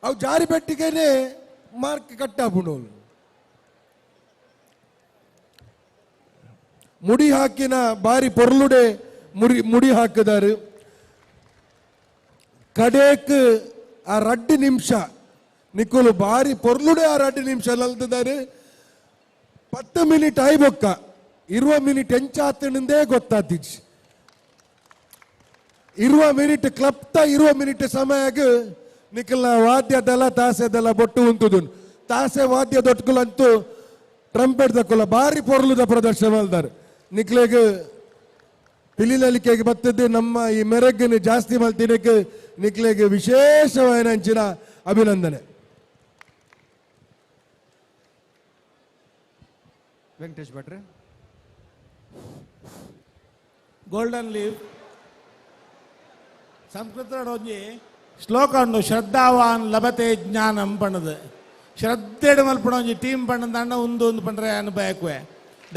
ಅವು ಜಾರಿ ಬೆಟ್ಟಿಗೆನೆ ಮಾರ್ಕ್ ಕಟ್ಟಾಪುಂಡು ಮುಡಿ ಹಾಕಿನ ಬಾರಿ ಪೊರ್ಲುಡೆ ಮುಡಿ ಹಾಕಿದಾರು ಕಡೇಕ್ ಆ 2 ನಿಮಿಷ ನಿಕ್ಕುಲು ಬಾರಿ ಪೊರ್ಲುಡೆ ಆ 2 ನಿಮಿಷ ನಲ್ತಿದ್ದಾರೆ 10 ಮಿನಿಟ್ ಆಯ್ಬೊಕ್ಕ 20 ಮಿನಿಟ್ ಎಂಚಾತನಿಂದೇ ಗೊತ್ತಾತಿಜ್ 20 ಮಿನಿಟ್ ಕ್ಲಪ್ತ 20 ಮಿನಿಟ್ ಸಮಯಕ್ಕೆ ನಿಕ್ಕಲ್ನ ವಾದ್ಯದಲ್ಲ ತಾಸೆದಲ್ಲ ಬೊಟ್ಟು ಉಂತುದು ತಾಸೆ ವಾದ್ಯ ದೊಟ್ಟುಕುಲಂತೂ ಟ್ರಂಪೆಟ್ ದಕ್ಕುಲ ಬಾರಿ ಪೊರ್ಲುದ ಪ್ರದರ್ಶನ ಮಲ್ದಾರೆ ನಿಕ್ಲೆಗೆ ಪಿಲಿನಲಿಕೆಗೆ ಬರ್ತದೆ ನಮ್ಮ ಈ ಮೆರಗನ್ನು ಜಾಸ್ತಿ ಮಲ್ತಿನಕ್ಕೆ ನಿಕ್ಲೆಗೆ ವಿಶೇಷವಾದ ಅಂಚಿನ ಅಭಿನಂದನೆ. ವೆಂಕಟೇಶ್ ಭಟ್ರೆ ಗೋಲ್ಡನ್ ಲೀವ್ ಸಂಸ್ಕೃತ ಒಂಜಿ ಶ್ಲೋಕ ಉಂಡು ಶ್ರದ್ಧಾವಾನ್ ಲಭತೆ ಜ್ಞಾನಂ ಪಣ್ಣದು ಶ್ರದ್ಧೆಡು ಮಲ್ಪಣ ಒಂಜಿ ಟೀಮ್ ಪಣ್ಣದ ಒಂದು ಪಂಡ್ರೆ ಅನುಭವಕ್ಕೆ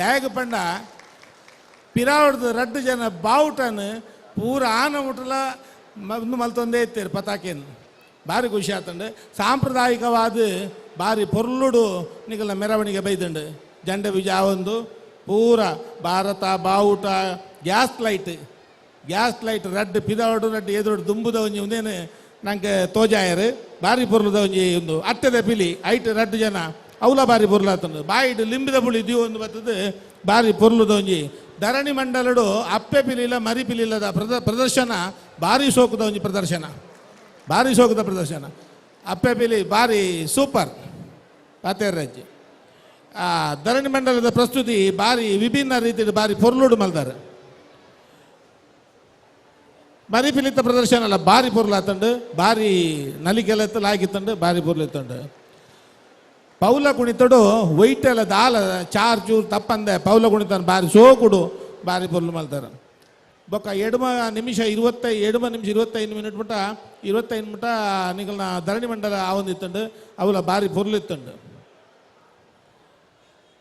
ದಯಗ ಪಂಡ ಪಿರಾವಡ್ದು 2 ಜನ ಬಾವುಟನ್ ಪೂರ ಆನ ಮುಟ್ಟಲ ಒಂದು ಮಲ್ತೊಂದೇ ಇತ್ತೇರು ಪತಾಕೆಯನ್ನು ಭಾರಿ ಖುಷಿ ಆತಂಡು ಸಾಂಪ್ರದಾಯಿಕವಾದ ಭಾರಿ ಪೊರ್ಲುಡು ನಿಗಲ ಮೆರವಣಿಗೆ ಬೈದಂಡು ಜಂಡ ವಿಜಯ ಒಂದು ಪೂರ ಭಾರತ ಬಾವುಟ ಗ್ಯಾಸ್ ಲೈಟ್ 2 ಪಿದಾವಡು 2 ಎದುರು ದುಂಬುದ ಒಂಜಿ ಒಂದೇನು ನಂಗೆ ತೋಜಾಯರು ಭಾರಿ ಪೊರ್ಲುದ ಒಂಜಿ ಒಂದು ಅಟ್ಟದ ಪಿಲಿ 2 ಜನ ಅವಲ ಭಾರಿ ಪೊರ್ಲಾತಂಡು ಬಾಯಿಡು ಲಿಂಬಿದ ಬುಳಿ ದೀವು ಒಂದು ಬರ್ತದೆ ಭಾರಿ ಪೊರ್ಲುದ ಒಂಜಿ ಧರಣಿ ಮಂಡಲಡು ಅಪ್ಪೆ ಪಿಲಿಲ ಮರಿ ಪಿಲಿಲ್ಲದ ಪ್ರದರ್ಶನ ಭಾರಿ ಶೋಕದ ಒಂಜಿ ಪ್ರದರ್ಶನ ಅಪ್ಪೆ ಪಿಲಿ ಭಾರಿ ಸೂಪರ್ ಪಾತೇರ್ರಾಜ್ಯ ಧರಣಿ ಮಂಡಲದ ಪ್ರಸ್ತುತಿ ಭಾರಿ ವಿಭಿನ್ನ ರೀತಿಯ ಭಾರಿ ಪೊರ್ಲುಡು ಮಲ್ದಾರೆ ಮರಿ ಪಿಲಿತ ಪ್ರದರ್ಶನ ಅಲ್ಲ ಭಾರಿ ಪೊರ್ಲಾತಂಡು ಭಾರಿ ನಲಿಕೆಲೆತ್ತ ಲಾಗಿತ್ತಂಡು ಭಾರಿ ಪೊರ್ಲಿತ್ತಂಡು ಪೌಲ ಕುಣಿತಡು ವೈಟೆಲ್ಲ ದಾಲ ಚಾರ್ ಚೂರು ತಪ್ಪಂದೆ ಪೌಲ ಕುಣಿತಾನೆ ಭಾರಿ ಸೋಕುಡು ಭಾರಿ ಪೊರ್ಲು ಮಲ್ತಾರೆ ಬೊಕ್ಕ 7 ನಿಮಿಷ 25 ಮಿನಿಟ್ ಮುಟ್ಟ 25 ಮುಟ್ಟ ನಿಗಲ್ನ ಧರಣಿ ಮಂಡಲ ಆವೊಂದಿತ್ತಂಡು ಅವಲ ಭಾರಿ ಪೊರ್ಲಿತ್ತಂಡು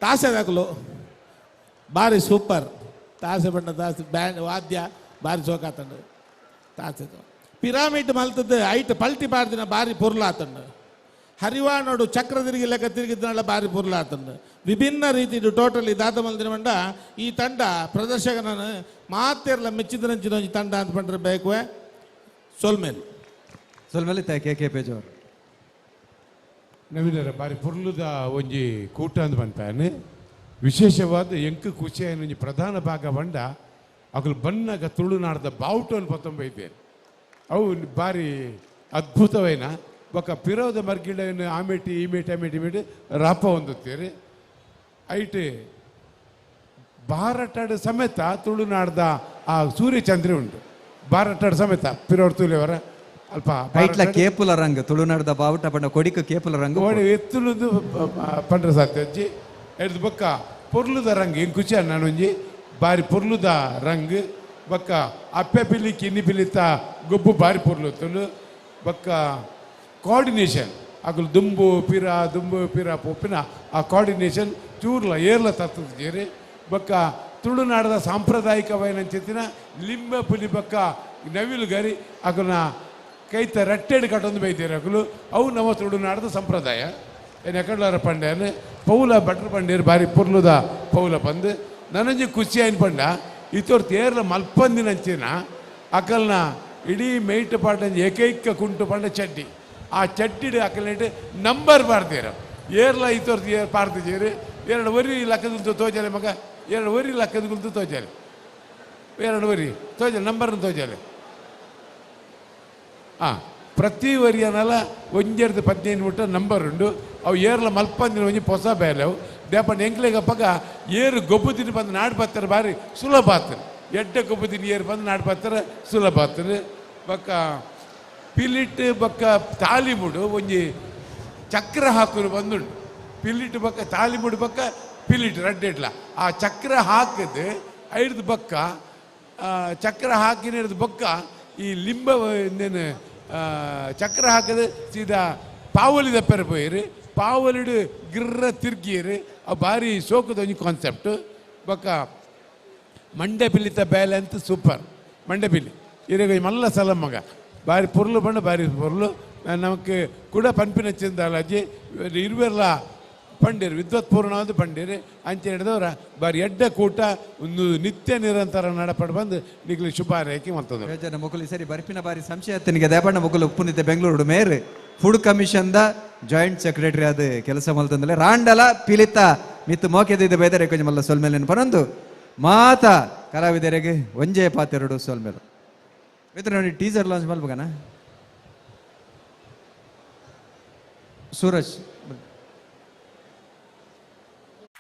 ತಾಸೆ ದಾಖಲು ಭಾರಿ ಸೂಪರ್ ತಾಸೆ ಬಣ್ಣ ತಾಸೆ ಬ್ಯಾಂಡ್ ವಾದ್ಯ ಭಾರಿ ಸೋಕಾತಂಡು ತಾಸೆ ಪಿರಾಮಿಡ್ ಮಲ್ತದ್ದು ಐಟ್ ಪಲ್ಟಿ ಪಾಡ್ದಿನ ಭಾರಿ ಪೊರ್ಲಾತಂಡು ಹರಿವಾನೋಡು ಚಕ್ರ ತಿರುಗಿ ಲೆಕ್ಕ ತಿರುಗಿದ್ನಲ್ಲ ಭಾರಿ ಪುರ್ಲಾತಂಡು ವಿಭಿನ್ನ ರೀತಿ ಟೋಟಲಿ ದಾದ ಮಲ್ದಿನ ಮಂಡ ಈ ತಂಡ ಪ್ರದರ್ಶಕನನ್ನು ಮಾತೆರ್ಲ ಮೆಚ್ಚಿದರಂಚಿನ ತಂಡ ಅಂತ ಪಂಡ್ರೆ ಬೇಕು ಸೋಲ್ಮೇಲ್ ಸೊಲ್ಮೇಲೆ ಕೆ ಪೇಜ್ ಅವರು ನವೀನರ ಬಾರಿ ಪುರ್ಲುದ ಒಂಜಿ ಕೂಟ ಅಂದ್ ಬಂತಾನೆ ವಿಶೇಷವಾದ ಎಂಕ್ ಖುಷಿಯ ಒಂಜಿ ಪ್ರಧಾನ ಭಾಗ ಬಂಡ ಅಗಲು ಬನ್ನಾಗ ತುಳುನಾಡದ ಬಾವುಟವನ್ನು ಪತ್ತೊಂಬೈತೇನೆ ಅವು ಬಾರಿ ಅದ್ಭುತವೈನ ಬೊಕ್ಕ ಪಿರೋದ ಮರ್ಗಿಡನ್ನು ಆಮೇಟಿ ಈಮೇಟಿ ರಾಪ ಹೊಂದುತ್ತೀರಿ ಐಟ್ ಬಾರಟಾಡ್ ಸಮೇತ ತುಳುನಾಡದ ಆ ಸೂರ್ಯಚಂದ್ರ ಉಂಟು ಬಾರಟಾಡ್ ಸಮೇತ ಪಿರೋಡ್ ತುಲಿಯವರ ಅಲ್ಪ ಐಟ್ಲ ಕೇಪುಲ ರಂಗ್ ತುಳುನಾಡದ ಬಾವುಟ ಪಂಡ ಕೊಡಿಕ ಕೇಪುಲ ರಂಗ್ ಓಡಿ ಎತ್ತುಲುದು ಪಂಡ್ರ ಸಾಧ್ಯ ಎಡ್ದು ಬೊಕ್ಕ ಪೊರ್ಲುದ ರಂಗ್ ಹೆಂಗ್ ಖುಷಿ ನಾನೊಂಜಿ ಬಾರಿ ಪೊರ್ಲುದ ರಂಗ್ ಬೊಕ್ಕ ಅಪ್ಪೆ ಪಿಲಿ ಕಿನ್ನಿ ಪಿಲಿತ ಗೊಬ್ಬು ಬಾರಿ ಪೊರ್ಲುತ್ತಲು ಬೊಕ್ಕ ಕೋಆರ್ಡಿನೇಷನ್ ಅಗಲು ದುಂಬು ಪಿರ ಪೊಪ್ಪಿನ ಆ ಕೋಆರ್ಡಿನೇಷನ್ ಚೂರ್ಲ ಏರ್ಲ ತತ್ತದ ಜೇರಿ ಬೊಕ್ಕ ತುಳುನಾಡದ ಸಾಂಪ್ರದಾಯಿಕವೈನ ಚಿತ್ತಿನ ಲಿಂಬ ಪುಲಿ ಬೊಕ್ಕ ನವಿಲು ಗರಿ ಅಗಲ್ನ ಕೈತ ರಟ್ಟೆಡ್ ಕಟ್ಟೊಂದು ಬೈತೀರಿ ಅಗಲು ಅವು ನಮ್ಮ ತುಳುನಾಡದ ಸಂಪ್ರದಾಯ ಏನು ಎಕಡ್ಲಾರ ಪಂಡ್ಯನು ಪೌಲ ಭಟ್ರ ಪಂಡೇರು ಬಾರಿ ಪುರ್ಲುದ ಪೌಲ ಪಂದು ನನಂಜಿ ಖುಷಿ ಆಯ್ನ ಪಂಡ ಇತ್ತೋರ್ತು ಏರ್ಲ ಮಲ್ಪಂದಿನಂಚಿನ ಅಕಲ್ನ ಇಡೀ ಮೈಟ್ ಪಾಟಂಜಿ ಏಕೈಕ ಕುಂಟು ಪಂಡ ಚಡ್ಡಿ ಆ ಚಡ್ಡಿಡ್ ಅಕಲ್ನೇಟ್ ನಂಬರ್ ಪಾಡ್ತೀರ ಏರ್ಲ ಇತ್ತೋರ್ತು ಪಾಡ್ತಿದ್ದೀರಿ 2 ವರಿ ಲಕ್ಕದಂತೂ ತೋಜಲೆ ಮಗ 2 ವರಿ ಲಕ್ಕದಂತೂ ತೋಜಲೆ 2 ವರಿ ತೋಜಲೆ ನಂಬರ್ನ ತೋಜಲೆ ಪ್ರತಿ ವರಿಯನಲ್ಲ 1-15 ಮುಟ್ಟ ನಂಬರ್ ಉಂಡು ಅವು ಏರ್ಲ ಮಲ್ಪಂದಿನ ಒಂಜಿ ಹೊಸ ಬೇಲೆವು ದೇಪಂಡ ಎಂಕ್ಲೆಗಪ್ಪಗ ಏರು ಗೊಬ್ಬು ತಿನಿ ಬಂದು ನಾಡು ಬತ್ತರ ಬಾರಿ ಸುಲಭ ಆತರು ಎಡ್ಡ ಗೊಬ್ಬು ತಿನಿ ಏರು ಬಂದು ನಾಡು ಬತ್ತರ ಸುಲಭ ಆತರು ಬೊಕ್ಕ ಪಿಲಿಟ್ ಬೊಕ್ಕ ತಾಲಿಮುಡು ಒಂಜಿ ಚಕ್ರ ಹಾಕುರು ಬಂದುಂಡು ಪಿಲಿಟ್ ಬೊಕ್ಕ ತಾಲಿಮುಡು ಬೊಕ್ಕ ಪಿಲಿಟ್ ರಡ್ಡೆಡ್ಲ ಆ ಚಕ್ರ ಹಾಕದು ಐಡ್ದು ಬೊಕ್ಕ ಚಕ್ರ ಹಾಕಿನ ಹಿಡ್ದು ಬೊಕ್ಕ ಈ ಲಿಂಬ ಇನ್ನೇನು ಚಕ್ರ ಹಾಕದು ಸೀದಾ ಪಾವಲಿ ದಪ್ಪರ ಪೋಯಿರಿ ಪಾವಲಿಡು ಗಿರ್ರ ತಿರ್ಗಿರಿ ಅವು ಭಾರಿ ಸೋಕದ ಒಂಜಿ ಕಾನ್ಸೆಪ್ಟ್ ಬೊಕ್ಕ ಮಂಡೆ ಪಿಲಿತ ಬೇಲೆ ಅಂತ ಸೂಪರ್ ಮಂಡೆ ಪಿಲಿ ಇರಗ ಮಲ್ಲ ಸಲ ಮಗ ಬಾರಿ ಪೊರ್ಲು ಬಂಡ ಬಾರಿ ಪೊರ್ಲು ನಮಕ್ ಕೂಡ ಪನ್ಪಿನ ಚಿಂದಾಲಜಿ ಇರುವೆಲ್ಲ ಪಂಡೇರು ವಿದ್ವತ್ ಪೂರ್ಣವಾದ ಪಂಡೇರು ಅಂಚೆ ಹಿಡಿದವ್ರ ಬಾರಿ ಎಡ್ಡ ಕೂಟ ಒಂದು ನಿತ್ಯ ನಿರಂತರ ನಡಪಡು ಬಂದು ನಿಗ್ಲಿ ಶುಭ ಹಾರೈಕೆ ಮತ್ತದು ಜನ ಮುಗುಲು ಸರಿ ಬರ್ಪಿನ ಬಾರಿ ಸಂಶಯತನಿಗೆ ದೇಪಣ್ಣ ಮುಗುಲು ಉಪ್ಪುನಿದ್ದೆ ಬೆಂಗಳೂರು ಮೇರ್ ಫುಡ್ ಕಮಿಷನ್ದ ಜಾಯಿಂಟ್ ಸೆಕ್ರೆಟರಿ ಆದ ಕೆಲಸ ಮಲ್ತಂದಲೆ ರಾಂಡಲ ಪಿಲಿತ ಮಿತ್ತು ಮೋಕೆದಿದ್ದ ಬೇದರೆ ಕೊಂಚ ಮಲ್ಲ ಸೊಲ್ಮೇಲೆ ಪನೊಂದು ಮಾತ ಕಲಾವಿದರಿಗೆ ಒಂಜೇ ಪಾತೆರಡು ಸೊಲ್ಮೇಲೆ ಮಿತ್ರ ನೋಡಿ ಟೀಸರ್ ಲಾಂಚ್ ಮಲ್ಪಗನ ಸೂರಜ್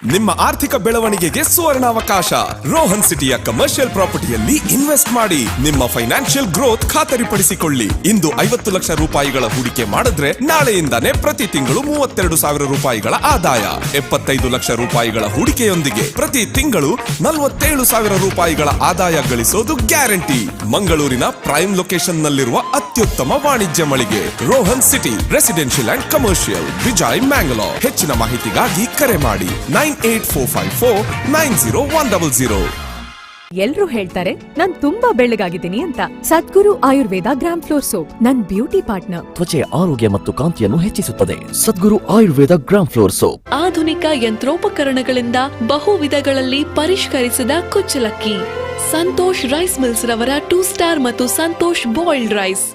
ನಿಮ್ಮ ಆರ್ಥಿಕ ಬೆಳವಣಿಗೆಗೆ ಸುವರ್ಣಾವಕಾಶ ರೋಹನ್ ಸಿಟಿಯ ಕಮರ್ಷಿಯಲ್ ಪ್ರಾಪರ್ಟಿಯಲ್ಲಿ ಇನ್ವೆಸ್ಟ್ ಮಾಡಿ ನಿಮ್ಮ ಫೈನಾನ್ಷಿಯಲ್ ಗ್ರೋತ್ ಖಾತರಿಪಡಿಸಿಕೊಳ್ಳಿ ಇಂದು 50 ಲಕ್ಷ ರೂಪಾಯಿಗಳ ಹೂಡಿಕೆ ಮಾಡಿದ್ರೆ ನಾಳೆಯಿಂದಾನೇ ಪ್ರತಿ ತಿಂಗಳು 32,000 ರೂಪಾಯಿಗಳ ಆದಾಯ 75 ಲಕ್ಷ ರೂಪಾಯಿಗಳ ಹೂಡಿಕೆಯೊಂದಿಗೆ ಪ್ರತಿ ತಿಂಗಳು 47,000 ರೂಪಾಯಿಗಳ ಆದಾಯ ಗಳಿಸೋದು ಗ್ಯಾರಂಟಿ ಮಂಗಳೂರಿನ ಪ್ರೈಮ್ ಲೊಕೇಶನ್ ನಲ್ಲಿರುವ ಅತ್ಯುತ್ತಮ ವಾಣಿಜ್ಯ ಮಳಿಗೆ Rohan city residential and commercial Vijay Mangalore ಹೆಚ್ಚಿನ ಮಾಹಿತಿಗಾಗಿ ಕರೆ ಮಾಡಿ 9845490100. ಎಲ್ರು ಹೇಳ್ತಾರೆ ನಾನ್ ತುಂಬಾ ಬೆಳ್ಳಗಾಗಿದ್ದೀನಿ ಅಂತ. ಸದ್ಗುರು ಆಯುರ್ವೇದ ಗ್ರಾಮ್ ಫ್ಲೋರ್ ಸೋಪ್ ನನ್ ಬ್ಯೂಟಿ ಪಾರ್ಟ್ನರ್. ತ್ವಚೆಯ ಆರೋಗ್ಯ ಮತ್ತು ಕಾಂತಿಯನ್ನು ಹೆಚ್ಚಿಸುತ್ತದೆ. ಸದ್ಗುರು ಆಯುರ್ವೇದ ಗ್ರಾಮ್ ಫ್ಲೋರ್ ಸೋಪ್. ಆಧುನಿಕ ಯಂತ್ರೋಪಕರಣಗಳಿಂದ ಬಹು ವಿಧಗಳಲ್ಲಿ ಪರಿಷ್ಕರಿಸಿದ ಕುಚ್ಚಲಕ್ಕಿ. ಸಂತೋಷ್ ರೈಸ್ ಮಿಲ್ಸ್ ರವರ 2 ಸ್ಟಾರ್ ಮತ್ತು ಸಂತೋಷ್ ಬಾಯ್ಲ್ಡ್ ರೈಸ್.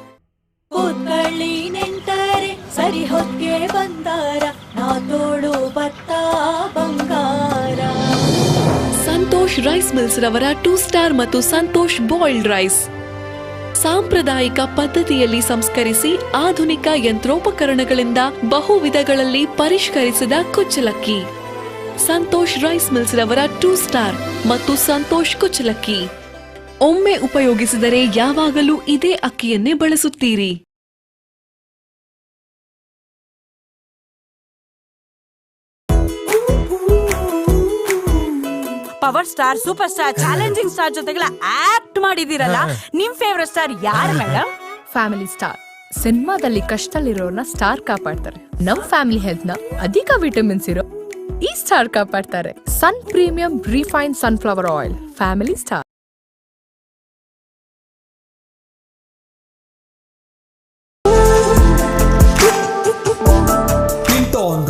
ಸರಿ ಹೊಕ್ಕೆ ಬಂದಾರ ನಾ ತೋಡು ಭತ್ತ ಬಂಗಾರ. ಸಂತೋಷ್ ರೈಸ್ ಮಿಲ್ಸ್ ರವರ 2 ಸ್ಟಾರ್ ಮತ್ತು ಸಂತೋಷ್ ಬಾಯ್ಲ್ಡ್ ರೈಸ್. ಸಾಂಪ್ರದಾಯಿಕ ಪದ್ಧತಿಯಲ್ಲಿ ಸಂಸ್ಕರಿಸಿ ಆಧುನಿಕ ಯಂತ್ರೋಪಕರಣಗಳಿಂದ ಬಹು ವಿಧಗಳಲ್ಲಿ ಪರಿಷ್ಕರಿಸಿದ ಕುಚ್ಚಲಕ್ಕಿ. ಸಂತೋಷ್ ರೈಸ್ ಮಿಲ್ಸ್ ರವರ 2 ಸ್ಟಾರ್ ಮತ್ತು ಸಂತೋಷ್ ಕುಚ್ಚಲಕ್ಕಿ. ಒಮ್ಮೆ ಉಪಯೋಗಿಸಿದರೆ ಯಾವಾಗಲೂ ಇದೇ ಅಕ್ಕಿಯನ್ನೇ ಬಳಸುತ್ತೀರಿ. Power star, super star, challenging star ಜೊತೆಗೆಲ್ಲ ಆಕ್ಟ್ ಮಾಡಿದಿರಲ್ಲ, ನಿಮ್ ಫೇವರೇಟ್ ಸ್ಟಾರ್ ಯಾರು ಮೇಡಮ್? Family star. ಸಿನಿಮಾದಲ್ಲಿ ಕಷ್ಟದಲ್ಲಿರೋರ್ನ ಸ್ಟಾರ್ ಕಾಪಾಡ್ತಾರೆ. ನಮ್ ಫ್ಯಾಮಿಲಿ ಹೆಲ್ತ್ ನ ಅಧಿಕ ವಿಟಮಿನ್ಸ್ ಇರೋ ಈ ಸ್ಟಾರ್ ಕಾಪಾಡ್ತಾರೆ. Sun premium refine sunflower oil. Family star.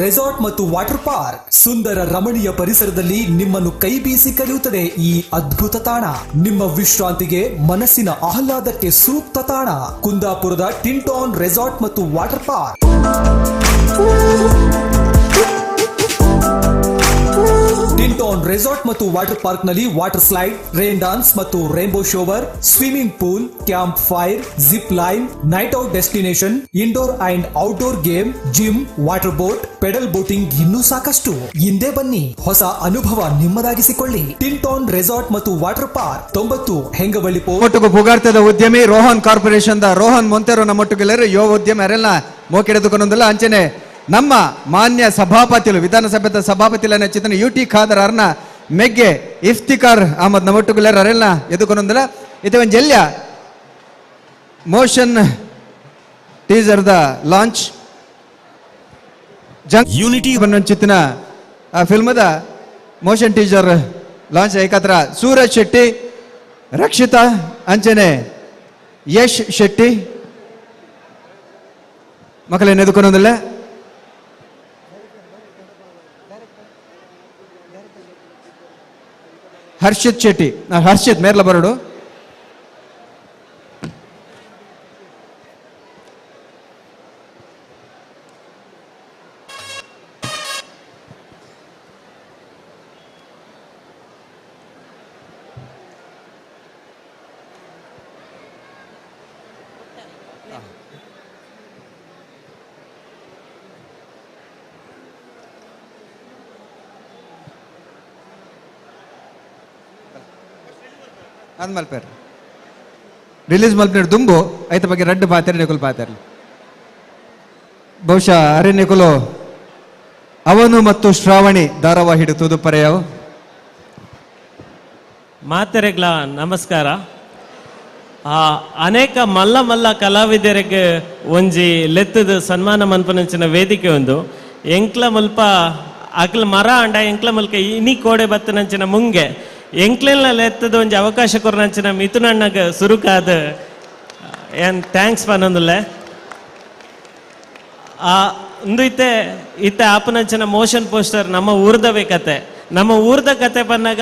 Resort ಮತ್ತು ವಾಟರ್ ಪಾರ್ಕ್ ಸುಂದರ ರಮಣೀಯ ಪರಿಸರದಲ್ಲಿ ನಿಮ್ಮನ್ನು ಕೈ ಬೀಸಿ ಕರೆಯುತ್ತದೆ ಈ ಅದ್ಭುತ ತಾಣ. ನಿಮ್ಮ ವಿಶ್ರಾಂತಿಗೆ, ಮನಸ್ಸಿನ ಆಹ್ಲಾದಕ್ಕೆ ಸೂಕ್ತ ತಾಣ ಕುಂದಾಪುರದ ಟಿಂಟಾನ್ ರೆಸಾರ್ಟ್ ಮತ್ತು ವಾಟರ್ ಪಾರ್ಕ್. ಟಿಂಟಾನ್ ರೆಸಾರ್ಟ್ ಮತ್ತು ವಾಟರ್ ಪಾರ್ಕ್ ನಲ್ಲಿ ವಾಟರ್ ಸ್ಲೈಡ್, ರೇನ್ ಡಾನ್ಸ್ ಮತ್ತು rainbow shower, swimming pool, camp fire, zip line, night out destination, indoor and outdoor game, gym, water boat, pedal boating ಇನ್ನೂ ಸಾಕಷ್ಟು. ಹಿಂದೆ ಬನ್ನಿ, ಹೊಸ ಅನುಭವ ನಿಮ್ಮದಾಗಿಸಿಕೊಳ್ಳಿ. ಟಿಂಟಾನ್ ರೆಸಾರ್ಟ್ ಮತ್ತು ವಾಟರ್ ಪಾರ್ಕ್ 90 ಹೆಂಗಬಳ್ಳಿ ಒಟ್ಟಿಗೆ ಪುಗಾರ್ತದ ಉದ್ಯಮಿ ರೋಹನ್ ಕಾರ್ಪೊರೇಷನ್ ದ ರೋಹನ್ ಮೊಂತೆರೋ ನಮ್ಮೊಟ್ಟಿಗೆಲ್ಲರೂ ಯುವ ಉದ್ಯಮಿ ಅರೆಲ್ಲ ಮೋಕೆಡೆದುಕೊಂಡೊಂದಿಲ್ಲ ಅಂಚನೆ ನಮ್ಮ ಮಾನ್ಯ ಸಭಾಪತಿಲು ವಿಧಾನಸಭೆದ ಸಭಾಪತಿಲ ನೆಚ್ಚಿತನ UT ಖಾದರ್ ಅರ್ನ ಮೆಗ್ಗೆ ಇಫ್ತಿಕಾರ್ ಅಹಮದ್ ನಮ್ಮೊಟ್ಟುಗುಲರ್ ಅರೆಲ್ಲ ಎದುಕೊಂಡೊಂದಿಲ್ಲ ಇದು ಒಂದು ಜಲ್ಯ ಮೋಷನ್ ಟೀಸರ್ ದ ಲಾಂಚ್ ಯೂನಿಟಿ ಚಿತ್ತಿನ ಆ ಫಿಲ್ಮದ ಮೋಷನ್ ಟೀಸರ್ ಲಾಂಚ್ ಏಕತ್ರ ಸೂರಜ್ ಶೆಟ್ಟಿ, ರಕ್ಷಿತಾ ಅಂಚನೆ ಯಶ್ ಶೆಟ್ಟಿ ಮಕ್ಕಳೇನು ಎದುಕೊಂಡೊಂದಿಲ್ಲ. ಹರ್ಷಿತ್ ಶೆಟ್ಟಿ, ಹರ್ಷಿತ್ ಮೇರ್ಲ ಬರಡು. ಮಲ್ಪೇರ್ ರಿಲೀಸ್ ಮಲ್ಪೇರ್ ದುಂಬು ಐತ ಬಗ್ಗೆ ರಡ್ಡು ಪಾತ್ರೆ ನಿಕುಲ್ ಪಾತ್ರೆ ಬಹುಶಃ ಅರೆ ನಿಕುಲು ಅವನು ಮತ್ತು ಶ್ರಾವಣಿ ಧಾರಾವಾಹಿ ಹಿಡಿತುದು ಪರೆಯವು ಮಾತೆರೆಗ್ಲ ನಮಸ್ಕಾರ. ಅನೇಕ ಮಲ್ಲ ಮಲ್ಲ ಕಲಾವಿದರಿಗೆ ಒಂಜಿ ಲೆತ್ತದ ಸನ್ಮಾನ ಮನ್ಪನಂಚಿನ ವೇದಿಕೆ ಒಂದು ಎಂಕ್ಲ ಮಲ್ಪ ಅಕ್ಲ ಮರ ಅಂಡ ಎಂಕ್ಲ ಮಲ್ಕ ಇನಿ ಕೋಡೆ ಬತ್ತನಂಚಿನ ಮುಂಗೆ ಎಂಕ್ಲೆಲ್ಲ ಲೆತ್ತದ ಒಂಜಿ ಅವಕಾಶ ಕೊರನಂಚಿನ ಮಿಥುನಣ್ಣಗ ಸುರುಕಾದ ಏನ್ ಥ್ಯಾಂಕ್ಸ್ ಪನ್ನೊಂದುಲ್ಲೆ. ಒಂದು ಇತ್ತೆ ಆಪನಂಚಿನ ಮೋಷನ್ ಪೋಸ್ಟರ್ ನಮ್ಮ ಊರ್ದವೇ ಕತೆ, ನಮ್ಮ ಊರ್ದ ಕತೆ ಪನ್ನಾಗ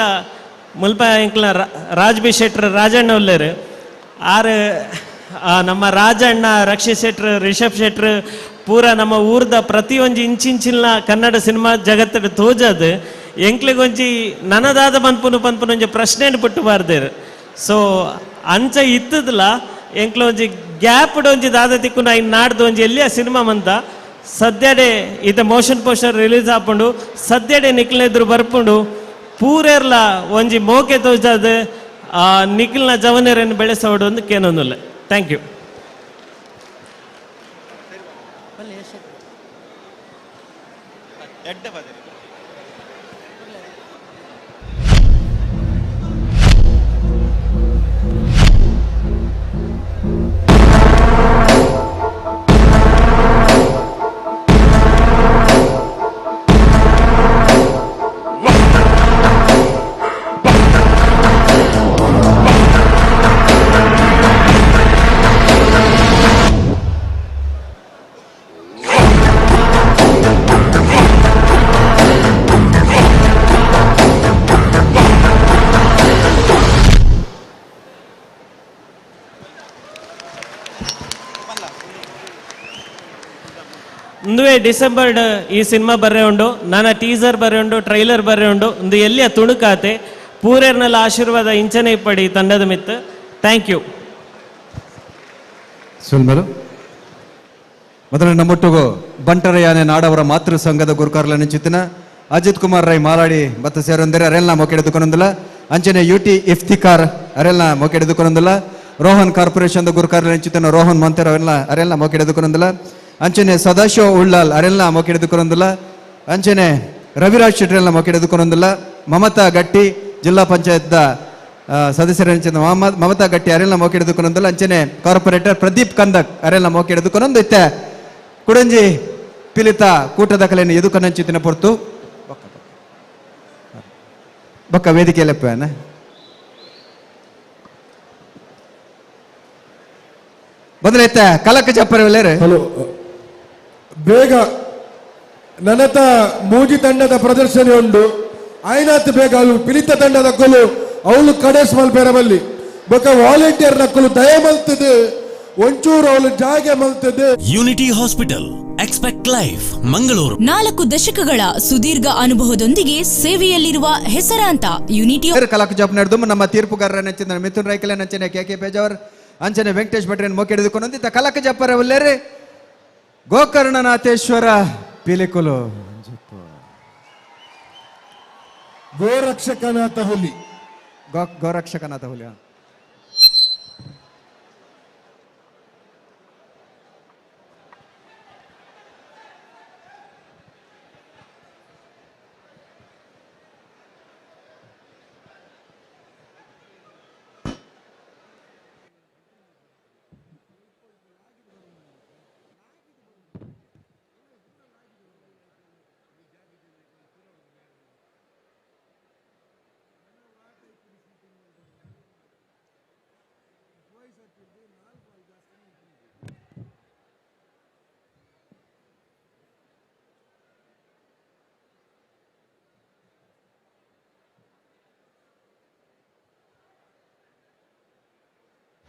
ಮುಲ್ಪ ಎಂಕ್ಲ ರಾಜ್ ಬಿ ಶೆಟ್ರ್ ರಾಜಣ್ಣ ಉಲ್ಲೇರು ಆರು ನಮ್ಮ ರಾಜಣ್ಣ, ರಕ್ಷಿತ್ ಶೆಟ್ರ್, ರಿಷಬ್ ಶೆಟ್ರ್ ಪೂರ ನಮ್ಮ ಊರ್ದ ಪ್ರತಿಯೊಂದು ಇಂಚಿಂಚಿನ ಕನ್ನಡ ಸಿನಿಮಾ ಜಗತ್ತಿನ ತೋಜದು ಎಂಕ್ಲಿಗೊಂಜಿ ನನದಾದ ಪನ್ಪುನು ಒಂಜಿ ಪ್ರಶ್ನೆ ಪುಟ್ಟು ಬಾರ್ದೇರು. ಸೊ ಅಂಚ ಇತ್ತದಲ್ಲ ಎಂಕ್ಲ ಒಂಜಿ ಗ್ಯಾಪ್ ಒಂಜಿ ದಾದ ತಿಕ್ಕು ಇನ್ನು ನಾಡ್ದು ಒಂಜಿ ಎಲ್ಲಿಯ ಸಿನಿಮಾ ಮಂತ ಸದ್ಯಡೆ ಇತ ಮೋಷನ್ ಪೋಸ್ಟರ್ ರಿಲೀಸ್ ಆಪುಂಡು ಸದ್ಯಡೆ ನಿಖಿಲ್ನೆದ್ರು ಬರ್ಪುಂಡು ಪೂರೆರ್ಲ ಒಂಜಿ ಮೋಕೆ ತೋಜದು ನಿಖಿಲ್ನ ಜವನೇರನ್ನು ಬೆಳೆಸೋಡು ಒಂದು ಕೇನೊಂದುಲ್ಲ. Thank you. ಒಂದುವೇ ಡಿಸೆಂಬರ್ ಈ ಸಿನಿಮಾ ಬರ್ರೆ ಉಂಡು, ನನ್ನ ಟೀಸರ್ ಬರ್ರೆ ಉಂಡು, ಟ್ರೈಲರ್ ಬರ್ರೆ ಉಂಡು. ಒಂದು ಎಲ್ಲಿಯ ತುಣುಕಾತೆ ಪೂರೇರ್ನೆಲ್ಲ ಆಶೀರ್ವಾದ ಇಂಚನೆ ಪಡಿ ತಂಡದ ಮಿತ್ತು. Thank you. ಸುಲ್ಮರು ಮೊದಲು ನಮ್ಮೊಟ್ಟಿಗೂ ಬಂಟರಯಾನೆ ನಾಡವರ ಮಾತೃ ಸಂಘದ ಗುರುಕಾರ್ಲ ನೆಚ್ಚಿತ್ತಿನ ಅಜಿತ್ ಕುಮಾರ್ ರೈ ಮಾಲಾಡಿ ಬತ್ತ ಸೇರೊಂದರೆ ಅರೆಲ್ಲ ಮೊಕೆಡೆದುಕೊಂಡೊಂದಿಲ್ಲ. ಅಂಚನೆ UT ಇಫ್ತಿಕಾರ್ ಅರೆಲ್ಲ ಮೊಕೆಡೆದುಕೊಂಡೊಂದಿಲ್ಲ. ರೋಹನ್ ಕಾರ್ಪೊರೇಷನ್ ಗುರುಕಾರ್ಲ ನೆಚ್ಚಿತ್ತಿನ ರೋಹನ್ ಮಂತೆರ್ ಅರೆಲ್ಲ ಮೊಕೆಡೆದುಕೊಂಡೊಂದಿಲ್ಲ. ಅಂಚನೆ ಸದಾಶಿವ ಉಳ್ಳಾಲ್ ಅರೆಲ್ಲ ಮೊಕೆಡೆದುಕೊಂಡೊಂದಿಲ್ಲ. ಅಂಚನೆ ರವಿರಾಜ್ ಶೆಟ್ಟಿ ಮೊಕೆಡೆದುಕೊಂಡೊಂದಿಲ್ಲ. ಮಮತಾ ಗಟ್ಟಿ ಜಿಲ್ಲಾ ಪಂಚಾಯತ್ ಸದಸ್ಯರ ಮಮತಾ ಗಟ್ಟಿ ಅರೆಲ್ಲ ಮೊಕೆಡೆದುಕೊಂಡೊಂದಿಲ್ಲ. ಅಂಚನೆ ಕಾರ್ಪೊರೇಟರ್ ಪ್ರದೀಪ್ ಕಂದಕ್ ಅರೆಲ್ಲ ಮೊಕೆಡೆದುಕೊಂಡೊಂದು ಇತ್ತೆ ಕುಡಂಜಿ ಪಿಲಿತ ಕೂಟದ ಕಲೆಯನ್ನು ಎದುಕನಂಚಿತ್ತಿನ ಪೊರ್ತು ಬೊಕ್ಕ ವೇದಿಕೆಯಲ್ಲಪ್ಪನ ಬಂದ್ರೆ ಕಲಕ ಚಪ್ಪರ ಬೇಗ ನನತ ಮೂಜಿ ತಂಡದ ಪ್ರದರ್ಶನ ಉಂಡು ಆಯ್ನಾತ್ ಬೇಗ ಅವಳು ಪಿಲಿತ ತಂಡದ ಕೊಲು ಅವಳು ಕಡೇಸ್ ಮಲ್ಪೆರಬಲ್ಲಿ ಬೊಕ ವಾಲಂಟಿಯರ್ ನಕ್ಕಲು ದಯ ಮಲ್ತದೆ ಒಂಚೂರು ಅವಳು ಜಾಗೆ ಮಲ್ತದೆ. Unity hospital expect life Mangaluru 4 ದಶಕಗಳ ಸುದೀರ್ಘ ಅನುಭವದೊಂದಿಗೆ ಸೇವೆಯಲ್ಲಿರುವ ಹೆಸರಾಂತ ಯೂನಿಟಿ ಕಲಾಕ ಜಾಪ್ ನಡೆದು ನಮ್ಮ ತೀರ್ಪುಗಾರರ ನೆಚ್ಚಿನ ಮಿಥುನ್ ರೈಕಲ ನೆಚ್ಚಿನ ಕೆ ಪೇಜಾವರ್ ಅಂಚನೆ ವೆಂಕಟೇಶ್ ಭಟ್ರನ್ ಮೊಕ್ಕೆ ಹಿಡಿದುಕೊಂಡು ಕಲಾಕ ಜಾಪರ ಒಲ್ಲೇರೆ ಗೋಕರ್ಣನಾಥೇಶ್ವರ ಪಿಲಿಕುಲು ಗೋರಕ್ಷಕನಾಥ ಹುಲಿ ಗೋರಕ್ಷಕನಾಥ ಹುಲಿ.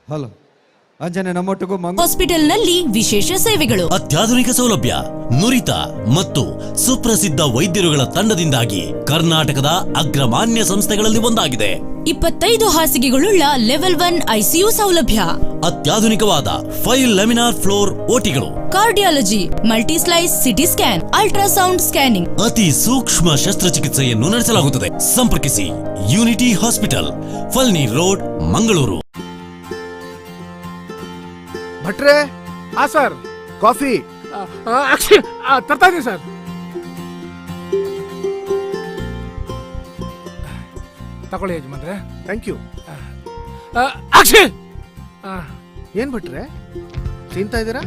ಹಲೋ ಅಂಜನೆ ನಮ್ಮೊಟ್ಟಿಗೂ ಹಾಸ್ಪಿಟಲ್ನಲ್ಲಿ ವಿಶೇಷ ಸೇವೆಗಳು, ಅತ್ಯಾಧುನಿಕ ಸೌಲಭ್ಯ, ನುರಿತ ಮತ್ತು ಸುಪ್ರಸಿದ್ಧ ವೈದ್ಯರುಗಳ ತಂಡದಿಂದಾಗಿ ಕರ್ನಾಟಕದ ಅಗ್ರಮಾನ್ಯ ಸಂಸ್ಥೆಗಳಲ್ಲಿ ಒಂದಾಗಿದೆ. 25 ಹಾಸಿಗೆಗಳುಳ್ಳ ಲೆವೆಲ್ 1 ಐಸಿಯು ಸೌಲಭ್ಯ, ಅತ್ಯಾಧುನಿಕವಾದ 5 ಲೆಮಿನಾರ್ ಫ್ಲೋರ್ ಓಟಿಗಳು, cardiology, multislice CT scan, ultrasound scanning, ಅತಿ ಸೂಕ್ಷ್ಮ ಶಸ್ತ್ರಚಿಕಿತ್ಸೆಯನ್ನು ನಡೆಸಲಾಗುತ್ತದೆ. ಸಂಪರ್ಕಿಸಿ Unity hospital, Falnir road, Mangaluru. ಭಟ್ರೆ, ಸರ್ ಕಾಫಿ ತರ್ತಾ ಇದೀನಿ ಸರ್. ತಗೊಳ್ಳಿ ಯಜಮಾನ್ರೆ. Thank you. ಏನ್ ಭಟ್ರೆ ತಿಂತಾ ಇದ್ದೀರಾ?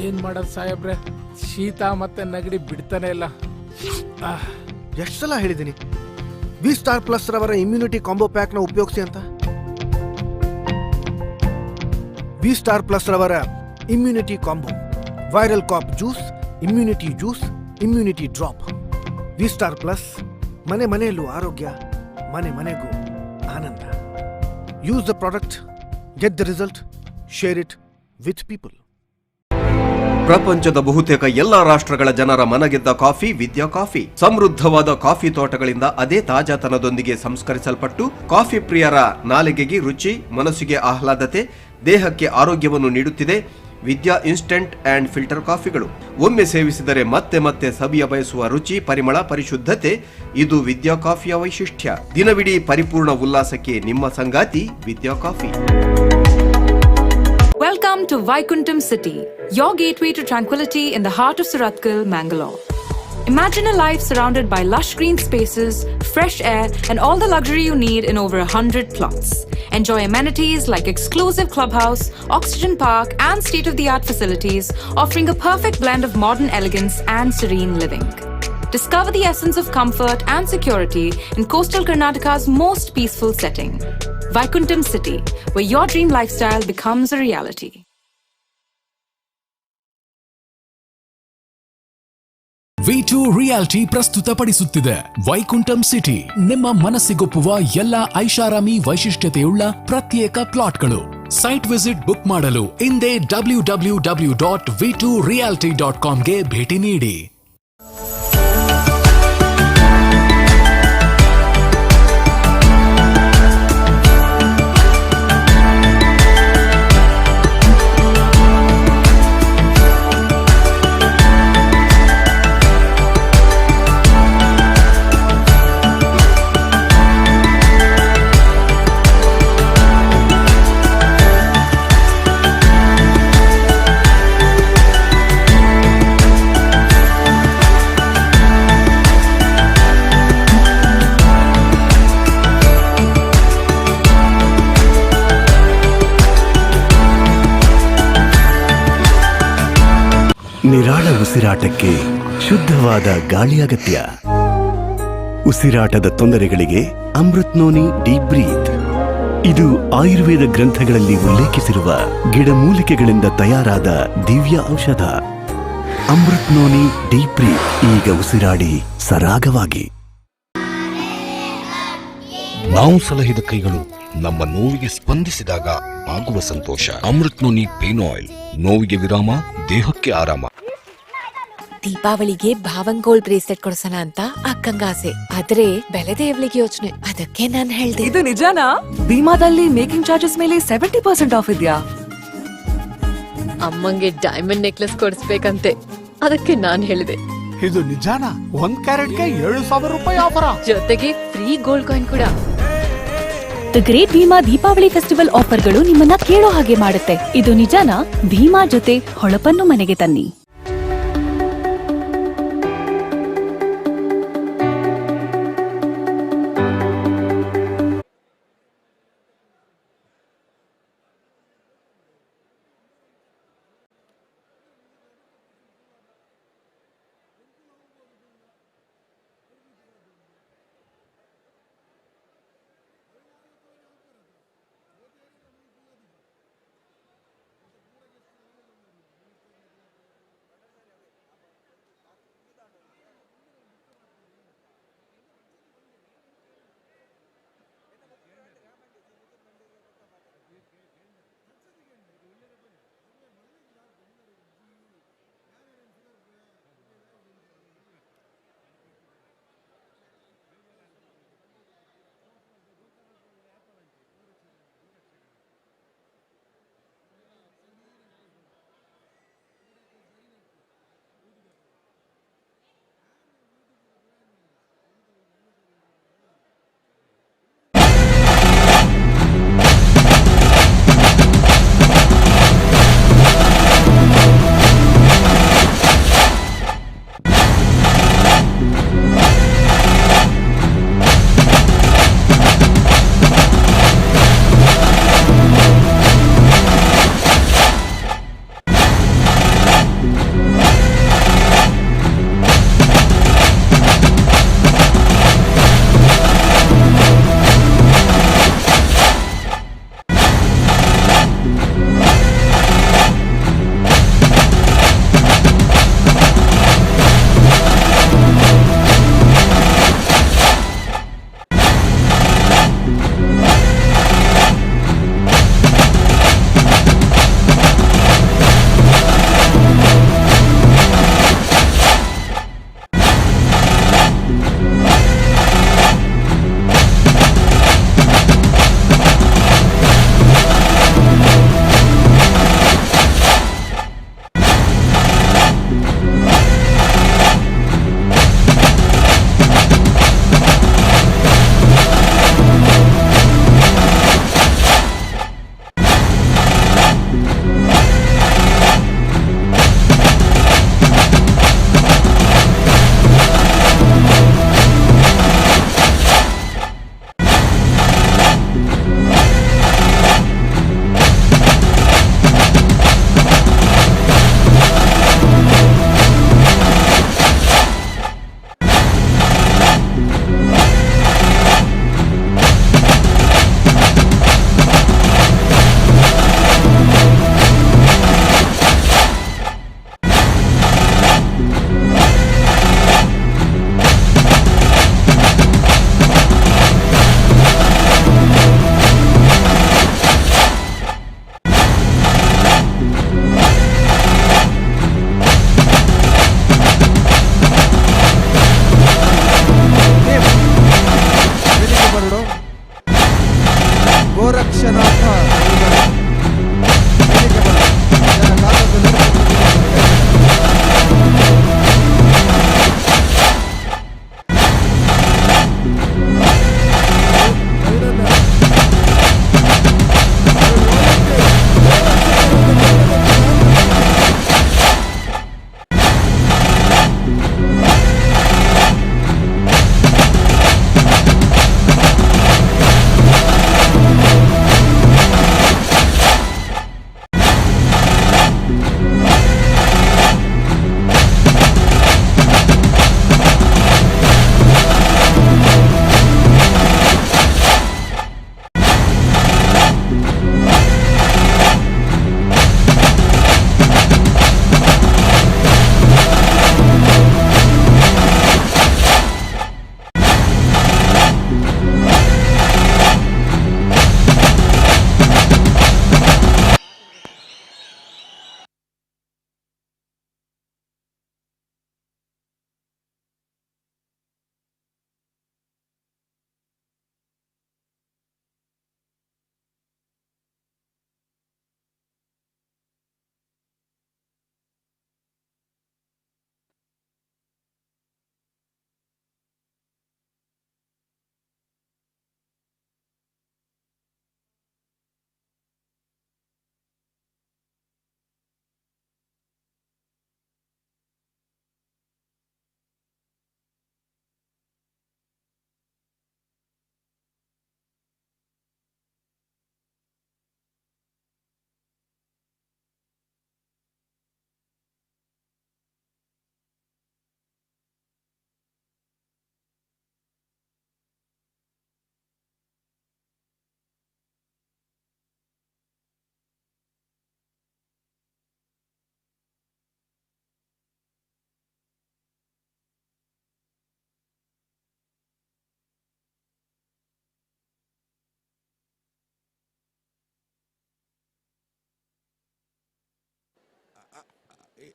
ಏನ್ ಮಾಡೋದು ಸಾಹೇಬ್ರೆ, ಶೀತ ಮತ್ತೆ ನೆಗಡಿ ಬಿಡ್ತಾನೆ ಇಲ್ಲ. ಎಷ್ಟು ಸಲ ಹೇಳಿದ್ದೀನಿ ವಿ ಸ್ಟಾರ್ ಪ್ಲಸ್ ರವರ ಇಮ್ಯುನಿಟಿ ಕಾಂಬೋ ಪ್ಯಾಕ್ ನ ಉಪಯೋಗಿಸಿ ಅಂತ. ವಿ ಸ್ಟಾರ್ ಪ್ಲಸ್ ರವರ immunity combo, viral cough juice, immunity drop. V star plus, ಮನೆ ಮನೆಯಲ್ಲೂ ಆರೋಗ್ಯ, ಮನೆ ಮನೆಗೂ ಆನಂದ. Use the product, get the result, share it with people. ಪ್ರಪಂಚದ ಬಹುತೇಕ ಎಲ್ಲಾ ರಾಷ್ಟ್ರಗಳ ಜನರ ಮನಗೆದ್ದ ಕಾಫಿ ವಿದ್ಯಾ ಕಾಫಿ. ಸಮೃದ್ಧವಾದ ಕಾಫಿ ತೋಟಗಳಿಂದ ಅದೇ ತಾಜಾತನದೊಂದಿಗೆ ಸಂಸ್ಕರಿಸಲ್ಪಟ್ಟು ಕಾಫಿ ಪ್ರಿಯರ ನಾಲಿಗೆಗೆ ರುಚಿ, ಮನಸ್ಸಿಗೆ ಆಹ್ಲಾದತೆ, ದೇಹಕ್ಕೆ ಆರೋಗ್ಯವನ್ನು ನೀಡುತ್ತಿದೆ. ವಿದ್ಯಾ ಇನ್ಸ್ಟಂಟ್ ಅಂಡ್ ಫಿಲ್ಟರ್ ಕಾಫಿಗಳು ಒಮ್ಮೆ ಸೇವಿಸಿದರೆ ಮತ್ತೆ ಮತ್ತೆ ಸವಿಯ ಬಯಸುವ ರುಚಿ, ಪರಿಮಳ, ಪರಿಶುದ್ಧತೆ ಇದು ವಿದ್ಯಾ ಕಾಫಿಯ ವೈಶಿಷ್ಟ್ಯ. ದಿನವಿಡೀ ಪರಿಪೂರ್ಣ ಉಲ್ಲಾಸಕ್ಕೆ ನಿಮ್ಮ ಸಂಗಾತಿ ವಿದ್ಯಾ coffee. Welcome to Vaikuntham City, your gateway to tranquility in the heart of Surathkal, Mangalore. Imagine a life surrounded by lush green spaces, fresh air, and all the luxury you need in over 100 plots. Enjoy amenities like exclusive clubhouse, oxygen park, and state-of-the-art facilities, offering a perfect blend of modern elegance and serene living. Discover the essence of comfort and security in coastal Karnataka's most peaceful setting. Vaikuntham City, where your dream lifestyle becomes a reality. V2 reality ಪ್ರಸ್ತುತಪಡಿಸುತ್ತಿದೆ Vaikuntham city. ನಿಮ್ಮ ಮನಸ್ಸಿಗೊಪ್ಪುವ ಎಲ್ಲ ಐಷಾರಾಮಿ ವೈಶಿಷ್ಟ್ಯತೆಯುಳ್ಳ ಪ್ರತ್ಯೇಕ ಪ್ಲಾಟ್ಗಳು. Site visit book ಮಾಡಲು ಇಂದೇ www.v2realty.com ಭೇಟಿ ನೀಡಿ. ನಿರಾಳ ಉಸಿರಾಟಕ್ಕೆ ಶುದ್ಧವಾದ ಗಾಳಿ ಅಗತ್ಯ. ಉಸಿರಾಟದ ತೊಂದರೆಗಳಿಗೆ ಅಮೃತ್ ನೋನಿ ಡೀಪ್ ಬ್ರೀತ್. ಇದು ಆಯುರ್ವೇದ ಗ್ರಂಥಗಳಲ್ಲಿ ಉಲ್ಲೇಖಿಸಿರುವ ಗಿಡಮೂಲಿಕೆಗಳಿಂದ ತಯಾರಾದ ದಿವ್ಯ ಔಷಧ. Amrit noni deep breath. ಈಗ ಉಸಿರಾಡಿ ಸರಾಗವಾಗಿ. ನಾವು ಸಲಹಿದ ಕೈಗಳು ನಮ್ಮ ನೋವಿಗೆ ಸ್ಪಂದಿಸಿದಾಗ ಆಗುವ ಸಂತೋಷ. Amrut noni pain oil. ನೋವಿಗೆ ವಿರಾಮ, ದೇಹಕ್ಕೆ ಆರಾಮ. ದೀಪಾವಳಿಗೆ ಭಾವಂಗೋಳ್ ಬ್ರೇಸ್ಲೆಟ್ ಕೊಡ್ಸೋಣ ಅಂತ ಅಕ್ಕಂಗ ಆಸೆ, ಆದ್ರೆ ಬೆಲೆದೇ ಇವ್ಳಿಗೆ ಯೋಚನೆ. ಅದಕ್ಕೆ ನಾನ್ ಹೇಳ್ದೆ. ಇದು ನಿಜಾನಾ? ಭೀಮಾದಲ್ಲಿ ಮೇಕಿಂಗ್ ಚಾರ್ಜಸ್ ಮೇಲೆ 70% ಆಫ್ ಇದೆಯಾ? ಅಮ್ಮಂಗೆ ಡೈಮಂಡ್ ನೆಕ್ಲೆಸ್ ಕೊಡಿಸ್ಬೇಕಂತೆ, ಅದಕ್ಕೆ ನಾನ್ ಹೇಳಿದೆ. ಇದು ನಿಜಾನಾ? 1 ಕ್ಯಾರೆಟ್ಗೆ 7,000 ರೂಪಾಯಿ ಆಫರ್, ಜೊತೆಗೆ ಫ್ರೀ ಗೋಲ್ಡ್ ಕಾಯಿನ್ ಕೂಡ. The great Bhima Deepavali festival ಆಫರ್ಗಳು ನಿಮ್ಮನ್ನ ಕೇಳೋ ಹಾಗೆ ಮಾಡುತ್ತೆ. ಇದು ನಿಜಾನಾ? ಭೀಮಾ ಜೊತೆ ಹೊಳಪನ್ನು ಮನೆಗೆ ತನ್ನಿ.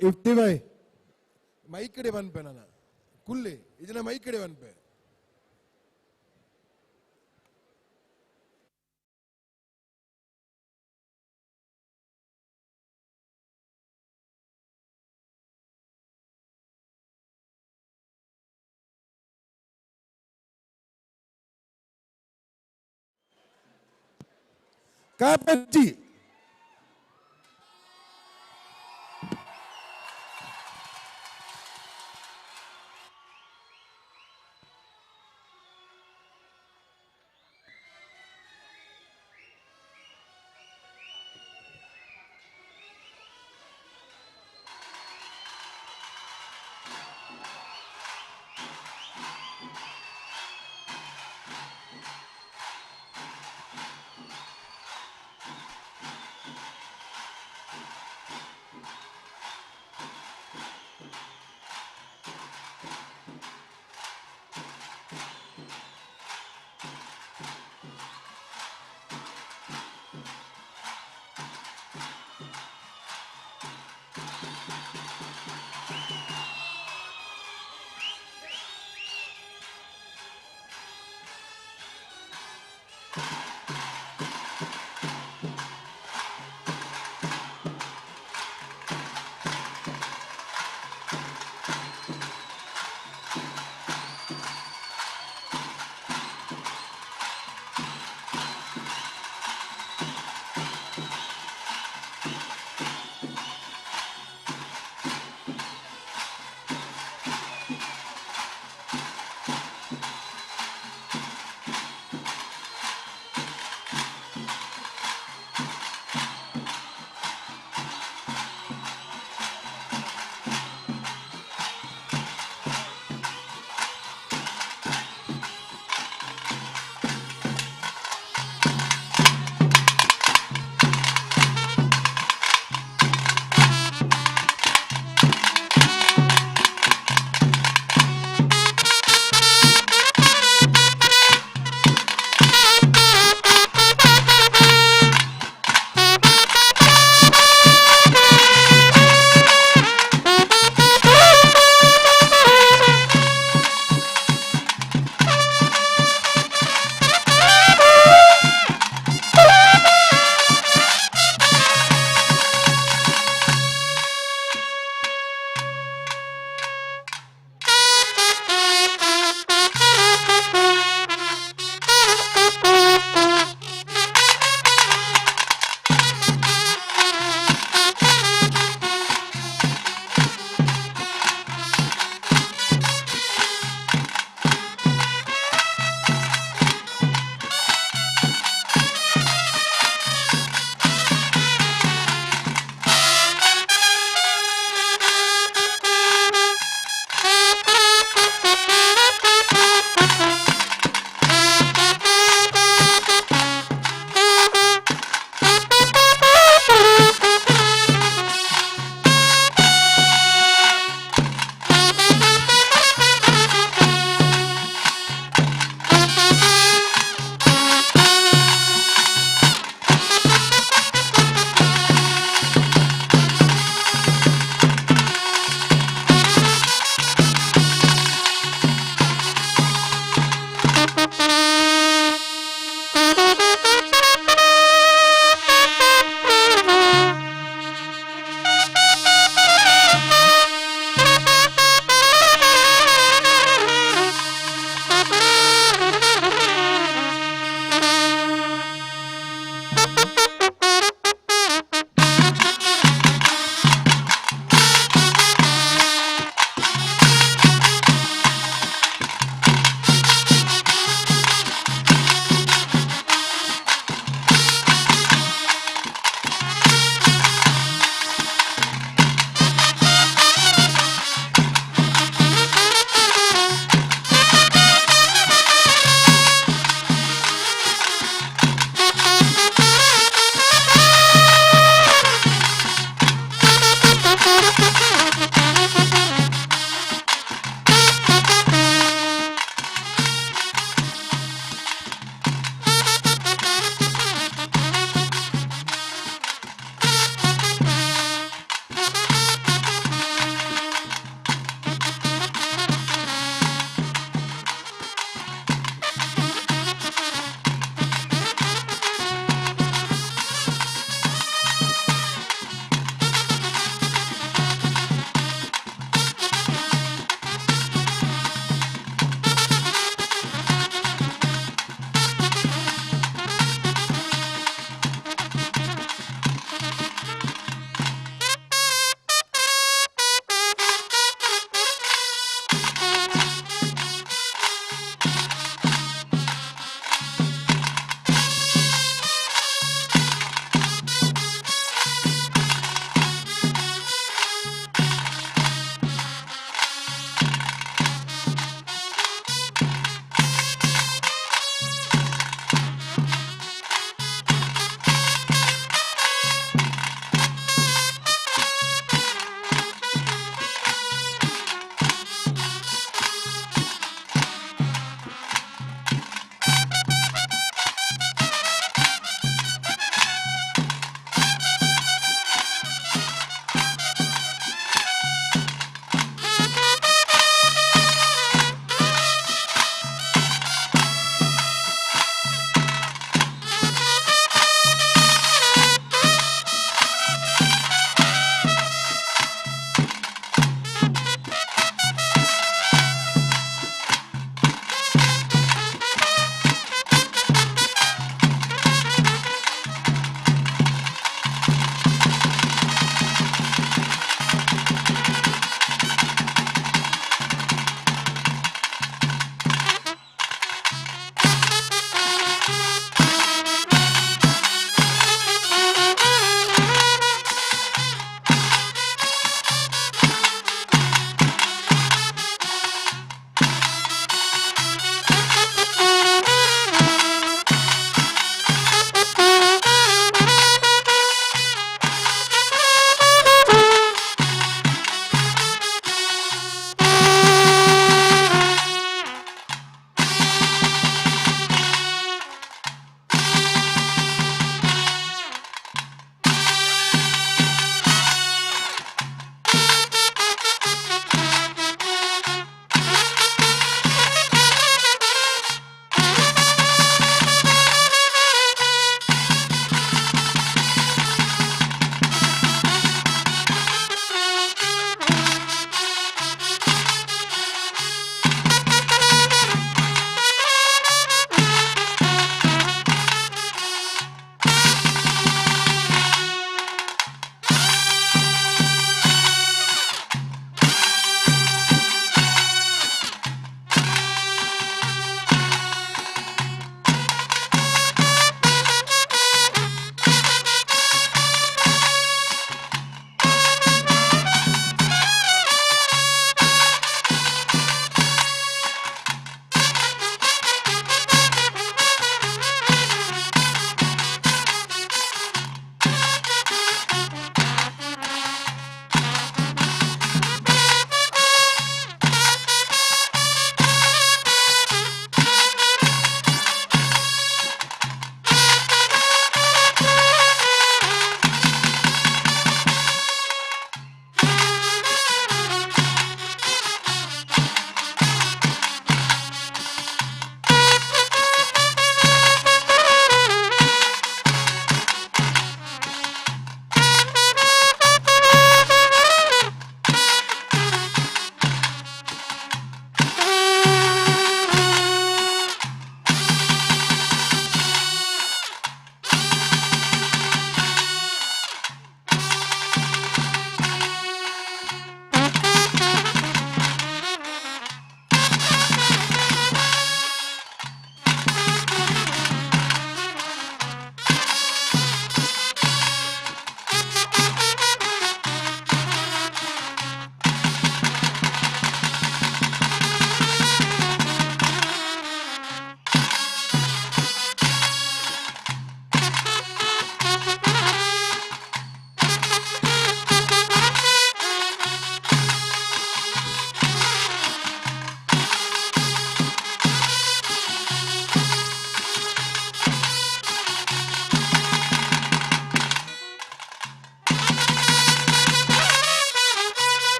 ಇಫ್ಟಿ ಬೈ ಮೈಕಡೆ ಬನ್ಪೆ ನಾನು ಕುಲ್ಲಿ ಇದನ್ನ ಮೈಕಡೆ ಬನ್ಪೆ ಕಾಪಚ್ಚಿ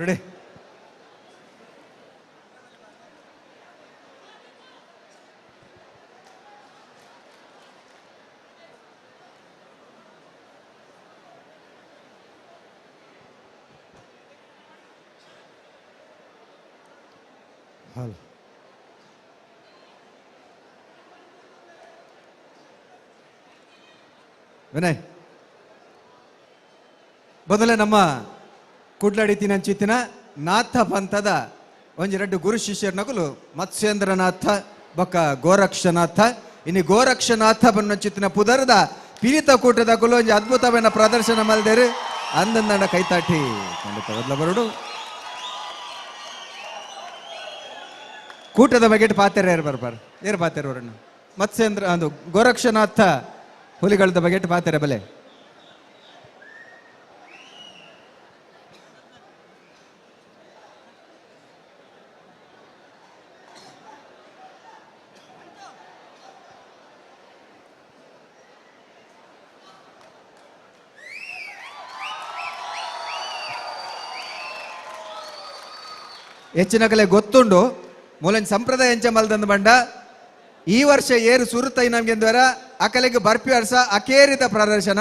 ರೆಡಿ ಹಲೋ ವಿನಯ್ ಬದಲೇ ನಮ್ಮ ಕುಡ್ಲಡಿ ತಿನಂಚಿತ್ತಿನ ನಾಥ ಪಂಥದ ಒಂಜಿ ರಡ್ಡು ಗುರು ಶಿಷ್ಯರ ನಕಲು ಮತ್ಸ್ಯೇಂದ್ರನಾಥ ಬೊಕ್ಕ ಗೋರಕ್ಷನಾಥ ಇನ್ನು ಗೋರಕ್ಷನಾಥ ಬನ್ನೊಂಚಿತ್ತಿನ ಪುದರದ ಪೀಡಿತ ಕೂಟದ ಕುಲು ಒಂಜಿ ಅದ್ಭುತమైన ಪ್ರದರ್ಶನ ಮಲ್ದೇರು ಅಂದಂದ ಕೈತಾಟಿ ಖಂಡಿತ ಬದಲ ಬರುಡು ಕೂಟದ ಬಗೆಟ್ ಪಾತೆರ ಏರ್ ಬರ್ಬಾರ ಏರ್ ಪಾತೆರ ಬರೋಣ ಮತ್ಸ್ಯೇಂದ್ರ ಅದು ಗೋರಕ್ಷನಾಥ ಹುಲಿಗಳದ ಬಗೆಟ್ ಪಾತೆರ ಬಲೆ ಹೆಚ್ಚಿನ ಕಲೆ ಗೊತ್ತುಂಡು ಮೂಲನ್ ಸಂಪ್ರದಾಯ ಎಂಚ ಮಲ್ದಂದು ಬಂಡ ಈ ವರ್ಷ ಏರು ಸುರುತ್ತ ನಮ್ಗೆ ದ್ವಾರ ಅಕಲೆಗೆ ಬರ್ಪಿ ವರ್ಷ ಅಕೇರಿತ ಪ್ರದರ್ಶನ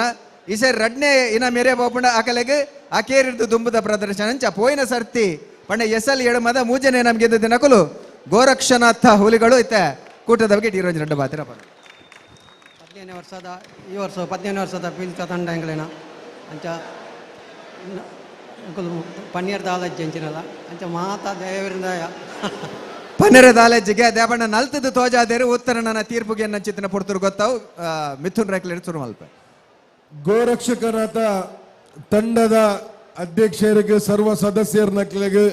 ಈ ಸರಿ ರಡ್ನೆ ಇನ ಮೇರೆ ಬೋಪುಂಡ ಅಕಲೆಗೆ ಅಕೇರಿತ ದುಂಬುದ ಪ್ರದರ್ಶನ ಅಂಚ ಪೋಯಿನ ಸರ್ತಿ ಪಂಡ ಎಸಲ್ ಎಡಮದ ಮೂಜನೆ ನಮ್ಗೆ ನಕಲು ಗೋರಕ್ಷನಾಥ ಹುಲಿಗಳು ಇತ್ತೆ ಕೂಟದ ಬಗ್ಗೆ ಈರೋಜು ರಡ್ಡ ಬಾತಿರ ಪಡ 15ನೇ ವರ್ಷದ ಈ ವರ್ಷ 15ನೇ ವರ್ಷದ ಪೀಳಿತ ತಂಡ ಎಂಗಳೇನ ಅಂಚ ಪನ್ನೀರ್ ದಾಲಜ್ಜಿ ಅಂಚಿನಲ್ಲ ಅಂಚ ಮಾತಾ ದೇವರಿಂದ ಪನ್ನೀರ ದಾಲಜ್ಜಿಗೆ ದೇವಣ್ಣ ನಲ್ತದ ತೋಜಾದೇರು ಉತ್ತರ ನನ್ನ ತೀರ್ಪುಗೆ ಚಿತ್ರನ ಪುಡ್ತರು ಗೊತ್ತಾವು ಮಿಥುನ್ ರೇಖಲೆ ಶುರು ಮಲ್ಪ ಗೋರಕ್ಷಕನಾಥ ತಂಡದ ಅಧ್ಯಕ್ಷರಿಗೆ ಸರ್ವ ಸದಸ್ಯರ ನಕ್ಲೆಗೆ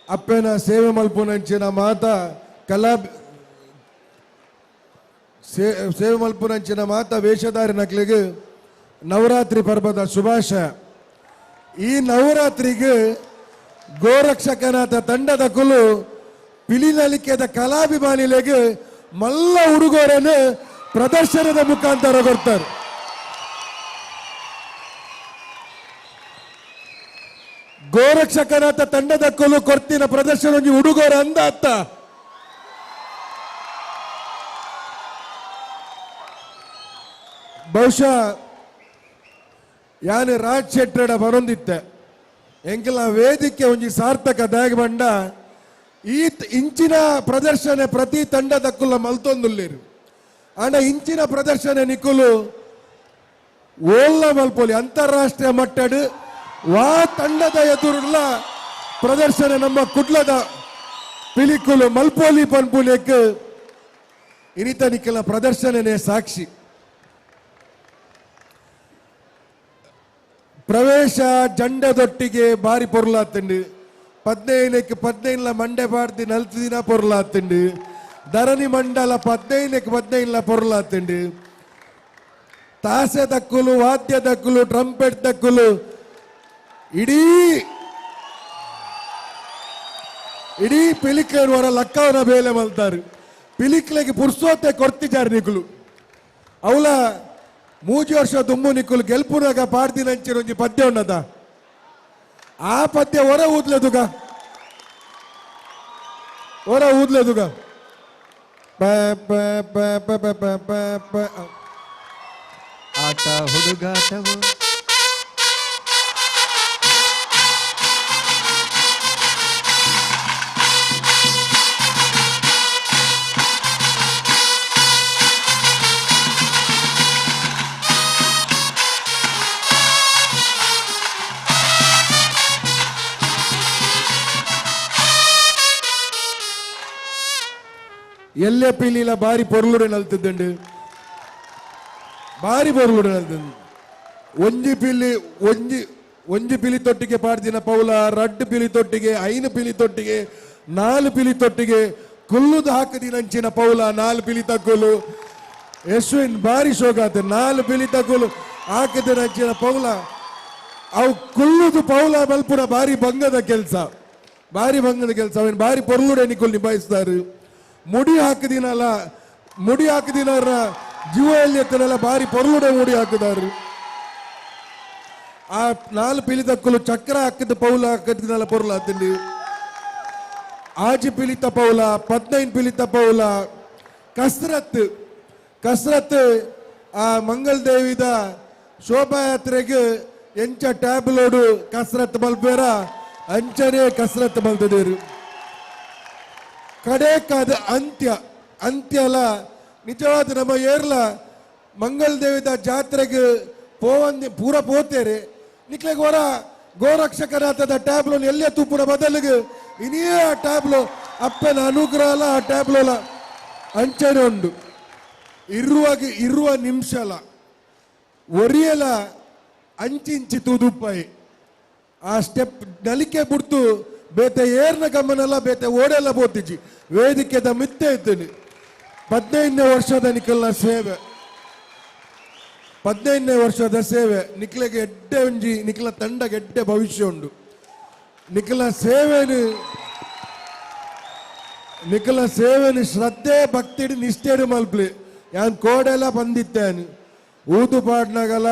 ಅಪ್ಪನ ಸೇವೆ ಮಲ್ಪುನಂಚಿನ ಮಾತ ಕಲಾ ಸೇವೆ ಮಲ್ಪುನಂಚಿನ ಮಾತ ವೇಷಧಾರಿ ನಕ್ಲೆಗೆ ನವರಾತ್ರಿ ಪರ್ವದ ಶುಭಾಶಯ. ಈ ನವರಾತ್ರಿಗೆ ಗೋರಕ್ಷಕನಾಥ ತಂಡದ ಕುಲು ಪಿಲಿನಲಿಕೆದ ಕಲಾಭಿಮಾನಿಗಳಿಗೆ ಮಲ್ಲ ಉಡುಗೊರೆಯನ್ನು ಪ್ರದರ್ಶನದ ಮುಖಾಂತರ ಕೊಡ್ತಾರೆ. ಗೋರಕ್ಷಕನಾಥ ತಂಡದ ಕುಲು ಕೊರ್ತಿನ ಪ್ರದರ್ಶನ ಉಡುಗೊರೆ ಅಂದ ಅತ್ತ ಬಹುಶಃ ಯಾನು ರಾಜ್ ಶೆಟ್ಟಡ ಬರೊಂದಿತ್ತೆ ಎಂಕೆಲ್ಲ ವೇದಿಕೆ ಒಂಜಿ ಸಾರ್ಥಕ ದಾಗಿ ಬಂಡ ಈ ಇಂಚಿನ ಪ್ರದರ್ಶನ ಪ್ರತಿ ತಂಡದ ಕುಲ್ಲ ಮಲ್ತೊಂದುಲ್ಲೇರು ಆಂಡ ಇಂಚಿನ ಪ್ರದರ್ಶನ ನಿಕುಲು ಓಲ್ಲ ಮಲ್ಪೋಲಿ ಅಂತಾರಾಷ್ಟ್ರೀಯ ಮಟ್ಟದ ವಾ ತಂಡದ ಎದುರುಲ್ಲ ಪ್ರದರ್ಶನ ನಮ್ಮ ಕುಡ್ಲದ ಪಿಲಿಕುಲು ಮಲ್ಪೋಲಿ ಪನ್ಪುಲಿಯಕ್ಕೆ ಇನಿತ ನಿಕ್ಕಲ ಪ್ರದರ್ಶನನೇ ಸಾಕ್ಷಿ. ಪ್ರವೇಶ ಜಂಡದೊಟ್ಟಿಗೆ ಬಾರಿ ಪೊರ್ಲಾತಂಡು 15 ಮಂಡೆ ಪಾಡ್ತಿ 4 ದಿನ ಪೊರ್ಲಾತಂಡು ಧರಣಿ ಮಂಡಲ 15 ಪೊರ್ಲಾತಂಡು ತಾಸೆ ದಕ್ಕುಲು ವಾದ್ಯ ದಕ್ಕುಲು ಟ್ರಂಪೆಟ್ ದಕ್ಕುಲು ಇಡೀ ಪಿಲಿಕ್ಲೇರು ವರ ಲಕ್ಕವನ ಬೇಲೆ ಮಲ್ತಾರೆ ಪಿಲಿಕ್ಲೆಗೆ ಪುರ್ಸೋತೆ ಕೊಡ್ತಿದ್ದಾರೆ ನಿಕುಲು ಅವಳ 3 ವರ್ಷ ದುಮ್ಮು ನಿಕ್ಕುಲು ಗೆಲ್ಪುನಾಗ ಪಾಡ್ದಿನ ಅಂಚಿನ ಒಂಜಿ ಪದ್ಯ ಉಣ್ಣದ ಆ ಪದ್ಯ ಹೊರ ಊದ್ಲೆದುಗ ಆಟ ಹುಡುಗಾಟವು ಎಲ್ಲೆ ಪಿಲಿಲ ಬಾರಿ ಪೊರ್ಲುಡೆ ನಲ್ತಿದ್ದಂಡು ಬಾರಿ ಪೊರ್ಲುಡೆ ನಲ್ತಿದ್ದು ಒಂಜಿ ಪಿಲಿ ತೊಟ್ಟಿಗೆ ಪಾಡ್ದಿನ ಪೌಲ 2 ಪಿಲಿ ತೊಟ್ಟಿಗೆ 5 ಪಿಲಿ ತೊಟ್ಟಿಗೆ 4 ಪಿಲಿ ತೊಟ್ಟಿಗೆ ಕುಲ್ಲುದು ಹಾಕದಿನಂಚಿನ ಪೌಲ 4 ಪಿಲಿ ತಕ್ಕುಲು ಯಶ್ವಿನ್ ಬಾರಿ ಶೋಗಾತ 4 ಪಿಲಿ ತಕ್ಕುಲು ಹಾಕದಿನಂಚಿನ ಪೌಲ ಅವು ಕುಲ್ಲುದು ಪೌಲ ಮಲ್ಪುನ ಬಾರಿ ಭಂಗದ ಕೆಲಸ ಅವನ್ ಬಾರಿ ಪೊರ್ಲುಡೆ ನಿಕ್ಕುಲ್ ನಿಭಾಯಿಸ್ತಾರೆ. ಮುಡಿ ಹಾಕಿದಿನ ಜೀವ ಎಲ್ಲಿ ಎತ್ತನೆಲ್ಲ ಬಾರಿ ಪೊರ್ಲುಡೆ ಮುಡಿ ಹಾಕಿದಾರು ಆ 4 ಪಿಲಿ ತಕ್ಕಲು ಚಕ್ರ ಹಾಕಿದ ಪೌಲ ಹಾಕಿದ್ನಲ್ಲ ಪೊರ್ಲ ತಿಂಡಿ ಆಜಿ ಪಿಲಿತ ಪೌಲ 15 ಪಿಲಿತ ಪೌಲ ಕಸ್ರತ್ ಆ ಮಂಗಲ್ ದೇವಿದ ಶೋಭಾಯಾತ್ರೆಗೆ ಎಂಚ ಟ್ಯಾಬ್ಲೋಡು ಕಸ್ರತ್ ಮಲ್ಪೇರ ಅಂಚನೆ ಕಸ್ರತ್ ಮಲ್ತದೇರು ಕಡೇಕಾದ ಅಂತ್ಯಲ ನಿಜವಾದ ನಮ್ಮ ಏರ್ಲ ಮಂಗಲ್ ದೇವಿದ ಜಾತ್ರೆಗೆ ಪೂರ ಪೋತೇರೆ ನಿಕ್ಲೆಗೆ ಹೊರ ಗೋರಕ್ಷಕರಾತದ ಟ್ಯಾಬ್ಲೋನ್ ಎಲ್ಲೇ ತುಪ್ಪುನ ಬದಲಿಗೆ ಇನ್ನೇ ಆ ಟ್ಯಾಬ್ಲೋ ಅಪ್ಪನ ಅನುಗ್ರಹ ಆ ಟ್ಯಾಬ್ಲೋಲ ಅಂಚನೆ ಉಂಡು ಇರುವ ನಿಮಿಷಲ ಒರಿಯಲ ಅಂಚಿಂಚಿ ತೂದುಪ್ಪಾಯಿ ಆ ಸ್ಟೆಪ್ ನಲಿಕೆ ಬಿಡ್ತು ಬೇತೆ ಏರ್ನ ಗಮನಲ್ಲ ಬೇತೆ ಓಡೆಲ್ಲ ಬೋತಿಜಿ ವೇದಿಕೆದ ಮಿತ್ತೆ ಇದ್ದೇನೆ 15ನೇ ವರ್ಷದ ನಿಖಲ್ನ ಸೇವೆ 15ನೇ ವರ್ಷದ ಸೇವೆ ನಿಖಿಲೆಗೆ ಎಡ್ಡೆ ಒಂಜಿ ನಿಖಿಲ ತಂಡಗೆ ಎಡ್ಡೆ ಭವಿಷ್ಯ ಉಂಡು ನಿಖಿಲ ಸೇವೆನು ಶ್ರದ್ಧೆ ಭಕ್ತಿ ನಿಷ್ಠೆಡು ಮಲ್ಪ್ಲಿ ಯಾನ್ ಕೋಡೆಲ್ಲ ಬಂದಿತ್ತೇನು ಊದು ಪಾಡ್ನಾಗಲ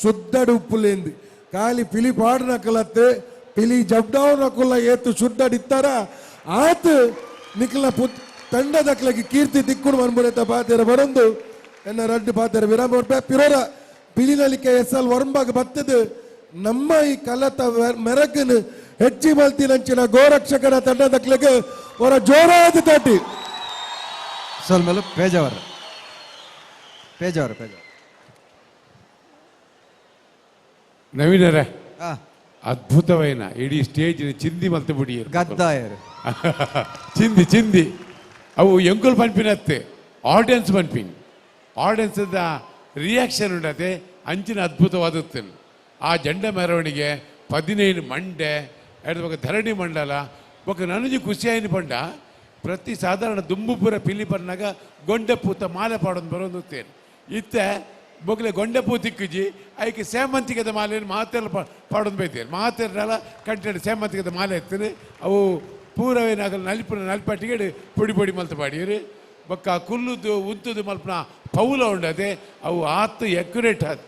ಶುದ್ಧಡು ಉಪ್ಪುಲೇಂದು ಖಾಲಿ ಪಿಲಿ ಪಾಡ್ನಕಲತ್ತೆ ಪಿಲಿ ಜಬ್ಡಾವ್ನಕುಲ್ಲ ಏತು ಶುದ್ಧಡಿತ್ತಾರ ಆತು ನಿಖಿಲ ತಂಡದಕ್ಲಗೆ ಕೀರ್ತಿ ತಿಕ್ಕುಡು ಮನ್ಬುರೇತ ಪಾತೆರ ಬರಂದು ಎನ್ನ ರಡ್ಡು ಪಾತೆರ ವಿರಾಮ ಪಿರೋರ ಪಿಲಿನಲಿಕೆ ಎಸ್ಎಲ್ ವರ್ಂಬಾಗ ಬತ್ತದು ನಮ್ಮ ಈ ಕಲತ ಮೆರಕನ್ನು ಹೆಚ್ಚಿ ಮಲ್ತಿನಂಚಿನ ಗೋರಕ್ಷಕರ ತಂಡದಕ್ಲಗೆ ಅವರ ಜೋರಾದ ತಟ್ಟಿ ಸ್ವಲ್ಪ ಪೇಜಾವರ ನವೀನರೇ ಅದ್ಭುತವೈನ ಇಡೀ ಸ್ಟೇಜಿನ ಚಿಂದಿ ಮಲ್ತು ಬಿಡಿ ಗದ್ದಾಯರು ಚಿಂದಿ ಅವು ಎಂಕುಲ್ ಪನ್ಪಿನತ್ತೆ ಆಡಿಯನ್ಸ್ ಪನ್ಪಿನ್ ಆಡಿಯನ್ಸ್ದ ರಿಯಾಕ್ಷನ್ ಉಂಡತೆ ಅಂಚಿನ ಅದ್ಭುತವಾದತ್ತು ಆ ಜಂಡ ಮೆರವಣಿಗೆ 15 ಮಂಡೆ ಎರಡು ಧರಣಿ ಮಂಡಲ ಬೊಕ್ಕ ನನಜಿ ಖುಷಿಯಾಯಿನ ಪಂಡ ಪ್ರತಿ ಸಾಧಾರಣ ದುಂಬುಪುರ ಪಿಲಿ ಪನ್ನಾಗ ಗೊಂಡೆ ಪೂತ ಮಾಲೆ ಪಾಡೋದು ಬರೋದು ಇತ್ತೆ ಬೊಗ್ಲೆ ಗೊಂಡೆ ಪೂ ತಿಕ್ಕುಜಿ ಐಕೆ ಸೇಮಂತಿಗೆದ ಮಾಲೆಯನ್ನು ಮಾತೆಲ್ಲ ಪಾಡೋದು ಬೈತೇನೆ ಮಾತೆಲ್ಲ ಕಂಟೆಡ್ ಸೇಮಂತಿಗೆದ ಮಾಲೆ ಎತ್ತೇನೆ ಅವು ಪೂರವೇನಾಗಲ್ಲ ನಲ್ಪಟ್ಟಿಗೆ ಪುಡಿ ಮಲ್ತು ಪಾಡಿಯರು ಬೊಕ್ಕ ಕುಲ್ಲುದು ಉಂತುದು ಮಲ್ಪನ ಪೌಲ ಉಂಡದೆ ಅವು ಆತು ಎಕ್ಯುರೇಟ್ ಆದ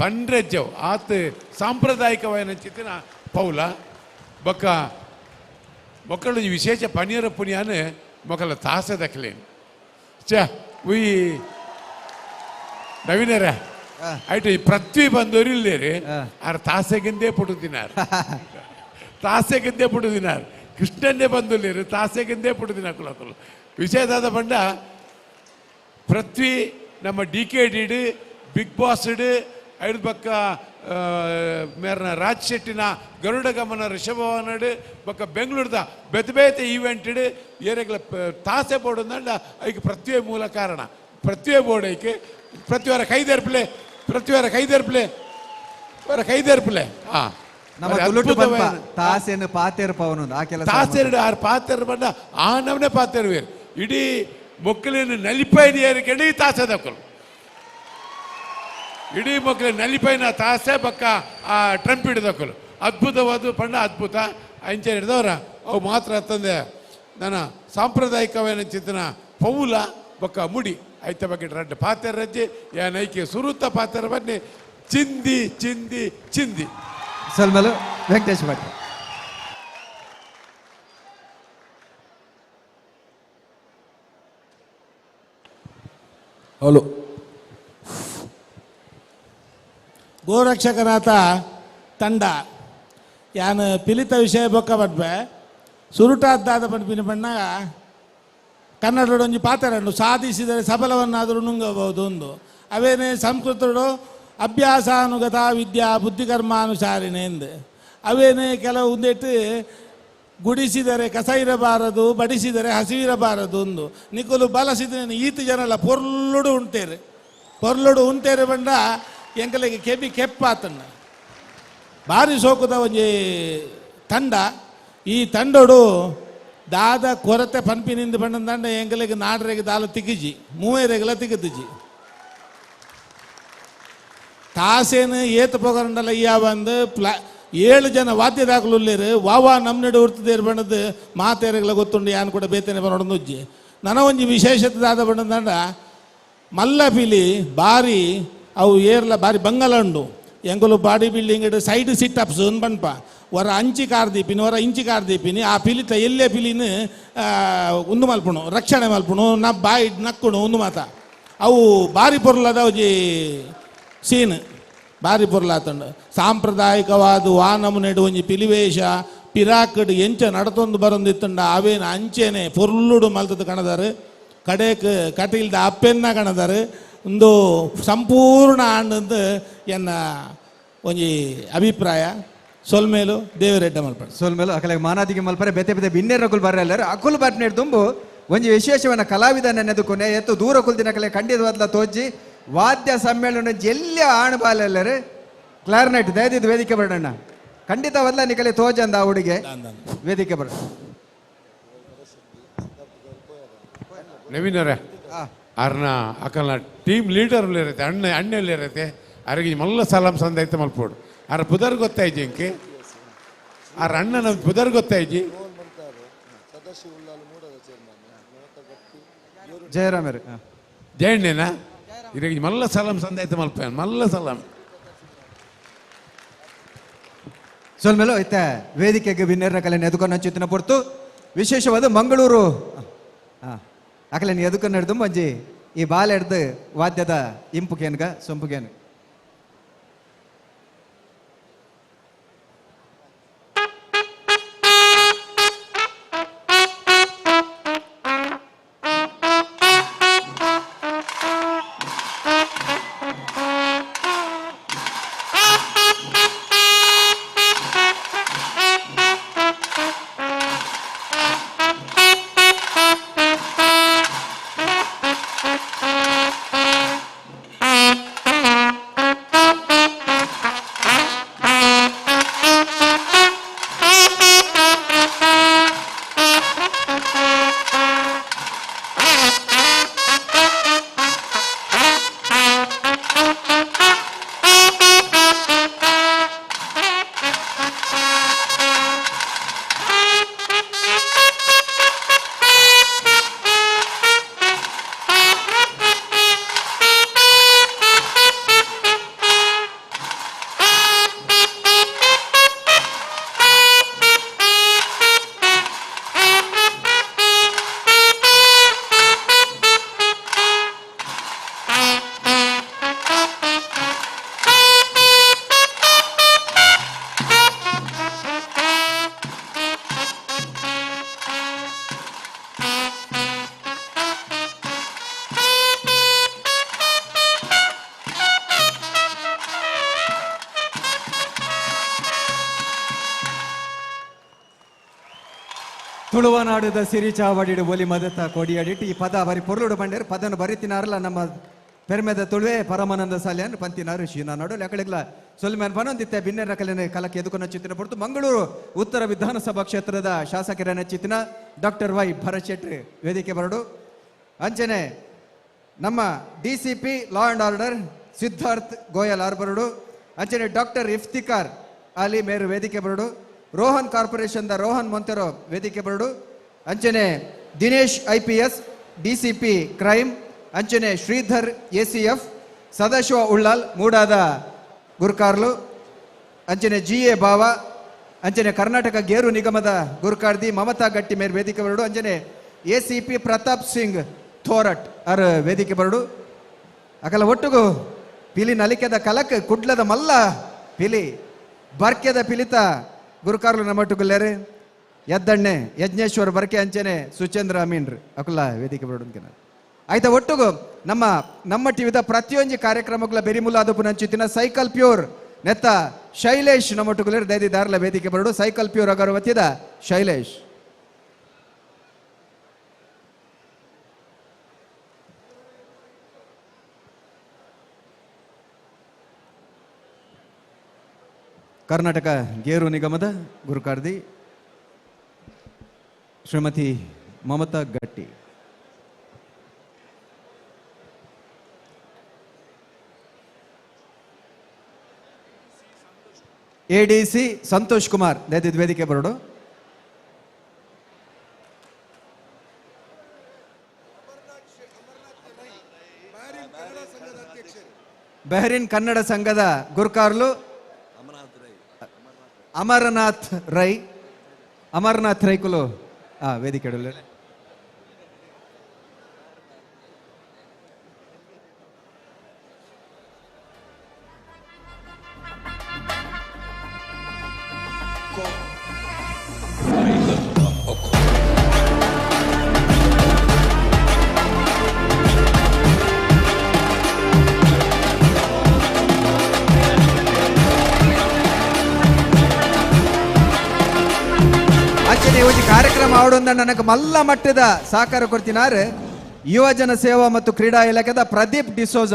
ಪಂಡ್ರೆಜ್ಜವು ಆತು ಸಾಂಪ್ರದಾಯಿಕವಾದ ಚಿತ್ತಿನ ಪೌಲ ಬೊಕ್ಕ ಮೊಕ್ಕಳು ವಿಶೇಷ ಪನೀರ ಪುನಿಯಾನು ಮೊಕ್ಕಲ ತಾಸೆ ದಕ್ಕಲೇನು ಉಯ್ ನವೀನರ ಆಯ್ತು ಈ ಪೃಥ್ವಿ ಬಂದವರು ಇಲ್ಲೇರಿ ಆರು ತಾಸೆಗೆಂದೇ ಪುಡುದಿನಾರು ಕೃಷ್ಣನ್ನೇ ಬಂದುಲ್ಲೇರು ತಾಸೆಗೆಂದೇ ಪುಡುದಿನ ಕುಲಕುಲು ವಿಷಯದಾದ ಪಂಡ ಪೃಥ್ವಿ ನಮ್ಮ DKD ಬಿಗ್ ಬಾಸ್ ಐದು ಬಕ್ಕ ಮೇರ್ನ ರಾಜ್ ಶೆಟ್ಟಿನ ಗರುಡ ಗಮನ ಋಷಭವನಡು ಬೊಕ್ಕ ಬೆಂಗಳೂರದ ಬೇತೆ ಈವೆಂಟ್ ಏರೆಗಳ ತಾಸೆ ಬೋರ್ಡ್ ಐಕೆ ಪೃಥ್ವಿ ಮೂಲ ಕಾರಣ ಪೃಥ್ವಿ ಬೋರ್ಡ್ ಐಕೆ ಪ್ರತಿವಾರ ಕೈದೇರ್ಪಲೆ ತಾಸೇನು ಪಾತೇರು ಪವನು ತಾಸೆರಡು ಆರು ಪಾತೆರು ಬಂಡ ಆ ನಮ್ಮನೆ ಪಾತೆರು ಬೇರೆ ಇಡೀ ಮೊಕ್ಕಲಿನ ನಲಿಪೈನ ಕೆಡಿ ತಾಸೆ ದಕ್ಕಲು ಇಡೀ ಮೊಕ್ಕಲು ನಲಿಪೈನ ತಾಸೆ ಬಕ್ಕ ಆ ಟ್ರಂಪ್ ಹಿಡಿದಕ್ಕಲು ಅದ್ಭುತವಾದ ಪಂಡ ಅದ್ಭುತ ಅಂಚೆ ಹಿಡಿದವ್ರ ಅವು ಮಾತ್ರ ತಂದೆ ನನ್ನ ಸಾಂಪ್ರದಾಯಿಕವಾದ ಚಿಂತನ ಪೌಲ ಬೊಕ್ಕ ಮುಡಿ ಐತ ಬಗ್ಗೆ ರಡ್ಡು ಪಾತೆರ ರಜ್ಜೆ ಏನೈಕೆ ಸುರುತ್ತ ಪಾತೆರ ಬನ್ನಿ ಚಿಂದಿ ಸಲ್ಮಲು ವೆಂಕಟೇಶ್ ಭಟ್ ಹಲೋ ಗೋರಕ್ಷಕನಾಥ ತಂಡ ಯಾನ್ ಪಿಲಿತ ವಿಷಯ ಬೊಕ್ಕ ಬಡ್ಬೆ ಸುರುಟಾದ್ದಾದ ಪಂಪಿನ ಬಣ್ಣಾಗ ಕನ್ನಡದ ಒಂಜಿ ಪಾತ್ರವನ್ನು ಸಾಧಿಸಿದರೆ ಸಫಲವನ್ನಾದರೂ ನುಂಗಬಹುದು ಒಂದು ಅವೇನೇ ಸಂಸ್ಕೃತಡು ಅಭ್ಯಾಸಾನುಗತ ವಿದ್ಯಾ ಬುದ್ಧಿಕರ್ಮಾನುಸಾರಿಣೆ ಎಂದು ಅವೇನೇ ಕೆಲವು ಒಂದಿಟ್ಟು ಗುಡಿಸಿದರೆ ಕಸ ಇರಬಾರದು ಬಡಿಸಿದರೆ ಹಸಿವಿರಬಾರದು ಒಂದು ನಿಕುಲು ಬಲಸಿದ ಈತು ಜನಲ್ಲ ಪೊರ್ಲುಡು ಉಂಟೇರೆ ಬಂಡ ಎಂಕಲಿಗೆ ಕೆಪ್ಪಾತಣ್ಣ ಭಾರಿ ಸೋಕುದ ಒಂಜಿ ತಂಡ ಈ ತಂಡೋಡು ದಾದ ಕೊರತೆ ಪಂಪಿನಿಂದ ಬಂದಂಡ ಎಂಕಲಿಗೆ ನಾಡ್ರೆಗೆ ದಾಲು ತಿಕ್ಕಿಜಿ ಮೂವೇರೆಗೆಲ್ಲ ತಿಕ್ಕತಿಜಿ ತಾಸೇನು ಏತು ಪೊಗರಂಡಲ್ಲ ಈ ಬಂದು 7 ಜನ ವಾದ್ಯದಾಗಲುಲ್ಲೇರು ವಾವಾ ನಮ್ಮನೆಡು ಉರ್ತದೇರು ಬಣ್ಣದ ಮಾತೇರೆಗಳ ಗೊತ್ತುಂಡು ಯಾನು ಕೂಡ ಬೇತೇನೆ ಬರೋಡುಜ್ಜಿ ನನ್ನ ಒಂಜಿ ವಿಶೇಷತೆದಾದ ಬಣ್ಣದಂಡ ಮಲ್ಲ ಪಿಲಿ ಬಾರಿ ಅವು ಏರ್ಲ ಬಾರಿ ಬಂಗಲ ಉಂಡು ಎಂಕುಲು ಬಾಡಿ ಬಿಲ್ಡಿಂಗ್ ಸೈಡ್ ಸಿಟ್ ಅಪ್ಸ್ ಪನ್ಪ ವರ ಅಂಚಿ ಕಾರ್ ದೀಪಿನಿ ವರ ಇಂಚಿ ಕಾರ್ ದೀಪಿನಿ ಆ ಪಿಲಿತ ಎಲ್ಲೇ ಪಿಲಿನ ಉಂದು ಮಲ್ಪುಣು ರಕ್ಷಣೆ ಮಲ್ಪುಣು ನಾ ಬಾಯಿ ನಕ್ಕುಣು ಉಂದು ಮಾತ ಅವು ಬಾರಿ ಪೊರ್ಲದ ಒಂಜಿ ಸೀನ್ ಬಾರಿ ಪೊರ್ಲಾತಂಡು ಸಾಂಪ್ರದಾಯಿಕವಾದ ವಾನಮು ನೆಡು ಒಂಜಿ ಪಿಲಿವೇಷ ಪಿರಾಕಡ್ ಎಂಚ ನಡತೊಂದು ಬರೊಂದಿತ್ತಂಡ ಅವೇನು ಅಂಚೆನೆ ಪೊರ್ಲುಡು ಮಲ್ತದ ಕಣದಾರು ಕಡೆಕ್ ಕಟೀಲ್ದ ಅಪ್ಪೆನ್ನ ಕಣದಾರು ಒಂದು ಸಂಪೂರ್ಣ ಆಂಡಂದು ಎನ್ನ ಒಂಜಿ ಅಭಿಪ್ರಾಯ ಸೊಲ್ಮೇಲು ದೇವರೆಡ್ಡ ಮಲ್ಪಡ ಸೊಲ್ಮೇಲು ಅಕಲೆ ಮಾನಾದಿಗೆ ಮಲ್ಪರೆ ಬೆತೆ ಬೆತೆ ಬಿನ್ನೆರಕುಲ್ ಬರ್ರೆ ಎಲ್ಲರೂ ಅಕುಲ್ ಬರ್ನೇಡ್ ತುಂಬು ಒಂಜಿ ವಿಶೇಷವನ್ನ ಕಲಾವಿದನ ನೆನೆದುಕೊನೆ ಎತ್ತು ದೂರ ಕುಲ್ದಿನ ಕಲೆ ಖಂಡಿತವಾದ್ಲ ತೋಜಿ ವಾದ್ಯ ಸಮ್ಮೇಳನ ಎಲ್ಲಿ ಆಣಬಾಲೆಲ್ಲರು ಕ್ಲಾರ್ನೆಟ್ ದಯದಿದ್ದು ವೇದಿಕೆ ಬರೋಣ ಖಂಡಿತವಲ್ಲ ನಿಕಲೆ ತೋಜಂದ ಆ ಹುಡುಗೆ ವೇದಿಕೆ ಬರ ನವೀನ್ ಅವರೇ ಅರ್ನ ಅಕಲ್ನ ಟೀಮ್ ಲೀಡರ್ ಇರತ್ತೆ ಅಣ್ಣಲ್ಲಿ ಇರತ್ತೆ ಅರಿಗೆ ಮಲ್ಲ ಸಲಾಂ ಸಂದೈತೆ ಮಲ್ಪೋಡು ಅರ ಪುದರ್ ಗೊತ್ತಾಯ್ಜಿ ಇಂಕೆ ಅರ ಅಣ್ಣನ ಪುದರ್ ಗೊತ್ತಾಯ್ಜಿ ಜಯರಾಮ್ ಜಯಣ್ಣೇನಾ ಇರಿಗೆ ಮಲ್ಲ ಸಲಾಂ ಸಂದೈತೆ ಮಲ್ಪ ಮಲ್ಲ ಸಲಾಂ ಸೊಲ್ಮೇಲು ಐತೆ ವೇದಿಕೆಗೆ ಬಿನ್ನೆರ ಕಲೆ ಎದುಕೊಂಡು ಚಿತ್ತನ ಪೊರ್ತು ವಿಶೇಷವಾದ ಮಂಗಳೂರು ಅಕಲೆ ಎದುಕೊಂಡು ನಡೆದು ಮಂಜಿ ಈ ಬಾಲ್ ಹಿಡ್ದು ವಾದ್ಯದ ಇಂಪುಗೇನ್ಗ ಸೊಂಪುಗೇನು ತುಳುವನಾಡುದ ಸಿರಿ ಚಾವಡಿಡು ಒಲಿ ಮದತ ಕೊಡಿಯಾಡಿಟ್ಟು ಈ ಪದ ಬರಿ ಪೊರ್ಲುಡು ಬಂಡೇರು ಪದನು ಬರಿತಿನಾರಲ್ಲ ನಮ್ಮ ಪೆರ್ಮೆದ ತುಳುವೆ ಪರಮಾನಂದ ಸಾಲಿಯನ್ ಪಂತಿನಾರು ಶೀನಾ ನಾಡು ಲೆಕ್ಕಳಿಗ್ಲ ಸೊಲ್ಮೇನ್ ಪನೊಂದಿತ್ತೆ ಬಿನ್ನೆರ ಕಲೆನ ಕಲಕ್ಕೆ ಎದುಕೊಂಡು ಚಿತ್ತಿನ ಪೊರ್ತು ಮಂಗಳೂರು ಉತ್ತರ ವಿಧಾನಸಭಾ ಕ್ಷೇತ್ರದ ಶಾಸಕರ ಚಿತ್ತಿನ ಡಾಕ್ಟರ್ ವೈ ಭರತ್ ಶೆಟ್ಟಿ ವೇದಿಕೆ ಬರಡು ಅಂಚನೆ ನಮ್ಮ DCP law and order Siddharth Goyal ಆರ್ಬರಡು ಅಂಚನೆ ಡಾಕ್ಟರ್ ಇಫ್ತಿಕಾರ್ ಅಲಿ ಮೇರು ವೇದಿಕೆ ಬರಡು ರೋಹನ್ ಕಾರ್ಪೊರೇಷನ್ ದ ರೋಹನ್ ಮೊಂತೆರೋ ವೇದಿಕೆ ಬರಡು ಅಂಚನೆ ದಿನೇಶ್ IPS DCP ಕ್ರೈಮ್ ಅಂಚನೆ ಶ್ರೀಧರ್ ACF ಸದಾಶಿವ ಉಳ್ಳಾಲ್ ಮೂಡಾದ ಗುರ್ಕಾರ್ಲು ಅಂಚನೆ GA ಬಾವ ಅಂಚನೆ ಕರ್ನಾಟಕ ಗೇರು ನಿಗಮದ ಗುರ್ಕಾರ್ದಿ ಮಮತಾ ಗಟ್ಟಿ ಮೇರ್ ವೇದಿಕೆ ಬರಡು ಅಂಚನೆ ACP ಪ್ರತಾಪ್ ಸಿಂಗ್ ಥೋರಟ್ ಅರ್ ವೇದಿಕೆ ಬರಡು ಅಕಲ ಒಟ್ಟುಗು ಪಿಲಿ ನಲಿಕೆದ ಕಲಕ್ ಕುಡ್ಲದ ಮಲ್ಲ ಪಿಲಿ ಬರ್ಕೆದ ಪಿಲಿತ ಗುರುಕಾರ್ಲು ನಮ್ಮಟ್ಟುಗುಲ್ಲೇರು ಎದ್ದಣ್ಣೆ ಯಜ್ಞೇಶ್ವರ್ ಬರ್ಕೆ ಅಂಚನೆ ಸುಚೇಂದ್ರ ಅಮೀನ್ರು ಅಕುಲ್ಲ ವೇದಿಕೆ ಬರೋಣ ಆಯ್ತಾ ಒಟ್ಟುಗು ನಮ್ಮ ಟಿವಿದ ಪ್ರತಿಯೊಂದು ಕಾರ್ಯಕ್ರಮಗಳ ಬೆರಿಮುಲಾದು ಪುನಂಚಿತ್ತಿನ ಸೈಕಲ್ ಪ್ಯೂರ್ ನೆತ್ತ ಶೈಲೇಶ್ ನಮ್ಮಟ್ಟುಗುಲ್ಲೇರು ದೈದಿ ದಾರ್ಲ ವೇದಿಕೆ ಬರೋಡು ಸೈಕಲ್ ಪ್ಯೂರ್ ಅಗರವತ್ತಿದ ಶೈಲೇಶ್ ಕರ್ನಾಟಕ ಗೇರು ನಿಗಮದ ಗುರುಕಾರ್ದಿ ಶ್ರೀಮತಿ ಮಮತಾ ಗಟ್ಟಿ ADC ಸಂತೋಷ್ ಕುಮಾರ್ ದಯದಿದ್ದು ವೇದಿಕೆ ಬರೋಡು ಬೆಹರಿನ್ ಕನ್ನಡ ಸಂಘದ ಗುರ್ಕಾರ್ಲು ಅಮರನಾಥ್ ರೈಕುಲು ವೇದಿಕೆ ಅಂಚನೆ ಒಂದು ಕಾರ್ಯಕ್ರಮ ಆವಡೊಂದ ನನಗೆ ಮಲ್ಲ ಮಟ್ಟದ ಸಹಕಾರ ಕೊಡ್ತಿನಾರು ಯುವಜನ ಸೇವಾ ಮತ್ತು ಕ್ರೀಡಾ ಇಲಾಖೆದ ಪ್ರದೀಪ್ ಡಿಸೋಜ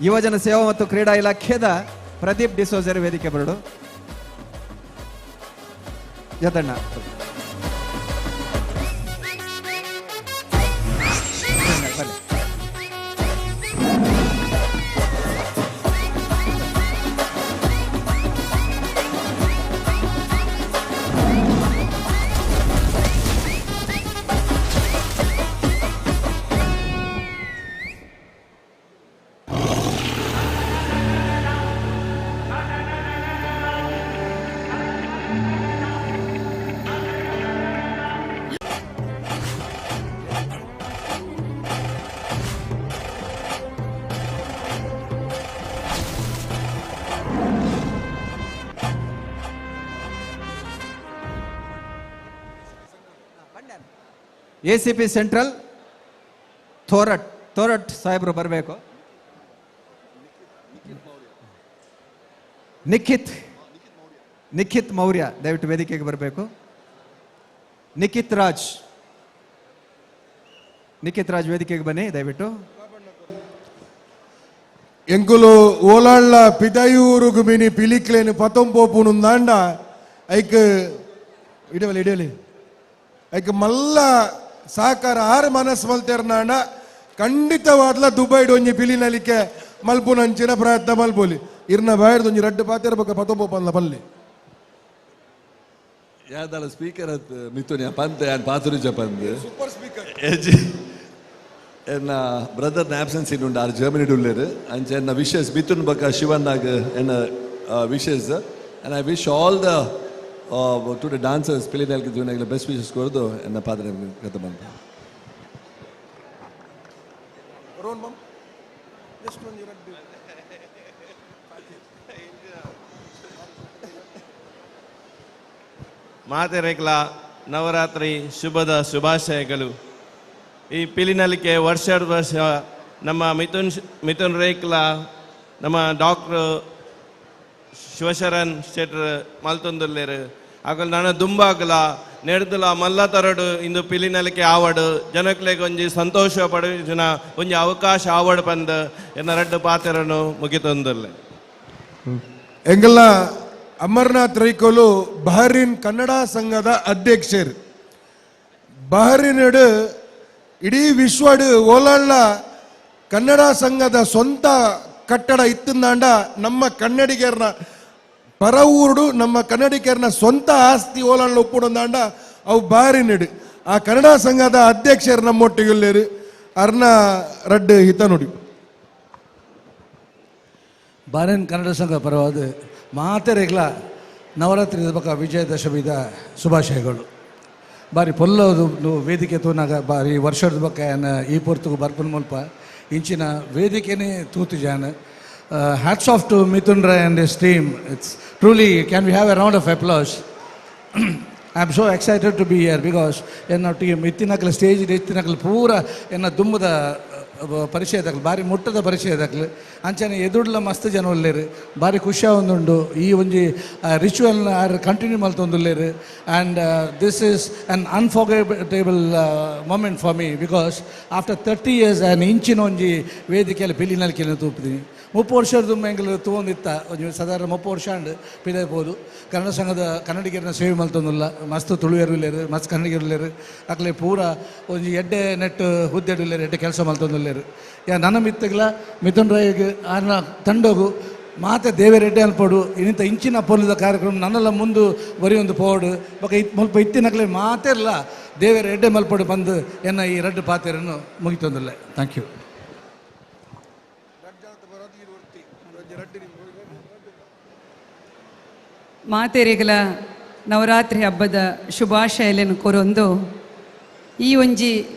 ಯುವಜನ ಸೇವಾ ಮತ್ತು ಕ್ರೀಡಾ ಇಲಾಖೆದ ಪ್ರದೀಪ್ ಡಿಸೋಜರ್ ವೇದಿಕೆ ಬರಡು ಜತಣ್ಣ ಎಸಿಪಿ ಸೆಂಟ್ರಲ್ ಥೋರಟ್ ಸಾಹೇಬರು ಬರಬೇಕು. ನಿಖಿತ್ ಮೌರ್ಯ ದಯವಿಟ್ಟು ವೇದಿಕೆಗೆ ಬರಬೇಕು. ನಿಖಿತ್ ರಾಜ್ ವೇದಿಕೆಗೆ ಬನ್ನಿ ದಯವಿಟ್ಟು. ಎಂಕುಲು ಓಲಾಳ್ಳ ಪಿದಾಯೂರುಗು ಮಿನಿ ಪಿಲಿಕ್ಲೇನು ಪತಂಪೋಪುನು ದಾಂಡ ಐಕ್ ಇಡವಲಿ ಐಕ್ ಮಲ್ಲ ಸಹಕಾರ ಆರು ಮನಸ್ಸು ಮಲ್ತೆರ್ನಾಂಡ ಖಂಡಿತವಾದ್ಲ ದುಬೈಡ್ ಒಂಜಿ ಪಿಲಿನಲಿಕೆ ಮಲ್ಪುನಂಚಿನ ಪ್ರಯತ್ನ ಮಲ್ಪೋಲಿ ಇರ್ನ ಬಾಯ್ದು ಒಂಜಿ ರಡ್ಡು ಪಾತಿರ್ಬೇಕ ಪತಂಪೋಪನ್ಲ ಪಲ್ಲಿ ಯಾದಲ ಸ್ಪೀಕರ್ ಅತ್ ಮಿಥುನ ಪಂತ್ ಯಾನ್ ಪಾತುರಿಜ ಪಂತ್ ಸೂಪರ್ ಸ್ಪೀಕರ್ ಎನ್ನ ಬ್ರದರ್ನ ಆಬ್ಸೆನ್ಸ್ ಇನ್ನುಂಡು ಆರು ಜರ್ಮನಿ ಉಳ್ಳೇರು ಅಂಚ ಎನ್ನ ವಿಶಸ್ ಮಿಥುನ್ ಬಕ ಶಿವನ್ನಾಗ ಎನ್ನ wishes and I wish all the to the dancers ಪಿಲಿನಲ್ಗೆ ಜೀವನಗಳ ಬೆಸ್ಟ್ ವಿಶಸ್ ಕೊಡ್ದು ಎನ್ನ ಪಾತ್ರ ಕತೆ ಬಂತ ಮಾತೆರೆಗ್ಲ ನವರಾತ್ರಿ ಶುಭದ ಶುಭಾಶಯಗಳು. ಈ ಪಿಲಿನಲಿಕೆ ವರ್ಷ ನಮ್ಮ ಮಿಥುನ್ ರೇಕ್ಲ ನಮ್ಮ ಡಾಕ್ಟ್ರು ಶಿವಶರಣ್ ಶೆಟ್ರ್ ಮಲ್ತೊಂದುಲ್ಲೇರು ಆಗಲ್ ನಾನು ದುಂಬಾಗಲ ನೆಡ್ದಲ ಮಲ್ಲ ತರಡು ಇಂದು ಪಿಲಿನಲಿಕೆ ಆವಡು ಜನಕ್ಲೆಗೆ ಒಂಜಿ ಸಂತೋಷ ಪಡಿನ ಒಂಜಿ ಅವಕಾಶ ಆವಡು ಬಂದು ಎನ್ನ ರಡ್ಡು ಪಾತೆರನು ಮುಗಿತೊಂದುಲ್ಲೆ. ಎಂಗಲ್ಲ ಅಮರ್ನಾಥ್ ರೈಕೋಲು ಬಹರಿನ್ ಕನ್ನಡ ಸಂಘದ ಅಧ್ಯಕ್ಷರು. ಬಹರಿನಡು ಇಡೀ ವಿಶ್ವಡು ಓಲಾಳ್ಳ ಕನ್ನಡ ಸಂಘದ ಸ್ವಂತ ಕಟ್ಟಡ ಇತ್ತಂದಾಂಡ ನಮ್ಮ ಕನ್ನಡಿಗರನ್ನ ಪರ ಊರುಡು ನಮ್ಮ ಕನ್ನಡಿಗರನ್ನ ಸ್ವಂತ ಆಸ್ತಿ ಓಲಾಳ್ಳ ಒಪ್ಪುಡಂದಾಂಡ ಅವು ಬಾರಿನಡು ಆ ಕನ್ನಡ ಸಂಘದ ಅಧ್ಯಕ್ಷರು ನಮ್ಮೊಟ್ಟಿಗೆಲ್ಲೇರು ಅರ್ನ ರಡ್ಡು ಹಿತ ನುಡಿ. ಬಾರಿನ್ ಕನ್ನಡ ಸಂಘ ಪರವಾದ ಮಾತೆರೆಗ್ಲ ನವರಾತ್ರಿ ಬಕ ವಿಜಯದಶಮಿದ ಶುಭಾಶಯಗಳು. ಬಾರಿ ಪೊಲ್ಲೋದು ವೇದಿಕೆ ತೂನಾಗ ಬಾರಿ ವರ್ಷದ ಬಕ್ಕ ಈ ಪೊರ್ತುಗು ಬರ್ಪನ್ ಮುಲ್ಪ ಇಂಚಿನ ವೇದಿಕೆನೇ ತೂತು ಜಾನ. Hats off to Mithun Rai and his team. It's truly can we have a round of applause. I am so excited to be here because ಎನ್ನ ಟೀಮ್ ಇತ್ತಿನಕಲ ಸ್ಟೇಜ್ ಇತ್ತಿನಕಲ ಪೂರ ಎನ್ನ ದುಂಬದ ಪರಿಚಯದಾಗಲಿ ಭಾರಿ ಮುಟ್ಟದ ಪರಿಚಯದಾಗಲಿ ಅಂಚನೆ ಎದುಡ್ಲ ಮಸ್ತ್ ಜನ ಒಲ್ಲೇರು ಭಾರಿ ಖುಷಿ ಒಂದುಂಡು ಈ ಒಂಜಿ ರಿಚುವಲ್ನ ಕಂಟಿನ್ಯೂ ಮಲ್ತೊಂದುಲ್ಲೇರು. And this is an unforgettable moment for me because after 30 years ಇಂಚಿನ ಒಂಜಿ ವೇದಿಕೆಯಲ್ಲಿ ಪಿಲಿನಲ್ಕೆಲ್ಲ ತೂಪಿದ್ದೀನಿ. 30 ವರ್ಷದ ಎಂಗ್ಲು ತಗೊಂಡಿತ್ತ ಒಂಜಿ ಸಾಧಾರಣ 30 ವರ್ಷ ಅಂಡ್ ಪಿದೈಬೋದು. ಕನ್ನಡ ಸಂಘದ ಕನ್ನಡಿಗರನ್ನ ಸೇವೆ ಮಲ್ತೊಂದುಲ್ಲ ಮಸ್ತ್ ತುಳುವೆರುಲ್ಲೇರು ಮಸ್ತ್ ಕನ್ನಡಿಗರುಲ್ಲೇರು ಅಕ್ಲೆ ಪೂರ ಒಂಜಿ ಎಡ್ಡೆ ನೆಟ್ ಹುದ್ದೆಡುಲ್ಲೇರು ಎಡ್ಡೆ ಕೆಲಸ ಮಲ್ತೊಂದುಲ್ಲೇರು. ನನ್ನ ಮಿತ್ತಗ್ಲ ಮಿಥುನ್ ರಾಯ್ಗೆ ಆನ ತಂಡೋಗು ಮಾತೆ ದೇವರೆಡ್ಡೆ ಅನ್ಪೋಡು ಇನ್ನಿಂತ ಇಂಚಿನ ಪೊಲದ ಕಾರ್ಯಕ್ರಮ ನನ್ನೆಲ್ಲ ಮುಂದು ಬರೆಯೊಂದು ಪೋಡು ಬಕ ಮುಲ್ಪ ಇತ್ತಿನಕ್ಲೆ ಮಾತೆಲ್ಲ ದೇವರ ಎಡ್ಡೆ ಮಲ್ಪಡು ಬಂದು ಎನ್ನ ಈ ರಡ್ಡು ಪಾತೆರನ್ನು ಮುಗಿತೊಂದಿಲ್ಲ. Thank you. ಮಾತೆರೆಗಲ ನವರಾತ್ರಿ ಹಬ್ಬದ ಶುಭಾಶಯలను ಕೊರೊಂದು ಈ ಒಂಜಿ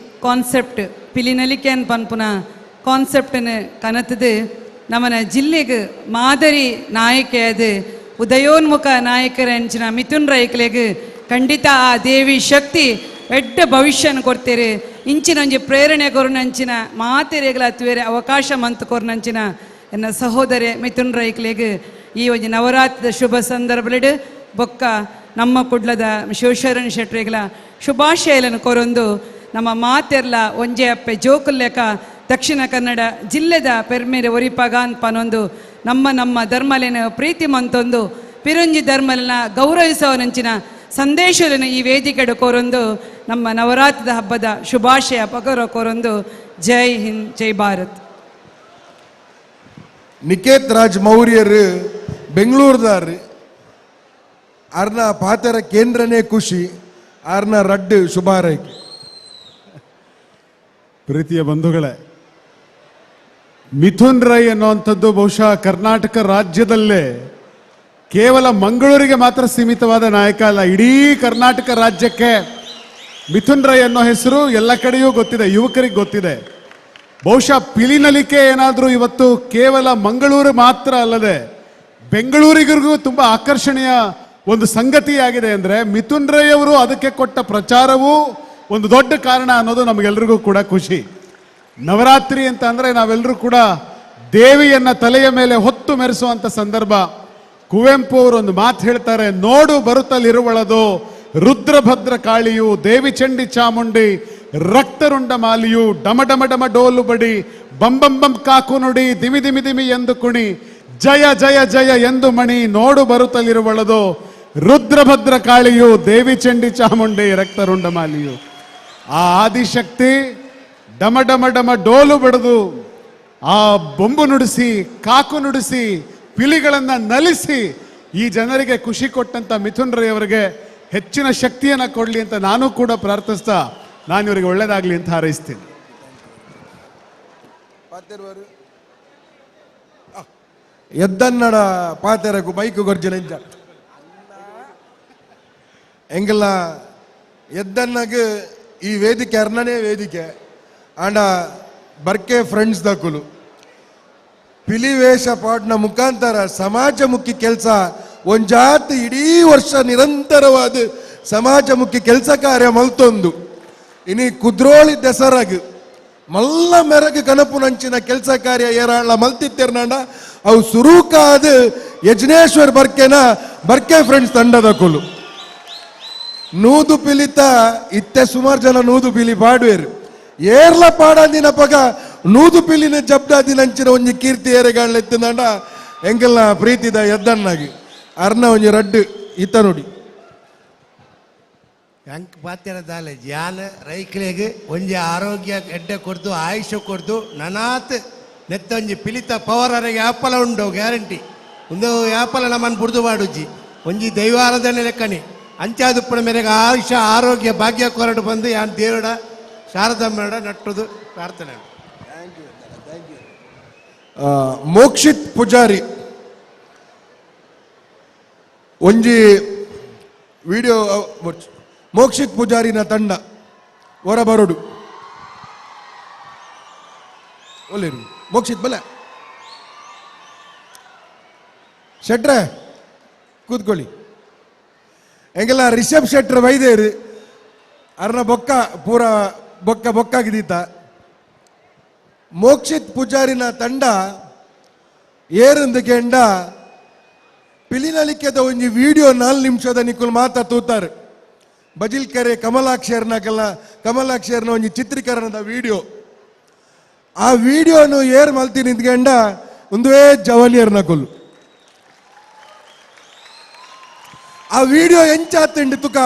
ಕಾನ್ಸೆಪ್ಟ್ ಪಿಲಿನಲಿಕೆನ್ ಪನ್ಪುನ ಕಾನ್ಸೆಪ್ಟನ್ನು ಕನತದು ನಮ್ಮನ ಜಿಲ್ಲೆಗೆ ಮಾದರಿ ನಾಯಕಿಯಾದ ಉದಯೋನ್ಮುಖ ನಾಯಕರಂಚಿನ ಮಿಥುನ್ ರೈಕ್ಲೆಗೆ ಖಂಡಿತ ಆ ದೇವಿ ಶಕ್ತಿ ಎಡ್ಡ ಭವಿಷ್ಯನ ಕೊಡ್ತೇರೆ ಇಂಚಿನ ಒಂಜಿ ಪ್ರೇರಣೆ ಕೊರನಂಚಿನ ಮಾತೆರೆಗಲ ಅತ್ವೇರೆ ಅವಕಾಶ ಮಂತ್ ಕೊರನಂಚಿನ ಎನ್ನ ಸಹೋದರಿ ಮಿಥುನ್ ರೈಕ್ಲೆಗೆ ಈ ಒಂದು ನವರಾತ್ರಿದ ಶುಭ ಸಂದರ್ಭದ ಬೊಕ್ಕ ನಮ್ಮ ಕುಡ್ಲದ ಶಿವಶರಣ್ ಶೆಟ್ರಿಗಳ ಶುಭಾಶಯలను ಕೊರೊಂದು ನಮ್ಮ ಮಾತೆರ್ಲ ಒಂಜೆ ಅಪ್ಪೆ ಜೋಕುಲ್ಲೆಕ ದಕ್ಷಿಣ ಕನ್ನಡ ಜಿಲ್ಲೆದ ಪೆರ್ಮೆರೆ ಒರಿಪಗಾನ್ ಪನೊಂದು ನಮ್ಮ ಧರ್ಮಲೆನ ಪ್ರೀತಿ ಮಂತೊಂದು ಪಿರಂಜಿ ಧರ್ಮಲನ ಗೌರವಿಸೋನಂಚಿನ ಸಂದೇಶಗಳನ್ನು ಈ ವೇದಿಕೆಡು ಕೊರೊಂದು ನಮ್ಮ ನವರಾತ್ರಿದ ಹಬ್ಬದ ಶುಭಾಶಯ ಪಗರ ಕೊರೊಂದು ಜೈ ಹಿಂದ್ ಜೈ ಭಾರತ್. ನಿಕೇತ್ ರಾಜ್ ಮೌರ್ಯರು ಬೆಂಗಳೂರದಾರ್ರಿ ಅರ್ನ ಪಾತೆರ ಕೇಂದ್ರನೇ ಖುಷಿ ಅರ್ನ ರಡ್ಡು ಶುಭಾರೈಕೆ. ಪ್ರೀತಿಯ ಬಂಧುಗಳೇ, ಮಿಥುನ್ ರೈ ಅನ್ನುವಂಥದ್ದು ಬಹುಶಃ ಕರ್ನಾಟಕ ರಾಜ್ಯದಲ್ಲೇ ಕೇವಲ ಮಂಗಳೂರಿಗೆ ಮಾತ್ರ ಸೀಮಿತವಾದ ನಾಯಕ ಅಲ್ಲ, ಇಡೀ ಕರ್ನಾಟಕ ರಾಜ್ಯಕ್ಕೆ ಮಿಥುನ್ ರೈ ಅನ್ನೋ ಹೆಸರು ಎಲ್ಲ ಕಡೆಯೂ ಗೊತ್ತಿದೆ, ಯುವಕರಿಗೆ ಗೊತ್ತಿದೆ. ಬಹುಶಃ ಪಿಲಿನಲಿಕೆ ಏನಾದರೂ ಇವತ್ತು ಕೇವಲ ಮಂಗಳೂರು ಮಾತ್ರ ಅಲ್ಲದೆ ಬೆಂಗಳೂರಿಗೂ ತುಂಬ ಆಕರ್ಷಣೀಯ ಒಂದು ಸಂಗತಿಯಾಗಿದೆ ಅಂದರೆ ಮಿಥುನ್ ರೈ ಅವರು ಅದಕ್ಕೆ ಕೊಟ್ಟ ಪ್ರಚಾರವೂ ಒಂದು ದೊಡ್ಡ ಕಾರಣ ಅನ್ನೋದು ನಮಗೆಲ್ಲರಿಗೂ ಕೂಡ ಖುಷಿ. ನವರಾತ್ರಿ ಅಂತ ಅಂದರೆ ನಾವೆಲ್ಲರೂ ಕೂಡ ದೇವಿಯನ್ನು ತಲೆಯ ಮೇಲೆ ಹೊತ್ತು ಮೆರೆಸುವಂಥ ಸಂದರ್ಭ. ಕುವೆಂಪು ಅವರು ಒಂದು ಮಾತು ಹೇಳ್ತಾರೆ, ನೋಡು ಬರುತ್ತಲಿರುವಳದು ರುದ್ರಭದ್ರ ಕಾಳಿಯು ದೇವಿ ಚಂಡಿ ಚಾಮುಂಡಿ ರಕ್ತರುಂಡ ಮಾಲಿಯು ಡಮ ಡಮ ಡಮ ಡೋಲು ಬಡಿ ಬಂಬಂ ಬಂ ಕಾಕು ನುಡಿ ದಿಮಿ ದಿಮಿ ದಿಮಿ ಎಂದು ಕುಣಿ ಜಯ ಜಯ ಜಯ ಎಂದು ಮಣಿ ನೋಡು ಬರುತ್ತಲಿರುವಳದು ರುದ್ರಭದ್ರ ಕಾಳಿಯು ದೇವಿ ಚಂಡಿ ಚಾಮುಂಡಿ ರಕ್ತರುಂಡ ಮಾಲಿಯು. ಆ ಆದಿಶಕ್ತಿ ಡಮ ಡಮ ಡಮ ಡೋಲು ಬಡಿದು ಆ ಬೊಂಬು ನುಡಿಸಿ ಕಾಕು ನುಡಿಸಿ ಪಿಲಿಗಳನ್ನು ನಲಿಸಿ ಈ ಜನರಿಗೆ ಖುಷಿ ಕೊಟ್ಟಂತ ಮಿಥುನ್ ರೈ ಅವರಿಗೆ ಹೆಚ್ಚಿನ ಶಕ್ತಿಯನ್ನು ಕೊಡಲಿ ಅಂತ ನಾನು ಕೂಡ ಪ್ರಾರ್ಥಿಸ್ತಾ ನಾನು ಇವರಿಗೆ ಒಳ್ಳೇದಾಗಲಿ ಅಂತ ಹಾರೈಸ್ತೀನಿ. ಎದ್ದನ್ನಡ ಪಾತೆರಕು ಬೈಕು ಗೊರ್ಜನ ಎಂಗೆಲ್ಲ ಎದ್ದನ್ನಗೆ ಈ ವೇದಿಕೆ ಅರ್ನನೇ ವೇದಿಕೆ ಆಂಡ ಬರ್ಕೆ ಫ್ರೆಂಡ್ಸ್ ದಕ್ಕುಲು ಪಿಲಿವೇಷ ಪಾಟ್ನ ಮುಖಾಂತರ ಸಮಾಜಮುಖಿ ಕೆಲಸ ಒಂಜಾತ್ ಇಡೀ ವರ್ಷ ನಿರಂತರವಾದ ಸಮಾಜಮುಖಿ ಕೆಲಸ ಕಾರ್ಯ ಮಲ್ತೊಂದು ಇನಿ ಕುದ್ರೋಳಿ ದಸರಾಗ ಮಲ್ಲ ಮೆರಗು ಕನಪುನಂಚಿನ ಕೆಲಸ ಕಾರ್ಯ ಏರಾಳ ಮಲ್ತಿತ್ತೇರ್ನಾಂಡ ಅವು ಸುರೂಕಾದ ಯಜ್ನೇಶ್ವರ್ ಬರ್ಕೆನ ಬರ್ಕೆ ಫ್ರೆಂಡ್ಸ್ ತಂಡದ ಕುಲು ನೂದು ಪಿಲಿತ ಇತ್ತೆ ಸುಮಾರು ಜನ ನೂದು ಪಿಲಿ ಪಾಡುವೇರು ಏರ್ಲ ಪಾಡಂದಿನ ಪಗ ನೂದು ಪಿಲಿನ ಜಬ್ದಾದಿನಂಚಿನ ಒಂಜಿ ಕೀರ್ತಿ ಏರೆಗಾಣ್ಲೆತ್ತಿಂದ ಎಂಗೆಲ್ಲ ಪ್ರೀತಿದ ಎದ್ದನ್ನಾಗಿ ಅರ್ನ ಒಂಜಿ ರಡ್ಡು ಇತ್ತ ನೋಡಿ ಎಂಕ್ ಪಾತ್ಯರ ದಾಲೆ ಜಾನ ರೈಕ್ಲೆಗೆ ಒಂಜಿ ಆರೋಗ್ಯ ಎಡ್ಡೆ ಕೊಡ್ದು ಆಯುಷ್ಯ ಕೊಡ್ದು ನನಾತ್ ನೆತ್ತ ಒಂಜಿ ಪಿಲಿತ ಪವರ್ ಅರೆಗೆ ಆಪಲ ಉಂಡು ಗ್ಯಾರಂಟಿ ಒಂದು ಆಪಲ ನಮ್ಮನ್ನು ಬುಡ್ದು ಮಾಡುಜ್ಜಿ ಒಂಜಿ ದೈವಾರಾಧನೆ ಲೆಕ್ಕನೆ ಅಂಚಾದುಪ್ಪಣ ಮೇರೆಗೆ ಆಯುಷ್ಯ ಆರೋಗ್ಯ ಭಾಗ್ಯ ಕೊರಡು ಬಂದು ಯಾನ್ ದೇವಡ ಶಾರದಮ್ಮಡ ನಟ್ಟುದು ಪ್ರಾರ್ಥನೆ. ಮೋಕ್ಷಿತ್ ಪೂಜಾರಿ ಒಂಜಿ ವಿಡಿಯೋ ಮೋಕ್ಷಿತ್ ಪೂಜಾರಿನ ತಂಡ ಹೊರಬರೋಡು ಒಳ್ಳೆರು ಮೋಕ್ಷಿತ್ ಬಲ ಶೆಟ್ರೆ ಕೂತ್ಕೊಳ್ಳಿ ಎಂಗೆಲ್ಲ ರಿಷಬ್ ಶೆಟ್ರ್ ವೈದ್ಯರು ಅರ್ನ ಬೊಕ್ಕ ಪೂರ ಬೊಕ್ಕ ಬೊಕ್ಕಾಗಿದ್ದೀತ ಮೋಕ್ಷಿತ್ ಪೂಜಾರಿನ ತಂಡ ಏರಂದಕೆಂಡ ಪಿಲಿನಲಿಕೆದ ಒಂಜಿ ವಿಡಿಯೋ 4 ನಿಮಿಷದ ನಿಕ್ಕುಲು ಮಾತಾ ತೂತಾರೆ ಬಜಿಲ್ಕೆರೆ ಕಮಲಾಕ್ಷರ್ನ ಒಂಜಿ ಚಿತ್ರೀಕರಣದ ವಿಡಿಯೋ ಆ ವಿಡಿಯೋನು ಏರ್ ಮಲ್ತಿ ನಿಂತ್ಕೊಂಡ ಒಂದೇ ಜವನಿಯರ್ ನಕುಲು ಆ ವಿಡಿಯೋ ಎಂಚಾತಂಡಿ ತುಕ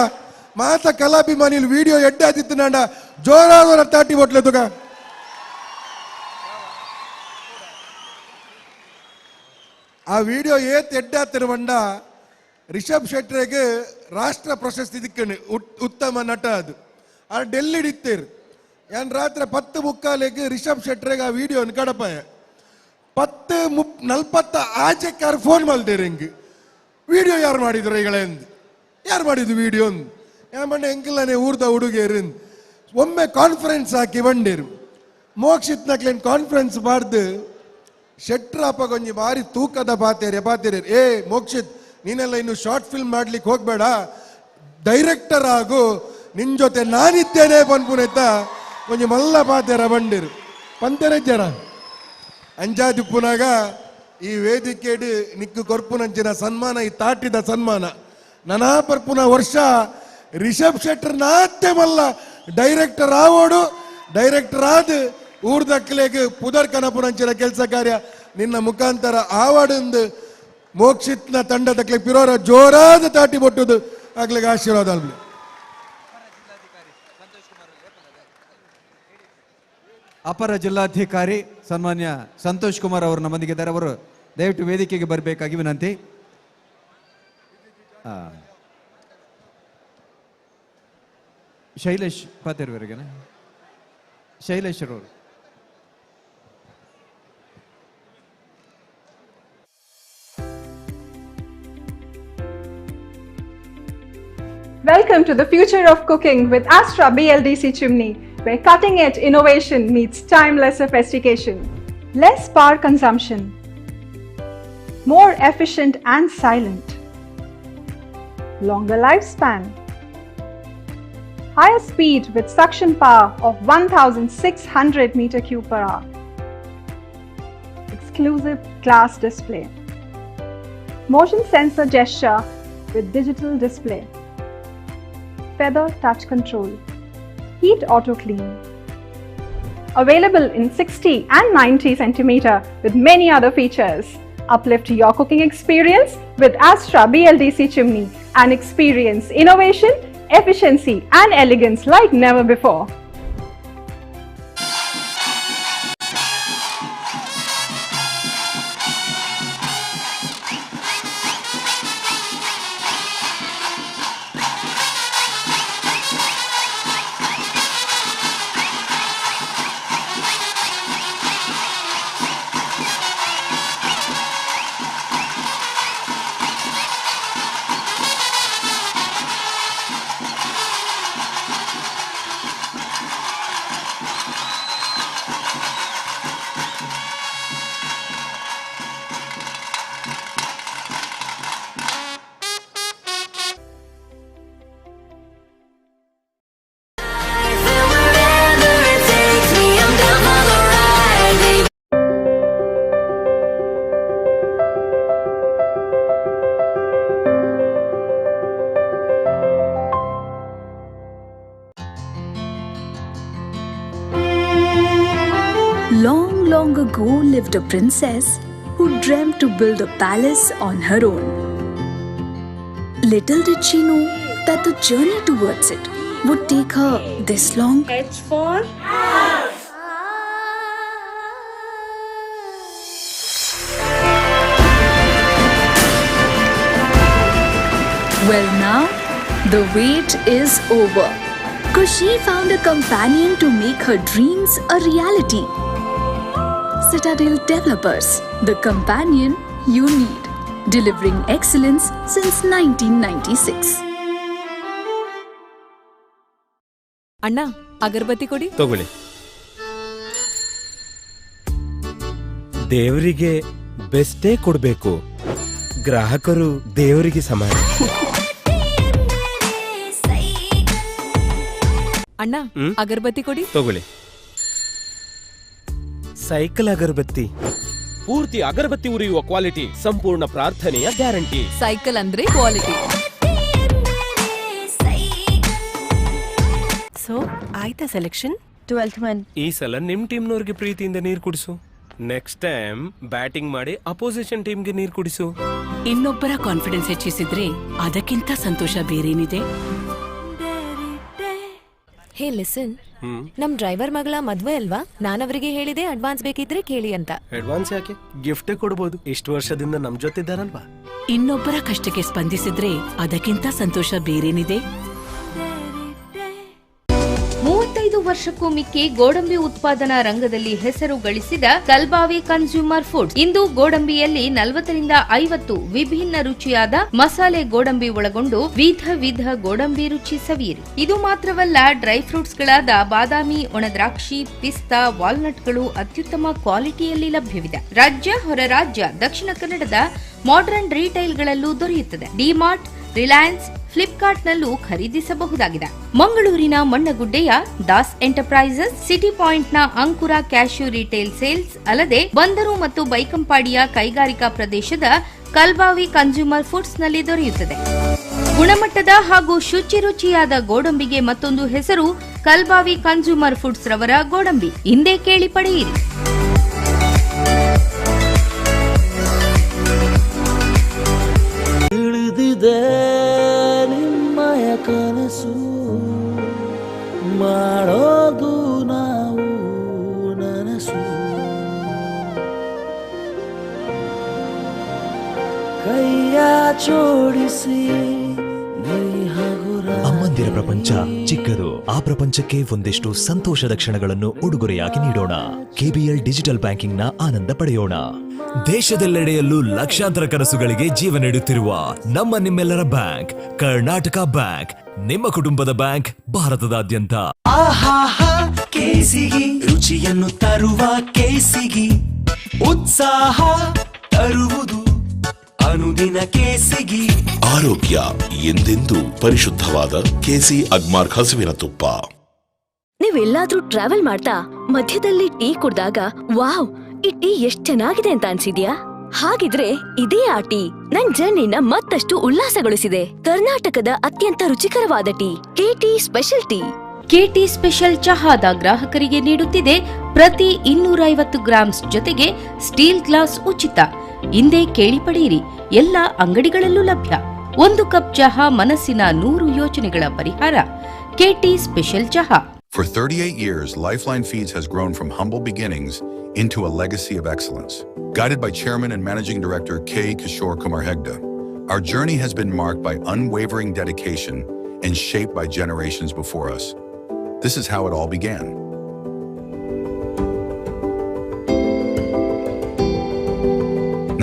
ಮಾತ ಕಲಾಭಿಮಾನಿಲ್ ವಿಡಿಯೋ ಎಡ್ಡಾದಿತ್ತು ನಾಂಡ ಜೋರಾದ ತಾಟಿ ಒಟ್ಲೆ ತುಕ ಆ ವಿಡಿಯೋ ಏತ್ ಎಡ್ಡಾತಿರುವಂಡ ರಿಷಬ್ ಶೆಟ್ರಿಗೆ ರಾಷ್ಟ್ರ ಪ್ರಶಸ್ತಿ ದಿಕ್ಕಣೆ ಉತ್ತಮ ನಟ ಅದು ಆ ಡೆಲ್ಲಿ ಇಡಿತ್ತೇರು ಯಾನ್ ರಾತ್ರಿ 10:45 ರಿಷಬ್ ಶೆಟ್ರಿಗೆ ಆ ವಿಡಿಯೋ ಕಡಪಾಯ 10:40 ಆಚೆಕ್ಕಾರ ಫೋನ್ ಮಲ್ದೇರು ಹಿಂಗೆ ವಿಡಿಯೋ ಯಾರು ಮಾಡಿದ್ರು ಈಗಳೆಂದು, ಯಾರು ಮಾಡಿದ್ದು ವಿಡಿಯೋ ಯಾಮಂಡೆ ಎಂಕಲ್ಲನೆ ಊರ್ದ ಹುಡುಗಿಯರು ಒಮ್ಮೆ ಕಾನ್ಫರೆನ್ಸ್ ಹಾಕಿ ಬಂಡೇರು ಮೋಕ್ಷಿತ್ ನಕ್ಲೇನು ಕಾನ್ಫರೆನ್ಸ್ ಮಾಡ್ದು ಶೆಟ್ರಾಪ ಕೊಂಚ ಭಾರಿ ತೂಕದ ಪಾತೇರಿ ಏ ಮೋಕ್ಷಿತ್ ನೀನೆಲ್ಲ ಇನ್ನು ಶಾರ್ಟ್ ಫಿಲ್ಮ್ ಮಾಡ್ಲಿಕ್ಕೆ ಹೋಗ್ಬೇಡ, ಡೈರೆಕ್ಟರ್ ಆಗು, ನಿನ್ ಜೊತೆ ನಾನಿದ್ದೇನೆ ಪನ್ಪುನೆತ್ತ ಕೊಂಚ ಮಲ್ಲ ಪಾತೇರ ಬಂಡೇರು ಪಂತೆರಜ್ಜರ ಅಂಜಾದಿಪ್ಪುನಾಗ ಈ ವೇದಿಕೆಡು ನಿಕ್ಕು ಕೊರ್ಪುನಂಚಿನ ಸನ್ಮಾನ ಈ ತಾಟಿದ ಸನ್ಮಾನ ನನಾ ಪರ್ಪುನ ವರ್ಷ ರಿಷಬ್ ಶೆಟ್ಟರ್ ನಾತ್ಯ ಮಲ್ಲ ಡೈರೆಕ್ಟರ್ ಆವೋಡು, ಡೈರೆಕ್ಟರ್ ಆದ ಊರ್ದಕ್ಲೆಗೆ ಪುದರ್ ಕನಪುನಂಚಿನ ಕೆಲಸ ಕಾರ್ಯ ನಿನ್ನ ಮುಖಾಂತರ ಆವಾಡಂದು ಮೋಕ್ಷಿತ್ನ ತಂಡದಕ್ಲೆ ಪಿರೋರ ಜೋರಾದ ತಾಟಿ ಬೊಟ್ಟುದು ಆಗ್ಲಿಕ್ಕೆ ಆಶೀರ್ವಾದ ಅಲ್ಬಿ. ಅಪರ ಜಿಲ್ಲಾಧಿಕಾರಿ ಸನ್ಮಾನ್ಯ ಸಂತೋಷ್ ಕುಮಾರ್ ಅವರು ನಮ್ಮೊಂದಿಗಿದ್ದಾರೆ. ಅವರು ದಯವಿಟ್ಟು ವೇದಿಕೆಗೆ ಬರಬೇಕಾಗಿ ವಿನಂತಿ. ಶೈಲೇಶ್ ಪಾತೇರ್ವರೆಗೆ ಶೈಲೇಶ್ ಅವರು. Welcome to the future of cooking with Astra BLDC chimney, where cutting-edge innovation meets timeless sophistication. Less power consumption, more efficient and silent, longer lifespan, higher speed with suction power of 1600 meter cube per hour, exclusive glass display, motion sensor gesture with digital display, feather touch control, heat auto clean. Available in 60 and 90 centimeter with many other features. Uplift your cooking experience with Astra BLDC chimney and experience innovation, efficiency and elegance like never before. Long ago lived a princess who dreamt to build a palace on her own. Little did she know that the journey towards it would take her this long. H for house. Well, now the wait is over, 'cause she found a companion to make her dreams a reality. Citadel Developers, the companion you need, delivering excellence since 1996. ಅಣ್ಣ ಅಗರಬತ್ತಿ ಕೊಡಿ. ತಗೊಳ್ಳಿ. ದೇವರಿಗೆ ಬೆಸ್ಟೇ ಕೊಡಬೇಕು, ಗ್ರಾಹಕರು ದೇವರಿಗೆ ಸಮಾನ. ಅಣ್ಣ ಅಗರಬತ್ತಿ ಕೊಡಿ. ತಗೊಳ್ಳಿ. ಸೈಕಲ್ ಅಗರಬತ್ತಿ, ಪೂರ್ತಿ ಅಗರಬತ್ತಿ ಉರಿಯುವ ಕ್ವಾಲಿಟಿ, ಸಂಪೂರ್ಣ ಪ್ರಾರ್ಥನೆಯ ಗ್ಯಾರಂಟಿ. ಸೈಕಲ್ ಅಂದ್ರೆ ಕ್ವಾಲಿಟಿ. ಸೊ ಆಯ್ತಾ ಸೆಲೆಕ್ಷನ್? 12th one. ಈ ಸಲ ನಿಮ್ ಟೀಮ್ನವ್ರಿಗೆ ಪ್ರೀತಿಯಿಂದ ನೀರು ಕುಡಿಸು. ನೆಕ್ಸ್ಟ್ ಟೈಮ್ ಬ್ಯಾಟಿಂಗ್ ಮಾಡಿ ಅಪೋಸಿಷನ್ ಟೀಮ್ಗೆ ನೀರು ಕುಡಿಸು. ಇನ್ನೊಬ್ಬರ ಕಾನ್ಫಿಡೆನ್ಸ್ ಹೆಚ್ಚಿಸಿದ್ರೆ ಅದಕ್ಕಿಂತ ಸಂತೋಷ ಬೇರೇನಿದೆ? ಹೇ ಲಿಸನ್, ನಮ್ ಡ್ರೈವರ್ ಮಗಳ ಮದ್ವೆ ಅಲ್ವಾ, ನಾನವರಿಗೆ ಹೇಳಿದೆ ಅಡ್ವಾನ್ಸ್ ಬೇಕಿದ್ರೆ ಕೇಳಿ ಅಂತ. ಅಡ್ವಾನ್ಸ್ ಯಾಕೆ, ಗಿಫ್ಟ್ ಕೊಡಬಹುದು. ಇಷ್ಟು ವರ್ಷದಿಂದ ನಮ್ ಜೊತೆ ಇದ್ದಾರಲ್ವಾ. ಇನ್ನೊಬ್ಬರ ಕಷ್ಟಕ್ಕೆ ಸ್ಪಂದಿಸಿದ್ರೆ ಅದಕ್ಕಿಂತ ಸಂತೋಷ ಬೇರೇನಿದೆ? 35 ವರ್ಷಕ್ಕೂ ಮಿಕ್ಕಿ ಗೋಡಂಬಿ ಉತ್ಪಾದನಾ ರಂಗದಲ್ಲಿ ಹೆಸರು ಗಳಿಸಿದ ಕಲ್ಬಾವಿ ಕನ್ಸ್ಯೂಮರ್ ಫುಡ್ಸ್ ಇಂದು ಗೋಡಂಬಿಯಲ್ಲಿ 40-50 ವಿಭಿನ್ನ ರುಚಿಯಾದ ಮಸಾಲೆ ಗೋಡಂಬಿ ಒಳಗೊಂಡು ವಿಧ ಗೋಡಂಬಿ ರುಚಿ ಸವಿಯಿರಿ. ಇದು ಮಾತ್ರವಲ್ಲ, ಡ್ರೈ ಫ್ರೂಟ್ಸ್ ಗಳಾದ ಬಾದಾಮಿ, ಒಣದ್ರಾಕ್ಷಿ, ಪಿಸ್ತಾ, ವಾಲ್ನಟ್ಗಳು ಅತ್ಯುತ್ತಮ ಕ್ವಾಲಿಟಿಯಲ್ಲಿ ಲಭ್ಯವಿದೆ. ರಾಜ್ಯ, ಹೊರ ರಾಜ್ಯ, ದಕ್ಷಿಣ ಕನ್ನಡದ ಮಾಡರ್ನ್ ರಿಟೈಲ್ಗಳಲ್ಲೂ ದೊರೆಯುತ್ತದೆ. ಡಿಮಾರ್ಟ್, ರಿಲಯನ್ಸ್, ಫ್ಲಿಪ್ಕಾರ್ಟ್ನಲ್ಲೂ ಖರೀದಿಸಬಹುದಾಗಿದೆ. ಮಂಗಳೂರಿನ ಮಣ್ಣಗುಡ್ಡೆಯ ದಾಸ್ ಎಂಟರ್ಪ್ರೈಸಸ್, ಸಿಟಿ ಪಾಯಿಂಟ್ನ ಅಂಕುರ ಕ್ಯಾಶ್ಯೂ ರಿಟೇಲ್ ಸೇಲ್ಸ್ ಅಲ್ಲದೆ ಬಂದರು ಮತ್ತು ಬೈಕಂಪಾಡಿಯ ಕೈಗಾರಿಕಾ ಪ್ರದೇಶದ ಕಲ್ಬಾವಿ ಕನ್ಸ್ಯೂಮರ್ ಫುಡ್ಸ್ನಲ್ಲಿ ದೊರೆಯುತ್ತದೆ. ಗುಣಮಟ್ಟದ ಹಾಗೂ ಶುಚಿರುಚಿಯಾದ ಗೋಡಂಬಿಗೆ ಮತ್ತೊಂದು ಹೆಸರು ಕಲ್ಬಾವಿ ಕನ್ಸ್ಯೂಮರ್ ಫುಡ್ಸ್ ರವರ ಗೋಡಂಬಿ. ಹಿಂದೆ ಕೇಳಿ ಪಡೆಯಿರಿ. ನಿಮ್ಮಯ ಕನಸು ಮಾಡೋದು ನಾವು ನನಸು ಕೈಯ ಜೋಡಿಸಿ ಅಮ್ಮಂದಿರ ಪ್ರಪಂಚ ಚಿಕ್ಕದು. ಆ ಪ್ರಪಂಚಕ್ಕೆ ಒಂದಿಷ್ಟು ಸಂತೋಷದ ಕ್ಷಣಗಳನ್ನು ಉಡುಗೊರೆಯಾಗಿ ನೀಡೋಣ. KBL ಡಿಜಿಟಲ್ ಬ್ಯಾಂಕಿಂಗ್ ನ ಆನಂದ ಪಡೆಯೋಣ. ದೇಶದೆಲ್ಲೆಡೆಯಲ್ಲೂ ಲಕ್ಷಾಂತರ ಕನಸುಗಳಿಗೆ ಜೀವ ನೀಡುತ್ತಿರುವ ನಿಮ್ಮೆಲ್ಲರ ಬ್ಯಾಂಕ್ ಕರ್ನಾಟಕ ಬ್ಯಾಂಕ್, ನಿಮ್ಮ ಕುಟುಂಬದ ಬ್ಯಾಂಕ್ ಭಾರತದಾದ್ಯಂತ. ಕೇಸಿಗಿ ರುಚಿಯನ್ನು ತರುವ ಕೇಸಿಗಿ ಉತ್ಸಾಹ ತರುವುದು ಅನುದಿನ ಕೇಸಿಗಿ. ಆರೋಗ್ಯ ಎಂದೆಂದೂ ಪರಿಶುದ್ಧವಾದ ಕೇಸಿ ಅಗ್ಮಾರ್ ಹಸುವಿನ ತುಪ್ಪ. ನೀವೆಲ್ಲಾದ್ರೂ ಟ್ರಾವೆಲ್ ಮಾಡ್ತಾ ಮಧ್ಯದಲ್ಲಿ ಟೀ ಕುಡ್ದಾಗ ವಾವ್, ಈ ಟೀ ಎಷ್ಟ್ ಚೆನ್ನಾಗಿದೆ ಅಂತ ಅನ್ಸಿದ್ಯಾ? ಹಾಗಿದ್ರೆ ಇದೇ ಆ ಟೀ ನನ್ ಜರ್ನಿನ ಮತ್ತಷ್ಟು ಉಲ್ಲಾಸಗೊಳಿಸಿದೆ. ಕರ್ನಾಟಕದ ಅತ್ಯಂತ ರುಚಿಕರವಾದ tea, KT special tea. KT special ಚಹಾದ ಗ್ರಾಹಕರಿಗೆ ನೀಡುತ್ತಿದೆ ಪ್ರತಿ 250 ಗ್ರಾಮ್ಸ್ ಜೊತೆಗೆ ಸ್ಟೀಲ್ ಗ್ಲಾಸ್ ಉಚಿತ. ಹಿಂದೆ ಕೇಳಿ ಪಡೆಯಿರಿ. ಎಲ್ಲ ಅಂಗಡಿಗಳಲ್ಲೂ ಲಭ್ಯ. 1 ಕಪ್ ಚಹಾ ಮನಸ್ಸಿನ 100 ಯೋಚನೆಗಳ ಪರಿಹಾರ. KT ಸ್ಪೆಷಲ್ ಚಹಾ. For 38 years, Lifeline Feeds has grown from humble beginnings into a legacy of excellence. Guided by Chairman and Managing Director K. Kishore Kumar Hegde, our journey has been marked by unwavering dedication and shaped by generations before us. This is how it all began.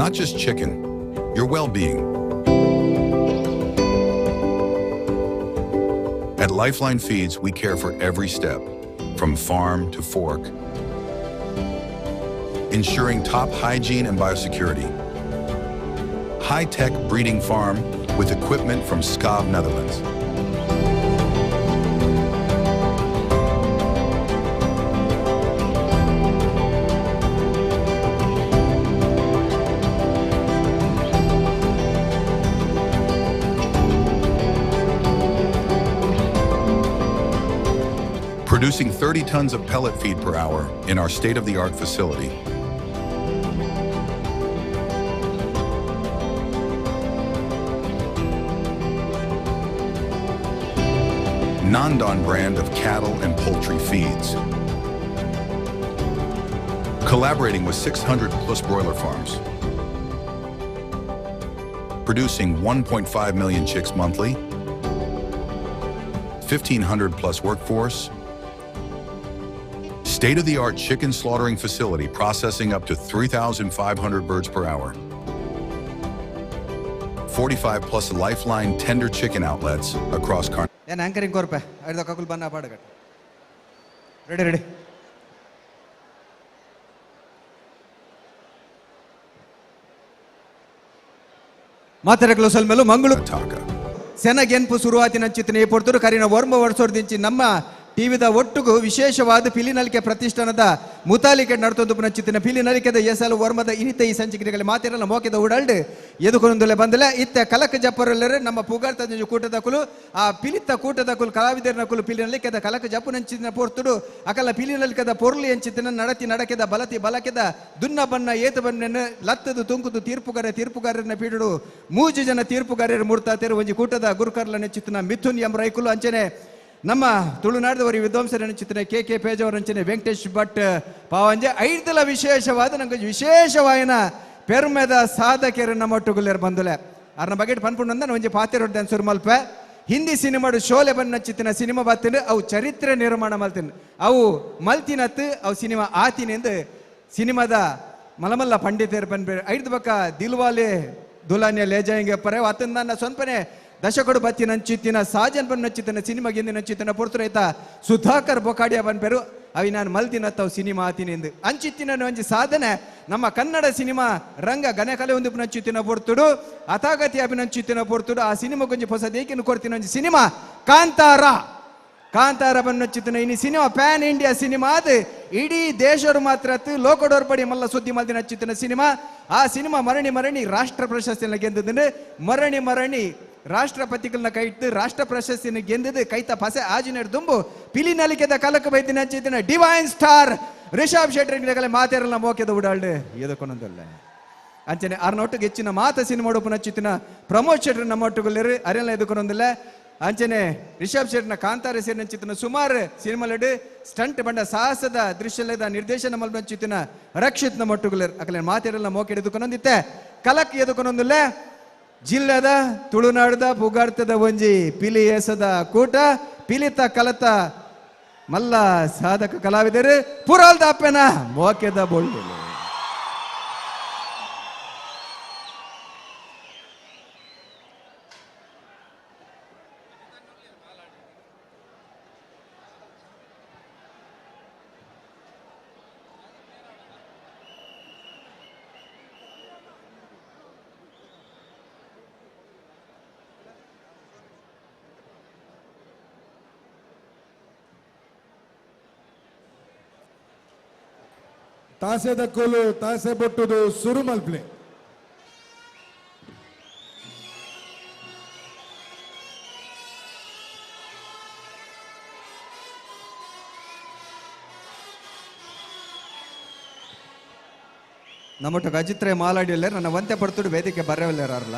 Not just chicken, your well-being. At Lifeline Feeds, we care for every step, from farm to fork, ensuring top hygiene and biosecurity. High-tech breeding farm with equipment from Skav, Netherlands. Producing 30 tons of pellet feed per hour in our state-of-the-art facility. Nandan brand of cattle and poultry feeds. Collaborating with 600 plus broiler farms. Producing 1.5 million chicks monthly. 1,500 plus workforce. State-of-the-art chicken slaughtering facility processing up to 3,500 birds per hour. 45 plus Lifeline tender chicken outlets across ಏನು anchoring ಕೋರ್ಪೆ ಐದು ಕಕುಲ್ ಬನ್ನ ಪಾಡಗಟ್ಟ ready ಮಾತೆರೆಗಳು ಸಲ್ಮೇಲು Mangaluru ಸೆನಗೆನ್ಪು ಶುರುವಾತಿನ ಚಿತ್ತನೆ ಪೊರ್ತರು ಕರಿನ ವರ್ಮ ವರ್ಷೋರ್ದಿಂಚಿ ನಮ್ಮ ಟಿವಿದ ಒಟ್ಟುಗು ವಿಶೇಷವಾದ ಪಿಲಿನಲಿಕೆ ಪ್ರತಿಷ್ಠಾನದ ಮುತಾಲಿಕೆ ನಡ್ತೊಂದು ಚಿತ್ತಿನ ಪಿಲಿನಲಿಕೆದ ಎಸಲು ವರ್ಮದ ಇನಿತ ಈ ಸಂಚಿಕೆಗಳಲ್ಲಿ ಮಾತಿರಲ್ಲ ಮೋಕೆದ ಉಡಲ್ಡ್ ಎದುಕೊಂದಲೆ ಬಂದಲೆ ಇತ್ತ ಕಲಕ ಜಪ್ಪರಲ್ಲರೆ ನಮ್ಮ ಪುಗಾರ್ತ ಕೂಟದಕುಲು ಆ ಪಿಲಿತ್ತ ಕೂಟದಕುಲು ಕಲಾವಿದರನಕುಲು ಪಿಲಿನಲಿಕೆದ ಕಲಕ ಜಪ್ಪುನಂಚಿನ ಪೋರ್ತುಡು ಅಕಲ ಪಿಲಿನಲಿಕೆದ ಪೊರ್ಲಿ ಎಂಚಿತ್ತಿನ ನಡತಿ ನಡಕೆದ ಬಲತಿ ಬಲಕೆದ ದುನ್ನ ಬನ್ನ ಏತು ಬನ್ನ ಲತ್ತದು ತುಂಕುದು ತೀರ್ಪುಗಾರನ ಪೀಡುಡು 3 ಜನ ತೀರ್ಪುಗಾರರು ಮೂಡ್ತಾತೇರು ಒಂಜಿ ಕೂಟದ ಗುರುಕರ್ಲ ನೆಚ್ಚಿತ್ತಿನ ಮಿಥುನ್ ಎಂ ರೈಕುಲು ಅಂಚನೆ ನಮ್ಮ ತುಳುನಾಡದವರಿ ವಿದ್ವಾಂಸರ ನೆಚ್ಚಿತ್ತಿನ KK ಪೇಜವರ ಅಂಚನೆ ವೆಂಕಟೇಶ್ ಭಟ್ ಪಾವಂಜೆ ಐದಲ ವಿಶೇಷವಾದ ನಂಗೆ ವಿಶೇಷವಾಯಿನ ಪೆರ್ಮೆದ ಸಾಧಕರು ನಮ್ಮ ಒಟ್ಟುಗುಲ್ಲೇರು ಬಂದುಲೆ ಅರ್ನ ಬಗೆಟ್ ಪನ್ಪುಂಡು ಒಂಜಿ ಪಾತೆರೊಡ್ಡೆ ಅನ್ಸುರು ಮಲ್ಪೆ ಹಿಂದಿ ಸಿನಿಮಾಡು ಶೋಲೆ ಬನ್ನಚ್ಚಿತ್ತಿನ ಸಿನಿಮಾ ಬತ್ತಿನ ಅವು ಚರಿತ್ರೆ ನಿರ್ಮಾಣ ಮಲ್ತಿನ ಅವು ಮಲ್ತಿನತ್ತು ಅವು ಸಿನಿಮಾ ಆತಿನೆಂದು ಸಿನಿಮಾದ ಮಲಮಲ್ಲ ಪಂಡಿತರು ಬಂದ್ಬೇರೆ ಐದು ಬಕ್ಕ ದಿಲ್ವಾಲೆ ದುಲಾನಿಯ ಲೇಜಾಯಿಂಗೆ ಪರೆ ಅತನ ನನ್ನ ಸೊನ್ಪನೆ ದಶಕಡು ಬತ್ತಿ ನಂಚಿತ್ತಿನ ಸಾಜನ್ ಬನ್ ನಚ್ಚಿತ್ತಿನ ಸಿನಿಮಾ ಗೆಂದಿ ನಚ್ಚಿತ್ತಿನ ಪುರ್ತುರೈತ ಸುಧಾಕರ್ ಬೊಕಾಡಿಯ ಬಂದ್ಬೇರು ಅವಿ ನಾನು ಮಲ್ತಿನತ್ತವು ಸಿನಿಮಾ ಆತಿನೆಂದು ಅಂಚಿತ್ತಿನ ಒಂಜಿ ಸಾಧನೆ ನಮ್ಮ ಕನ್ನಡ ಸಿನಿಮಾ ರಂಗ ಗಣಕಲೆ ಒಂದು ನಚ್ಚಿತ್ತಿನ ಪೊರ್ತುಡು ಅಥಾಗತಿ ಅಭಿನಂಚಿತ್ತಿನ ಪೊರ್ತುಡು ಆ ಸಿನಿಮಾ ಕೊಂಚ ಹೊಸ ದೇಕಿನ ಕೊಡ್ತಿನ ಒಂಜಿ ಸಿನಿಮಾ ಕಾಂತಾರ ಬನ್ನಚ್ಚಿತ್ತಿನ ಇನಿ ಸಿನಿಮಾ ಪ್ಯಾನ್ ಇಂಡಿಯಾ ಸಿನಿಮಾ ಅದು ಇಡೀ ದೇಶರು ಮಾತ್ರ ಲೋಕಡೋರ್ ಪಡಿ ಮಲ್ಲ ಸುದ್ದಿ ಮಲ್ದಿನ ಹಚ್ಚಿತ್ತಿನ ಸಿನಿಮಾ ಆ ಸಿನಿಮಾ ಮರಣಿ ರಾಷ್ಟ್ರ ಪ್ರಶಸ್ತಿನ ಗೆದ್ದದನ್ನು ಮರಣಿ ರಾಷ್ಟ್ರಪತಿಗಳನ್ನ ಕೈ ಇಟ್ಟು ರಾಷ್ಟ್ರ ಪ್ರಶಸ್ತಿನ ಗೆಂದದು ಕೈತ ಪಸೆ ಆಜಿನೇರ್ ದುಂಬು ಪಿಲಿ ನಲಿಕೆದ ಕಲಕ ಬೈದಿನ ಹಚ್ಚಿತ್ತಿನ ಡಿವೈನ್ ಸ್ಟಾರ್ ರಿಷಬ್ ಶೆಟ್ಟಿ ಮಾತೇರಲ್ಲ ಮೋಕೆದ ಉಡಾಳ್ಡು ಎದಕ್ಕೊಂದಲ್ಲ ಅಂಚನೆ ಅರ್ನೊಟ್ಟಿಗೆ ಹೆಚ್ಚಿನ ಮಾತ ಸಿನಿಮಾ ಉಡುಪು ನಚ್ಚಿತ್ತಿನ ಪ್ರಮೋದ್ ಶೆಟ್ಟಿ ನಮ್ಮೊಟ್ಟುಗಲ್ಲಿರು ಅರೆಲ್ಲ ಎದಕ್ಕೊಂದಿಲ್ಲ ಅಂಚನೆ ರಿಷಬ್ ಶೆಟ್ಟಿನ ಕಾಂತಾರ ಸೇರಿ ನಚ್ಚಿತ್ತಿನ ಸುಮಾರು ಸಿನಿಮಾಲಡು ಸ್ಟಂಟ್ ಬಂಡ ಸಾಹಸದ ದೃಶ್ಯದ ನಿರ್ದೇಶನ ಮಲ್ ನಚ್ಚಿತ್ತಿನ ರಕ್ಷಿತ್ ನಮ್ಮೊಟ್ಟುಗಲ್ಲಿರು ಅಕಲೆ ಮಾತೇರಲ್ಲ ಮೋಕೆ ಎದಕ್ಕೊಂದಿತ್ತೆ ಕಲಕ್ ಎದಕ್ಕೊಂದಿಲ್ಲ ಜಿಲ್ಲೆದ ತುಳುನಾಡದ ಪುಗಾರ್ತದ ಒಂಜಿ ಪಿಲಿ ಎಸದ ಕೂಟ ಪಿಲಿತ ಕಲತ ಮಲ್ಲ ಸಾಧಕ ಕಲಾವಿದರು ಪುರಾಲ್ದ ಅಪ್ಪೆನ ಮೋಕೆದ ಬೋಳ್ಳು ತಾಸೆದ ಕೋಲು ತಾಸೆ ಬೊಟ್ಟುದು ಸುರುಮಲ್ ಪ್ಲೇ. ನಮ್ಮೊಟ್ಟಿಗೆ ಅಜಿತ್ರೆ ಮಾಲಾಡಿಯಲ್ಲೇ ನನ್ನ ವಂತೆ ಪಡ್ತುಡು ವೇದಿಕೆ ಬರವಲ್ಲೇರಲ್ಲ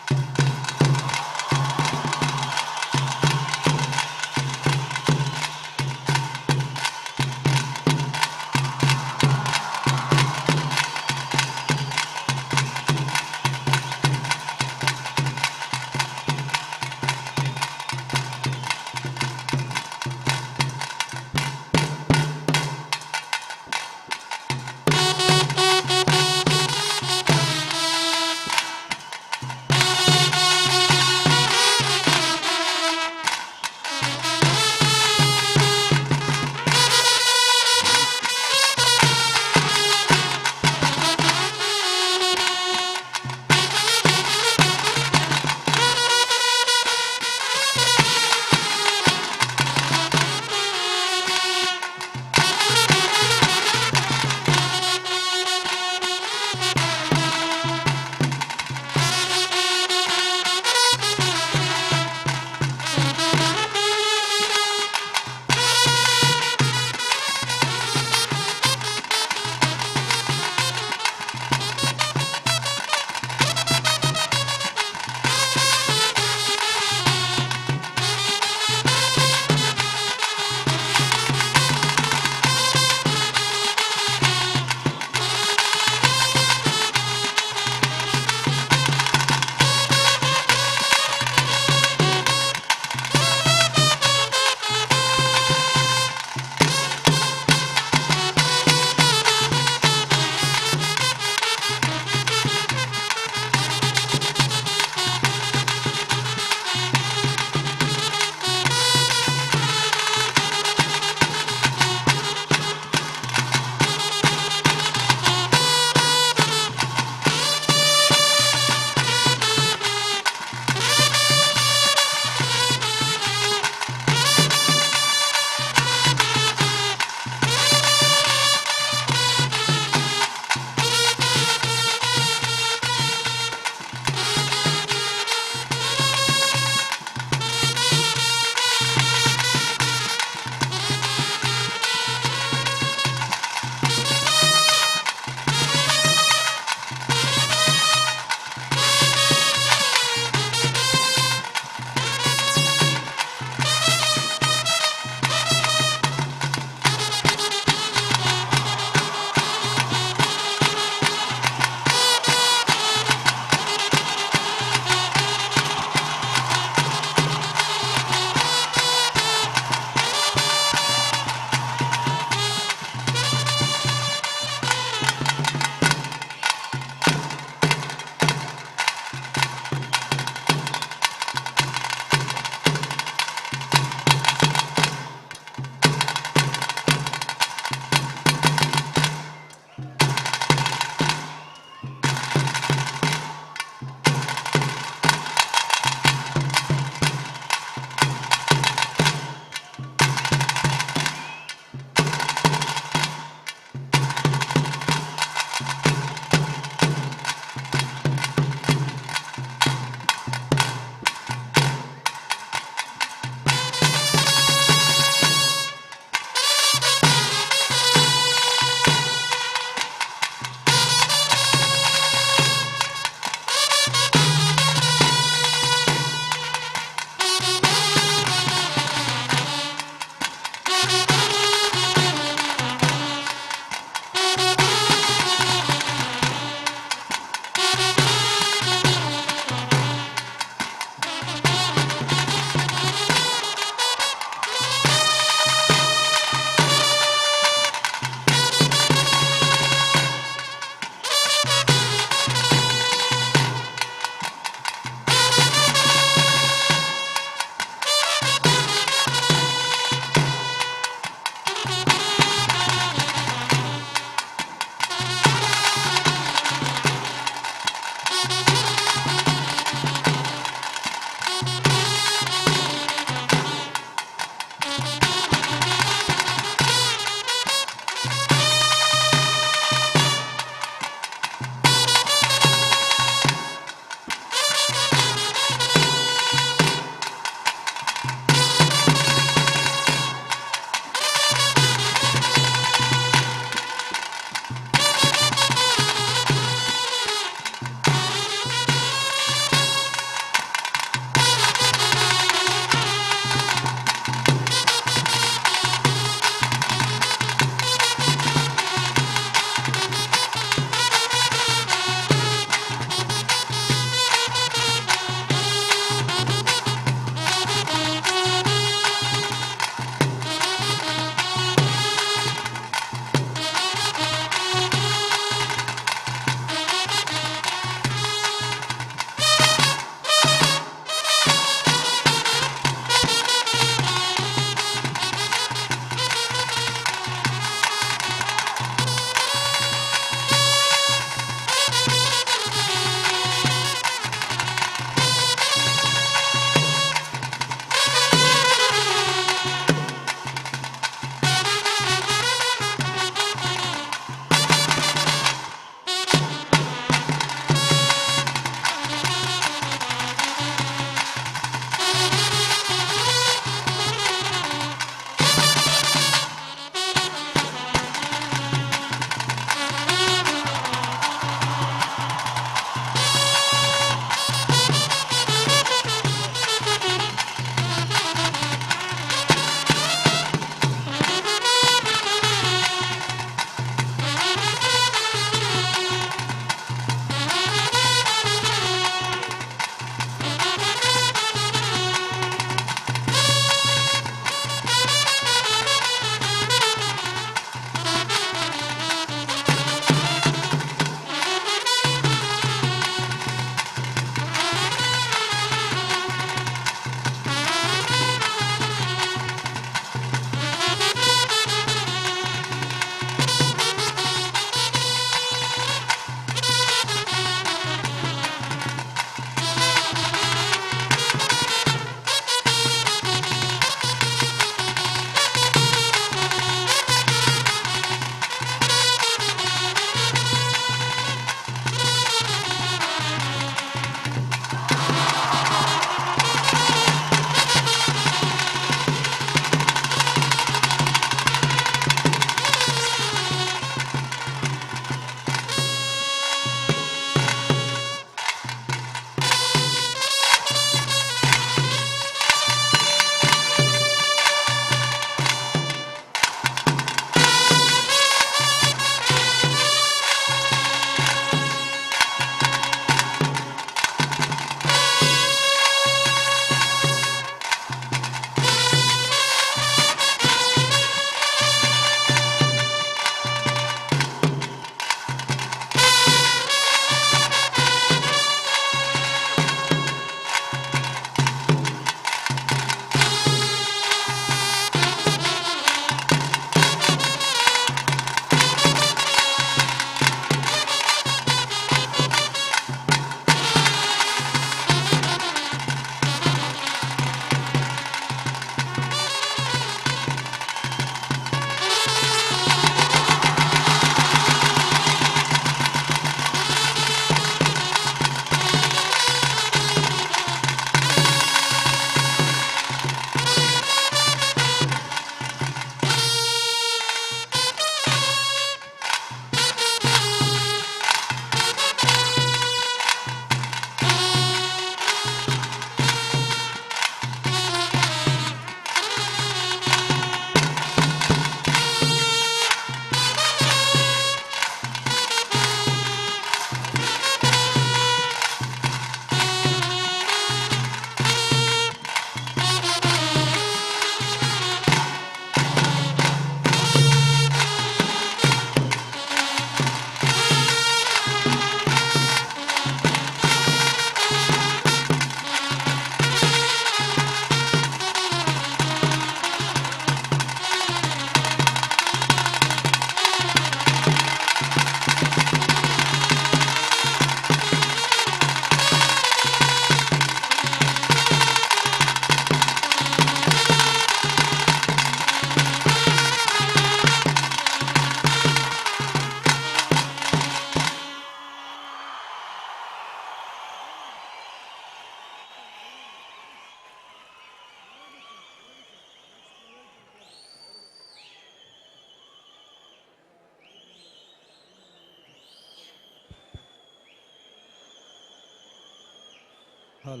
हम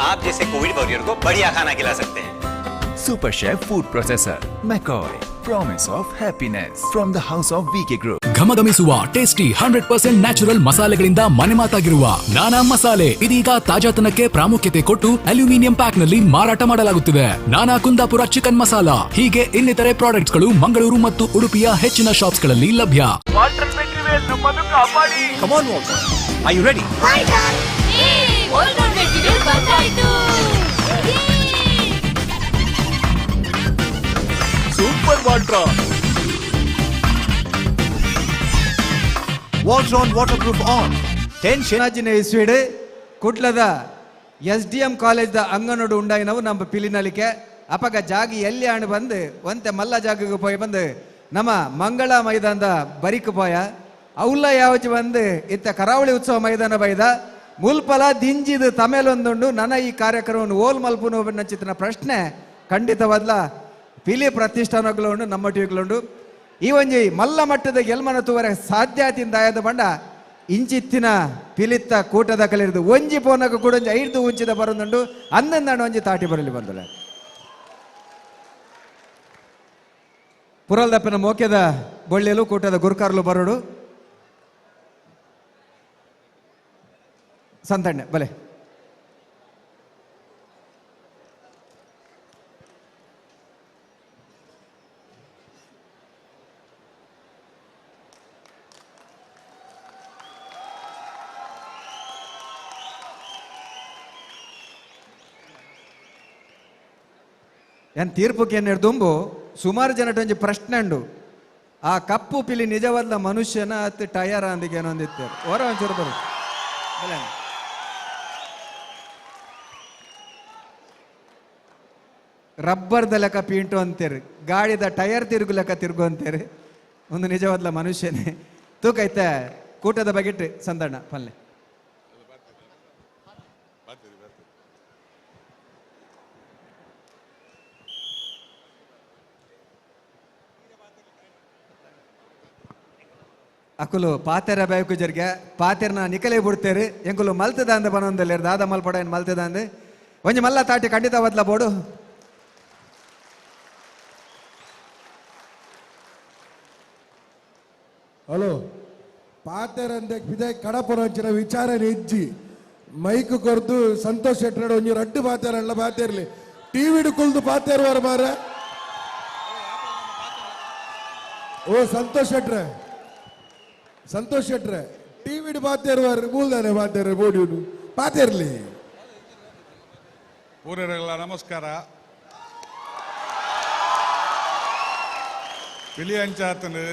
आप जैसे कोविड वॉरियर को बढ़िया खाना खिला सकते हैं। Super Chef Food Processor, McCoy, Promise of Happiness from the House of VK Group. ಘಮಘಮಿಸುವ ಟೇಸ್ಟಿ 100% ನ್ಯಾಚುರಲ್ ಮಸಾಲೆಗಳಿಂದ ಮನೆ ಮಾತಾಗಿರುವ ನಾನಾ ಮಸಾಲೆ ಇದೀಗ ತಾಜಾತನಕ್ಕೆ ಪ್ರಾಮುಖ್ಯತೆ ಕೊಟ್ಟು ಅಲ್ಯೂಮಿನಿಯಂ ಪ್ಯಾಕ್ ನಲ್ಲಿ ಮಾರಾಟ ಮಾಡಲಾಗುತ್ತಿದೆ. ನಾನಾ ಕುಂದಾಪುರ ಚಿಕನ್ ಮಸಾಲಾ ಹೀಗೆ ಇನ್ನಿತರೆ ಪ್ರಾಡಕ್ಟ್ಸ್ ಗಳು ಮಂಗಳೂರು ಮತ್ತು ಉಡುಪಿಯ ಹೆಚ್ಚಿನ ಶಾಪ್ಸ್ ಗಳಲ್ಲಿ ಲಭ್ಯ. Come on, Walter. Are you ready? Super Voltron. Voltron waterproof on. ಇಸ್ವಿಡ್ ಕುಟ್ಲದ SDM ಕಾಲೇಜ್ ಅಂಗನೋಡು ಉಂಡಾಯಿನವು ನಮ್ಮ ಪಿಲಿನಲಿಕೆ ಅಪಗ ಜಾಗಿ ಎಲ್ಲಿ ಹಣ್ಣು ಬಂದು ಒಂತೆ ಮಲ್ಲ ಜಾಗಕ್ಕೆ ಪೋಯ್ ಬಂದು ನಮ್ಮ ಮಂಗಳ ಮೈದಾನದ ಬರಿಕ್ ಪೋಯ ಅವಲ್ಲ ಯಾವಚ್ ಬಂದು ಇತ್ತ ಕರಾವಳಿ ಉತ್ಸವ ಮೈದಾನ ಬೈದ ಮುಲ್ಪಲ ದಿಂಜಿದು ತಮೇಲೊಂದುಂಡು ನನ್ನ ಈ ಕಾರ್ಯಕ್ರಮವನ್ನು ಓಲ್ ಮಲ್ಪುನು ನಚ್ಚಿತ್ತಿನ ಪ್ರಶ್ನೆ ಖಂಡಿತವಾದ್ಲ ಪಿಲಿ ಪ್ರತಿಷ್ಠಾನಗಳುಂಡು ನಮ್ಮ ಟಿವಿಗಳುಂಡು ಈ ಒಂಜಿ ಮಲ್ಲ ಮಟ್ಟದ ಗೆಲ್ಮನ ತೂವರೆ ಸಾಧ್ಯತಿಂದ ಆಯದ ಬಂಡ ಇಂಚಿತ್ತಿನ ಪಿಲಿತ್ತ ಕೂಟದ ಕಲಿರಿದು ಒಂಜಿ ಪೋನಗ ಕೂಡ ಒಂಜಿ 5 ಉಂಚಿದ ಬರೋದುಂಡು ಅಂದಂದಾಂಡ ಒಂಜಿ ತಾಟಿ ಬರಲಿ ಬಂದಳೆ ಪುರಲ್ದಪ್ಪನ ಮೋಕ್ಯದ ಬೊಳ್ಳೆಲು ಕೂಟದ ಗುರ್ಕಾರ್ಲು ಬರೋಡು ಸಂತಣ್ಣೆ ಬಲೆ ಏನ್ ತೀರ್ಪಕ್ಕೆ ಏನು ದುಂಬು ಸುಮಾರು ಜನ ಒಂಜಿ ಪ್ರಶ್ನೆ ಉಂಡು ಆ ಕಪ್ಪು ಪಿಲಿ ನಿಜವಾದ ಮನುಷ್ಯನ ಅತ್ತು ಟಯರ್ ಅಂದಿಗೆ ಏನೊಂದಿತ್ತೇರು ಹೊರ ಒಂಚೂರು ಬರು ರಬ್ಬರ್ದ ಲೆಕ್ಕ ಪೀಂಟು ಅಂತೇರಿ ಗಾಡಿದ ಟಯರ್ ತಿರುಗು ಲೆಕ್ಕ ತಿರುಗು ಅಂತೇರಿ ಒಂದು ನಿಜವಾದ ಮನುಷ್ಯನೇ ತೂಕೈತೆ ಕೂಟದ ಬಗೆಟ್ ಸಂದಣ್ಣ ಪಲ್ಲೆ ಅಕುಲು ಪಾತೆರ ಬೇಕು ಜರ್ಗೆ ಪಾತೆರ್ನ ನಿಕಲೇ ಬಿಡ್ತೇರಿ ಎಂಕುಲು ಮಲ್ತದ ಅಂದ ಬನೊಂದಲ್ಲಿ ದಾದ ಮಲ್ಪಡ ಏನು ಮಲ್ತದ ಅಂದೆ ಒಂಜಿ ಮಲ್ಲ ತಾಟಿ ಖಂಡಿತ ಬದ್ಲ ಬೋಡು ಹಲೋ ಪಾತೆರಂದೆ ಬಿದಾಯ್ ಕಡಪುರಂಚಿನ ವಿಚಾರ ನೆಜ್ಜಿ ಮೈಕ್ ಕೊರ್ದು ಸಂತೋಷ್ ಶೆಟ್ಟಿ ಒಂಜಿ ರಡ್ಡು ಪಾತೆರಲ್ಲ ಪಾತೆರ್ಲಿ ಟಿವಿ ಕುಲ್ದು ಪಾತೆರ್ವಾರ ಮಾರ ಓ ಸಂತೋಷ್ ಶೆಟ್ರೆ ಟಿವಿ ಪಾತೆರ್ವಾರ ಮೂಲ್ದಾನೆ ಪಾತೆರ ಬೋಡಿಯುಡು ಪಾತೆರ್ಲಿ ಊರರೆಲ್ಲ ನಮಸ್ಕಾರ ಪಿಲಿ ಅಂಚಾತನು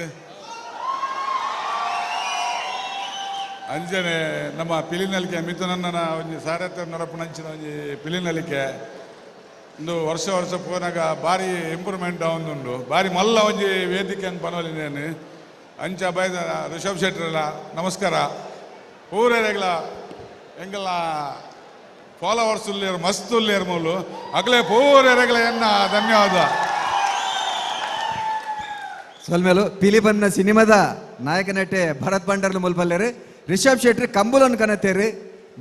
ಅಂಜನೆ ನಮ್ಮ ಪಿಲಿನಲಿಕೆ ಮಿಥುನನ್ನ ಒಂಜಿ ಸಾರಥ ನರಪುನಂಚಿನ ಒಂಜಿ ಪಿಲಿನಲಿಕೆ ಒಂದು ವರ್ಷ ಪೋನಾಗ ಭಾರಿ ಇಂಪ್ರೂವ್ಮೆಂಟ್ ಆವೊಂದುಂಡು ಭಾರಿ ಮಲ್ಲ ಒಂಜಿ ವೇದಿಕೆ ಅಂತ ಪನವಲಿನೇನು ಅಂಚ ಬೈದ ರಿಷಬ್ ಶೆಟ್ರಲ್ಲ ನಮಸ್ಕಾರ ಊರೆಗಳ ಎಂಗೆಲ್ಲ ಫಾಲೋವರ್ಸ್ ಉಲ್ಲೇರು ಮಸ್ತ್ ಉಲ್ಲೇರು ಮೂಲು ಅಗಲೇ ಪೂರೆಗಳ ಎನ್ನ ಧನ್ಯವಾದ ಸ್ವಲ್ಮೇಲು ಪಿಲಿಬನ್ನ ಸಿನಿಮಾದ ನಾಯಕ ನಟೆ ಭರತ್ ಭಂಡರ್ಲು ಮುಲ್ಪಲ್ಲೇರಿ ರಿಷಬ್ ಶೆಟ್ಟಿ ಕಂಬುಲನ್ನು ಕನತೇರಿ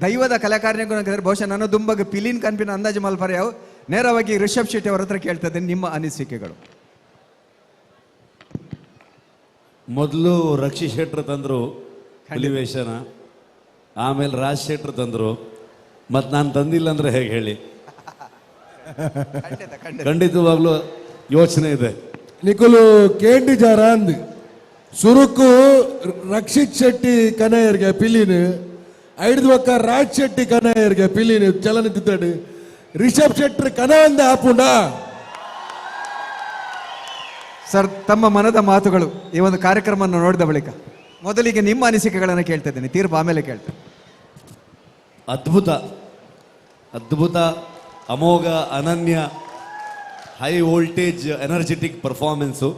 ದೈವದ ಕಲಾಕಾರನಿಗೂ ಕನತೇರಿ ಬಹುಶಃ ನನ್ನ ದುಂಬಗೆ ಪಿಲಿನ್ ಕನ್ಪಿನ ಅಂದಾಜು ಮಲ್ಪರ ಯಾವ ನೇರವಾಗಿ ರಿಷಬ್ ಶೆಟ್ಟಿ ಅವರ ಹತ್ರ ಕೇಳ್ತದೆ ನಿಮ್ಮ ಅನಿಸಿಕೆಗಳು. ಮೊದಲು ರಕ್ಷಿ ಶೆಟ್ರು ತಂದರು ಹುಲಿವೇಷನ, ಆಮೇಲೆ ರಾಜ್ ಶೆಟ್ರು ತಂದರು, ಮತ್ತು ನಾನು ತಂದಿಲ್ಲ ಅಂದರೆ ಹೇಗೆ ಹೇಳಿ? ಖಂಡಿತವಾಗ್ಲೂ ಯೋಚನೆ ಇದೆ. ನಿಕುಲು ಕೇಂಡಿ ಜಾರ ಅಂದ್ ಸುರುಕು ರಕ್ಷಿತ್ ಶೆಟ್ಟಿ ಕನಯರ್ಗೆ ಪಿಲಿನ್ ಐದು ಪಕ್ಕ ರಾಜ್ ಶೆಟ್ಟಿ ಕನಯರ್ಗೆ ಪಿಲಿನ್ ಚಲನಚಿತ್ರ ರಿಷಬ್ ಶೆಟ್ಟಿ ಕನ ಅಂದ ಆಪುಂಡ. ಸರ್, ತಮ್ಮ ಮನದ ಮಾತುಗಳು ಈ ಒಂದು ಕಾರ್ಯಕ್ರಮವನ್ನು ನೋಡಿದ ಬಳಿಕ ಮೊದಲಿಗೆ ನಿಮ್ಮ ಅನಿಸಿಕೆಗಳನ್ನು ಕೇಳ್ತಾ ಇದ್ದೇನೆ, ತೀರ್ಪು ಆಮೇಲೆ ಕೇಳ್ತೇನೆ. ಅದ್ಭುತ ಅದ್ಭುತ, ಅಮೋಘ, ಅನನ್ಯ, ಹೈ ವೋಲ್ಟೇಜ್ ಎನರ್ಜೆಟಿಕ್ ಪರ್ಫಾರ್ಮೆನ್ಸು.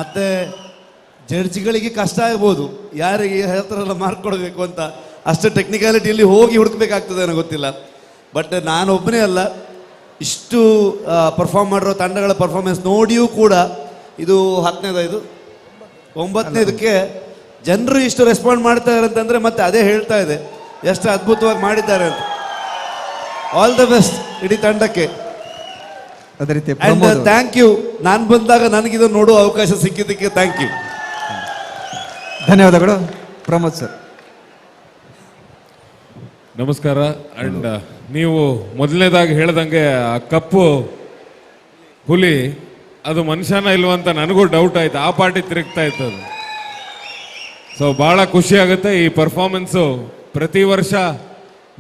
ಮತ್ತೆ ಜಡ್ಜ್ಗಳಿಗೆ ಕಷ್ಟ ಆಗ್ಬೋದು ಯಾರಿಗೆ ಯಾವ ಥರ ಎಲ್ಲ ಮಾರ್ಕ್ ಕೊಡಬೇಕು ಅಂತ, ಅಷ್ಟು ಟೆಕ್ನಿಕಾಲಿಟಿಯಲ್ಲಿ ಹೋಗಿ ಹುಡುಕ್ಬೇಕಾಗ್ತದೆ ನನಗೆ ಗೊತ್ತಿಲ್ಲ. ಬಟ್ ನಾನೊಬ್ಬನೇ ಅಲ್ಲ, ಇಷ್ಟು ಪರ್ಫಾರ್ಮ್ ಮಾಡಿರೋ ತಂಡಗಳ ಪರ್ಫಾರ್ಮೆನ್ಸ್ ನೋಡಿಯೂ ಕೂಡ ಇದು 10ನೇದು, ಇದು 9ನೇದಕ್ಕೆ ಜನರು ಇಷ್ಟು ರೆಸ್ಪಾಂಡ್ ಮಾಡ್ತಾರೆ ಅಂತಂದರೆ ಮತ್ತೆ ಅದೇ ಹೇಳ್ತಾ ಇದೆ ಎಷ್ಟು ಅದ್ಭುತವಾಗಿ ಮಾಡಿದ್ದಾರೆ ಅಂತ. ಆಲ್ ದ ಬೆಸ್ಟ್ ಇಡೀ ತಂಡಕ್ಕೆ. ಅದೇ ರೀತಿ ಥ್ಯಾಂಕ್ ಯು. ನಾನು ಬಂದಾಗ ನನಗಿದು ನೋಡುವ ಅವಕಾಶ ಸಿಕ್ಕಿದ್ದಕ್ಕೆ ಥ್ಯಾಂಕ್ ಯು. ಧನ್ಯವಾದಗಳು ಪ್ರಮೋದ್ ಸರ್. ನಮಸ್ಕಾರ. ಅಂಡ್ ನೀವು ಮೊದಲನೇದಾಗಿ ಹೇಳ್ದಂಗೆ ಆ ಕಪ್ಪು ಹುಲಿ ಅದು ಮನುಷ್ಯನ ಇಲ್ವಂತ ನನಗೂ ಡೌಟ್ ಆಯ್ತು. ಆ ಪಾರ್ಟಿ ತಿರುಗ್ತಾ ಇತ್ತು ಅದು. ಸೊ ಭಾಳ ಖುಷಿ ಆಗುತ್ತೆ. ಈ ಪರ್ಫಾರ್ಮೆನ್ಸು ಪ್ರತಿ ವರ್ಷ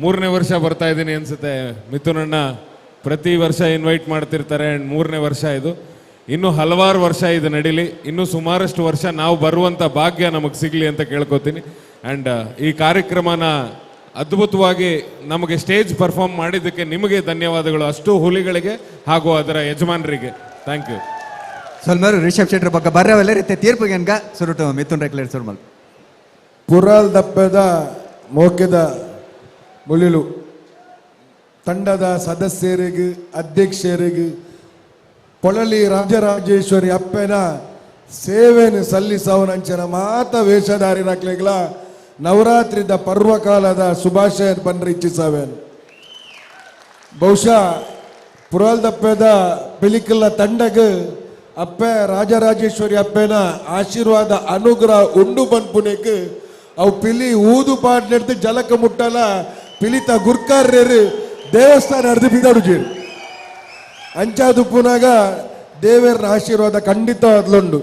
3ನೇ ವರ್ಷ ಬರ್ತಾ ಇದ್ದೀನಿ ಅನ್ಸುತ್ತೆ. ಮಿಥುನಣ್ಣ ಪ್ರತಿ ವರ್ಷ ಇನ್ವೈಟ್ ಮಾಡ್ತಿರ್ತಾರೆ. ಆ್ಯಂಡ್ 3ನೇ ವರ್ಷ ಇದು. ಇನ್ನೂ ಹಲವಾರು ವರ್ಷ ಇದು ನಡೀಲಿ. ಇನ್ನೂ ಸುಮಾರಷ್ಟು ವರ್ಷ ನಾವು ಬರುವಂಥ ಭಾಗ್ಯ ನಮಗೆ ಸಿಗಲಿ ಅಂತ ಕೇಳ್ಕೊತೀನಿ. ಆ್ಯಂಡ್ ಈ ಕಾರ್ಯಕ್ರಮನ ಅದ್ಭುತವಾಗಿ ನಮಗೆ ಸ್ಟೇಜ್ ಪರ್ಫಾರ್ಮ್ ಮಾಡಿದ್ದಕ್ಕೆ ನಿಮಗೆ ಧನ್ಯವಾದಗಳು, ಅಷ್ಟು ಹುಲಿಗಳಿಗೆ ಹಾಗೂ ಅದರ ಯಜಮಾನರಿಗೆ. Thank you. ಸೊಲ್ಮೇರು ರಿಷಬ್ ಶೆಟ್ಟಿ ಬಗ್ಗೆ ಬರ್ರವಲ್ಲ ರೀತಿ ತೀರ್ಪಿಗೆ ಅನ್ಗ ಸುರುಟು ಮಿಥುನ್ ರೆಕ್ಲೇರ್ ಸುರ್ಮಲ್ ಪುರಾಲ್ ದಪ್ಪದ ಮೋಕೆದ ಮುಳಿಲು ತಂಡದ ಸದಸ್ಯರಿಗೆ, ಅಧ್ಯಕ್ಷರಿಗೆ, ಪೊಳಲಿ ರಾಜರಾಜೇಶ್ವರಿ ಅಪ್ಪನ ಸೇವೆಯನ್ನು ಸಲ್ಲಿಸವನಂಚನ ಮಾತ ವೇಷಧಾರಿನಾಕ್ಲೆಗಳ ನವರಾತ್ರಿದ ಪರ್ವಕಾಲದ ಶುಭಾಶಯ ಪನ್ರಿಚ್ಚಿಸವೇನು. ಬಹುಶಃ ಪುರಾಲ್ ದಪ್ಪದ ಪಿಲಿಕಲ್ಲ ತಂಡಗೆ ಅಪ್ಪ ರಾಜರಾಜೇಶ್ವರಿ ಅಪ್ಪನ ಆಶೀರ್ವಾದ ಅನುಗ್ರಹ ಉಂಡು ಬಂದ್ಪುನೆಕ್ ಅವು ಪಿಲಿ ಊದು ಪಾಡ್ ನಡೆದು ಜಲಕ ಮುಟ್ಟಲ ಪಿಲಿತ ಗುರ್ಕಾರ್ಯರು ದೇವಸ್ಥಾನ ನಡೆದು ಬಿದ್ದಾಡುಜೇರು ಅಂಚಾದು ಪುನಾಗ ದೇವರ ಆಶೀರ್ವಾದ ಖಂಡಿತ ಅದ್ಲುಂಡು.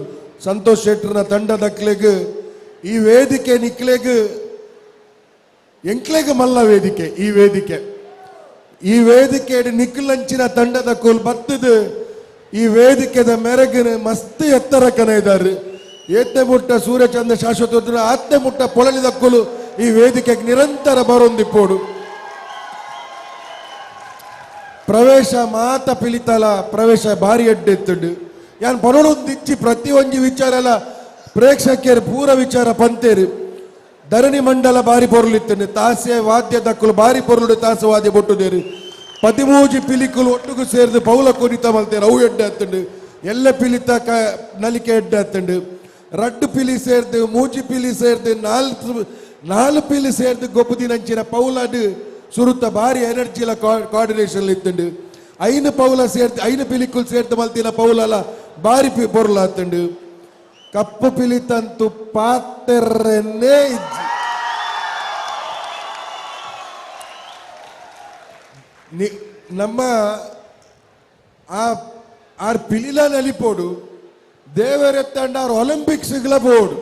ಸಂತೋಷ್ ಶೆಟ್ಟರ್ನ ತಂಡದಕ್ಲೆಗ್ ಈ ವೇದಿಕೆ ನಿಕ್ಲೆಗ್ ಎಂಕ್ಲೆಗ್ ಮಲ್ಲ ವೇದಿಕೆ ಈ ವೇದಿಕೆ ನಿಕ್ಲಂಚಿನ ತಂಡದ ಕೂಲ್ ಬತ್ತದು ಈ ವೇದಿಕೆದ ಮೆರಗಿನ ಮಸ್ತ್ ಎತ್ತರ ಕನ ಇದ್ದಾರೆ. ಏತ್ನೆ ಮುಟ್ಟ ಸೂರ್ಯಚಂದ್ರ ಶಾಶ್ವತ ಆತ್ನೆ ಮುಟ್ಟ ಪೊಳಲಿದ ಕೂಲು ಈ ವೇದಿಕೆಗೆ ನಿರಂತರ ಬರೊಂದಿಪ್ಪೋಡು. ಪ್ರವೇಶ ಮಾತ ಪಿಲಿತಲ ಪ್ರವೇಶ ಭಾರಿ ಎಡ್ಡೆತ್ತುಂಡು. ಯಾನ್ ಪನೊಂದಿಚ್ಚಿ ಪ್ರತಿ ಒಂಜಿ ವಿಚಾರ ಎಲ್ಲ ಪ್ರೇಕ್ಷಕರು ಪೂರ ವಿಚಾರ ಪಂತೇರು. ಧರಣಿ ಮಂಡಲ ಬಾರಿ ಪೊರ್ಲಿತ್ತಂಡು. ತಾಸೆ ವಾದ್ಯ ದಕ್ಕಲು ಬಾರಿ ಪೊರ್ಲುಡು ತಾಸೆ ವಾದ್ಯ ಬೊಟ್ಟುದೇರು. 13 ಪಿಲಿಕುಲು ಒಟ್ಟುಗು ಸೇರಿದು ಪೌಲ ಕುರಿತ ಮಲ್ತೇರು. ಅವು ಎಡ್ಡೆ ಹತ್ತುಂಡು. ಎಲ್ಲ ಪಿಲಿತ ನಲಿಕೆ ಎಡ್ಡೆ ಹತ್ತುಂಡು. ರಡ್ಡು ಪಿಲಿ ಸೇರ್ದು, ಮೂಜಿ ಪಿಲಿ ಸೇರ್ದು, 4 ಪಿಲಿ ಸೇರ್ದು ಗೊಬ್ಬುದಿನಂಚಿನ ಪೌಲಡು ಸುರುತ್ತ ಬಾರಿ ಎನರ್ಜಿಲ ಕೋಆರ್ಡಿನೇಷನ್ ಇತ್ತುಂಡು. 5 ಪೌಲ ಸೇರ್ದು 5 ಪಿಲಿಕುಲ್ ಸೇರ್ದು ಮಲ್ತಿನ ಪೌಲಲ ಬಾರಿ ಪೊರ್ಲ ಹತ್ತುಂಡು. ಕಪ್ಪು ಪಿಲಿತಂತು ಪಾತೆರ್ರನ್ನೇ ಇಜ್ಜಿ ನಮ್ಮ ಆರ್ ಪಿಲಿಲ ನಲಿಪೋಡು ದೇವರೆತ್ತಂಡ ಆರ್ ಒಲಿಂಪಿಕ್ಸ್ಗಳ ಬೋರ್ಡು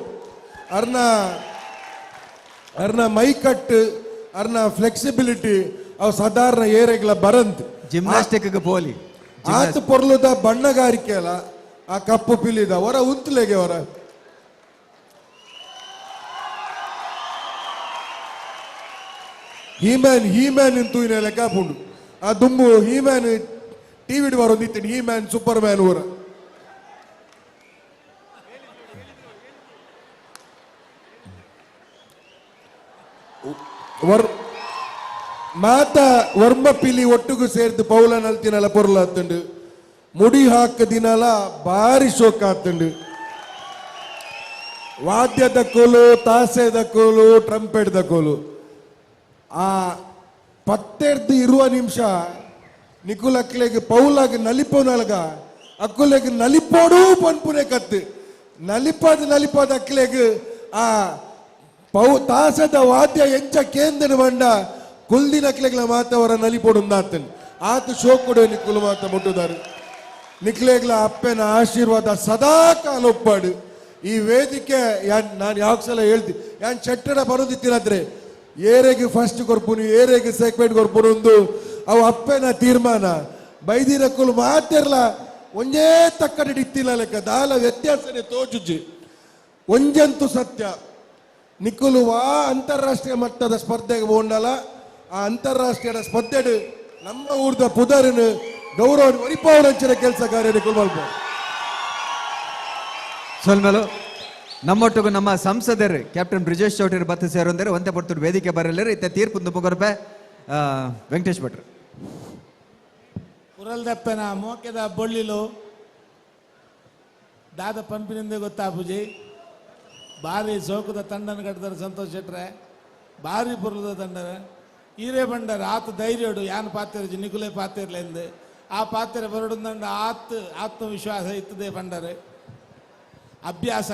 ಅರ್ನ ಮೈಕಟ್ಟು ಅರ್ನ ಫ್ಲೆಕ್ಸಿಬಿಲಿಟಿ ಅವು ಸಾಧಾರಣ ಏರೆಗಳ ಬರಂತ್ ಜಿಮ್ನಾಸ್ಟಿಕ್ ಪೋಲಿ ಆತ ಪೊರ್ಲುದ ಬಣ್ಣಗಾರಿಕೆ ಅಲ್ಲ ಆ ಕಪ್ಪು ಪಿಲಿದ ಹೊರ ಉಂತಲೆಗೆ ಹೊರ ಹೀಮ್ಯಾನ್ ಇಂತೂ ಇನ್ನ ಲೆಕ್ಕ ಪುಂಡು ಆ ದುಮ್ಮು ಹೀಮ್ಯಾನ್ ಟಿವಿಡ್ ಬರೋದಿತ್ತೇನೆ ಹೀಮ್ಯಾನ್ ಸೂಪರ್ ಮ್ಯಾನ್ ಊರ ಮಾತ ವರ್ಮ ಪಿಲಿ ಒಟ್ಟುಗು ಸೇರ್ದು ಪೌಲ ನಲ್ತಿನಲ ಪೊರ್ಲ ಹತ್ತುಂಡು. ಮುಡಿ ಹಾಕ ದಿನಲ ಬಾರಿ ಶೋಕ ಆತುಂಡು. ವಾದ್ಯದ ಕೋಲು, ತಾಸೆದ ಕೋಲು, ಟ್ರಂಪೆಟ್ದ ಕೋಲು ಆ ಪತ್ತೆರ್ದು ಇರುವ ನಿಮಿಷ ನಿಕುಲ್ ಅಕ್ಲೆಗೆ ಪೌಲಾಗ ನಲಿಪೋನಲ್ಗ ಅಕ್ಕುಲೆಗೆ ನಲಿಪೋಡು ಪನ್ಪುನೆ ಕತ್ತು ನಲಿಪದ ಅಕ್ಲೆಗೆ ಆ ತಾಸದ ವಾದ್ಯ ಎಂಚ ಕೇಂದ್ರ ಬಂಡ ಕುಲ್ದಿನ ಅಕ್ಲೆಗ್ಲ ಮಾತವರ ನಲಿಪೋಡು ಆತನ್ ಆತ ಶೋಕುಡು ನಿಕುಲ್ ಮಾತ ಮುಟ್ಟುದಾರು ನಿಕ್ಲೆಗ್ಲ ಅಪ್ಪನ ಆಶೀರ್ವಾದ ಸದಾ ಕಾಲ ಒಪ್ಪಾಡು. ಈ ವೇದಿಕೆ ನಾನು ಯಾವ ಸಲ ಹೇಳ್ತೀನಿ ಯಾನ್ ಚಟ್ಟಡ ಬರೋದಿತ್ತಿನಂದ್ರೆ ಏರೆಗೆ ಫಸ್ಟ್ ಕೊರ್ಪುನು ಏರೆಗೆ ಸೆಕೆಂಡ್ ಕೊರ್ಪುನು ಒಂದು ಅವು ಅಪ್ಪನ ತೀರ್ಮಾನ ಬೈದಿನ ಕುಲ್ ಮಾತಿರ್ಲ ಒಂದೇ ತಕ್ಕಡಿ ಇತ್ತಿಲ್ಲ ಲೆಕ್ಕ ದಾಲ ವ್ಯತ್ಯಾಸನೆ ತೋಚುಜಿ ಒಂಜಂತೂ ಸತ್ಯ ನಿಕುಲು ಅಂತಾರಾಷ್ಟ್ರೀಯ ಮಟ್ಟದ ಸ್ಪರ್ಧೆಗೆ ಹೋಗಲ್ಲ. ಆ ಅಂತಾರಾಷ್ಟ್ರೀಯ ಸ್ಪರ್ಧೆ ನಮ್ಮ ಊರ್ದ ಪುದರನ ಗೌರವ ಒರಿಪಾವನಂಚಿನ ಕೆಲಸ ಕಾರ್ಯ ನಿಕುಲ್ ಮಲ್ಪ ಸೊಲ್ಮೇಲು ನಮ್ಮೊಟ್ಟಿಗೂ ನಮ್ಮ ಸಂಸದರು ಕ್ಯಾಪ್ಟನ್ ಬ್ರಿಜೇಶ್ ಚೌಟರಿ ಬತ್ತು ಸೇರೊಂದರೆ ಒಂದೇ ಪಡ್ತು ವೇದಿಕೆ ಬರಲಿರ ಇತ್ತ ತೀರ್ಪು ಮುಗೊರಪೆ ವೆಂಕಟೇಶ್ ಭಟ್ರು ಉರಲ್ದಪ್ಪನ ಮೋಕೆದ ಬೊಳ್ಳಿಲು ದಾದ ಪಂಪಿನಿಂದ ಗೊತ್ತಾ ಪೂಜಿ ಭಾರಿ ಸೋಕುದ ತಂಡನ ಕಟ್ಟಿದಾರೆ ಸಂತೋಷ್ ಶೆಟ್ರೆ ಭಾರಿ ಪುರ್ಲದ ತಂಡನ ಈರೇ ಬಂಡಾರ ಆತ ಧೈರ್ಯಡು ಯಾನ್ ಪಾತ್ರ ನಿಗುಲೆ ಪಾತಿರ್ಲೆಂದು ಆ ಪಾತ್ರ ಬರಡುಂದಂಡ ಆತ್ಮವಿಶ್ವಾಸ ಇತ್ತದೆ ಬಂಡಾರೆ ಅಭ್ಯಾಸ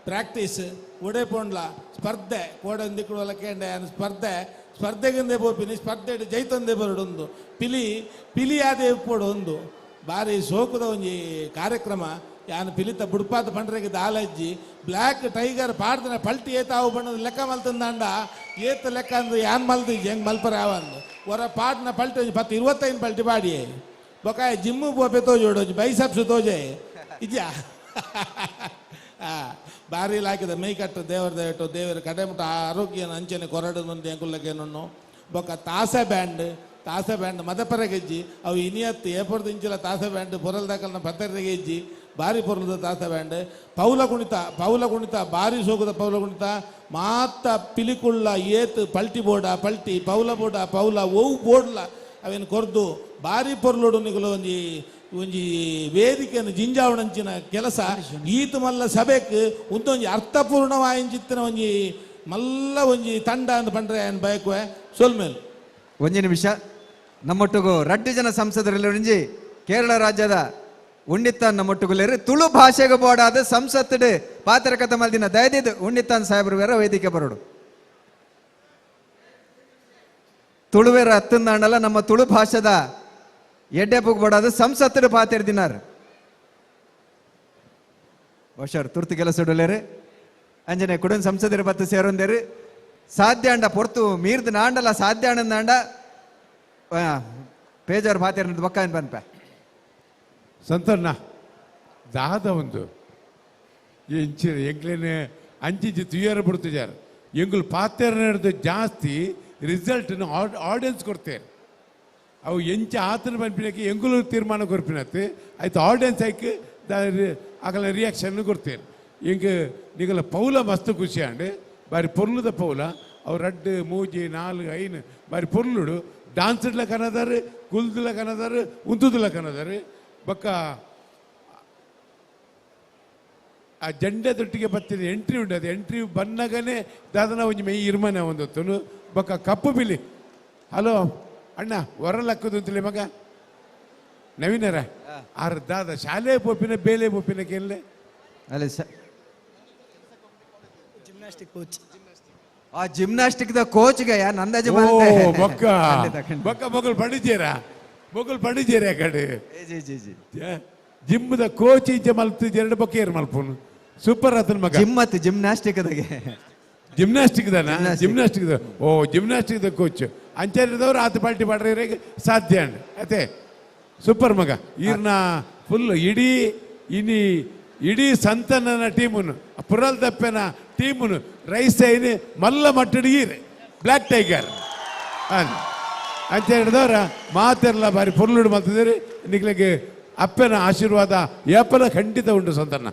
ಪ್ರಾಕ್ಟೀಸ್ ಒಡೆ ಪೋಂಡ್ಲ ಸ್ಪರ್ಧೆ ಕೋಡಂದಿ ಕೊಡಲಕ್ಕೆ ಸ್ಪರ್ಧೆಗಿಂದೆ ಬೋಪಿನಿ ಸ್ಪರ್ಧೆ ಜೈತಂದೆ ಬರಡೊಂದು ಪಿಲಿ ಆದೆ ಉಪ್ಪೋಡು ಒಂದು ಭಾರಿ ಸೋಕುದ ಒಂಜಿ ಕಾರ್ಯಕ್ರಮ ಯಾನು ಪಿಲಿತ ಬುಡ್ಪಾತ ಪಂಡ್ರೆಗೆ ದಾಲಜ್ಜಿ ಬ್ಲ್ಯಾಕ್ ಟೈಗರ್ ಪಾಡ್ದನ ಪಲ್ಟಿ ಏತಾವು ಬಣ್ಣದ ಲೆಕ್ಕ ಮಲ್ತಂದಾಂಡ ಏತ ಲೆಕ್ಕ ಅಂದ್ರೆ ಯಾನ್ ಮಲ್ದು ಹೆಂಗ್ ಮಲ್ಪರ ಯಾವಂದು ಹೊರ ಪಾಡ್ನ ಪಲ್ಟಿ 10-25 ಪಲ್ಟಿ ಪಾಡಿ ಬೊಕಾಯ ಜಿಮ್ಮು ಬೋಪೆ ತೋಜೋಡು ಬೈಸಪ್ಸು ತೋಜೆ ಇದ್ಯಾ ಭಾರಿ ಲಾಕಿದ ಮೈ ಕಟ್ಟು ದೇವರ ದಯಟು ದೇವರ ಕಡೆ ಮುಟ್ಟ ಆರೋಗ್ಯನ ಅಂಚನೆ ಕೊರಡು ಎಂಕುಲ್ಲಕೇನು ಬೊಕ್ಕ ತಾಸೆ ಬ್ಯಾಂಡ್ ಮದಪರ ಗೆಜ್ಜಿ ಅವು ಇನಿಯತ್ತು ಏಪುರದ ಇಂಚಿಲ ತಾಸೆ ಬ್ಯಾಂಡ್ ಪೊರಲ್ದಾಕಲ್ನ ಪತ್ತರ ಗೆಜ್ಜಿ ಭಾರಿ ಪೊರ್ಲದ ತಾಸೆ ಬ್ಯಾಂಡ್ ಪೌಲ ಕುಣಿತ ಭಾರಿ ಸೋಗುದ ಪೌಲ ಕುಣಿತ ಮಾತ ಪಿಲಿಕುಳ್ಳ ಏತ್ ಪಲ್ಟಿ ಪಲ್ಟಿ ಪೌಲ ಓವು ಬೋಡ್ಲ ಅವೇನು ಕೊರ್ದು ಭಾರಿ ಪೊರ್ಲೋಡು ನಿಗುಲು ಒಂಜಿ ವೇದಿಕೆಯನ್ನು ಜಿಂಜಾವಣಂಚಿನ ಕೆಲಸ ಈತ ಮಲ್ಲ ಸಭೆಕ್ ಒಂದೊಂಜಿ ಅರ್ಥಪೂರ್ಣವಾಯಿಂಚಿತ್ತಿನ ಒಂಜಿ ತಂಡ ಅಂತ ಪಂಡ್ರೆ ಏನು ಬಯಕುವೆ ಸೊಲ್ಮೇಲೆ ಒಂಜಿ ನಿಮಿಷ ನಮ್ಮೊಟ್ಟಿಗೂ 2 ಜನ ಸಂಸದರಲ್ಲಿ ಒಂಜಿ ಕೇರಳ ರಾಜ್ಯದ ಉಣ್ಣಿತ್ತಾನ್ ನಮ್ಮೊಟ್ಟಿಗುಲೇರಿ ತುಳು ಭಾಷೆಗೆ ಬೋಡಾದ ಸಂಸತ್ ಪಾತ್ರಕಥ ಮಲ್ದಿನ ದಯದಿದ್ದು ಉಣ್ಣಿತ್ತಾನ್ ಸಾಹೇಬ್ರು ಬೇರೆ ವೇದಿಕೆ ಬರೋಡು ತುಳುವೇರ ಹತ್ತಂದಾಂಡಲ ನಮ್ಮ ತುಳು ಭಾಷೆದ ಎಡ್ಡೆಪುಗ್ ಬೋಡಾದ ಸಂಸತ್ ಪಾತಿರ್ದಿನಾರ್ ಬಹುಶಃ ತುರ್ತು ಕೆಲಸ ಉಡಲೇರಿ ಅಂಜನೆ ಕುಡನ್ ಸಂಸದರ ಬತ್ತು ಸೇರೊಂದೇರಿ ಸಾಧ್ಯ ಅಂಡ ಪೊರ್ತು ಮೀರ್ದ ನಾಂಡಲ ಸಾಧ್ಯ ಅಂಡ ಪೇಜರ್ ಪಾತಿರ್ ಬಕ್ಕ ಬನ್ಪ ಸಂತಣ್ಣ ದಾದ ಒಂದು ಎಂಚಿನ ಎಂಗ್ಲೇನೆ ಅಂಚಿಂಚಿ ತುಯ್ಯರ ಬಿಡ್ತಿದ್ದಾರೆ ಎಂಗುಲ್ ಪಾತ್ರ ನಡೆದು ಜಾಸ್ತಿ ರಿಸಲ್ಟ್ನ ಆಡಿಯನ್ಸ್ ಕೊಡ್ತೇವೆ ಅವು ಎಂಚ ಆತನ ಪಂಪಿನಕ್ಕೆ ಎಂಗುಲು ತೀರ್ಮಾನ ಕೊರ್ಪಿನತ್ತೆ ಆಯ್ತು ಆಡಿಯನ್ಸ್ ಆಯ್ಕೆ ಆಗಲ ರಿಯಾಕ್ಷನ್ ಕೊಡ್ತೇನೆ ಹಿಂಗೆ ನಿಗಲ ಪೌಲ ಮಸ್ತ್ ಖುಷಿ ಅಂಡೆ ಬಾರಿ ಪೊರ್ಲುದ ಪೌಲ ಅವ್ರು 2 3 4 5 ಬಾರಿ ಪೊರ್ಲುಡು డాన్స్ల కనదారు గుల్దుల కనదారు ఉంతుదుల కనదారు ಬೊಕ್ಕ ಆ ಜಂಡೆ ತೊಟ್ಟಿಗೆ ಬತ್ತಿನ ಎಂಟ್ರಿ ಉಂಟು ಎಂಟ್ರಿ ಬನ್ನಗನೆ ದಾದನ ಒಂಜಿ ಮೈ ಇರ್ಮನೆ ಒಂದೊತ್ತನು ಬೊಕ್ಕ ಕಪ್ಪು ಬಿಲಿ ಹಲೋ ಅಣ್ಣ ಹೊರಲಕ್ಕದು ಅಂತಲೇ ಮಗ ನವೀನರ ಆರ್ ದಾದ ಶಾಲೆ ಪೋಪಿನ ಬೇಲೆ ಪೋಪಿನ ಕೇಳಲೆ ಅಲ್ಲ ಜಿಮ್ನಾಸ್ಟಿಕ್ ಕೋಚ್ ಆ ಜಿಮ್ನಾಸ್ಟಿಕ್ ದ ಕೋಚ್ ಗೆ ನಂದಾಜಿ ಬೊಕ್ಕ ಬೊಕ್ಕ ಮೊಗಲ್ ಪಂಡಿಜೇರ ಕಡೆ ಜಿಮ್ ದ ಕೋಚ್ ಇಂಚೆ ಮಲ್ತು 2 ಬೊಕ್ಕ ಏರ್ ಮಲ್ಪುನು ಸೂಪರ್ ಆತನ ಮಗ ಜಿಮ್ಮತ್ ಜಿಮ್ನಾಸ್ಟಿಕ್ ದಾಗೆ ಜಿಮ್ನಾಸ್ಟಿಕ್ ದನ ಜಿಮ್ನಾಸ್ಟಿಕ್ ದ ಓ ಜಿಮ್ನಾಸ್ಟಿಕ್ ದ ಕೋಚ್ ಅಂಚರಿದವರು ಆತ ಪಾರ್ಟಿ ಮಾಡ್ರೆ ಸಾಧ್ಯ ಅಂಡ್ ಅದೇ ಸೂಪರ್ ಮಗ ಈರ್ನ ಫುಲ್ ಇಡೀ ಸಂತನನ ಟೀಮುನು ಪುರಲ್ ದಪ್ಪೆನ ಟೀಮುನು ರೈಸ್ ಐನಿ ಮಲ್ಲ ಮಟ್ಟಡಿಗೀರೆ ಬ್ಲ್ಯಾಕ್ ಟೈಗರ್ ಅಂತ ಹೇಳಿದವ್ರ ಮಾತೆಲ್ಲ ಬಾರಿ ಪುರ್ಲುಡು ಮಲ್ತಿದ್ದೀರಿ ನಿಗ್ಲಿಗೆ ಅಪ್ಪನ ಆಶೀರ್ವಾದ ಯಾಪನ ಖಂಡಿತ ಉಂಟು ಸಂತನ್ನ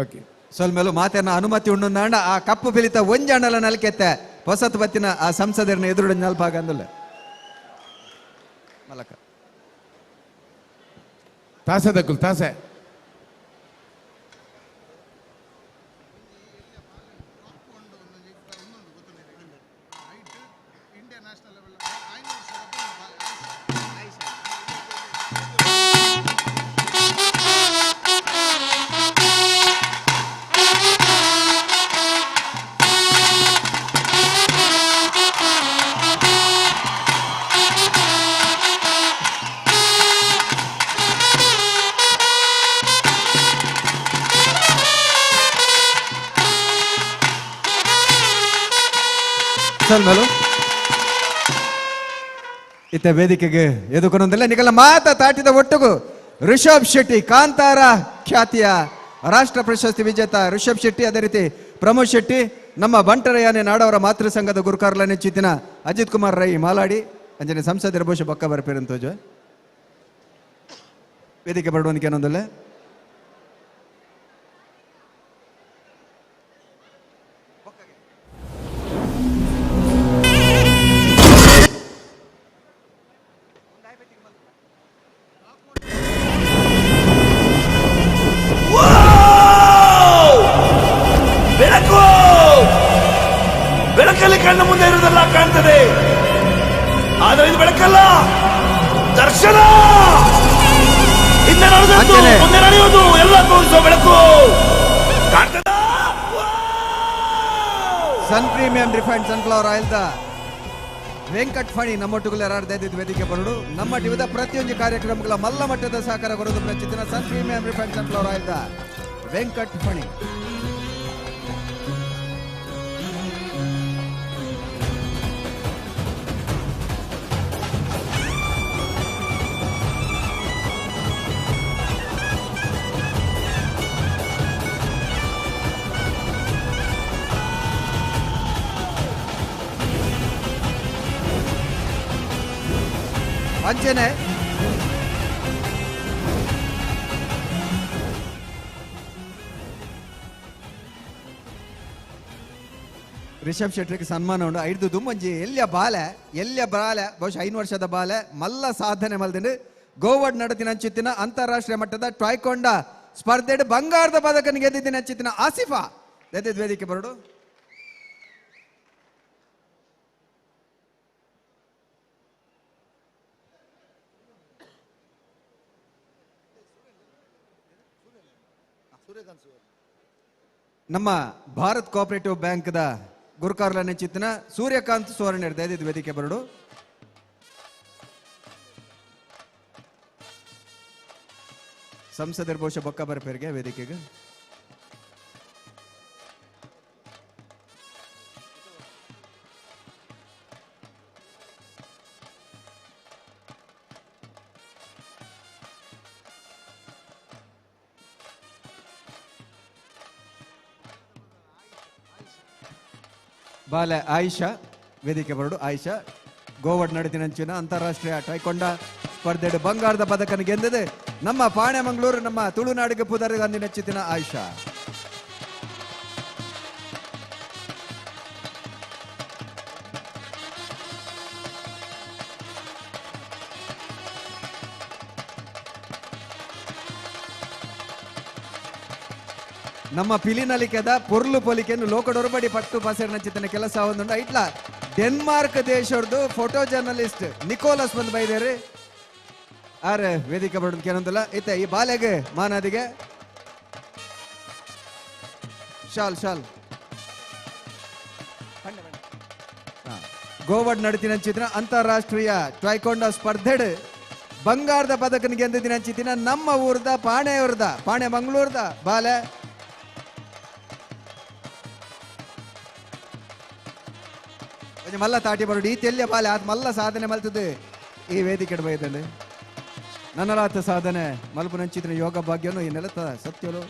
ಓಕೆ ಸ್ವಲ್ಮೇಲು ಮಾತೇನ ಅನುಮತಿ ಉಂಡು ನಾಂಡ ಆ ಕಪ್ಪು ಬಿಲಿತ ಒಂಜಾಂಡಲ ನಲ್ಕೆತ್ತೆ ಹೊಸತ್ ಬತ್ತಿನ ಆ ಸಂಸದರನ್ನ ಎದುರುಡ ನಲ್ಪಾಗ ಅಂದಲ್ಲ ಮಲಕ ತಾಸೆ ದಕ್ಕುಲ್ ತಾಸೆ ಸ್ವಲ್ಮೇಲು ಇತ್ತ ವೇದಿಕೆಗೆ ಎದುಕೊಂದಲ್ಲ ನಿಗಲ ಮಾತ ತಾಟಿದ ಒಟ್ಟುಗು ರಿಷಬ್ ಶೆಟ್ಟಿ ಕಾಂತಾರ ಖ್ಯಾತಿಯ ರಾಷ್ಟ್ರ ಪ್ರಶಸ್ತಿ ವಿಜೇತ ರಿಷಬ್ ಶೆಟ್ಟಿ ಅದೇ ರೀತಿ ಪ್ರಮೋದ್ ಶೆಟ್ಟಿ ನಮ್ಮ ಬಂಟರಯಾನೆ ನಾಡವರ ಮಾತೃ ಸಂಘದ ಗುರುಕಾರ್ಲ ನೆಚ್ಚಿತಿನ ಅಜಿತ್ ಕುಮಾರ್ ರೈ ಮಾಲಾಡಿ ಅಂಜನೆ ಸಂಸದರ ಬಹುಶಃ ಬೊಕ್ಕ ಬರ್ಪೇರಂತೋಜ ವೇದಿಕೆ ಬರುವನಿಗೆ ಏನೊಂದಲ್ಲ ಬೆಳಕಲ್ಲಿ ಕಣ್ಣ ಮುಂದೆ ಇರುವುದೆಲ್ಲ ಕಾಣ್ತದೆ, ಆದರೆ ಇದು ಬೆಳಕಲ್ಲ, ದರ್ಶನ. ಹಿಂದೆ ನಡೆದದ್ದು ಮುಂದೆ ನಡೆಯುವುದು ಎಲ್ಲ ತೋರಿಸುವ ಬೆಳಕು ಕಾಣ್ತದ. Sun premium refined sunflower oil ದ ವೆಂಕಟ್ ಫಣಿ ನಮ್ಮೊಟ್ಟುಗಳು ಯಾರ್ದು ವೇದಿಕೆ ಬರೋಡು. ನಮ್ಮ ಟಿವಿದ ಪ್ರತಿಯೊಂದು ಕಾರ್ಯಕ್ರಮಗಳ ಮಲ್ಲ ಮಟ್ಟದ ಸಹಕಾರ ಕೊಡೋದು ಪ್ರಚಿತ್ತಿನ Sun premium refined sunflower oil ದ ವೆಂಕಟ್ ಫಣಿ. ಅಂಚನೆ ರಿಷಬ್ ಶೆಟ್ಟಿಗೆ ಸನ್ಮಾನ ಉಂಟು. ಐದು ದುಮ್ಮಂಜಿ ಎಲ್ಲಿಯ ಬಾಲೆ ಬಹುಶಃ 5 ವರ್ಷದ ಬಾಲೆ ಮಲ್ಲ ಸಾಧನೆ ಮಲ್ದಿಂದ ಗೋವಾಡ್ ನಡತಿನ ಹಂಚಿತ್ತಿನ ಅಂತಾರಾಷ್ಟ್ರೀಯ ಮಟ್ಟದ ಟ್ರೈಕೊಂಡ ಸ್ಪರ್ಧೆ ಬಂಗಾರದ ಪದಕನ ಗೆದ್ದಿದ್ದಿನ ಹಂಚಿತ್ತಿನ ಆಸಿಫಾ ವೇದಿಕೆ ಬರಡು. ನಮ್ಮ ಭಾರತ್ ಕೋಆಪರೇಟಿವ್ ಬ್ಯಾಂಕ್ ದ ಗುರುಕಾರ್ಲ ನೆಚ್ಚಿತ್ತಿನ ಸೂರ್ಯಕಾಂತ್ ಸುವರ್ಣ ವೇದಿಕೆ ಬರಡು. ಸಂಸದರ ಬಹುಶಃ ಬೊಕ್ಕ ಬರಪೇರಿಗೆ ವೇದಿಕೆಗೆ ಬಾಲೆ ಆಯಿಷಾ ವೇದಿಕೆ ಬರಡು. ಆಯಿಷಾ ಗೋವಾಡ್ ನಡತಿನಂಚಿನ ಅಂತಾರಾಷ್ಟ್ರೀಯ ಟ್ರೈಕೊಂಡ ಸ್ಪರ್ಧೆ ಬಂಗಾರದ ಪದಕನ ಗೆಂದಿದೆ ನಮ್ಮ ಪಾಣೆ ಮಂಗಳೂರು ನಮ್ಮ ತುಳುನಾಡಿಗೆ ಪುದರ್ ಗಾಂಧಿ ನೆಚ್ಚಿತಿನ ಆಯಿಷಾ. ನಮ್ಮ ಪಿಲಿನಲಿಕೆದ ಪೊರ್ಲು ಪೊಲಿಕೆಯನ್ನು ಲೋಕಡೊರಬಡಿ ಪಟ್ಟು ಪಾಸೇರ್ ನಂಚಿತನ ಕೆಲಸ ಒಂದುಂಡು. ಐಟ್ಲ ಡೆನ್ಮಾರ್ಕ್ ದೇಶದ್ದು ಫೋಟೋ ಜರ್ನಲಿಸ್ಟ್ ನಿಕೋಲಸ್ ಬಂದು ಬೈದೇರಿ ಆರ್ ವೇದಿಕೆ ಬರೋದು ಕೇಳೋದಿಲ್ಲ. ಐತೆ ಈ ಬಾಲೆಗೆ ಮಾನಾದಿಗೆ ಶಾಲ್ ಗೋವಾಡ್ ನಡತಿನಂಚಿತಿನ ಅಂತಾರಾಷ್ಟ್ರೀಯ ಟ್ರೈಕೊಂಡ ಸ್ಪರ್ಧೆ ಬಂಗಾರದ ಪದಕನ ಗೆದ್ದಿನಂಚಿತಿನ ನಮ್ಮ ಊರ್ದ ಪಾಣೆ ಮಂಗಳೂರ್ದ ಬಾಲೆ ಮಲ್ಲ ತಾಟಿ ಬರೋಡು. ಈ ತೆಲ್ಯ ಬಾಲೆ ಆತ್ ಮಲ್ಲ ಸಾಧನೆ ಮಲ್ತದ್ದು ಈ ವೇದಿಕೆ ಬೈದಂಡು ನನ್ನಲಾತ ಸಾಧನೆ ಮಲ್ಪು ನಂಚಿತಿನ ಯೋಗ ಭಾಗ್ಯನು ಈ ನೆಲತ ಸತ್ಯಲು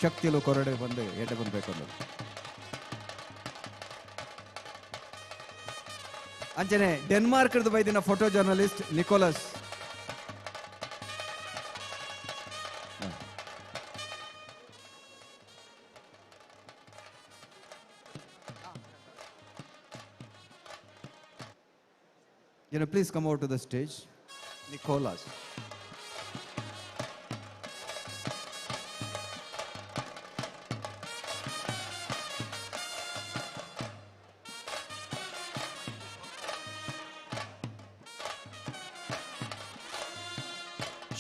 ಶಕ್ತಿಲು ಕೊರಡೆ ಬಂದು ಎಡ್ಡೆ ಬಂದ್ಬೇಕು ಅನ್ನೋದು. ಅಂಚನೆ ಡೆನ್ಮಾರ್ಕ್ ಬೈದಿನ photo journalist Nicolas please come out to the stage. Nicolas.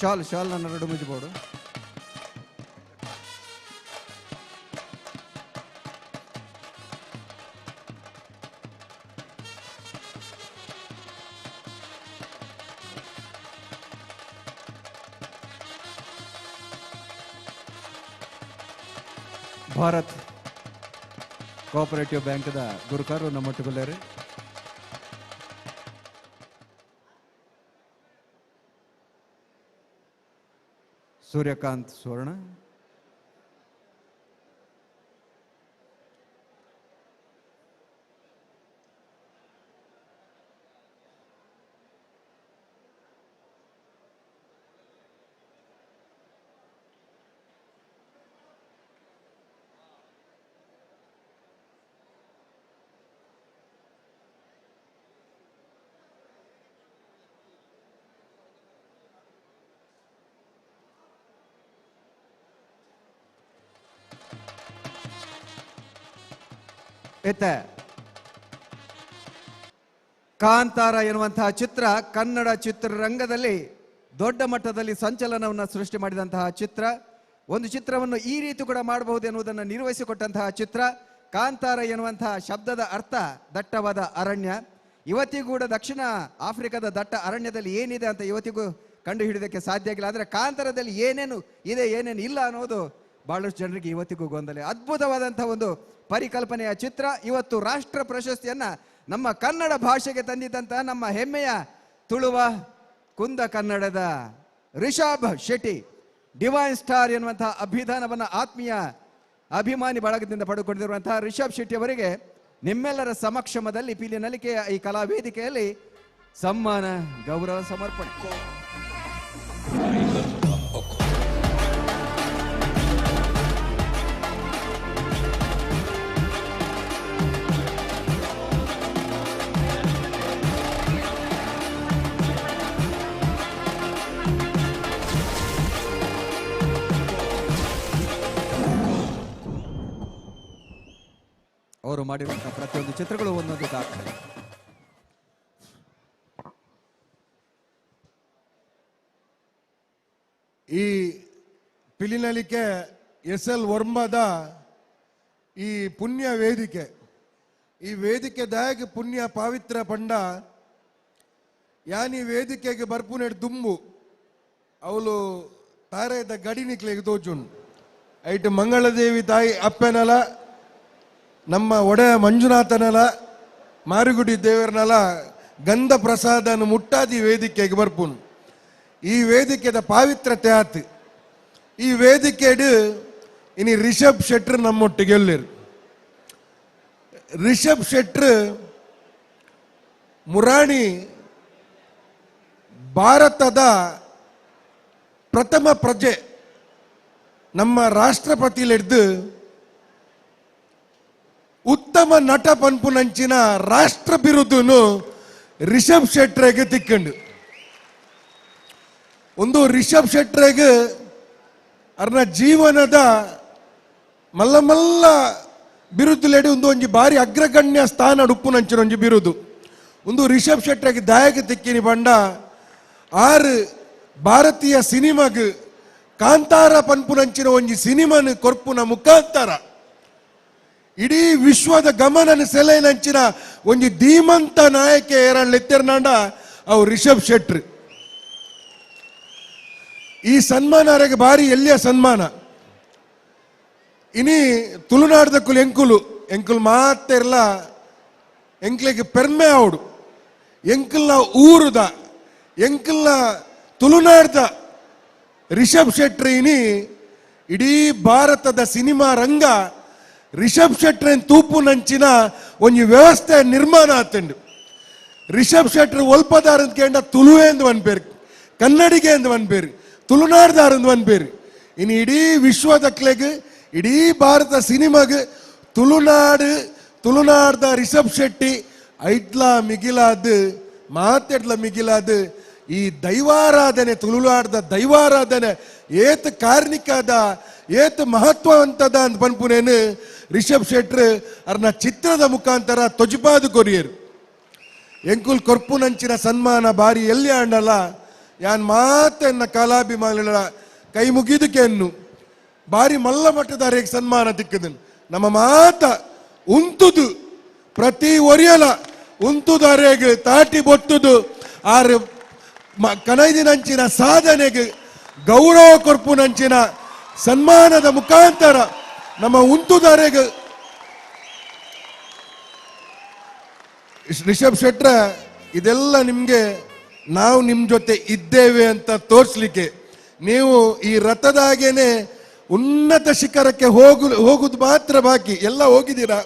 ಶಾಲ್ ನನ್ನ ಎರಡು ಮುಜ್ಜಿಬೋಡು. ಭಾರತ್ ಕೋಆಪರೇಟಿವ್ ಬ್ಯಾಂಕ್ದ ಗುರುಕಾರು ನಮ್ಮೊಟ್ಟಿಗೊಳ್ಳೇರಿ. ಸೂರ್ಯಕಾಂತ್ ಸುವರ್ಣ ಕಾಂತಾರ ಎನ್ನುವಂತಹ ಚಿತ್ರ ಕನ್ನಡ ಚಿತ್ರರಂಗದಲ್ಲಿ ದೊಡ್ಡ ಮಟ್ಟದಲ್ಲಿ ಸಂಚಲನವನ್ನು ಸೃಷ್ಟಿ ಮಾಡಿದಂತಹ ಚಿತ್ರ. ಒಂದು ಚಿತ್ರವನ್ನು ಈ ರೀತಿ ಕೂಡ ಮಾಡಬಹುದು ಎನ್ನುವುದನ್ನು ನಿರ್ವಹಿಸಿಕೊಟ್ಟಂತಹ ಚಿತ್ರ. ಕಾಂತಾರ ಎನ್ನುವಂತಹ ಶಬ್ದದ ಅರ್ಥ ದಟ್ಟವಾದ ಅರಣ್ಯ. ಇವತ್ತಿಗೂ ಕೂಡ ದಕ್ಷಿಣ ಆಫ್ರಿಕಾದ ದಟ್ಟ ಅರಣ್ಯದಲ್ಲಿ ಏನಿದೆ ಅಂತ ಇವತ್ತಿಗೂ ಕಂಡು ಹಿಡಿಯೋದಕ್ಕೆ ಸಾಧ್ಯ ಆಗಿಲ್ಲ. ಆದರೆ ಕಾಂತಾರದಲ್ಲಿ ಏನೇನು ಇದೆ ಏನೇನು ಇಲ್ಲ ಅನ್ನೋದು ಬಹಳಷ್ಟು ಜನರಿಗೆ ಇವತ್ತಿಗೂ ಗೊಂದಲ. ಅದ್ಭುತವಾದಂತಹ ಒಂದು ಪರಿಕಲ್ಪನೆಯ ಚಿತ್ರ. ಇವತ್ತು ರಾಷ್ಟ್ರ ಪ್ರಶಸ್ತಿಯನ್ನ ನಮ್ಮ ಕನ್ನಡ ಭಾಷೆಗೆ ತಂದಿದ್ದಂತಹ ನಮ್ಮ ಹೆಮ್ಮೆಯ ತುಳುವ ಕುಂದ ಕನ್ನಡದ ರಿಷಬ್ ಶೆಟ್ಟಿ ಡಿವೈನ್ ಸ್ಟಾರ್ ಎನ್ನುವಂತಹ ಅಭಿಧಾನವನ್ನು ಆತ್ಮೀಯ ಅಭಿಮಾನಿ ಬಳಗದಿಂದ ಪಡೆದುಕೊಂಡಿರುವಂತಹ ರಿಷಬ್ ಶೆಟ್ಟಿ ಅವರಿಗೆ ನಿಮ್ಮೆಲ್ಲರ ಸಮಕ್ಷಮದಲ್ಲಿ ಪೀಲಿ ನಲಿಕೆಯ ಈ ಕಲಾ ವೇದಿಕೆಯಲ್ಲಿ ಸಮ್ಮಾನ ಗೌರವ ಸಮರ್ಪಣೆ. ಅವರು ಮಾಡಿರುವಂತಹ ಪ್ರತಿಯೊಂದು ಚಿತ್ರಗಳು ಒಂದೊಂದು ದಾಖಲೆ. ಈ ಪಿಲಿನಲಿಕೆ SL ವರ್ಮದ ಈ ಪುಣ್ಯ ವೇದಿಕೆ, ಈ ವೇದಿಕೆ ದಾಯಕ ಪುಣ್ಯ ಪಾವಿತ್ರ ಪಂಡ ಯಾನಿ ವೇದಿಕೆಗೆ ಬರ್ಪುನೆಡ್ ದುಂಬು ಅವಳು ತಾರೆದ ಗಡಿ ನಿಕ್ಲೆಗೆ ತೋಚುಂಡು. ಐಟ್ ಮಂಗಳದೇವಿ ತಾಯಿ ಅಪ್ಪೆನಲ, ನಮ್ಮ ಒಡೆಯ ಮಂಜುನಾಥನಲ, ಮಾರಿಗುಡಿ ದೇವರನಲ ಗಂಧ ಪ್ರಸಾದನ ಮುಟ್ಟಾದಿ ವೇದಿಕೆಗೆ ಬರ್ಪುನು. ಈ ವೇದಿಕೆದ ಪಾವಿತ್ರತೆ ಆತು. ಈ ವೇದಿಕೆಡು ಇನಿ ರಿಷಬ್ ಶೆಟ್ರ್ ನಮ್ಮೊಟ್ಟಿಗೆ ಎಲ್ಲರು. ರಿಷಬ್ ಶೆಟ್ರ್ ಮುರಾಣಿ ಭಾರತದ ಪ್ರಥಮ ಪ್ರಜೆ. ನಮ್ಮ ರಾಷ್ಟ್ರಪತಿಲಿಡ್ದು ಉತ್ತಮ ನಟ ಪನ್ಪುನಂಚಿನ ರಾಷ್ಟ್ರ ಬಿರುದುನು ರಿಷಬ್ ಶೆಟ್ರಿಗೆ ತಿಕ್ಕಂಡು. ಒಂದು ರಿಷಬ್ ಶೆಟ್ರಿಗೆ ಅರ್ನ ಜೀವನದ ಮಲ್ಲ ಮಲ್ಲ ಬಿರುದುಲೆಡಿ ಒಂಜಿ ಬಾರಿ ಅಗ್ರಗಣ್ಯ ಸ್ಥಾನ ಉಪ್ಪುನಂಚಿನ ಒಂಜಿ ಬಿರುದು. ಒಂದು ರಿಷಬ್ ಶೆಟ್ರಿಗೆ ದಾಯಕ ತಿಕ್ಕಿನಿ ಬಂಡ 6 ಭಾರತೀಯ ಸಿನಿಮಾಗ್ ಕಾಂತಾರ ಪನ್ಪುನಂಚಿನ ಒಂಜಿ ಸಿನಿಮಾನು ಕೊರ್ಪುನ ಮುಖಾಂತರ ಇಡೀ ವಿಶ್ವದ ಗಮನನ ಸೆಲೆನಂಚಿನ ಒಂಜಿ ಧೀಮಂತ ನಾಯಕ ಏರಣ್ಣ ಎತ್ತೆರ್ನಾಂಡ ಅವು ರಿಷಬ್ ಶೆಟ್ರ್. ಈ ಸನ್ಮಾನ ಅವರಿಗೆ ಬಾರಿ ಎಲ್ಲಿಯ ಸನ್ಮಾನ. ಇನಿ ತುಳುನಾಡದ ಕುಲು ಎಂಕುಲು ಮಾತೆರ್ಲ ಎಂಕ್ಲೆಗೆ ಪೆರ್ಮೆ ಆವಡು. ಎಂಕಲ್ನ ಊರುದ ಎಂಕಲ್ನ ತುಳುನಾಡದ ರಿಷಬ್ ಶೆಟ್ರ್ ಇನಿ ಇಡೀ ಭಾರತದ ಸಿನಿಮಾ ರಂಗ ರಿಷಬ್ ಶೆಟ್ರನ್ ತೂಪು ನಂಚಿನ ಒಂಜಿ ವ್ಯವಸ್ಥೆ ನಿರ್ಮಾಣ ಆತಂಡು. ರಿಷಬ್ ಶೆಟ್ರ್ ಒಲ್ಪದಾರ ಕೇಂಡ ತುಳುವೆ ಎಂದು ಅನ್ಪೇರು, ಕನ್ನಡಿಗೆ ಎಂದು ಅನ್ಪೇರು, ತುಳುನಾಡ್ದಾರ ಎಂದು ಅನ್ಪೇರು. ಇನ್ನು ಇಡೀ ವಿಶ್ವದಕ್ಲೆಗ್ ಇಡೀ ಭಾರತ ಸಿನಿಮಾಗ್ ತುಳುನಾಡ್ದ ರಿಷಬ್ ಶೆಟ್ಟಿ ಐಟ್ಲ ಮಿಗಿಲಾದ ಮಾತೆಡ್ಲ ಮಿಗಿಲಾದ ಈ ದೈವಾರಾಧನೆ, ತುಳುನಾಡ್ದ ದೈವಾರಾಧನೆ ಏತ್ ಕಾರ್ಣಿಕದ ಏತ್ ಮಹತ್ವವಂತದ ಅಂತ ಪನ್ಪುನೇನು ರಿಷಬ್ ಶೆಟ್ರ್ ಅರ್ನ ಚಿತ್ರದ ಮುಖಾಂತರ ತೊಜಿಪಾದು ಕೊರಿಯರು. ಎಂಕುಲ್ ಕೊರ್ಪುನಂಚಿನ ಸನ್ಮಾನ ಬಾರಿ ಎಲ್ಲಿ ಆಂಡಲ್ಲ ಯಾನ್ ಮಾತೆನ್ನ ಕಲಾಭಿಮಾನಿಗಳ ಕೈ ಮುಗಿದಕ್ಕೆನ್ನು ಬಾರಿ ಮಲ್ಲ ಮಟ್ಟದ ಅರೆಗೆ ಸನ್ಮಾನ ತಿಕ್ಕದನು. ನಮ್ಮ ಮಾತ ಉಂತುದು ಪ್ರತಿ ಒರಿಯಲ ಉಂತುದು ಅರೆಗೆ ತಾಟಿ ಬೊತ್ತುದು 6 ಕನೈದಿನಂಚಿನ ಸಾಧನೆಗೆ ಗೌರವ ಕೊರ್ಪುನಂಚಿನ ಸನ್ಮಾನದ ಮುಖಾಂತರ ನಮ್ಮ ಉಂತುದಾರೆಗೆ ರಿಷಬ್ ಶೆಟ್ರ ಇದೆಲ್ಲ ನಿಮ್ಗೆ ನಾವು ನಿಮ್ಮ ಜೊತೆ ಇದ್ದೇವೆ ಅಂತ ತೋರಿಸ್ಲಿಕ್ಕೆ. ನೀವು ಈ ರಥದಾಗೇನೆ ಉನ್ನತ ಶಿಖರಕ್ಕೆ ಹೋಗುದು ಮಾತ್ರ ಬಾಕಿ, ಎಲ್ಲ ಹೋಗಿದ್ದೀರಾ.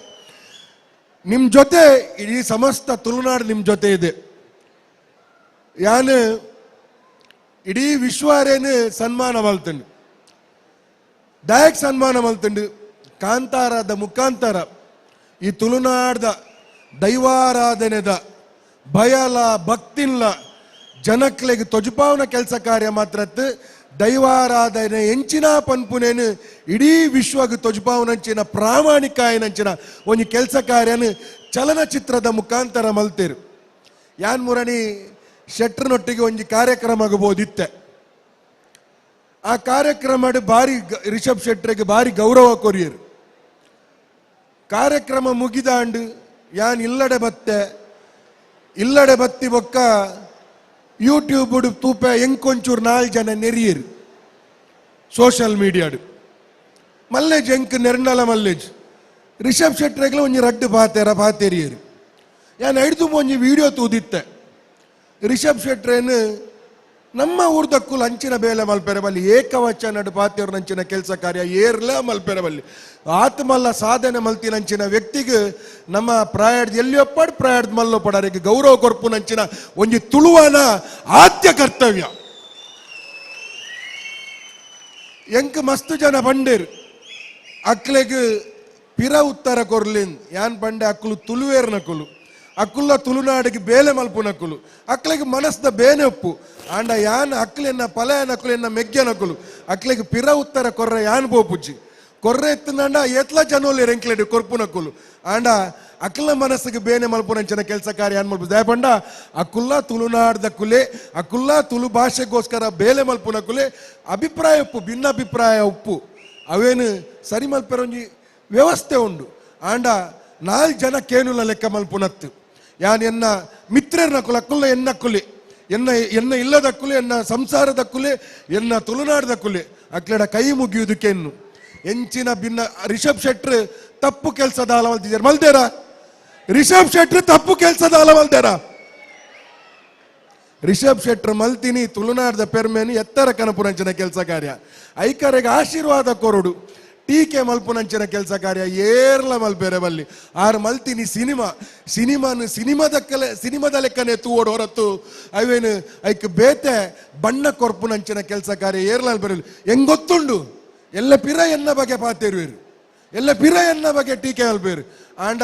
ನಿಮ್ಮ ಜೊತೆ ಇಡೀ ಸಮಸ್ತ ತುಳುನಾಡು ನಿಮ್ಮ ಜೊತೆ ಇದೆ. ಯಾನು ಇಡೀ ವಿಶ್ವಾರೇನು ಸನ್ಮಾನ ಮಲ್ತಂಡು, ದಾಯಕ್ ಸನ್ಮಾನ ಮಲ್ತಂಡು. ಕಾಂತಾರದ ಮುಖಾಂತರ ಈ ತುಳುನಾಡ್ದ ದೈವಾರಾಧನೆದ ಭಯಲ ಭಕ್ತಿನ್ಲ ಜನಕ್ಲೆಗೆ ತೊಜುಪಾವನ ಕೆಲಸ ಕಾರ್ಯ ಮಾತ್ರ ದೈವಾರಾಧನೆ ಎಂಚಿನ ಪನ್ಪುನೇನು ಇಡೀ ವಿಶ್ವಗ್ ತೊಜುಪಾವನಂಚಿನ ಪ್ರಾಮಾಣಿಕ ಆಯನಂಚಿನ ಒಂದು ಕೆಲಸ ಕಾರ್ಯನು ಚಲನಚಿತ್ರದ ಮುಖಾಂತರ ಮಲ್ತೇರು. ಯಾನ್ ಮುರಣಿ ಶೆಟ್ರನೊಟ್ಟಿಗೆ ಒಂಜಿ ಕಾರ್ಯಕ್ರಮ ಆಗಬಹುದಿತ್ತೆ. ಆ ಕಾರ್ಯಕ್ರಮ ಬಾರಿ ರಿಷಬ್ ಶೆಟ್ರಿಗೆ ಬಾರಿ ಗೌರವ ಕೊರಿಯರು. ಕಾರ್ಯಕ್ರಮ ಮುಗಿದಾಂಡು ಯಾನ್ ಇಲ್ಲಡೆ ಬತ್ತಿ ಬೊಕ್ಕ ಯೂಟ್ಯೂಬ್ ತೂಪೆ ಎಂಕೊಂಚೂರು 4 ಜನ ನೆರಿಯರು ಸೋಷಲ್ ಮೀಡಿಯಾಡು ಮಲ್ಲೇಜ್ ಎಂಕ್ ನೆರ್ನಲ ಮಲ್ಲೇಜ್ ರಿಷಬ್ ಶೆಟ್ರಿಗೆ ಒಂಜಿ ರಡ್ಡು ಪಾತೆರಿಯರು. ಯಾನ್ ಹಿಡ್ದು ಒಂಜಿ ವಿಡಿಯೋ ತೂದಿತ್ತೆ. ರಿಷಬ್ ಶೆಟ್ರೇನು ನಮ್ಮ ಊರ್ದಕ್ಕೂ ಅಂಚಿನ ಬೇಲೆ ಮಲ್ಪೆರೆ ಬಲ್ಲಿ ಏಕವಚ ನಡು ಪಾತಿಯವ್ರ ಅಂಚಿನ ಕೆಲಸ ಕಾರ್ಯ ಏರ್ಲ ಮಲ್ಪೆರೆ ಬಲ್ಲಿ ಆತ್ಮಲ್ಲ ಸಾಧನೆ ಮಲ್ತಿನಂಚಿನ ವ್ಯಕ್ತಿಗೆ ನಮ್ಮ ಪ್ರಾಯಡ್ ಎಲ್ಲಿಯೊಪ್ಪಡ್ ಪ್ರಾಯಡ್ ಮಲ್ಲೊಪ್ಪಡರಿಗೆ ಗೌರವ ಕೊರ್ಪುನಂಚಿನ ಒಂಜಿ ತುಳುವನ ಆದ್ಯ ಕರ್ತವ್ಯ. ಎಂಕ್ ಮಸ್ತ್ ಜನ ಬಂಡೇರು ಅಕ್ಲೆಗ್ ಪಿರ ಉತ್ತರ ಕೊರ್ಲಿನ್ ಯಾನ್ ಬಂಡೆ ಅಕ್ಕಲು ತುಳುವೇರ್ನಕುಲು ಅಕ್ಕುಲ್ಲ ತುಳುನಾಡಿಗೆ ಬೇಲೆ ಮಲ್ಪುನಕುಲು ಅಕ್ಲೆಗೆ ಮನಸ್ದ ಬೇನೆ ಒಪ್ಪು ಆಂಡ ಯಾನ್ ಅಕ್ಲೆನ್ನ ಪಲಯನಕುಲೆನ್ನ ಮೆಗ್ಗೆನಕುಲು ಅಕ್ಲೆಗೆ ಪಿರ ಉತ್ತರ ಕೊರ್ರೆ ಯಾನ್ ಬೋಪುಜಿ ಕೊರ್ರೆ ಎತ್ತಂಡ ಎತ್ಲ ಜನೋಲಿ ರೆಂಕ್ಲೆಡ್ ಕೊರ್ಪುನಕುಲು ಆಂಡ ಅಕ್ಲ ಮನಸ್ಸಿಗೆ ಬೇನೆ ಮಲ್ಪುನಂಚಿನ ಕೆಲಸ ಕಾರ್ಯ ಯಾನ್ ಮಲ್ಪು ದಯಪಂಡ ಅಕ್ಕುಲ್ಲ ತುಳುನಾಡ್ದ ಕುಲೆ ಅಕ್ಕುಲ್ಲ ತುಳು ಭಾಷೆಗೋಸ್ಕರ ಬೇಲೆ ಮಲ್ಪುನಕುಲೆ ಅಭಿಪ್ರಾಯ ಉಪ್ಪು ಭಿನ್ನಾಭಿಪ್ರಾಯ ಉಪ್ಪು ಅವೇನು ಸರಿ ಮಲ್ಪೆರೊಂಜಿ ವ್ಯವಸ್ಥೆ ಉಂಡು ಆಂಡ 4 ಜನ ಕೇನುಲ ಲೆಕ್ಕ ಮಲ್ಪುನತ್ತು ಯಾನ್ ಎನ್ನ ಮಿತ್ರರ್ನ ಕುಲ ಅಕ್ಕುಲ್ಲ ಎನ್ನ ಕುಲೆ ಎನ್ನ ಇಲ್ಲದ ಕುಲೆ ಎನ್ನ ಸಂಸಾರದ ಕುಲೆ ಎನ್ನ ತುಳುನಾಡದ ಕುಲೆ ಅಕ್ಲೆಡ ಕೈ ಮುಗಿಯುವುದಕ್ಕೆನ್ನು ಎಂಚಿನ ಭಿನ್ನ ರಿಷಬ್ ಶೆಟ್ರ್ ತಪ್ಪು ಕೆಲಸದ ಆಲ ಮಲ್ತಿದ್ದಾರೆ ಮಲ್ದೇರ ರಿಷಬ್ ಶೆಟ್ರ್ ತಪ್ಪು ಕೆಲಸದ ಆಲ ಮಲ್ದೇರ ರಿಷಬ್ ಶೆಟ್ರ್ ಮಲ್ತಿನಿ ತುಳುನಾಡದ ಪೆರ್ಮೇನಿ ಎತ್ತರ ಕನಪುರಂಚಿನ ಕೆಲಸ ಕಾರ್ಯ ಐಕರೆಗೆ ಆಶೀರ್ವಾದ ಕೊರಡು ಟೀಕೆ ಮಲ್ಪುನಂಚಿನ ಕೆಲಸ ಕಾರ್ಯ ಏರ್ಲ ಮಲ್ಪೆರೆ ಬಲ್ಲಿ ಆರು ಮಲ್ತಿನಿ ಸಿನಿಮಾದ ಲೆಕ್ಕನೆ ತೂವೋಡು ಹೊರತು ಅವೇನು ಐಕ್ ಬೇತೆ ಬಣ್ಣ ಕೊರ್ಪುನಂಚಿನ ಕೆಲಸ ಕಾರ್ಯ ಏರ್ಲ ಮಲ್ಪೆರಲಿ ಹೆಂಗ್ ಗೊತ್ತುಂಡು ಎಲ್ಲ ಪಿರ ಎನ್ನ ಬಗೆ ಪಾತೇರುವೇರು ಎಲ್ಲ ಪಿರ ಎನ್ನ ಬಗೆ ಟೀಕೆ ಮಲ್ಪೇರು ಆಂಡ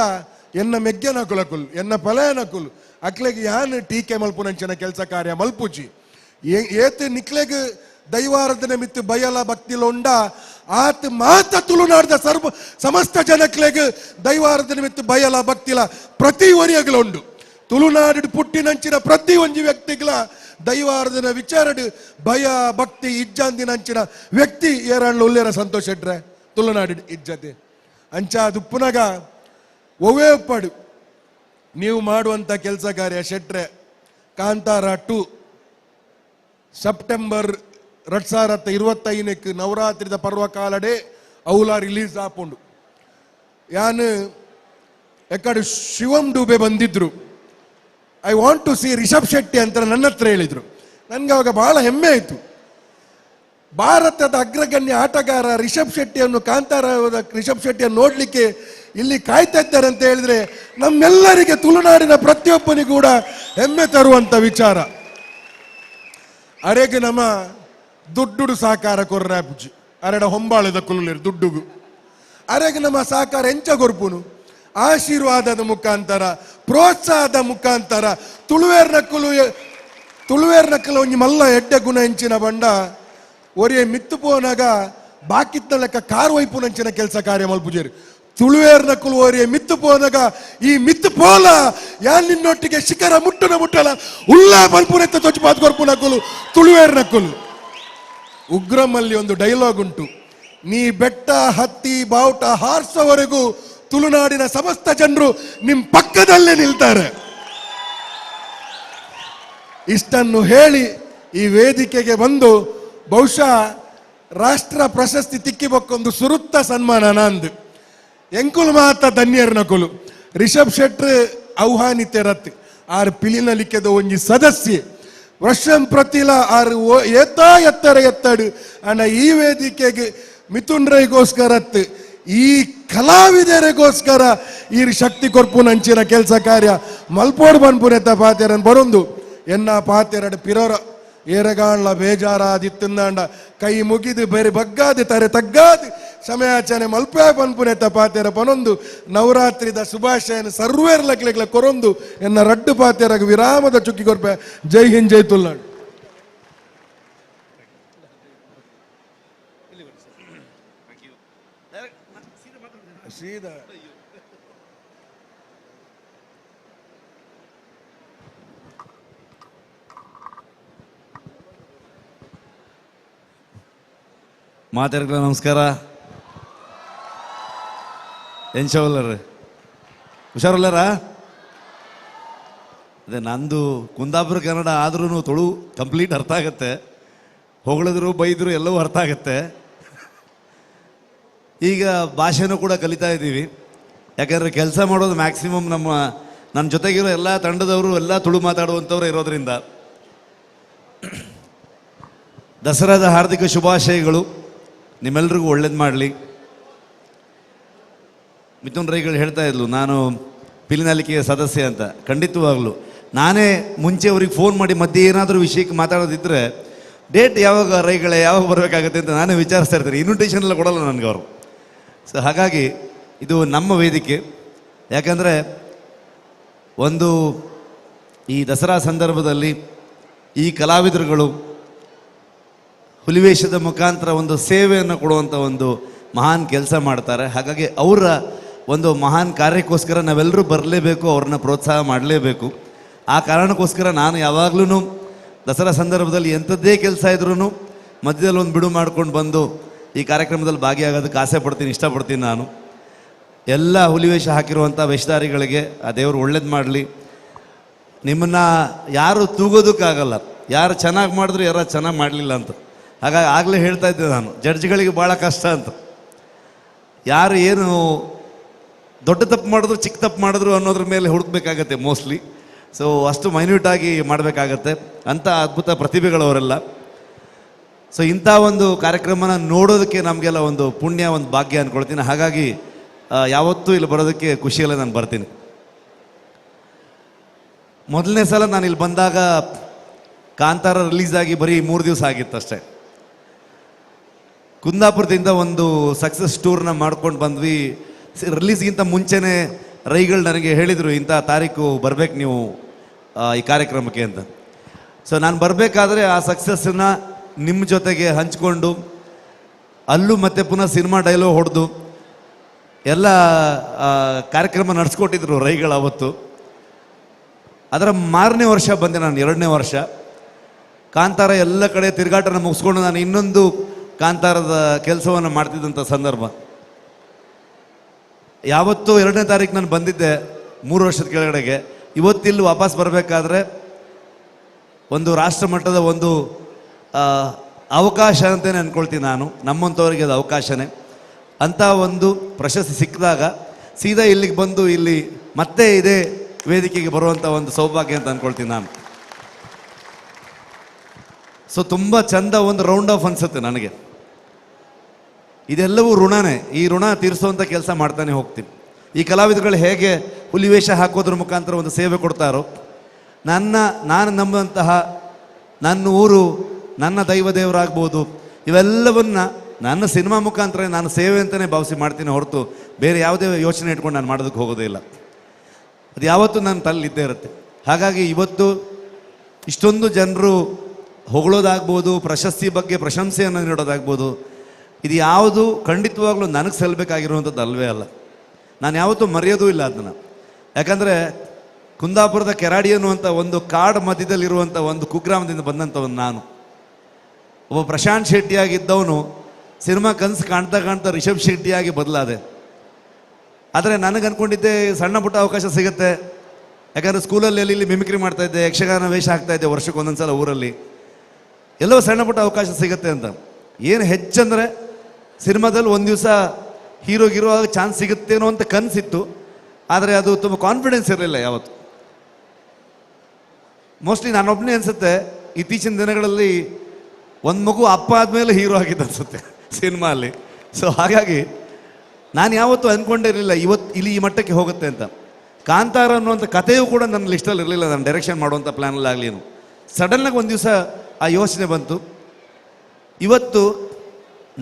ಎನ್ನ ಮೆಗ್ಗೆನಕುಲಕುಲ್ ಎನ್ನ ಪಲಯನಕುಲ್ ಅಕ್ಲೆಗೆ ಯಾನ್ ಟೀಕೆ ಮಲ್ಪುನಂಚಿನ ಕೆಲಸ ಕಾರ್ಯ ಮಲ್ಪುಜಿ ಏತ್ ನಿಕ್ಲೆಗ್ ದೈವಾರಾಧನೆ ಮಿತ್ತು ಬಯಲ ಭಕ್ತಿಲೊಂಡ ಆತ ಮಾತ ತುಳುನಾಡ್ದ ಸಮಸ್ತ ಜನಕ್ಲೆಗ್ ದೈವಾರಾಧನೆ ಮಿತ್ತು ಬಯಲ ಭಕ್ತಿಲ ಪ್ರತಿ ಒರಿಯಗಲುಂಡು ತುಳುನಾಡು ಪುಟ್ಟಿನಂಚಿನ ಪ್ರತಿ ಒಂಜಿ ವ್ಯಕ್ತಿಗಳ ದೈವಾರಾಧನೆ ವಿಚಾರಡು ಭಯ ಭಕ್ತಿ ಇಜ್ಜಂದಿನಂಚಿನ ವ್ಯಕ್ತಿ ಏರಣ್ಣ ಉಲ್ಲೇರ ಸಂತೋಷ ಇಟ್ರೆ ತುಳುನಾಡು ಇಜ್ಜತೆ ಅಂಚ ದುಪ್ಪುನಗ ಒವೇ ಒಪ್ಪಡು ನೀವು ಮಾಡುವಂತ ಕೆಲಸ ಕಾರ್ಯ ಶೆಟ್ರೆ ಕಾಂತಾರ 2 ಸೆಪ್ಟೆಂಬರ್ 2025 ನವರಾತ್ರಿದ ಪರ್ವ ಕಾಲಡೆ ಅವಲ ರಿಲೀಸ್ ಆಪುಂಡು ಯಾನ್ ಎಕಡೆ ಶಿವಂ ಡೂಬೆ ಬಂದಿದ್ರು I want to see Rishab Shetty ಅಂತ ನನ್ನ ಹತ್ರ ಹೇಳಿದ್ರು. ನನಗೆ ಅವಾಗ ಬಹಳ ಹೆಮ್ಮೆ ಆಯಿತು. ಭಾರತದ ಅಗ್ರಗಣ್ಯ ಆಟಗಾರ ರಿಷಬ್ ಶೆಟ್ಟಿಯನ್ನು ಕಾಂತಾರದ ರಿಷಬ್ ಶೆಟ್ಟಿಯನ್ನು ನೋಡ್ಲಿಕ್ಕೆ ಇಲ್ಲಿ ಕಾಯ್ತಾ ಇದ್ದಾರೆ ಅಂತ ಹೇಳಿದ್ರೆ ನಮ್ಮೆಲ್ಲರಿಗೆ ತುಳುನಾಡಿನ ಪ್ರತಿಯೊಬ್ಬನಿಗೂ ಕೂಡ ಹೆಮ್ಮೆ ತರುವಂತ ವಿಚಾರ. ಅರೆಗೆ ನಮ್ಮ ದುಡ್ಡು ಸಹಕಾರ ಕೊರ್ರಾಪುಜಿ ಅರೆಡ ಹೊಂಬಾಳದ ಕುಲುಲೇರು ದುಡ್ಡುಗು ಅರೆಗೆ ನಮ್ಮ ಸಹಕಾರ ಎಂಚ ಕೊರ್ಪುನು ಆಶೀರ್ವಾದದ ಮುಖಾಂತರ ಪ್ರೋತ್ಸಾಹದ ಮುಖಾಂತರ ತುಳುವೇರ್ನಕ್ಕಲು ಒಂಜಿ ಮಲ್ಲ ಎಡ್ಡೆ ಗುಣ ಎಂಚಿನ ಬಂಡ ಒರಿಯೇ ಮಿತ್ತು ಪೋನಾಗ ಬಾಕಿತ್ತ ಲೆಕ್ಕ ಕಾರ್ ವೈಪುನಂಚಿನ ಕೆಲಸ ಕಾರ್ಯ ಮಲ್ಪುಜೇರು ತುಳುವೇರ್ನಕ್ಕಲು ಒರಿಯೇ ಮಿತ್ತು ಪೋನಾಗ ಈ ಮಿತ್ತು ಪೋಲ ಯಾನ್ ನಿನ್ನೊಟ್ಟಿಗೆ ಶಿಖರ ಮುಟ್ಟಲ ಉಲ್ಲಾ ಮಲ್ಪುನೆತ್ತ ತೊಚ್ಚು ಪಾತ್ ಕೊರ್ಪುನಕ್ಕಲು ತುಳುವೇರ್ನಕ್ಕಲು ಉಗ್ರಮಲ್ಲಿ ಒಂದು ಡೈಲಾಗ್ ಉಂಟು, ನೀ ಬೆಟ್ಟ ಹತ್ತಿ ಬಾವುಟ ಹಾರಿಸೋವರೆಗೂ ತುಳುನಾಡಿನ ಸಮಸ್ತ ಜನರು ನಿಮ್ ಪಕ್ಕದಲ್ಲೇ ನಿಲ್ತಾರೆ. ಇಷ್ಟನ್ನು ಹೇಳಿ ಈ ವೇದಿಕೆಗೆ ಬಂದು ಬಹುಶಃ ರಾಷ್ಟ್ರ ಪ್ರಶಸ್ತಿ ತಿಕ್ಕಿಬಕ್ಕೊಂದು ಸುರುತ್ತ ಸನ್ಮಾನ ನಂದು ಎಂಕುಲು ಮಾತ ಧನ್ಯರ್ನಕುಲು ರಿಷಬ್ ಶೆಟ್ರ್ ಆಹ್ವಾನಿತೆ ರತ್ ಆರು ಪಿಲಿನ ಲಿಖದ ಒಂಜಿ ಸದಸ್ಯೆ ವರ್ಷಂ ಪ್ರತಿಲ ಆರು ಎತ್ತರ ಅಣ್ಣ ಈ ವೇದಿಕೆಗೆ ಮಿಥುನ್ ರೈಗೋಸ್ಕರ ಈ ಕಲಾವಿದರಿಗೋಸ್ಕರ ಈ ಶಕ್ತಿ ಕೊರ್ಪು ನಂಚಿನ ಕೆಲಸ ಕಾರ್ಯ ಮಲ್ಪೋಡ್ ಬನ್ಪುನೆತ್ತ ಪಾತೆರನ್ ಬರೊಂದು ಎನ್ನ ಪಾತೆರಡು ಪಿರೋರ ಏರಗಾಣ್ಲ ಬೇಜಾರಾದಿತ್ತಂದಾಂಡ ಕೈ ಮುಗಿದು ಬೇರೆ ಬಗ್ಗಾದಿ ತಾರೆ ತಗ್ಗಾದಿ ಸಮಯಾಚನೆ ಮಲ್ಪೆ ಬನ್ಪುನೆತ್ತ ಪಾತೆರ ಪನೊಂದು ನವರಾತ್ರಿದ ಶುಭಾಶಯನ ಸರ್ವೇರ್ಲಕ್ಲೆಗ್ಲ ಕೊರೊಂದು ಎನ್ನ ರಡ್ಡು ಪಾತೆರಗ ವಿರಾಮದ ಚುಕ್ಕಿ ಕೊರ್ಪೆ. ಜೈ ಹಿಂದ್ ಜೈ ತುಳುನಾಡು. ಮಾತಾಡ್ಕಲ್ಲ ನಮಸ್ಕಾರ. ಎಂಶವಲ್ಲರ ಹುಷಾರಲ್ಲರ? ಅದೇ ನಂದು ಕುಂದಾಪುರ ಕನ್ನಡ ಆದ್ರೂ ತುಳು ಕಂಪ್ಲೀಟ್ ಅರ್ಥ ಆಗತ್ತೆ, ಹೊಗಳಿದ್ರು ಬೈದ್ರು ಎಲ್ಲವೂ ಅರ್ಥ ಆಗತ್ತೆ. ಈಗ ಭಾಷೆನೂ ಕೂಡ ಕಲಿತಾ ಇದ್ದೀವಿ, ಯಾಕಂದರೆ ಕೆಲಸ ಮಾಡೋದು ಮ್ಯಾಕ್ಸಿಮಮ್ ನನ್ನ ಜೊತೆಗಿರೋ ಎಲ್ಲ ತಂಡದವರು ಎಲ್ಲ ತುಳು ಮಾತಾಡುವಂಥವ್ರು ಇರೋದ್ರಿಂದ. ದಸರಾದ ಹಾರ್ದಿಕ ಶುಭಾಶಯಗಳು, ನಿಮ್ಮೆಲ್ರಿಗೂ ಒಳ್ಳೇದು ಮಾಡಲಿ. ಮಿಥುನ್ ರೈಗಳು ಹೇಳ್ತಾ ಇದ್ಲು ನಾನು ಪಿಲಿನಾಲಿಕೆಯ ಸದಸ್ಯ ಅಂತ. ಖಂಡಿತವಾಗ್ಲು ನಾನೇ ಮುಂಚೆ ಅವ್ರಿಗೆ ಫೋನ್ ಮಾಡಿ ಮಧ್ಯೆ ಏನಾದರೂ ವಿಷಯಕ್ಕೆ ಮಾತಾಡೋದಿದ್ದರೆ ಡೇಟ್ ಯಾವಾಗ ರೈಗಳೇ ಯಾವಾಗ ಬರಬೇಕಾಗತ್ತೆ ಅಂತ ನಾನೇ ವಿಚಾರಿಸ್ತಾ ಇರ್ತೀನಿ. ಇನ್ವಿಟೇಷನ್ ಎಲ್ಲ ಕೊಡೋಲ್ಲ ನನಗೆ ಅವರು. ಸೊ ಹಾಗಾಗಿ ಇದು ನಮ್ಮ ವೇದಿಕೆ. ಯಾಕಂದರೆ ಒಂದು ಈ ದಸರಾ ಸಂದರ್ಭದಲ್ಲಿ ಈ ಕಲಾವಿದರುಗಳು ಹುಲಿವೇಷದ ಮುಖಾಂತರ ಒಂದು ಸೇವೆಯನ್ನು ಕೊಡುವಂಥ ಒಂದು ಮಹಾನ್ ಕೆಲಸ ಮಾಡ್ತಾರೆ. ಹಾಗಾಗಿ ಅವರ ಒಂದು ಮಹಾನ್ ಕಾರ್ಯಕ್ಕೋಸ್ಕರ ನಾವೆಲ್ಲರೂ ಬರಲೇಬೇಕು, ಅವ್ರನ್ನ ಪ್ರೋತ್ಸಾಹ ಮಾಡಲೇಬೇಕು. ಆ ಕಾರಣಕ್ಕೋಸ್ಕರ ನಾನು ಯಾವಾಗಲೂ ದಸರಾ ಸಂದರ್ಭದಲ್ಲಿ ಎಂಥದ್ದೇ ಕೆಲಸ ಇದ್ರೂ ಮಧ್ಯದಲ್ಲಿ ಒಂದು ಬಿಡು ಮಾಡ್ಕೊಂಡು ಬಂದು ಈ ಕಾರ್ಯಕ್ರಮದಲ್ಲಿ ಭಾಗಿಯಾಗೋದಕ್ಕೆ ಆಸೆ ಪಡ್ತೀನಿ, ಇಷ್ಟಪಡ್ತೀನಿ. ನಾನು ಎಲ್ಲ ಹುಲಿವೇಷ ಹಾಕಿರುವಂಥ ವೇಷಧಾರಿಗಳಿಗೆ ಆ ದೇವರು ಒಳ್ಳೇದು ಮಾಡಲಿ. ನಿಮ್ಮನ್ನು ಯಾರು ತೂಗೋದಕ್ಕಾಗಲ್ಲ, ಯಾರು ಚೆನ್ನಾಗಿ ಮಾಡಿದ್ರು ಯಾರು ಚೆನ್ನಾಗಿ ಮಾಡಲಿಲ್ಲ ಅಂತ. ಹಾಗಾಗಿ ಆಗಲೇ ಹೇಳ್ತಾ ಇದ್ದೆ ನಾನು, ಜಡ್ಜ್ಗಳಿಗೆ ಭಾಳ ಕಷ್ಟ ಅಂತ. ಯಾರು ಏನು ದೊಡ್ಡ ತಪ್ಪು ಮಾಡಿದ್ರು ಚಿಕ್ಕ ತಪ್ಪು ಮಾಡಿದ್ರು ಅನ್ನೋದ್ರ ಮೇಲೆ ಹುಡುಕ್ಬೇಕಾಗತ್ತೆ ಮೋಸ್ಟ್ಲಿ. ಸೊ ಅಷ್ಟು ಮೈನ್ಯೂಟಾಗಿ ಮಾಡಬೇಕಾಗತ್ತೆ ಅಂಥ ಅದ್ಭುತ ಪ್ರತಿಭೆಗಳವರೆಲ್ಲ. ಸೊ ಇಂಥ ಒಂದು ಕಾರ್ಯಕ್ರಮನ ನೋಡೋದಕ್ಕೆ ನಮಗೆಲ್ಲ ಒಂದು ಪುಣ್ಯ, ಒಂದು ಭಾಗ್ಯ ಅಂದ್ಕೊಳ್ತೀನಿ. ಹಾಗಾಗಿ ಯಾವತ್ತೂ ಇಲ್ಲಿ ಬರೋದಕ್ಕೆ ಖುಷಿಯಲ್ಲೇ ನಾನು ಬರ್ತೀನಿ. ಮೊದಲನೇ ಸಲ ನಾನು ಇಲ್ಲಿ ಬಂದಾಗ ಕಾಂತಾರ ರಿಲೀಸ್ ಆಗಿ ಬರೀ 3 ದಿವಸ ಆಗಿತ್ತು ಅಷ್ಟೇ. ಕುಂದಾಪುರದಿಂದ ಒಂದು ಸಕ್ಸಸ್ ಟೂರ್ನ ಮಾಡ್ಕೊಂಡು ಬಂದ್ವಿ. ರಿಲೀಸ್ಗಿಂತ ಮುಂಚೆನೇ ರೈಗಳು ನನಗೆ ಹೇಳಿದರು, ಇಂಥ ತಾರೀಕು ಬರಬೇಕು ನೀವು ಈ ಕಾರ್ಯಕ್ರಮಕ್ಕೆ ಅಂತ. ಸೊ ನಾನು ಬರಬೇಕಾದ್ರೆ ಆ ಸಕ್ಸಸ್ಸನ್ನು ನಿಮ್ಮ ಜೊತೆಗೆ ಹಂಚ್ಕೊಂಡು ಅಲ್ಲೂ ಮತ್ತೆ ಪುನಃ ಸಿನಿಮಾ ಡೈಲಾಗ್ ಹೊಡೆದು ಎಲ್ಲ ಕಾರ್ಯಕ್ರಮ ನಡೆಸ್ಕೊಟ್ಟಿದ್ರು ರೈಗಳು ಅವತ್ತು. ಅದರ ಮಾರನೇ ವರ್ಷ ಬಂದೆ ನಾನು, 2ನೇ ವರ್ಷ. ಕಾಂತಾರ ಎಲ್ಲ ಕಡೆ ತಿರುಗಾಟನ ಮುಗಿಸ್ಕೊಂಡು ನಾನು ಇನ್ನೊಂದು ಕಾಂತಾರದ ಕೆಲಸವನ್ನು ಮಾಡ್ತಿದ್ದಂಥ ಸಂದರ್ಭ. ಯಾವತ್ತೂ 2ನೇ ತಾರೀಕು ನಾನು ಬಂದಿದ್ದೆ 3 ವರ್ಷದ ಕೆಳಗಡೆಗೆ. ಇವತ್ತಿಲ್ಲಿ ವಾಪಸ್ ಬರಬೇಕಾದ್ರೆ ಒಂದು ರಾಷ್ಟ್ರ ಮಟ್ಟದ ಒಂದು ಅವಕಾಶ ಅಂತಲೇ ಅಂದ್ಕೊಳ್ತೀನಿ ನಾನು. ನಮ್ಮಂಥವ್ರಿಗೆ ಅದು ಅವಕಾಶನೇ. ಅಂಥ ಒಂದು ಪ್ರಶಸ್ತಿ ಸಿಕ್ಕಿದಾಗ ಸೀದಾ ಇಲ್ಲಿಗೆ ಬಂದು ಇಲ್ಲಿ ಮತ್ತೆ ಇದೇ ವೇದಿಕೆಗೆ ಬರುವಂಥ ಒಂದು ಸೌಭಾಗ್ಯ ಅಂತ ಅಂದ್ಕೊಳ್ತೀನಿ ನಾನು. ಸೊ ತುಂಬ ಚಂದ, ಒಂದು ರೌಂಡ್ ಆಫ್ ಅನಿಸುತ್ತೆ ನನಗೆ. ಇದೆಲ್ಲವೂ ಋಣನೇ. ಈ ಋಣ ತೀರಿಸುವಂಥ ಕೆಲಸ ಮಾಡ್ತಾನೆ ಹೋಗ್ತೀನಿ. ಈ ಕಲಾವಿದರುಗಳು ಹೇಗೆ ಹುಲಿವೇಷ ಹಾಕೋದ್ರ ಮುಖಾಂತರ ಒಂದು ಸೇವೆ ಕೊಡ್ತಾರೋ, ನಾನು ನಂಬುವಂತಹ ನನ್ನ ಊರು, ನನ್ನ ದೈವ ದೇವರಾಗ್ಬೋದು, ಇವೆಲ್ಲವನ್ನ ನನ್ನ ಸಿನಿಮಾ ಮುಖಾಂತರ ನಾನು ಸೇವೆ ಅಂತಲೇ ಭಾವಿಸಿ ಮಾಡ್ತೀನಿ ಹೊರತು ಬೇರೆ ಯಾವುದೇ ಯೋಚನೆ ಇಟ್ಕೊಂಡು ನಾನು ಮಾಡೋದಕ್ಕೆ ಹೋಗೋದೇ ಇಲ್ಲ. ಅದು ಯಾವತ್ತೂ ನನ್ನ ತಲೆಯಿದ್ದೇ ಇರುತ್ತೆ. ಹಾಗಾಗಿ ಇವತ್ತು ಇಷ್ಟೊಂದು ಜನರು ಹೊಗಳೋದಾಗ್ಬೋದು, ಪ್ರಶಸ್ತಿ ಬಗ್ಗೆ ಪ್ರಶಂಸೆಯನ್ನು ನೀಡೋದಾಗ್ಬೋದು, ಇದು ಯಾವುದು ಖಂಡಿತವಾಗ್ಲೂ ನನಗೆ ಸಲ್ಲಬೇಕಾಗಿರುವಂಥದ್ದು ಅಲ್ವೇ ಅಲ್ಲ. ನಾನು ಯಾವತ್ತೂ ಮರೆಯೋದೂ ಇಲ್ಲ ಅದನ್ನು. ಯಾಕಂದರೆ ಕುಂದಾಪುರದ ಕೆರಾಡಿ ಅನ್ನುವಂಥ ಒಂದು ಕಾಡು ಮಧ್ಯದಲ್ಲಿರುವಂಥ ಒಂದು ಕುಗ್ರಾಮದಿಂದ ಬಂದಂಥವನು ನಾನು. ಒಬ್ಬ ಪ್ರಶಾಂತ್ ಶೆಟ್ಟಿಯಾಗಿದ್ದವನು ಸಿನಿಮಾ ಕನಸು ಕಾಣ್ತಾ ಕಾಣ್ತಾ ರಿಷಬ್ ಶೆಟ್ಟಿಯಾಗಿ ಬದಲಾದೆ. ಆದರೆ ನನಗೆ ಅಂದ್ಕೊಂಡಿದ್ದೆ ಸಣ್ಣ ಪುಟ್ಟ ಅವಕಾಶ ಸಿಗುತ್ತೆ. ಯಾಕಂದರೆ ಸ್ಕೂಲಲ್ಲಿ ಇಲ್ಲಿ ಮಿಮಿಕ್ರಿ ಮಾಡ್ತಾಯಿದ್ದೆ, ಯಕ್ಷಗಾನ ವೇಷ ಹಾಕ್ತಾಯಿದ್ದೆ ವರ್ಷಕ್ಕೆ ಒಂದೊಂದು ಸಲ ಊರಲ್ಲಿ. ಎಲ್ಲೋ ಸಣ್ಣ ಪುಟ್ಟ ಅವಕಾಶ ಸಿಗುತ್ತೆ ಅಂತ. ಏನು ಹೆಚ್ಚಂದರೆ ಸಿನಿಮಾದಲ್ಲಿ ಒಂದು ದಿವಸ ಹೀರೋಗಿರುವಾಗ ಚಾನ್ಸ್ ಸಿಗುತ್ತೇನೋ ಅಂತ ಕನಸಿತ್ತು. ಆದರೆ ಅದು ತುಂಬ ಕಾನ್ಫಿಡೆನ್ಸ್ ಇರಲಿಲ್ಲ ಯಾವತ್ತು. ಮೋಸ್ಟ್ಲಿ ನಾನೊಬ್ಬನೇ ಅನಿಸುತ್ತೆ ಇತ್ತೀಚಿನ ದಿನಗಳಲ್ಲಿ ಒಂದು ಮಗು ಅಪ್ಪ ಆದಮೇಲೆ ಹೀರೋ ಆಗಿದ್ದು ಅನಿಸುತ್ತೆ ಸಿನಿಮಾ ಅಲ್ಲಿ. ಸೊ ಹಾಗಾಗಿ ನಾನು ಯಾವತ್ತೂ ಅಂದ್ಕೊಂಡಿರಲಿಲ್ಲ ಇಲ್ಲಿ ಈ ಮಟ್ಟಕ್ಕೆ ಹೋಗುತ್ತೆ ಅಂತ. ಕಾಂತಾರ ಅನ್ನುವಂಥ ಕಥೆಯೂ ಕೂಡ ನನ್ನ ಲಿಸ್ಟಲ್ಲಿ ಇರಲಿಲ್ಲ, ನಾನು ಡೈರೆಕ್ಷನ್ ಮಾಡುವಂಥ ಪ್ಲ್ಯಾನಲ್ಲಾಗಲಿ. ಸಡನ್ನಾಗಿ ಒಂದು ದಿವಸ ಆ ಯೋಚನೆ ಬಂತು. ಇವತ್ತು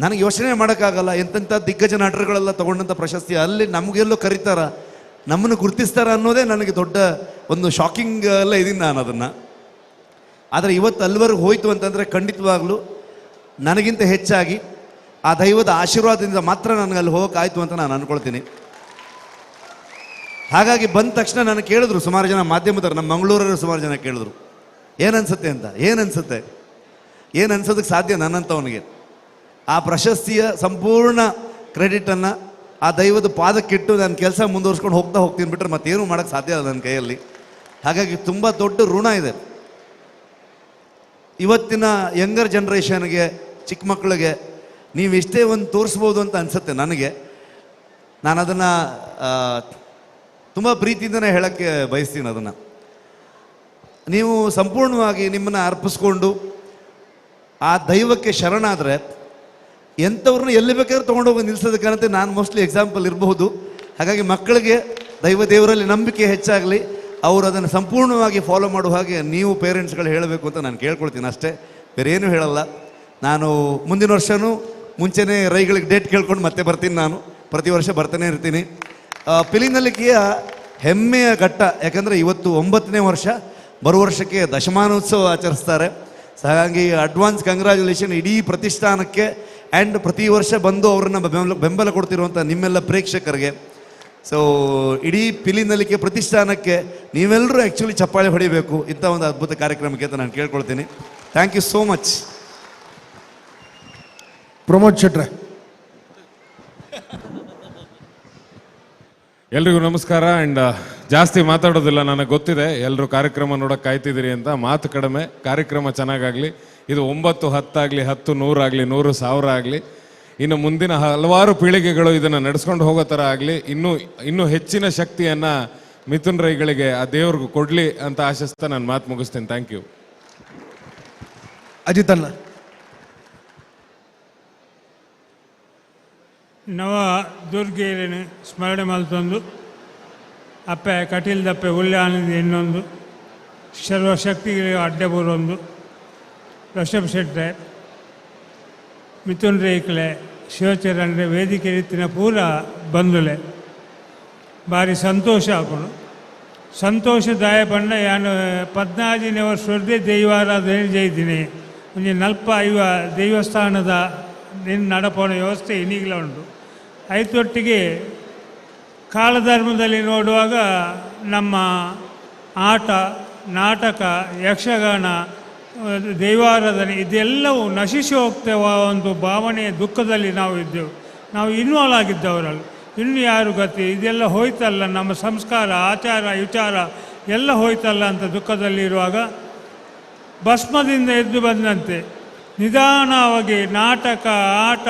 ನನಗೆ ಯೋಚನೆ ಮಾಡೋಕ್ಕಾಗಲ್ಲ, ಎಂತೆಂಥ ದಿಗ್ಗಜ ನಟರುಗಳೆಲ್ಲ ತೊಗೊಂಡಂಥ ಪ್ರಶಸ್ತಿ ಅಲ್ಲಿ ನಮಗೆಲ್ಲೋ ಕರೀತಾರ, ನಮ್ಮನ್ನು ಗುರುತಿಸ್ತಾರ ಅನ್ನೋದೇ ನನಗೆ ದೊಡ್ಡ ಒಂದು ಶಾಕಿಂಗ್ ಎಲ್ಲ ಇದೀನಿ ನಾನು ಅದನ್ನು. ಆದರೆ ಇವತ್ತು ಅಲ್ಲಿವರೆಗೂ ಹೋಯಿತು ಅಂತಂದರೆ ಖಂಡಿತವಾಗ್ಲೂ ನನಗಿಂತ ಹೆಚ್ಚಾಗಿ ಆ ದೈವದ ಆಶೀರ್ವಾದದಿಂದ ಮಾತ್ರ ನನಗೆ ಅಲ್ಲಿ ಹೋಗೋಕ್ಕಾಯ್ತು ಅಂತ ನಾನು ಅಂದ್ಕೊಳ್ತೀನಿ. ಹಾಗಾಗಿ ಬಂದ ತಕ್ಷಣ ನಾನು ಕೇಳಿದ್ರು ಸುಮಾರು ಜನ ಮಾಧ್ಯಮದವರು, ನಮ್ಮ ಮಂಗಳೂರವರು ಸುಮಾರು ಜನ ಕೇಳಿದ್ರು ಏನನ್ಸುತ್ತೆ ಅಂತ. ಏನು ಅನ್ಸೋದಕ್ಕೆ ಸಾಧ್ಯ ನನ್ನಂಥವನಿಗೆ? ಆ ಪ್ರಶಸ್ತಿಯ ಸಂಪೂರ್ಣ ಕ್ರೆಡಿಟನ್ನು ಆ ದೈವದ ಪಾದಕ್ಕಿಟ್ಟು ನಾನು ಕೆಲಸ ಮುಂದುವರ್ಸ್ಕೊಂಡು ಹೋಗ್ತೀನಿ ಬಿಟ್ಟರೆ ಮತ್ತೇನು ಮಾಡೋಕ್ಕೆ ಸಾಧ್ಯ ಇಲ್ಲ ನನ್ನ ಕೈಯಲ್ಲಿ. ಹಾಗಾಗಿ ತುಂಬ ದೊಡ್ಡ ಋಣ ಇದೆ ಇವತ್ತಿನ ಯಂಗರ್ ಜನ್ರೇಷನ್ಗೆ, ಚಿಕ್ಕ ಮಕ್ಕಳಿಗೆ. ನೀವು ಇಷ್ಟೇ ಒಂದು ತೋರಿಸ್ಬೋದು ಅಂತ ಅನಿಸುತ್ತೆ ನನಗೆ. ನಾನು ಅದನ್ನು ತುಂಬ ಪ್ರೀತಿಯಿಂದನೇ ಹೇಳೋಕ್ಕೆ ಬಯಸ್ತೀನಿ. ಅದನ್ನು ನೀವು ಸಂಪೂರ್ಣವಾಗಿ ನಿಮ್ಮನ್ನು ಅರ್ಪಿಸ್ಕೊಂಡು ಆ ದೈವಕ್ಕೆ ಶರಣಾದರೆ ಎಂಥವ್ರನ್ನ ಎಲ್ಲಿ ಬೇಕಾದ್ರೂ ತೊಗೊಂಡೋಗಿ ನಿಲ್ಲಿಸೋದಕ್ಕಂತೆ ನಾನು ಮೋಸ್ಟ್ಲಿ ಎಕ್ಸಾಂಪಲ್ ಇರಬಹುದು. ಹಾಗಾಗಿ ಮಕ್ಕಳಿಗೆ ದೇವರಲ್ಲಿ ನಂಬಿಕೆ ಹೆಚ್ಚಾಗಲಿ, ಅವರು ಅದನ್ನು ಸಂಪೂರ್ಣವಾಗಿ ಫಾಲೋ ಮಾಡುವ ಹಾಗೆ ನೀವು ಪೇರೆಂಟ್ಸ್ಗಳು ಹೇಳಬೇಕು ಅಂತ ನಾನು ಕೇಳ್ಕೊಳ್ತೀನಿ ಅಷ್ಟೇ, ಬೇರೆ ಏನೂ ಹೇಳಲ್ಲ. ನಾನು ಮುಂದಿನ ವರ್ಷವೂ ಮುಂಚೆನೇ ರೈಗಳಿಗೆ ಡೇಟ್ ಕೇಳ್ಕೊಂಡು ಮತ್ತೆ ಬರ್ತೀನಿ. ನಾನು ಪ್ರತಿ ವರ್ಷ ಬರ್ತಾನೆ ಇರ್ತೀನಿ. ಪಿಲಿನಲಿಕೆಯ ಹೆಮ್ಮೆಯ ಘಟ್ಟ, ಯಾಕಂದರೆ ಇವತ್ತು 9ನೇ ವರ್ಷ, ಬರುವ ವರ್ಷಕ್ಕೆ ದಶಮಾನೋತ್ಸವ ಆಚರಿಸ್ತಾರೆ. ಸೊ ಹಾಗಾಗಿ ಅಡ್ವಾನ್ಸ್ ಕಂಗ್ರ್ಯಾಚುಲೇಷನ್ ಇಡೀ ಪ್ರತಿಷ್ಠಾನಕ್ಕೆ ಆ್ಯಂಡ್ ಪ್ರತಿ ವರ್ಷ ಬಂದು ಅವ್ರನ್ನ ಬೆಂಬಲ ಕೊಡ್ತಿರುವಂಥ ನಿಮ್ಮೆಲ್ಲ ಪ್ರೇಕ್ಷಕರಿಗೆ. ಸೊ ಇಡೀ ಪಿಲಿನಲಿಕೆ ಪ್ರತಿಷ್ಠಾನಕ್ಕೆ ನೀವೆಲ್ಲರೂ ಆ್ಯಕ್ಚುಲಿ ಚಪ್ಪಾಳೆ ಹೊಡಿಬೇಕು ಇಂಥ ಒಂದು ಅದ್ಭುತ ಕಾರ್ಯಕ್ರಮಕ್ಕೆ ಅಂತ ನಾನು ಕೇಳ್ಕೊಳ್ತೀನಿ. Thank you so much. Pramod ಶೆಟ್ರೆ. ಎಲ್ರಿಗೂ ನಮಸ್ಕಾರ. ಆ್ಯಂಡ್ ಜಾಸ್ತಿ ಮಾತಾಡೋದಿಲ್ಲ, ನನಗೆ ಗೊತ್ತಿದೆ ಎಲ್ಲರೂ ಕಾರ್ಯಕ್ರಮ ನೋಡೋಕೆ ಕಾಯ್ತಿದ್ದೀರಿ ಅಂತ. ಮಾತು ಕಡಿಮೆ, ಕಾರ್ಯಕ್ರಮ ಚೆನ್ನಾಗಾಗಲಿ. ಇದು 9, 10 ಆಗಲಿ, 10, 100 ಆಗಲಿ, 100, 1000 ಆಗಲಿ. ಇನ್ನು ಮುಂದಿನ ಹಲವಾರು ಪೀಳಿಗೆಗಳು ಇದನ್ನು ನಡೆಸ್ಕೊಂಡು ಹೋಗೋ ಥರ ಆಗಲಿ. ಇನ್ನೂ ಹೆಚ್ಚಿನ ಶಕ್ತಿಯನ್ನು ಮಿಥುನ್ ರೈಗಳಿಗೆ ಆ ದೇವ್ರಿಗೂ ಕೊಡಲಿ ಅಂತ ಆಶಿಸ್ತಾ ನಾನು ಮಾತು ಮುಗಿಸ್ತೀನಿ. Thank you. ಅಜಿತಣ್ಣ. ನವ ದುರ್ಗೆಯನ್ನು ಸ್ಮರಣೆ ಮಲ್ತೊಂದು ಅಪ್ಪೆ ಕಟೀಲ್ದಪ್ಪೆ ಉಲ್ಲೆ ಆನಂದ ಇನ್ನೊಂದು ಸರ್ವಶಕ್ತಿಗೆ ಅಡ್ಡೆ ಬರೋಂದು ಋಷಭ್ ಶೆಟ್ರೆ, ಮಿಥುನ್ ರೇಕ್ಲೆ, ಶಿವಚರಣ್ರೆ ವೇದಿಕೆ ರೀತಿನ ಪೂರ ಬಂದುಲೆ ಭಾರಿ ಸಂತೋಷ ಹಾಕೊಂಡು ಸಂತೋಷದಾಯ ಪಂಡ ಯಾನು 14ನೇ ವರ್ಷದ ದೈವಾರಾಧನೆ ಜೈದಿನಿ. ಒಂಜಿ 45 ದೇವಸ್ಥಾನದ ನಡಪೋಣ ವ್ಯವಸ್ಥೆ ಇನ್ನೀಗಲೇ ಉಂಟು. ಐತೊಟ್ಟಿಗೆ ಕಾಲಧರ್ಮದಲ್ಲಿ ನೋಡುವಾಗ ನಮ್ಮ ಆಟ, ನಾಟಕ, ಯಕ್ಷಗಾನ, ದೈವಾರಾಧನೆ ಇದೆಲ್ಲವೂ ನಶಿಸಿ ಹೋಗ್ತೇವ ಒಂದು ಭಾವನೆಯ ದುಃಖದಲ್ಲಿ ನಾವು ಇದ್ದೆವು. ನಾವು ಇನ್ವಾಲ್ವ್ ಆಗಿದ್ದವರಲ್ಲ, ಇನ್ನು ಯಾರು ಗತಿ, ಇದೆಲ್ಲ ಹೋಯ್ತಲ್ಲ, ನಮ್ಮ ಸಂಸ್ಕಾರ, ಆಚಾರ, ವಿಚಾರ ಎಲ್ಲ ಹೋಯ್ತಲ್ಲ ಅಂತ ದುಃಖದಲ್ಲಿರುವಾಗ ಭಸ್ಮದಿಂದ ಎದ್ದು ಬಂದಂತೆ ನಿಧಾನವಾಗಿ ನಾಟಕ, ಆಟ,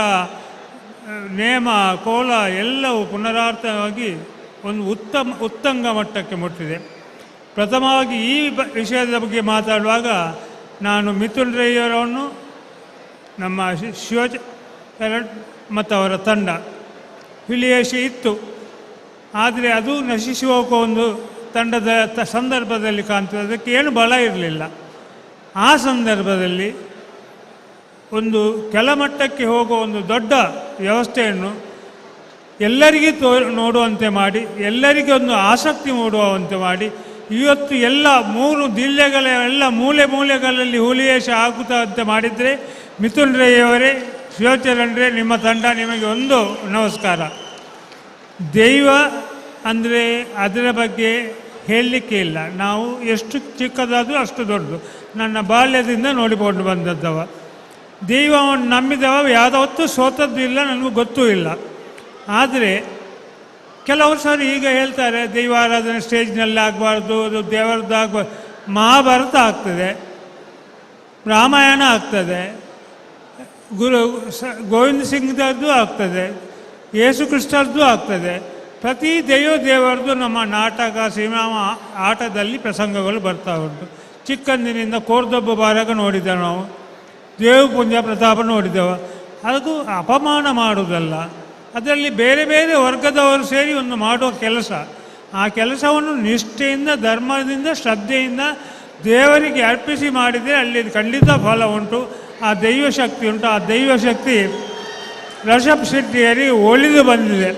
ನೇಮ, ಕೋಲ ಎಲ್ಲವೂ ಪುನರಾರ್ಥವಾಗಿ ಒಂದು ಉತ್ತಂಗ ಮಟ್ಟಕ್ಕೆ ಮುಟ್ಟಿದೆ. ಪ್ರಥಮವಾಗಿ ಈ ವಿಷಯದ ಬಗ್ಗೆ ಮಾತಾಡುವಾಗ ನಾನು ಮಿಥುನ್ ರೈಯವರನ್ನು, ನಮ್ಮ ಶಿವಚರಣ್ ಮತ್ತು ಅವರ ತಂಡ ಹುಲಿಯೇಶ ಇತ್ತು, ಆದರೆ ಅದು ನಶಿಸಿ ಹೋಗೋ ಒಂದು ತಂಡದ ಸಂದರ್ಭದಲ್ಲಿ ಕಾಣ್ತದೆ. ಅದಕ್ಕೆ ಏನು ಬಲ ಇರಲಿಲ್ಲ. ಆ ಸಂದರ್ಭದಲ್ಲಿ ಒಂದು ಕೆಳಮಟ್ಟಕ್ಕೆ ಹೋಗುವ ಒಂದು ದೊಡ್ಡ ವ್ಯವಸ್ಥೆಯನ್ನು ಎಲ್ಲರಿಗೂ ನೋಡುವಂತೆ ಮಾಡಿ, ಎಲ್ಲರಿಗೂ ಒಂದು ಆಸಕ್ತಿ ಮೂಡುವಂತೆ ಮಾಡಿ, ಇವತ್ತು ಎಲ್ಲ 3 ಜಿಲ್ಲೆಗಳ ಎಲ್ಲ ಮೂಲೆಗಳಲ್ಲಿ ಹುಲಿಯೇಶ ಆಗುತ್ತಂತೆ ಮಾಡಿದರೆ ಮಿಥುನ್ ರೈಯವರೇ, ಶಿವಚರಣ್ರೆ, ನಿಮ್ಮ ತಂಡ, ನಿಮಗೆ ಒಂದು ನಮಸ್ಕಾರ. ದೈವ ಅಂದರೆ ಅದರ ಬಗ್ಗೆ ಹೇಳಲಿಕ್ಕೆ ಇಲ್ಲ. ನಾವು ಎಷ್ಟು ಚಿಕ್ಕದಾದರೂ ಅಷ್ಟು ದೊಡ್ಡದು. ನನ್ನ ಬಾಲ್ಯದಿಂದ ನೋಡಿಕೊಂಡು ಬಂದದ್ದವ. ದೈವವನ್ನು ನಂಬಿದವ ಯಾವುದೊತ್ತು ಸೋತದ್ದು ಇಲ್ಲ, ನನಗೂ ಗೊತ್ತೂ ಇಲ್ಲ. ಆದರೆ ಕೆಲವರು ಸರಿ ಈಗ ಹೇಳ್ತಾರೆ ದೈವಾರಾಧನೆ ಸ್ಟೇಜ್ನಲ್ಲಿ ಆಗಬಾರ್ದು, ಅದು ದೇವರದ್ದು ಆಗಬಾರ್ದು. ಮಹಾಭಾರತ ಆಗ್ತದೆ, ರಾಮಾಯಣ ಆಗ್ತದೆ, ಗೋವಿಂದ ಸಿಂಗ್ದದ್ದು ಆಗ್ತದೆ, ಯೇಸು ಕ್ರಿಸ್ತರದ್ದು ಆಗ್ತದೆ. ಪ್ರತಿ ದೇವರದ್ದು ನಮ್ಮ ನಾಟಕ, ಸಿನಿಮಾ, ಆಟದಲ್ಲಿ ಪ್ರಸಂಗಗಳು ಬರ್ತಾ ಉಂಟು. ಚಿಕ್ಕಂದಿನಿಂದ ಕೋರ್ದೊಬ್ಬ ಬಾರಕ ನೋಡಿದ್ದೇವೆ ನಾವು, ದೇವಪುಂಜ ಪ್ರತಾಪ ನೋಡಿದ್ದೇವೆ. ಅದು ಅಪಮಾನ ಮಾಡುವುದಲ್ಲ, ಅದರಲ್ಲಿ ಬೇರೆ ಬೇರೆ ವರ್ಗದವರು ಸೇರಿ ಒಂದು ಮಾಡುವ ಕೆಲಸ. ಆ ಕೆಲಸವನ್ನು ನಿಷ್ಠೆಯಿಂದ, ಧರ್ಮದಿಂದ, ಶ್ರದ್ಧೆಯಿಂದ ದೇವರಿಗೆ ಅರ್ಪಿಸಿ ಮಾಡಿದರೆ ಅಲ್ಲಿ ಖಂಡಿತ ಫಲ ಉಂಟು. ಆ ದೈವಶಕ್ತಿ ಉಂಟು. ಆ ದೈವಶಕ್ತಿ ಋಷಭ್ ಶೆಟ್ಟಿಯರಿಗೆ ಒಲಿದು ಬಂದಿದೆ.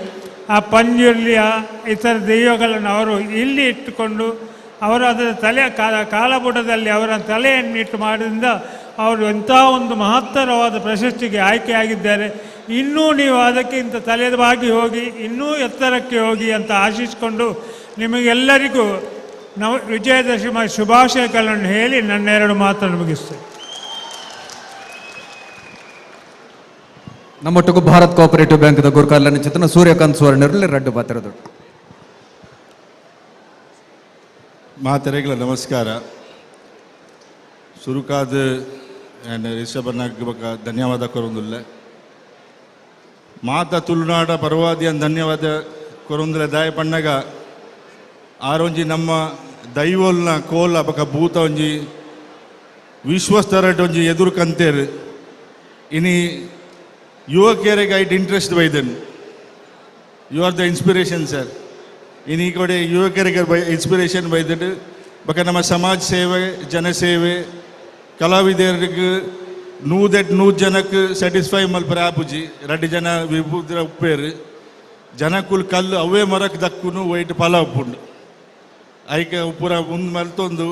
ಆ ಪಂಜಿರಲಿ ಇತರ ದೈವಗಳನ್ನು ಅವರು ಇಲ್ಲಿ ಇಟ್ಟುಕೊಂಡು ಅವರು ಅದರ ತಲೆ ಕಾಲಬುಡದಲ್ಲಿ ಅವರ ತಲೆಯನ್ನಿಟ್ಟು ಮಾಡಿದಿಂದ ಅವರು ಎಂಥ ಒಂದು ಮಹತ್ತರವಾದ ಪ್ರಶಸ್ತಿಗೆ ಆಯ್ಕೆಯಾಗಿದ್ದಾರೆ. ಇನ್ನೂ ನೀವು ಅದಕ್ಕಿಂತ ತಲೆಬಾಗಿ ಹೋಗಿ ಇನ್ನೂ ಎತ್ತರಕ್ಕೆ ಹೋಗಿ ಅಂತ ಆಶಿಸಿಕೊಂಡು ನಿಮಗೆಲ್ಲರಿಗೂ ವಿಜಯದಶಮಿ ಶುಭಾಶಯಗಳನ್ನು ಹೇಳಿ ನನ್ನ 2 ಮಾತನ್ನು ಮುಗಿಸ್ತೇನೆ. ನಮ್ಮೊಟ್ಟಿಗೂ ಭಾರತ್ ಕೋಆಪರೇಟಿವ್ ಬ್ಯಾಂಕ್ದ ಗುರುಕಾಲ ಚಿತ್ರನ ಸೂರ್ಯಕಾಂತ್ ಸುವರ್ಣರಲ್ಲಿ ರಡ್ಡು ಪಾತ್ರದು ಮಾತೆರೆಗಳ ನಮಸ್ಕಾರ ಸುರುಕಾದ ರಿಷಭನಾಗ್ ಬಕ ಧನ್ಯವಾದ ಕೊರೊಂದುಲ್ಲ ಮಾತ ತುಳುನಾಡ ಪರವಾದಿಯನ್ ಧನ್ಯವಾದ ಕೊರೊಂದುಲ್ಲ ದಾಯ ಪಣ್ಣಗ ಆರೊಂಜಿ ನಮ್ಮ ದೈವಲ್ನ ಕೋಲ ಬಕ ಭೂತ ಒಂಜಿ ವಿಶ್ವಸ್ತರಟ್ ಒಂಜಿ ಎದುರು ಕಂತೇರು ಇನಿ ಯುವಕರಿಗೆ ಐಟ್ ಇಂಟ್ರೆಸ್ಟ್ ಬೈದನ್ you are the inspiration sir ಇನಿ ಕಡೆ ಯುವಕರಿಗೆ ಇನ್ಸ್ಪಿರೇಷನ್ ಬೈದಟ್ಟು ಬಕ ನಮ್ಮ ಸಮಾಜ ಸೇವೆ ಜನಸೇವೆ ಕಲಾವಿದರಿಗೆ 100 ಜನಕ್ಕೆ ಸ್ಯಾಟಿಸ್ಫೈ ಮಲ್ಪರ ಆಪುಜಿ 2 ಜನ ವಿಭೂದ್ರ ಉಪ್ಪೇರು ಜನಕ್ಕುಲ್ ಕಲ್ಲು ಅವೇ ಮರಕ್ಕೆ ದಕ್ಕುನು ವೈಟ್ ಫಲ ಉಪ್ಪುಂಡು ಐಕೆ ಪೂರ ಮುಂದೆ ಮಲ್ತೊಂದು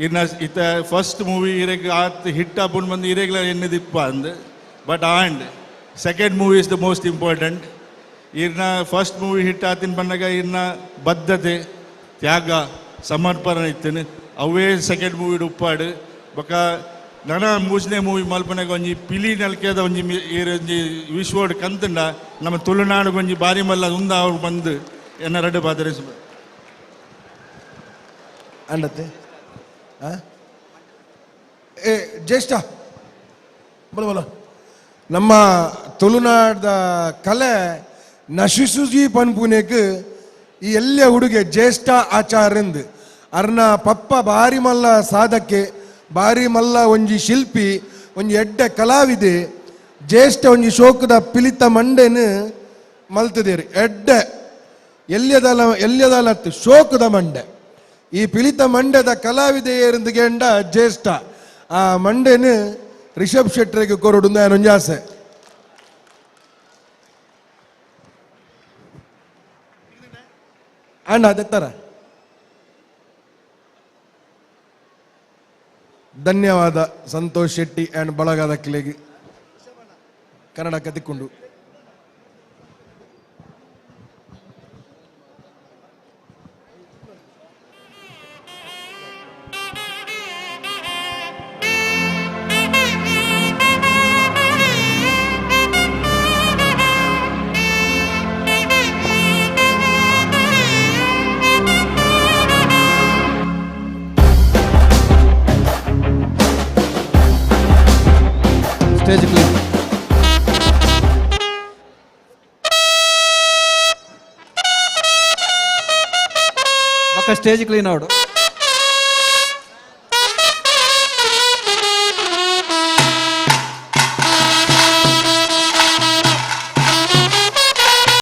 ಇನ್ನು ಇತ್ತ ಫಸ್ಟ್ ಮೂವಿ ಇರೆಗ್ ಆತ್ ಹಿಟ್ ಆಪುಂಡು ಬಂದು ಇರೆಗ್ಲ ಎನ್ನದಿಪ್ಪ ಅಂದು but and second movie is the most important ಇನ್ನ ಫಸ್ಟ್ ಮೂವಿ ಹಿಟ್ ಆತಿನ ಬಂದಾಗ ಇನ್ನ ಬದ್ಧತೆ ತ್ಯಾಗ ಸಮರ್ಪಣೆ ಇತ್ತೇನೆ ಅವೇ ಸೆಕೆಂಡ್ ಮೂವಿ ಉಪ್ಪಾಡು ಬೊಕ ನನ್ನ 3ನೇ ಮೂವಿ ಮಲ್ಪನೆಗೆ ಒಂಜಿ ಪಿಲಿ ನಲ್ಕೆದ ಒಂಜಿ ಒಂಜಿ ವಿಶ್ವಡ್ ಕಂತಂಡ ನಮ್ಮ ತುಳುನಾಡು ಒಂಜಿ ಬಾರಿ ಮಲ್ಲ ಉಂದ ಅವ್ರು ಬಂದು ಎನ್ನ 2 ಪಾತ್ರೆ ಅಂಡತ್ತೆ ಏ ಜ್ಯೇಷ್ಠ ಬಲ ಬಲ ನಮ್ಮ ತುಳುನಾಡ ಕಲೆ ನಶಿಸುಜಿ ಪನ್ಪುನೆಕ್ ಈ ಎಲ್ಲ ಹುಡುಗೆ ಜ್ಯೇಷ್ಠ ಆಚಾರ್ಯಂದು ಅರ್ನ ಪಪ್ಪ ಬಾರಿ ಮಲ್ಲ ಸಾಧಕ್ಕೆ ಬಾರಿ ಮಲ್ಲ ಒಂಜಿ ಶಿಲ್ಪಿ ಒಂಜಿ ಎಡ್ಡೆ ಕಲಾವಿದೆ ಜ್ಯೇಷ್ಠ ಒಂಜಿ ಶೋಕದ ಪಿಲಿತ ಮಂಡೆನು ಮಲ್ತದೇರಿ ಎಡ್ಡೆ ಎಲ್ಯದಲತ್ತು ಶೋಕದ ಮಂಡೆ ಈ ಪಿಲಿತ ಮಂಡ್ಯದ ಕಲಾವಿದೆಯರಿಂದ ಗೆಂಡ ಜ್ಯೇಷ್ಠ ಆ ಮಂಡೆನು ರಿಷಬ್ ಶೆಟ್ಟರಿಗೆ ಕೊರಡು ನೊಂಜಾಸೆ ಅಣ್ಣ ಅದೆತ್ತರ ಧನ್ಯವಾದ ಸಂತೋಷ್ ಶೆಟ್ಟಿ ಆ್ಯಂಡ್ ಬಳಗದ ಕಿಲೆಗೆ ಕನ್ನಡ ಕತಿಕೊಂಡು ಸ್ಟೇಜ್ ಕ್ಲೀನ್ ಸ್ಟೇಜ್ ಕ್ಲೀನ್ ಆಡು